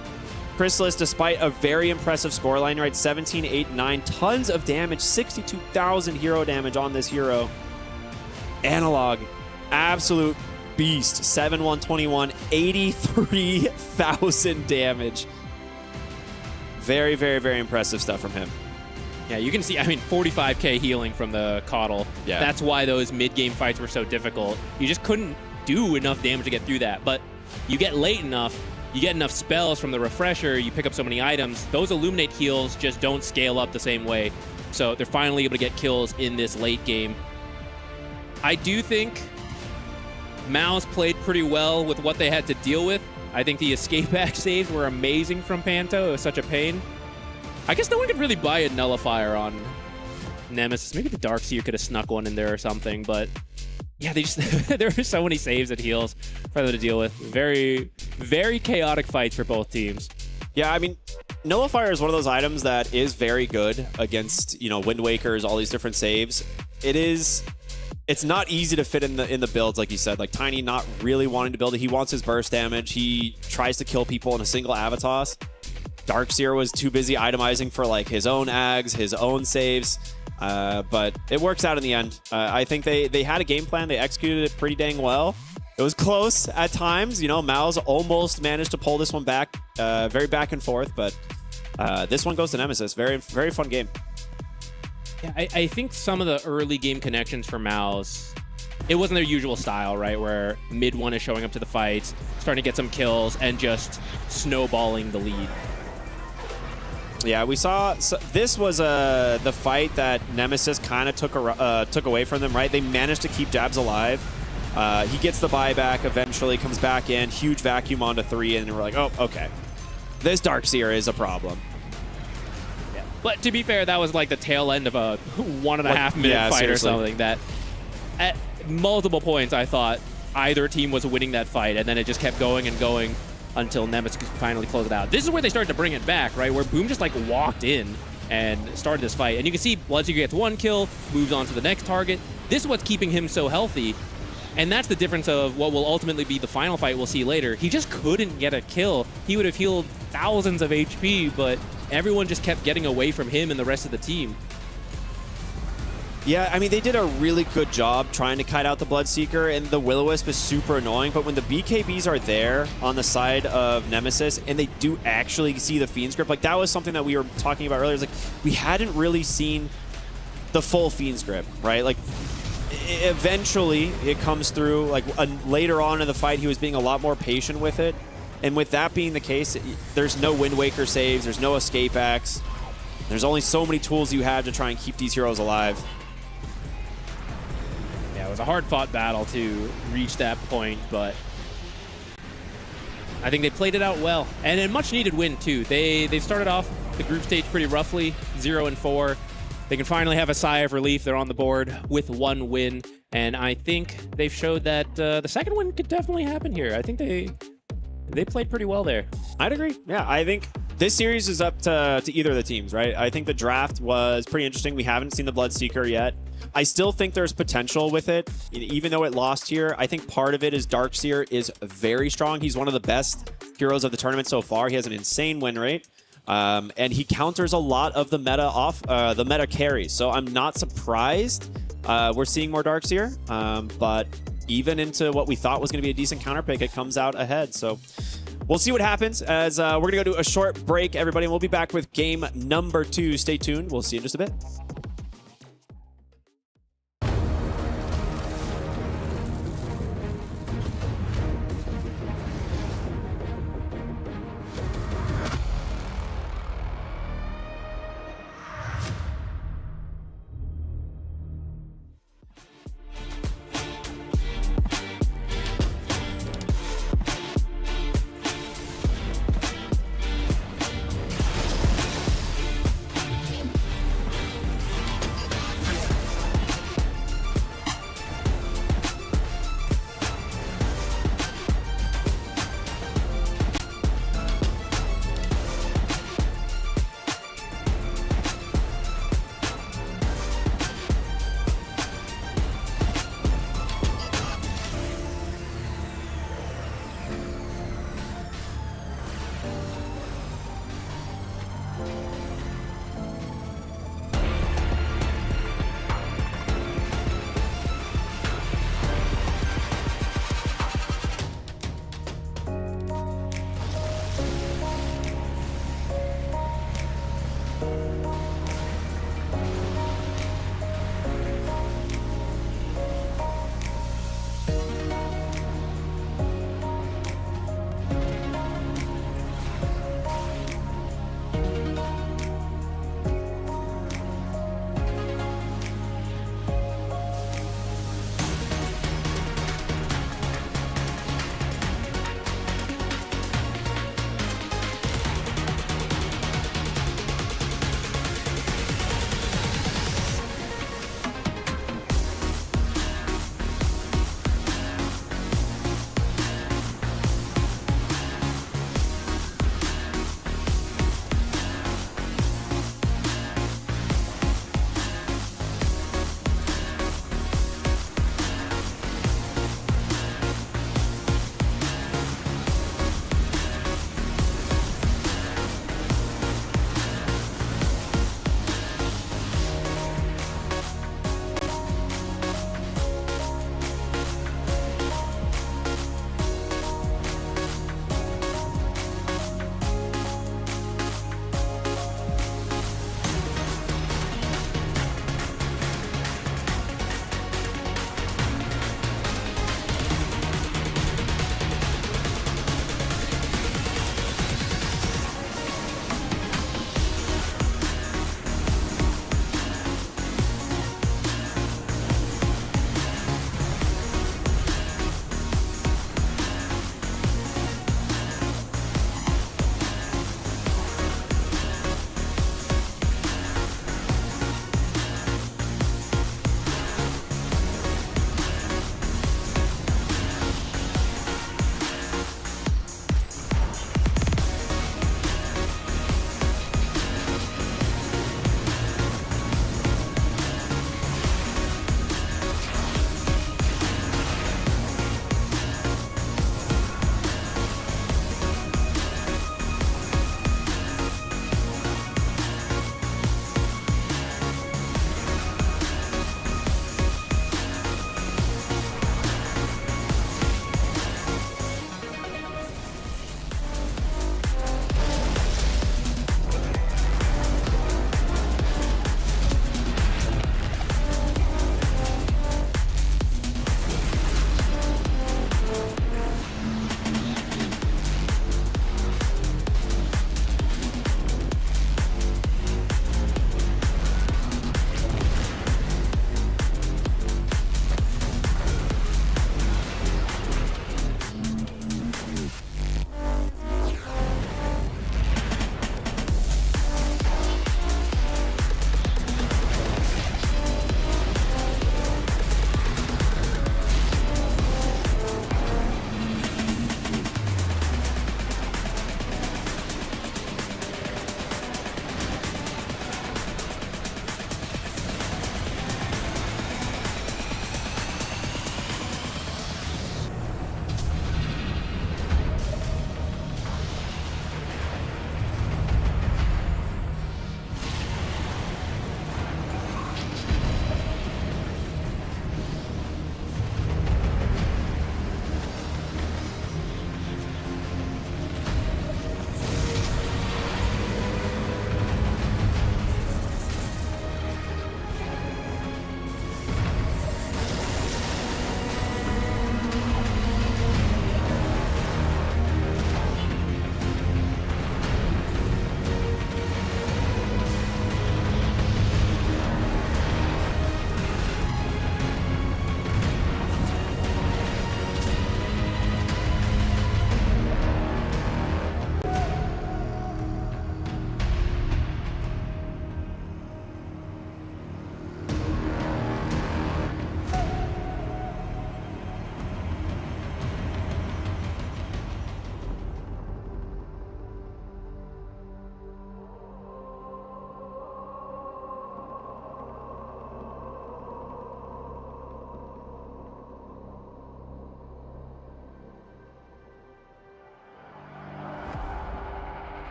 Crystallis, despite a very impressive scoreline, right? 17, 8, 9, tons of damage, 62,000 hero damage on this hero. Analog, absolute beast. 7-1-21, 83,000 damage. Very, very, very impressive stuff from him. Yeah, you can see, I mean, 45k healing from the Coddle. Yeah. That's why those mid-game fights were so difficult. You just couldn't do enough damage to get through that. But you get late enough, you get enough spells from the Refresher, you pick up so many items, those Illuminate heals just don't scale up the same way. So they're finally able to get kills in this late game. I do think Mouse played pretty well with what they had to deal with. I think the escape back saves were amazing from Panto. It was such a pain. I guess no one could really buy a nullifier on Nemesis. Maybe the Darkseer could have snuck one in there or something, but yeah, they just there were so many saves and heals for them to deal with. Very, very chaotic fights for both teams. Yeah, I mean, Nullifier is one of those items that is very good against, you know, Wind Wakers, all these different saves. It's not easy to fit in the builds, like you said. Like Tiny not really wanting to build it. He wants his burst damage. He tries to kill people in a single Avatos. Darkseer was too busy itemizing for like his own ags, his own saves. But it works out in the end. I think they had a game plan. They executed it pretty dang well. It was close at times. You know, Mal's almost managed to pull this one back. Very back and forth, but this one goes to Nemesis. Very, very fun game. Yeah, I think some of the early game connections for Mouse, it wasn't their usual style, right? Where mid one is showing up to the fights, starting to get some kills, and just snowballing the lead. Yeah, we saw this was the fight that Nemesis kind of took away from them, right? They managed to keep Jabs alive. He gets the buyback eventually, comes back in, huge vacuum onto 3, and we're like, oh, okay. This Darkseer is a problem. But to be fair, that was like the tail end of a 1.5 minute fight seriously. or something. That at multiple points I thought either team was winning that fight, and then it just kept going and going until Nemesis could finally close it out. This is where they started to bring it back, right? Where Boom just like walked in and started this fight. And you can see Bloodseeker gets 1 kill, moves on to the next target. This is what's keeping him so healthy. And that's the difference of what will ultimately be the final fight we'll see later. He just couldn't get a kill. He would have healed thousands of HP, but everyone just kept getting away from him and the rest of the team. Yeah, I mean, they did a really good job trying to kite out the Bloodseeker, and the Will-O-Wisp is super annoying, but when the BKBs are there on the side of Nemesis, and they do actually see the Fiend's Grip, like that was something that we were talking about earlier. It's like, we hadn't really seen the full Fiend's Grip, right? Like, eventually, it comes through, like, later on in the fight, he was being a lot more patient with it, and with that being the case, there's no Wind Waker saves, there's no escape axe, there's only so many tools you have to try and keep these heroes alive. Yeah, it was a hard-fought battle to reach that point, but I think they played it out well. And a much-needed win, too. They started off the group stage pretty roughly, 0-4. They can finally have a sigh of relief. They're on the board with 1 win, and I think they've showed that the second win could definitely happen here. I think they played pretty well there. I'd agree. Yeah, I think this series is up to either of the teams, right? I think the draft was pretty interesting. We haven't seen the Bloodseeker yet. I still think there's potential with it. Even though it lost here, I think part of it is Darkseer is very strong. He's one of the best heroes of the tournament so far. He has an insane win rate. And he counters a lot of the meta carries. So I'm not surprised we're seeing more Darkseer. But even into what we thought was going to be a decent counter pick, it comes out ahead. So we'll see what happens as we're going to go to a short break, everybody. And we'll be back with game number 2. Stay tuned. We'll see you in just a bit.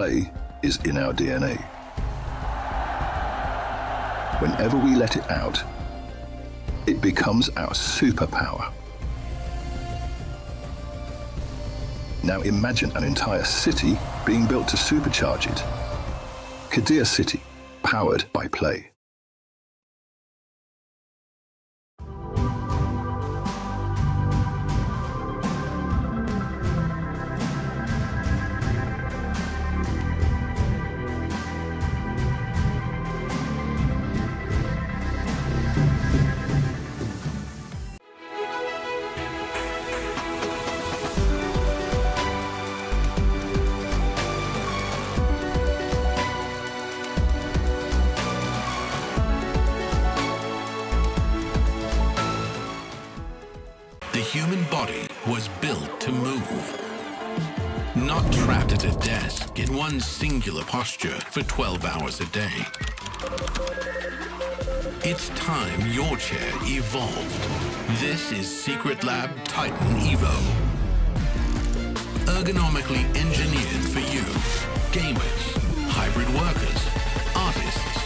play is in our DNA. Whenever we let it out, it becomes our superpower. Now imagine an entire city being built to supercharge it. Kadir City, powered by play. The human body was built to move. Not trapped at a desk in one singular posture for 12 hours a day. It's time your chair evolved. This is Secret Lab Titan Evo. Ergonomically engineered for you, gamers, hybrid workers, artists,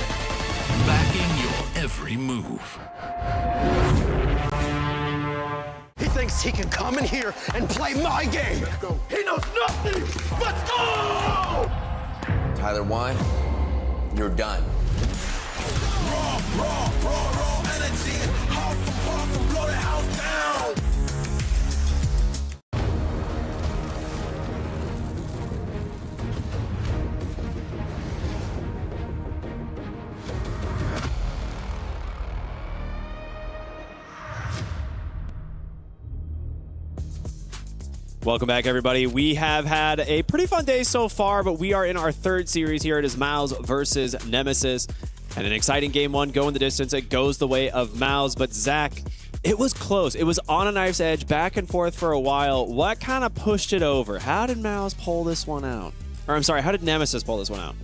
backing your every move. He thinks he can come in here and play my game. Let's go. He knows nothing. Let's go! Tyler Wine, you're done. Raw energy. Half for half and blow the house down. Welcome back, everybody. We have had a pretty fun day so far, but we are in our third series here. It is Mouse versus Nemesis. And an exciting game one going the distance. It goes the way of Mouse. But Zach, it was close. It was on a knife's edge, back and forth for a while. What kind of pushed it over? How did Mouse pull this one out? Or I'm sorry, how did Nemesis pull this one out?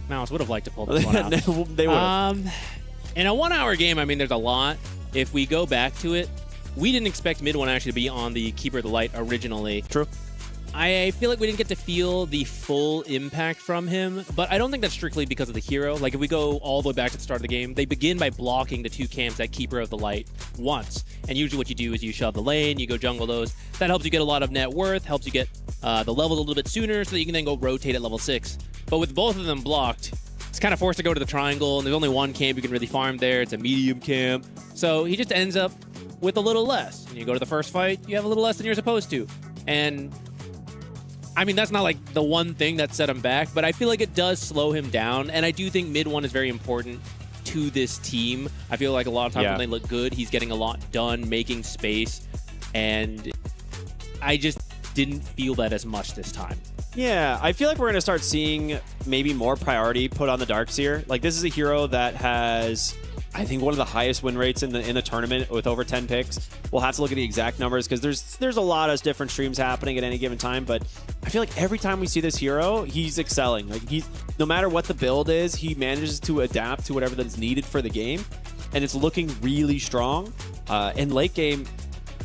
Mouse would have liked to pull this one out. They would have. In a 1 hour game, I mean, there's a lot. If we go back to it, we didn't expect mid one actually to be on the Keeper of the Light originally. True. I feel like we didn't get to feel the full impact from him, but I don't think that's strictly because of the hero. Like, if we go all the way back to the start of the game, they begin by blocking the 2 camps at Keeper of the Light once. And usually what you do is you shove the lane, you go jungle those. That helps you get a lot of net worth, helps you get the levels a little bit sooner so that you can then go rotate at level 6. But with both of them blocked, it's kind of forced to go to the triangle, and there's only one camp you can really farm there. It's a medium camp. So he just ends up with a little less. And you go to the first fight, you have a little less than you're supposed to. And I mean, that's not like the one thing that set him back, but I feel like it does slow him down. And I do think mid one is very important to this team. I feel like a lot of times when they look good, he's getting a lot done, making space. And I just didn't feel that as much this time. Yeah, I feel like we're going to start seeing maybe more priority put on the Darkseer. Like, this is a hero that has, I think, one of the highest win rates in the tournament with over 10 picks. We'll have to look at the exact numbers because there's a lot of different streams happening at any given time, but I feel like every time we see this hero, he's excelling. Like, no matter what the build is, he manages to adapt to whatever that is needed for the game, and it's looking really strong. In late game,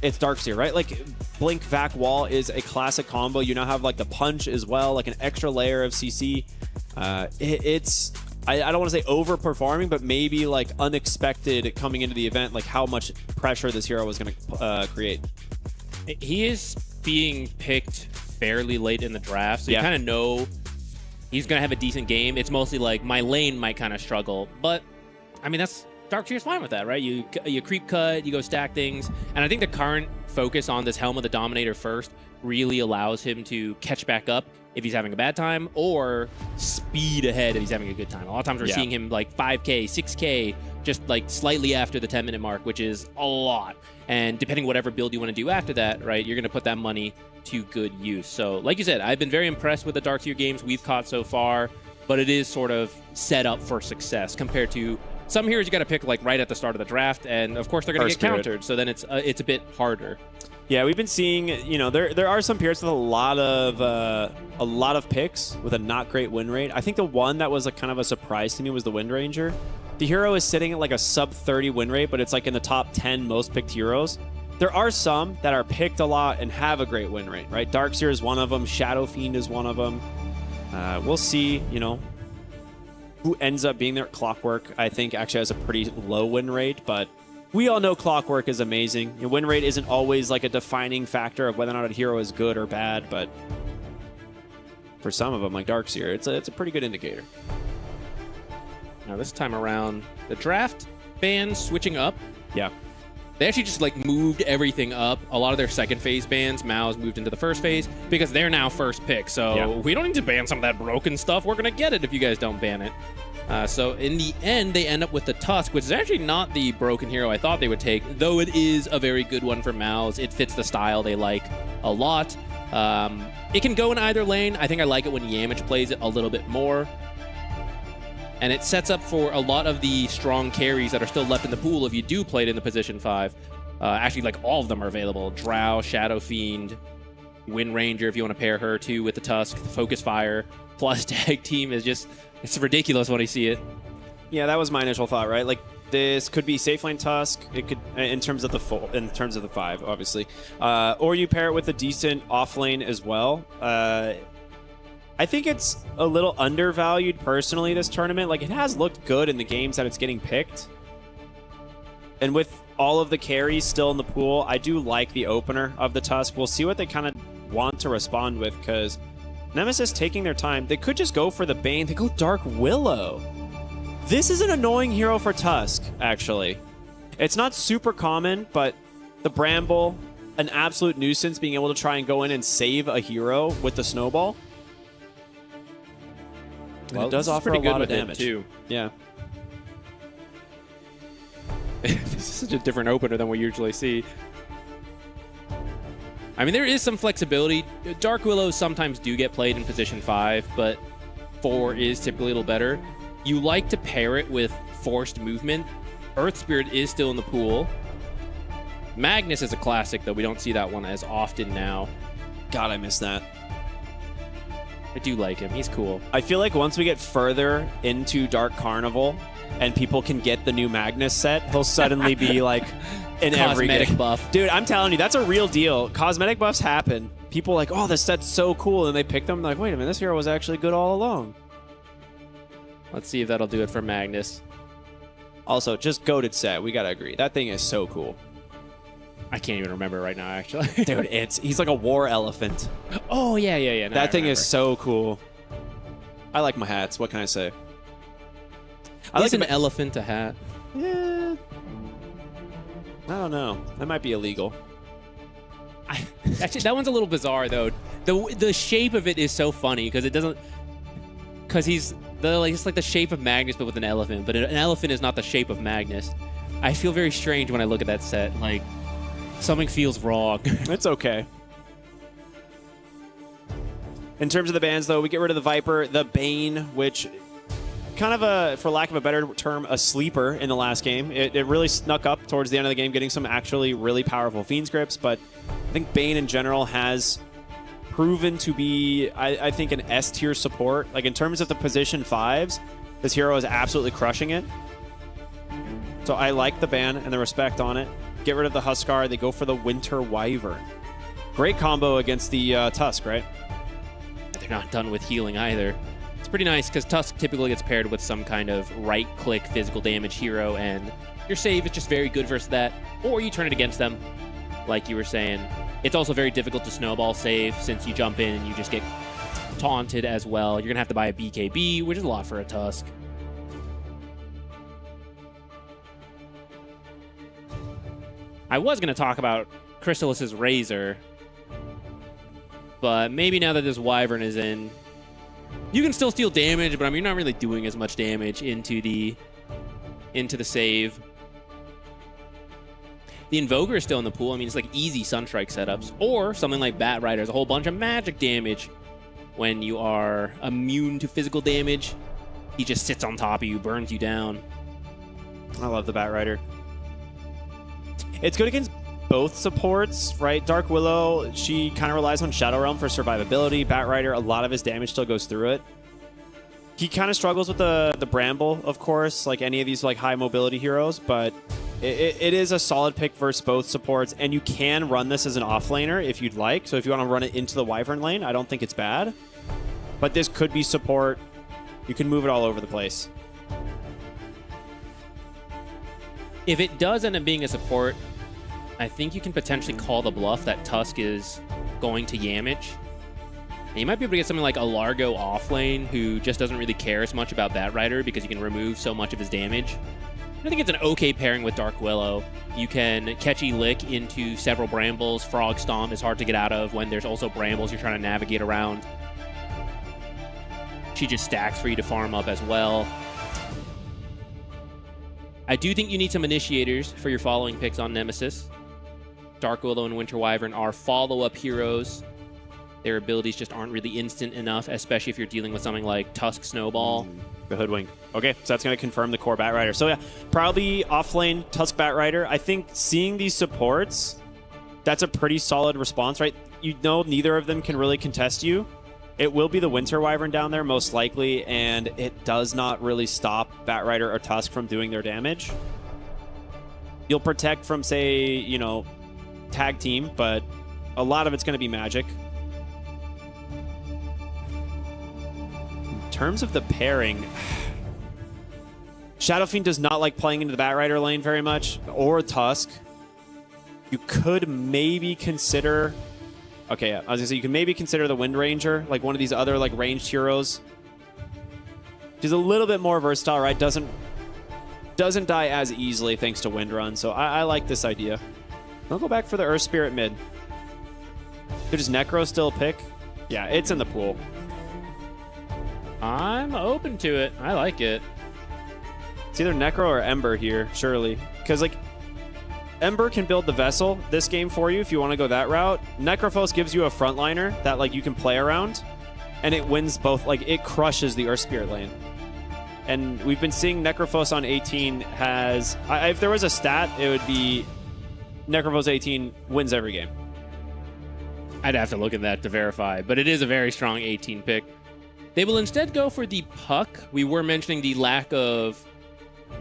it's Darkseer, right? Like, Blink Vac Wall is a classic combo. You now have like the punch as well, like an extra layer of CC. It's I don't want to say overperforming, but maybe like unexpected coming into the event, like how much pressure this hero was going to create. He is being picked fairly late in the draft, so you kind of know he's going to have a decent game. It's mostly like my lane might kind of struggle, but I mean, that's Darkseer's fine with that, right? You creep cut, you go stack things, and I think the current focus on this Helm of the Dominator first really allows him to catch back up if he's having a bad time, or speed ahead if he's having a good time. A lot of times we're seeing him like 5K, 6K, just like slightly after the 10-minute mark, which is a lot. And depending whatever build you want to do after that, right, you're going to put that money to good use. So like you said, I've been very impressed with the Darkseer games we've caught so far, but it is sort of set up for success compared to some heroes you got to pick like right at the start of the draft, and of course they're going to get countered, so then it's a bit harder. Yeah, we've been seeing, you know, there are some periods with a lot of picks with a not great win rate. I think the one that was like kind of a surprise to me was the Wind Ranger. The hero is sitting at like a sub 30 win rate, but it's like in the top 10 most picked heroes. There are some that are picked a lot and have a great win rate, right? Darkseer is one of them. Shadow Fiend is one of them. We'll see, you know, who ends up being there. Clockwork, I think, actually has a pretty low win rate, but we all know Clockwork is amazing. Your win rate isn't always like a defining factor of whether or not a hero is good or bad, but for some of them, like Darkseer, it's a pretty good indicator. Now this time around, the draft bans switching up. Yeah. They actually just like moved everything up. A lot of their second phase bans, Mao's moved into the first phase because they're now first pick. So we don't need to ban some of that broken stuff. We're going to get it if you guys don't ban it. So in the end, they end up with the Tusk, which is actually not the broken hero I thought they would take, though it is a very good one for Mao's. It fits the style they like a lot. It can go in either lane. I think I like it when Yamich plays it a little bit more. And it sets up for a lot of the strong carries that are still left in the pool if you do play it in the position 5. Actually, like all of them are available. Drow, Shadow Fiend, Wind Ranger if you want to pair her too with the Tusk. Focus Fire plus Tag Team is just, it's ridiculous when I see it. Yeah, that was my initial thought, right? Like, this could be safe lane Tusk. It could, in terms of the 5, obviously, or you pair it with a decent off lane as well. I think it's a little undervalued personally this tournament. Like, it has looked good in the games that it's getting picked, and with all of the carries still in the pool, I do like the opener of the Tusk. We'll see what they kind of want to respond with, because Nemesis taking their time. They could just go for the Bane. They go Dark Willow. This is an annoying hero for Tusk, actually. It's not super common, but the Bramble, an absolute nuisance, being able to try and go in and save a hero with the Snowball. And Well, it does offer a lot of damage too. Yeah. This is such a different opener than we usually see. I mean, there is some flexibility. Dark Willows sometimes do get played in position 5, but 4 is typically a little better. You like to pair it with forced movement. Earth Spirit is still in the pool. Magnus is a classic, though. We don't see that one as often now. God, I miss that. I do like him. He's cool. I feel like once we get further into Dark Carnival and people can get the new Magnus set, he'll suddenly be like in every Cosmetic game. buff. Dude, I'm telling you, that's a real deal. Cosmetic buffs happen. People are like, oh, this set's so cool, and they pick them. Like, wait a minute, this hero was actually good all along. Let's see if that'll do it for Magnus. Also, just goated set. We gotta agree. That thing is so cool. I can't even remember right now, actually. Dude, he's like a war elephant. Oh, yeah. Now That I thing is remember. so cool. I like my hats. What can I say? I like an elephant a hat. Yeah. I don't know. That might be illegal. Actually, that one's a little bizarre, though. The shape of it is so funny because it doesn't... Because it's like the shape of Magnus, but with an elephant. But an elephant is not the shape of Magnus. I feel very strange when I look at that set. Like, something feels wrong. It's okay. In terms of the bans, though, we get rid of the Viper, the Bane, which kind of a, for lack of a better term, a sleeper in the last game. It really snuck up towards the end of the game, getting some actually really powerful Fiend scripts, but I think Bane in general has proven to be, I think, an S-tier support. Like, in terms of the position 5s, this hero is absolutely crushing it. So I like the ban and the respect on it. Get rid of the Huskar. They go for the Winter Wyvern. Great combo against the Tusk, right? They're not done with healing either. It's pretty nice because Tusk typically gets paired with some kind of right-click physical damage hero, and your save is just very good versus that, or you turn it against them, like you were saying. It's also very difficult to snowball save since you jump in and you just get taunted as well. You're going to have to buy a BKB, which is a lot for a Tusk. I was going to talk about Chrysalis's Razor, but maybe now that this Wyvern is in, you can still steal damage, but I mean, you're not really doing as much damage into the save. The Invoker is still in the pool. I mean, it's like easy Sunstrike setups, or something like Bat Rider is a whole bunch of magic damage when you are immune to physical damage. He just sits on top of you, burns you down. I love the Bat Rider. It's good against both supports, right? Dark Willow, she kind of relies on Shadow Realm for survivability. Bat Rider, a lot of his damage still goes through it. He kind of struggles with the Bramble, of course, like any of these like high mobility heroes, but it is a solid pick versus both supports, and you can run this as an offlaner if you'd like. So if you want to run it into the Wyvern lane, I don't think it's bad. But this could be support. You can move it all over the place. If it does end up being a support, I think you can potentially call the bluff that Tusk is going to Yamage. And you might be able to get something like a Largo offlane who just doesn't really care as much about that rider because you can remove so much of his damage. I think it's an okay pairing with Dark Willow. You can catchy lick into several brambles. Frog Stomp is hard to get out of when there's also brambles you're trying to navigate around. She just stacks for you to farm up as well. I do think you need some initiators for your following picks on Nemesis. Dark Willow and Winter Wyvern are follow-up heroes. Their abilities just aren't really instant enough, especially if you're dealing with something like Tusk Snowball. The Hoodwink. Okay, so that's going to confirm the core Batrider. So yeah, probably offlane Tusk Batrider. I think seeing these supports, that's a pretty solid response, right? You know neither of them can really contest you. It will be the Winter Wyvern down there, most likely, and it does not really stop Batrider or Tusk from doing their damage. You'll protect from, say, you know, tag team, but a lot of it's going to be magic. In terms of the pairing, Shadow Fiend does not like playing into the Batrider lane very much, or Tusk. You could maybe consider... Okay, yeah, I was gonna say you can maybe consider the Wind Ranger, like one of these other like ranged heroes. She's a little bit more versatile, right? Doesn't die as easily thanks to Wind Run, so I like this idea. I'll go back for the Earth Spirit mid. Does Necro still pick? Yeah, it's in the pool. I'm open to it. I like it. It's either Necro or Ember here, surely. Because, like, Ember can build the Vessel this game for you if you want to go that route. Necrophos gives you a frontliner that, like, you can play around. And it wins both. Like, it crushes the Earth Spirit lane. And we've been seeing Necrophos on 18 has... if there was a stat, it would be Necrophos 18 wins every game. I'd have to look at that to verify, but it is a very strong 18 pick. They will instead go for the Puck. We were mentioning the lack of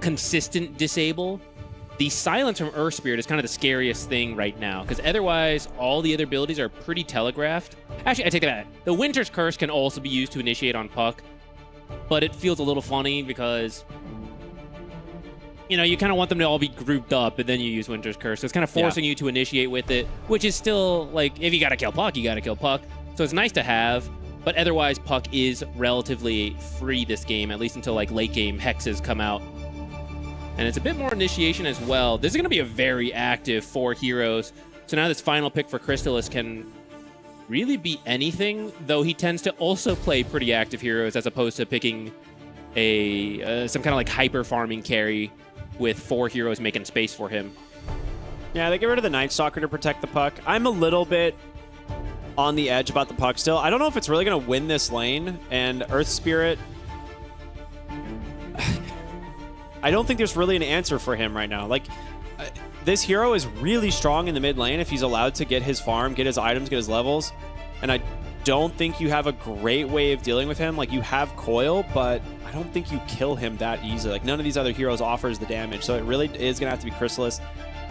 consistent disable. The silence from Earth Spirit is kind of the scariest thing right now, because otherwise, all the other abilities are pretty telegraphed. Actually, I take that back. The Winter's Curse can also be used to initiate on Puck, but it feels a little funny because, you know, you kind of want them to all be grouped up, and then you use Winter's Curse. So it's kind of forcing you to initiate with it, which is still, like, if you gotta kill Puck, you gotta kill Puck. So it's nice to have, but otherwise, Puck is relatively free this game, at least until, like, late game hexes come out. And it's a bit more initiation as well. This is going to be a very active 4 heroes. So now this final pick for Crystallis can really be anything, though he tends to also play pretty active heroes as opposed to picking a some kind of like hyper farming carry with 4 heroes making space for him. Yeah, they get rid of the Night Stalker to protect the Puck. I'm a little bit on the edge about the Puck still. I don't know if it's really going to win this lane, and Earth Spirit... I don't think there's really an answer for him right now. Like, this hero is really strong in the mid lane if he's allowed to get his farm, get his items, get his levels. And I don't think you have a great way of dealing with him. Like, you have Coil, but I don't think you kill him that easily. Like, none of these other heroes offers the damage. So it really is going to have to be Crystallis.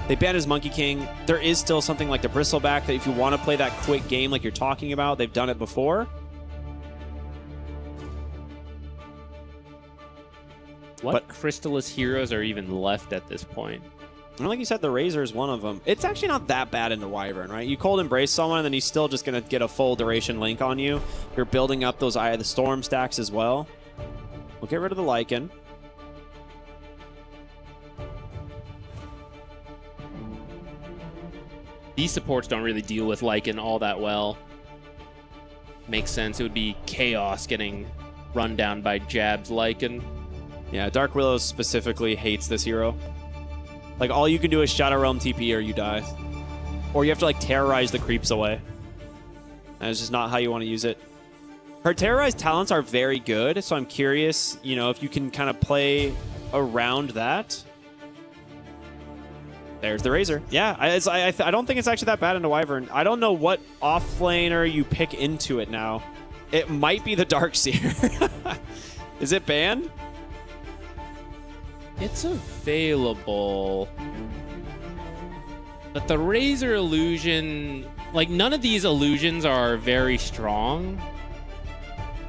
They banned his Monkey King. There is still something like the Bristleback that if you want to play that quick game like you're talking about, they've done it before. What Crystallis heroes are even left at this point? I don't think you said the Razor is one of them. It's actually not that bad into Wyvern, right? You Cold Embrace someone, and then he's still just going to get a full duration link on you. You're building up those Eye of the Storm stacks as well. We'll get rid of the Lycan. These supports don't really deal with Lycan all that well. Makes sense. It would be Chaos getting run down by Jab's Lycan. Yeah, Dark Willow specifically hates this hero. Like, all you can do is Shadow Realm TP or you die. Or you have to, like, terrorize the creeps away. And it's just not how you want to use it. Her terrorized talents are very good, so I'm curious, you know, if you can kind of play around that. There's the Razor. Yeah, I don't think it's actually that bad into Wyvern. I don't know what offlaner you pick into it now. It might be the Darkseer. Is it banned? It's available. But the Razor illusion, like, none of these illusions are very strong.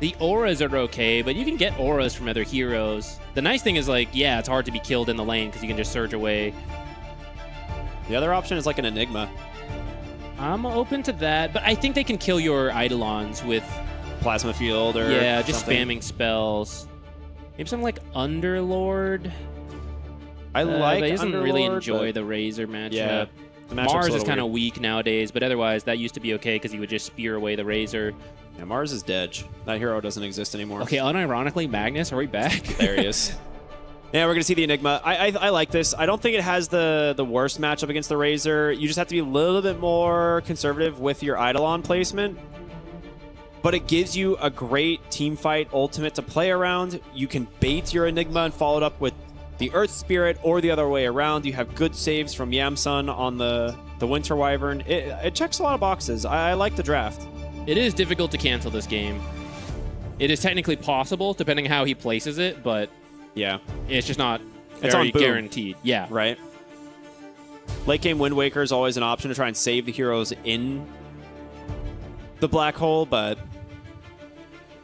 The auras are okay, but you can get auras from other heroes. The nice thing is, like, yeah, it's hard to be killed in the lane because you can just surge away. The other option is like an Enigma. I'm open to that, but I think they can kill your Eidolons with Plasma Field or yeah, just something. spamming spells. Maybe something like Underlord. I like but he doesn't really Underlord, enjoy but- the Razor matchup. Yeah, the matchup's Mars a is little kind of weird. weak nowadays, but otherwise that used to be okay because he would just spear away the Razor. Yeah, Mars is dead. That hero doesn't exist anymore. Okay, unironically, Magnus, are we back? There he is. Yeah, we're going to see the Enigma. I like this. I don't think it has the worst matchup against the Razor. You just have to be a little bit more conservative with your Eidolon placement. But it gives you a great team fight ultimate to play around. You can bait your Enigma and follow it up with the Earth Spirit or the other way around. You have good saves from Yamsun on the Winter Wyvern. It checks a lot of boxes. I like the draft. It is difficult to cancel this game. It is technically possible, depending how he places it, but yeah, it's just not It's very on boom. guaranteed. Yeah. Right. Late game Wind Waker is always an option to try and save the heroes in the black hole, but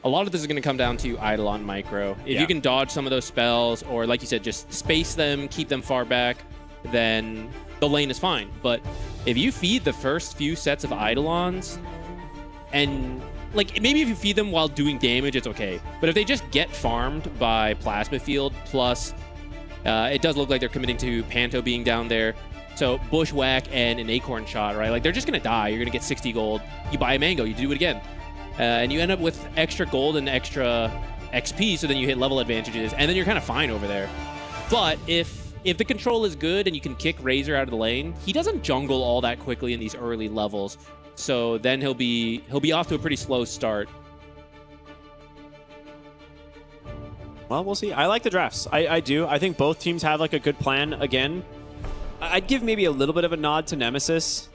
a lot of this is going to come down to Eidolon micro. If Yeah. you can dodge some of those spells, or like you said, just space them, keep them far back, then the lane is fine. But if you feed the first few sets of Eidolons, and like maybe if you feed them while doing damage, it's okay. But if they just get farmed by Plasma Field, plus it does look like they're committing to Panto being down there. So Bushwhack and an Acorn Shot, right? Like they're just going to die. You're going to get 60 gold. You buy a Mango, you do it again. And you end up with extra gold and extra XP, so then you hit level advantages, and then you're kind of fine over there. But if the control is good and you can kick Razor out of the lane, he doesn't jungle all that quickly in these early levels. So then he'll be off to a pretty slow start. well, we'll see. I like the drafts. I do. I think both teams have like a good plan. Again, I'd give maybe a little bit of a nod to Nemesis.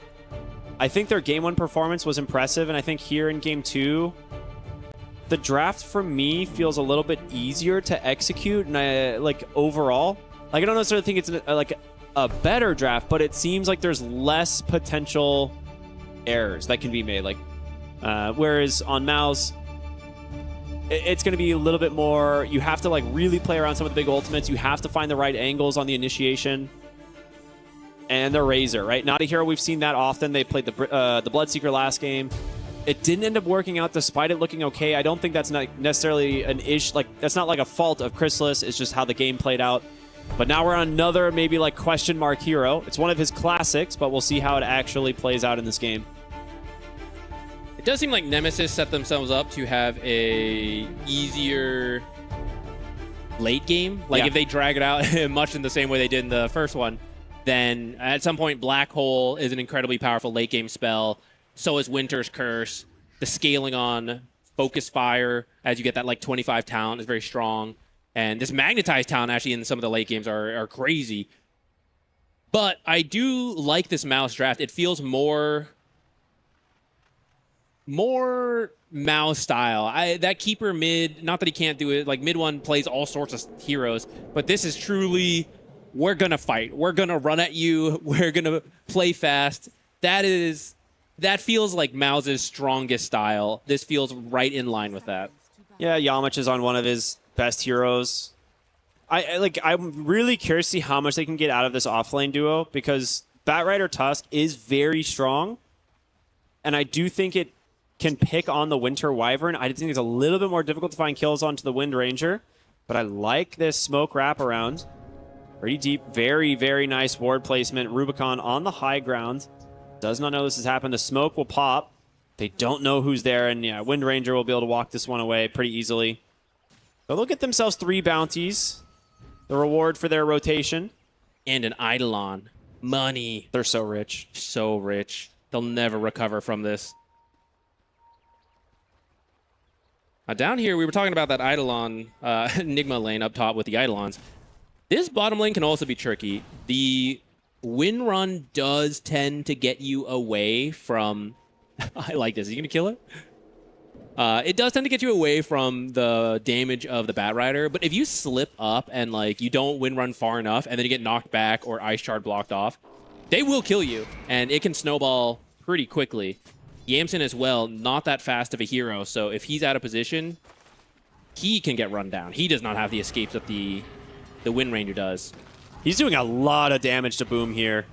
I think their game 1 performance was impressive, and I think here in game 2, the draft for me feels a little bit easier to execute, and I like overall. Like I don't necessarily think it's like a better draft, but it seems like there's less potential errors that can be made. Like whereas on Mouse, it's going to be a little bit more. You have to like really play around some of the big ultimates. You have to find the right angles on the initiation. And the Razor, right? Not a hero we've seen that often. They played the Bloodseeker last game. It didn't end up working out despite it looking okay. I don't think that's not necessarily an issue. Like that's not like a fault of Chrysalis. It's just how the game played out. But now we're on another maybe like question mark hero. It's one of his classics, but we'll see how it actually plays out in this game. It does seem like Nemesis set themselves up to have a easier late game. Like if they drag it out much in the same way they did in the first one, then at some point Black Hole is an incredibly powerful late game spell. So is Winter's Curse. The scaling on Focus Fire as you get that like 25 talent is very strong. And this magnetized talent actually in some of the late games are crazy. But I do like this Mouse draft. It feels more Mouse style. That keeper mid, not that he can't do it, like mid one plays all sorts of heroes, but this is truly, we're gonna fight. We're gonna run at you. We're gonna play fast. That feels like Mouse's strongest style. This feels right in line with that. Yeah, Yamich is on one of his best heroes. I'm really curious to see how much they can get out of this offlane duo, because Batrider Tusk is very strong, and I do think it can pick on the Winter Wyvern. I think it's a little bit more difficult to find kills onto the Wind Ranger, but I like this smoke wraparound. Pretty deep, very, very nice ward placement. Rubicon on the high ground. Does not know this has happened. The smoke will pop. They don't know who's there, and yeah, Wind Ranger will be able to walk this one away pretty easily. So they'll get themselves 3 bounties. The reward for their rotation. And an Eidolon. Money. They're so rich. So rich. They'll never recover from this. Down here, we were talking about that Eidolon Enigma lane up top with the Eidolons. This bottom lane can also be tricky. The win run does tend to get you away from... I like this. Are you going to kill it? It does tend to get you away from the damage of the Batrider, but if you slip up and like you don't win run far enough and then you get knocked back or Ice Shard blocked off, they will kill you, and it can snowball pretty quickly. Yamson as well, not that fast of a hero, so if he's out of position, he can get run down. He does not have the escapes that the Wind Ranger does. He's doing a lot of damage to Boom here.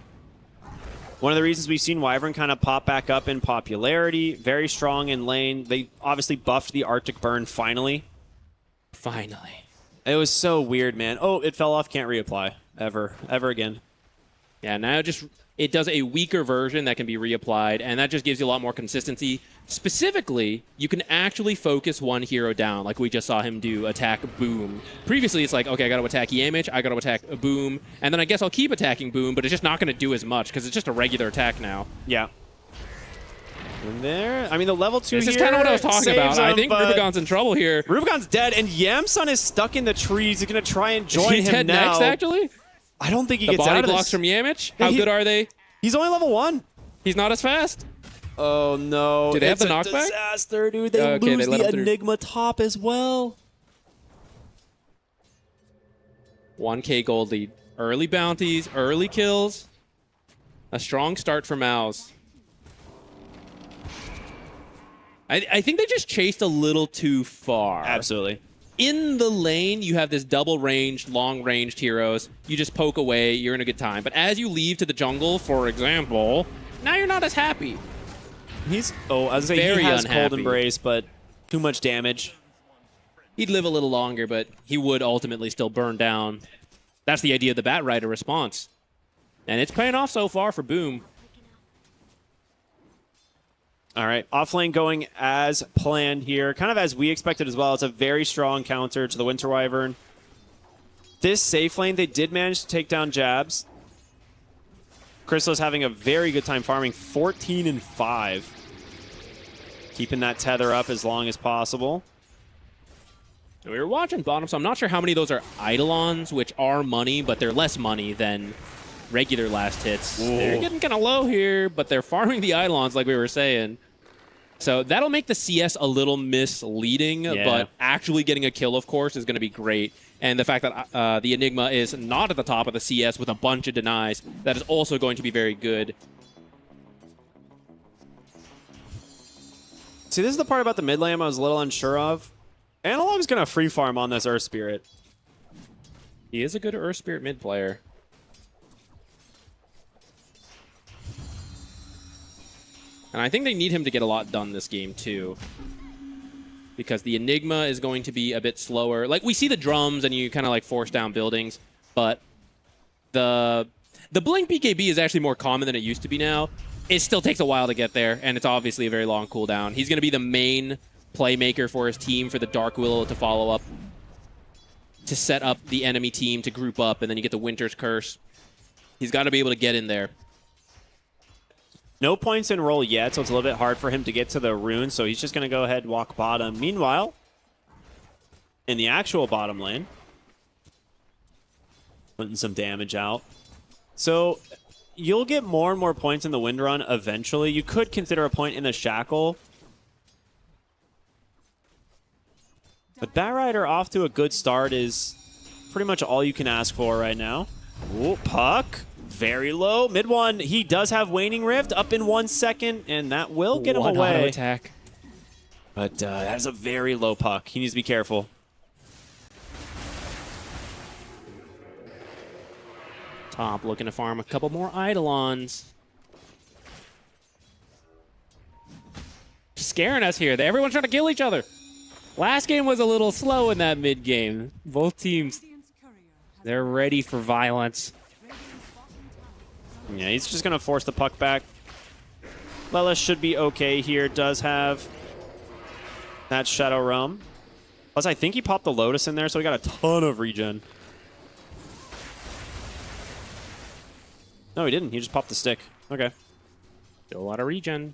One of the reasons we've seen Wyvern kind of pop back up in popularity, very strong in lane. They obviously buffed the Arctic Burn finally. Finally. It was so weird, man. Oh, it fell off. Can't reapply. Ever again. Yeah, now it does a weaker version that can be reapplied, and that just gives you a lot more consistency. Specifically, you can actually focus one hero down, like we just saw him do, attack Boom. Previously, it's like, okay, I got to attack Yamich, I got to attack Boom, and then I guess I'll keep attacking Boom, but it's just not going to do as much, because it's just a regular attack now. Yeah. And there, I mean, the level 2 This here is kind of what I was talking about. him, I think Rubicon's in trouble here. Rubicon's dead, and Yamsun is stuck in the trees. He's going to try and join Is he him dead now. next, actually? I don't think he the gets body out of blocks this. from Yamich? How good are they? He's only level 1. He's not as fast. Oh, no. Do they have It's the knockback? Disaster, dude. They lose the Enigma top as well. 1K gold lead. Early bounties, early kills. A strong start for Mouse. I think they just chased a little too far. Absolutely. In the lane, you have this double-ranged, long-ranged heroes. You just poke away, you're in a good time. But as you leave to the jungle, for example, now you're not as happy. I was saying very he has unhappy. Cold Embrace, but too much damage. He'd live a little longer, but he would ultimately still burn down. That's the idea of the Bat Rider response. And it's paying off so far for Boom. All right, offlane going as planned here, kind of as we expected as well. It's a very strong counter to the Winter Wyvern. This safe lane, they did manage to take down Jabs. Crystal's having a very good time farming, 14 and 5. Keeping that tether up as long as possible. We were watching bottom, so I'm not sure how many of those are Eidolons, which are money, but they're less money than regular last hits. Ooh. They're getting kind of low here, but they're farming the Eidolons like we were saying. So that'll make the CS a little misleading, but actually getting a kill, of course, is going to be great. And the fact that the Enigma is not at the top of the CS with a bunch of denies, that is also going to be very good. See, this is the part about the mid lane I was a little unsure of. Analog's going to free farm on this Earth Spirit. He is a good Earth Spirit mid player. And I think they need him to get a lot done this game, too. Because the Enigma is going to be a bit slower. Like, we see the drums and you kind of, like, force down buildings. But the Blink BKB is actually more common than it used to be now. It still takes a while to get there, and it's obviously a very long cooldown. He's going to be the main playmaker for his team, for the Dark Willow to follow up, to set up the enemy team to group up, and then you get the Winter's Curse. He's got to be able to get in there. No points in roll yet, so it's a little bit hard for him to get to the rune, so he's just going to go ahead and walk bottom. Meanwhile, in the actual bottom lane, putting some damage out. So you'll get more and more points in the Wind Run eventually. You could consider a point in the Shackle. But Bat Rider off to a good start is pretty much all you can ask for right now. Ooh, Puck. Very low. Mid one, he does have Waning Rift up in 1 second, and that will get him One away. auto attack. But that's a very low puck. He needs to be careful. Top looking to farm a couple more Eidolons. Scaring us here. Everyone's trying to kill each other. Last game was a little slow in that mid game. Both teams, they're ready for violence. Yeah, he's just going to force the puck back. Lelis should be okay here. Does have that Shadow Realm. Plus, I think he popped the Lotus in there, so he got a ton of regen. No, he didn't. He just popped the stick. Okay. Still a lot of regen.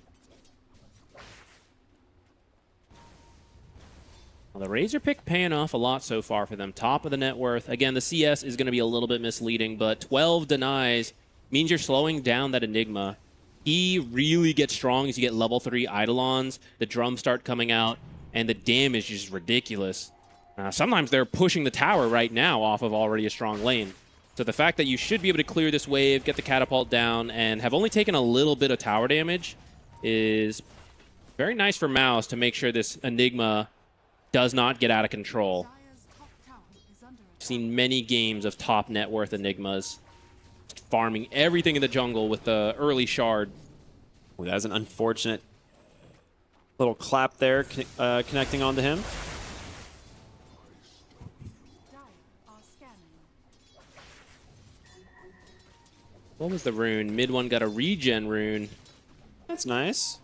Well, the Razor pick paying off a lot so far for them. Top of the net worth. Again, the CS is going to be a little bit misleading, but 12 denies means you're slowing down that Enigma. He really gets strong as you get level 3 Eidolons. The drums start coming out, and the damage is ridiculous. Sometimes they're pushing the tower right now off of already a strong lane. So the fact that you should be able to clear this wave, get the catapult down, and have only taken a little bit of tower damage is Very nice for Mouse to make sure this Enigma does not get out of control. Seen many games of top net worth Enigmas farming everything in the jungle with the early shard. Ooh, that was an unfortunate little clap there, connecting onto him. What was the rune? Mid one got a regen rune. That's nice.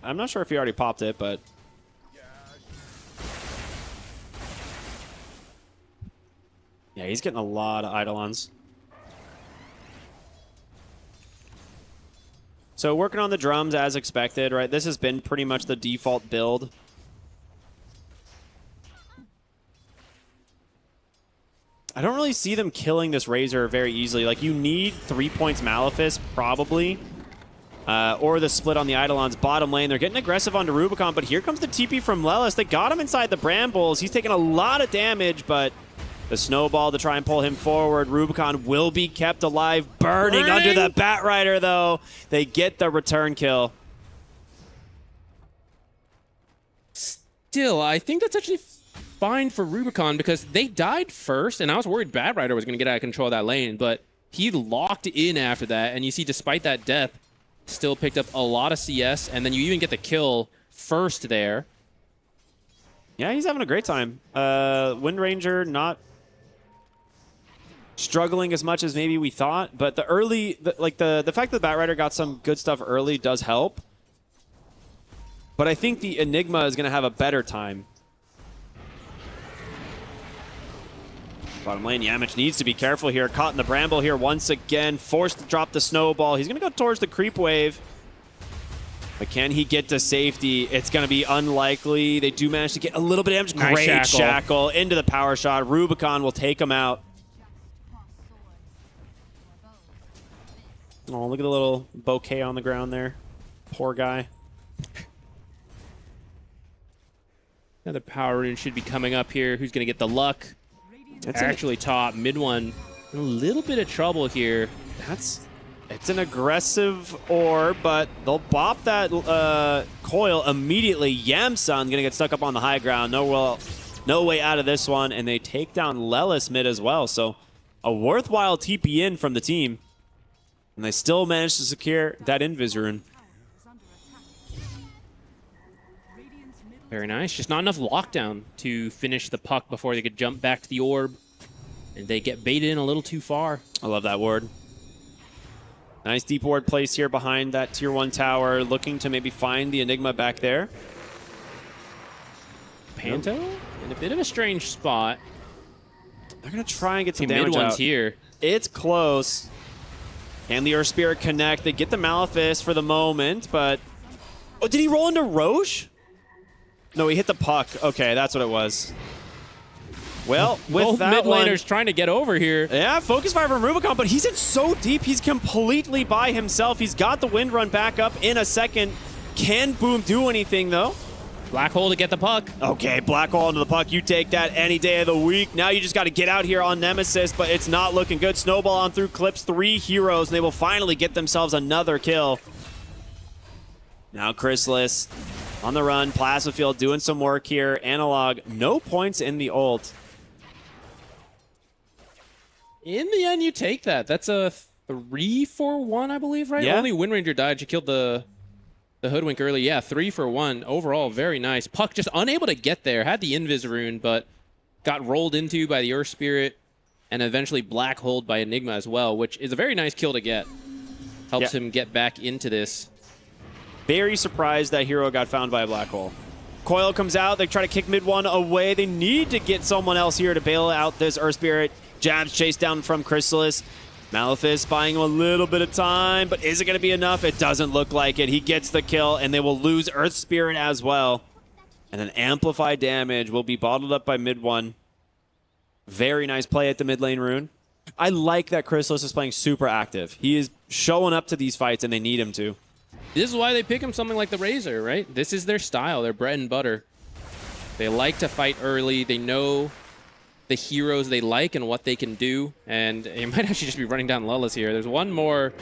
I'm not sure if he already popped it, but... yeah, he's getting a lot of Eidolons. So working on the drums as expected, right? This has been pretty much the default build. I don't really see them killing this Razor very easily. Like, you need 3 points Malefice, probably. Or the split on the Eidolons bottom lane. They're getting aggressive onto Rubicon, but here comes the TP from Lelis. They got him inside the Brambles. He's taking a lot of damage, but the snowball to try and pull him forward. Rubicon will be kept alive, burning under the Batrider, though. They get the return kill. Still, I think that's actually fine for Rubicon because they died first, and I was worried Batrider was going to get out of control of that lane, but he locked in after that, and you see despite that death, still picked up a lot of CS, and then you even get the kill first there. Yeah, he's having a great time. Wind Ranger not struggling as much as maybe we thought, but the early, the fact that the Batrider got some good stuff early does help. But I think the Enigma is going to have a better time. Bottom lane, Yamich needs to be careful here. Caught in the bramble here once again. Forced to drop the snowball. He's going to go towards the creep wave. But can he get to safety? It's going to be unlikely. They do manage to get a little bit of damage. Nice Great shackle. shackle into the power shot. Rubicon will take him out. Oh, look at the little bouquet on the ground there. Poor guy. Another power rune should be coming up here. Who's going to get the luck? It's actually top. Mid one, a little bit of trouble here. It's an aggressive ore, but they'll bop that coil immediately. Yamsun going to get stuck up on the high ground. No way out of this one, and they take down Lelis mid as well. So a worthwhile TP in from the team. And they still managed to secure that Invis rune. Very nice. Just not enough lockdown to finish the puck before they could jump back to the orb. And they get baited in a little too far. I love that ward. Nice deep ward place here behind that tier 1 tower, looking to maybe find the Enigma back there. Panto in a bit of a strange spot. They're going to try and get some Mid damage one's out. here. It's close. Can the Earth Spirit connect? They get the Malefice for the moment, but... oh, did he roll into Roche? No, he hit the puck. Okay, that's what it was. Well, with both that mid one... laners trying to get over here. yeah, focus fire from Rubicon, but he's in so deep, he's completely by himself. He's got the wind run back up in a second. Can Boom do anything, though? Black hole to get the puck. Okay, black hole into the puck. You take that any day of the week. Now you just got to get out here on Nemesis, but it's not looking good. Snowball on through clips 3 heroes, and they will finally get themselves another kill. Now Chrysalis on the run. Plasma Field doing some work here. Analog, no points in the ult. In the end, you take that. That's a 3-for-1, I believe, right? Yeah. Only Wind Ranger died. You killed the Hoodwink early. Yeah, 3-for-1. Overall, very nice. Puck just unable to get there. Had the Invis rune, but got rolled into by the Earth Spirit and eventually black holed by Enigma as well, which is a very nice kill to get. Helps him get back into this. Very surprised that hero got found by a black hole. Coil comes out. They try to kick mid one away. They need to get someone else here to bail out this Earth Spirit. Jabs chased down from Chrysalis. Malefice buying him a little bit of time, but is it going to be enough? It doesn't look like it. He gets the kill, and they will lose Earth Spirit as well. And then amplified damage will be bottled up by mid one. Very nice play at the mid lane rune. I like that Chrysalis is playing super active. He is showing up to these fights, and they need him to. This is why they pick him something like the Razor, right? This is their style, their bread and butter. They like to fight early. They know the heroes they like and what they can do. And you might actually just be running down Lelis here. There's one more.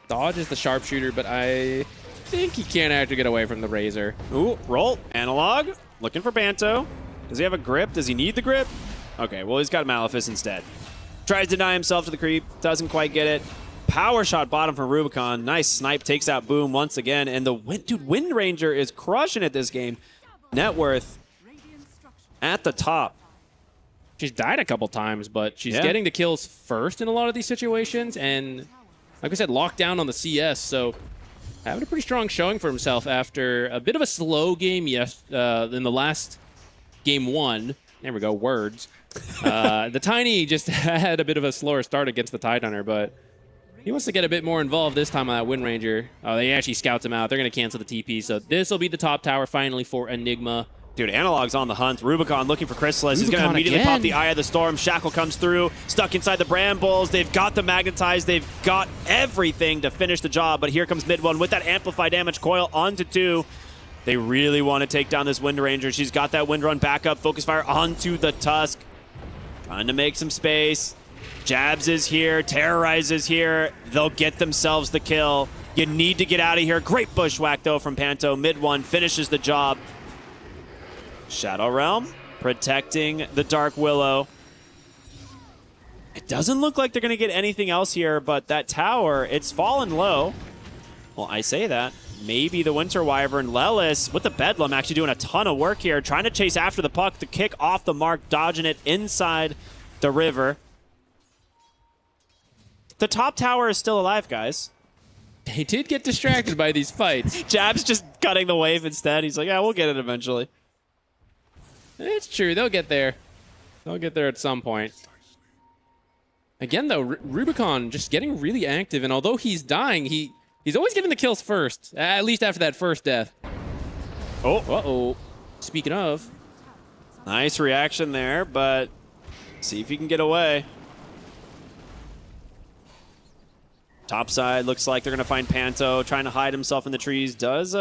Dodge is the sharpshooter, but I think he can't actually get away from the Razor. Ooh, roll. Analog. Looking for Panto. Does he have a grip? Does he need the grip? Okay, well, he's got Malefice instead. Tries to deny himself to the creep. Doesn't quite get it. Power shot bottom from Rubicon. Nice snipe. Takes out Boom once again. And the Wind Ranger is crushing it this game. Net worth at the top. She's died a couple times, but she's getting the kills first in a lot of these situations. And like I said, locked down on the CS. So having a pretty strong showing for himself after a bit of a slow game in the last game 1. There we go, words. The Tiny just had a bit of a slower start against the Tidehunter, but he wants to get a bit more involved this time on that Wind Ranger. Oh, they actually scouts him out. They're going to cancel the TP, so this will be the top tower finally for Enigma. Dude, Analog's on the hunt. Rubicon looking for Chrysalis. He's going to immediately pop the Eye of the Storm. Shackle comes through, stuck inside the Brambles. They've got the Magnetize. They've got everything to finish the job, but here comes mid one with that Amplify damage coil onto 2. They really want to take down this Wind Ranger. She's got that Wind Run backup. Focus fire onto the Tusk. Trying to make some space. Jabs is here. Terrorize is here. They'll get themselves the kill. You need to get out of here. Great bushwhack, though, from Panto. Mid one finishes the job. Shadow Realm protecting the Dark Willow. It doesn't look like they're going to get anything else here, but that tower, it's fallen low. Well, I say that. Maybe the Winter Wyvern. Lelis with the Bedlam actually doing a ton of work here, trying to chase after the puck to kick off the mark, dodging it inside the river. The top tower is still alive, guys. They did get distracted by these fights. Jab's just cutting the wave instead. He's like, yeah, we'll get it eventually. It's true. They'll get there. They'll get there at some point. Again, though, Rubicon just getting really active, and although he's dying, he's always getting the kills first, at least after that first death. Oh. Uh-oh. Speaking of. Nice reaction there, but see if he can get away. Top side looks like they're going to find Panto trying to hide himself in the trees. Does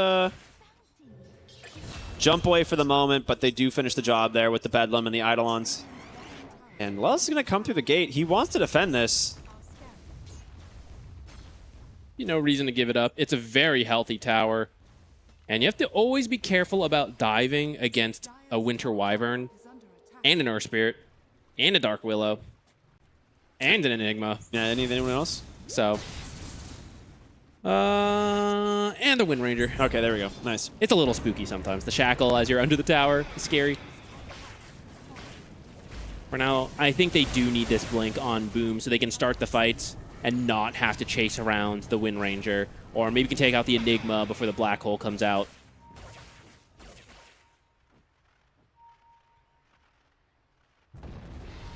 jump away for the moment, but they do finish the job there with the Bedlam and the Eidolons. And Lelis is going to come through the gate. He wants to defend this. No reason to give it up. It's a very healthy tower. And you have to always be careful about diving against a Winter Wyvern and an Earth Spirit and a Dark Willow and an Enigma. Yeah, anyone else? So, and a Wind Ranger. Okay, there we go. Nice. It's a little spooky sometimes. The Shackle as you're under the tower is scary. For now, I think they do need this blink on Boom so they can start the fights and not have to chase around the Wind Ranger. Or maybe can take out the Enigma before the Black Hole comes out.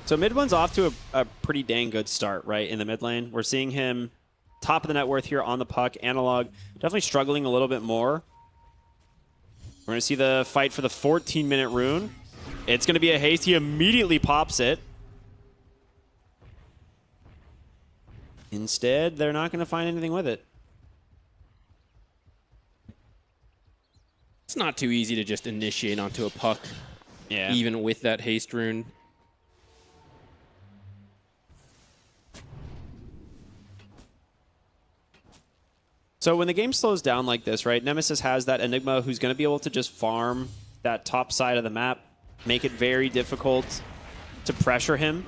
So mid one's off to a pretty dang good start, right, in the mid lane. We're seeing him top of the net worth here on the puck. Analog definitely struggling a little bit more. We're going to see the fight for the 14-minute rune. It's going to be a haste. He immediately pops it. Instead, they're not going to find anything with it. It's not too easy to just initiate onto a puck, even with that haste rune. So when the game slows down like this, right, Nemesis has that Enigma who's going to be able to just farm that top side of the map, make it very difficult to pressure him.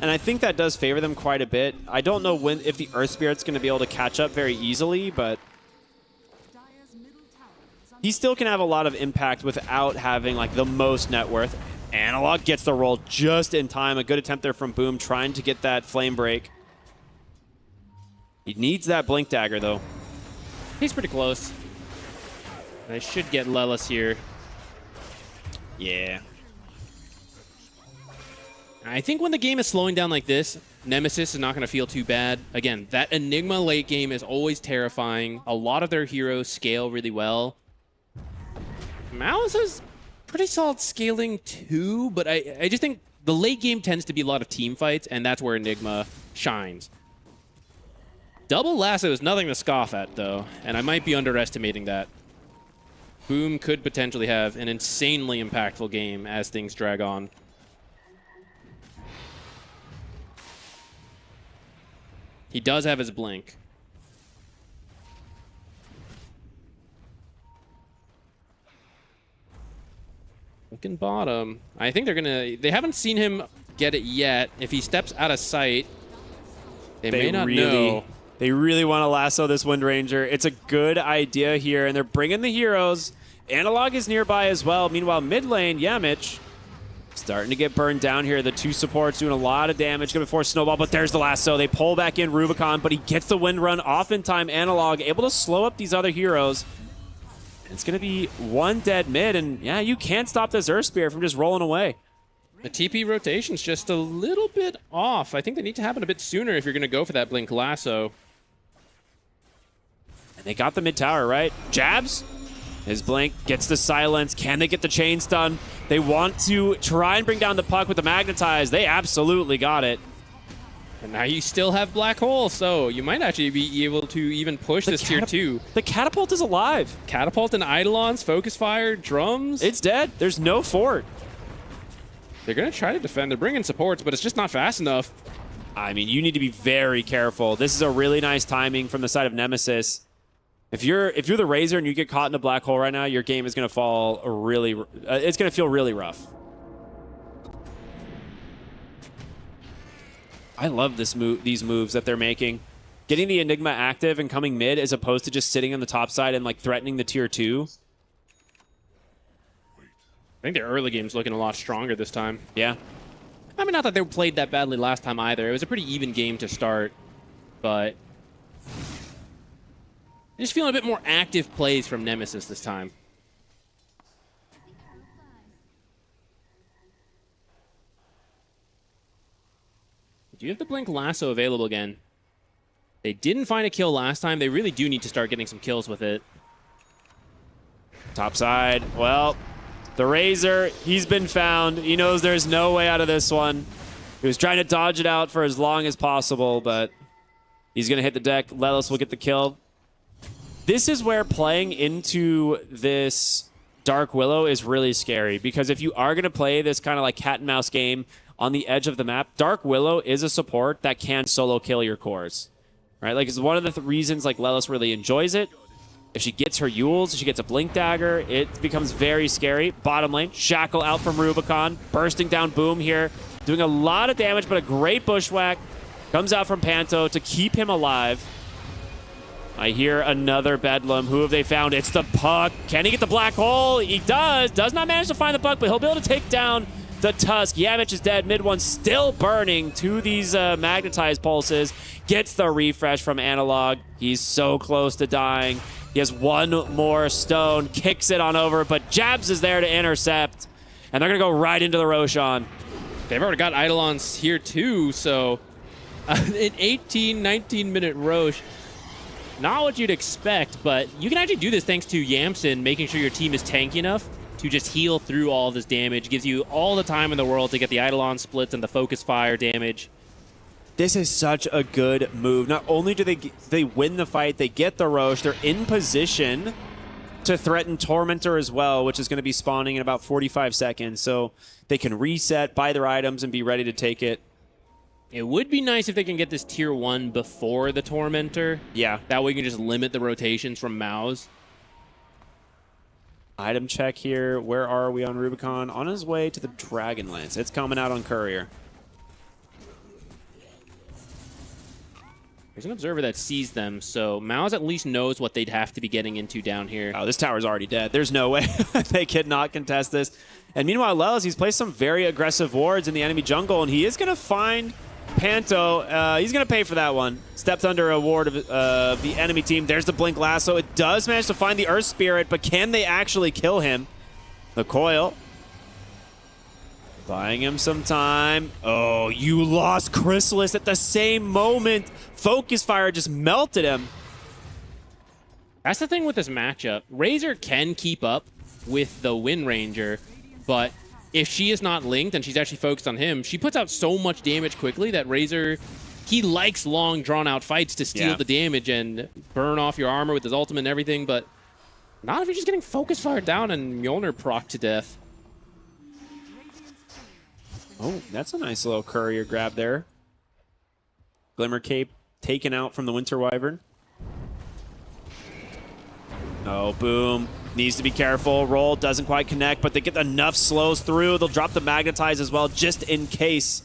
And I think that does favor them quite a bit. I don't know if the Earth Spirit's going to be able to catch up very easily, but he still can have a lot of impact without having like the most net worth. Analog gets the roll just in time. A good attempt there from Boom, trying to get that flame break. He needs that Blink Dagger, though. He's pretty close. They should get Lelis here. Yeah. I think when the game is slowing down like this, Nemesis is not going to feel too bad. Again, that Enigma late game is always terrifying. A lot of their heroes scale really well. Malice is pretty solid scaling too, but I just think the late game tends to be a lot of team fights, and that's where Enigma shines. Double Lasso is nothing to scoff at, though, and I might be underestimating that. Boom could potentially have an insanely impactful game as things drag on. He does have his blink. Looking bottom. I think they're gonna. They haven't seen him get it yet. If he steps out of sight, they may not know. They really want to lasso this Wind Ranger. It's a good idea here, and they're bringing the heroes. Analog is nearby as well. Meanwhile, mid lane, Yamich starting to get burned down here. The two supports doing a lot of damage. Going before Snowball, but there's the lasso. They pull back in Rubicon, but he gets the Wind Run off in time. Analog able to slow up these other heroes. It's going to be one dead mid, and yeah, you can't stop this Earth Spear from just rolling away. The TP rotation's just a little bit off. I think they need to happen a bit sooner if you're going to go for that Blink Lasso. And they got the mid tower, right? Jabs. His Blink gets the silence. Can they get the chain stun? They want to try and bring down the puck with the Magnetize. They absolutely got it. And now you still have Black Hole, so you might actually be able to even push this tier 2. The Catapult is alive. Catapult and Eidolons, Focus Fire, Drums. It's dead. There's no fort. They're going to try to defend. They're bringing supports, but it's just not fast enough. I mean, you need to be very careful. This is a really nice timing from the side of Nemesis. If you're the Razor and you get caught in a black hole right now, your game is going to fall really... it's going to feel really rough. I love these moves that they're making. Getting the Enigma active and coming mid as opposed to just sitting on the top side and like threatening the tier 2. I think their early game's looking a lot stronger this time. Yeah. I mean, not that they played that badly last time either. It was a pretty even game to start, but... just feeling a bit more active plays from Nemesis this time. Do you have the Blink Lasso available again? They didn't find a kill last time. They really do need to start getting some kills with it. Top side. Well, the Razor, he's been found. He knows there's no way out of this one. He was trying to dodge it out for as long as possible, but he's going to hit the deck. Lelis will get the kill. This is where playing into this Dark Willow is really scary, because if you are going to play this kind of like cat and mouse game on the edge of the map, Dark Willow is a support that can solo kill your cores, right? Like, it's one of the reasons like Lelis really enjoys it. If she gets her Yules, if she gets a Blink Dagger, it becomes very scary. Bottom lane, Shackle out from Rubicon, bursting down Boom here, doing a lot of damage, but a great bushwhack comes out from Panto to keep him alive. I hear another Bedlam. Who have they found? It's the puck. Can he get the black hole? He does. Does not manage to find the puck, but he'll be able to take down the Tusk. Yamich is dead. Mid one still burning to these magnetized pulses. Gets the refresh from Analog. He's so close to dying. He has one more stone. Kicks it on over, but Jabs is there to intercept. And they're going to go right into the Roshan. They've already got Eidolons here too, so an 18, 19-minute Rosh. Not what you'd expect, but you can actually do this thanks to Yamson making sure your team is tanky enough to just heal through all this damage. Gives you all the time in the world to get the Eidolon splits and the focus fire damage. This is such a good move. Not only do they win the fight, they get the Roche. They're in position to threaten Tormentor as well, which is going to be spawning in about 45 seconds. So they can reset, buy their items, and be ready to take it. It would be nice if they can get this tier 1 before the Tormentor. Yeah. That way you can just limit the rotations from Maus. Item check here. Where are we on Rubicon? On his way to the Dragonlance. It's coming out on Courier. There's an observer that sees them, so Maus at least knows what they'd have to be getting into down here. Oh, this tower's already dead. There's no way they could not contest this. And meanwhile, Lelis, he's placed some very aggressive wards in the enemy jungle, and he is going to find Panto. He's going to pay for that one. Stepped under a ward of the enemy team. There's the Blink Lasso. It does manage to find the Earth Spirit, but can they actually kill him? The coil. Buying him some time. Oh, you lost Chrysalis at the same moment. Focus Fire just melted him. That's the thing with this matchup. Razor can keep up with the Wind Ranger, but if she is not linked and she's actually focused on him, she puts out so much damage quickly that Razor, he likes long, drawn-out fights to steal the damage and burn off your armor with his ultimate and everything, but not if you're just getting Focus Fire down and Mjolnir proc to death. Oh, that's a nice little Courier grab there. Glimmer Cape taken out from the Winter Wyvern. Oh, Boom. Needs to be careful. Roll doesn't quite connect, but they get enough slows through. They'll drop the Magnetize as well, just in case.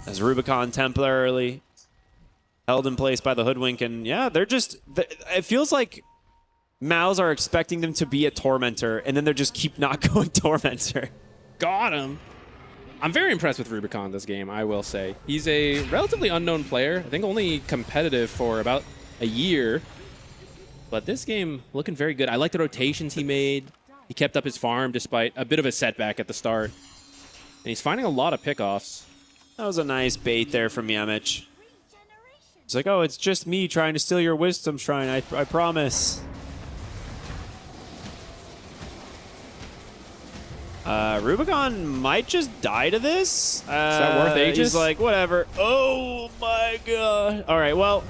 As Rubicon temporarily held in place by the Hoodwink. And yeah, they're just... It feels like Mouse are expecting them to be a Tormentor, and then they just keep not going Tormentor. Got him. I'm very impressed with Rubicon this game, I will say. He's a relatively unknown player. I think only competitive for about a year. But this game looking very good. I like the rotations he made. He kept up his farm despite a bit of a setback at the start. And he's finding a lot of pickoffs. That was a nice bait there from Yamich. It's like, oh, it's just me trying to steal your wisdom shrine. I promise. Rubicon might just die to this. Is that worth Aegis? He's like, whatever. Oh my god. All right, well,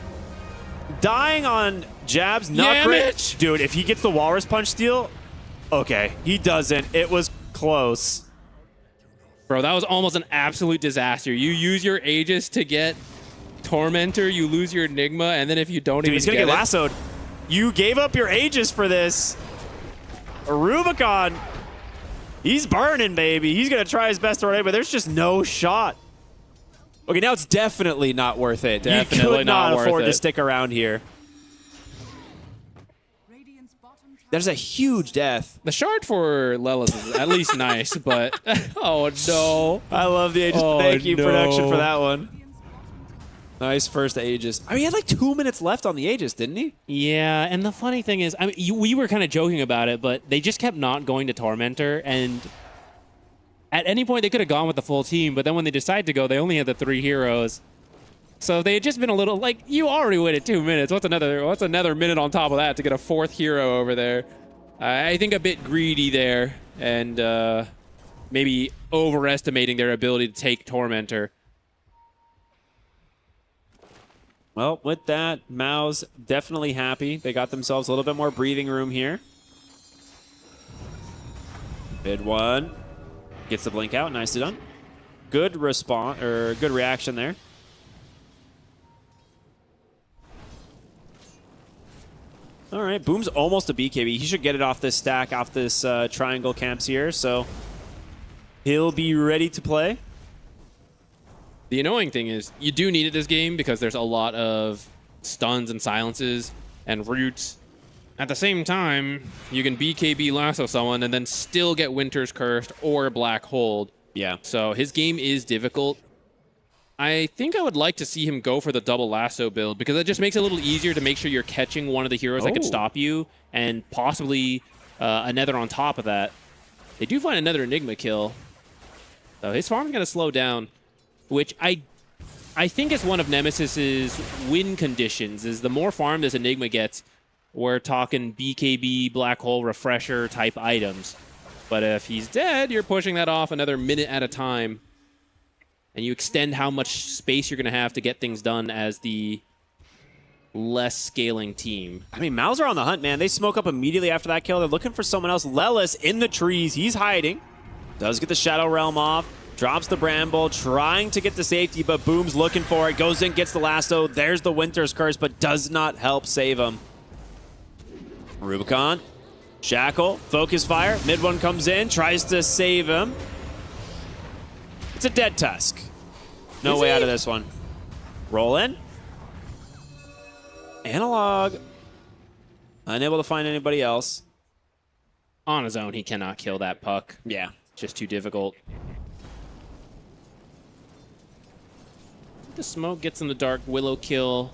dying on jabs, not great. Dude, if he gets the Walrus Punch steal, okay. He doesn't. It was close. Bro, that was almost an absolute disaster. You use your Aegis to get Tormentor, you lose your Enigma, and then if you don't Dude, even he's gonna get lassoed. You gave up your Aegis for this. Rubicon, he's burning, baby. He's gonna try his best already, but there's just no shot. Okay, now it's definitely not worth it. Definitely you could not worth afford it. to stick around here. There's a huge death. The shard for Lelis is at least nice, but oh no. I love the Aegis. Oh, Thank you, no. production, for that one. Nice first Aegis. I mean, he had like 2 minutes left on the Aegis, didn't he? Yeah, and the funny thing is, I mean, we were kind of joking about it, but they just kept not going to Tormentor, and at any point they could have gone with the full team, but then when they decided to go, they only had the 3 heroes. So if they had just been a little, like, you already waited 2 minutes. What's another minute on top of that to get a 4th hero over there? I think a bit greedy there, and maybe overestimating their ability to take Tormentor. Well, with that, Mao's definitely happy. They got themselves a little bit more breathing room here. Mid one. Gets the blink out. Nicely done. Good response, or good reaction there. All right, Boom's almost a BKB. He should get it off this stack, off this triangle camps here, so he'll be ready to play. The annoying thing is, you do need it this game because there's a lot of stuns and silences and roots. At the same time, you can BKB lasso someone and then still get Winter's Cursed or Black Hold. Yeah. So his game is difficult. I think I would like to see him go for the double lasso build because it just makes it a little easier to make sure you're catching one of the heroes that could stop you and possibly another on top of that. They do find another Enigma kill. So his farm's going to slow down, which I think is one of Nemesis's win conditions, is the more farm this Enigma gets, we're talking BKB, Black Hole, Refresher type items. But if he's dead, you're pushing that off another minute at a time. And you extend how much space you're going to have to get things done as the less scaling team. I mean, Maus are on the hunt, man. They smoke up immediately after that kill. They're looking for someone else. Lelis in the trees. He's hiding. Does get the Shadow Realm off. Drops the Bramble, trying to get the safety, but Boom's looking for it. Goes in, gets the lasso. There's the Winter's Curse, but does not help save him. Rubicon. Shackle. Focus Fire. Mid one comes in. Tries to save him. It's a dead Tusk. No way out of this one. Roll in. Analog. Unable to find anybody else. On his own, he cannot kill that puck. Yeah. Just too difficult. The smoke gets in the dark. Willow kill.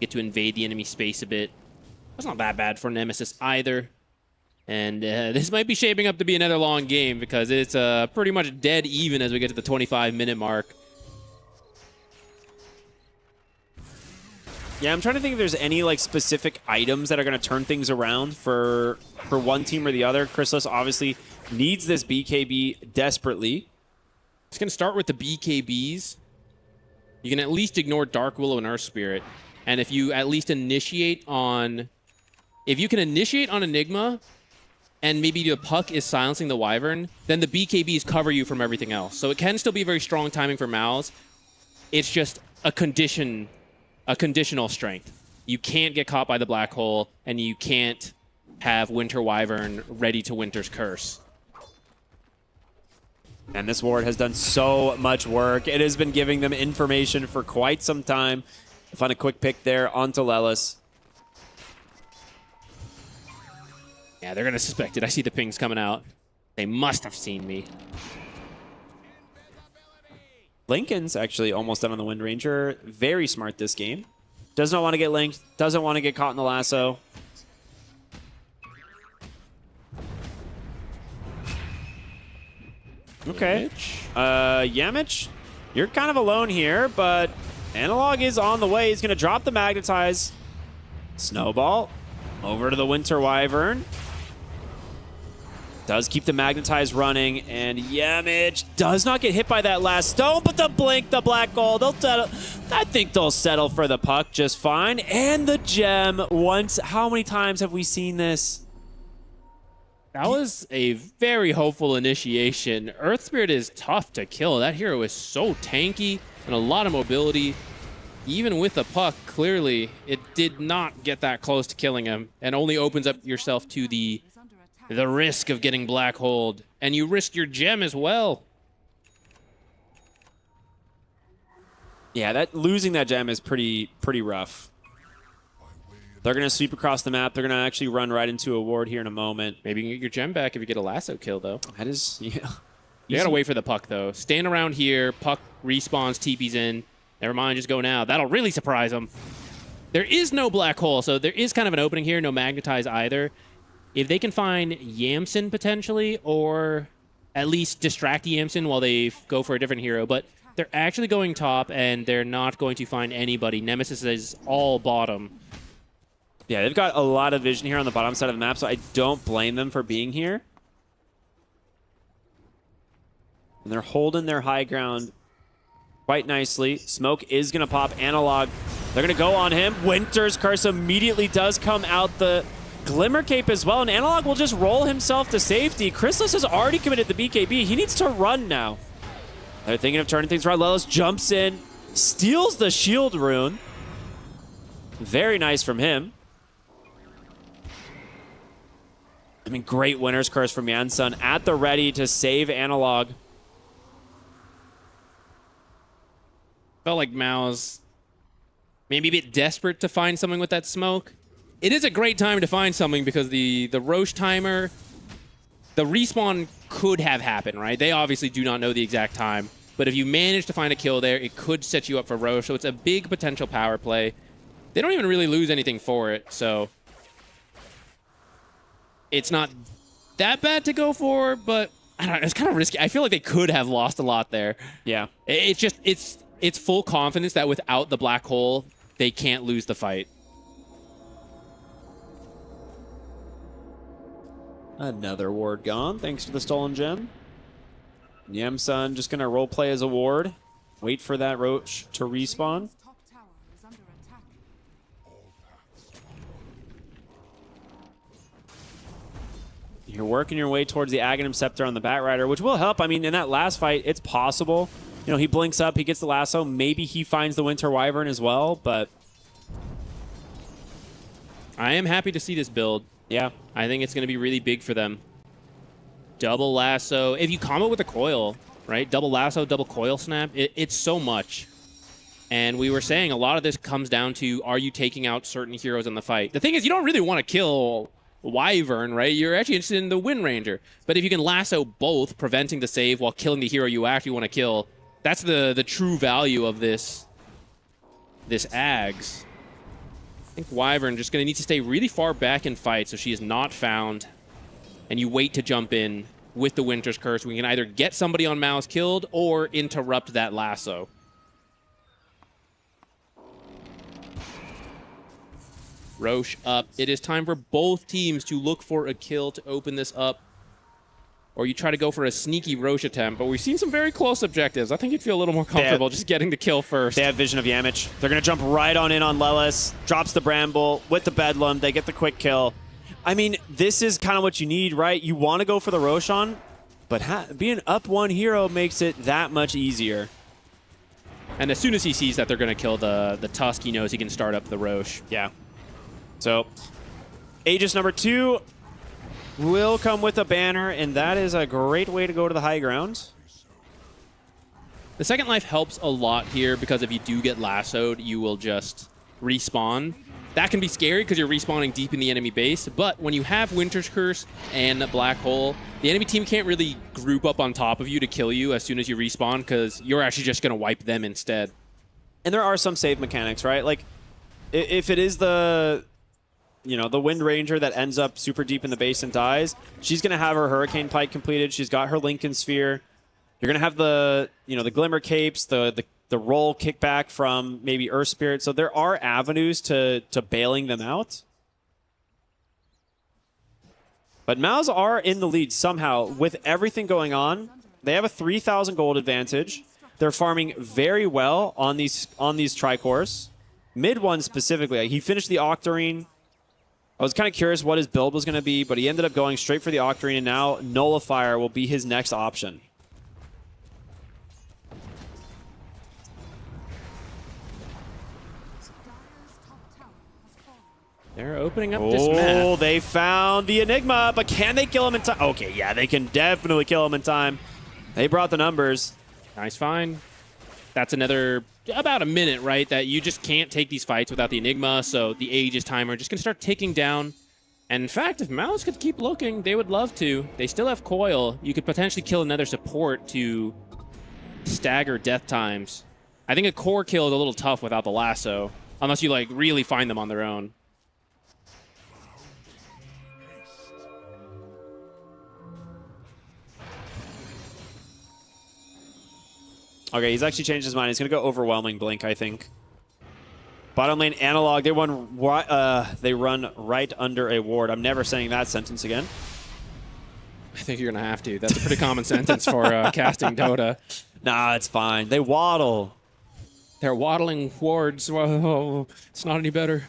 Get to invade the enemy space a bit. That's not that bad for Nemesis either. And this might be shaping up to be another long game because it's pretty much dead even as we get to the 25-minute mark. Yeah, I'm trying to think if there's any like specific items that are going to turn things around for one team or the other. Chrysalis obviously needs this BKB desperately. It's going to start with the BKBs. You can at least ignore Dark Willow and Earth Spirit. And if you at least initiate on... If you can initiate on Enigma, and maybe the puck is silencing the Wyvern, then the BKBs cover you from everything else. So it can still be very strong timing for Maus. It's just a conditional strength. You can't get caught by the Black Hole, and you can't have Winter Wyvern ready to Winter's Curse. And this ward has done so much work. It has been giving them information for quite some time. Find a quick pick there onto Lelis. Yeah, they're going to suspect it. I see the pings coming out. They must have seen me. Lincoln's actually almost done on the Wind Ranger. Very smart this game. Does not want to get linked. Doesn't want to get caught in the lasso. Okay. Yamich, you're kind of alone here, but Analog is on the way. He's going to drop the Magnetize. Snowball over to the Winter Wyvern. Does keep the Magnetize running, and Yamich does not get hit by that last stone, but the blink, the black gold, they'll settle. I think they'll settle for the puck just fine. And the gem once. How many times have we seen this? That was a very hopeful initiation. Earth Spirit is tough to kill. That hero is so tanky and a lot of mobility. Even with the puck, clearly, it did not get that close to killing him and only opens up yourself to the risk of getting black holed. And you risk your gem as well. Yeah, losing that gem is pretty rough. They're going to sweep across the map. They're going to actually run right into a ward here in a moment. Maybe you can get your gem back if you get a lasso kill, though. That is, yeah. You got to wait for the puck, though. Stand around here. Puck respawns, TP's in. Never mind, just go now. That'll really surprise them. There is no black hole, so there is kind of an opening here. No Magnetize either. If they can find Yamsen potentially, or at least distract Yamsen while they go for a different hero, but they're actually going top, and they're not going to find anybody. Nemesis is all bottom. Yeah, they've got a lot of vision here on the bottom side of the map, so I don't blame them for being here. And they're holding their high ground quite nicely. Smoke is going to pop. Analog, they're going to go on him. Winter's Curse immediately does come out. The Glimmer Cape as well, and Analog will just roll himself to safety. Chrysalis has already committed the BKB. He needs to run now. They're thinking of turning things around. Lelis jumps in, steals the shield rune. Very nice from him. I mean, great Winter's Curse from Yansun at the ready to save Analog. Felt like Mao's maybe a bit desperate to find something with that smoke. It is a great time to find something because the Roche timer, the respawn could have happened, right? They obviously do not know the exact time, but if you manage to find a kill there, it could set you up for Roche, so it's a big potential power play. They don't even really lose anything for it, so it's not that bad to go for, but I don't know, it's kind of risky. I feel like they could have lost a lot there. Yeah. It's just, it's full confidence that without the black hole, they can't lose the fight. Another ward gone, thanks to the stolen gem. Yamsun just going to roleplay as a ward. Wait for that Roach to respawn. You're working your way towards the Aghanim Scepter on the Batrider, which will help. I mean, in that last fight, it's possible. You know, he blinks up, he gets the lasso. Maybe he finds the Winter Wyvern as well, but I am happy to see this build. Yeah. I think it's going to be really big for them. Double lasso. If you combo with a coil, right? Double lasso, double coil snap. It's so much. And we were saying a lot of this comes down to, are you taking out certain heroes in the fight? The thing is, you don't really want to kill Wyvern, right? You're actually interested in the Wind Ranger. But if you can lasso both, preventing the save while killing the hero you actually want to kill, that's the true value of this Ags. I think Wyvern just going to need to stay really far back in fight so she is not found. And you wait to jump in with the Winter's Curse. We can either get somebody on Mao's killed or interrupt that lasso. Roche up. It is time for both teams to look for a kill to open this up. Or you try to go for a sneaky Roche attempt, but we've seen some very close objectives. I think you'd feel a little more comfortable just getting the kill first. They have vision of Yamich. They're going to jump right on in on Lelis. Drops the Bramble with the Bedlam. They get the quick kill. I mean, this is kind of what you need, right? You want to go for the Roshan, but being up one hero makes it that much easier. And as soon as he sees that they're going to kill the Tusk, he knows he can start up the Roche. Yeah. So Aegis number 2 will come with a banner, and that is a great way to go to the high ground. The second life helps a lot here because if you do get lassoed, you will just respawn. That can be scary because you're respawning deep in the enemy base, but when you have Winter's Curse and Black Hole, the enemy team can't really group up on top of you to kill you as soon as you respawn because you're actually just going to wipe them instead. And there are some save mechanics, right? Like, if it is the Wind Ranger that ends up super deep in the base and dies, she's going to have her Hurricane Pike completed. She's got her Lincoln Sphere. You're going to have the Glimmer Capes, the roll kickback from maybe Earth Spirit. So there are avenues to bailing them out. But Maus are in the lead somehow. With everything going on, they have a 3,000 gold advantage. They're farming very well on these Tricores. Mid one specifically. He finished the Octarine. I was kind of curious what his build was going to be, but he ended up going straight for the Octarine, and now Nullifier will be his next option. They're opening up this map. Oh, they found the Enigma, but can they kill him in time? Okay, yeah, they can definitely kill him in time. They brought the numbers. Nice find. That's another about a minute, right? That you just can't take these fights without the Enigma, so the Aegis timer just going to start ticking down. And in fact, if Maus could keep looking, they would love to. They still have Coil. You could potentially kill another support to stagger death times. I think a core kill is a little tough without the lasso, unless you like really find them on their own. Okay, he's actually changed his mind. He's going to go Overwhelming Blink, I think. Bottom lane Analog, they run right under a ward. I'm never saying that sentence again. I think you're going to have to. That's a pretty common sentence for casting Dota. Nah, it's fine. They waddle. They're waddling wards. Whoa, it's not any better.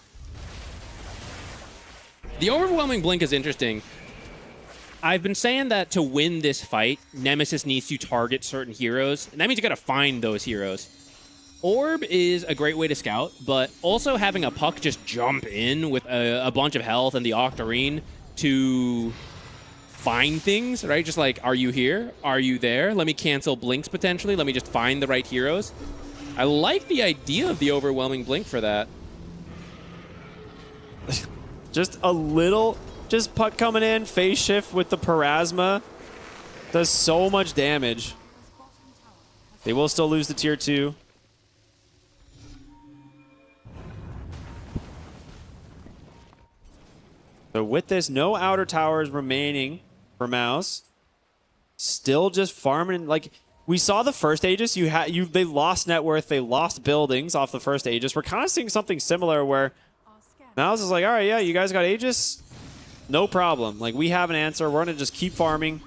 The Overwhelming Blink is interesting. I've been saying that to win this fight, Nemesis needs to target certain heroes, and that means you got to find those heroes. Orb is a great way to scout, but also having a Puck just jump in with a bunch of health and the Octarine to find things, right? Just like, are you here? Are you there? Let me cancel blinks potentially. Let me just find the right heroes. I like the idea of the Overwhelming Blink for that. Just a little... Just Puck coming in, phase shift with the Parasma. Does so much damage. They will still lose the tier 2. So with this, no outer towers remaining for Maus. Still just farming. Like, we saw the first Aegis. They lost net worth. They lost buildings off the first Aegis. We're kind of seeing something similar where Maus is like, all right, yeah, you guys got Aegis? No problem. Like, we have an answer. We're going to just keep farming.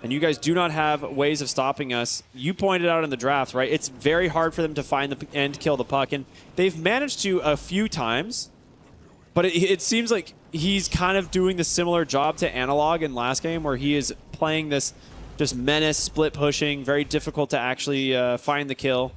And you guys do not have ways of stopping us. You pointed out in the draft, right? It's very hard for them to find and kill the Puck. And they've managed to a few times. But it seems like he's kind of doing the similar job to Analog in last game, where he is playing this just menace, split pushing, very difficult to actually find the kill.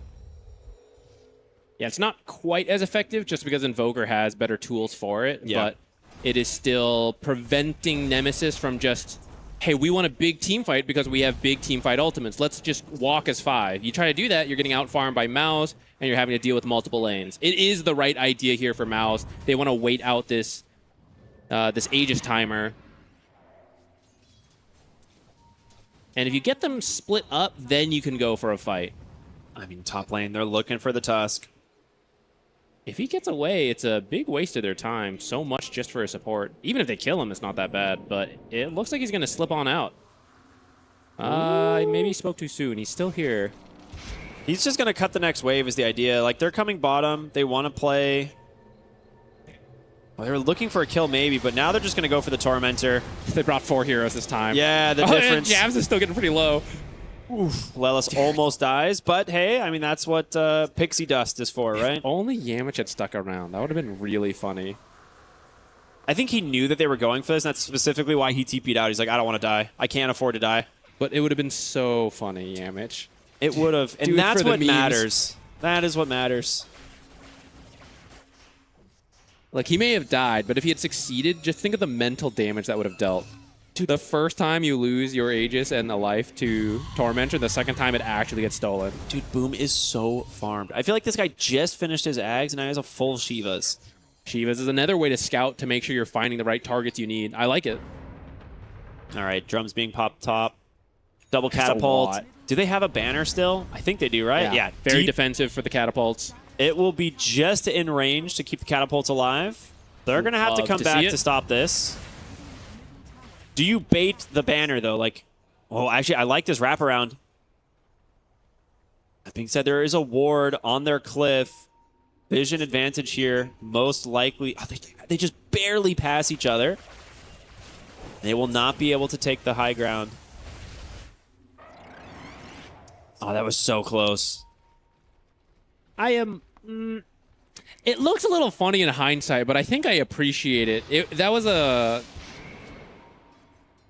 Yeah, it's not quite as effective just because Invoker has better tools for it. Yeah. But it is still preventing Nemesis from just, hey, we want a big team fight because we have big team fight ultimates. Let's just walk as 5. You try to do that, you're getting out-farmed by Maus, and you're having to deal with multiple lanes. It is the right idea here for Maus. They want to wait out this Aegis timer. And if you get them split up, then you can go for a fight. I mean, top lane, they're looking for the Tusk. If he gets away, it's a big waste of their time. So much just for a support. Even if they kill him, it's not that bad. But it looks like he's going to slip on out. Maybe he spoke too soon. He's still here. He's just going to cut the next wave is the idea. Like, they're coming bottom. They want to play... Well, they were looking for a kill maybe, but now they're just going to go for the Tormentor. They brought 4 heroes this time. Yeah, the difference... Jabs is still getting pretty low. Oof, Lelis almost dies, but hey, I mean, that's what Pixie Dust is for, right? If only Yamich had stuck around. That would have been really funny. I think he knew that they were going for this, and that's specifically why he TP'd out. He's like, I don't want to die. I can't afford to die. But it would have been so funny, Yamich. It would have, and that's what matters. That is what matters. Like, he may have died, but if he had succeeded, just think of the mental damage that would have dealt. Dude, the first time you lose your Aegis and a life to Tormentor, the second time it actually gets stolen. Dude, Boom is so farmed. I feel like this guy just finished his Ags and now he has a full Shivas. Shivas is another way to scout to make sure you're finding the right targets you need. I like it. All right, drums being popped top. Double catapult. Do they have a banner still? I think they do, right? Yeah. Very defensive for the catapults. It will be just in range to keep the catapults alive. They're going to have to come back to stop this. Do you bait the banner, though? Like, oh, actually, I like this wraparound. That being said, there is a ward on their cliff. Vision advantage here. Most likely, oh, they just barely pass each other. They will not be able to take the high ground. Oh, that was so close. I am... it looks a little funny in hindsight, but I think I appreciate it. It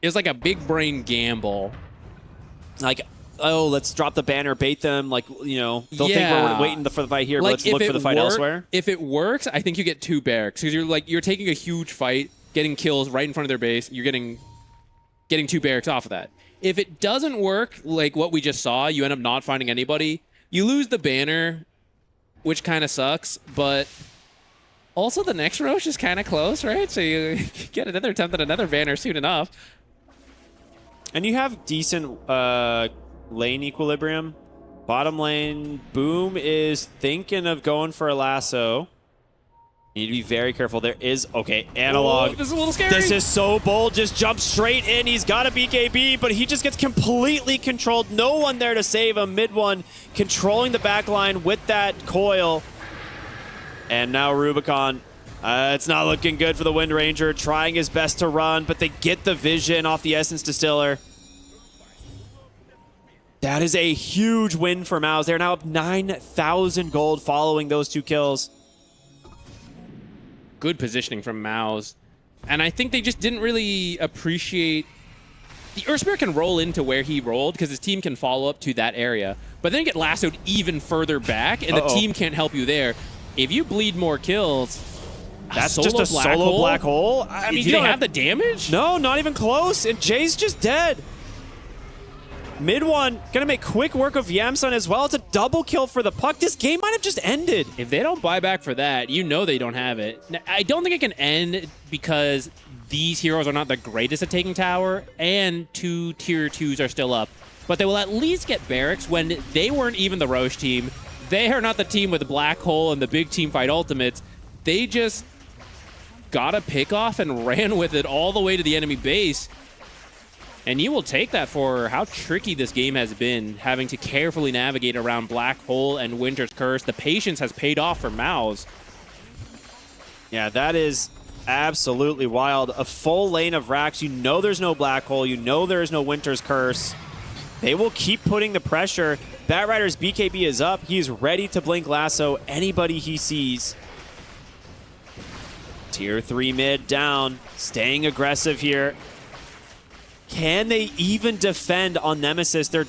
was like a big brain gamble. Like, oh, let's drop the banner, bait them. Like, you know, they'll think we're waiting for the fight here, but let's look for the fight elsewhere. If it works, I think you get 2 barracks. Because you're taking a huge fight, getting kills right in front of their base. You're getting 2 barracks off of that. If it doesn't work, like what we just saw, you end up not finding anybody. You lose the banner, which kind of sucks, but also the next Roche is kind of close, right? So you get another attempt at another banner soon enough. And you have decent lane equilibrium. Bottom lane, Boom is thinking of going for a lasso. You need to be very careful. There is, okay, Analog. Oh, this is a little scary. This is so bold. Just jumps straight in. He's got a BKB, but he just gets completely controlled. No one there to save him. Mid one controlling the back line with that coil. And now Rubicon. It's not looking good for the Wind Ranger. Trying his best to run, but they get the vision off the Essence Distiller. That is a huge win for Mouse. They're now up 9,000 gold following those 2 kills. Good positioning from Mao's. And I think they just didn't really appreciate... The Earth Spirit can roll into where he rolled because his team can follow up to that area. But then get lassoed even further back, and the team can't help you there. If you bleed more kills... That's just a solo black hole? I mean, do they have the damage? No, not even close. And Jay's just dead. Mid one, gonna make quick work of Yamsun as well. It's a double kill for the Puck. This game might have just ended. If they don't buy back for that, you know they don't have it. Now, I don't think it can end because these heroes are not the greatest at taking tower, and 2 tier 2s are still up. But they will at least get barracks when they weren't even the Roche team. They are not the team with Black Hole and the big team fight ultimates. They just got a pick off and ran with it all the way to the enemy base. And you will take that for how tricky this game has been, having to carefully navigate around Black Hole and Winter's Curse. The patience has paid off for Mao's. Yeah, that is absolutely wild. A full lane of racks. You know there's no Black Hole. You know there is no Winter's Curse. They will keep putting the pressure. Batrider's BKB is up. He is ready to blink lasso anybody he sees. Tier 3 mid down. Staying aggressive here. Can they even defend on Nemesis? They're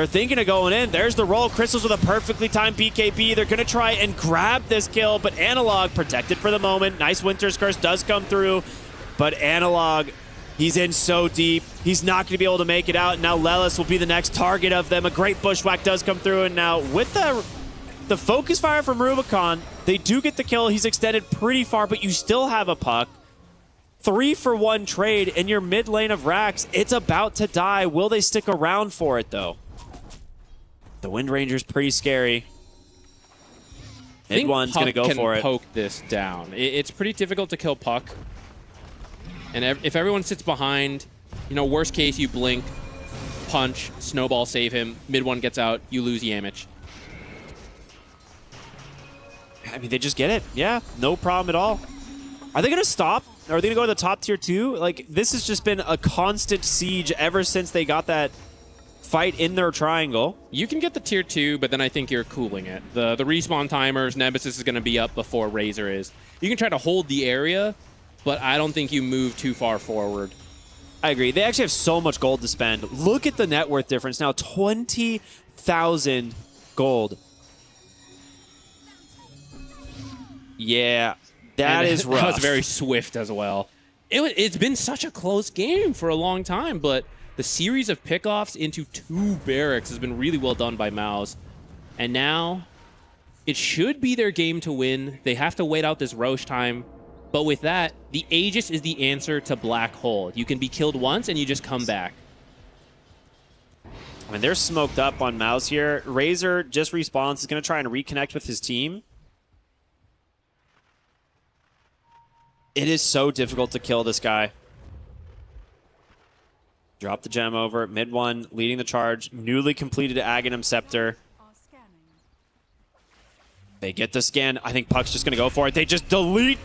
thinking of going in. There's the roll. Crystals with a perfectly timed BKB. They're going to try and grab this kill, but Analog protected for the moment. Nice Winter's Curse does come through, but Analog, he's in so deep. He's not going to be able to make it out. Now Lelis will be the next target of them. A great bushwhack does come through, and now with the focus fire from Rubicon, they do get the kill. He's extended pretty far, but you still have a Puck. 3-for-1 trade in your mid lane of racks. It's about to die. Will they stick around for it, though? The Wind Ranger's pretty scary. Mid one's going to go for it. Poke this down. It's pretty difficult to kill Puck. And if everyone sits behind, you know, worst case, you blink, punch, snowball, save him. Mid one gets out, you lose Yamich. I mean, they just get it. Yeah, no problem at all. Are they going to stop? Are they going to go to the top tier 2? Like, this has just been a constant siege ever since they got that fight in their triangle. You can get the tier 2, but then I think you're cooling it. The respawn timers, Nemesis is going to be up before Razor is. You can try to hold the area, but I don't think you move too far forward. I agree. They actually have so much gold to spend. Look at the net worth difference now. 20,000 gold. Yeah. That is rough. That was very swift as well. It's been such a close game for a long time, but the series of pickoffs into 2 barracks has been really well done by Mouse. And now it should be their game to win. They have to wait out this Roche time. But with that, the Aegis is the answer to Black Hole. You can be killed once and you just come back. I mean, they're smoked up on Mouse here. Razor just respawns. He's going to try and reconnect with his team. It is so difficult to kill this guy. Drop the gem over. Mid one, leading the charge. Newly completed Aghanim Scepter. They get the scan. I think Puck's just going to go for it. They just delete.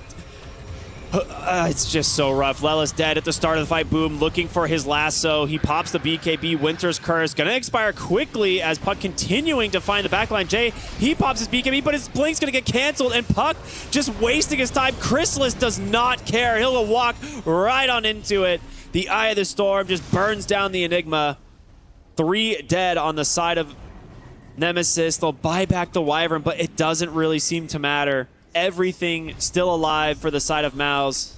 It's just so rough. Lella's dead at the start of the fight. Boom, looking for his lasso. He pops the BKB. Winter's Curse. Going to expire quickly as Puck continuing to find the backline. Jay, he pops his BKB, but his Blink's going to get canceled, and Puck just wasting his time. Chrysalis does not care. He'll walk right on into it. The Eye of the Storm just burns down the Enigma. 3 dead on the side of Nemesis. They'll buy back the Wyvern, but it doesn't really seem to matter. Everything still alive for the side of Mouse.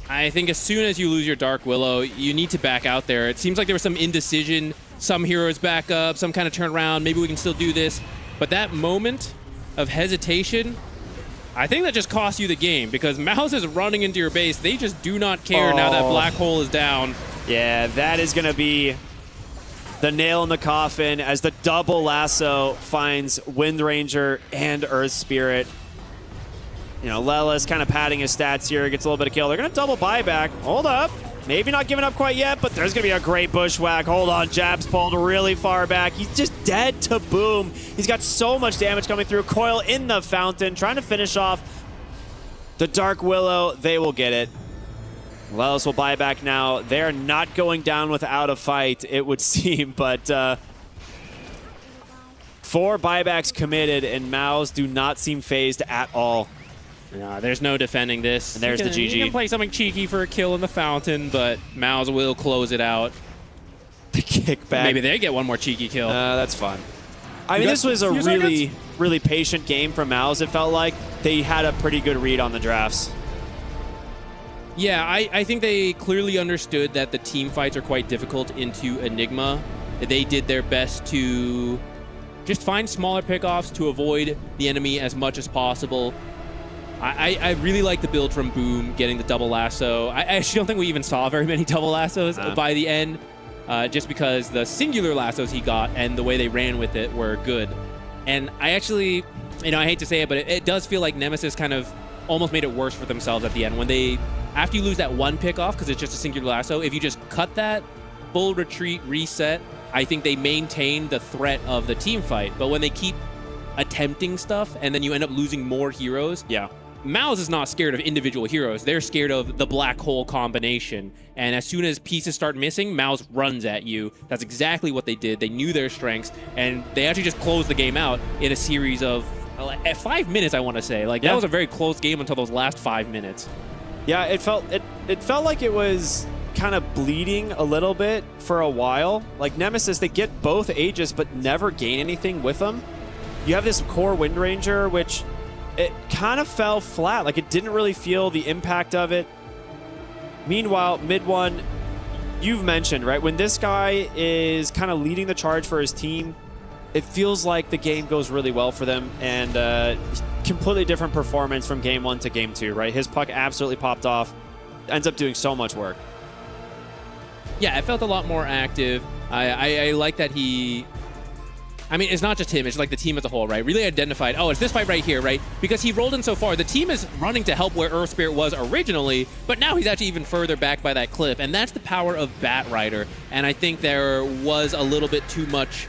I think as soon as you lose your Dark Willow, you need to back out there. It seems like there was some indecision. Some heroes back up, some kind of turn around. Maybe we can still do this. But that moment of hesitation, I think that just cost you the game because Mouse is running into your base. They just do not care now that Black Hole is down. Yeah, that is going to be the nail in the coffin as the double lasso finds Wind Ranger and Earth Spirit. You know, Lella's kind of padding his stats here, gets a little bit of kill. They're going to double buyback. Hold up. Maybe not giving up quite yet, but there's going to be a great bushwhack. Hold on, Jab's pulled really far back. He's just dead to Boom. He's got so much damage coming through. Coil in the fountain, trying to finish off the Dark Willow. They will get it. Lelis will buy back now. They're not going down without a fight, it would seem, but 4 buybacks committed, and Maus do not seem phased at all. No, there's no defending this. And there's the GG. You can play something cheeky for a kill in the fountain, but Maus will close it out. The kickback. Maybe they get one more cheeky kill. That's fun. I mean, this was a really patient game from Maus. It felt like they had a pretty good read on the drafts. Yeah, I think they clearly understood that the team fights are quite difficult into Enigma. They did their best to just find smaller pickoffs to avoid the enemy as much as possible. I really like the build from Boom, getting the double lasso. I actually don't think we even saw very many double lassos by the end, just because the singular lassos he got and the way they ran with it were good. And I actually, I hate to say it, but it does feel like Nemesis kind of almost made it worse for themselves at the end. When they, after you lose that one pickoff, because it's just a singular lasso, if you just cut that, full retreat, reset, I think they maintain the threat of the team fight. But when they keep attempting stuff and then you end up losing more heroes, Maus is not scared of individual heroes. They're scared of the black hole combination. And as soon as pieces start missing, Maus runs at you. That's exactly what they did. They knew their strengths, and they actually just closed the game out in a series of 5 minutes, I want to say. Like, that was a very close game until those last 5 minutes. Yeah, it felt like it was kind of bleeding a little bit for a while. Like, Nemesis, they get both Aegis, but never gain anything with them. You have this core Wind Ranger, which it kind of fell flat. Like, it didn't really feel the impact of it. Meanwhile, mid one, you've mentioned, right? When this guy is kind of leading the charge for his team, it feels like the game goes really well for them, and completely different performance from game 1 to game 2, right? His puck absolutely popped off, ends up doing so much work. Yeah, it felt a lot more active. I like that he... I mean, it's not just him, it's like the team as a whole, right? Really identified, oh, it's this fight right here, right? Because he rolled in so far. The team is running to help where Earth Spirit was originally, but now he's actually even further back by that cliff, and that's the power of Bat Rider. And I think there was a little too much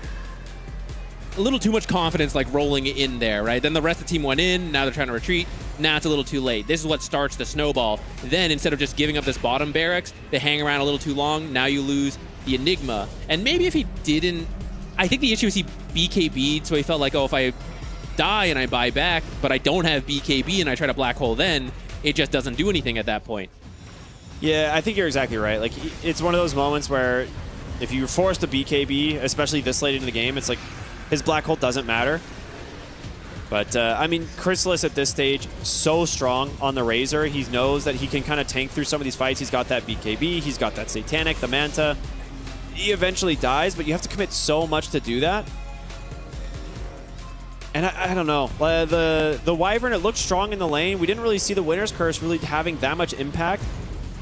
confidence, like, rolling in there, right? Then the rest of the team went in, now they're trying to retreat. Now it's a little too late. This is what starts the snowball. Then, instead of just giving up this bottom barracks, they hang around a little too long. Now you lose the Enigma. And maybe if he didn't... I think the issue is he BKB'd, so he felt like, oh, if I die and I buy back, but I don't have BKB and I try to black hole then, it just doesn't do anything at that point. Yeah, I think you're exactly right. Like, it's one of those moments where if you're forced to BKB, especially this late into the game, it's like his black hole doesn't matter. But, I mean, Chrysalis at this stage, so strong on the Razor. He knows that he can kind of tank through some of these fights. He's got that BKB, he's got that Satanic, the Manta. He eventually dies, but you have to commit so much to do that. And I don't know. The Wyvern, it looked strong in the lane. We didn't really see the Winner's Curse really having that much impact.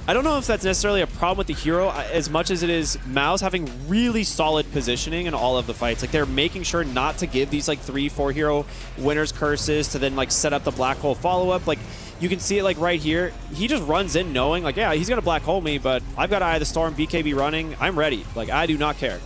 I don't know if that's necessarily a problem with the hero as much as it is Mao's having really solid positioning in all of the fights. Like, they're making sure not to give these, like, 3-4 hero Winner's Curses to then, like, set up the Black Hole follow-up. Like, you can see it, like, right here. He just runs in knowing, like, yeah, he's going to Black Hole me, but I've got Eye of the Storm, BKB running. I'm ready. Like, I do not care.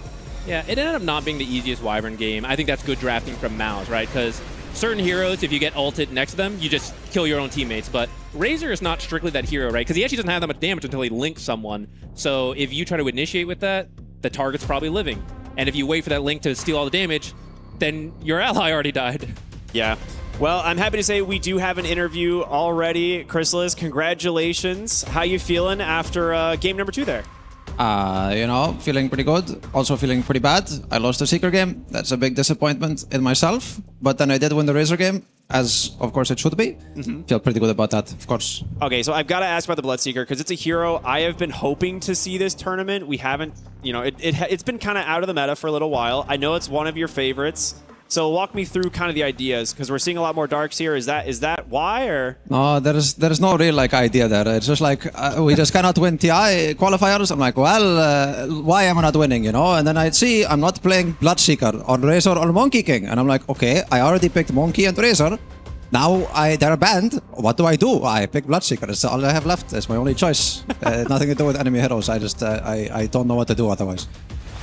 Yeah, it ended up not being the easiest Wyvern game. I think that's good drafting from Mao's, right? Because certain heroes, if you get ulted next to them, you just kill your own teammates. But Razor is not strictly that hero, right? Because he actually doesn't have that much damage until he links someone. So if you try to initiate with that, the target's probably living. And if you wait for that link to steal all the damage, then your ally already died. Yeah. Well, I'm happy to say we do have an interview already. Chrysalis, congratulations. How you feeling after game number 2 there? You know, feeling pretty good. Also feeling pretty bad. I lost the Seeker game. That's a big disappointment in myself. But then I did win the Razor game, as of course it should be. Feel pretty good about that, of course. Okay, so I've got to ask about the Bloodseeker because it's a hero I have been hoping to see this tournament. We haven't, you know, it's been kind of out of the meta for a little while. I know it's one of your favorites. So walk me through kind of the ideas, because we're seeing a lot more darks here. Is that why, or? No, there is no real like idea there. It's just like we just cannot win TI qualifiers. I'm like, well, why am I not winning? You know? And then I see I'm not playing Bloodseeker or Razor or Monkey King, and I'm like, okay, I already picked Monkey and Razor. Now they're banned. What do? I pick Bloodseeker. It's all I have left. It's my only choice. Nothing to do with enemy heroes. I just I don't know what to do otherwise.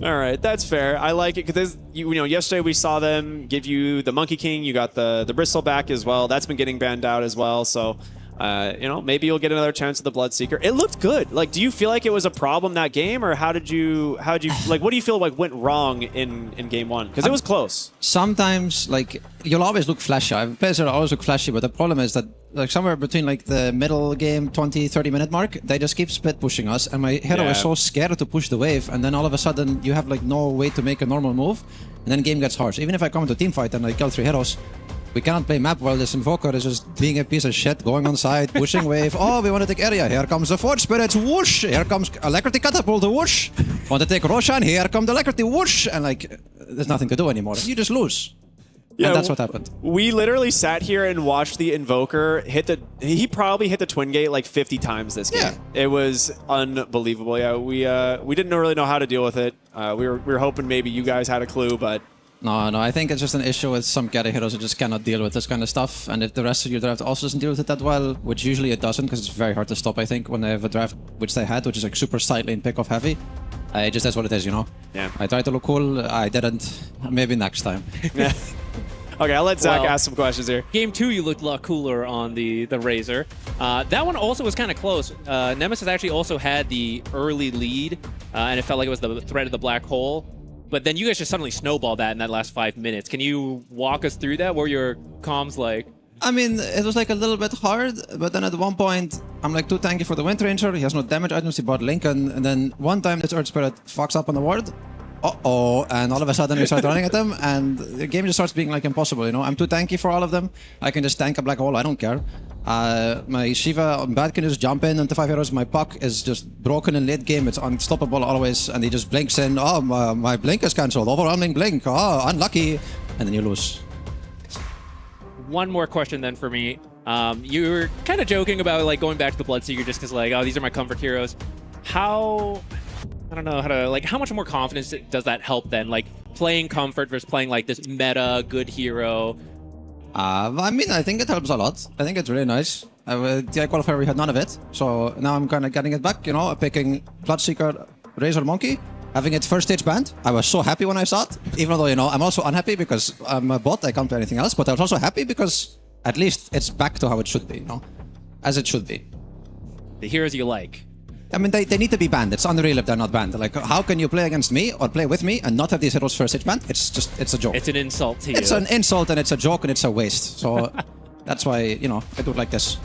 All right, that's fair. I like it because you know, yesterday we saw them give you the Monkey King. You got the Bristle back as well. That's been getting banned out as well. So, you know, maybe you'll get another chance at the Bloodseeker. It looked good. Like, do you feel like it was a problem that game, or how did you like? What do you feel like went wrong in game 1? Because it was close. Sometimes, like, you'll always look flashy. Players will always look flashy, but the problem is that, like, somewhere between like the middle game 20-30 minute mark, they just keep split pushing us, and my hero is so scared to push the wave, and then all of a sudden you have like no way to make a normal move, and then game gets harsh. Even if I come into a team fight and I kill 3 heroes, we cannot play map while this Invoker is just being a piece of shit, going on side, pushing wave. Oh, we want to take area. Here comes the Forge Spirits, whoosh. Here comes Alacrity Catapult, whoosh. Want to take Roshan, here come the Alacrity, whoosh. And like, there's nothing to do anymore. You just lose. Yeah, and that's what happened. We literally sat here and watched the Invoker he probably hit the Twin Gate like 50 times this game. Yeah. It was unbelievable. Yeah, we didn't really know how to deal with it. We were hoping maybe you guys had a clue, but No, I think it's just an issue with some carry heroes who just cannot deal with this kind of stuff. And if the rest of your draft also doesn't deal with it that well, which usually it doesn't, because it's very hard to stop, I think, when they have a draft, which they had, which is like super side lane pick-off heavy. It just is what it is, you know? Yeah. I tried to look cool, I didn't. Maybe next time. Okay, I'll let Zach ask some questions here. Game 2, you looked a lot cooler on the Razor. That one also was kind of close. Nemesis actually also had the early lead, and it felt like it was the threat of the black hole. But then you guys just suddenly snowballed that in that last 5 minutes. Can you walk us through that? What were your comms like? I mean, it was like a little bit hard, but then at one point, I'm like too tanky for the Wind Ranger. He has no damage items, he bought Lincoln, and then one time this Earth Spirit fucks up on the ward. Uh-oh, and all of a sudden we start running at them, and the game just starts being like impossible, you know? I'm too tanky for all of them. I can just tank a black hole, I don't care. My Shiva on bad can just jump in into 5 heroes. My Puck is just broken in late game. It's unstoppable always, and he just blinks in. Oh, my blink is cancelled. Overwhelming blink. Oh, unlucky. And then you lose. One more question then for me. You were kind of joking about like going back to the Bloodseeker just because like, oh, these are my comfort heroes. How, I don't know how to, like, how much more confidence does that help then? Like playing comfort versus playing like this meta good hero. I mean, I think it helps a lot. I think it's really nice. TI qualifier, we had none of it. So now I'm kind of getting it back, you know, picking Bloodseeker, Razor Monkey, having it first stage banned. I was so happy when I saw it, even though, you know, I'm also unhappy because I'm a bot, I can't play anything else, but I was also happy because at least it's back to how it should be, you know, as it should be. The heroes you like. I mean, they need to be banned. It's unreal if they're not banned. Like, how can you play against me or play with me and not have these heroes first stage banned? It's just, it's a joke. It's an insult to you. It's an insult and it's a joke and it's a waste. So that's why, you know, I do it like this.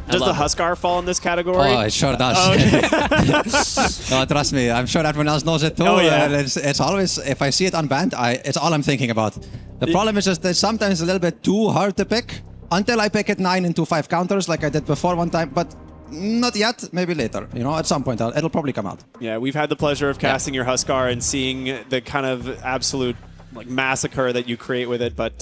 Does the Huskar fall in this category? Oh, it sure does. Oh, okay. No, trust me. I'm sure everyone else knows it too. Oh, yeah. It's always, if I see it unbanned, it's all I'm thinking about. The problem is just that sometimes it's a little bit too hard to pick until I pick it 9 into 5 counters like I did before one time, but not yet, maybe later. You know, at some point it'll probably come out. Yeah, we've had the pleasure of casting your Huskar and seeing the kind of absolute like massacre that you create with it, but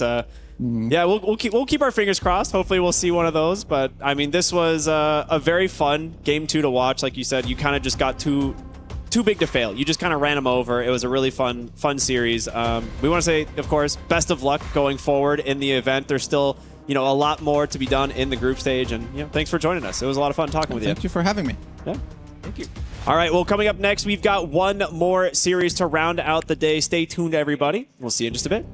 yeah, we'll keep our fingers crossed. Hopefully we'll see one of those, but I mean, this was a very fun game 2 to watch. Like you said, you kind of just got too big to fail. You just kind of ran them over. It was a really fun series. We want to say, of course, best of luck going forward in the event. There's still, you know, a lot more to be done in the group stage, and you know, thanks for joining us. It was a lot of fun talking with you. Thank you for having me. Yeah, thank you. All right, well, coming up next, we've got one more series to round out the day. Stay tuned, everybody. We'll see you in just a bit.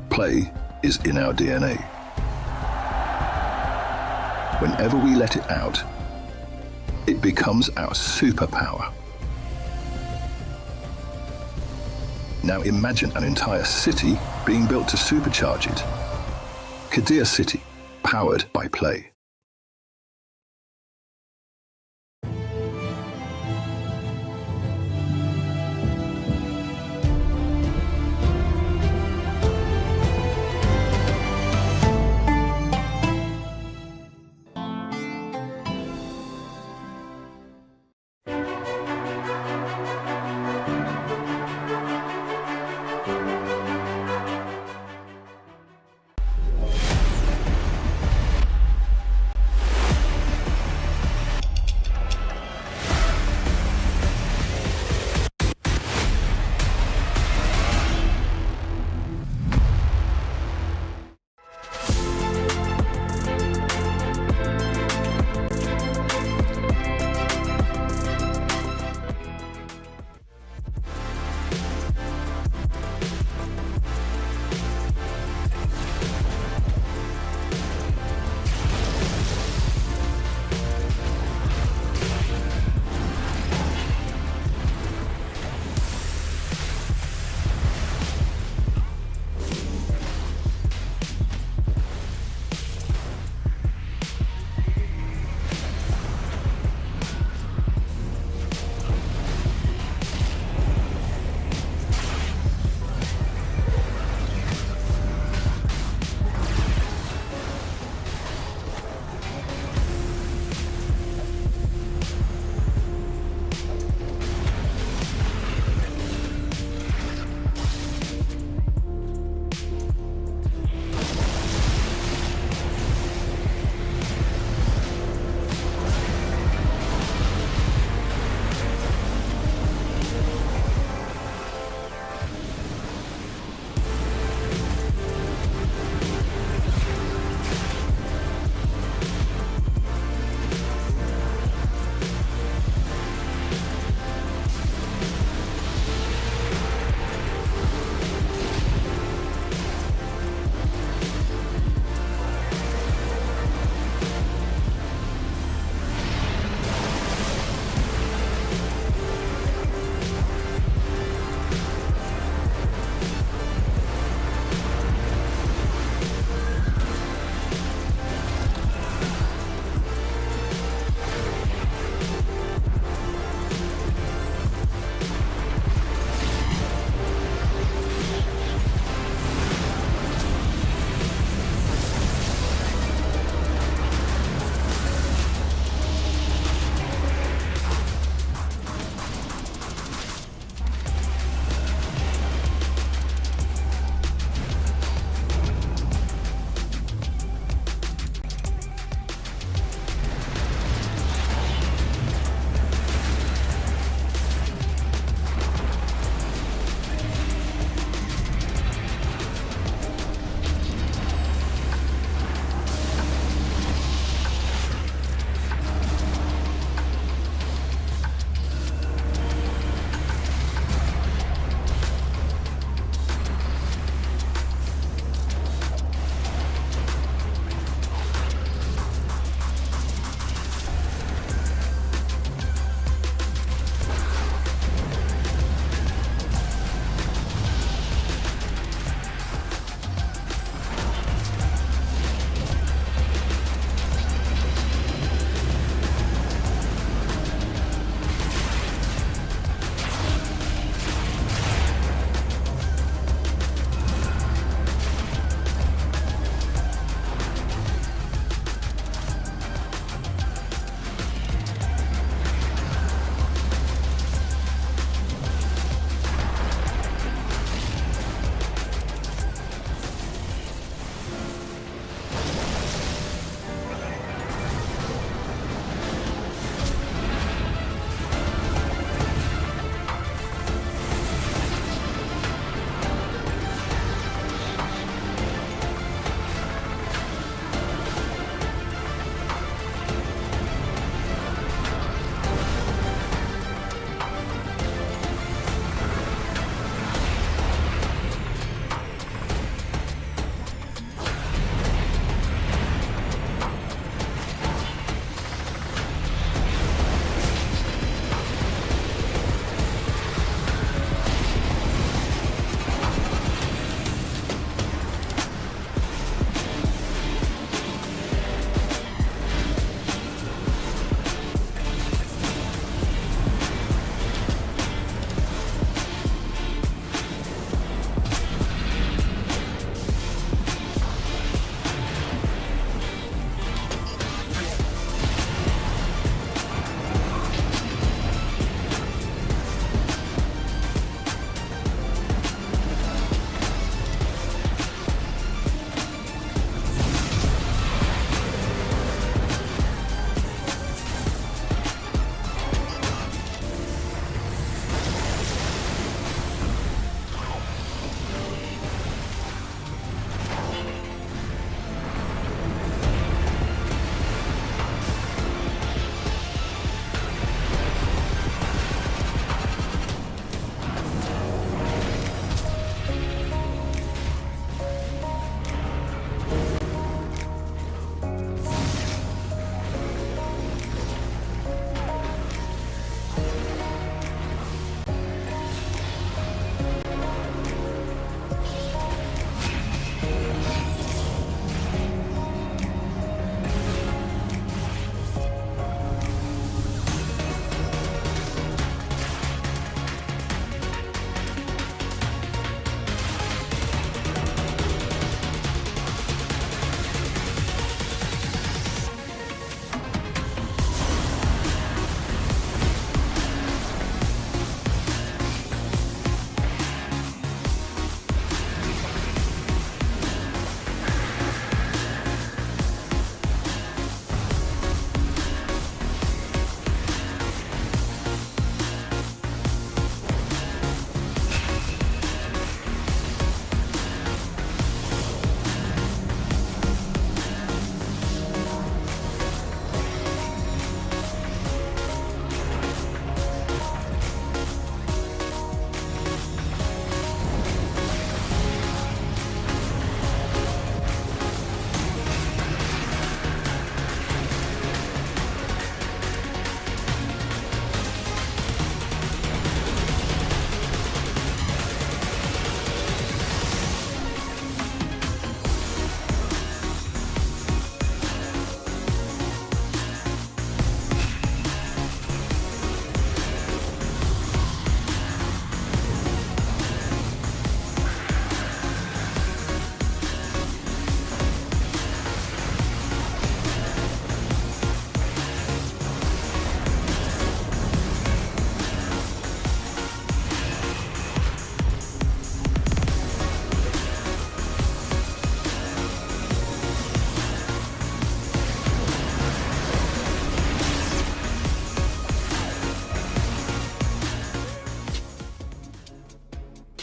Play is in our DNA. Whenever we let it out, it becomes our superpower. Now imagine an entire city being built to supercharge it. Kadir City, powered by play.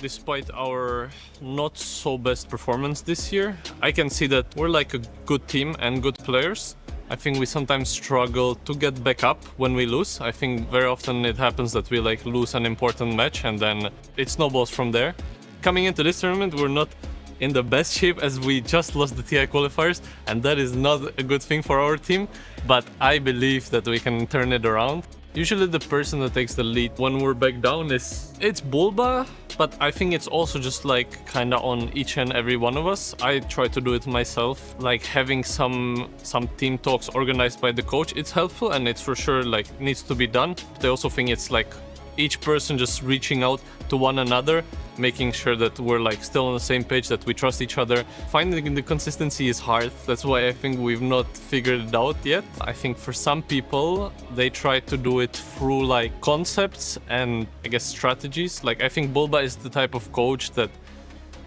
despite our not so best performance this year, I can see that we're like a good team and good players. I think we sometimes struggle to get back up when we lose. I think very often it happens that we like lose an important match and then it snowballs from there. Coming into this tournament, we're not in the best shape as we just lost the TI qualifiers, and that is not a good thing for our team, but I believe that we can turn it around. Usually the person that takes the lead when we're back down it's Bulba, but I think it's also just like kind of on each and every one of us. I try to do it myself, like having some team talks organized by the coach. It's helpful and it's for sure like needs to be done. But I also think it's like each person just reaching out to one another, making sure that we're like still on the same page, that we trust each other. Finding the consistency is hard. That's why I think we've not figured it out yet. I think for some people, they try to do it through like concepts and I guess strategies. Like I think Bulba is the type of coach that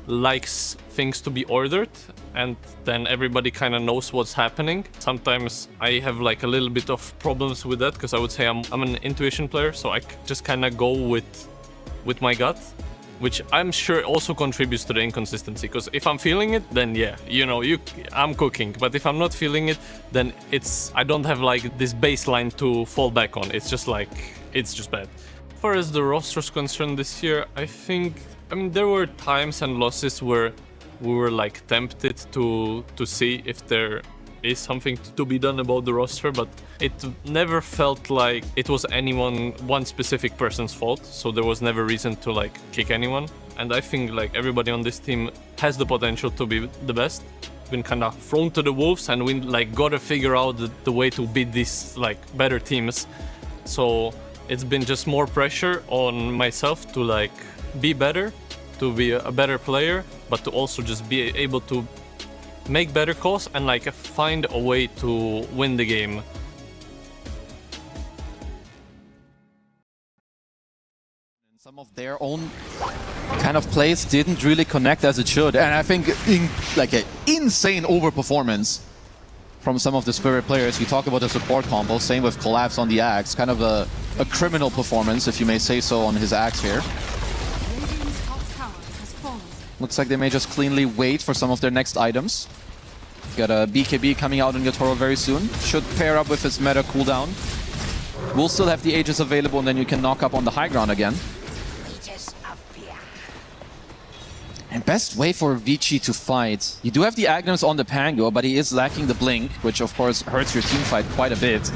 likes things to be ordered and then everybody kind of knows what's happening. Sometimes I have like a little bit of problems with that because I would say I'm an intuition player, so I just kind of go with my gut, which I'm sure also contributes to the inconsistency, because if I'm feeling it, then yeah, you know, I'm cooking. But if I'm not feeling it, then I don't have like this baseline to fall back on. It's just like, it's just bad. As far as the roster is concerned this year, I mean, there were times and losses where we were like tempted to see if there is something to be done about the roster, but it never felt like it was one specific person's fault, so there was never reason to like kick anyone. And I think like everybody on this team has the potential to be the best. Been kind of thrown to the wolves and we like gotta figure out the way to beat these like better teams. So it's been just more pressure on myself to like be better, to be a better player, but to also just be able to make better calls and like find a way to win the game. Some of their own kind of plays didn't really connect as it should, and I think like an insane overperformance from some of the Spirit players. You talk about the support combo, same with Collapse on the Axe, kind of a criminal performance, if you may say so, on his Axe here. Looks like they may just cleanly wait for some of their next items. Got a BKB coming out on Yotaro very soon. Should pair up with his meta cooldown. We'll still have the Aegis available, and then you can knock up on the high ground again. And best way for Vici to fight. You do have the Agnes on the Pango, but he is lacking the Blink, which of course hurts your team fight quite a bit.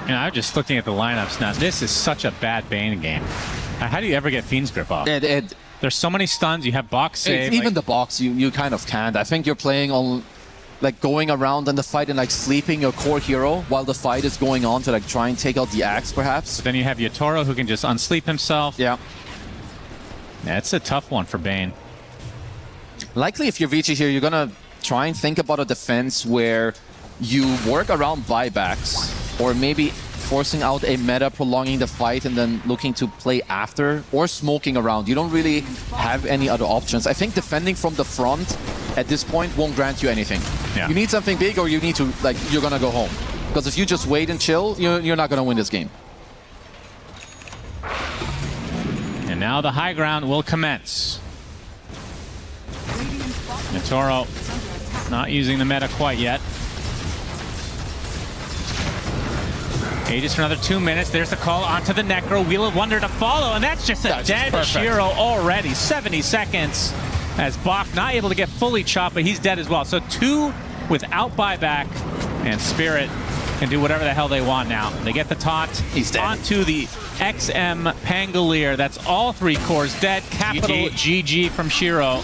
Yeah, I'm just looking at the lineups now. This is such a bad Bane game. How do you ever get Fiend's Grip off? There's so many stuns, you have box save. Even the box, you kind of can't. I think you're playing on like going around in the fight and like sleeping your core hero while the fight is going on to like try and take out the Axe perhaps. But then you have Yotaro who can just unsleep himself. Yeah. Yeah, it's a tough one for Bane. Likely if you're Vici here, you're gonna try and think about a defense where you work around buybacks or maybe forcing out a meta, prolonging the fight, and then looking to play after, or smoking around. You don't really have any other options. I think defending from the front at this point won't grant you anything. Yeah. You need something big, or you need to, like, you're gonna go home. Because if you just wait and chill, you're not gonna win this game. And now the high ground will commence. Yotaro not using the meta quite yet. Aegis for another 2 minutes. There's the call onto the Necro. Wheel of Wonder to follow, and that's just a dead Shiro already. 70 seconds as Bach not able to get fully chopped, but he's dead as well. So 2 without buyback, and Spirit can do whatever the hell they want now. They get the taunt. He's dead. Onto the XM Pangolier. That's all 3 cores dead. Capital GG from Shiro.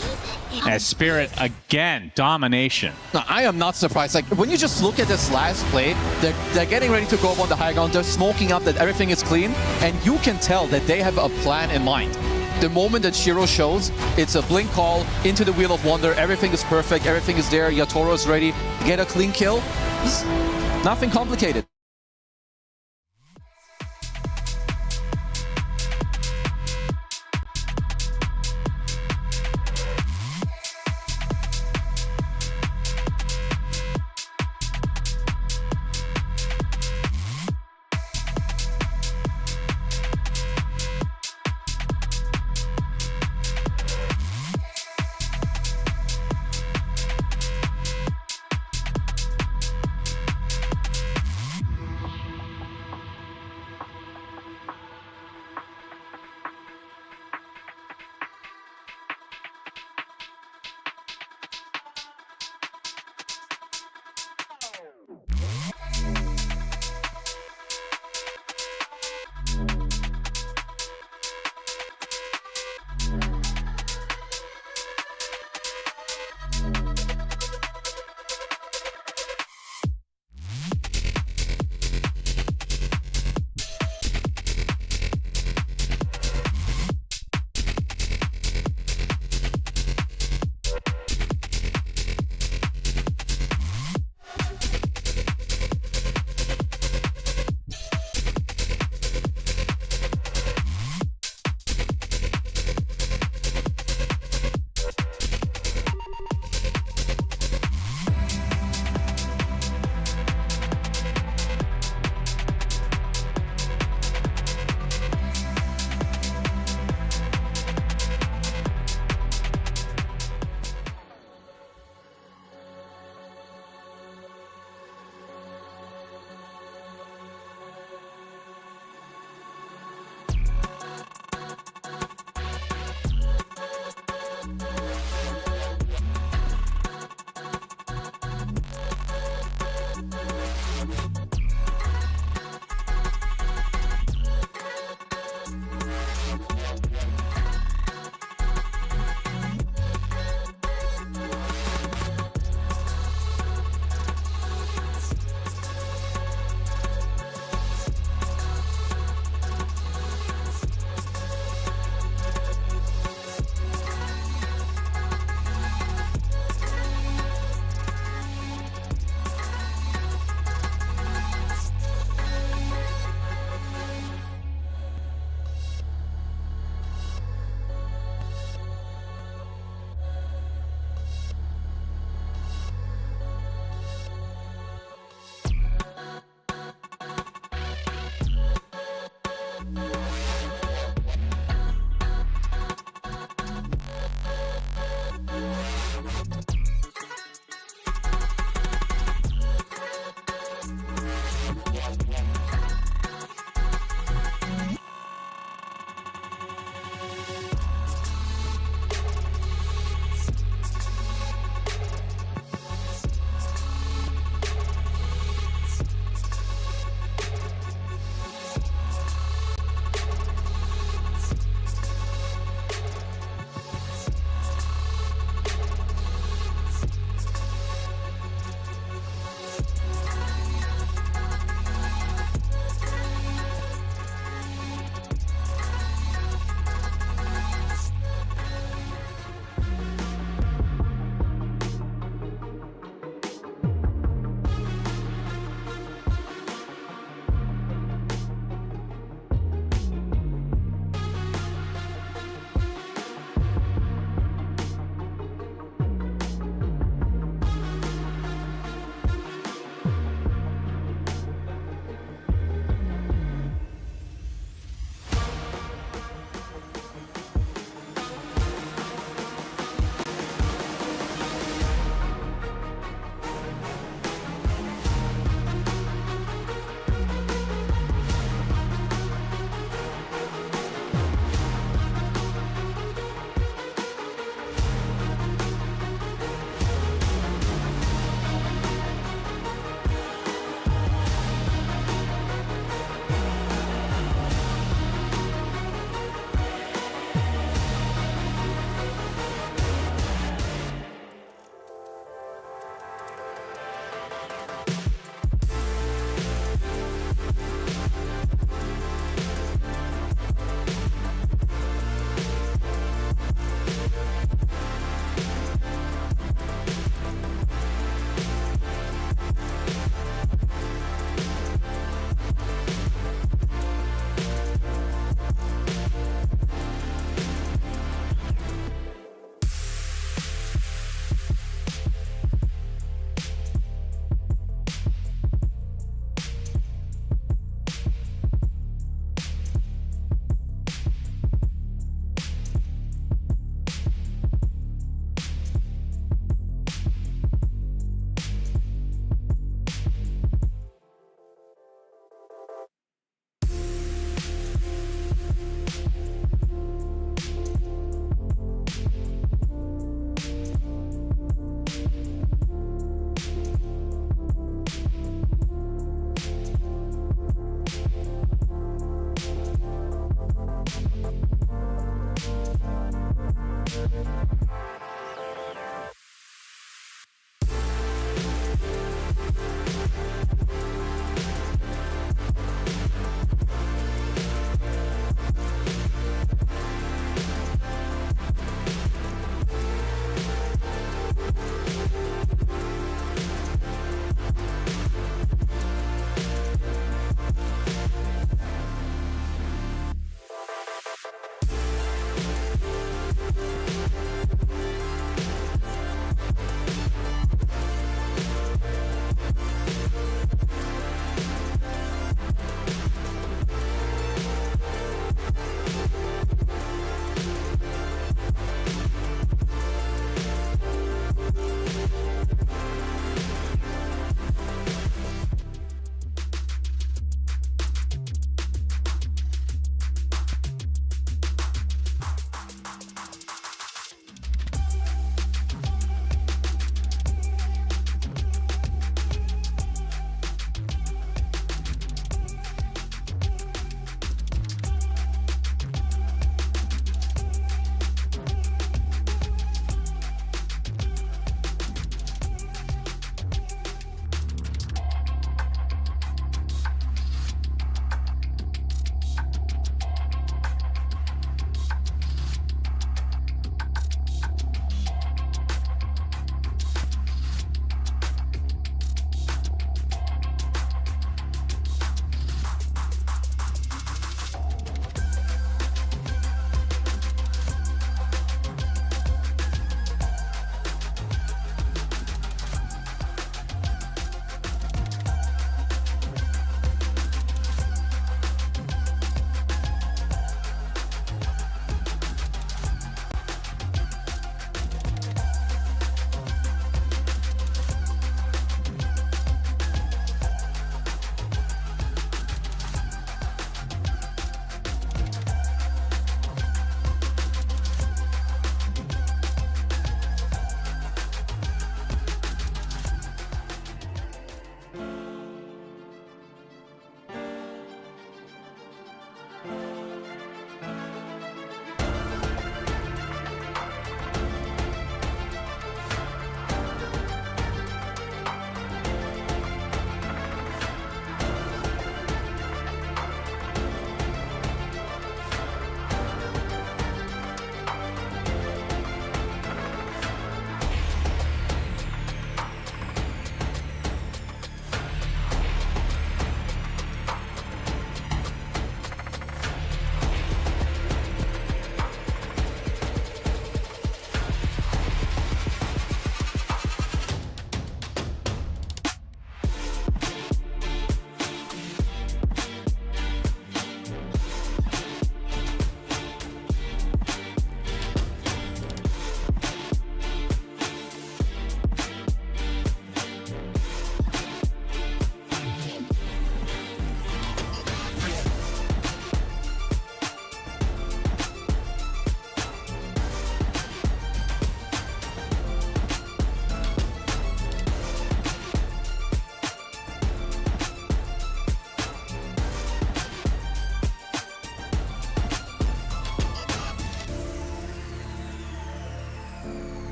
As Spirit, again, domination. No, I am not surprised. Like, when you just look at this last play, they're getting ready to go up on the high ground. They're smoking up that everything is clean, and you can tell that they have a plan in mind. The moment that Shiro shows, it's a blink call into the Wheel of Wonder. Everything is perfect. Everything is there. Yotaro is ready. Get a clean kill. It's nothing complicated.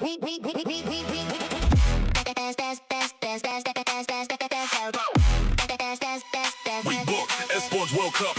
We book Esports World Cup.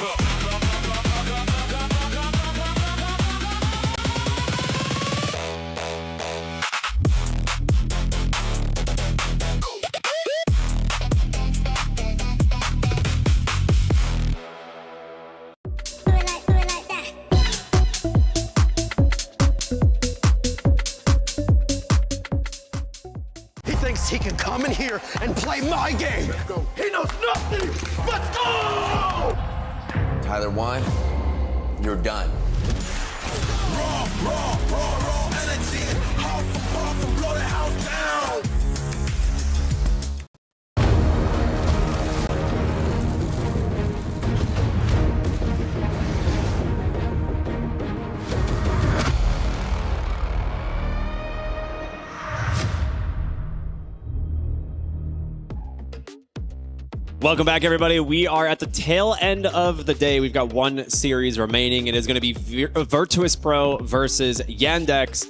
He thinks he can come in here and play my game. He knows nothing. Let's go! Tyler Wine, you're done. Raw energy. Half a bar from blow the house down. Welcome back, everybody. We are at the tail end of the day. We've got one series remaining. It is going to be Virtus Pro versus Yandex.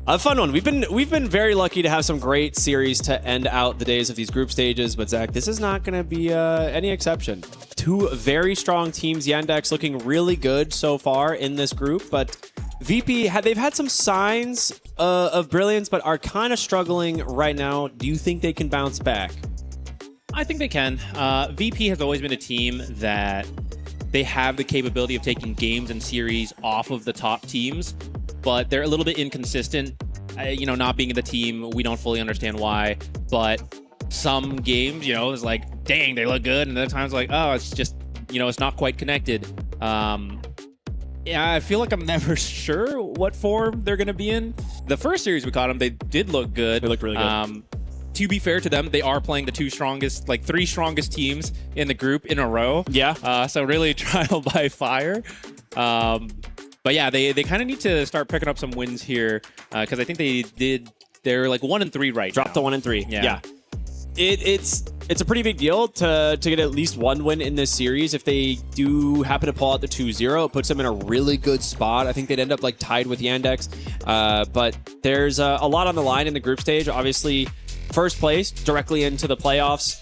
A fun one. We've been very lucky to have some great series to end out the days of these group stages. But Zach, this is not going to be any exception. Two very strong teams. Yandex looking really good so far in this group, but VP they've had some signs of brilliance, but are kind of struggling right now. Do you think they can bounce back? I think they can. VP has always been a team that they have the capability of taking games and series off of the top teams, but they're a little bit inconsistent. Not being in the team, we don't fully understand why, but some games, it's like, dang, they look good, and other times like, oh, it's just, it's not quite connected. Yeah, I feel like I'm never sure what form they're going to be in. The first series we caught them, they did look good. They looked really good. To be fair to them, they are playing the three strongest teams in the group in a row. Yeah. So really trial by fire. But yeah, they kind of need to start picking up some wins here because I think they're like 1-3 right now. Dropped to 1-3. Yeah. It's a pretty big deal to get at least one win in this series. If they do happen to pull out the 2-0, it puts them in a really good spot. I think they'd end up like tied with Yandex. But there's a lot on the line in the group stage. Obviously, first place directly into the playoffs.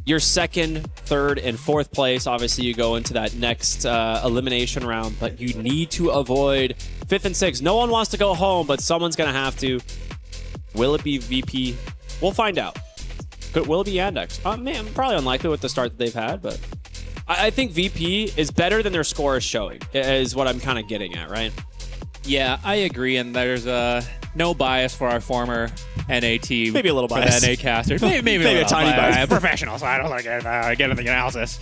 Your second, third, and fourth place, obviously you go into that next elimination round, but you need to avoid fifth and sixth. No one wants to go home, but someone's going to have to. Will it be VP? We'll find out. Will it be Yandex? Man, probably unlikely with the start that they've had, but I think VP is better than their score is showing, is what I'm kind of getting at, right? Yeah, I agree, and there's no bias for our former NA team. Maybe a little bias. For the NA casters. Maybe a tiny bias. Professional, so I don't like get into the analysis.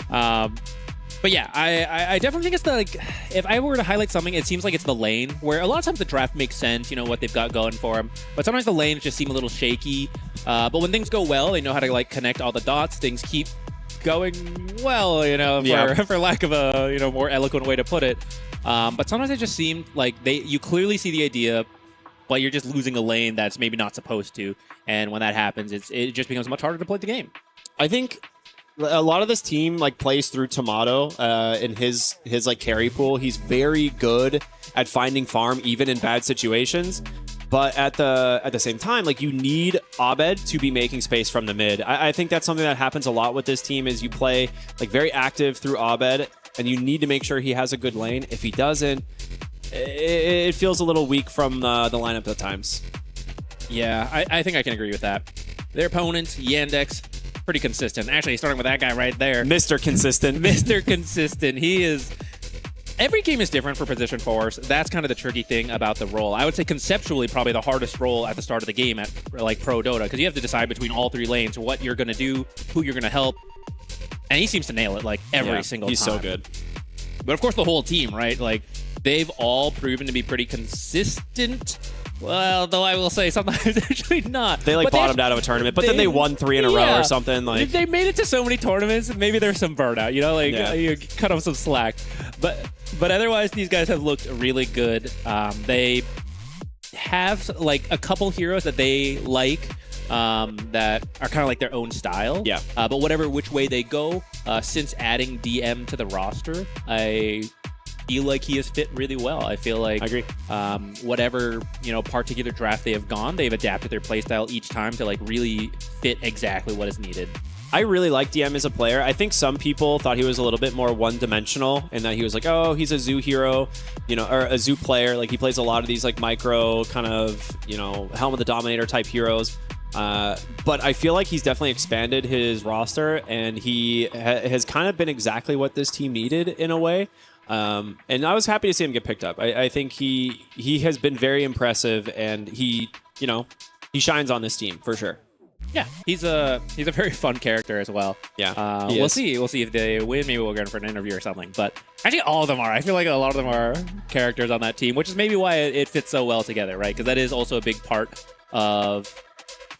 But yeah, I definitely think it's if I were to highlight something, it seems like it's the lane, where a lot of times the draft makes sense, what they've got going for them. But sometimes the lanes just seem a little shaky. But when things go well, they know how to connect all the dots. Things keep going well, for lack of a more eloquent way to put it. But sometimes it just seemed like you clearly see the idea, but you're just losing a lane that's maybe not supposed to. And when that happens, it just becomes much harder to play the game. I think a lot of this team plays through Tomato in his carry pool. He's very good at finding farm even in bad situations. But at the same time, you need Abed to be making space from the mid. I think that's something that happens a lot with this team is you play very active through Abed, and you need to make sure he has a good lane. If he doesn't, it feels a little weak from the lineup at times. Yeah, I think I can agree with that. Their opponent, Yandex, pretty consistent. Actually, starting with that guy right there. Mr. Consistent. Mr. Consistent. He is... Every game is different for position fours. That's kind of the tricky thing about the role. I would say conceptually probably the hardest role at the start of the game at Pro Dota, because you have to decide between all three lanes, what you're going to do, who you're going to help. And he seems to nail it every single time. He's so good. But of course the whole team, right? They've all proven to be pretty consistent. Well, though I will say sometimes actually not. They bottomed out of a tournament, but then they won 3 in a row or something. They made it to so many tournaments, and maybe there's some burnout, you cut off some slack. But otherwise, these guys have looked really good. They have a couple heroes that they that are kind of their own style. Yeah. But which way they go, since adding DM to the roster, feel like he has fit really well. I feel like I agree. Whatever, particular draft they have gone, they've adapted their playstyle each time to like really fit exactly what is needed. I really like DM as a player. I think some people thought he was a little bit more one-dimensional and that he was like, oh, he's a zoo hero, or a zoo player. Like he plays a lot of these like micro kind of, Helm of the Dominator type heroes. But I feel like he's definitely expanded his roster and he has kind of been exactly what this team needed in a way. And I was happy to see him get picked up. I think he has been very impressive and he shines on this team for sure. Yeah, he's a very fun character as well. Yeah, we'll see if they win. Maybe we'll go in for an interview or something. But actually, all of them are. I feel like a lot of them are characters on that team, which is maybe why it fits so well together, right? Because that is also a big part of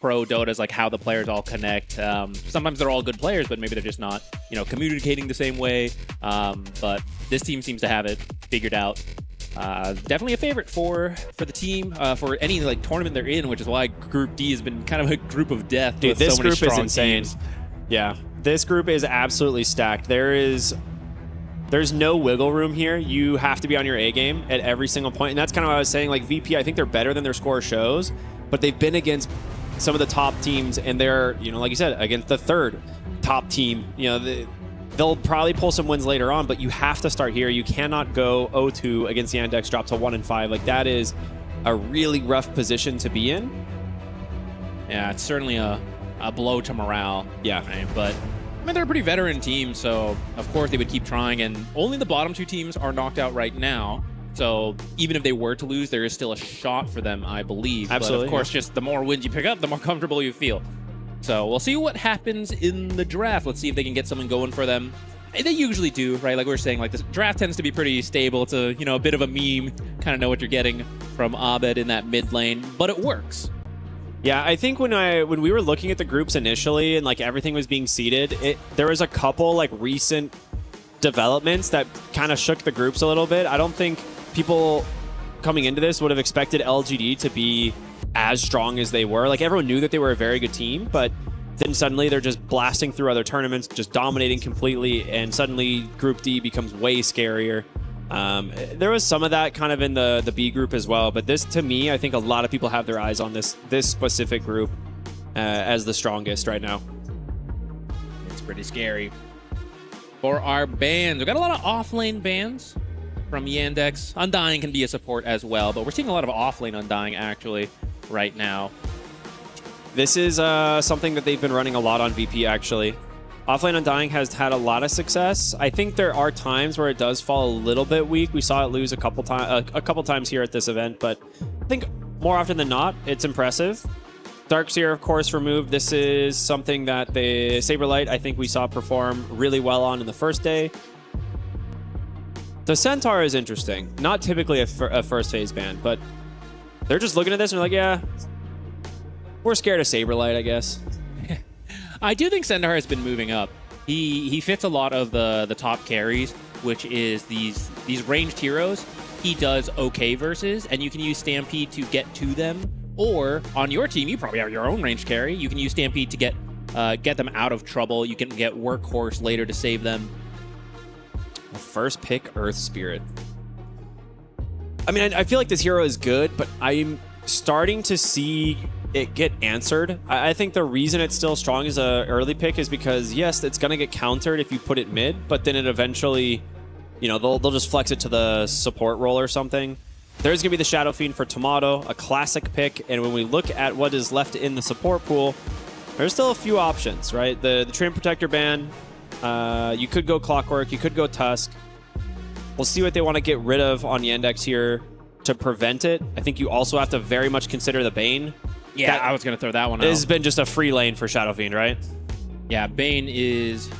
pro Dota, is like how the players all connect. Sometimes they're all good players, but maybe they're just not, communicating the same way. But this team seems to have it figured out. Definitely a favorite for the team, for any like tournament they're in, which is why Group D has been kind of a group of death. Dude, this so many group is strong insane. teams. Yeah, this group is absolutely stacked. There's no wiggle room here. You have to be on your A game at every single point, and that's kind of what I was saying. Like VP, I think they're better than their score shows, but they've been against some of the top teams, and they're like you said, against the third top team. They'll probably pull some wins later on, but you have to start here. You cannot go 0-2 against Yandex, drop to 1-5. Like that is a really rough position to be in. Yeah, it's certainly a blow to morale. Yeah. Right? But they're a pretty veteran team, so of course they would keep trying, and only the bottom two teams are knocked out right now. So even if they were to lose, there is still a shot for them, I believe. Absolutely. But of course, just the more wins you pick up, the more comfortable you feel. So we'll see what happens in the draft. Let's see if they can get something going for them. They usually do, right? Like we were saying, like this draft tends to be pretty stable. It's a a bit of a meme. Kind of know what you're getting from Abed in that mid lane, but it works. Yeah, I think when we were looking at the groups initially and like everything was being seeded, there was a couple like recent developments that kind of shook the groups a little bit. I don't think people coming into this would have expected LGD to be as strong as they were. Like everyone knew that they were a very good team, but then suddenly they're just blasting through other tournaments, just dominating completely, and suddenly Group D becomes way scarier. There was some of that kind of in the B group as well, but this, to me, I think a lot of people have their eyes on this specific group as the strongest right now. It's pretty scary. For our bans, we've got a lot of off-lane bans from Yandex. Undying can be a support as well, but we're seeing a lot of off-lane Undying actually right now. This is something that they've been running a lot on VP actually. Offlane Undying has had a lot of success. I think there are times where it does fall a little bit weak. We saw it lose a couple times here at this event, but I think more often than not, it's impressive. Darkseer, of course, removed. This is something that the Saberlight, I think we saw perform really well on in the first day. The Centaur is interesting. Not typically a first phase ban, but they're just looking at this and they're like, yeah, we're scared of Saberlight, I guess. I do think Centaur has been moving up. He fits a lot of the top carries, which is these ranged heroes. He does okay versus, and you can use Stampede to get to them. Or on your team, you probably have your own ranged carry. You can use Stampede to get them out of trouble. You can get Workhorse later to save them. First pick, Earth Spirit. I mean, I feel like this hero is good, but I'm starting to see it get answered. I think the reason it's still strong as an early pick is because, yes, it's going to get countered if you put it mid, but then it eventually, they'll just flex it to the support role or something. There's going to be the Shadow Fiend for Tomato, a classic pick, and when we look at what is left in the support pool, there's still a few options, right? The Train Protector ban, you could go Clockwork, you could go Tusk. We'll see what they want to get rid of on Yandex here to prevent it. I think you also have to very much consider the Bane. Yeah, I was going to throw that one out. This has been just a free lane for Shadow Fiend, right? Yeah, Bane is...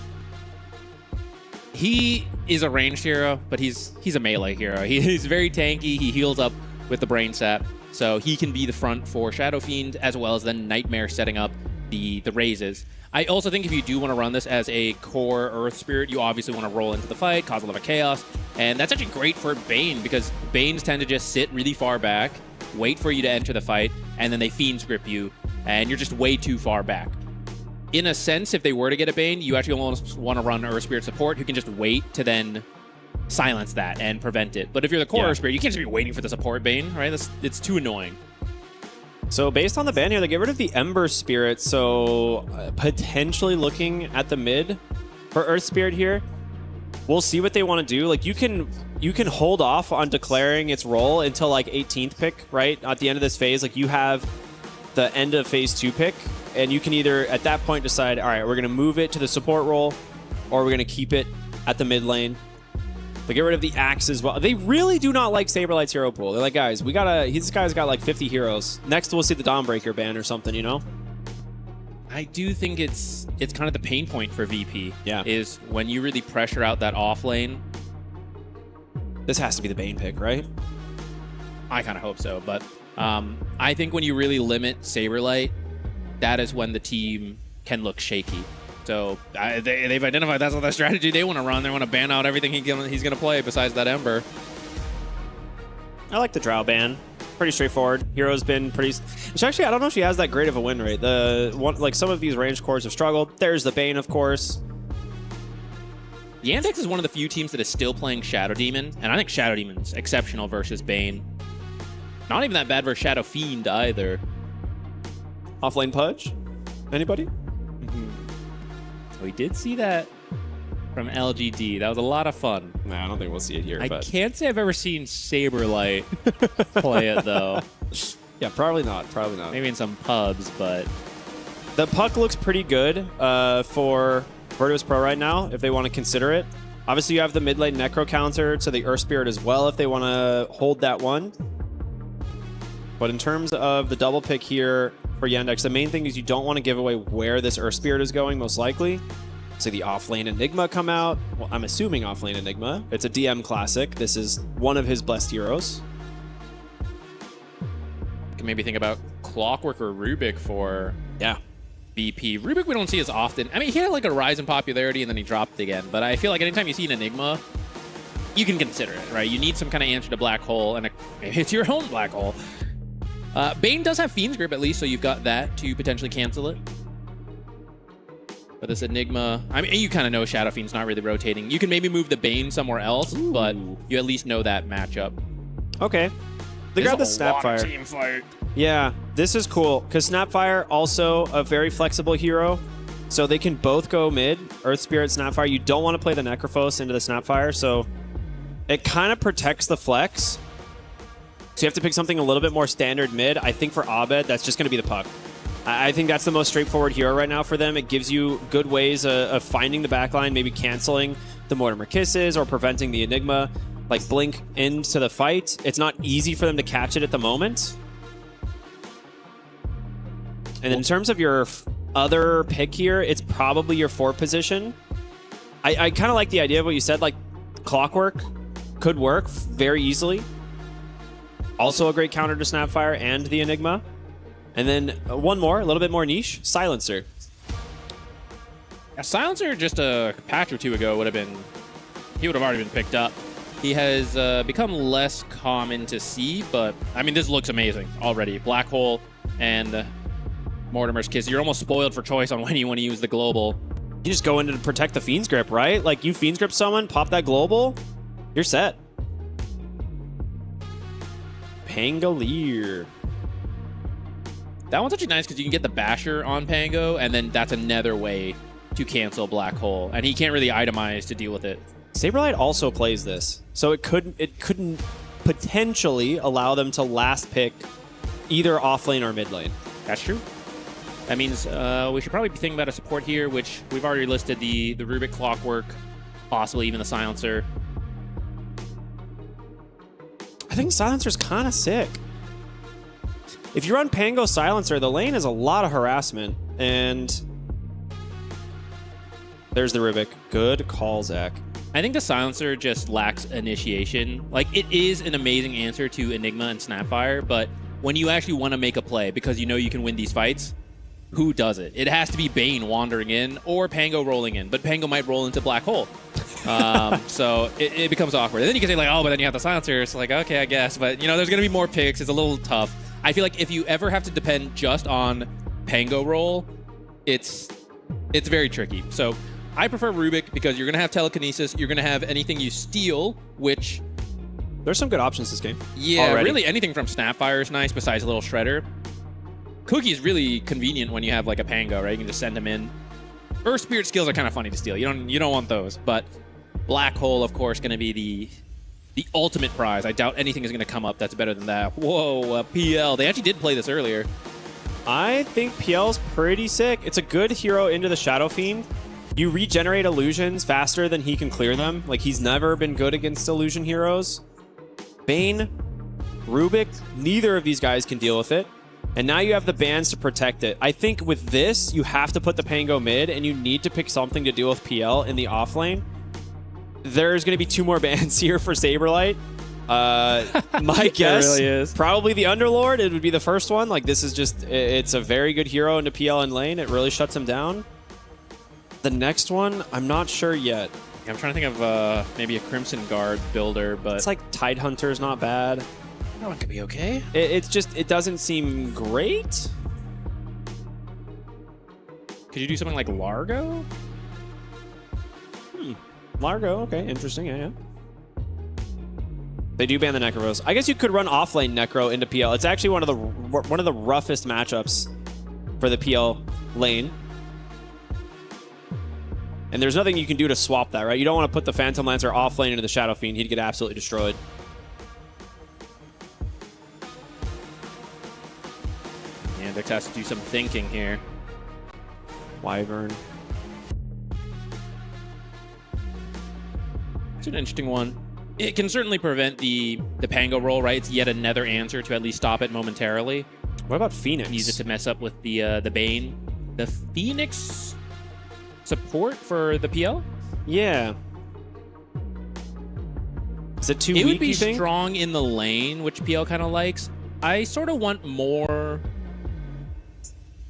He is a ranged hero, but he's a melee hero. He's very tanky. He heals up with the Brain Sap, so he can be the front for Shadow Fiend, as well as then Nightmare setting up the raises. I also think if you do want to run this as a core Earth Spirit, you obviously want to roll into the fight, cause a lot of chaos, and that's actually great for Bane, because Banes tend to just sit really far back, wait for you to enter the fight, and then they Fiends grip you, and you're just way too far back. In a sense, if they were to get a Bane, you actually almost want to run Earth Spirit support, who can just wait to then silence that and prevent it. But if you're the core Spirit, you can't just be waiting for the support Bane, right? It's too annoying. So based on the ban here, they get rid of the Ember Spirit, so potentially looking at the mid for Earth Spirit here. We'll see what they want to do. Like, you can hold off on declaring its role until like 18th pick, right? At the end of this phase, like you have the end of phase 2 pick, and you can either at that point decide, all right, we're going to move it to the support role, or we're going to keep it at the mid lane. But get rid of the axe as well. They really do not like Saberlight's hero pool. They're like, guys, this guy's got like 50 heroes. Next, we'll see the Dawnbreaker ban or something, you know? I do think it's kind of the pain point for VP. Yeah. Is when you really pressure out that off lane. This has to be the Bane pick, right? I kind of hope so, but I think when you really limit Saberlight, that is when the team can look shaky. So they've identified that's the strategy they want to run. They want to ban out everything he's going to play besides that Ember. I like the Drow ban. Pretty straightforward. Hero's been pretty... Which actually, I don't know if she has that great of a win rate. Like some of these range cores have struggled. There's the Bane, of course. Yandex is one of the few teams that is still playing Shadow Demon, and I think Shadow Demon's exceptional versus Bane. Not even that bad versus Shadow Fiend either. Offlane Pudge? Anybody? We did see that from LGD. That was a lot of fun. Nah, I don't think we'll see it here. I can't say I've ever seen Saberlight play it, though. Yeah, probably not. Probably not. Maybe in some pubs, but... The puck looks pretty good for Virtus Pro right now, if they want to consider it. Obviously, you have the mid lane Necro counter to the Earth Spirit as well, if they want to hold that one. But in terms of the double pick here for Yandex, the main thing is you don't want to give away where this Earth Spirit is going, most likely. So the offlane Enigma come out. Well, I'm assuming offlane Enigma. It's a DM classic. This is one of his best heroes. You can maybe think about Clockwork or Rubik for VP. Rubik we don't see as often. I mean, he had like a rise in popularity and then he dropped again. But I feel like anytime you see an Enigma, you can consider it, right? You need some kind of answer to Black Hole, and maybe it's your own Black Hole. Bane does have Fiend's Grip at least, so you've got that to potentially cancel it. But this Enigma, I mean, you kind of know Shadow Fiend's not really rotating. You can maybe move the Bane somewhere else, but you at least know that matchup. Okay. They grab the Snapfire. Team fight. Yeah, this is cool, because Snapfire also a very flexible hero, so they can both go mid, Earth Spirit, Snapfire. You don't want to play the Necrophos into the Snapfire, so it kind of protects the flex. So you have to pick something a little bit more standard mid. I think for Abed, that's just going to be the puck. I think that's the most straightforward hero right now for them. It gives you good ways of finding the backline, maybe canceling the Mortimer Kisses or preventing the Enigma, like blink into the fight. It's not easy for them to catch it at the moment. And then in terms of your other pick here, it's probably your 4 position. I kind of like the idea of what you said, like Clockwork could work very easily. Also a great counter to Snapfire and the Enigma. And then one more, a little bit more niche, Silencer. A Silencer just a patch or two ago would have been, he would have already been picked up. He has become less common to see, but I mean, this looks amazing already. Black Hole and Mortimer's Kiss. You're almost spoiled for choice on when you want to use the global. You just go in to protect the Fiend's Grip, right? Like you Fiend's Grip someone, pop that global, you're set. Pangolier. That one's actually nice because you can get the Basher on Pango, and then that's another way to cancel Black Hole, and he can't really itemize to deal with it. Saberlight also plays this, so it couldn't potentially allow them to last pick either off lane or mid lane. That's true. That means we should probably be thinking about a support here, which we've already listed the Rubik Clockwork, possibly even the Silencer. I think Silencer's kind of sick. If you run Pango Silencer, the lane is a lot of harassment, and there's the Rubik. Good call, Zach. I think the Silencer just lacks initiation. Like, it is an amazing answer to Enigma and Snapfire, but when you actually want to make a play because you know you can win these fights, who does it? It has to be Bane wandering in or Pango rolling in, but Pango might roll into Black Hole. So it becomes awkward. And then you can say, like, oh, but then you have the Silencer. It's like, okay, I guess. But, you know, there's going to be more picks. It's a little tough. I feel like if you ever have to depend just on Pango roll, it's very tricky. So I prefer Rubik because you're going to have telekinesis. You're going to have anything you steal, which... There's some good options this game. Yeah, already. really anything from Snapfire is nice besides a little Shredder. Cookie is really convenient when you have like a Pango, right? You can just send him in. Earth Spirit skills are kind of funny to steal. You don't want those. But Black Hole, of course, going to be the ultimate prize. I doubt anything is going to come up that's better than that. Whoa, PL. They actually did play this earlier. I think PL's pretty sick. It's a good hero into the Shadow Fiend. You regenerate illusions faster than he can clear them. Like, he's never been good against illusion heroes. Bane, Rubik, neither of these guys can deal with it. And now you have the bans to protect it. I think with this, you have to put the Pango mid, and you need to pick something to deal with PL in the off lane. There's going to be 2 more bans here for Saberlight. My guess, really is. Probably the Underlord. It would be the first one. Like, this is just, it's a very good hero into PL in lane. It really shuts him down. The next one, I'm not sure yet. I'm trying to think of maybe a Crimson Guard builder, but... It's like Tidehunter's not bad. That one could be okay. It's just, it doesn't seem great. Could you do something like Largo? Largo, okay, interesting, yeah. They do ban the Necros. I guess you could run offlane Necro into PL. It's actually one of the roughest matchups for the PL lane. And there's nothing you can do to swap that, right? You don't want to put the Phantom Lancer offlane into the Shadow Fiend. He'd get absolutely destroyed. And Vix has to do some thinking here. Wyvern. It's an interesting one. It can certainly prevent the Pango roll, right? It's yet another answer to at least stop it momentarily. What about Phoenix? Use it to mess up with the Bane. The Phoenix support for the PL? Yeah. Is it too weak, It would be you think? strong in the lane, which PL kind of likes. I sort of want more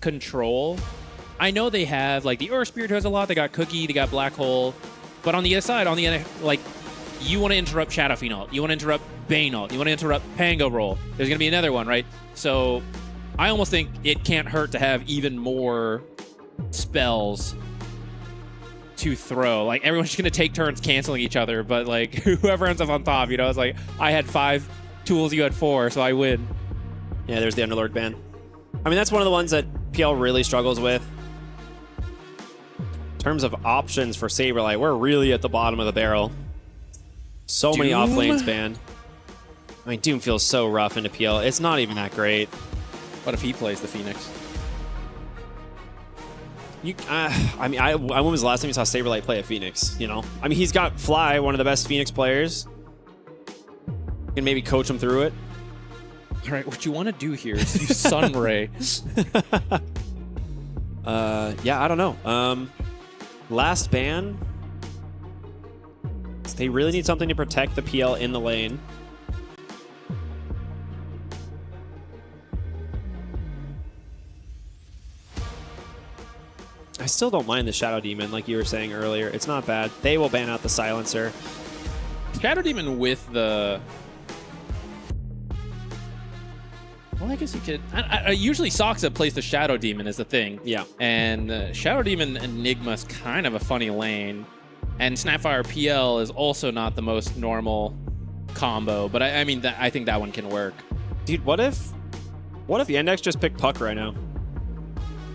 control. I know they have, like, the Earth Spirit who has a lot. They got Cookie, they got Black Hole. But on the other side, like, you want to interrupt Shadow Fiend ult. You want to interrupt Bane ult. You want to interrupt Pango roll. There's going to be another one, right? So I almost think it can't hurt to have even more spells to throw. Like, everyone's just going to take turns canceling each other, but, like, whoever ends up on top, you know, it's like, I had 5 tools, you had 4, so I win. Yeah, there's the Underlord ban. I mean, that's one of the ones that PL really struggles with. In terms of options for Saberlight, we're really at the bottom of the barrel. So many Doom? off lanes banned. I mean, Doom feels so rough into PL. It's not even that great. What if he plays the Phoenix? I mean, when was the last time you saw Saberlight play a Phoenix, you know? I mean, he's got Fly, one of the best Phoenix players. You can maybe coach him through it. All right, what you want to do here is use Sunray. Yeah, I don't know. Last ban. They really need something to protect the PL in the lane. I still don't mind the Shadow Demon, like you were saying earlier. It's not bad. They will ban out the Silencer. Shadow Demon with the... Well, I guess you could... usually Soxa plays the Shadow Demon as the thing. Yeah. And Shadow Demon Enigma's kind of a funny lane. And Snapfire PL is also not the most normal combo. But I mean, I think that one can work. Dude, what if Yandex just picked Puck right now?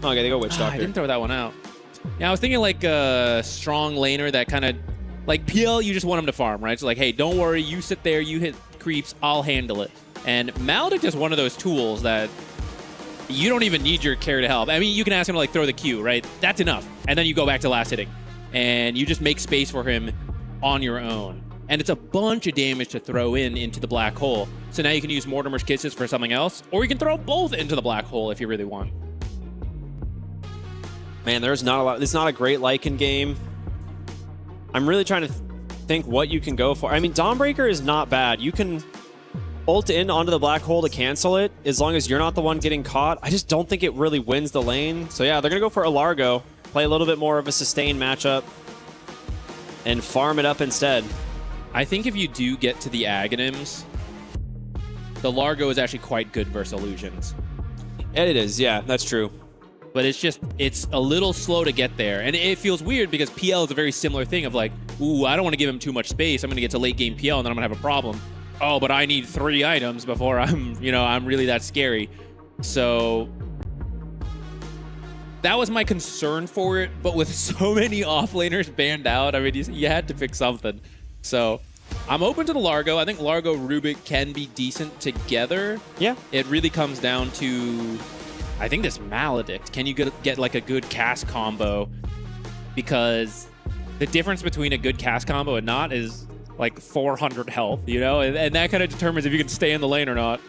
Okay, they go Witch Doctor. I didn't throw that one out. Yeah, I was thinking like a strong laner that kind of... Like PL, you just want him to farm, right? So like, hey, don't worry. You sit there, you hit creeps, I'll handle it. And Maldic is one of those tools that you don't even need your carry to help. I mean, you can ask him to like throw the Q, right? That's enough. And then you go back to last hitting. And you just make space for him on your own. And it's a bunch of damage to throw into the black hole. So now you can use Mortimer's Kisses for something else, or you can throw both into the black hole if you really want. Man, there's not a lot. It's not a great Lycan game. I'm really trying to think what you can go for. I mean, Dawnbreaker is not bad. You can ult in onto the black hole to cancel it, as long as you're not the one getting caught. I just don't think it really wins the lane. So yeah, they're going to go for a Largo. Play a little bit more of a sustained matchup and farm it up instead. I think if you do get to the Aghanims, the Largo is actually quite good versus illusions. It is, yeah, that's true. but it's a little slow to get there. And it feels weird because PL is a very similar thing of like, ooh, I don't want to give him too much space. I'm going to get to late game PL and then I'm going to have a problem. Oh, but I need 3 items before I'm really that scary. So that was my concern for it. But with so many offlaners banned out, I mean, you had to pick something. So I'm open to the Largo. I think Largo Rubik can be decent together. Yeah. It really comes down to, I think, this Maledict. Can you get like a good cast combo? Because the difference between a good cast combo and not is like 400 health, you know? And that kind of determines if you can stay in the lane or not.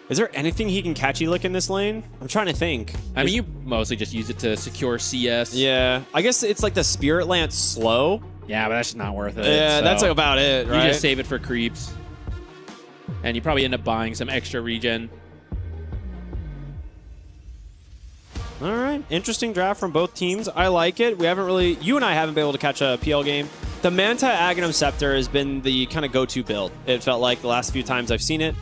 Is there anything he can catchy lick in this lane? I'm trying to think. I mean, you mostly just use it to secure CS. Yeah. I guess it's like the Spirit Lance slow. Yeah, but that's not worth it. Yeah, so that's about it, right? You just save it for creeps. And you probably end up buying some extra regen. All right. Interesting draft from both teams. I like it. We haven't really... You and I haven't been able to catch a PL game. The Manta Aghanim Scepter has been the kind of go-to build. It felt like the last few times I've seen it.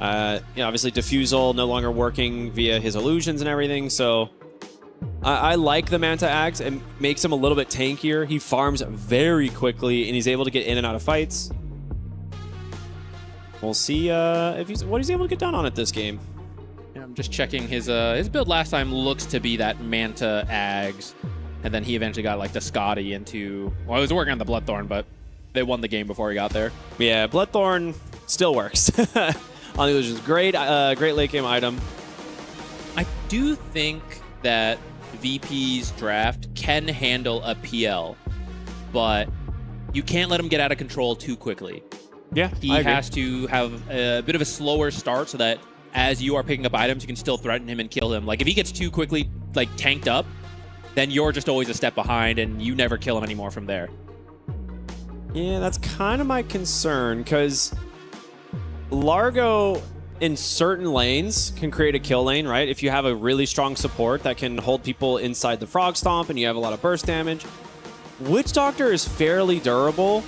Obviously, Diffusal no longer working via his illusions and everything, so... I like the Manta Ags. It makes him a little bit tankier. He farms very quickly, and he's able to get in and out of fights. We'll see what he's able to get done on it this game. Yeah, I'm just checking his build last time looks to be that Manta Ags, and then he eventually got like the Scotty into... Well, he was working on the Bloodthorn, but they won the game before he got there. Yeah, Bloodthorn still works. On the illusions, great late game item. I do think that VP's draft can handle a PL, but you can't let him get out of control too quickly. Yeah, he has to have a bit of a slower start so that as you are picking up items, you can still threaten him and kill him. Like if he gets too quickly like tanked up, then you're just always a step behind and you never kill him anymore from there. Yeah, that's kind of my concern because Largo in certain lanes can create a kill lane, right? If you have a really strong support that can hold people inside the Frog Stomp and you have a lot of burst damage. Witch Doctor is fairly durable.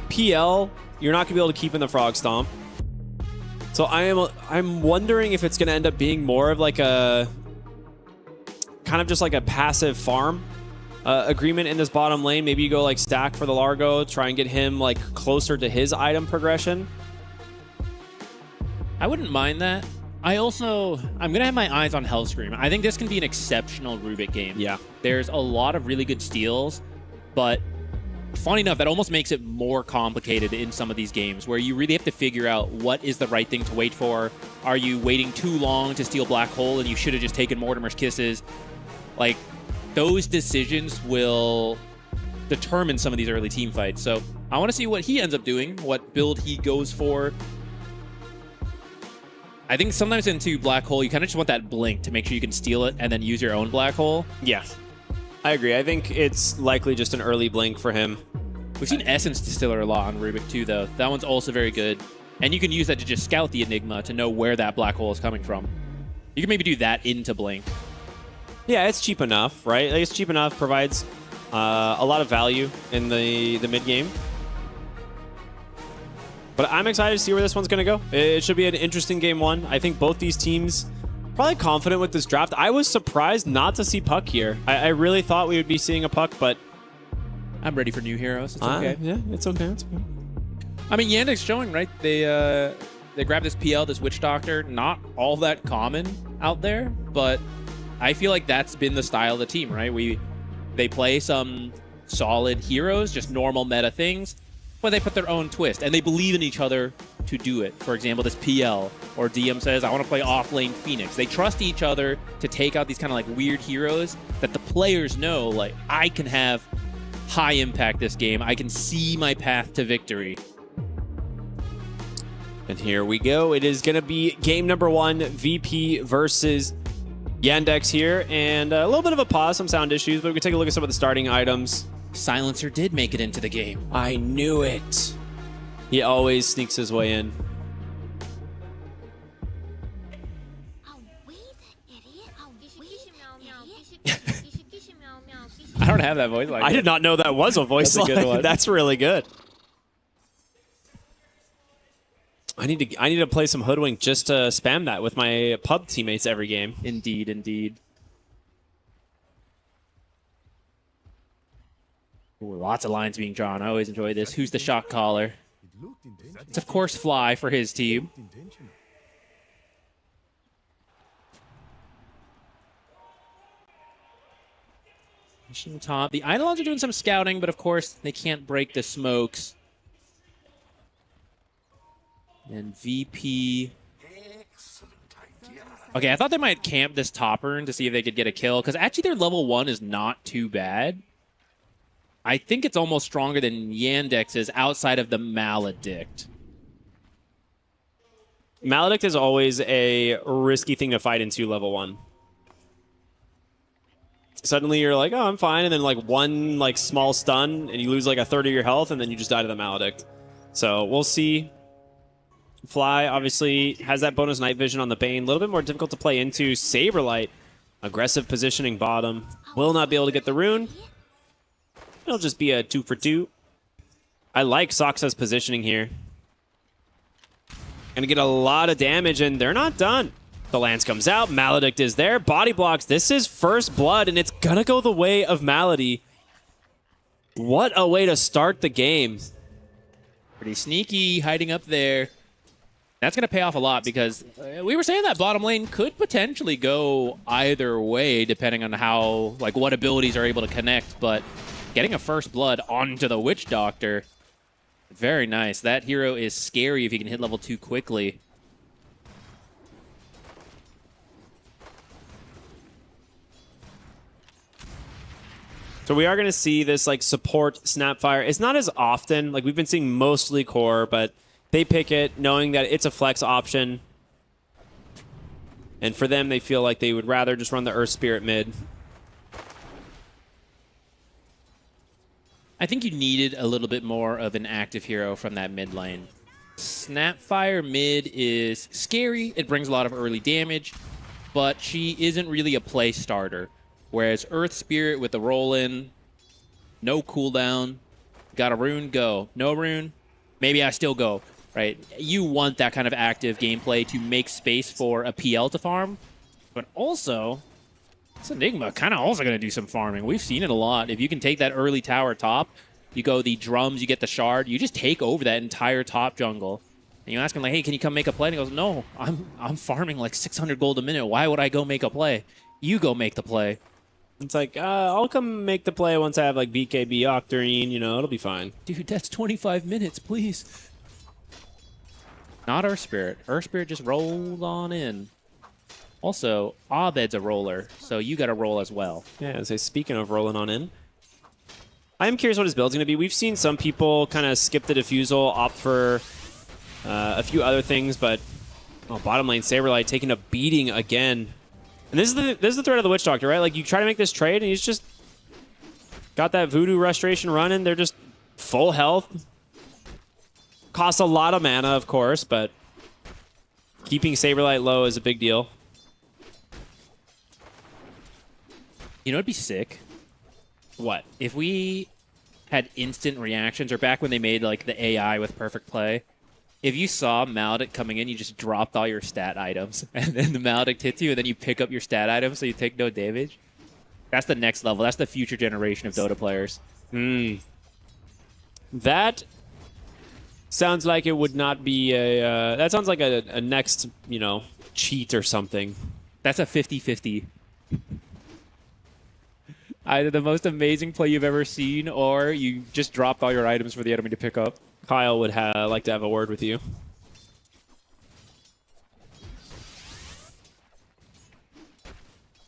PL, you're not going to be able to keep in the Frog Stomp. So I'm wondering if it's going to end up being more of like a kind of just like a passive farm agreement in this bottom lane. Maybe you go like stack for the Largo, try and get him like closer to his item progression. I wouldn't mind that. I'm going to have my eyes on Hellscream. I think this can be an exceptional Rubik game. Yeah. There's a lot of really good steals, but funny enough, that almost makes it more complicated in some of these games where you really have to figure out what is the right thing to wait for. Are you waiting too long to steal Black Hole and you should have just taken Mortimer's Kisses? Like, those decisions will determine some of these early team fights. So I want to see what he ends up doing, what build he goes for. I think sometimes into Black Hole, you kind of just want that blink to make sure you can steal it and then use your own Black Hole. Yeah, I agree. I think it's likely just an early blink for him. We've seen Essence Distiller a lot on Rubik too, though. That one's also very good. And you can use that to just scout the Enigma to know where that Black Hole is coming from. You can maybe do that into Blink. Yeah, it's cheap enough, right? It's cheap enough, provides a lot of value in the mid-game. But I'm excited to see where this one's going to go. It should be an interesting game one. I think both these teams probably confident with this draft. I was surprised not to see Puck here. I really thought we would be seeing a Puck, but... I'm ready for new heroes. It's okay. Yeah, it's okay. It's okay. I mean, Yandex's showing, right? They grabbed this PL, this Witch Doctor. Not all that common out there, but I feel like that's been the style of the team, right? They play some solid heroes, just normal meta things, but they put their own twist, and they believe in each other to do it. For example, this PL, or DM says, I want to play off-lane Phoenix. They trust each other to take out these kind of like weird heroes that the players know, like, I can have high impact this game. I can see my path to victory. And here we go. It is going to be game number one, VP versus Yandex here. And a little bit of a pause, some sound issues, but we can take a look at some of the starting items. Silencer did make it into the game. I knew it. He always sneaks his way in. I don't have that voice like that. I did not know that was a voice That's a good one. That's really good. I need to play some Hoodwink just to spam that with my pub teammates every game. Indeed, indeed. Ooh, lots of lines being drawn. I always enjoy this. Who's the shot caller? It's, of course, Fly for his team. Mission top. The Eidolons are doing some scouting, but of course, they can't break the smokes. And VP... Okay, I thought they might camp this top rune to see if they could get a kill, because actually their level 1 is not too bad. I think it's almost stronger than Yandex's outside of the Maledict. Maledict is always a risky thing to fight into level 1. Suddenly you're like, oh, I'm fine, and then like one like small stun, and you lose like a third of your health, and then you just die to the Maledict. So we'll see. Fly obviously has that bonus night vision on the Bane. A little bit more difficult to play into. Saberlight, aggressive positioning bottom. Will not be able to get the rune. It'll just be a 2 for 2. I like Soxa's positioning here. Gonna get a lot of damage, and they're not done. The lance comes out. Maledict is there. Body blocks. This is first blood, and it's gonna go the way of Malady. What a way to start the game. Pretty sneaky, hiding up there. That's going to pay off a lot because we were saying that bottom lane could potentially go either way depending on how, like, what abilities are able to connect. But getting a first blood onto the Witch Doctor, very nice. That hero is scary if he can hit level 2 quickly. So we are going to see this like support Snapfire. It's not as often. Like we've been seeing mostly core, but they pick it knowing that it's a flex option. And for them, they feel like they would rather just run the Earth Spirit mid. I think you needed a little bit more of an active hero from that mid lane. Snapfire mid is scary. It brings a lot of early damage, but she isn't really a play starter. Whereas Earth Spirit with the roll-in, no cooldown, got a rune, go. No rune, maybe I still go, right? You want that kind of active gameplay to make space for a PL to farm, but also, this Enigma kind of also going to do some farming. We've seen it a lot. If you can take that early tower top, you go the drums, you get the shard, you just take over that entire top jungle. And you ask him, like, hey, can you come make a play? And he goes, no, I'm farming like 600 gold a minute. Why would I go make a play? You go make the play. It's like, I'll come make the play once I have like BKB Octarine, you know, it'll be fine. Dude, that's 25 minutes, please. Not Earth Spirit. Earth Spirit just rolls on in. Also, Abed's a roller, so you got to roll as well. Yeah, so speaking of rolling on in, I am curious what his build's going to be. We've seen some people kind of skip the diffusal, opt for a few other things, but bottom lane Saberlight taking a beating again. And this is the threat of the Witch Doctor, right? Like, you try to make this trade, and he's just got that Voodoo Restoration running. They're just full health. Costs a lot of mana, of course, but keeping Saberlight low is a big deal. You know what'd be sick? What? If we had instant reactions, or back when they made, like, the AI with Perfect Play, if you saw Maledict coming in, you just dropped all your stat items, and then the Maledict hits you, and then you pick up your stat items so you take no damage. That's the next level. That's the future generation of Dota players. That sounds like it would not be a... that sounds like a next, you know, cheat or something. That's a 50-50. Either the most amazing play you've ever seen, or you just dropped all your items for the enemy to pick up. Kyle would like to have a word with you.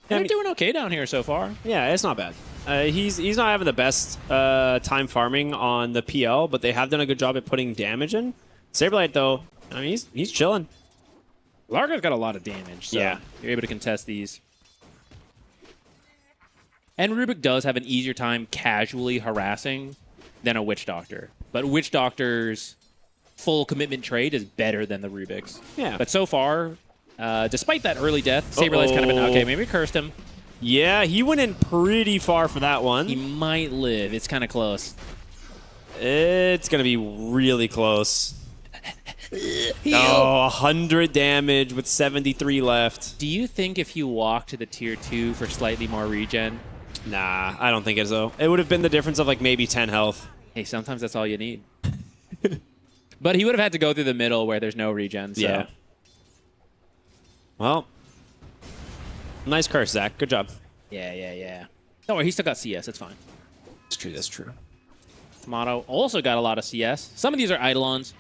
They're doing okay down here so far. Yeah, it's not bad. He's not having the best time farming on the PL, but they have done a good job at putting damage in. Saberlight, though, I mean, he's chilling. Largo's got a lot of damage, so yeah, you're able to contest these. And Rubik does have an easier time casually harassing than a Witch Doctor. But Witch Doctor's full commitment trade is better than the Rubik's. Yeah. But so far, despite that early death, Saberlight's kind of been... Okay, maybe cursed him. Yeah, he went in pretty far for that one. He might live. It's kind of close. It's going to be really close. 100 damage with 73 left. Do you think if you walk to the tier 2 for slightly more regen, Nah, I don't think it is, though. It would have been the difference of like maybe 10 health. Hey, sometimes that's all you need. But he would have had to go through the middle where there's no regen. So. Yeah. Well, nice curse, Zach. Good job. Yeah. Don't worry, he still got CS. It's fine. It's true. That's true. Tomato also got a lot of CS. Some of these are Eidolons,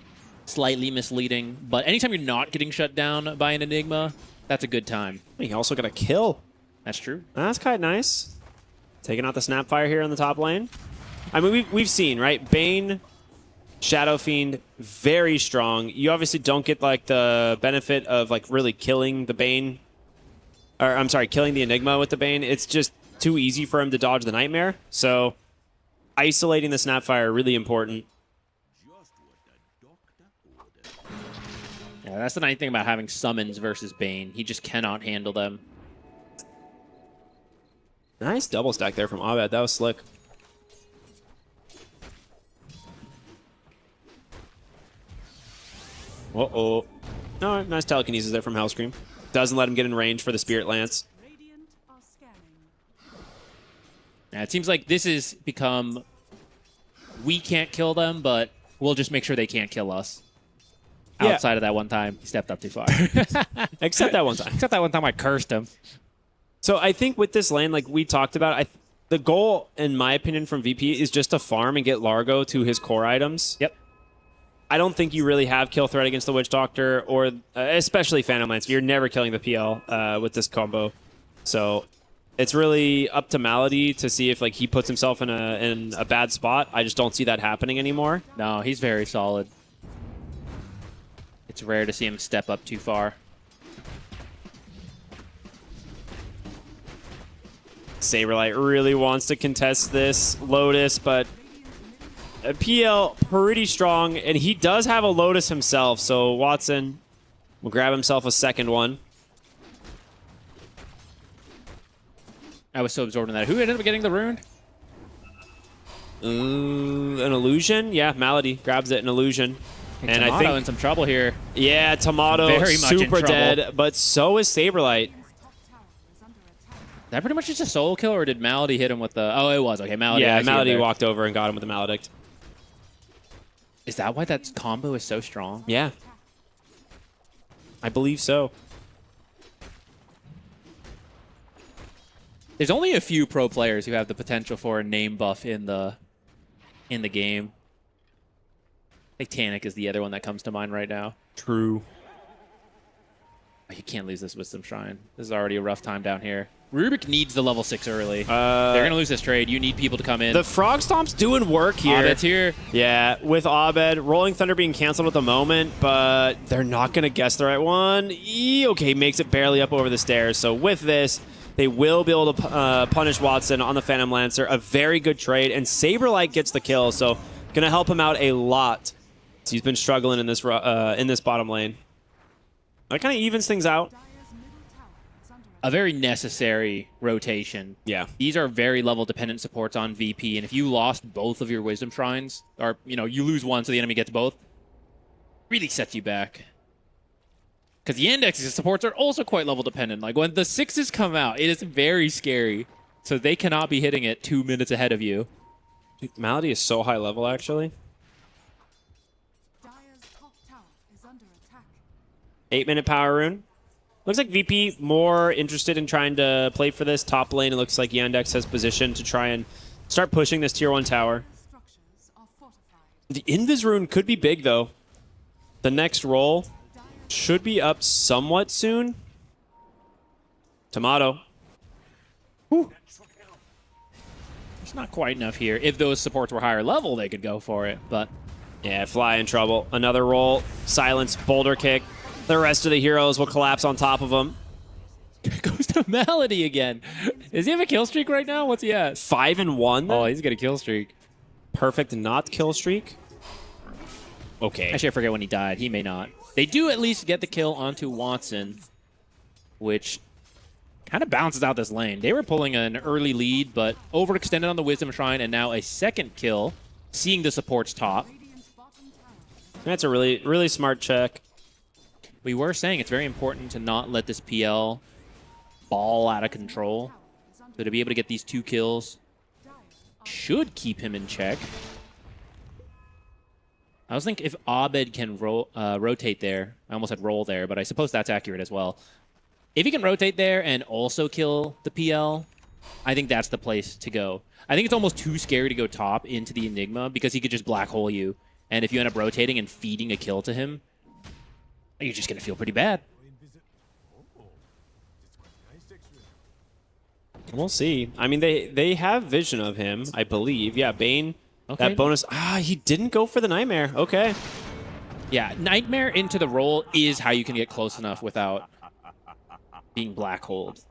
slightly misleading. But anytime you're not getting shut down by an Enigma, that's a good time. He also got a kill. That's true. That's kind of nice. Taking out the Snapfire here in the top lane. I mean, we've seen, right? Bane, Shadow Fiend, very strong. You obviously don't get like the benefit of like really killing the Bane. Or I'm sorry, killing the Enigma with the Bane. It's just too easy for him to dodge the Nightmare. So isolating the Snapfire, really important. Yeah, that's the nice thing about having summons versus Bane. He just cannot handle them. Nice double stack there from Abed. That was slick. Uh-oh. No, nice telekinesis there from Hellscream. Doesn't let him get in range for the Spirit Lance. Yeah, it seems like this has become... We can't kill them, but we'll just make sure they can't kill us. Yeah. Outside of that one time, he stepped up too far. Except that one time. Except that one time I cursed him. So I think with this lane, like we talked about, the goal, in my opinion, from VP is just to farm and get Largo to his core items. Yep. I don't think you really have kill threat against the Witch Doctor, or especially Phantom Lance. You're never killing the PL with this combo. So it's really up to Malady to see if like he puts himself in a bad spot. I just don't see that happening anymore. No, he's very solid. It's rare to see him step up too far. Saberlight really wants to contest this Lotus, but PL pretty strong, and he does have a Lotus himself, so Watson will grab himself a second one. I was so absorbed in that. Who ended up getting the rune? An illusion? Yeah, Malady grabs it, an illusion. Hey, and Tomato I think in some trouble here. Yeah, Tomato Very much in super trouble. dead, but so is Saberlight. That pretty much just a solo kill, or did Malady hit him with the... Oh, it was. Okay, Malady. Yeah, I see him Malady there. walked over and got him with the Maledict. Is that why that combo is so strong? Yeah. I believe so. There's only a few pro players who have the potential for a name buff in the game. I think Tanic is the other one that comes to mind right now. True. Oh, you can't lose this Wisdom Shrine. This is already a rough time down here. Rubik needs the level 6 early. They're going to lose this trade. You need people to come in. The Frog Stomp's doing work here. Abed's here. Yeah, with Abed. Rolling Thunder being canceled at the moment, but they're not going to guess the right one. Okay, makes it barely up over the stairs. So with this, they will be able to punish Watson on the Phantom Lancer. A very good trade, and Saberlight gets the kill, so going to help him out a lot. He's been struggling in this bottom lane. That kind of evens things out. A very necessary rotation. Yeah. These are very level dependent supports on VP, and if you lost both of your Wisdom Shrines, or you lose one so the enemy gets both, really sets you back. Because the Index's supports are also quite level dependent. Like when the 6s come out, it is very scary. So they cannot be hitting it 2 minutes ahead of you. Dude, Malady is so high level, actually. 8-minute power rune. Looks like VP more interested in trying to play for this top lane. It looks like Yandex has position to try and start pushing this tier 1 tower. The Invis rune could be big, though. The next roll should be up somewhat soon. Tomato. Whew. It's not quite enough here. If those supports were higher level, they could go for it, but... Yeah, Fly in trouble. Another roll. Silence. Boulder kick. The rest of the heroes will collapse on top of him. Goes to Malady again. Does he have a kill streak right now? What's he at? 5-1. Oh, he's got a kill streak. Perfect not kill streak. Okay. Actually, I forget when he died. He may not. They do at least get the kill onto Watson, which kind of balances out this lane. They were pulling an early lead, but overextended on the Wisdom Shrine, and now a second kill, seeing the supports top. That's a really, really smart check. We were saying it's very important to not let this PL ball out of control. So to be able to get these 2 kills should keep him in check. I was thinking if Abed can rotate there. I almost said roll there, but I suppose that's accurate as well. If he can rotate there and also kill the PL, I think that's the place to go. I think it's almost too scary to go top into the Enigma because he could just black hole you. And if you end up rotating and feeding a kill to him, you're just going to feel pretty bad. We'll see. I mean, they have vision of him, I believe. Yeah, Bane, okay. That bonus. He didn't go for the Nightmare. Okay. Yeah, Nightmare into the roll is how you can get close enough without being black holed.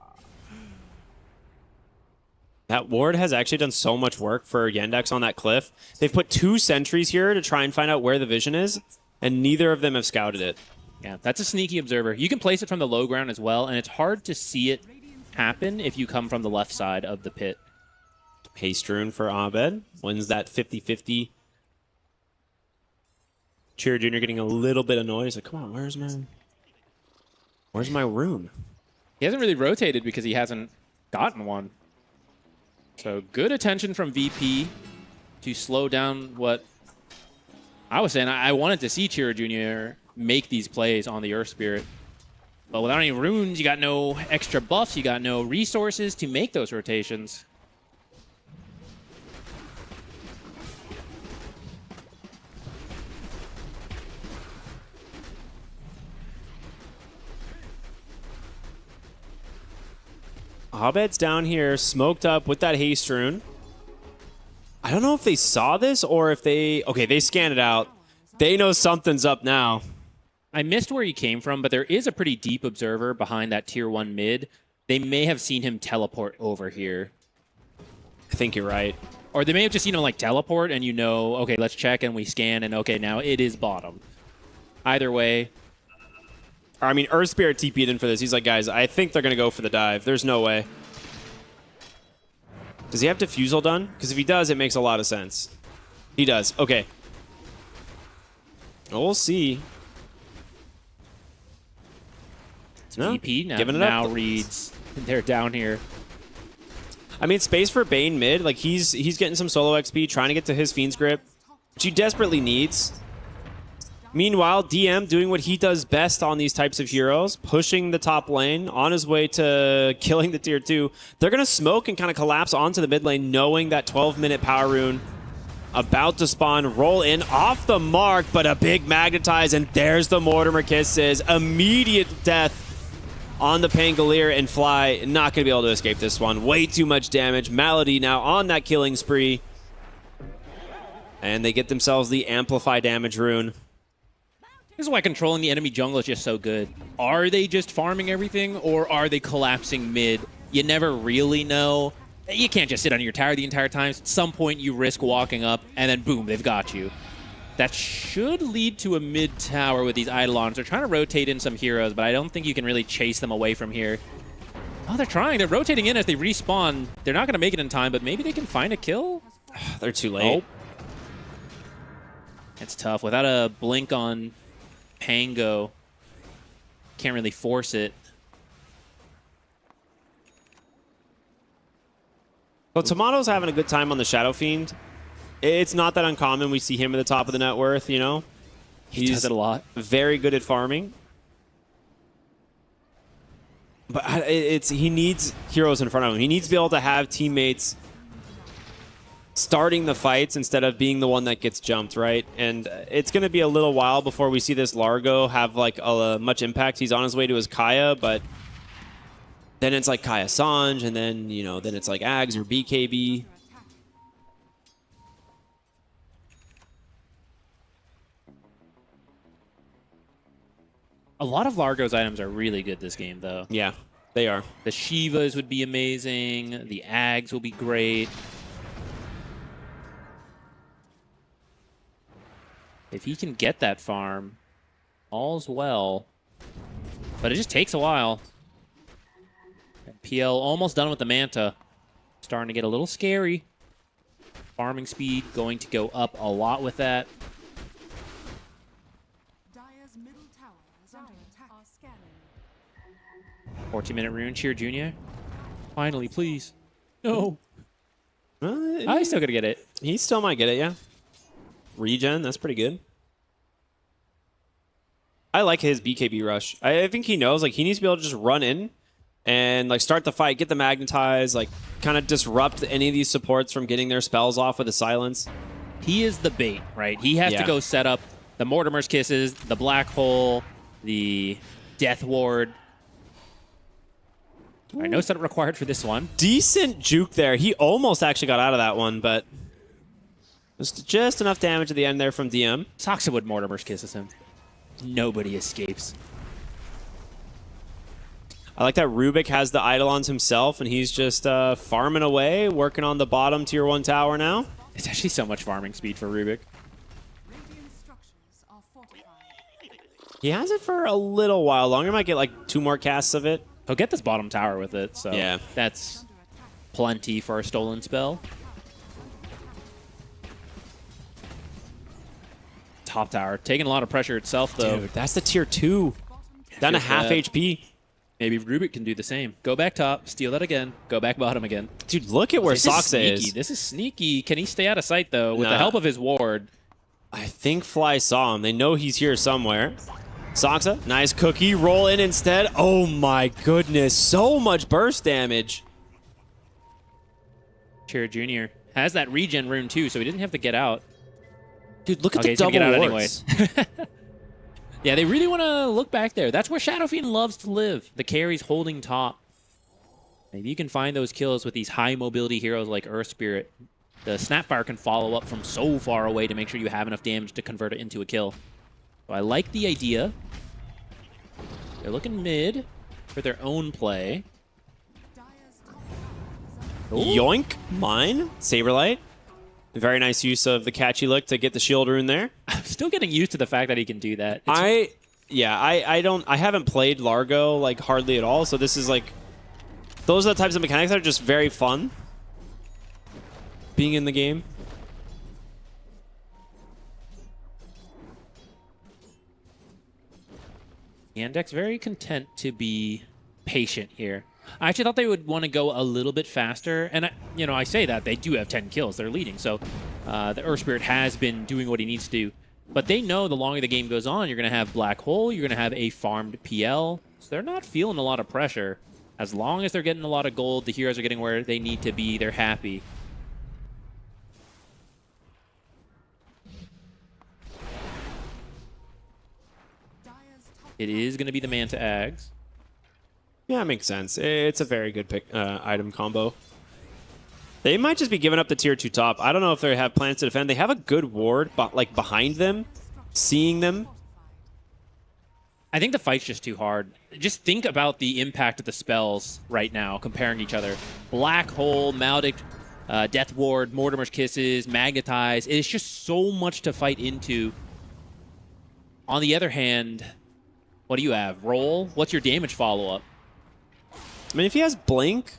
That ward has actually done so much work for Yandex on that cliff. They've put 2 sentries here to try and find out where the vision is, and neither of them have scouted it. Yeah, that's a sneaky observer. You can place it from the low ground as well, and it's hard to see it happen if you come from the left side of the pit. Haste rune for Abed. Wins that 50-50. Cheer Jr. getting a little bit annoyed. He's like, come on, where's my rune? He hasn't really rotated because he hasn't gotten one. So good attention from VP to slow down what I was saying. I wanted to see Cheer Jr. make these plays on the Earth Spirit. But without any runes, you got no extra buffs, you got no resources to make those rotations. Abed's down here, smoked up with that haste rune. I don't know if they saw this or if they... Okay, they scanned it out. They know something's up now. I missed where he came from, but there is a pretty deep observer behind that tier 1 mid. They may have seen him teleport over here. I think you're right. Or they may have just seen him like teleport and you know, okay, let's check and we scan and okay, now it is bottom. Either way. I mean, Earth Spirit TP'd in for this. He's like, guys, I think they're going to go for the dive. There's no way. Does he have Diffusal done? Because if he does, it makes a lot of sense. He does. Okay. We'll see. No, VP giving it now up. reads. They're down here. I mean, space for Bane mid. Like, he's getting some solo XP, trying to get to his Fiend's Grip, which he desperately needs. Meanwhile, DM doing what he does best on these types of heroes, pushing the top lane on his way to killing the tier 2. They're going to smoke and kind of collapse onto the mid lane, knowing that 12-minute power rune about to spawn, roll in off the mark, but a big magnetize, and there's the Mortimer Kisses. Immediate death on the Pangolier, and Fly not going to be able to escape this one. Way too much damage. Malady now on that killing spree. And they get themselves the Amplify damage rune. This is why controlling the enemy jungle is just so good. Are they just farming everything, or are they collapsing mid? You never really know. You can't just sit on your tower the entire time. At some point, you risk walking up, and then boom, they've got you. That should lead to a mid tower with these Eidolons. They're trying to rotate in some heroes, but I don't think you can really chase them away from here. Oh, they're trying. They're rotating in as they respawn. They're not going to make it in time, but maybe they can find a kill? They're too late. Oh. It's tough. Without a blink on Pango, can't really force it. Well, Tomato's having a good time on the Shadow Fiend. It's not that uncommon. We see him at the top of the net worth, you know? He does it a lot. Very good at farming. But he needs heroes in front of him. He needs to be able to have teammates starting the fights instead of being the one that gets jumped, right? And it's going to be a little while before we see this Largo have like much impact. He's on his way to his Kaya, but then it's like Kaya Sanj, and then, you know, then it's like Ags or BKB. A lot of Largo's items are really good this game, though. Yeah, they are. The Shivas would be amazing. The Ags will be great. If he can get that farm, all's well. But it just takes a while. And PL almost done with the Manta. Starting to get a little scary. Farming speed going to go up a lot with that. 14-minute rune cheer, Junior. Finally, please. No. I still gotta get it. He still might get it, yeah. Regen, that's pretty good. I like his BKB rush. I think he knows, like, he needs to be able to just run in and, like, start the fight, get the magnetize, like, kind of disrupt any of these supports from getting their spells off with a silence. He is the bait, right? He has to go set up the Mortimer's Kisses, the Black Hole, the Death Ward. All right, no setup required for this one. Decent juke there. He almost actually got out of that one, but just enough damage at the end there from DM. Soxa would Mortimer's Kisses him. Nobody escapes. I like that Rubik has the Eidolons himself, and he's just farming away, working on the bottom tier 1 tower now. It's actually so much farming speed for Rubik. He has it for a little while longer. Might get like 2 more casts of it. He'll get this bottom tower with it, so yeah, that's plenty for a stolen spell. Top tower taking a lot of pressure itself, though. Dude, that's the tier 2. Down to half HP. Maybe Rubik can do the same. Go back top, steal that again, go back bottom again. Dude, look at where Soxa is. This is sneaky. Can he stay out of sight, though, with the help of his ward? I think Fly saw him. They know he's here somewhere. Soxa, nice cookie. Roll in instead. Oh my goodness. So much burst damage. Cheer Jr. has that regen rune, too, so he doesn't have to get out. Dude, look at the double get out wards. anyways. Yeah, they really want to look back there. That's where Shadow Fiend loves to live. The carries holding top. Maybe you can find those kills with these high mobility heroes like Earth Spirit. The Snapfire can follow up from so far away to make sure you have enough damage to convert it into a kill. So I like the idea. They're looking mid for their own play. Ooh. Yoink. Mine. Saberlight. Very nice use of the catchy look to get the shield rune there. I'm still getting used to the fact that he can do that. I haven't played Largo like hardly at all, so this is like, those are the types of mechanics that are just very fun being in the game. Yandex very content to be patient here. I actually thought they would want to go a little bit faster, and I say that they do have 10 kills, they're leading, so the Earth Spirit has been doing what he needs to do. But they know the longer the game goes on, you're going to have Black Hole, you're going to have a farmed PL, so they're not feeling a lot of pressure. As long as they're getting a lot of gold, the heroes are getting where they need to be, they're happy. It is going to be the man to Ags. Yeah, it makes sense. It's a very good pick, item combo. They might just be giving up the tier 2 top. I don't know if they have plans to defend. They have a good ward, but like behind them, seeing them. I think the fight's just too hard. Just think about the impact of the spells right now, comparing each other. Black Hole, Maldic, Death Ward, Mortimer's Kisses, Magnetize. It's just so much to fight into. On the other hand, what do you have? Roll? What's your damage follow-up? I mean, if he has Blink,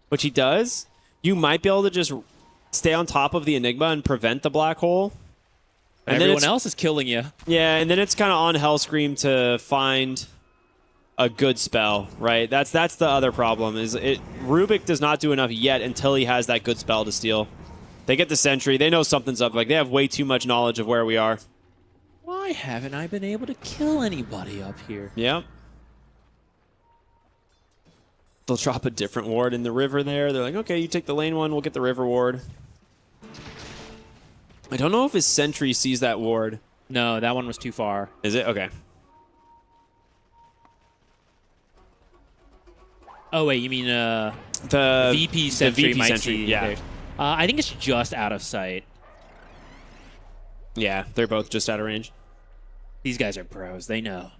which he does, you might be able to just stay on top of the Enigma and prevent the Black Hole. And everyone else is killing you. Yeah, and then it's kind of on Hellscream to find a good spell, right? That's the other problem. Rubik does not do enough yet until he has that good spell to steal. They get the Sentry. They know something's up. Like, they have way too much knowledge of where we are. Why haven't I been able to kill anybody up here? Yep. They'll drop a different ward in the river there. They're like, okay, you take the lane one, we'll get the river ward. I don't know if his Sentry sees that ward. No, that one was too far. Is it? Okay. Oh, wait, you mean the VP Sentry might see. Yeah. I think it's just out of sight. Yeah, they're both just out of range. These guys are pros. They know.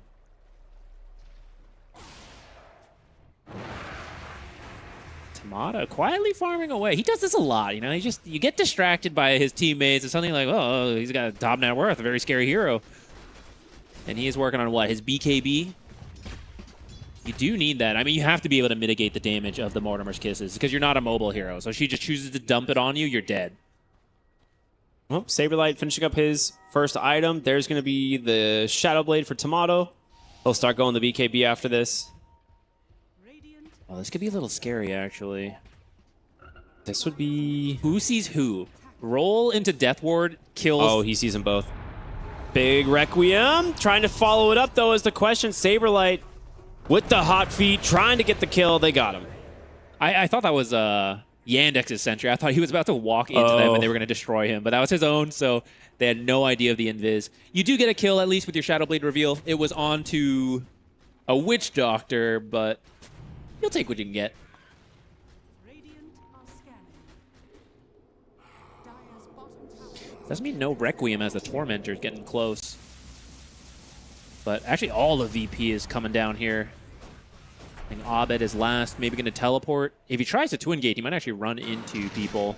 Tomato quietly farming away. He does this a lot, you know. You get distracted by his teammates. It's something like, oh, he's got a top net worth, a very scary hero. And he is working on what? His BKB? You do need that. I mean, you have to be able to mitigate the damage of the Mortimer's Kisses because you're not a mobile hero. So if she just chooses to dump it on you, you're dead. Well, Saberlight finishing up his first item. There's going to be the Shadow Blade for Tomato. He'll start going the BKB after this. Oh, this could be a little scary, actually. This would be... Who sees who? Roll into Death Ward, kills... Oh, he sees them both. Big Requiem. Trying to follow it up, though, is the question. Saberlight with the hot feet, trying to get the kill. They got him. I thought that was Yandex's sentry. I thought he was about to walk into them and they were going to destroy him, but that was his own, so they had no idea of the invis. You do get a kill, at least with your Shadowblade reveal. It was on to a Witch Doctor, but you'll take what you can get. Doesn't mean no Requiem as the Tormentor's getting close. But actually all of VP is coming down here. I think Abed is last, maybe going to teleport. If he tries to twin gate, he might actually run into people.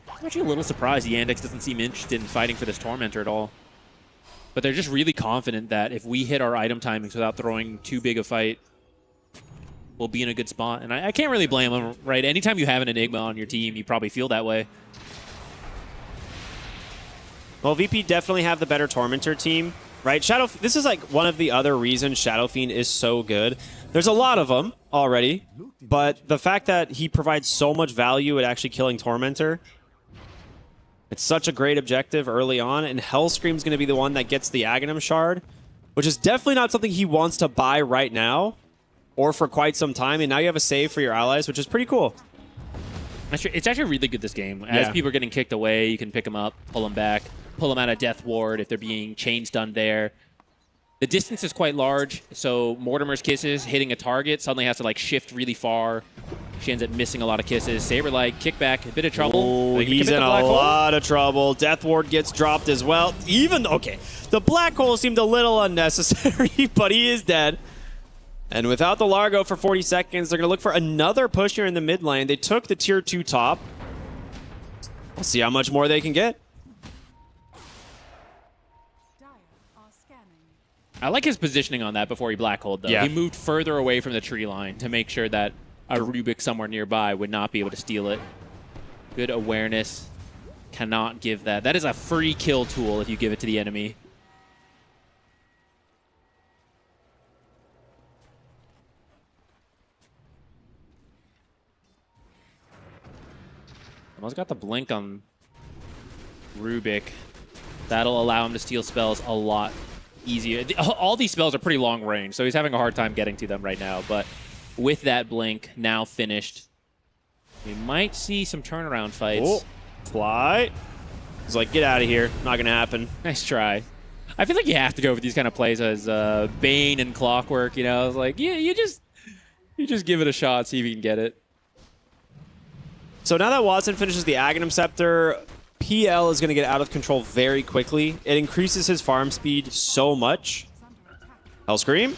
I'm actually a little surprised Yandex doesn't seem interested in fighting for this Tormentor at all. But they're just really confident that if we hit our item timings without throwing too big a fight, we'll be in a good spot. And I can't really blame them, right? Anytime you have an Enigma on your team, you probably feel that way. Well, VP definitely have the better Tormentor team, right? This is like one of the other reasons Shadow Fiend is so good. There's a lot of them already, but the fact that he provides so much value at actually killing Tormentor, it's such a great objective early on, and Hellscream's going to be the one that gets the Aghanim Shard, which is definitely not something he wants to buy right now or for quite some time, and now you have a save for your allies, which is pretty cool. It's actually really good this game. As people are getting kicked away, you can pick them up, pull them back, pull them out of Death Ward if they're being chains done there. The distance is quite large, so Mortimer's kisses hitting a target suddenly has to like shift really far. She ends up missing a lot of kisses. Saberlight, kickback, a bit of trouble. Oh, he's in a lot of trouble. Death Ward gets dropped as well. Okay, the black hole seemed a little unnecessary, but he is dead. And without the Largo for 40 seconds, they're going to look for another push here in the mid lane. They took the tier 2 top. We'll see how much more they can get. I like his positioning on that before he black holed, though. Yeah. He moved further away from the tree line to make sure that a Rubik somewhere nearby would not be able to steal it. Good awareness. Cannot give that. That is a free kill tool if you give it to the enemy. Almost got the blink on Rubik. That'll allow him to steal spells a lot easier. All these spells are pretty long range, so he's having a hard time getting to them right now. But with that blink now finished, we might see some turnaround fights. Oh, fly. He's like, get out of here. Not going to happen. Nice try. I feel like you have to go with these kind of plays as Bane and Clockwork, you know? It's like, yeah, you just give it a shot, see if you can get it. So now that Watson finishes the Aghanim Scepter, PL is going to get out of control very quickly. It increases his farm speed so much. Hellscream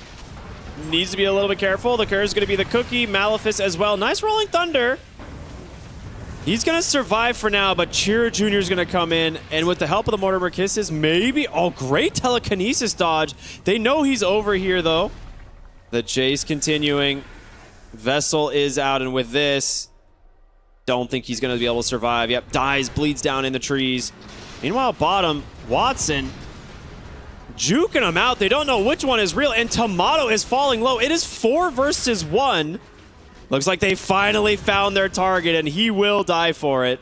needs to be a little bit careful. The curse is going to be the cookie. Malefice as well. Nice Rolling Thunder. He's going to survive for now, but Chira Jr. is going to come in, and with the help of the Mortimer Kisses, maybe... Oh, great telekinesis dodge. They know he's over here, though. The chase continuing. Vessel is out, and with this... Don't think he's going to be able to survive. Yep, dies, bleeds down in the trees. Meanwhile, bottom, Watson juking him out. They don't know which one is real, and Tomato is falling low. It is 4 versus 1. Looks like they finally found their target, and he will die for it.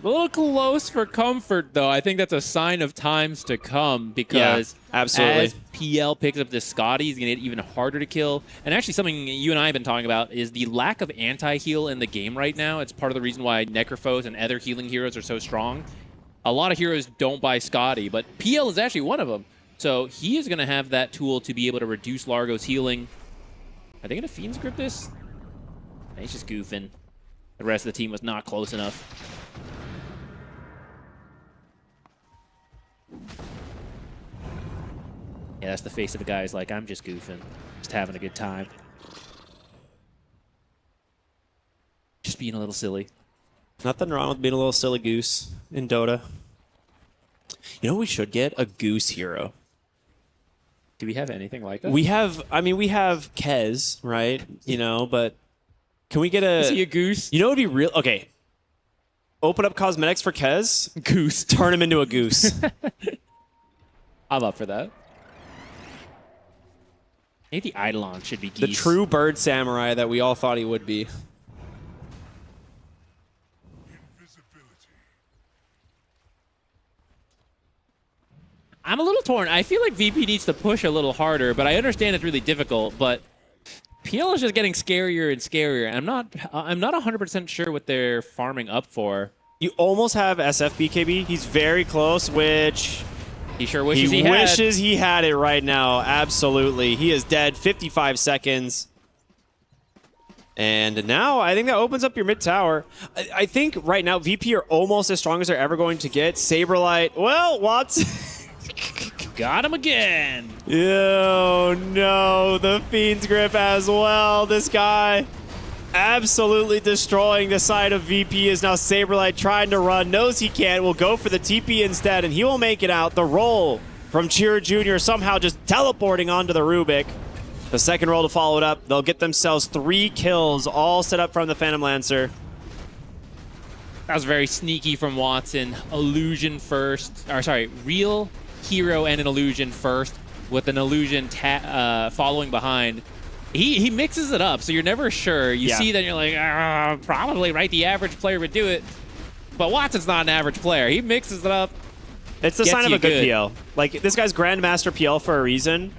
A little close for comfort, though. I think that's a sign of times to come because absolutely. As PL picks up this Scotty, he's going to get even harder to kill. And actually something you and I have been talking about is the lack of anti-heal in the game right now. It's part of the reason why Necrophos and other healing heroes are so strong. A lot of heroes don't buy Scotty, but PL is actually one of them. So he is going to have that tool to be able to reduce Largo's healing. Are they going to Fiend's Grip this? He's just goofing. The rest of the team was not close enough. Yeah, that's the face of a guy who's like, I'm just goofing. Just having a good time. Just being a little silly. Nothing wrong with being a little silly goose in Dota. You know what we should get? A goose hero. Do we have anything like that? We have, I mean, we have Kez, right? You know, but can we get a... Is he a goose? You know what would be real... Okay. Open up cosmetics for Kez. Goose. Turn him into a goose. I'm up for that. Maybe Eidolon should be Geese. The true bird samurai that we all thought he would be. I'm a little torn. I feel like VP needs to push a little harder, but I understand it's really difficult. But PL is just getting scarier and scarier. And I'm not 100% sure what they're farming up for. You almost have SFBKB. He's very close, which he sure wishes he wishes he had it right now. Absolutely. He is dead. 55 seconds. And now I think that opens up your mid tower. I think right now VP are almost as strong as they're ever going to get. Saberlight. Well, Watts. Got him again. Oh, no. The Fiend's Grip as well. This guy absolutely destroying the side of VP is now Saberlight trying to run. Knows he can't. Will go for the TP instead, and he will make it out. The roll from Cheer Jr. somehow just teleporting onto the Rubik. The second roll to follow it up. They'll get themselves 3 kills, all set up from the Phantom Lancer. That was very sneaky from Watson. Illusion first. Or sorry, real hero and an illusion first, with an illusion following behind. He mixes it up, so you're never sure. You see that, you're like, probably, right? The average player would do it. But Watson's not an average player. He mixes it up. It's the sign of a good PL. Like, this guy's Grandmaster PL for a reason.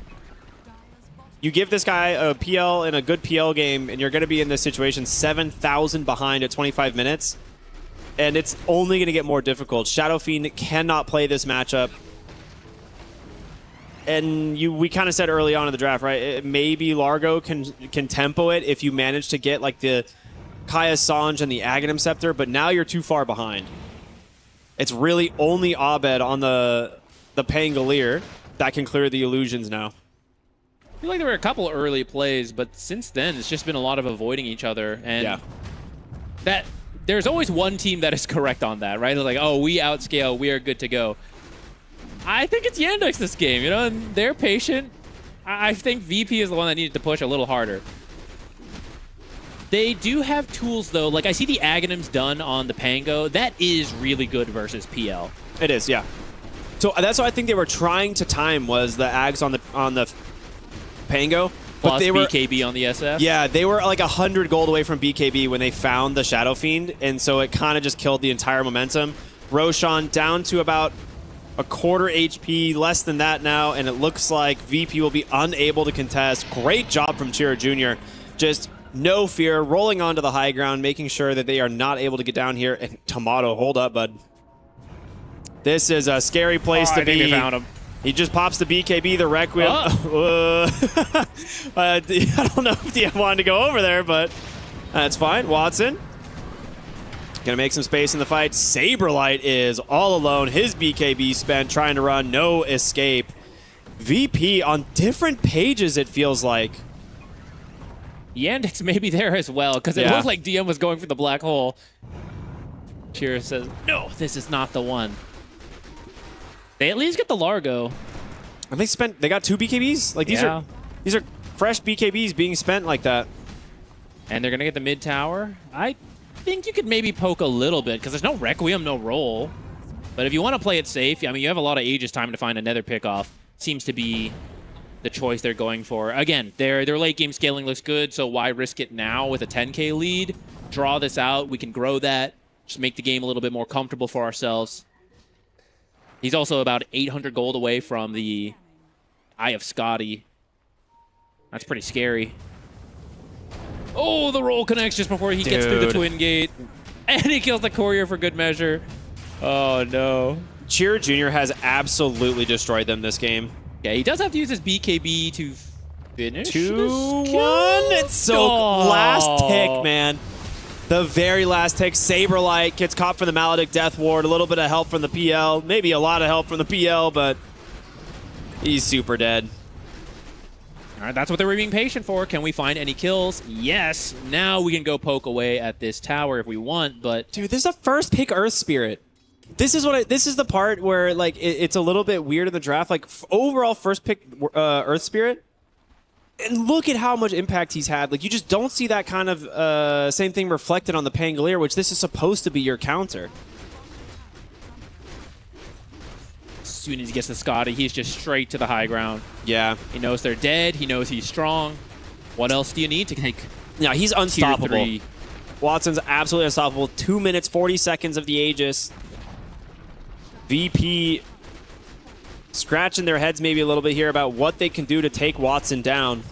You give this guy a PL in a good PL game, and you're going to be in this situation 7,000 behind at 25 minutes. And it's only going to get more difficult. Shadow Fiend cannot play this matchup. And we kind of said early on in the draft, right? Maybe Largo can tempo it if you manage to get like the Kaya Sange and the Aghanim Scepter, but now you're too far behind. It's really only Abed on the Pangolier that can clear the illusions now. I feel like there were a couple early plays, but since then it's just been a lot of avoiding each other. And that there's always one team that is correct on that, right? They're like, oh, we outscale, we are good to go. I think it's Yandex this game, you know, and they're patient. I think VP is the one that needed to push a little harder. They do have tools, though. Like, I see the Aghanims done on the Pango. That is really good versus PL. It is, yeah. So that's what I think they were trying to time, was the Ags on the Pango. Plus but they were, BKB on the SF? Yeah, they were like 100 gold away from BKB when they found the Shadow Fiend, and so it kind of just killed the entire momentum. Roshan down to about a quarter HP, less than that now, and it looks like VP will be unable to contest. Great job from Chira Jr. Just no fear, rolling onto the high ground, making sure that they are not able to get down here. And Tomato, hold up, bud. This is a scary place to be. They found him. He just pops the BKB, the Requiem. I don't know if DM wanted to go over there, but that's fine. Watson gonna make some space in the fight. Saberlight is all alone. His BKB spent, trying to run, no escape. VP on different pages, it feels like. Yandex may be there as well, because it looked like DM was going for the black hole. Chira says, no, this is not the one. They at least get the Largo. And they got 2 BKBs? Like, these are fresh BKBs being spent like that. And they're gonna get the mid tower. I think you could maybe poke a little bit, because there's no Requiem, no roll. But if you want to play it safe, I mean, you have a lot of Aegis time to find another pickoff. Seems to be the choice they're going for. Again, their late game scaling looks good, so why risk it now with a 10k lead? Draw this out, we can grow that, just make the game a little bit more comfortable for ourselves. He's also about 800 gold away from the Eye of Scotty. That's pretty scary. Oh, the roll connects just before he gets through the Twin Gate. And he kills the Courier for good measure. Oh, no. Chira Jr. has absolutely destroyed them this game. Yeah, he does have to use his BKB to finish 2-1. It's so last tick, man. The very last tick. Saberlight gets caught from the Maledict Death Ward. A little bit of help from the PL. Maybe a lot of help from the PL, but he's super dead. All right, that's what they were being patient for. Can we find any kills? Yes. Now we can go poke away at this tower if we want, but... Dude, this is a first pick Earth Spirit. This is the part where, like, it's a little bit weird in the draft. Like, overall first pick Earth Spirit. And look at how much impact he's had. Like, you just don't see that kind of same thing reflected on the Pangolier, which this is supposed to be your counter. soon as he gets the Scotty, he's just straight to the high ground. Yeah. He knows they're dead. He knows he's strong. What else do you need to take? Yeah, he's unstoppable. Tier 3? Watson's absolutely unstoppable. 2 minutes, 40 seconds of the Aegis. VP scratching their heads maybe a little bit here about what they can do to take Watson down.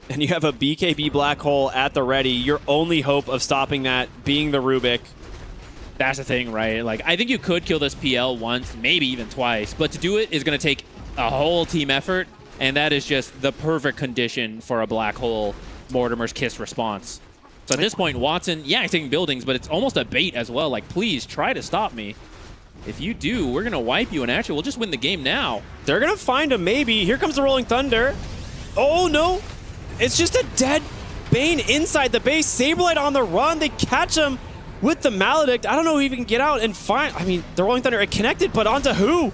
And you have a BKB Black Hole at the ready. Your only hope of stopping that being the Rubik. That's the thing, right? Like, I think you could kill this PL once, maybe even twice, but to do it is going to take a whole team effort, and that is just the perfect condition for a Black Hole Mortimer's Kiss response. So at this point, Watson, yeah, he's taking buildings, but it's almost a bait as well. Like, please try to stop me. If you do, we're going to wipe you, and actually, we'll just win the game now. They're going to find him, maybe. Here comes the Rolling Thunder. Oh, no. It's just a dead Bane inside the base. Saberlight on the run. They catch him with the Maledict. I don't know if he can get out and find... I mean, the Rolling Thunder are connected, but onto who?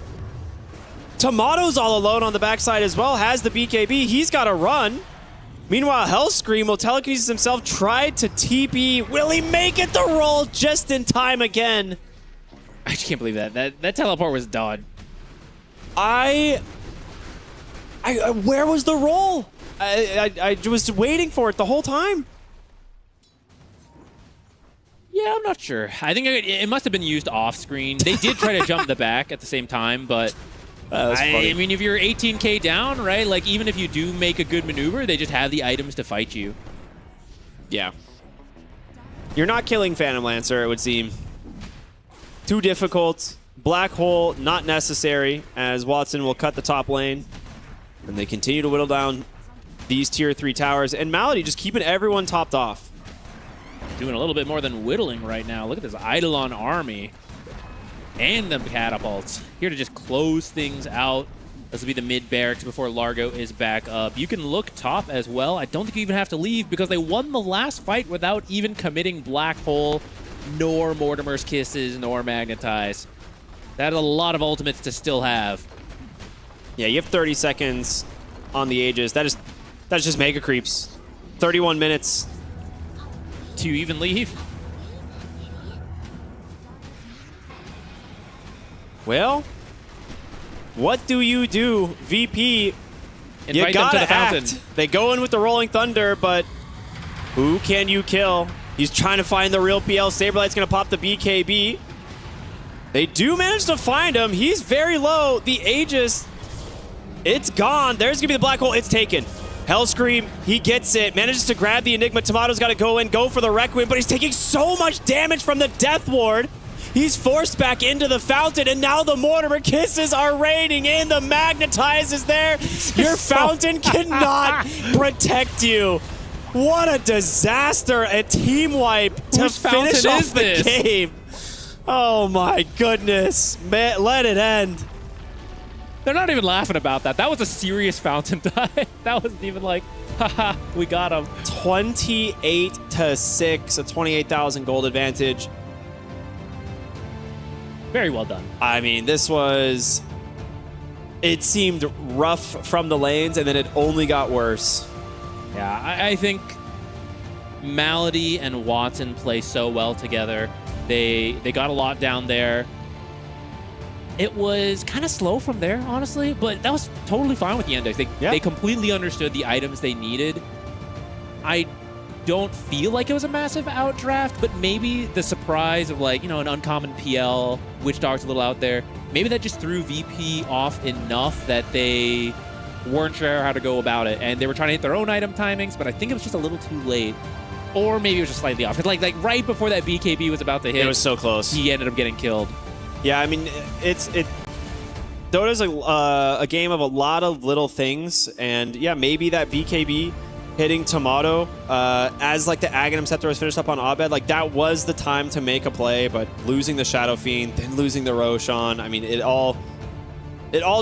Tomato's all alone on the backside as well. Has the BKB. He's got to run. Meanwhile, Hellscream will telekinesis himself. Tried to TP. Will he make it the roll just in time again? I just can't believe that. That teleport was done. Where was the roll? I was waiting for it the whole time. Yeah, I'm not sure. I think it must have been used off screen. They did try to jump the back at the same time, but I mean, if you're 18k down, right? Like, even if you do make a good maneuver, they just have the items to fight you. Yeah. You're not killing Phantom Lancer, it would seem. Too difficult. Black Hole, not necessary, as Watson will cut the top lane. And they continue to whittle down these tier 3 towers. And Malady just keeping everyone topped off. Doing a little bit more than whittling right now. Look at this Eidolon army. And the catapults. Here to just close things out. This will be the mid barracks before Largo is back up. You can look top as well. I don't think you even have to leave because they won the last fight without even committing Black Hole, nor Mortimer's Kisses, nor Magnetize. That is a lot of ultimates to still have. Yeah, you have 30 seconds on the Aegis. That's just mega creeps. 31 minutes. To even leave? Well, what do you do, VP? Invite you gotta them to the act. fountain. They go in with the Rolling Thunder, but who can you kill? He's trying to find the real PL. Saberlight's gonna pop the BKB. They do manage to find him. He's very low. The Aegis, it's gone. There's gonna be the Black Hole. It's taken. Hellscream, he gets it. Manages to grab the Enigma. Tomato's got to go in, go for the Requiem, but he's taking so much damage from the Death Ward. He's forced back into the fountain, and now the Mortimer Kisses are raining in. The Magnetize is there. Your fountain cannot protect you. What a disaster. A team wipe to finish off the game. Oh my goodness. Man, let it end. They're not even laughing about that. That was a serious fountain dive. That wasn't even like, haha, we got him. 28-6, a 28,000 gold advantage. Very well done. I mean, this was... It seemed rough from the lanes, and then it only got worse. Yeah, I think Malady and Watson play so well together. They got a lot down there. It was kind of slow from there, honestly, but that was totally fine with the Yandex. They completely understood the items they needed. I don't feel like it was a massive outdraft, but maybe the surprise of, like, you know, an uncommon PL, Witch Dog's a little out there, maybe that just threw VP off enough that they weren't sure how to go about it, and they were trying to hit their own item timings, but I think it was just a little too late. Or maybe it was just slightly off. Because like right before that BKB was about to hit, it was so close. He ended up getting killed. Yeah, I mean, Dota's a game of a lot of little things, and yeah, maybe that BKB hitting Tomato as like the Aghanim Scepter was finished up on Abed, like that was the time to make a play, but losing the Shadow Fiend, then losing the Roshan, I mean, it all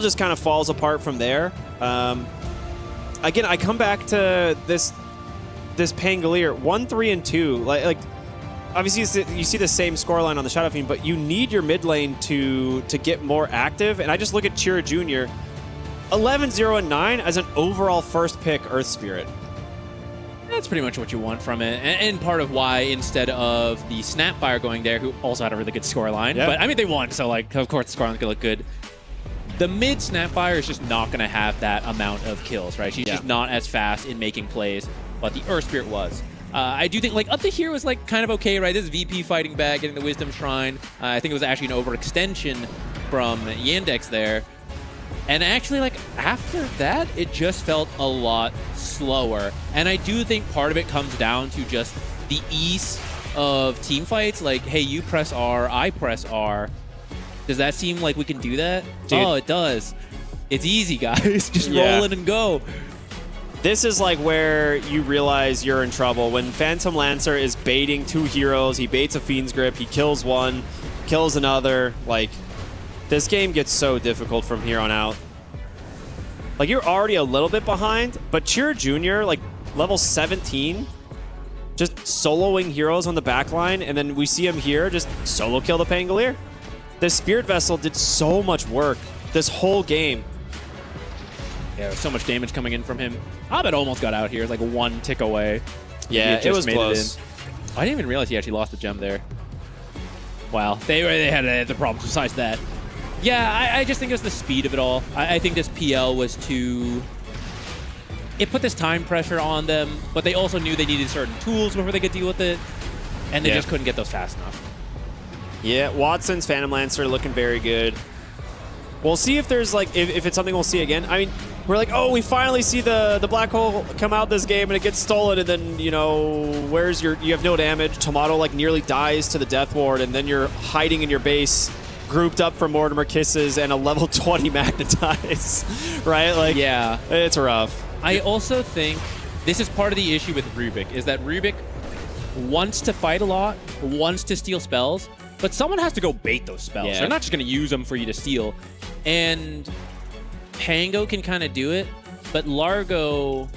just kind of falls apart from there. Again, I come back to this Pangolier 1-3-2, like obviously you see the same scoreline on the Shadow Fiend, but you need your mid lane to get more active. And I just look at Chira Jr. 11-0-9 as an overall first pick Earth Spirit. That's pretty much what you want from it. And part of why, instead of the Snapfire going there, who also had a really good scoreline, but I mean, they won, so like, of course the scoreline's gonna look good. The mid Snapfire is just not gonna have that amount of kills, right? She's just not as fast in making plays, but the Earth Spirit was. I do think, like, up to here was, like, kind of okay, right? This is VP fighting back, getting the Wisdom Shrine. I think it was actually an overextension from Yandex there. And actually, like, after that, it just felt a lot slower. And I do think part of it comes down to just the ease of team fights. Like, hey, you press R, I press R. Does that seem like we can do that? Dude. Oh, it does. It's easy, guys. Just roll in and go. This is like where you realize you're in trouble. When Phantom Lancer is baiting 2 heroes, he baits a Fiend's Grip, he kills one, kills another, like... This game gets so difficult from here on out. Like, you're already a little bit behind, but Cheer Jr., like, level 17, just soloing heroes on the back line, and then we see him here just solo kill the Pangolier. The Spirit Vessel did so much work this whole game. Yeah, so much damage coming in from him. Abed almost got out here, like 1 tick away. Yeah, it was close. I didn't even realize he actually lost the gem there. Wow, they had the problems besides that. Yeah, I just think it's the speed of it all. I think this PL was too... It put this time pressure on them, but they also knew they needed certain tools before they could deal with it, and they just couldn't get those fast enough. Yeah, Watson's Phantom Lancer looking very good. We'll see if there's, like, if it's something we'll see again. I mean, we're like, oh, we finally see the Black Hole come out this game, and it gets stolen, and then, you know, where's your... You have no damage. Tomato, like, nearly dies to the Death Ward, and then you're hiding in your base, grouped up for Mortimer Kisses and a level 20 Magnetize, right? Like, yeah, it's rough. I also think this is part of the issue with Rubik, is that Rubik wants to fight a lot, wants to steal spells, but someone has to go bait those spells. Yeah. They're not just going to use them for you to steal. And Pango can kind of do it, but Largo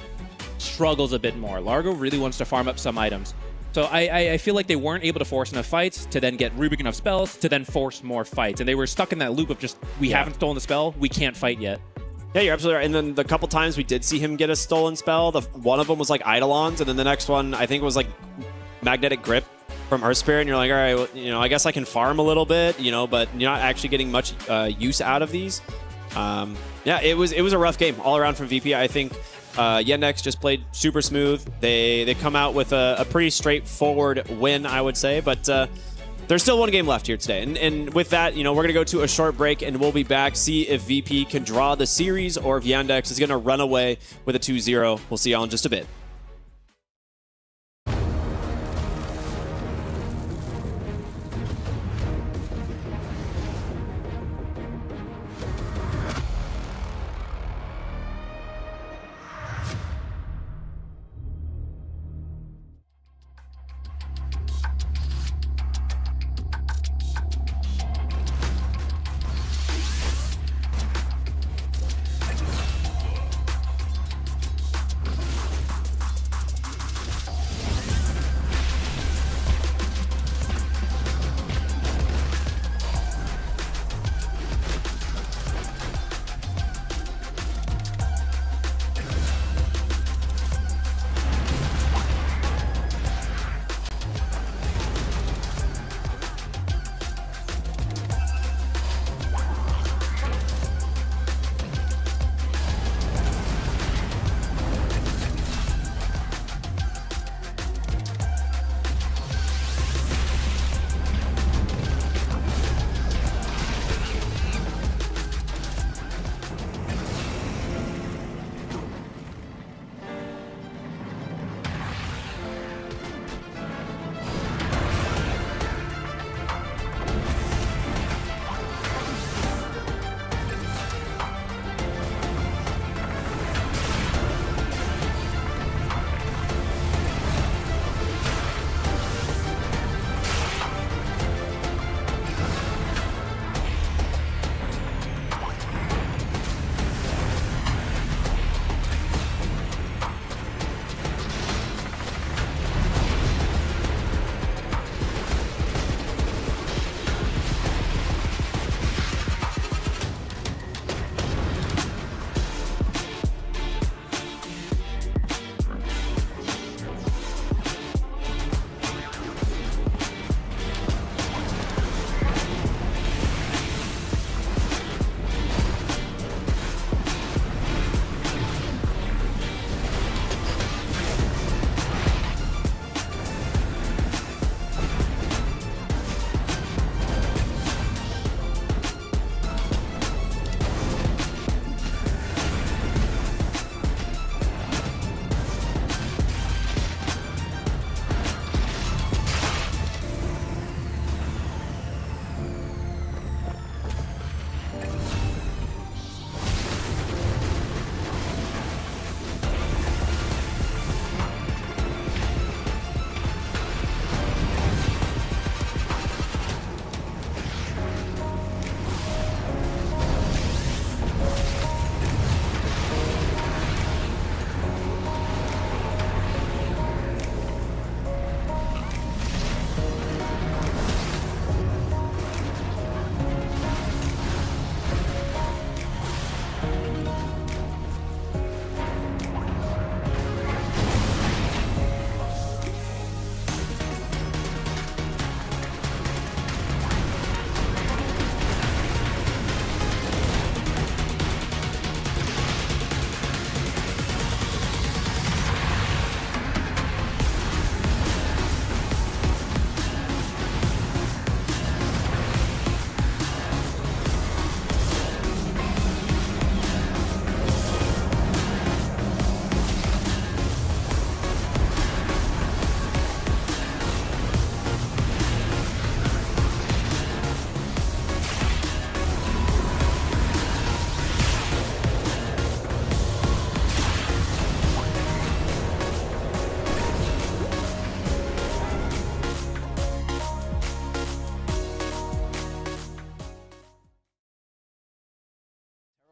struggles a bit more. Largo really wants to farm up some items. So I feel like they weren't able to force enough fights to then get Rubik enough spells to then force more fights. And they were stuck in that loop of just, we haven't stolen the spell, we can't fight yet. Yeah, you're absolutely right. And then the couple times we did see him get a stolen spell, one of them was like Eidolons, and then the next one I think was like Magnetic Grip from Earth Spirit. And you're like, all right, well, you know, I guess I can farm a little bit, you know, but you're not actually getting much use out of these. Yeah, it was a rough game all around from VP. I think Yandex just played super smooth. They come out with a pretty straightforward win, I would say, but there's still 1 game left here today. And with that, you know, we're going to go to a short break, and we'll be back, see if VP can draw the series or if Yandex is going to run away with a 2-0. We'll see y'all in just a bit.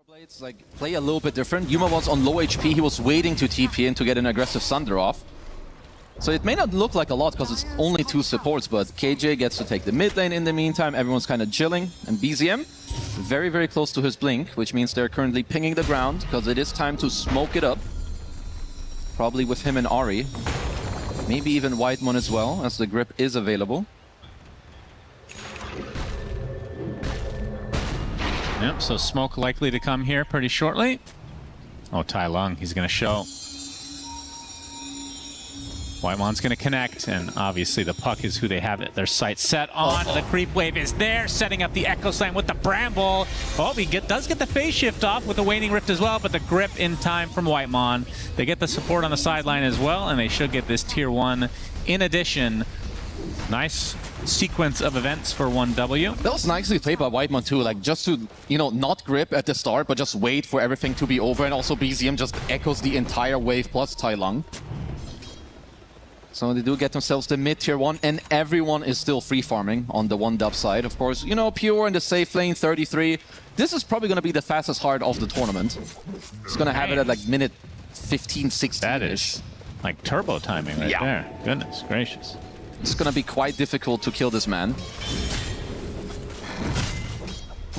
Blades like play a little bit different. Yuma was on low HP. He was waiting to TP in to get an aggressive Sunder off. So it may not look like a lot because it's only 2 supports, but KJ gets to take the mid lane in the meantime. Everyone's kind of chilling. And BZM, very, very close to his blink, which means they're currently pinging the ground because it is time to smoke it up. Probably with him and Ari. Maybe even Whitemon as well, as the grip is available. Yep, so smoke likely to come here pretty shortly. Oh, Tai Lung, he's going to show. Whitemon's going to connect, and obviously the puck is who they have their sights set on. The creep wave is there, setting up the Echo Slam with the Bramble. Oh, he does get the phase shift off with the Waning Rift as well, but the grip in time from Whitemon. They get the support on the sideline as well, and they should get this Tier 1 in addition. Nice sequence of events for 1W. That was nicely played by Whitemon too, like just to, you know, not grip at the start, but just wait for everything to be over, and also BZM just echoes the entire wave plus Tai Lung. So they do get themselves the mid Tier 1, and everyone is still free farming on the 1W side. Of course, you know, Pure in the safe lane, 33. This is probably going to be the fastest hard of the tournament. It's going to have it at like minute 15, 16-ish. That is like turbo timing right there. Goodness gracious. It's going to be quite difficult to kill this man.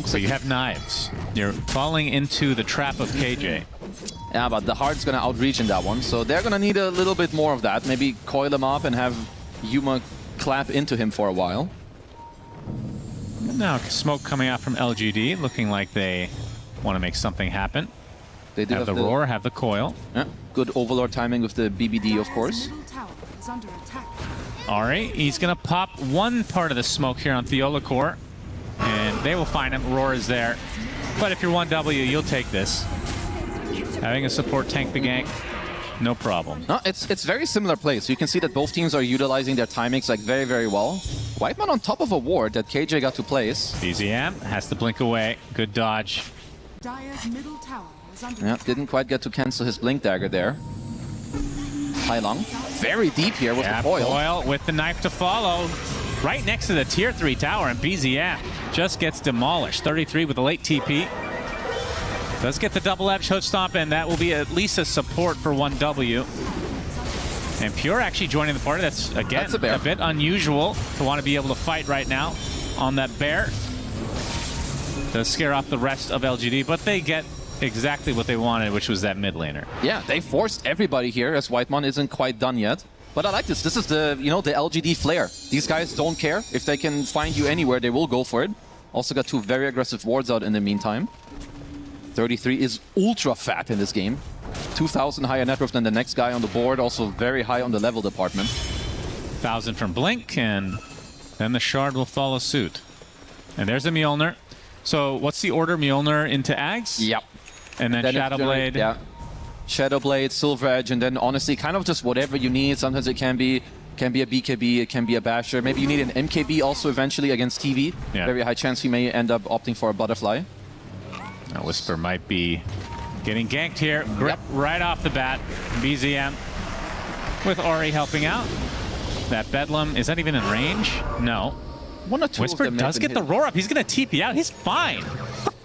So you have knives. You're falling into the trap of KJ. Yeah, but the Heart's going to outreach in that one, so they're going to need a little bit more of that. Maybe coil him up and have Yuma clap into him for a while. Now smoke coming out from LGD, looking like they want to make something happen. They do have the roar, have the coil. Yeah, good Overlord timing with the BBD, of course. Ari, he's going to pop one part of the smoke here on Theolacor, and they will find him. Roar is there. But if you're 1W, you'll take this. Having a support tank the gank, no problem. No, it's very similar plays. So you can see that both teams are utilizing their timings like very, very well. Whitemon on top of a ward that KJ got to place. BZM has to blink away. Good dodge. Dire's middle tower is under Yeah, didn't quite get to cancel his blink dagger there. Tai Lung, very deep here with the foil. Foil with the knife to follow. Right next to the Tier 3 tower, and BZM just gets demolished. 33 with a late TP. Does get the double edge hook stomp, and that will be at least a support for 1W. And Pure actually joining the party. That's, again, a bit unusual to want to be able to fight right now on that bear. Does scare off the rest of LGD, but they get exactly what they wanted, which was that mid laner. Yeah, they forced everybody here as Whitemon isn't quite done yet. But I like this. This is the, you know, the LGD flair. These guys don't care. If they can find you anywhere, they will go for it. Also got 2 very aggressive wards out in the meantime. 33 is ultra fat in this game. 2,000 higher net worth than the next guy on the board. Also very high on the level department. 1,000 from Blink, and then the Shard will follow suit. And there's a Mjolnir. So what's the order? Mjolnir into Ags? Yep. And then Shadowblade. Yeah. Shadowblade, Silver Edge, and then honestly, kind of just whatever you need. Sometimes it can be a BKB, it can be a Basher. Maybe you need an MKB also eventually against TV. Yeah. Very high chance you may end up opting for a Butterfly. Now Whisper might be getting ganked here. Grip right off the bat. BZM with Ori helping out. That Bedlam, is that even in range? No. One or two Whisper of them does get the roar up. He's going to TP out. He's fine.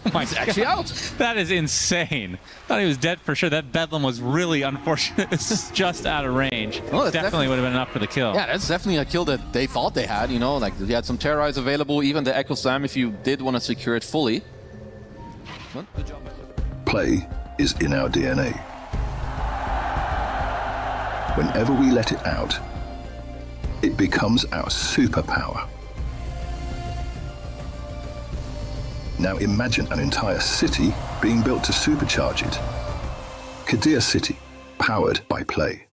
Oh my He's actually out. That is insane. Thought he was dead for sure. That Bedlam was really unfortunate. It's just out of range. Well, definitely would have been enough for the kill. Yeah, that's definitely a kill that they thought they had, you know, like they had some Terrorize available, even the Echo Slam if you did want to secure it fully. Well, good job. Play is in our DNA. Whenever we let it out, it becomes our superpower. Now imagine an entire city being built to supercharge it. Kadir City, powered by play.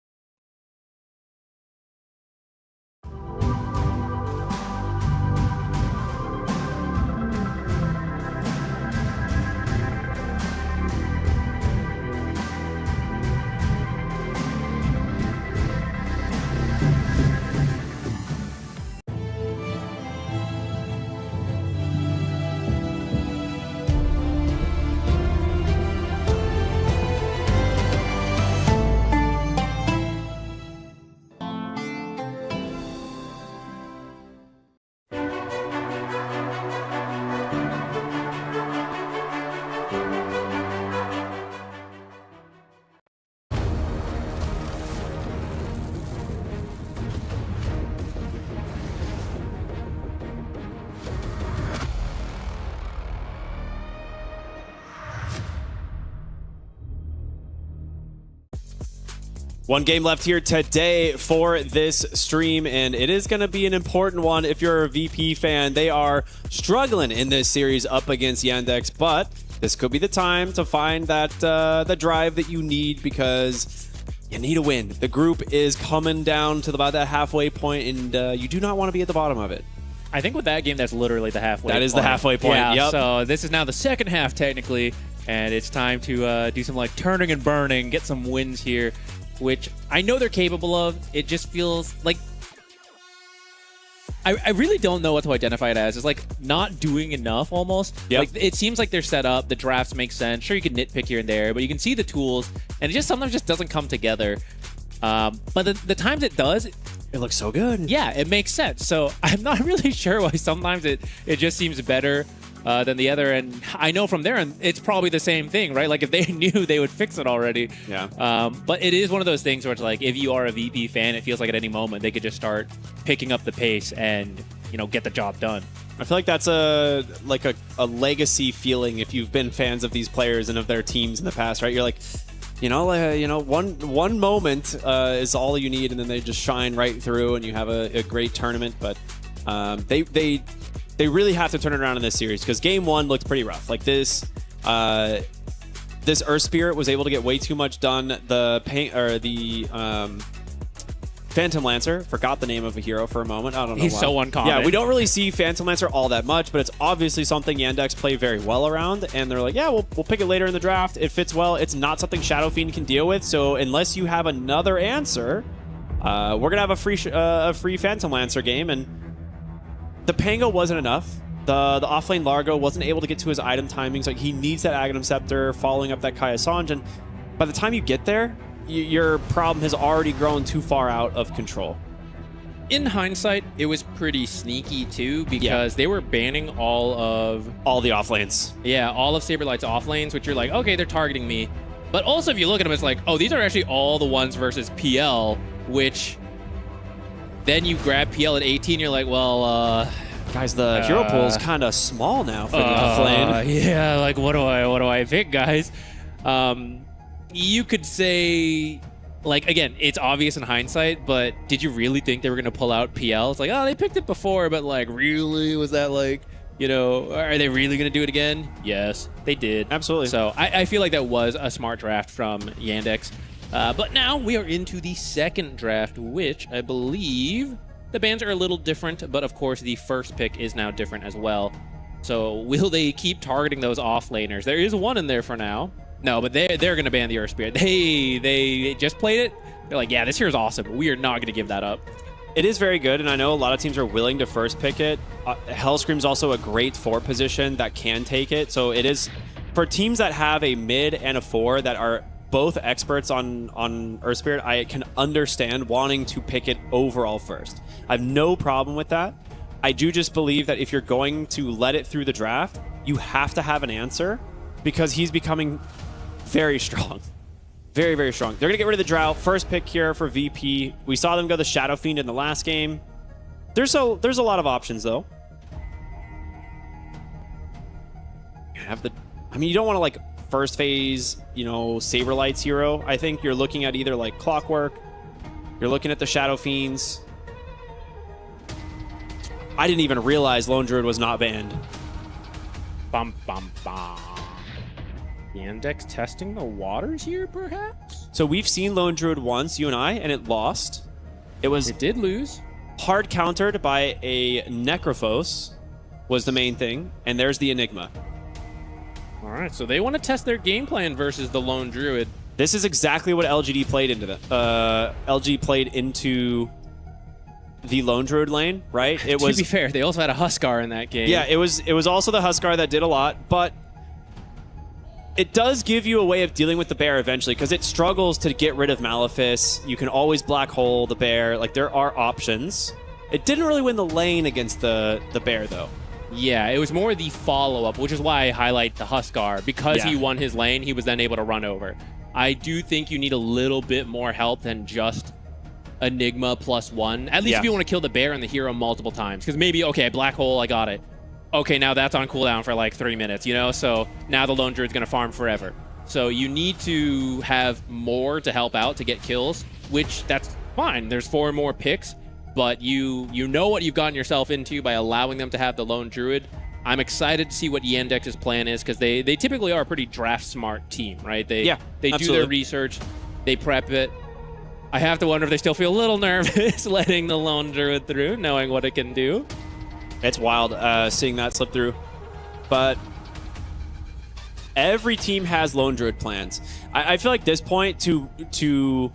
One game left here today for this stream, and it is going to be an important one if you're a VP fan. They are struggling in this series up against Yandex, but this could be the time to find that the drive that you need, because you need a win. The group is coming down to about that halfway point, and you do not want to be at the bottom of it. I think with that game, that's literally the halfway point. That is the halfway point, Yeah, yep. So this is now the second half, technically, and it's time to do some like turning and burning, get some wins here, which I know they're capable of. It just feels like I really don't know what to identify it as. It's like not doing enough almost. Yep. Like it seems like they're set up. The drafts make sense. Sure, you can nitpick here and there, but you can see the tools, and it just sometimes just doesn't come together. But the times it does, it looks so good. Yeah, it makes sense. So I'm not really sure why sometimes it just seems better than the other. And I know from there, and it's probably the same thing, right? Like if they knew, they would fix it already. Yeah. But it is one of those things where it's like, if you are a VP fan, it feels like at any moment they could just start picking up the pace and, you know, get the job done. I feel like that's a legacy feeling if you've been fans of these players and of their teams in the past, right? You're like, one moment is all you need, and then they just shine right through, and you have a great tournament. But they really have to turn it around in this series, because game one looked pretty rough. Like this Earth Spirit was able to get way too much done. The Phantom Lancer, forgot the name of a hero for a moment. I don't know. He's why. so uncommon. Yeah, we don't really see Phantom Lancer all that much, but it's obviously something Yandex play very well around, and they're like, yeah, we'll pick it later in the draft. It fits well. It's not something Shadow Fiend can deal with, so unless you have another answer, we're gonna have a free Phantom Lancer game, and the Pango wasn't enough. The offlane Largo wasn't able to get to his item timings. Like, he needs that Aghanim Scepter, following up that Kaya Sanj, and by the time you get there, your problem has already grown too far out of control. In hindsight, it was pretty sneaky too, because they were banning all the offlanes. Yeah, all of Saberlight's offlanes, which you're like, okay, they're targeting me. But also, if you look at them, it's like, oh, these are actually all the ones versus PL, which then you grab PL at 18, you're like, well, guys, the hero pool is kind of small now for the offlane. Yeah, like what do I pick, guys? You could say, like, again, it's obvious in hindsight, but did you really think they were going to pull out PL? It's like, oh, they picked it before, but like, really? Was that like, you know, are they really going to do it again? Yes, they did. Absolutely. So I feel like that was a smart draft from Yandex. But now we are into the second draft, which I believe the bans are a little different, but of course the first pick is now different as well. So will they keep targeting those offlaners? There is one in there for now. No, but they're going to ban the Earth Spirit. They just played it. They're like, yeah, this here is awesome. We are not going to give that up. It is very good, and I know a lot of teams are willing to first pick it. Hellscream's also a great 4 position that can take it. So it is, for teams that have a mid and a 4 that are both experts on Earth Spirit, I can understand wanting to pick it overall first. I have no problem with that. I do just believe that if you're going to let it through the draft, you have to have an answer, because he's becoming very strong. Very, very strong. They're going to get rid of the Drow. First pick here for VP. We saw them go the Shadow Fiend in the last game. There's a lot of options, though. You have the... I mean, you don't want to, like, first phase, you know, Saberlight's hero. I think you're looking at either, like, Clockwork. You're looking at the Shadow Fiends. I didn't even realize Lone Druid was not banned. Bum, bum, bum. Yandex testing the waters here, perhaps? So we've seen Lone Druid once, you and I, and it lost. It did lose. Hard countered by a Necrophos was the main thing, and there's the Enigma. All right, so they want to test their game plan versus the Lone Druid. This is exactly what LGD played into. LG played into the Lone Druid lane, right? To be fair, they also had a Huskar in that game. Yeah, it was also the Huskar that did a lot, but it does give you a way of dealing with the bear eventually, because it struggles to get rid of Malefice. You can always black hole the bear. Like, there are options. It didn't really win the lane against the bear, though. Yeah, it was more the follow-up, which is why I highlight the Huskar. Because he won his lane, he was then able to run over. I do think you need a little bit more help than just Enigma +1. At least if you want to kill the bear and the hero multiple times. Because maybe, okay, black hole, I got it. Okay, now that's on cooldown for like 3 minutes, you know? So now the Lone Druid's going to farm forever. So you need to have more to help out to get kills. which that's fine. There's 4 more picks, but you know what you've gotten yourself into by allowing them to have the lone druid. I'm excited to see what Yandex's plan is, because they typically are a pretty draft smart team, right? They do their research, they prep it. I have to wonder if they still feel a little nervous letting the lone druid through, knowing what it can do. It's wild seeing that slip through. But every team has lone druid plans. I feel like this point, to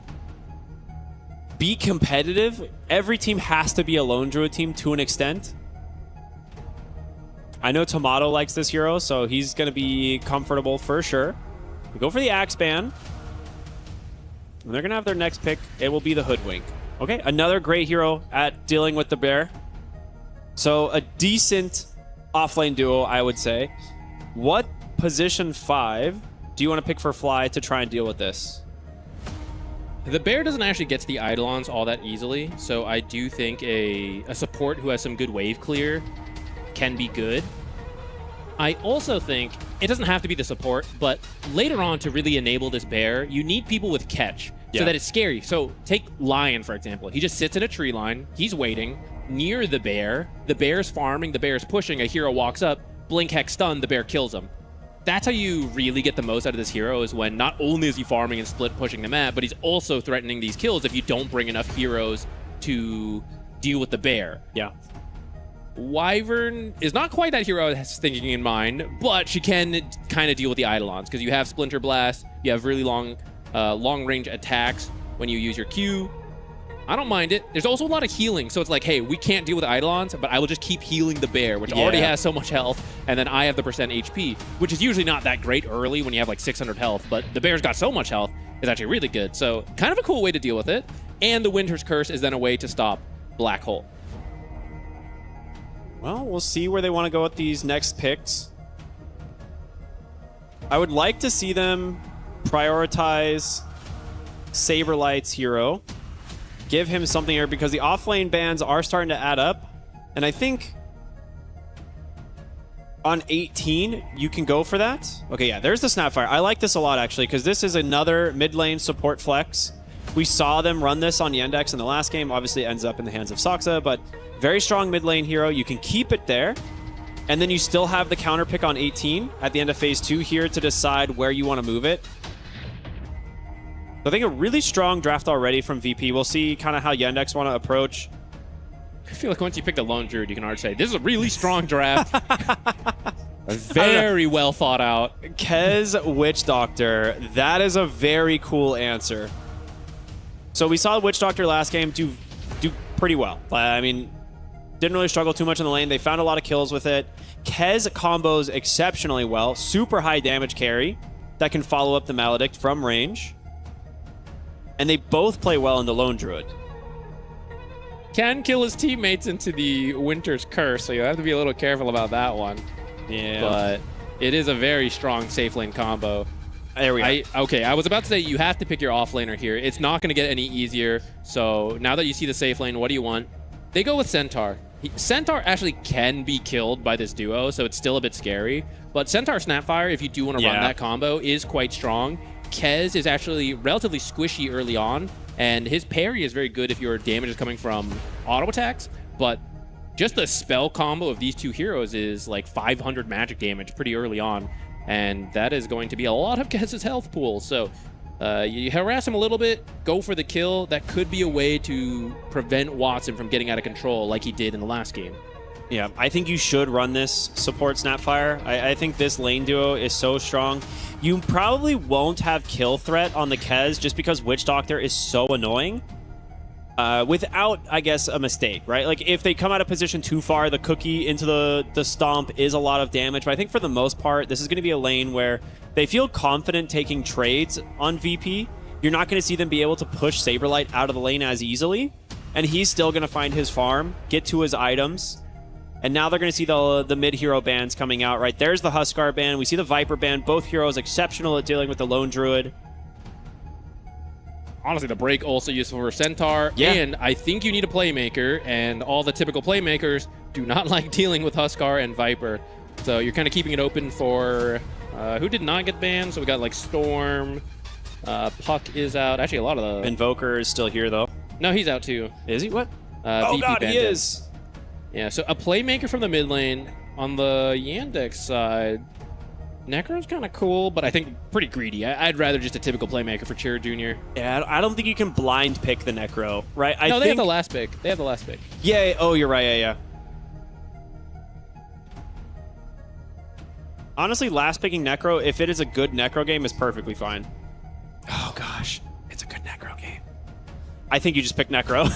be competitive, every team has to be a lone druid team to an extent. I know Tomato likes this hero, so he's going to be comfortable for sure. We go for the Axe Ban. And they're going to have their next pick. It will be the Hoodwink. Okay, another great hero at dealing with the bear. So a decent offlane duo, I would say. What position 5 do you want to pick for Fly to try and deal with this? The bear doesn't actually get to the Eidolons all that easily, so I do think a support who has some good wave clear can be good. I also think it doesn't have to be the support, but later on, to really enable this bear, you need people with catch so that it's scary. So take Lion, for example. He just sits in a tree line. He's waiting near the bear. The bear's farming. The bear's pushing. A hero walks up, blink, hex, stun. The bear kills him. That's how you really get the most out of this hero, is when not only is he farming and split pushing the map, but he's also threatening these kills if you don't bring enough heroes to deal with the bear. Yeah. Wyvern is not quite that hero I was thinking in mind, but she can kind of deal with the Eidolons, because you have Splinter Blast, you have really long range attacks when you use your Q. I don't mind it. There's also a lot of healing, so it's like, hey, we can't deal with Eidolons, but I will just keep healing the bear, which already has so much health, and then I have the percent HP, which is usually not that great early when you have like 600 health, but the bear's got so much health, it's actually really good. So kind of a cool way to deal with it. And the Winter's Curse is then a way to stop Black Hole. Well, we'll see where they want to go with these next picks. I would like to see them prioritize Saberlight's hero. Give him something here, because the offlane bans are starting to add up. And I think on 18, you can go for that. Okay, yeah, there's the Snapfire. I like this a lot, actually, because this is another mid lane support flex. We saw them run this on Yandex in the last game. Obviously, it ends up in the hands of Soxa, but very strong mid lane hero. You can keep it there. And then you still have the counter pick on 18 at the end of phase 2 here to decide where you want to move it. So I think a really strong draft already from VP. We'll see kind of how Yandex want to approach. I feel like once you pick the lone druid, you can already say, this is a really strong draft. Very well thought out. Kez Witch Doctor. That is a very cool answer. So we saw Witch Doctor last game do pretty well. I mean, didn't really struggle too much in the lane. They found a lot of kills with it. Kez combos exceptionally well. Super high damage carry that can follow up the Maledict from range. And they both play well in the lone druid. Can kill his teammates into the Winter's Curse, so you have to be a little careful about that one. Yeah. But it is a very strong safe lane combo. There we go. Okay, I was about to say you have to pick your offlaner here. It's not going to get any easier. So now that you see the safe lane, what do you want? They go with Centaur. Centaur actually can be killed by this duo, so it's still a bit scary. But Centaur Snapfire, if you do want to run that combo, is quite strong. Kez is actually relatively squishy early on, and his parry is very good if your damage is coming from auto attacks, but just the spell combo of these two heroes is like 500 magic damage pretty early on, and that is going to be a lot of Kez's health pool. So you harass him a little bit, go for the kill. That could be a way to prevent Watson from getting out of control like he did in the last game. Yeah, I think you should run this support Snapfire. I think this lane duo is so strong. You probably won't have kill threat on the Kez just because Witch Doctor is so annoying. Without, I guess, a mistake, right? Like, if they come out of position too far, the cookie into the stomp is a lot of damage. But I think for the most part, this is going to be a lane where they feel confident taking trades on VP. You're not going to see them be able to push Saberlight out of the lane as easily. And he's still going to find his farm, get to his items. And now they're going to see the mid-hero bans coming out, right? There's the Huskar ban. We see the Viper ban. Both heroes exceptional at dealing with the Lone Druid. Honestly, the break also useful for Centaur. Yeah. And I think you need a playmaker, and all the typical playmakers do not like dealing with Huskar and Viper. So you're kind of keeping it open for who did not get banned. So we got like Storm, Puck is out. Actually, a lot of the... Invoker is still here, though. No, he's out too. Is he? What? VP God, he Bandit. is! Yeah, so a playmaker from the mid lane. On the Yandex side, Necro's kind of cool, but I think pretty greedy. I'd rather just a typical playmaker for Cheer Jr. Yeah, I don't think you can blind pick the Necro, right? No, they have the last pick. They have the last pick. Yeah, oh, you're right, yeah. Honestly, last picking Necro, if it is a good Necro game, is perfectly fine. Oh, gosh. It's a good Necro game. I think you just pick Necro.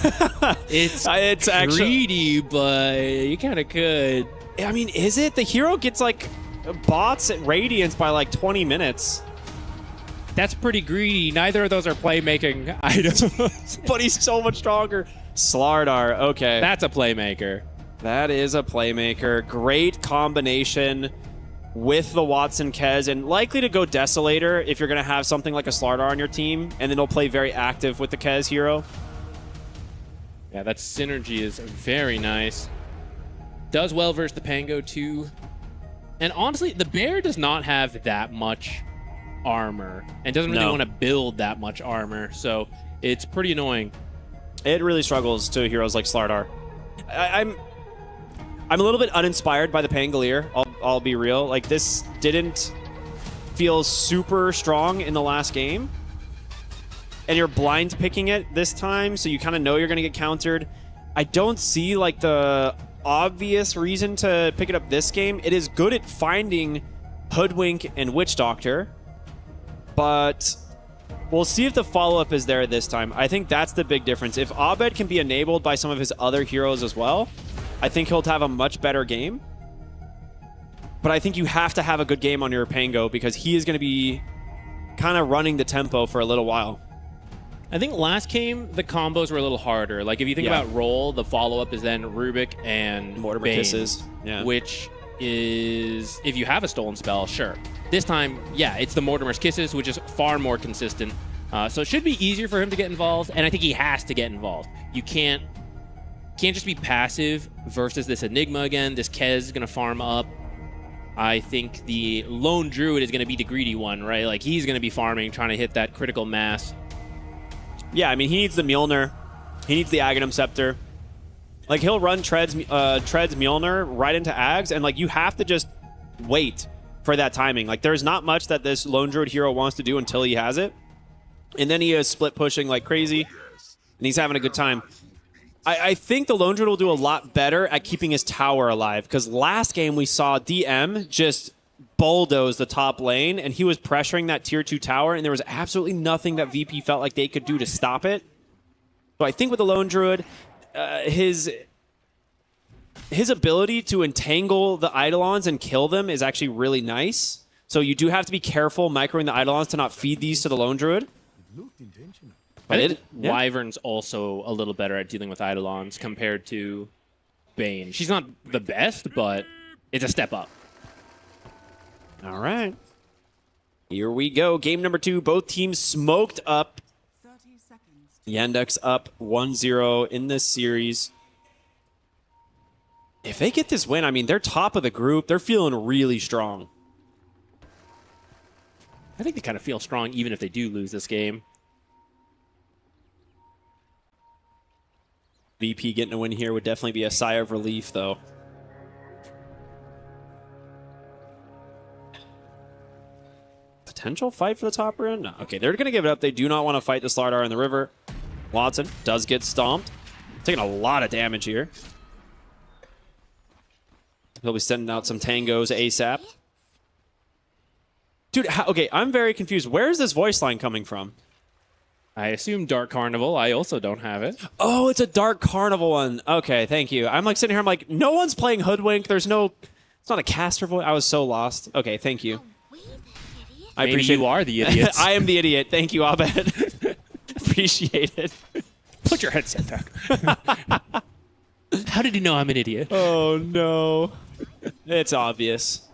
It's actually greedy, but you kind of could. I mean, is it? The hero gets, like, bots at Radiance by, like, 20 minutes. That's pretty greedy. Neither of those are playmaking items. But he's so much stronger. Slardar, okay. That's a playmaker. That is a playmaker. Great combination with the Watson Kez, and likely to go Desolator if you're going to have something like a Slardar on your team, and then he'll play very active with the Kez hero. Yeah, that synergy is very nice. Does well versus the Pango too. And honestly, the bear does not have that much armor and doesn't really want to build that much armor, so it's pretty annoying. It really struggles to heroes like Slardar. I'm a little bit uninspired by the Pangolier, I'll be real. Like, this didn't feel super strong in the last game. And you're blind picking it this time, so you kind of know you're going to get countered. I don't see, like, the obvious reason to pick it up this game. It is good at finding Hoodwink and Witch Doctor, but we'll see if the follow-up is there this time. I think that's the big difference. If Abed can be enabled by some of his other heroes as well, I think he'll have a much better game. But I think you have to have a good game on your Pango because he is going to be kind of running the tempo for a little while. I think last game, the combos were a little harder. Like, if you think about roll, the follow-up is then Rubik and Mortimer Bane, Kisses. Yeah. Which is, if you have a stolen spell, sure. This time, yeah, it's the Mortimer's Kisses, which is far more consistent. So it should be easier for him to get involved, and I think he has to get involved. You can't just be passive versus this Enigma again. This Kez is going to farm up. I think the Lone Druid is going to be the greedy one, right? Like, he's going to be farming, trying to hit that critical mass. Yeah, I mean, he needs the Mjolnir. He needs the Aghanim Scepter. Like, he'll run Tread's Mjolnir right into Ags, and, like, you have to just wait for that timing. Like, there's not much that this Lone Druid hero wants to do until he has it. And then he is split pushing like crazy, and he's having a good time. I think the Lone Druid will do a lot better at keeping his tower alive, because last game we saw DM just bulldoze the top lane, and he was pressuring that tier 2 tower, and there was absolutely nothing that VP felt like they could do to stop it. So I think with the Lone Druid, his ability to entangle the Eidolons and kill them is actually really nice. So you do have to be careful microing the Eidolons to not feed these to the Lone Druid. I think Wyvern's also a little better at dealing with Eidolons compared to Bane. She's not the best, but it's a step up. All right. Here we go. Game number 2. Both teams smoked up. 30 seconds. Yandex up 1-0 in this series. If they get this win, I mean, they're top of the group. They're feeling really strong. I think they kind of feel strong even if they do lose this game. VP getting a win here would definitely be a sigh of relief, though. Potential fight for the top run? No. Okay, they're going to give it up. They do not want to fight the Slardar in the river. Watson does get stomped. Taking a lot of damage here. He'll be sending out some tangos ASAP. Dude, okay, I'm very confused. Where is this voice line coming from? I assume Dark Carnival. I also don't have it. Oh, it's a Dark Carnival one. Okay, thank you. I'm like sitting here, I'm like, no one's playing Hoodwink. There's no, it's not a caster voice. I was so lost. Okay, thank you. I Maybe appreciate you are the idiot. I am the idiot. Thank you, Abed. Appreciate it. Put your headset back. How did you know I'm an idiot? Oh, no. It's obvious.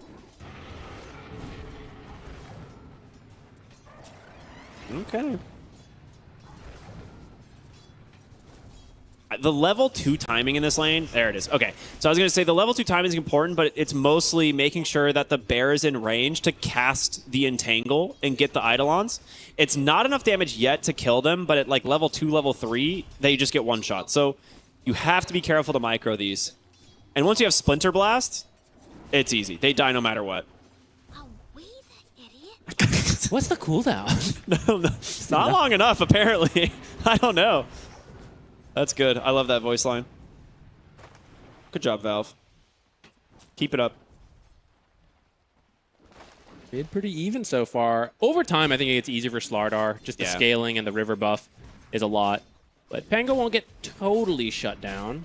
Okay. The level 2 timing in this lane, there it is. Okay, so I was going to say the level 2 timing is important, but it's mostly making sure that the bear is in range to cast the entangle and get the eidolons. It's not enough damage yet to kill them, but at like level 2, level 3, they just get one shot. So you have to be careful to micro these. And once you have Splinter Blast, it's easy. They die no matter what. What's the cooldown? No, it's not long enough, apparently. I don't know. That's good. I love that voice line. Good job, Valve. Keep it up. Been pretty even so far. Over time, I think it gets easier for Slardar. Just the scaling and the river buff is a lot. But Pango won't get totally shut down.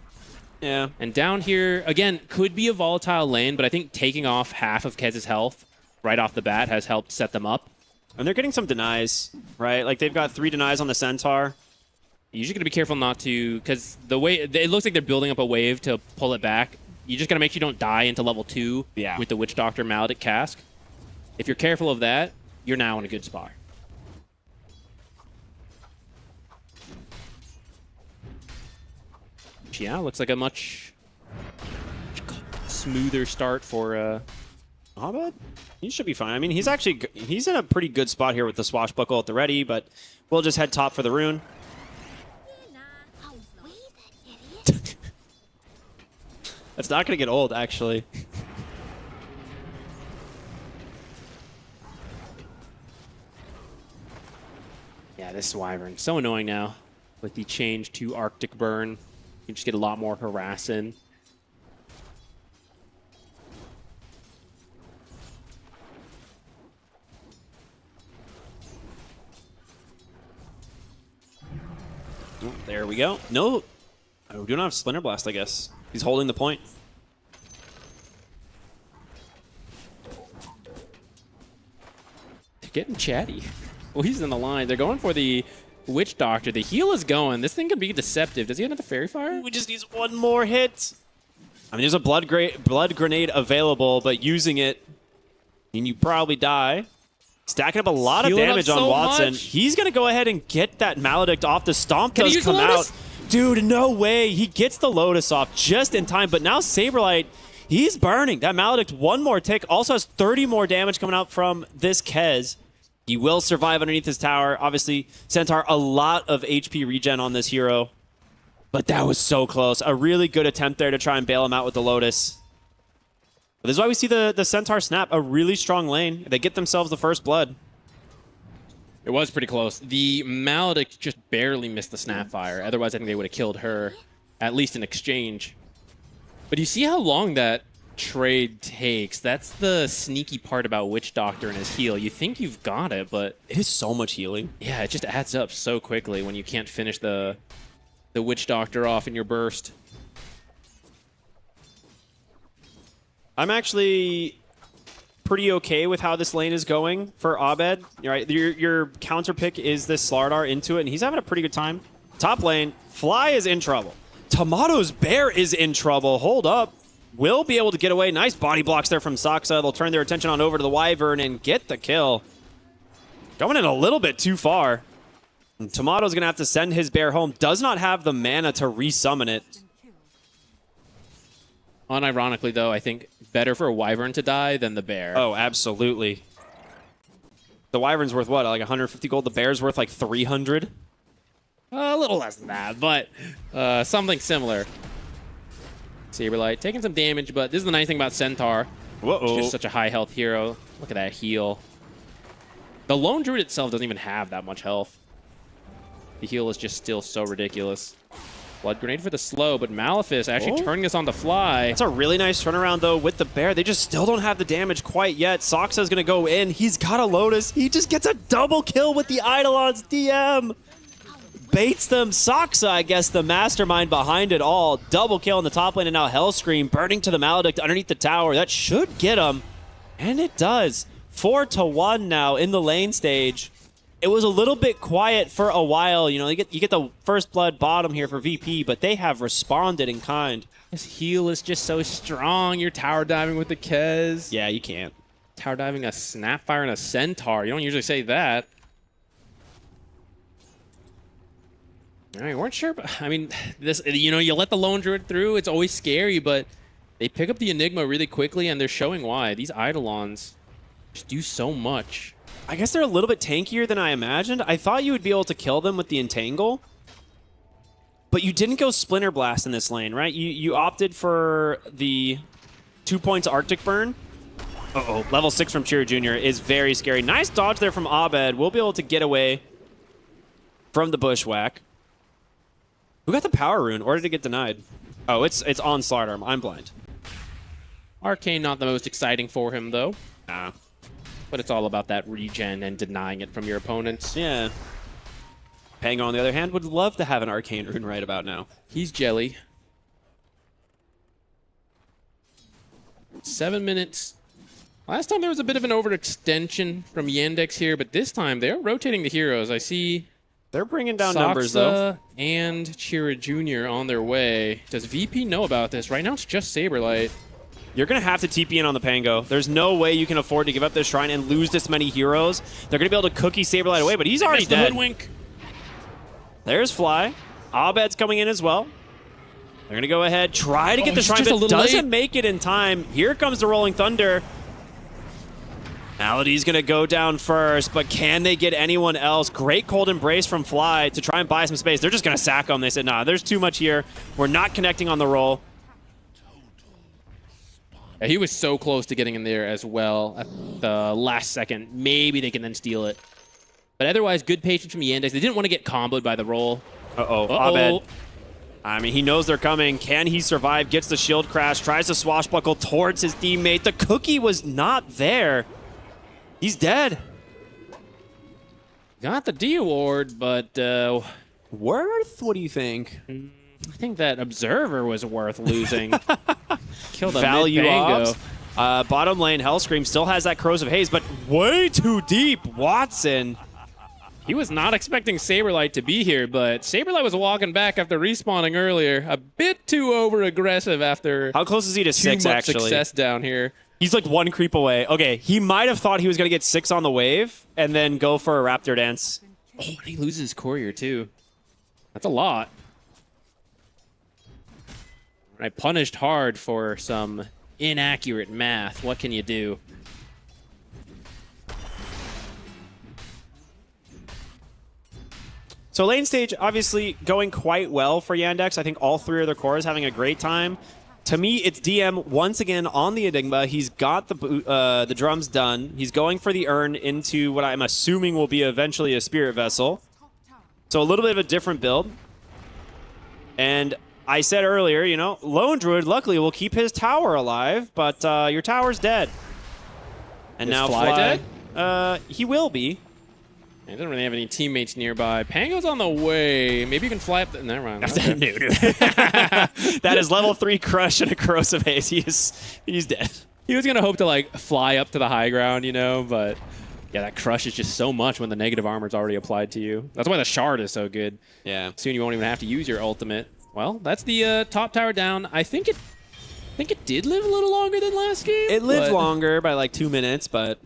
Yeah. And down here, again, could be a volatile lane, but I think taking off half of Kez's health right off the bat has helped set them up. And they're getting some denies, right? Like, they've got 3 denies on the Centaur. You're just going to be careful not to, because the way it looks like they're building up a wave to pull it back. You just got to make sure you don't die into level 2 with the Witch Doctor Maledict Cask. If you're careful of that, you're now in a good spot. Yeah, looks like a much smoother start for Abed. He should be fine. I mean, he's in a pretty good spot here with the swashbuckle at the ready, but we'll just head top for the rune. That's not going to get old, actually. Yeah, this Wyvern, so annoying now. With the change to Arctic Burn, you just get a lot more harassing. Oh, there we go. No, we do not have Splinter Blast, I guess. He's holding the point. They're getting chatty. Well, he's in the line. They're going for the Witch Doctor. The heal is going. This thing can be deceptive. Does he have another Fairy Fire? We just need one more hit. I mean, there's a blood grenade available, but using it, I mean, you probably die. Stacking up a lot of damage on Watson. He's going to go ahead and get that Maledict off. The Stomp does come out. Dude, no way. He gets the Lotus off just in time, but now Saberlight, he's burning. That Maledict, one more tick, also has 30 more damage coming out from this Kez. He will survive underneath his tower. Obviously, Centaur, a lot of HP regen on this hero, but that was so close. A really good attempt there to try and bail him out with the Lotus. But this is why we see the Centaur snap, a really strong lane. They get themselves the first blood. It was pretty close. The Maledict just barely missed the Snapfire. Otherwise, I think they would have killed her, at least in exchange. But you see how long that trade takes. That's the sneaky part about Witch Doctor and his heal. You think you've got it, but it is so much healing. Yeah, it just adds up so quickly when you can't finish the Witch Doctor off in your burst. I'm actually pretty okay with how this lane is going for Abed. Right, your counter pick is this Slardar into it, and he's having a pretty good time. Top lane, Fly is in trouble. Tomato's Bear is in trouble. Hold up. Will be able to get away. Nice body blocks there from Saksa. They'll turn their attention on over to the Wyvern and get the kill. Going in a little bit too far. And Tomato's going to have to send his Bear home. Does not have the mana to resummon it. Unironically, though, I think better for a Wyvern to die than the Bear. Oh, absolutely. The Wyvern's worth what, like 150 gold? The Bear's worth like 300? A little less than that, but something similar. Saberlight taking some damage, but this is the nice thing about Centaur. Whoa. It's just such a high health hero. Look at that heal. The Lone Druid itself doesn't even have that much health. The heal is just still so ridiculous. Blood Grenade for the slow, but Malefice actually turning this on the fly. That's a really nice turnaround, though, with the Bear. They just still don't have the damage quite yet. Saksa's going to go in. He's got a Lotus. He just gets a double kill with the Eidolons. DM baits them. Saksa, I guess, the mastermind behind it all. Double kill in the top lane, and now Hellscream burning to the Maledict underneath the tower. That should get him, and it does. 4-1 now in the lane stage. It was a little bit quiet for a while. You know, you get the first blood bottom here for VP, but they have responded in kind. This heal is just so strong. You're tower diving with the Kez. Yeah, you can't. Tower diving a Snapfire and a Centaur. You don't usually say that. We weren't sure, but I mean, this, you know, you let the Lone Druid through, it's always scary, but they pick up the Enigma really quickly, and they're showing why. These Eidolons just do so much. I guess they're a little bit tankier than I imagined. I thought you would be able to kill them with the Entangle, but you didn't go Splinter Blast in this lane, right? You opted for the 2 points Arctic Burn. Uh-oh, level 6 from Chiro Jr. is very scary. Nice dodge there from Abed. We'll be able to get away from the Bushwhack. Who got the Power Rune, or did it get denied? Oh, it's on Slardarm. I'm blind. Arcane not the most exciting for him, though. Nah. But it's all about that regen and denying it from your opponents. Yeah. Pango, on the other hand, would love to have an Arcane Rune right about now. He's jelly. 7 minutes. Last time there was a bit of an overextension from Yandex here, but this time they're rotating the heroes. I see they're bringing down numbers, though. And Chiro Jr. on their way. Does VP know about this? Right now it's just Saberlight. You're going to have to TP in on the Pango. There's no way you can afford to give up this shrine and lose this many heroes. They're going to be able to cookie Saberlight away, but he's already dead. Hoodwink. There's Fly. Abed's coming in as well. They're going to go ahead, try to get the shrine, but doesn't make it in time. Here comes the Rolling Thunder. Malady's going to go down first, but can they get anyone else? Great Cold Embrace from Fly to try and buy some space. They're just going to sack him. They said, nah, there's too much here. We're not connecting on the roll. Yeah, he was so close to getting in there as well at the last second. Maybe they can then steal it. But otherwise, good patience from Yandex. They didn't want to get comboed by the roll. Abed. I mean, he knows they're coming. Can he survive? Gets the shield crash, tries to swashbuckle towards his teammate. The cookie was not there. He's dead. Got the D award, but worth? What do you think? I think that Observer was worth losing. Killed a value mid-Pango. Bottom lane, Hellscream still has that Corrosive Haze, but way too deep. Watson. He was not expecting Saberlight to be here, but Saberlight was walking back after respawning earlier. A bit too over-aggressive after how close is he to 6, actually? Success down here. He's like 1 creep away. Okay, he might have thought he was going to get 6 on the wave and then go for a Raptor Dance. Oh, and he loses his courier, too. That's a lot. I punished hard for some inaccurate math. What can you do? So lane stage, obviously going quite well for Yandex. I think all 3 of their cores having a great time. To me, it's DM once again on the Enigma. He's got the drums done. He's going for the urn into what I'm assuming will be eventually a Spirit Vessel. So a little bit of a different build. And I said earlier, you know, Lone Druid luckily will keep his tower alive, but your tower's dead. And Is now Fly dead? He will be. He doesn't really have any teammates nearby. Pango's on the way. Maybe you can fly up. Never mind. Okay. That is level 3 crush and a Corrosive Haze. He's dead. He was gonna hope to like fly up to the high ground, you know, but yeah, that crush is just so much when the negative armor's already applied to you. That's why the shard is so good. Yeah. Soon you won't even have to use your ultimate. Well, that's the top tower down. I think it did live a little longer than last game. It lived longer by like 2 minutes, but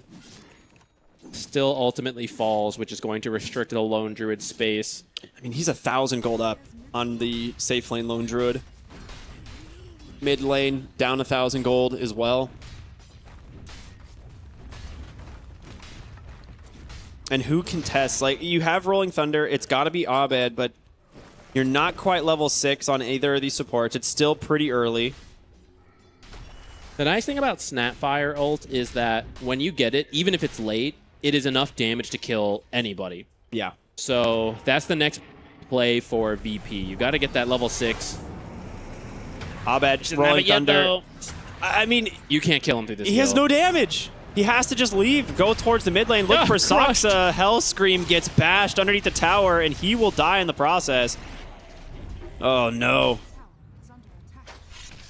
still ultimately falls, which is going to restrict the Lone Druid space. I mean, he's 1,000 gold up on the safe lane Lone Druid. Mid lane down 1,000 gold as well. And who contests? Like, you have Rolling Thunder. It's got to be Abed, but you're not quite level 6 on either of these supports. It's still pretty early. The nice thing about Snapfire ult is that when you get it, even if it's late, it is enough damage to kill anybody. Yeah. So that's the next play for VP. You got to get that level 6. Abed, Rolling Thunder. I mean, you can't kill him through this. He has no damage. He has to just leave, go towards the mid lane, look for Soxa. Hellscream gets bashed underneath the tower, and he will die in the process. Oh, no.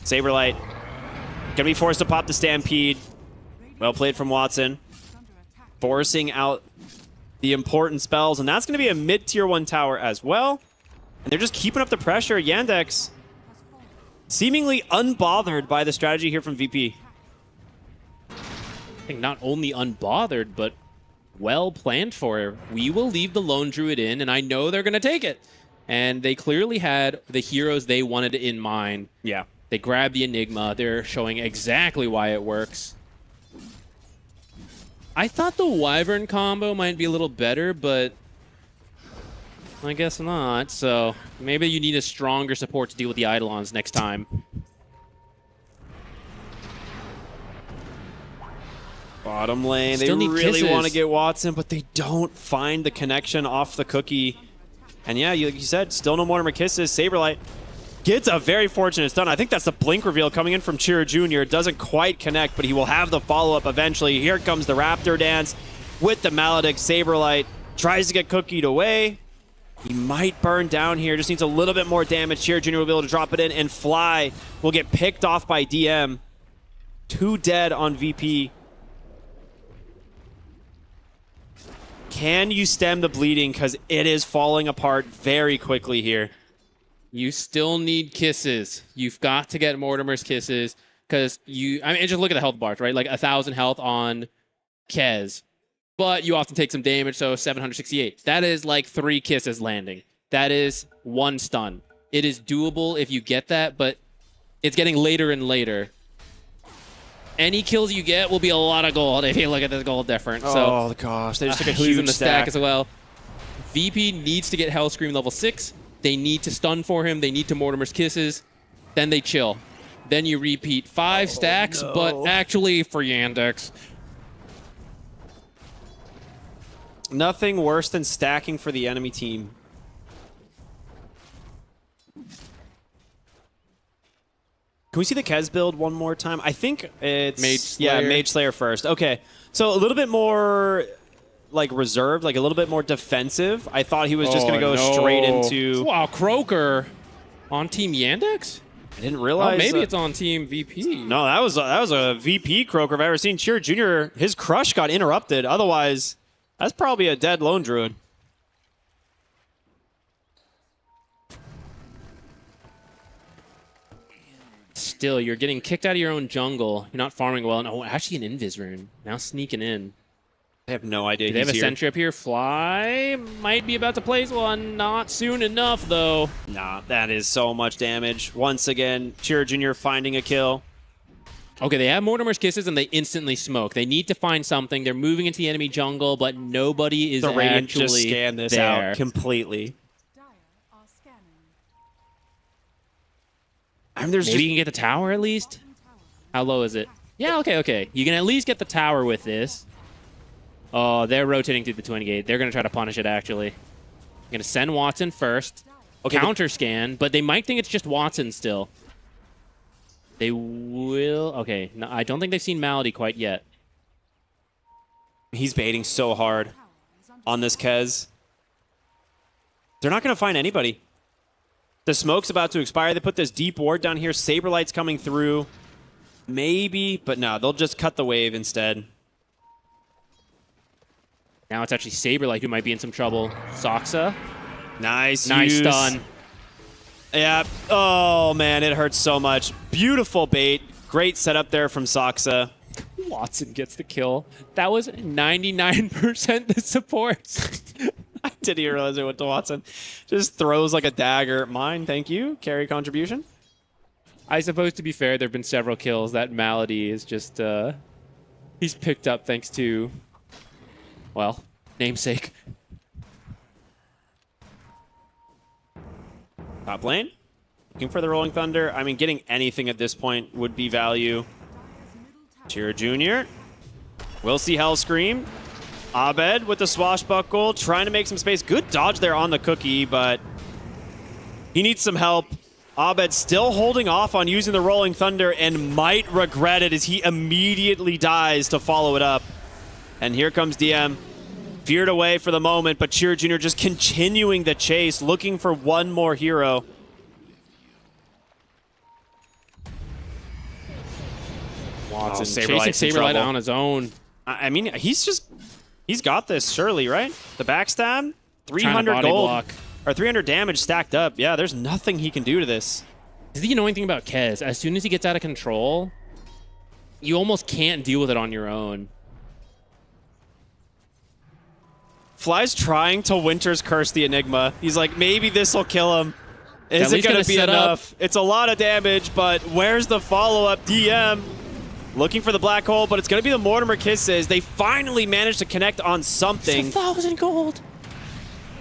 Saberlight gonna be forced to pop the Stampede. Well played from Watson. Forcing out the important spells, and that's gonna be a mid-tier 1 tower as well. And they're just keeping up the pressure. Yandex seemingly unbothered by the strategy here from VP. I think not only unbothered, but well planned for. We will leave the Lone Druid in, and I know they're gonna take it. And they clearly had the heroes they wanted in mind. Yeah. They grabbed the Enigma. They're showing exactly why it works. I thought the Wyvern combo might be a little better, but I guess not. So maybe you need a stronger support to deal with the Eidolons next time. Bottom lane, Still they need really kisses. want to get Watson, but they don't find the connection off the cookie. And yeah, like you said, still no Mortimer kisses. Saberlight gets a very fortunate stun. I think that's the blink reveal coming in from Chira Jr. It doesn't quite connect, but he will have the follow-up eventually. Here comes the Raptor dance with the Maledict. Saberlight tries to get cookied away. He might burn down here. Just needs a little bit more damage. Chira Jr. will be able to drop it in, and Fly will get picked off by DM. 2 dead on VP. Can you stem the bleeding? Because it is falling apart very quickly here. You still need kisses. You've got to get Mortimer's kisses because I mean, just look at the health bars, right? Like 1,000 health on Kez, but you often take some damage, so 768. That is like 3 kisses landing. That is 1 stun. It is doable if you get that, but it's getting later and later. Any kills you get will be a lot of gold if you look at this gold difference. Oh, so, gosh. They just took a losing huge the stack as well. VP needs to get Hellscream level 6. They need to stun for him. They need to Mortimer's kisses. Then they chill. Then you repeat 5 stacks, no. but actually for Yandex. Nothing worse than stacking for the enemy team. Can we see the Kez build one more time? I think it's... Mage Slayer. Yeah, Mage Slayer first. Okay. So a little bit more like reserved, like a little bit more defensive. I thought he was just going to go straight into... Wow, Croaker on Team Yandex? I didn't realize... Oh, maybe it's on Team VP. No, that was a VP Croaker I've ever seen. Chira Jr., his crush got interrupted. Otherwise, that's probably a dead lone druid. Still, you're getting kicked out of your own jungle. You're not farming well. And, oh, actually an Invis rune. Now sneaking in. I have no idea. Do they have a sentry up here? Fly might be about to place one. Not soon enough, though. Nah, that is so much damage. Once again, Chira Jr. finding a kill. Okay, they have Mortimer's kisses and they instantly smoke. They need to find something. They're moving into the enemy jungle, but nobody is The Radiant actually just scanned this there. out completely. I mean, there's Maybe you can get the tower at least? How low is it? Yeah, okay. You can at least get the tower with this. Oh, they're rotating through the twin gate. They're going to try to punish it, actually. Going to send Watson first. Okay, counter scan, but they might think it's just Watson still. They will... Okay, no, I don't think they've seen Malady quite yet. He's baiting so hard on this Kez. They're not going to find anybody. The smoke's about to expire. They put this deep ward down here. Saberlight's coming through. Maybe, but no, they'll just cut the wave instead. Now it's actually Saberlight who might be in some trouble. Soxa. Nice use. stun. Yeah. Oh, man, it hurts so much. Beautiful bait. Great setup there from Soxa. Watson gets the kill. That was 99% the support. I didn't even realize it went to Watson. Just throws like a dagger. Mine, thank you. Carry contribution. I suppose, to be fair, there have been several kills. That Malady is just... he's picked up thanks to... Well, namesake. Top lane. Looking for the Rolling Thunder. I mean, getting anything at this point would be value. Chira Jr. We'll see Hellscream. Abed with the swashbuckle, trying to make some space. Good dodge there on the cookie, but he needs some help. Abed still holding off on using the Rolling Thunder and might regret it as he immediately dies to follow it up. And here comes DM. Veered away for the moment, but Chira Jr. just continuing the chase, looking for one more hero. Watson chasing Saberlight on his own. I mean, he's got this, surely, right? The backstab, 300 gold, block. or 300 damage stacked up. Yeah, there's nothing he can do to this. This is the annoying thing about Kez. As soon as he gets out of control, you almost can't deal with it on your own. Fly's trying to Winter's Curse the Enigma. He's like, maybe this will kill him. Is it going to be enough? It's a lot of damage, but where's the follow-up? DM looking for the black hole, but it's going to be the Mortimer Kisses. They finally managed to connect on something. It's 1,000 gold.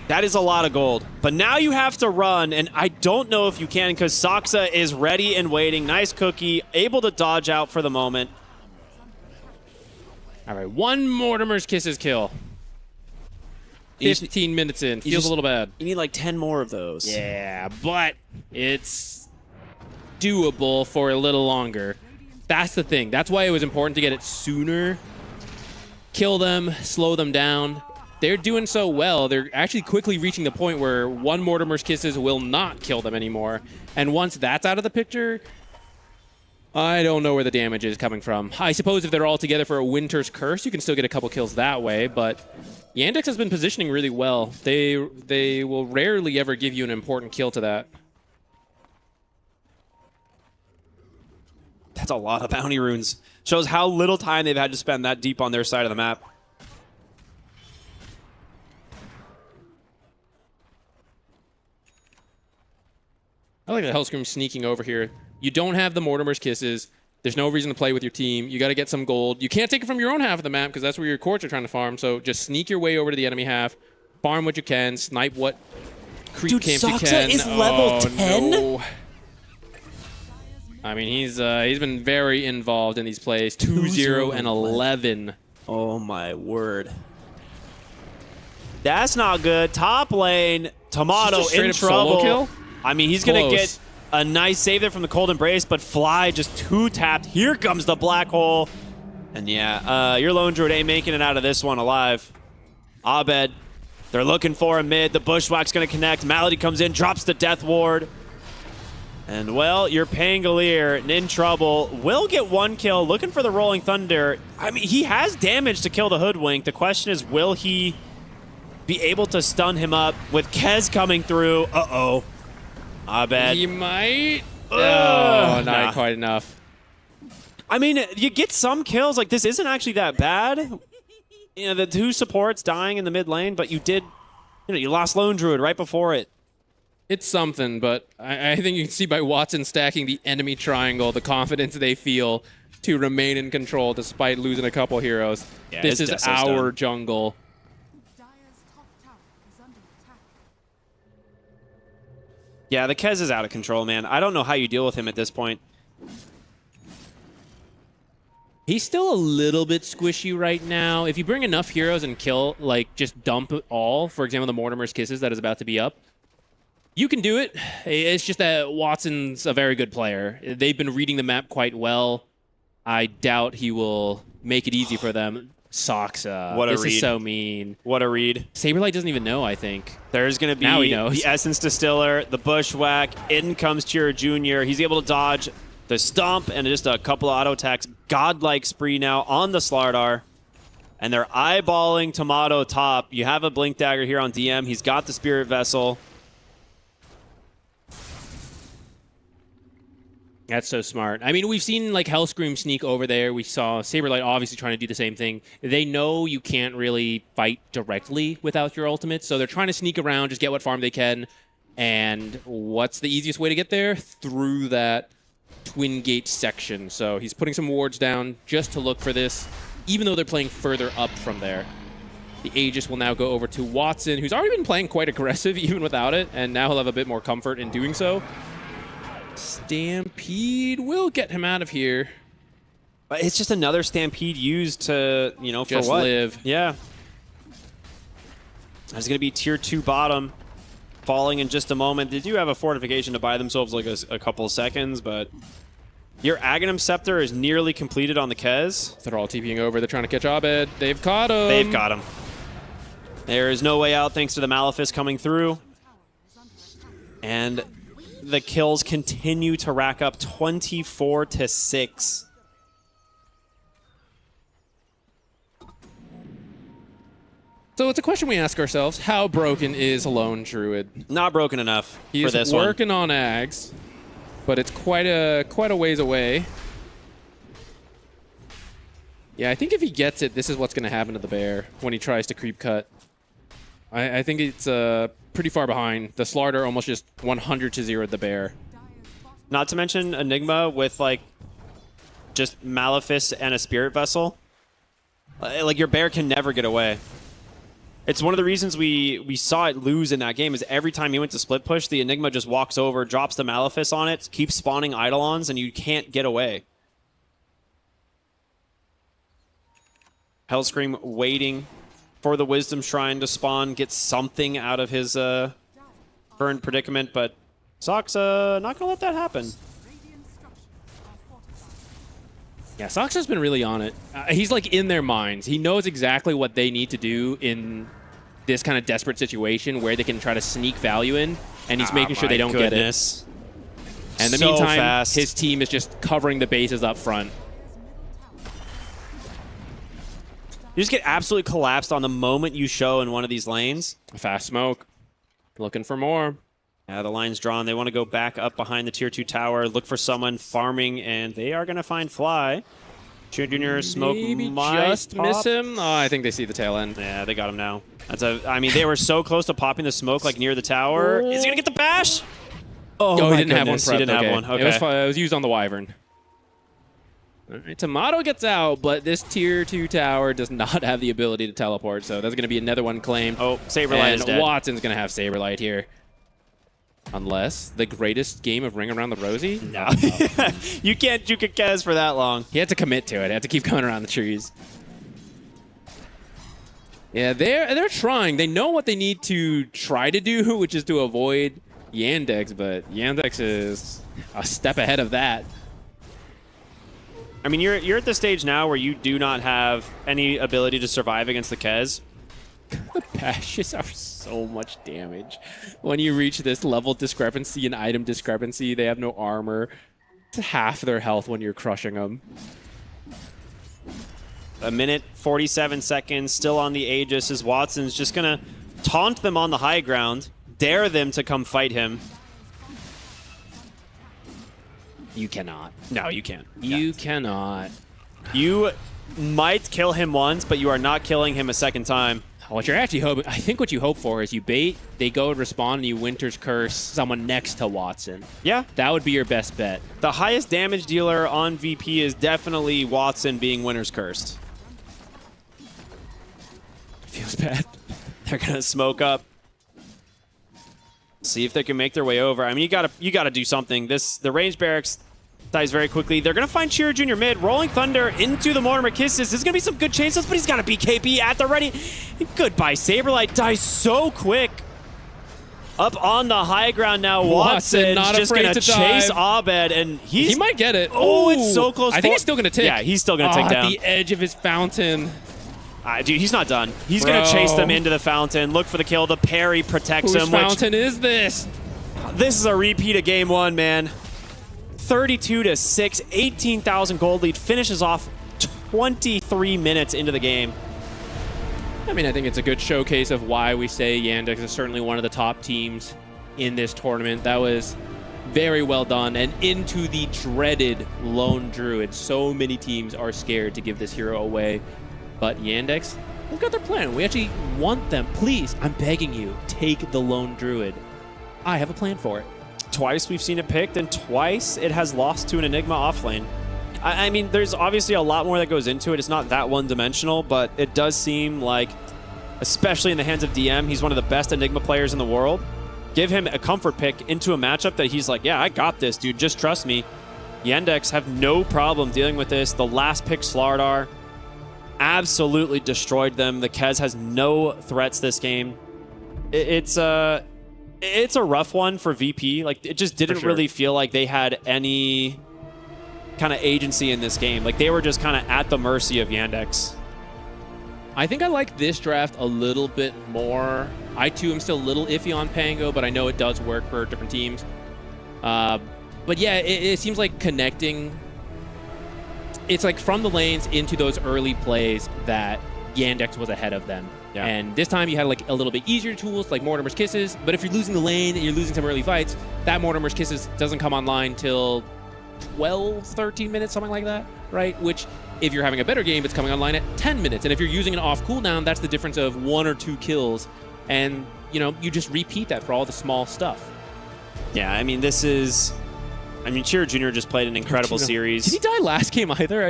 That is a lot of gold. But now you have to run, and I don't know if you can because Saksa is ready and waiting. Nice cookie, able to dodge out for the moment. All right, 1 Mortimer's Kisses kill. 15 minutes in. Feels a little bad. You need like 10 more of those. Yeah, but it's doable for a little longer. That's the thing. That's why it was important to get it sooner. Kill them, slow them down. They're doing so well. They're actually quickly reaching the point where 1 Mortimer's Kisses will not kill them anymore. And once that's out of the picture, I don't know where the damage is coming from. I suppose if they're all together for a Winter's Curse, you can still get a couple kills that way, but Yandex has been positioning really well. They will rarely ever give you an important kill to that. That's a lot of bounty runes. Shows how little time they've had to spend that deep on their side of the map. I like the Hellscream sneaking over here. You don't have the Mortimer's Kisses. There's no reason to play with your team. You got to get some gold. You can't take it from your own half of the map because that's where your courts are trying to farm. So just sneak your way over to the enemy half, farm what you can, snipe what creep camps you can. Dude, Saksa is level 10? No. I mean, he's been very involved in these plays. 2-0 and 11. Oh my word. That's not good. Top lane, Tomato in trouble. Solo kill? I mean, he's going to get a nice save there from the Cold Embrace, but Fly just 2-tapped. Here comes the black hole. And yeah, your Lone Druid ain't making it out of this one alive. Abed, they're looking for a mid. The Bushwhack's going to connect. Malady comes in, drops the Death Ward. And, well, your Pangolier in trouble. Will get 1 kill, looking for the Rolling Thunder. I mean, he has damage to kill the Hoodwink. The question is, will he be able to stun him up with Kez coming through? Uh-oh. Abed. He might. Oh, not quite enough. I mean, you get some kills. Like, this isn't actually that bad. You know, the 2 supports dying in the mid lane, but you did, you lost Lone Druid right before it. It's something, but I think you can see by Watson stacking the enemy triangle, the confidence they feel to remain in control despite losing a couple heroes. Yeah, this is our jungle. Yeah, the Kez is out of control, man. I don't know how you deal with him at this point. He's still a little bit squishy right now. If you bring enough heroes and kill, like, just dump it all, for example, the Mortimer's Kisses that is about to be up, you can do it. It's just that Watson's a very good player. They've been reading the map quite well. I doubt he will make it easy for them. Saksa. What a this read. Is so mean. What a read. Saberlight doesn't even know, I think. There's going to be now he knows. The Essence Distiller, the Bushwhack. In comes Chira Jr. He's able to dodge the Stomp and just a couple of auto attacks. Godlike spree now on the Slardar. And they're eyeballing Tomato top. You have a Blink Dagger here on DM. He's got the Spirit Vessel. That's so smart. I mean, we've seen like Hellscream sneak over there. We saw Saberlight obviously trying to do the same thing. They know you can't really fight directly without your ultimate, so they're trying to sneak around, just get what farm they can. And what's the easiest way to get there? Through that Twin Gate section. So he's putting some wards down just to look for this, even though they're playing further up from there. The Aegis will now go over to Watson, who's already been playing quite aggressive even without it, and now he'll have a bit more comfort in doing so. Stampede will get him out of here. But it's just another Stampede used to, for just what? Live. Yeah. There's going to be tier 2 bottom falling in just a moment. They do have a fortification to buy themselves like a couple of seconds, but your Aghanim Scepter is nearly completed on the Kez. They're all TPing over. They're trying to catch Abed. They've caught him. They've got him. There is no way out thanks to the Malefice coming through. And the kills continue to rack up 24-6. So it's a question we ask ourselves. How broken is Lone Druid? Not broken enough He's for this one. working on Ags, but it's quite a ways away. Yeah, I think if he gets it, this is what's going to happen to the bear when he tries to creep cut. I think it's pretty far behind. The Slardar almost just 100-0 the bear. Not to mention Enigma with like just Malefice and a Spirit Vessel. Like your bear can never get away. It's one of the reasons we saw it lose in that game is every time he went to split push, the Enigma just walks over, drops the Malefice on it, keeps spawning Eidolons, and you can't get away. Hellscream waiting for the Wisdom Shrine to spawn, get something out of his current predicament, but Sox not going to let that happen. Yeah, Sox has been really on it. He's like in their minds. He knows exactly what they need to do in this kind of desperate situation where they can try to sneak value in, and he's making sure they don't get it. And in the meantime, his team is just covering the bases up front. You just get absolutely collapsed on the moment you show in one of these lanes. Fast smoke. Looking for more. Yeah, the line's drawn. They want to go back up behind the tier 2 tower, look for someone farming, and they are going to find Fly. Junior smoke might just miss him. Oh, I think they see the tail end. Yeah, they got him now. I mean, they were so close to popping the smoke, like near the tower. Is he going to get the bash? Oh, my he didn't have one. goodness. He didn't have one. Okay. It was used on the Wyvern. All right, Tomato gets out, but this tier 2 tower does not have the ability to teleport, so there's going to be another one claimed. Oh, Saberlight is dead. Watson's going to have Saberlight here. Unless the greatest game of Ring Around the Rosie? No. You can't juke a Kez for that long. He had to commit to it. He had to keep going around the trees. Yeah, they're trying. They know what they need to try to do, which is to avoid Yandex, but Yandex is a step ahead of that. I mean, you're at the stage now where you do not have any ability to survive against the Kez. The bashes are so much damage. When you reach this level discrepancy and item discrepancy, they have no armor. It's half their health when you're crushing them. A minute, 47 seconds, still on the Aegis, as Watson's just going to taunt them on the high ground, dare them to come fight him. You cannot. No, you can't. You cannot. You might kill him once, but you are not killing him a second time. What you're actually hoping, I think what you hope for is you bait, they go and respond, and you Winter's Curse someone next to Watson. Yeah. That would be your best bet. The highest damage dealer on VP is definitely Watson being Winter's Cursed. Feels bad. They're going to smoke up. See if they can make their way over. I mean, you gotta do something. The range barracks dies very quickly. They're gonna find Cheer Jr. mid. Rolling Thunder into the Mortimer Kisses. There's gonna be some good chainsaws, but he's got a BKB at the ready. Goodbye, Saberlight dies so quick. Up on the high ground now, Watson's just gonna chase Abed, and he might get it. Oh, it's so close. I think he's still gonna tick. Yeah, he's still gonna tick down. At the edge of his fountain. Dude, he's not done. He's going to chase them into the fountain, look for the kill. The parry protects him. Whose fountain is this? This is a repeat of game 1, man. 32-6, 18,000 gold lead. Finishes off 23 minutes into the game. I mean, I think it's a good showcase of why we say Yandex is certainly one of the top teams in this tournament. That was very well done. And into the dreaded Lone Druid. So many teams are scared to give this hero away. But Yandex, they've got their plan. We actually want them. Please, I'm begging you, take the Lone Druid. I have a plan for it. Twice we've seen it picked, and twice it has lost to an Enigma offlane. I mean, there's obviously a lot more that goes into it. It's not that one-dimensional, but it does seem like, especially in the hands of DM, he's one of the best Enigma players in the world. Give him a comfort pick into a matchup that he's like, yeah, I got this, dude. Just trust me. Yandex have no problem dealing with this. The last pick, Slardar, absolutely destroyed them. The Kez has no threats this game. It's a rough one for VP. Like, it just didn't really feel like they had any kind of agency in this game. Like, they were just kind of at the mercy of Yandex. I think I like this draft a little bit more. I, too, am still a little iffy on Pango, but I know it does work for different teams. But yeah, it seems like connecting... It's like from the lanes into those early plays that Yandex was ahead of them. Yeah. And this time you had like a little bit easier tools like Mortimer's Kisses, but if you're losing the lane and you're losing some early fights, that Mortimer's Kisses doesn't come online till 12, 13 minutes, something like that, right? Which, if you're having a better game, it's coming online at 10 minutes. And if you're using an off cooldown, that's the difference of 1 or 2 kills and you just repeat that for all the small stuff. Yeah, I mean, this is... I mean, Chiro Jr. just played an incredible series. Did he die last game either?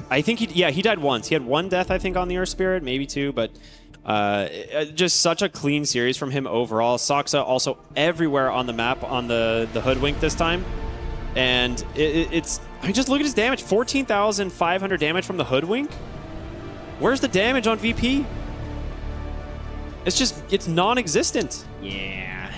I think he died once. He had one death, I think, on the Earth Spirit, maybe two, but just such a clean series from him overall. Saksa also everywhere on the map on the Hoodwink this time. And it's... I mean, just look at his damage. 14,500 damage from the Hoodwink. Where's the damage on VP? It's non-existent. Yeah,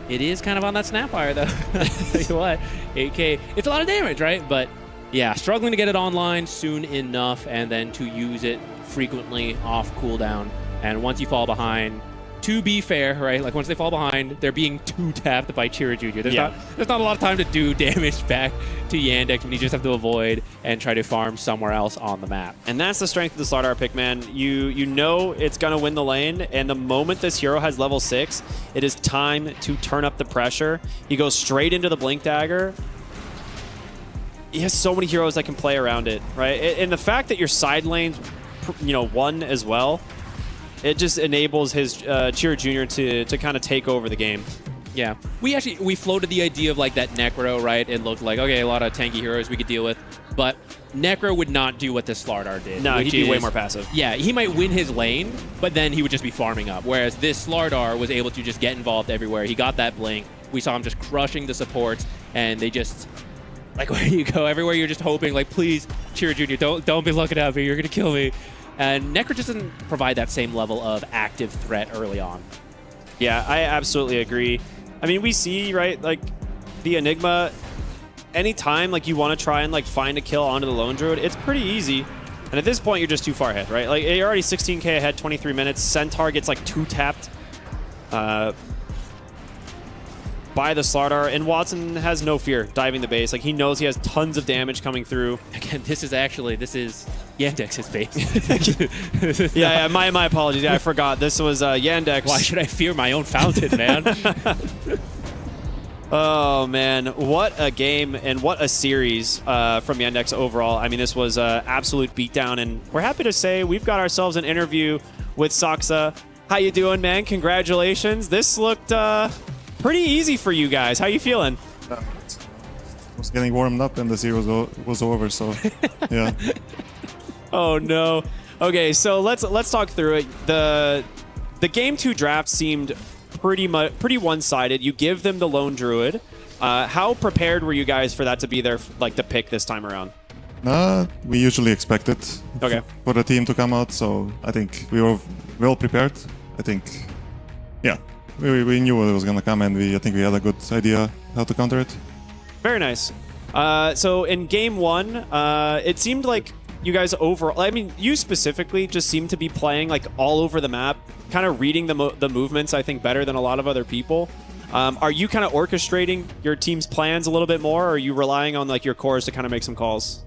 it is kind of on that Snapfire, though. I'll tell you what, 8K, it's a lot of damage, right? But yeah, struggling to get it online soon enough and then to use it frequently off cooldown. And once you fall behind, to be fair, right? Like once they fall behind, they're being 2-tapped by Chiro Jr. There's not a lot of time to do damage back to Yandex when you just have to avoid and try to farm somewhere else on the map. And that's the strength of the Slardar pick, man. You know it's going to win the lane, and the moment this hero has level 6, it is time to turn up the pressure. He goes straight into the Blink Dagger. He has so many heroes that can play around it, right? And the fact that your side lane's, won as well, it just enables his Chiro Jr. to kind of take over the game. Yeah, we floated the idea of like that Necro, right? It looked like, okay, a lot of tanky heroes we could deal with, but Necro would not do what this Slardar did. No, he'd be way more passive. Yeah, he might win his lane, but then he would just be farming up, whereas this Slardar was able to just get involved everywhere. He got that blink. We saw him just crushing the supports, and they just... Like, where you go, everywhere you're just hoping, like, please, Chiro Jr., don't be looking at me, you're going to kill me. And Necro just doesn't provide that same level of active threat early on. Yeah, I absolutely agree. I mean, we see, right, like, the Enigma, anytime, like, you want to try and, like, find a kill onto the Lone Druid, it's pretty easy. And at this point, you're just too far ahead, right? Like, you're already 16k ahead, 23 minutes. Centaur gets, like, 2-tapped by the Slardar, and Watson has no fear diving the base. Like, he knows he has tons of damage coming through. Again, this is Yandex's base. Yeah, my apologies. Yeah, I forgot. This was Yandex. Why should I fear my own fountain, man? Oh, man. What a game and what a series from Yandex overall. I mean, this was an absolute beatdown, and we're happy to say we've got ourselves an interview with Saksa. How you doing, man? Congratulations. This looked... pretty easy for you guys. How you feeling? I was getting warmed up and the series was over, so yeah. Oh no. Okay, so let's talk through it. The game 2 draft seemed pretty one-sided. You give them the Lone Druid. How prepared were you guys for that to be the pick this time around? We usually expect it for the team to come out, so I think we were well prepared. I think, yeah. We knew what was going to come, and I think we had a good idea how to counter it. Very nice. So in game 1, it seemed like you guys overall, I mean, you specifically just seemed to be playing like all over the map, kind of reading the movements, I think, better than a lot of other people. Are you kind of orchestrating your team's plans a little bit more, or are you relying on like your cores to kind of make some calls?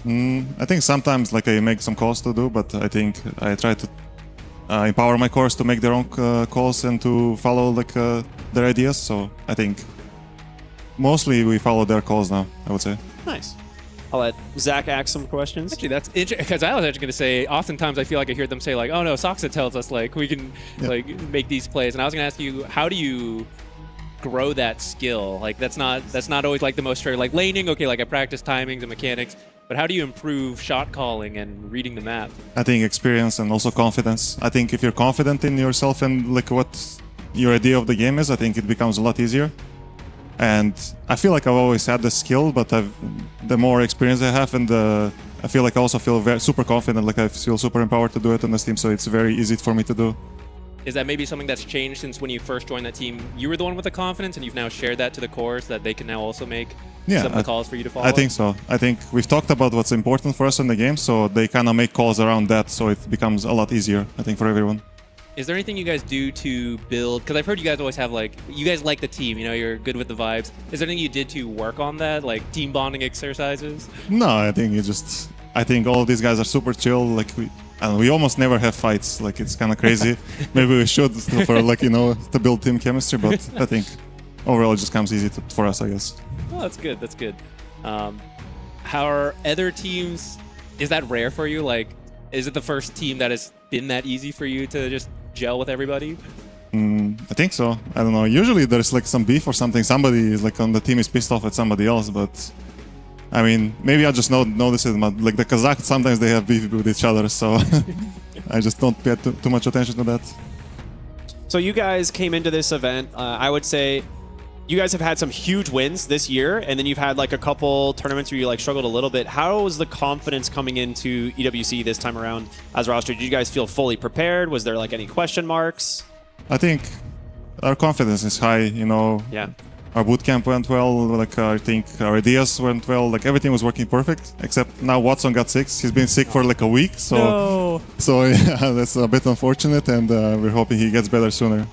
I think sometimes like I make some calls to do, but I think I try to empower my cores to make their own calls and to follow like their ideas. So I think mostly we follow their calls now, I would say. Nice. I'll let Zach ask some questions. Actually, that's interesting, because I was actually going to say, oftentimes I feel like I hear them say like, oh no, Saksa tells us like we can like make these plays. And I was going to ask you, how do you grow that skill? Like that's not always like the most fair, like laning, okay, like I practice timings and mechanics, but how do you improve shot calling and reading the map? I think experience and also confidence. I think if you're confident in yourself and like what your idea of the game is, I think it becomes a lot easier. And I feel like I've always had the skill, but the more experience I have, and I feel like I also feel super confident, like I feel super empowered to do it on this team, so it's very easy for me to do. Is that maybe something that's changed since when you first joined that team? You were the one with the confidence, and you've now shared that to the cores, that they can now also make some of the calls for you to follow? I think so. I think we've talked about what's important for us in the game, so they kind of make calls around that, so it becomes a lot easier, I think, for everyone. Is there anything you guys do to build? Because I've heard you guys always have like, you guys like the team, you know, you're good with the vibes. Is there anything you did to work on that, like team bonding exercises? No, I think I think all of these guys are super chill. Like we almost never have fights. Like it's kind of crazy. Maybe we should for like, you know, to build team chemistry. But I think overall it just comes easy for us, I guess. Oh, that's good. That's good. How are other teams? Is that rare for you? Like, Is it the first team that has been that easy for you to just gel with everybody? I think so. I don't know. Usually there's like some beef or something. Somebody is like on the team is pissed off at somebody else, but I mean, maybe I just notice it. But like the Kazakhs, sometimes they have beef with each other, so I just don't pay too much attention to that. So you guys came into this event, I would say you guys have had some huge wins this year, and then you've had like a couple tournaments where you like struggled a little bit. How was the confidence coming into EWC this time around as a roster? Did you guys feel fully prepared? Was there like any question marks? I think our confidence is high, you know. Yeah. Our bootcamp went well, like I think our ideas went well, like everything was working perfect, except now Watson got sick. He's been sick for like a week, so yeah, that's a bit unfortunate, and we're hoping he gets better sooner.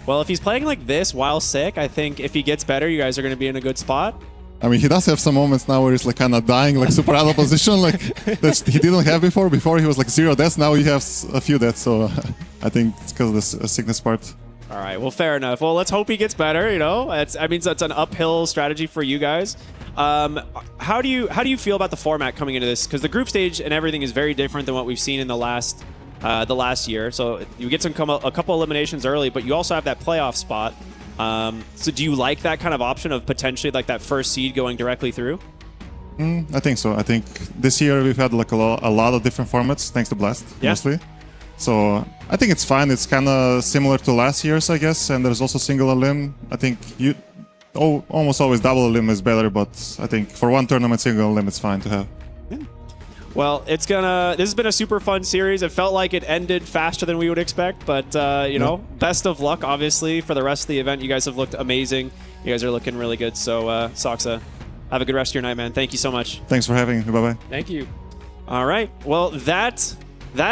Well, if he's playing like this while sick, I think if he gets better, you guys are going to be in a good spot. I mean, he does have some moments now where he's like kind of dying, like super out of position, like that he didn't have before. Before he was like 0 deaths, now he has a few deaths, so I think it's because of the sickness part. All right, well, fair enough. Well, let's hope he gets better, you know. I mean, that's an uphill strategy for you guys. How do you feel about the format coming into this? Because the group stage and everything is very different than what we've seen in the last year. So you get a couple eliminations early, but you also have that playoff spot. So do you like that kind of option of potentially like that first seed going directly through? I think so. I think this year we've had like a lot of different formats, thanks to Blast, mostly. So I think it's fine. It's kind of similar to last year's, I guess. And there's also single elim. I think almost always double elim is better, but I think for one tournament, single elim it's fine to have. Well, this has been a super fun series. It felt like it ended faster than we would expect, but you know, best of luck, obviously, for the rest of the event. You guys have looked amazing. You guys are looking really good. So, Saksa, have a good rest of your night, man. Thank you so much. Thanks for having me. Bye-bye. Thank you. All right. Well, that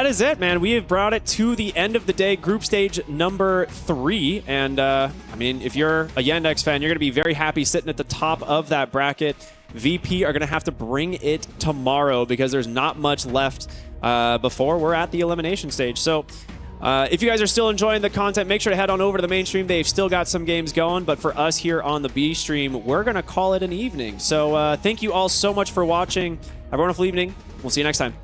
is it, man. We have brought it to the end of the day, group stage number 3. And, I mean, if you're a Yandex fan, you're going to be very happy sitting at the top of that bracket. VP are going to have to bring it tomorrow because there's not much left before we're at the elimination stage. So if you guys are still enjoying the content, make sure to head on over to the main stream. They've still got some games going, but for us here on the B stream, we're going to call it an evening. So thank you all so much for watching. Have a wonderful evening. We'll see you next time.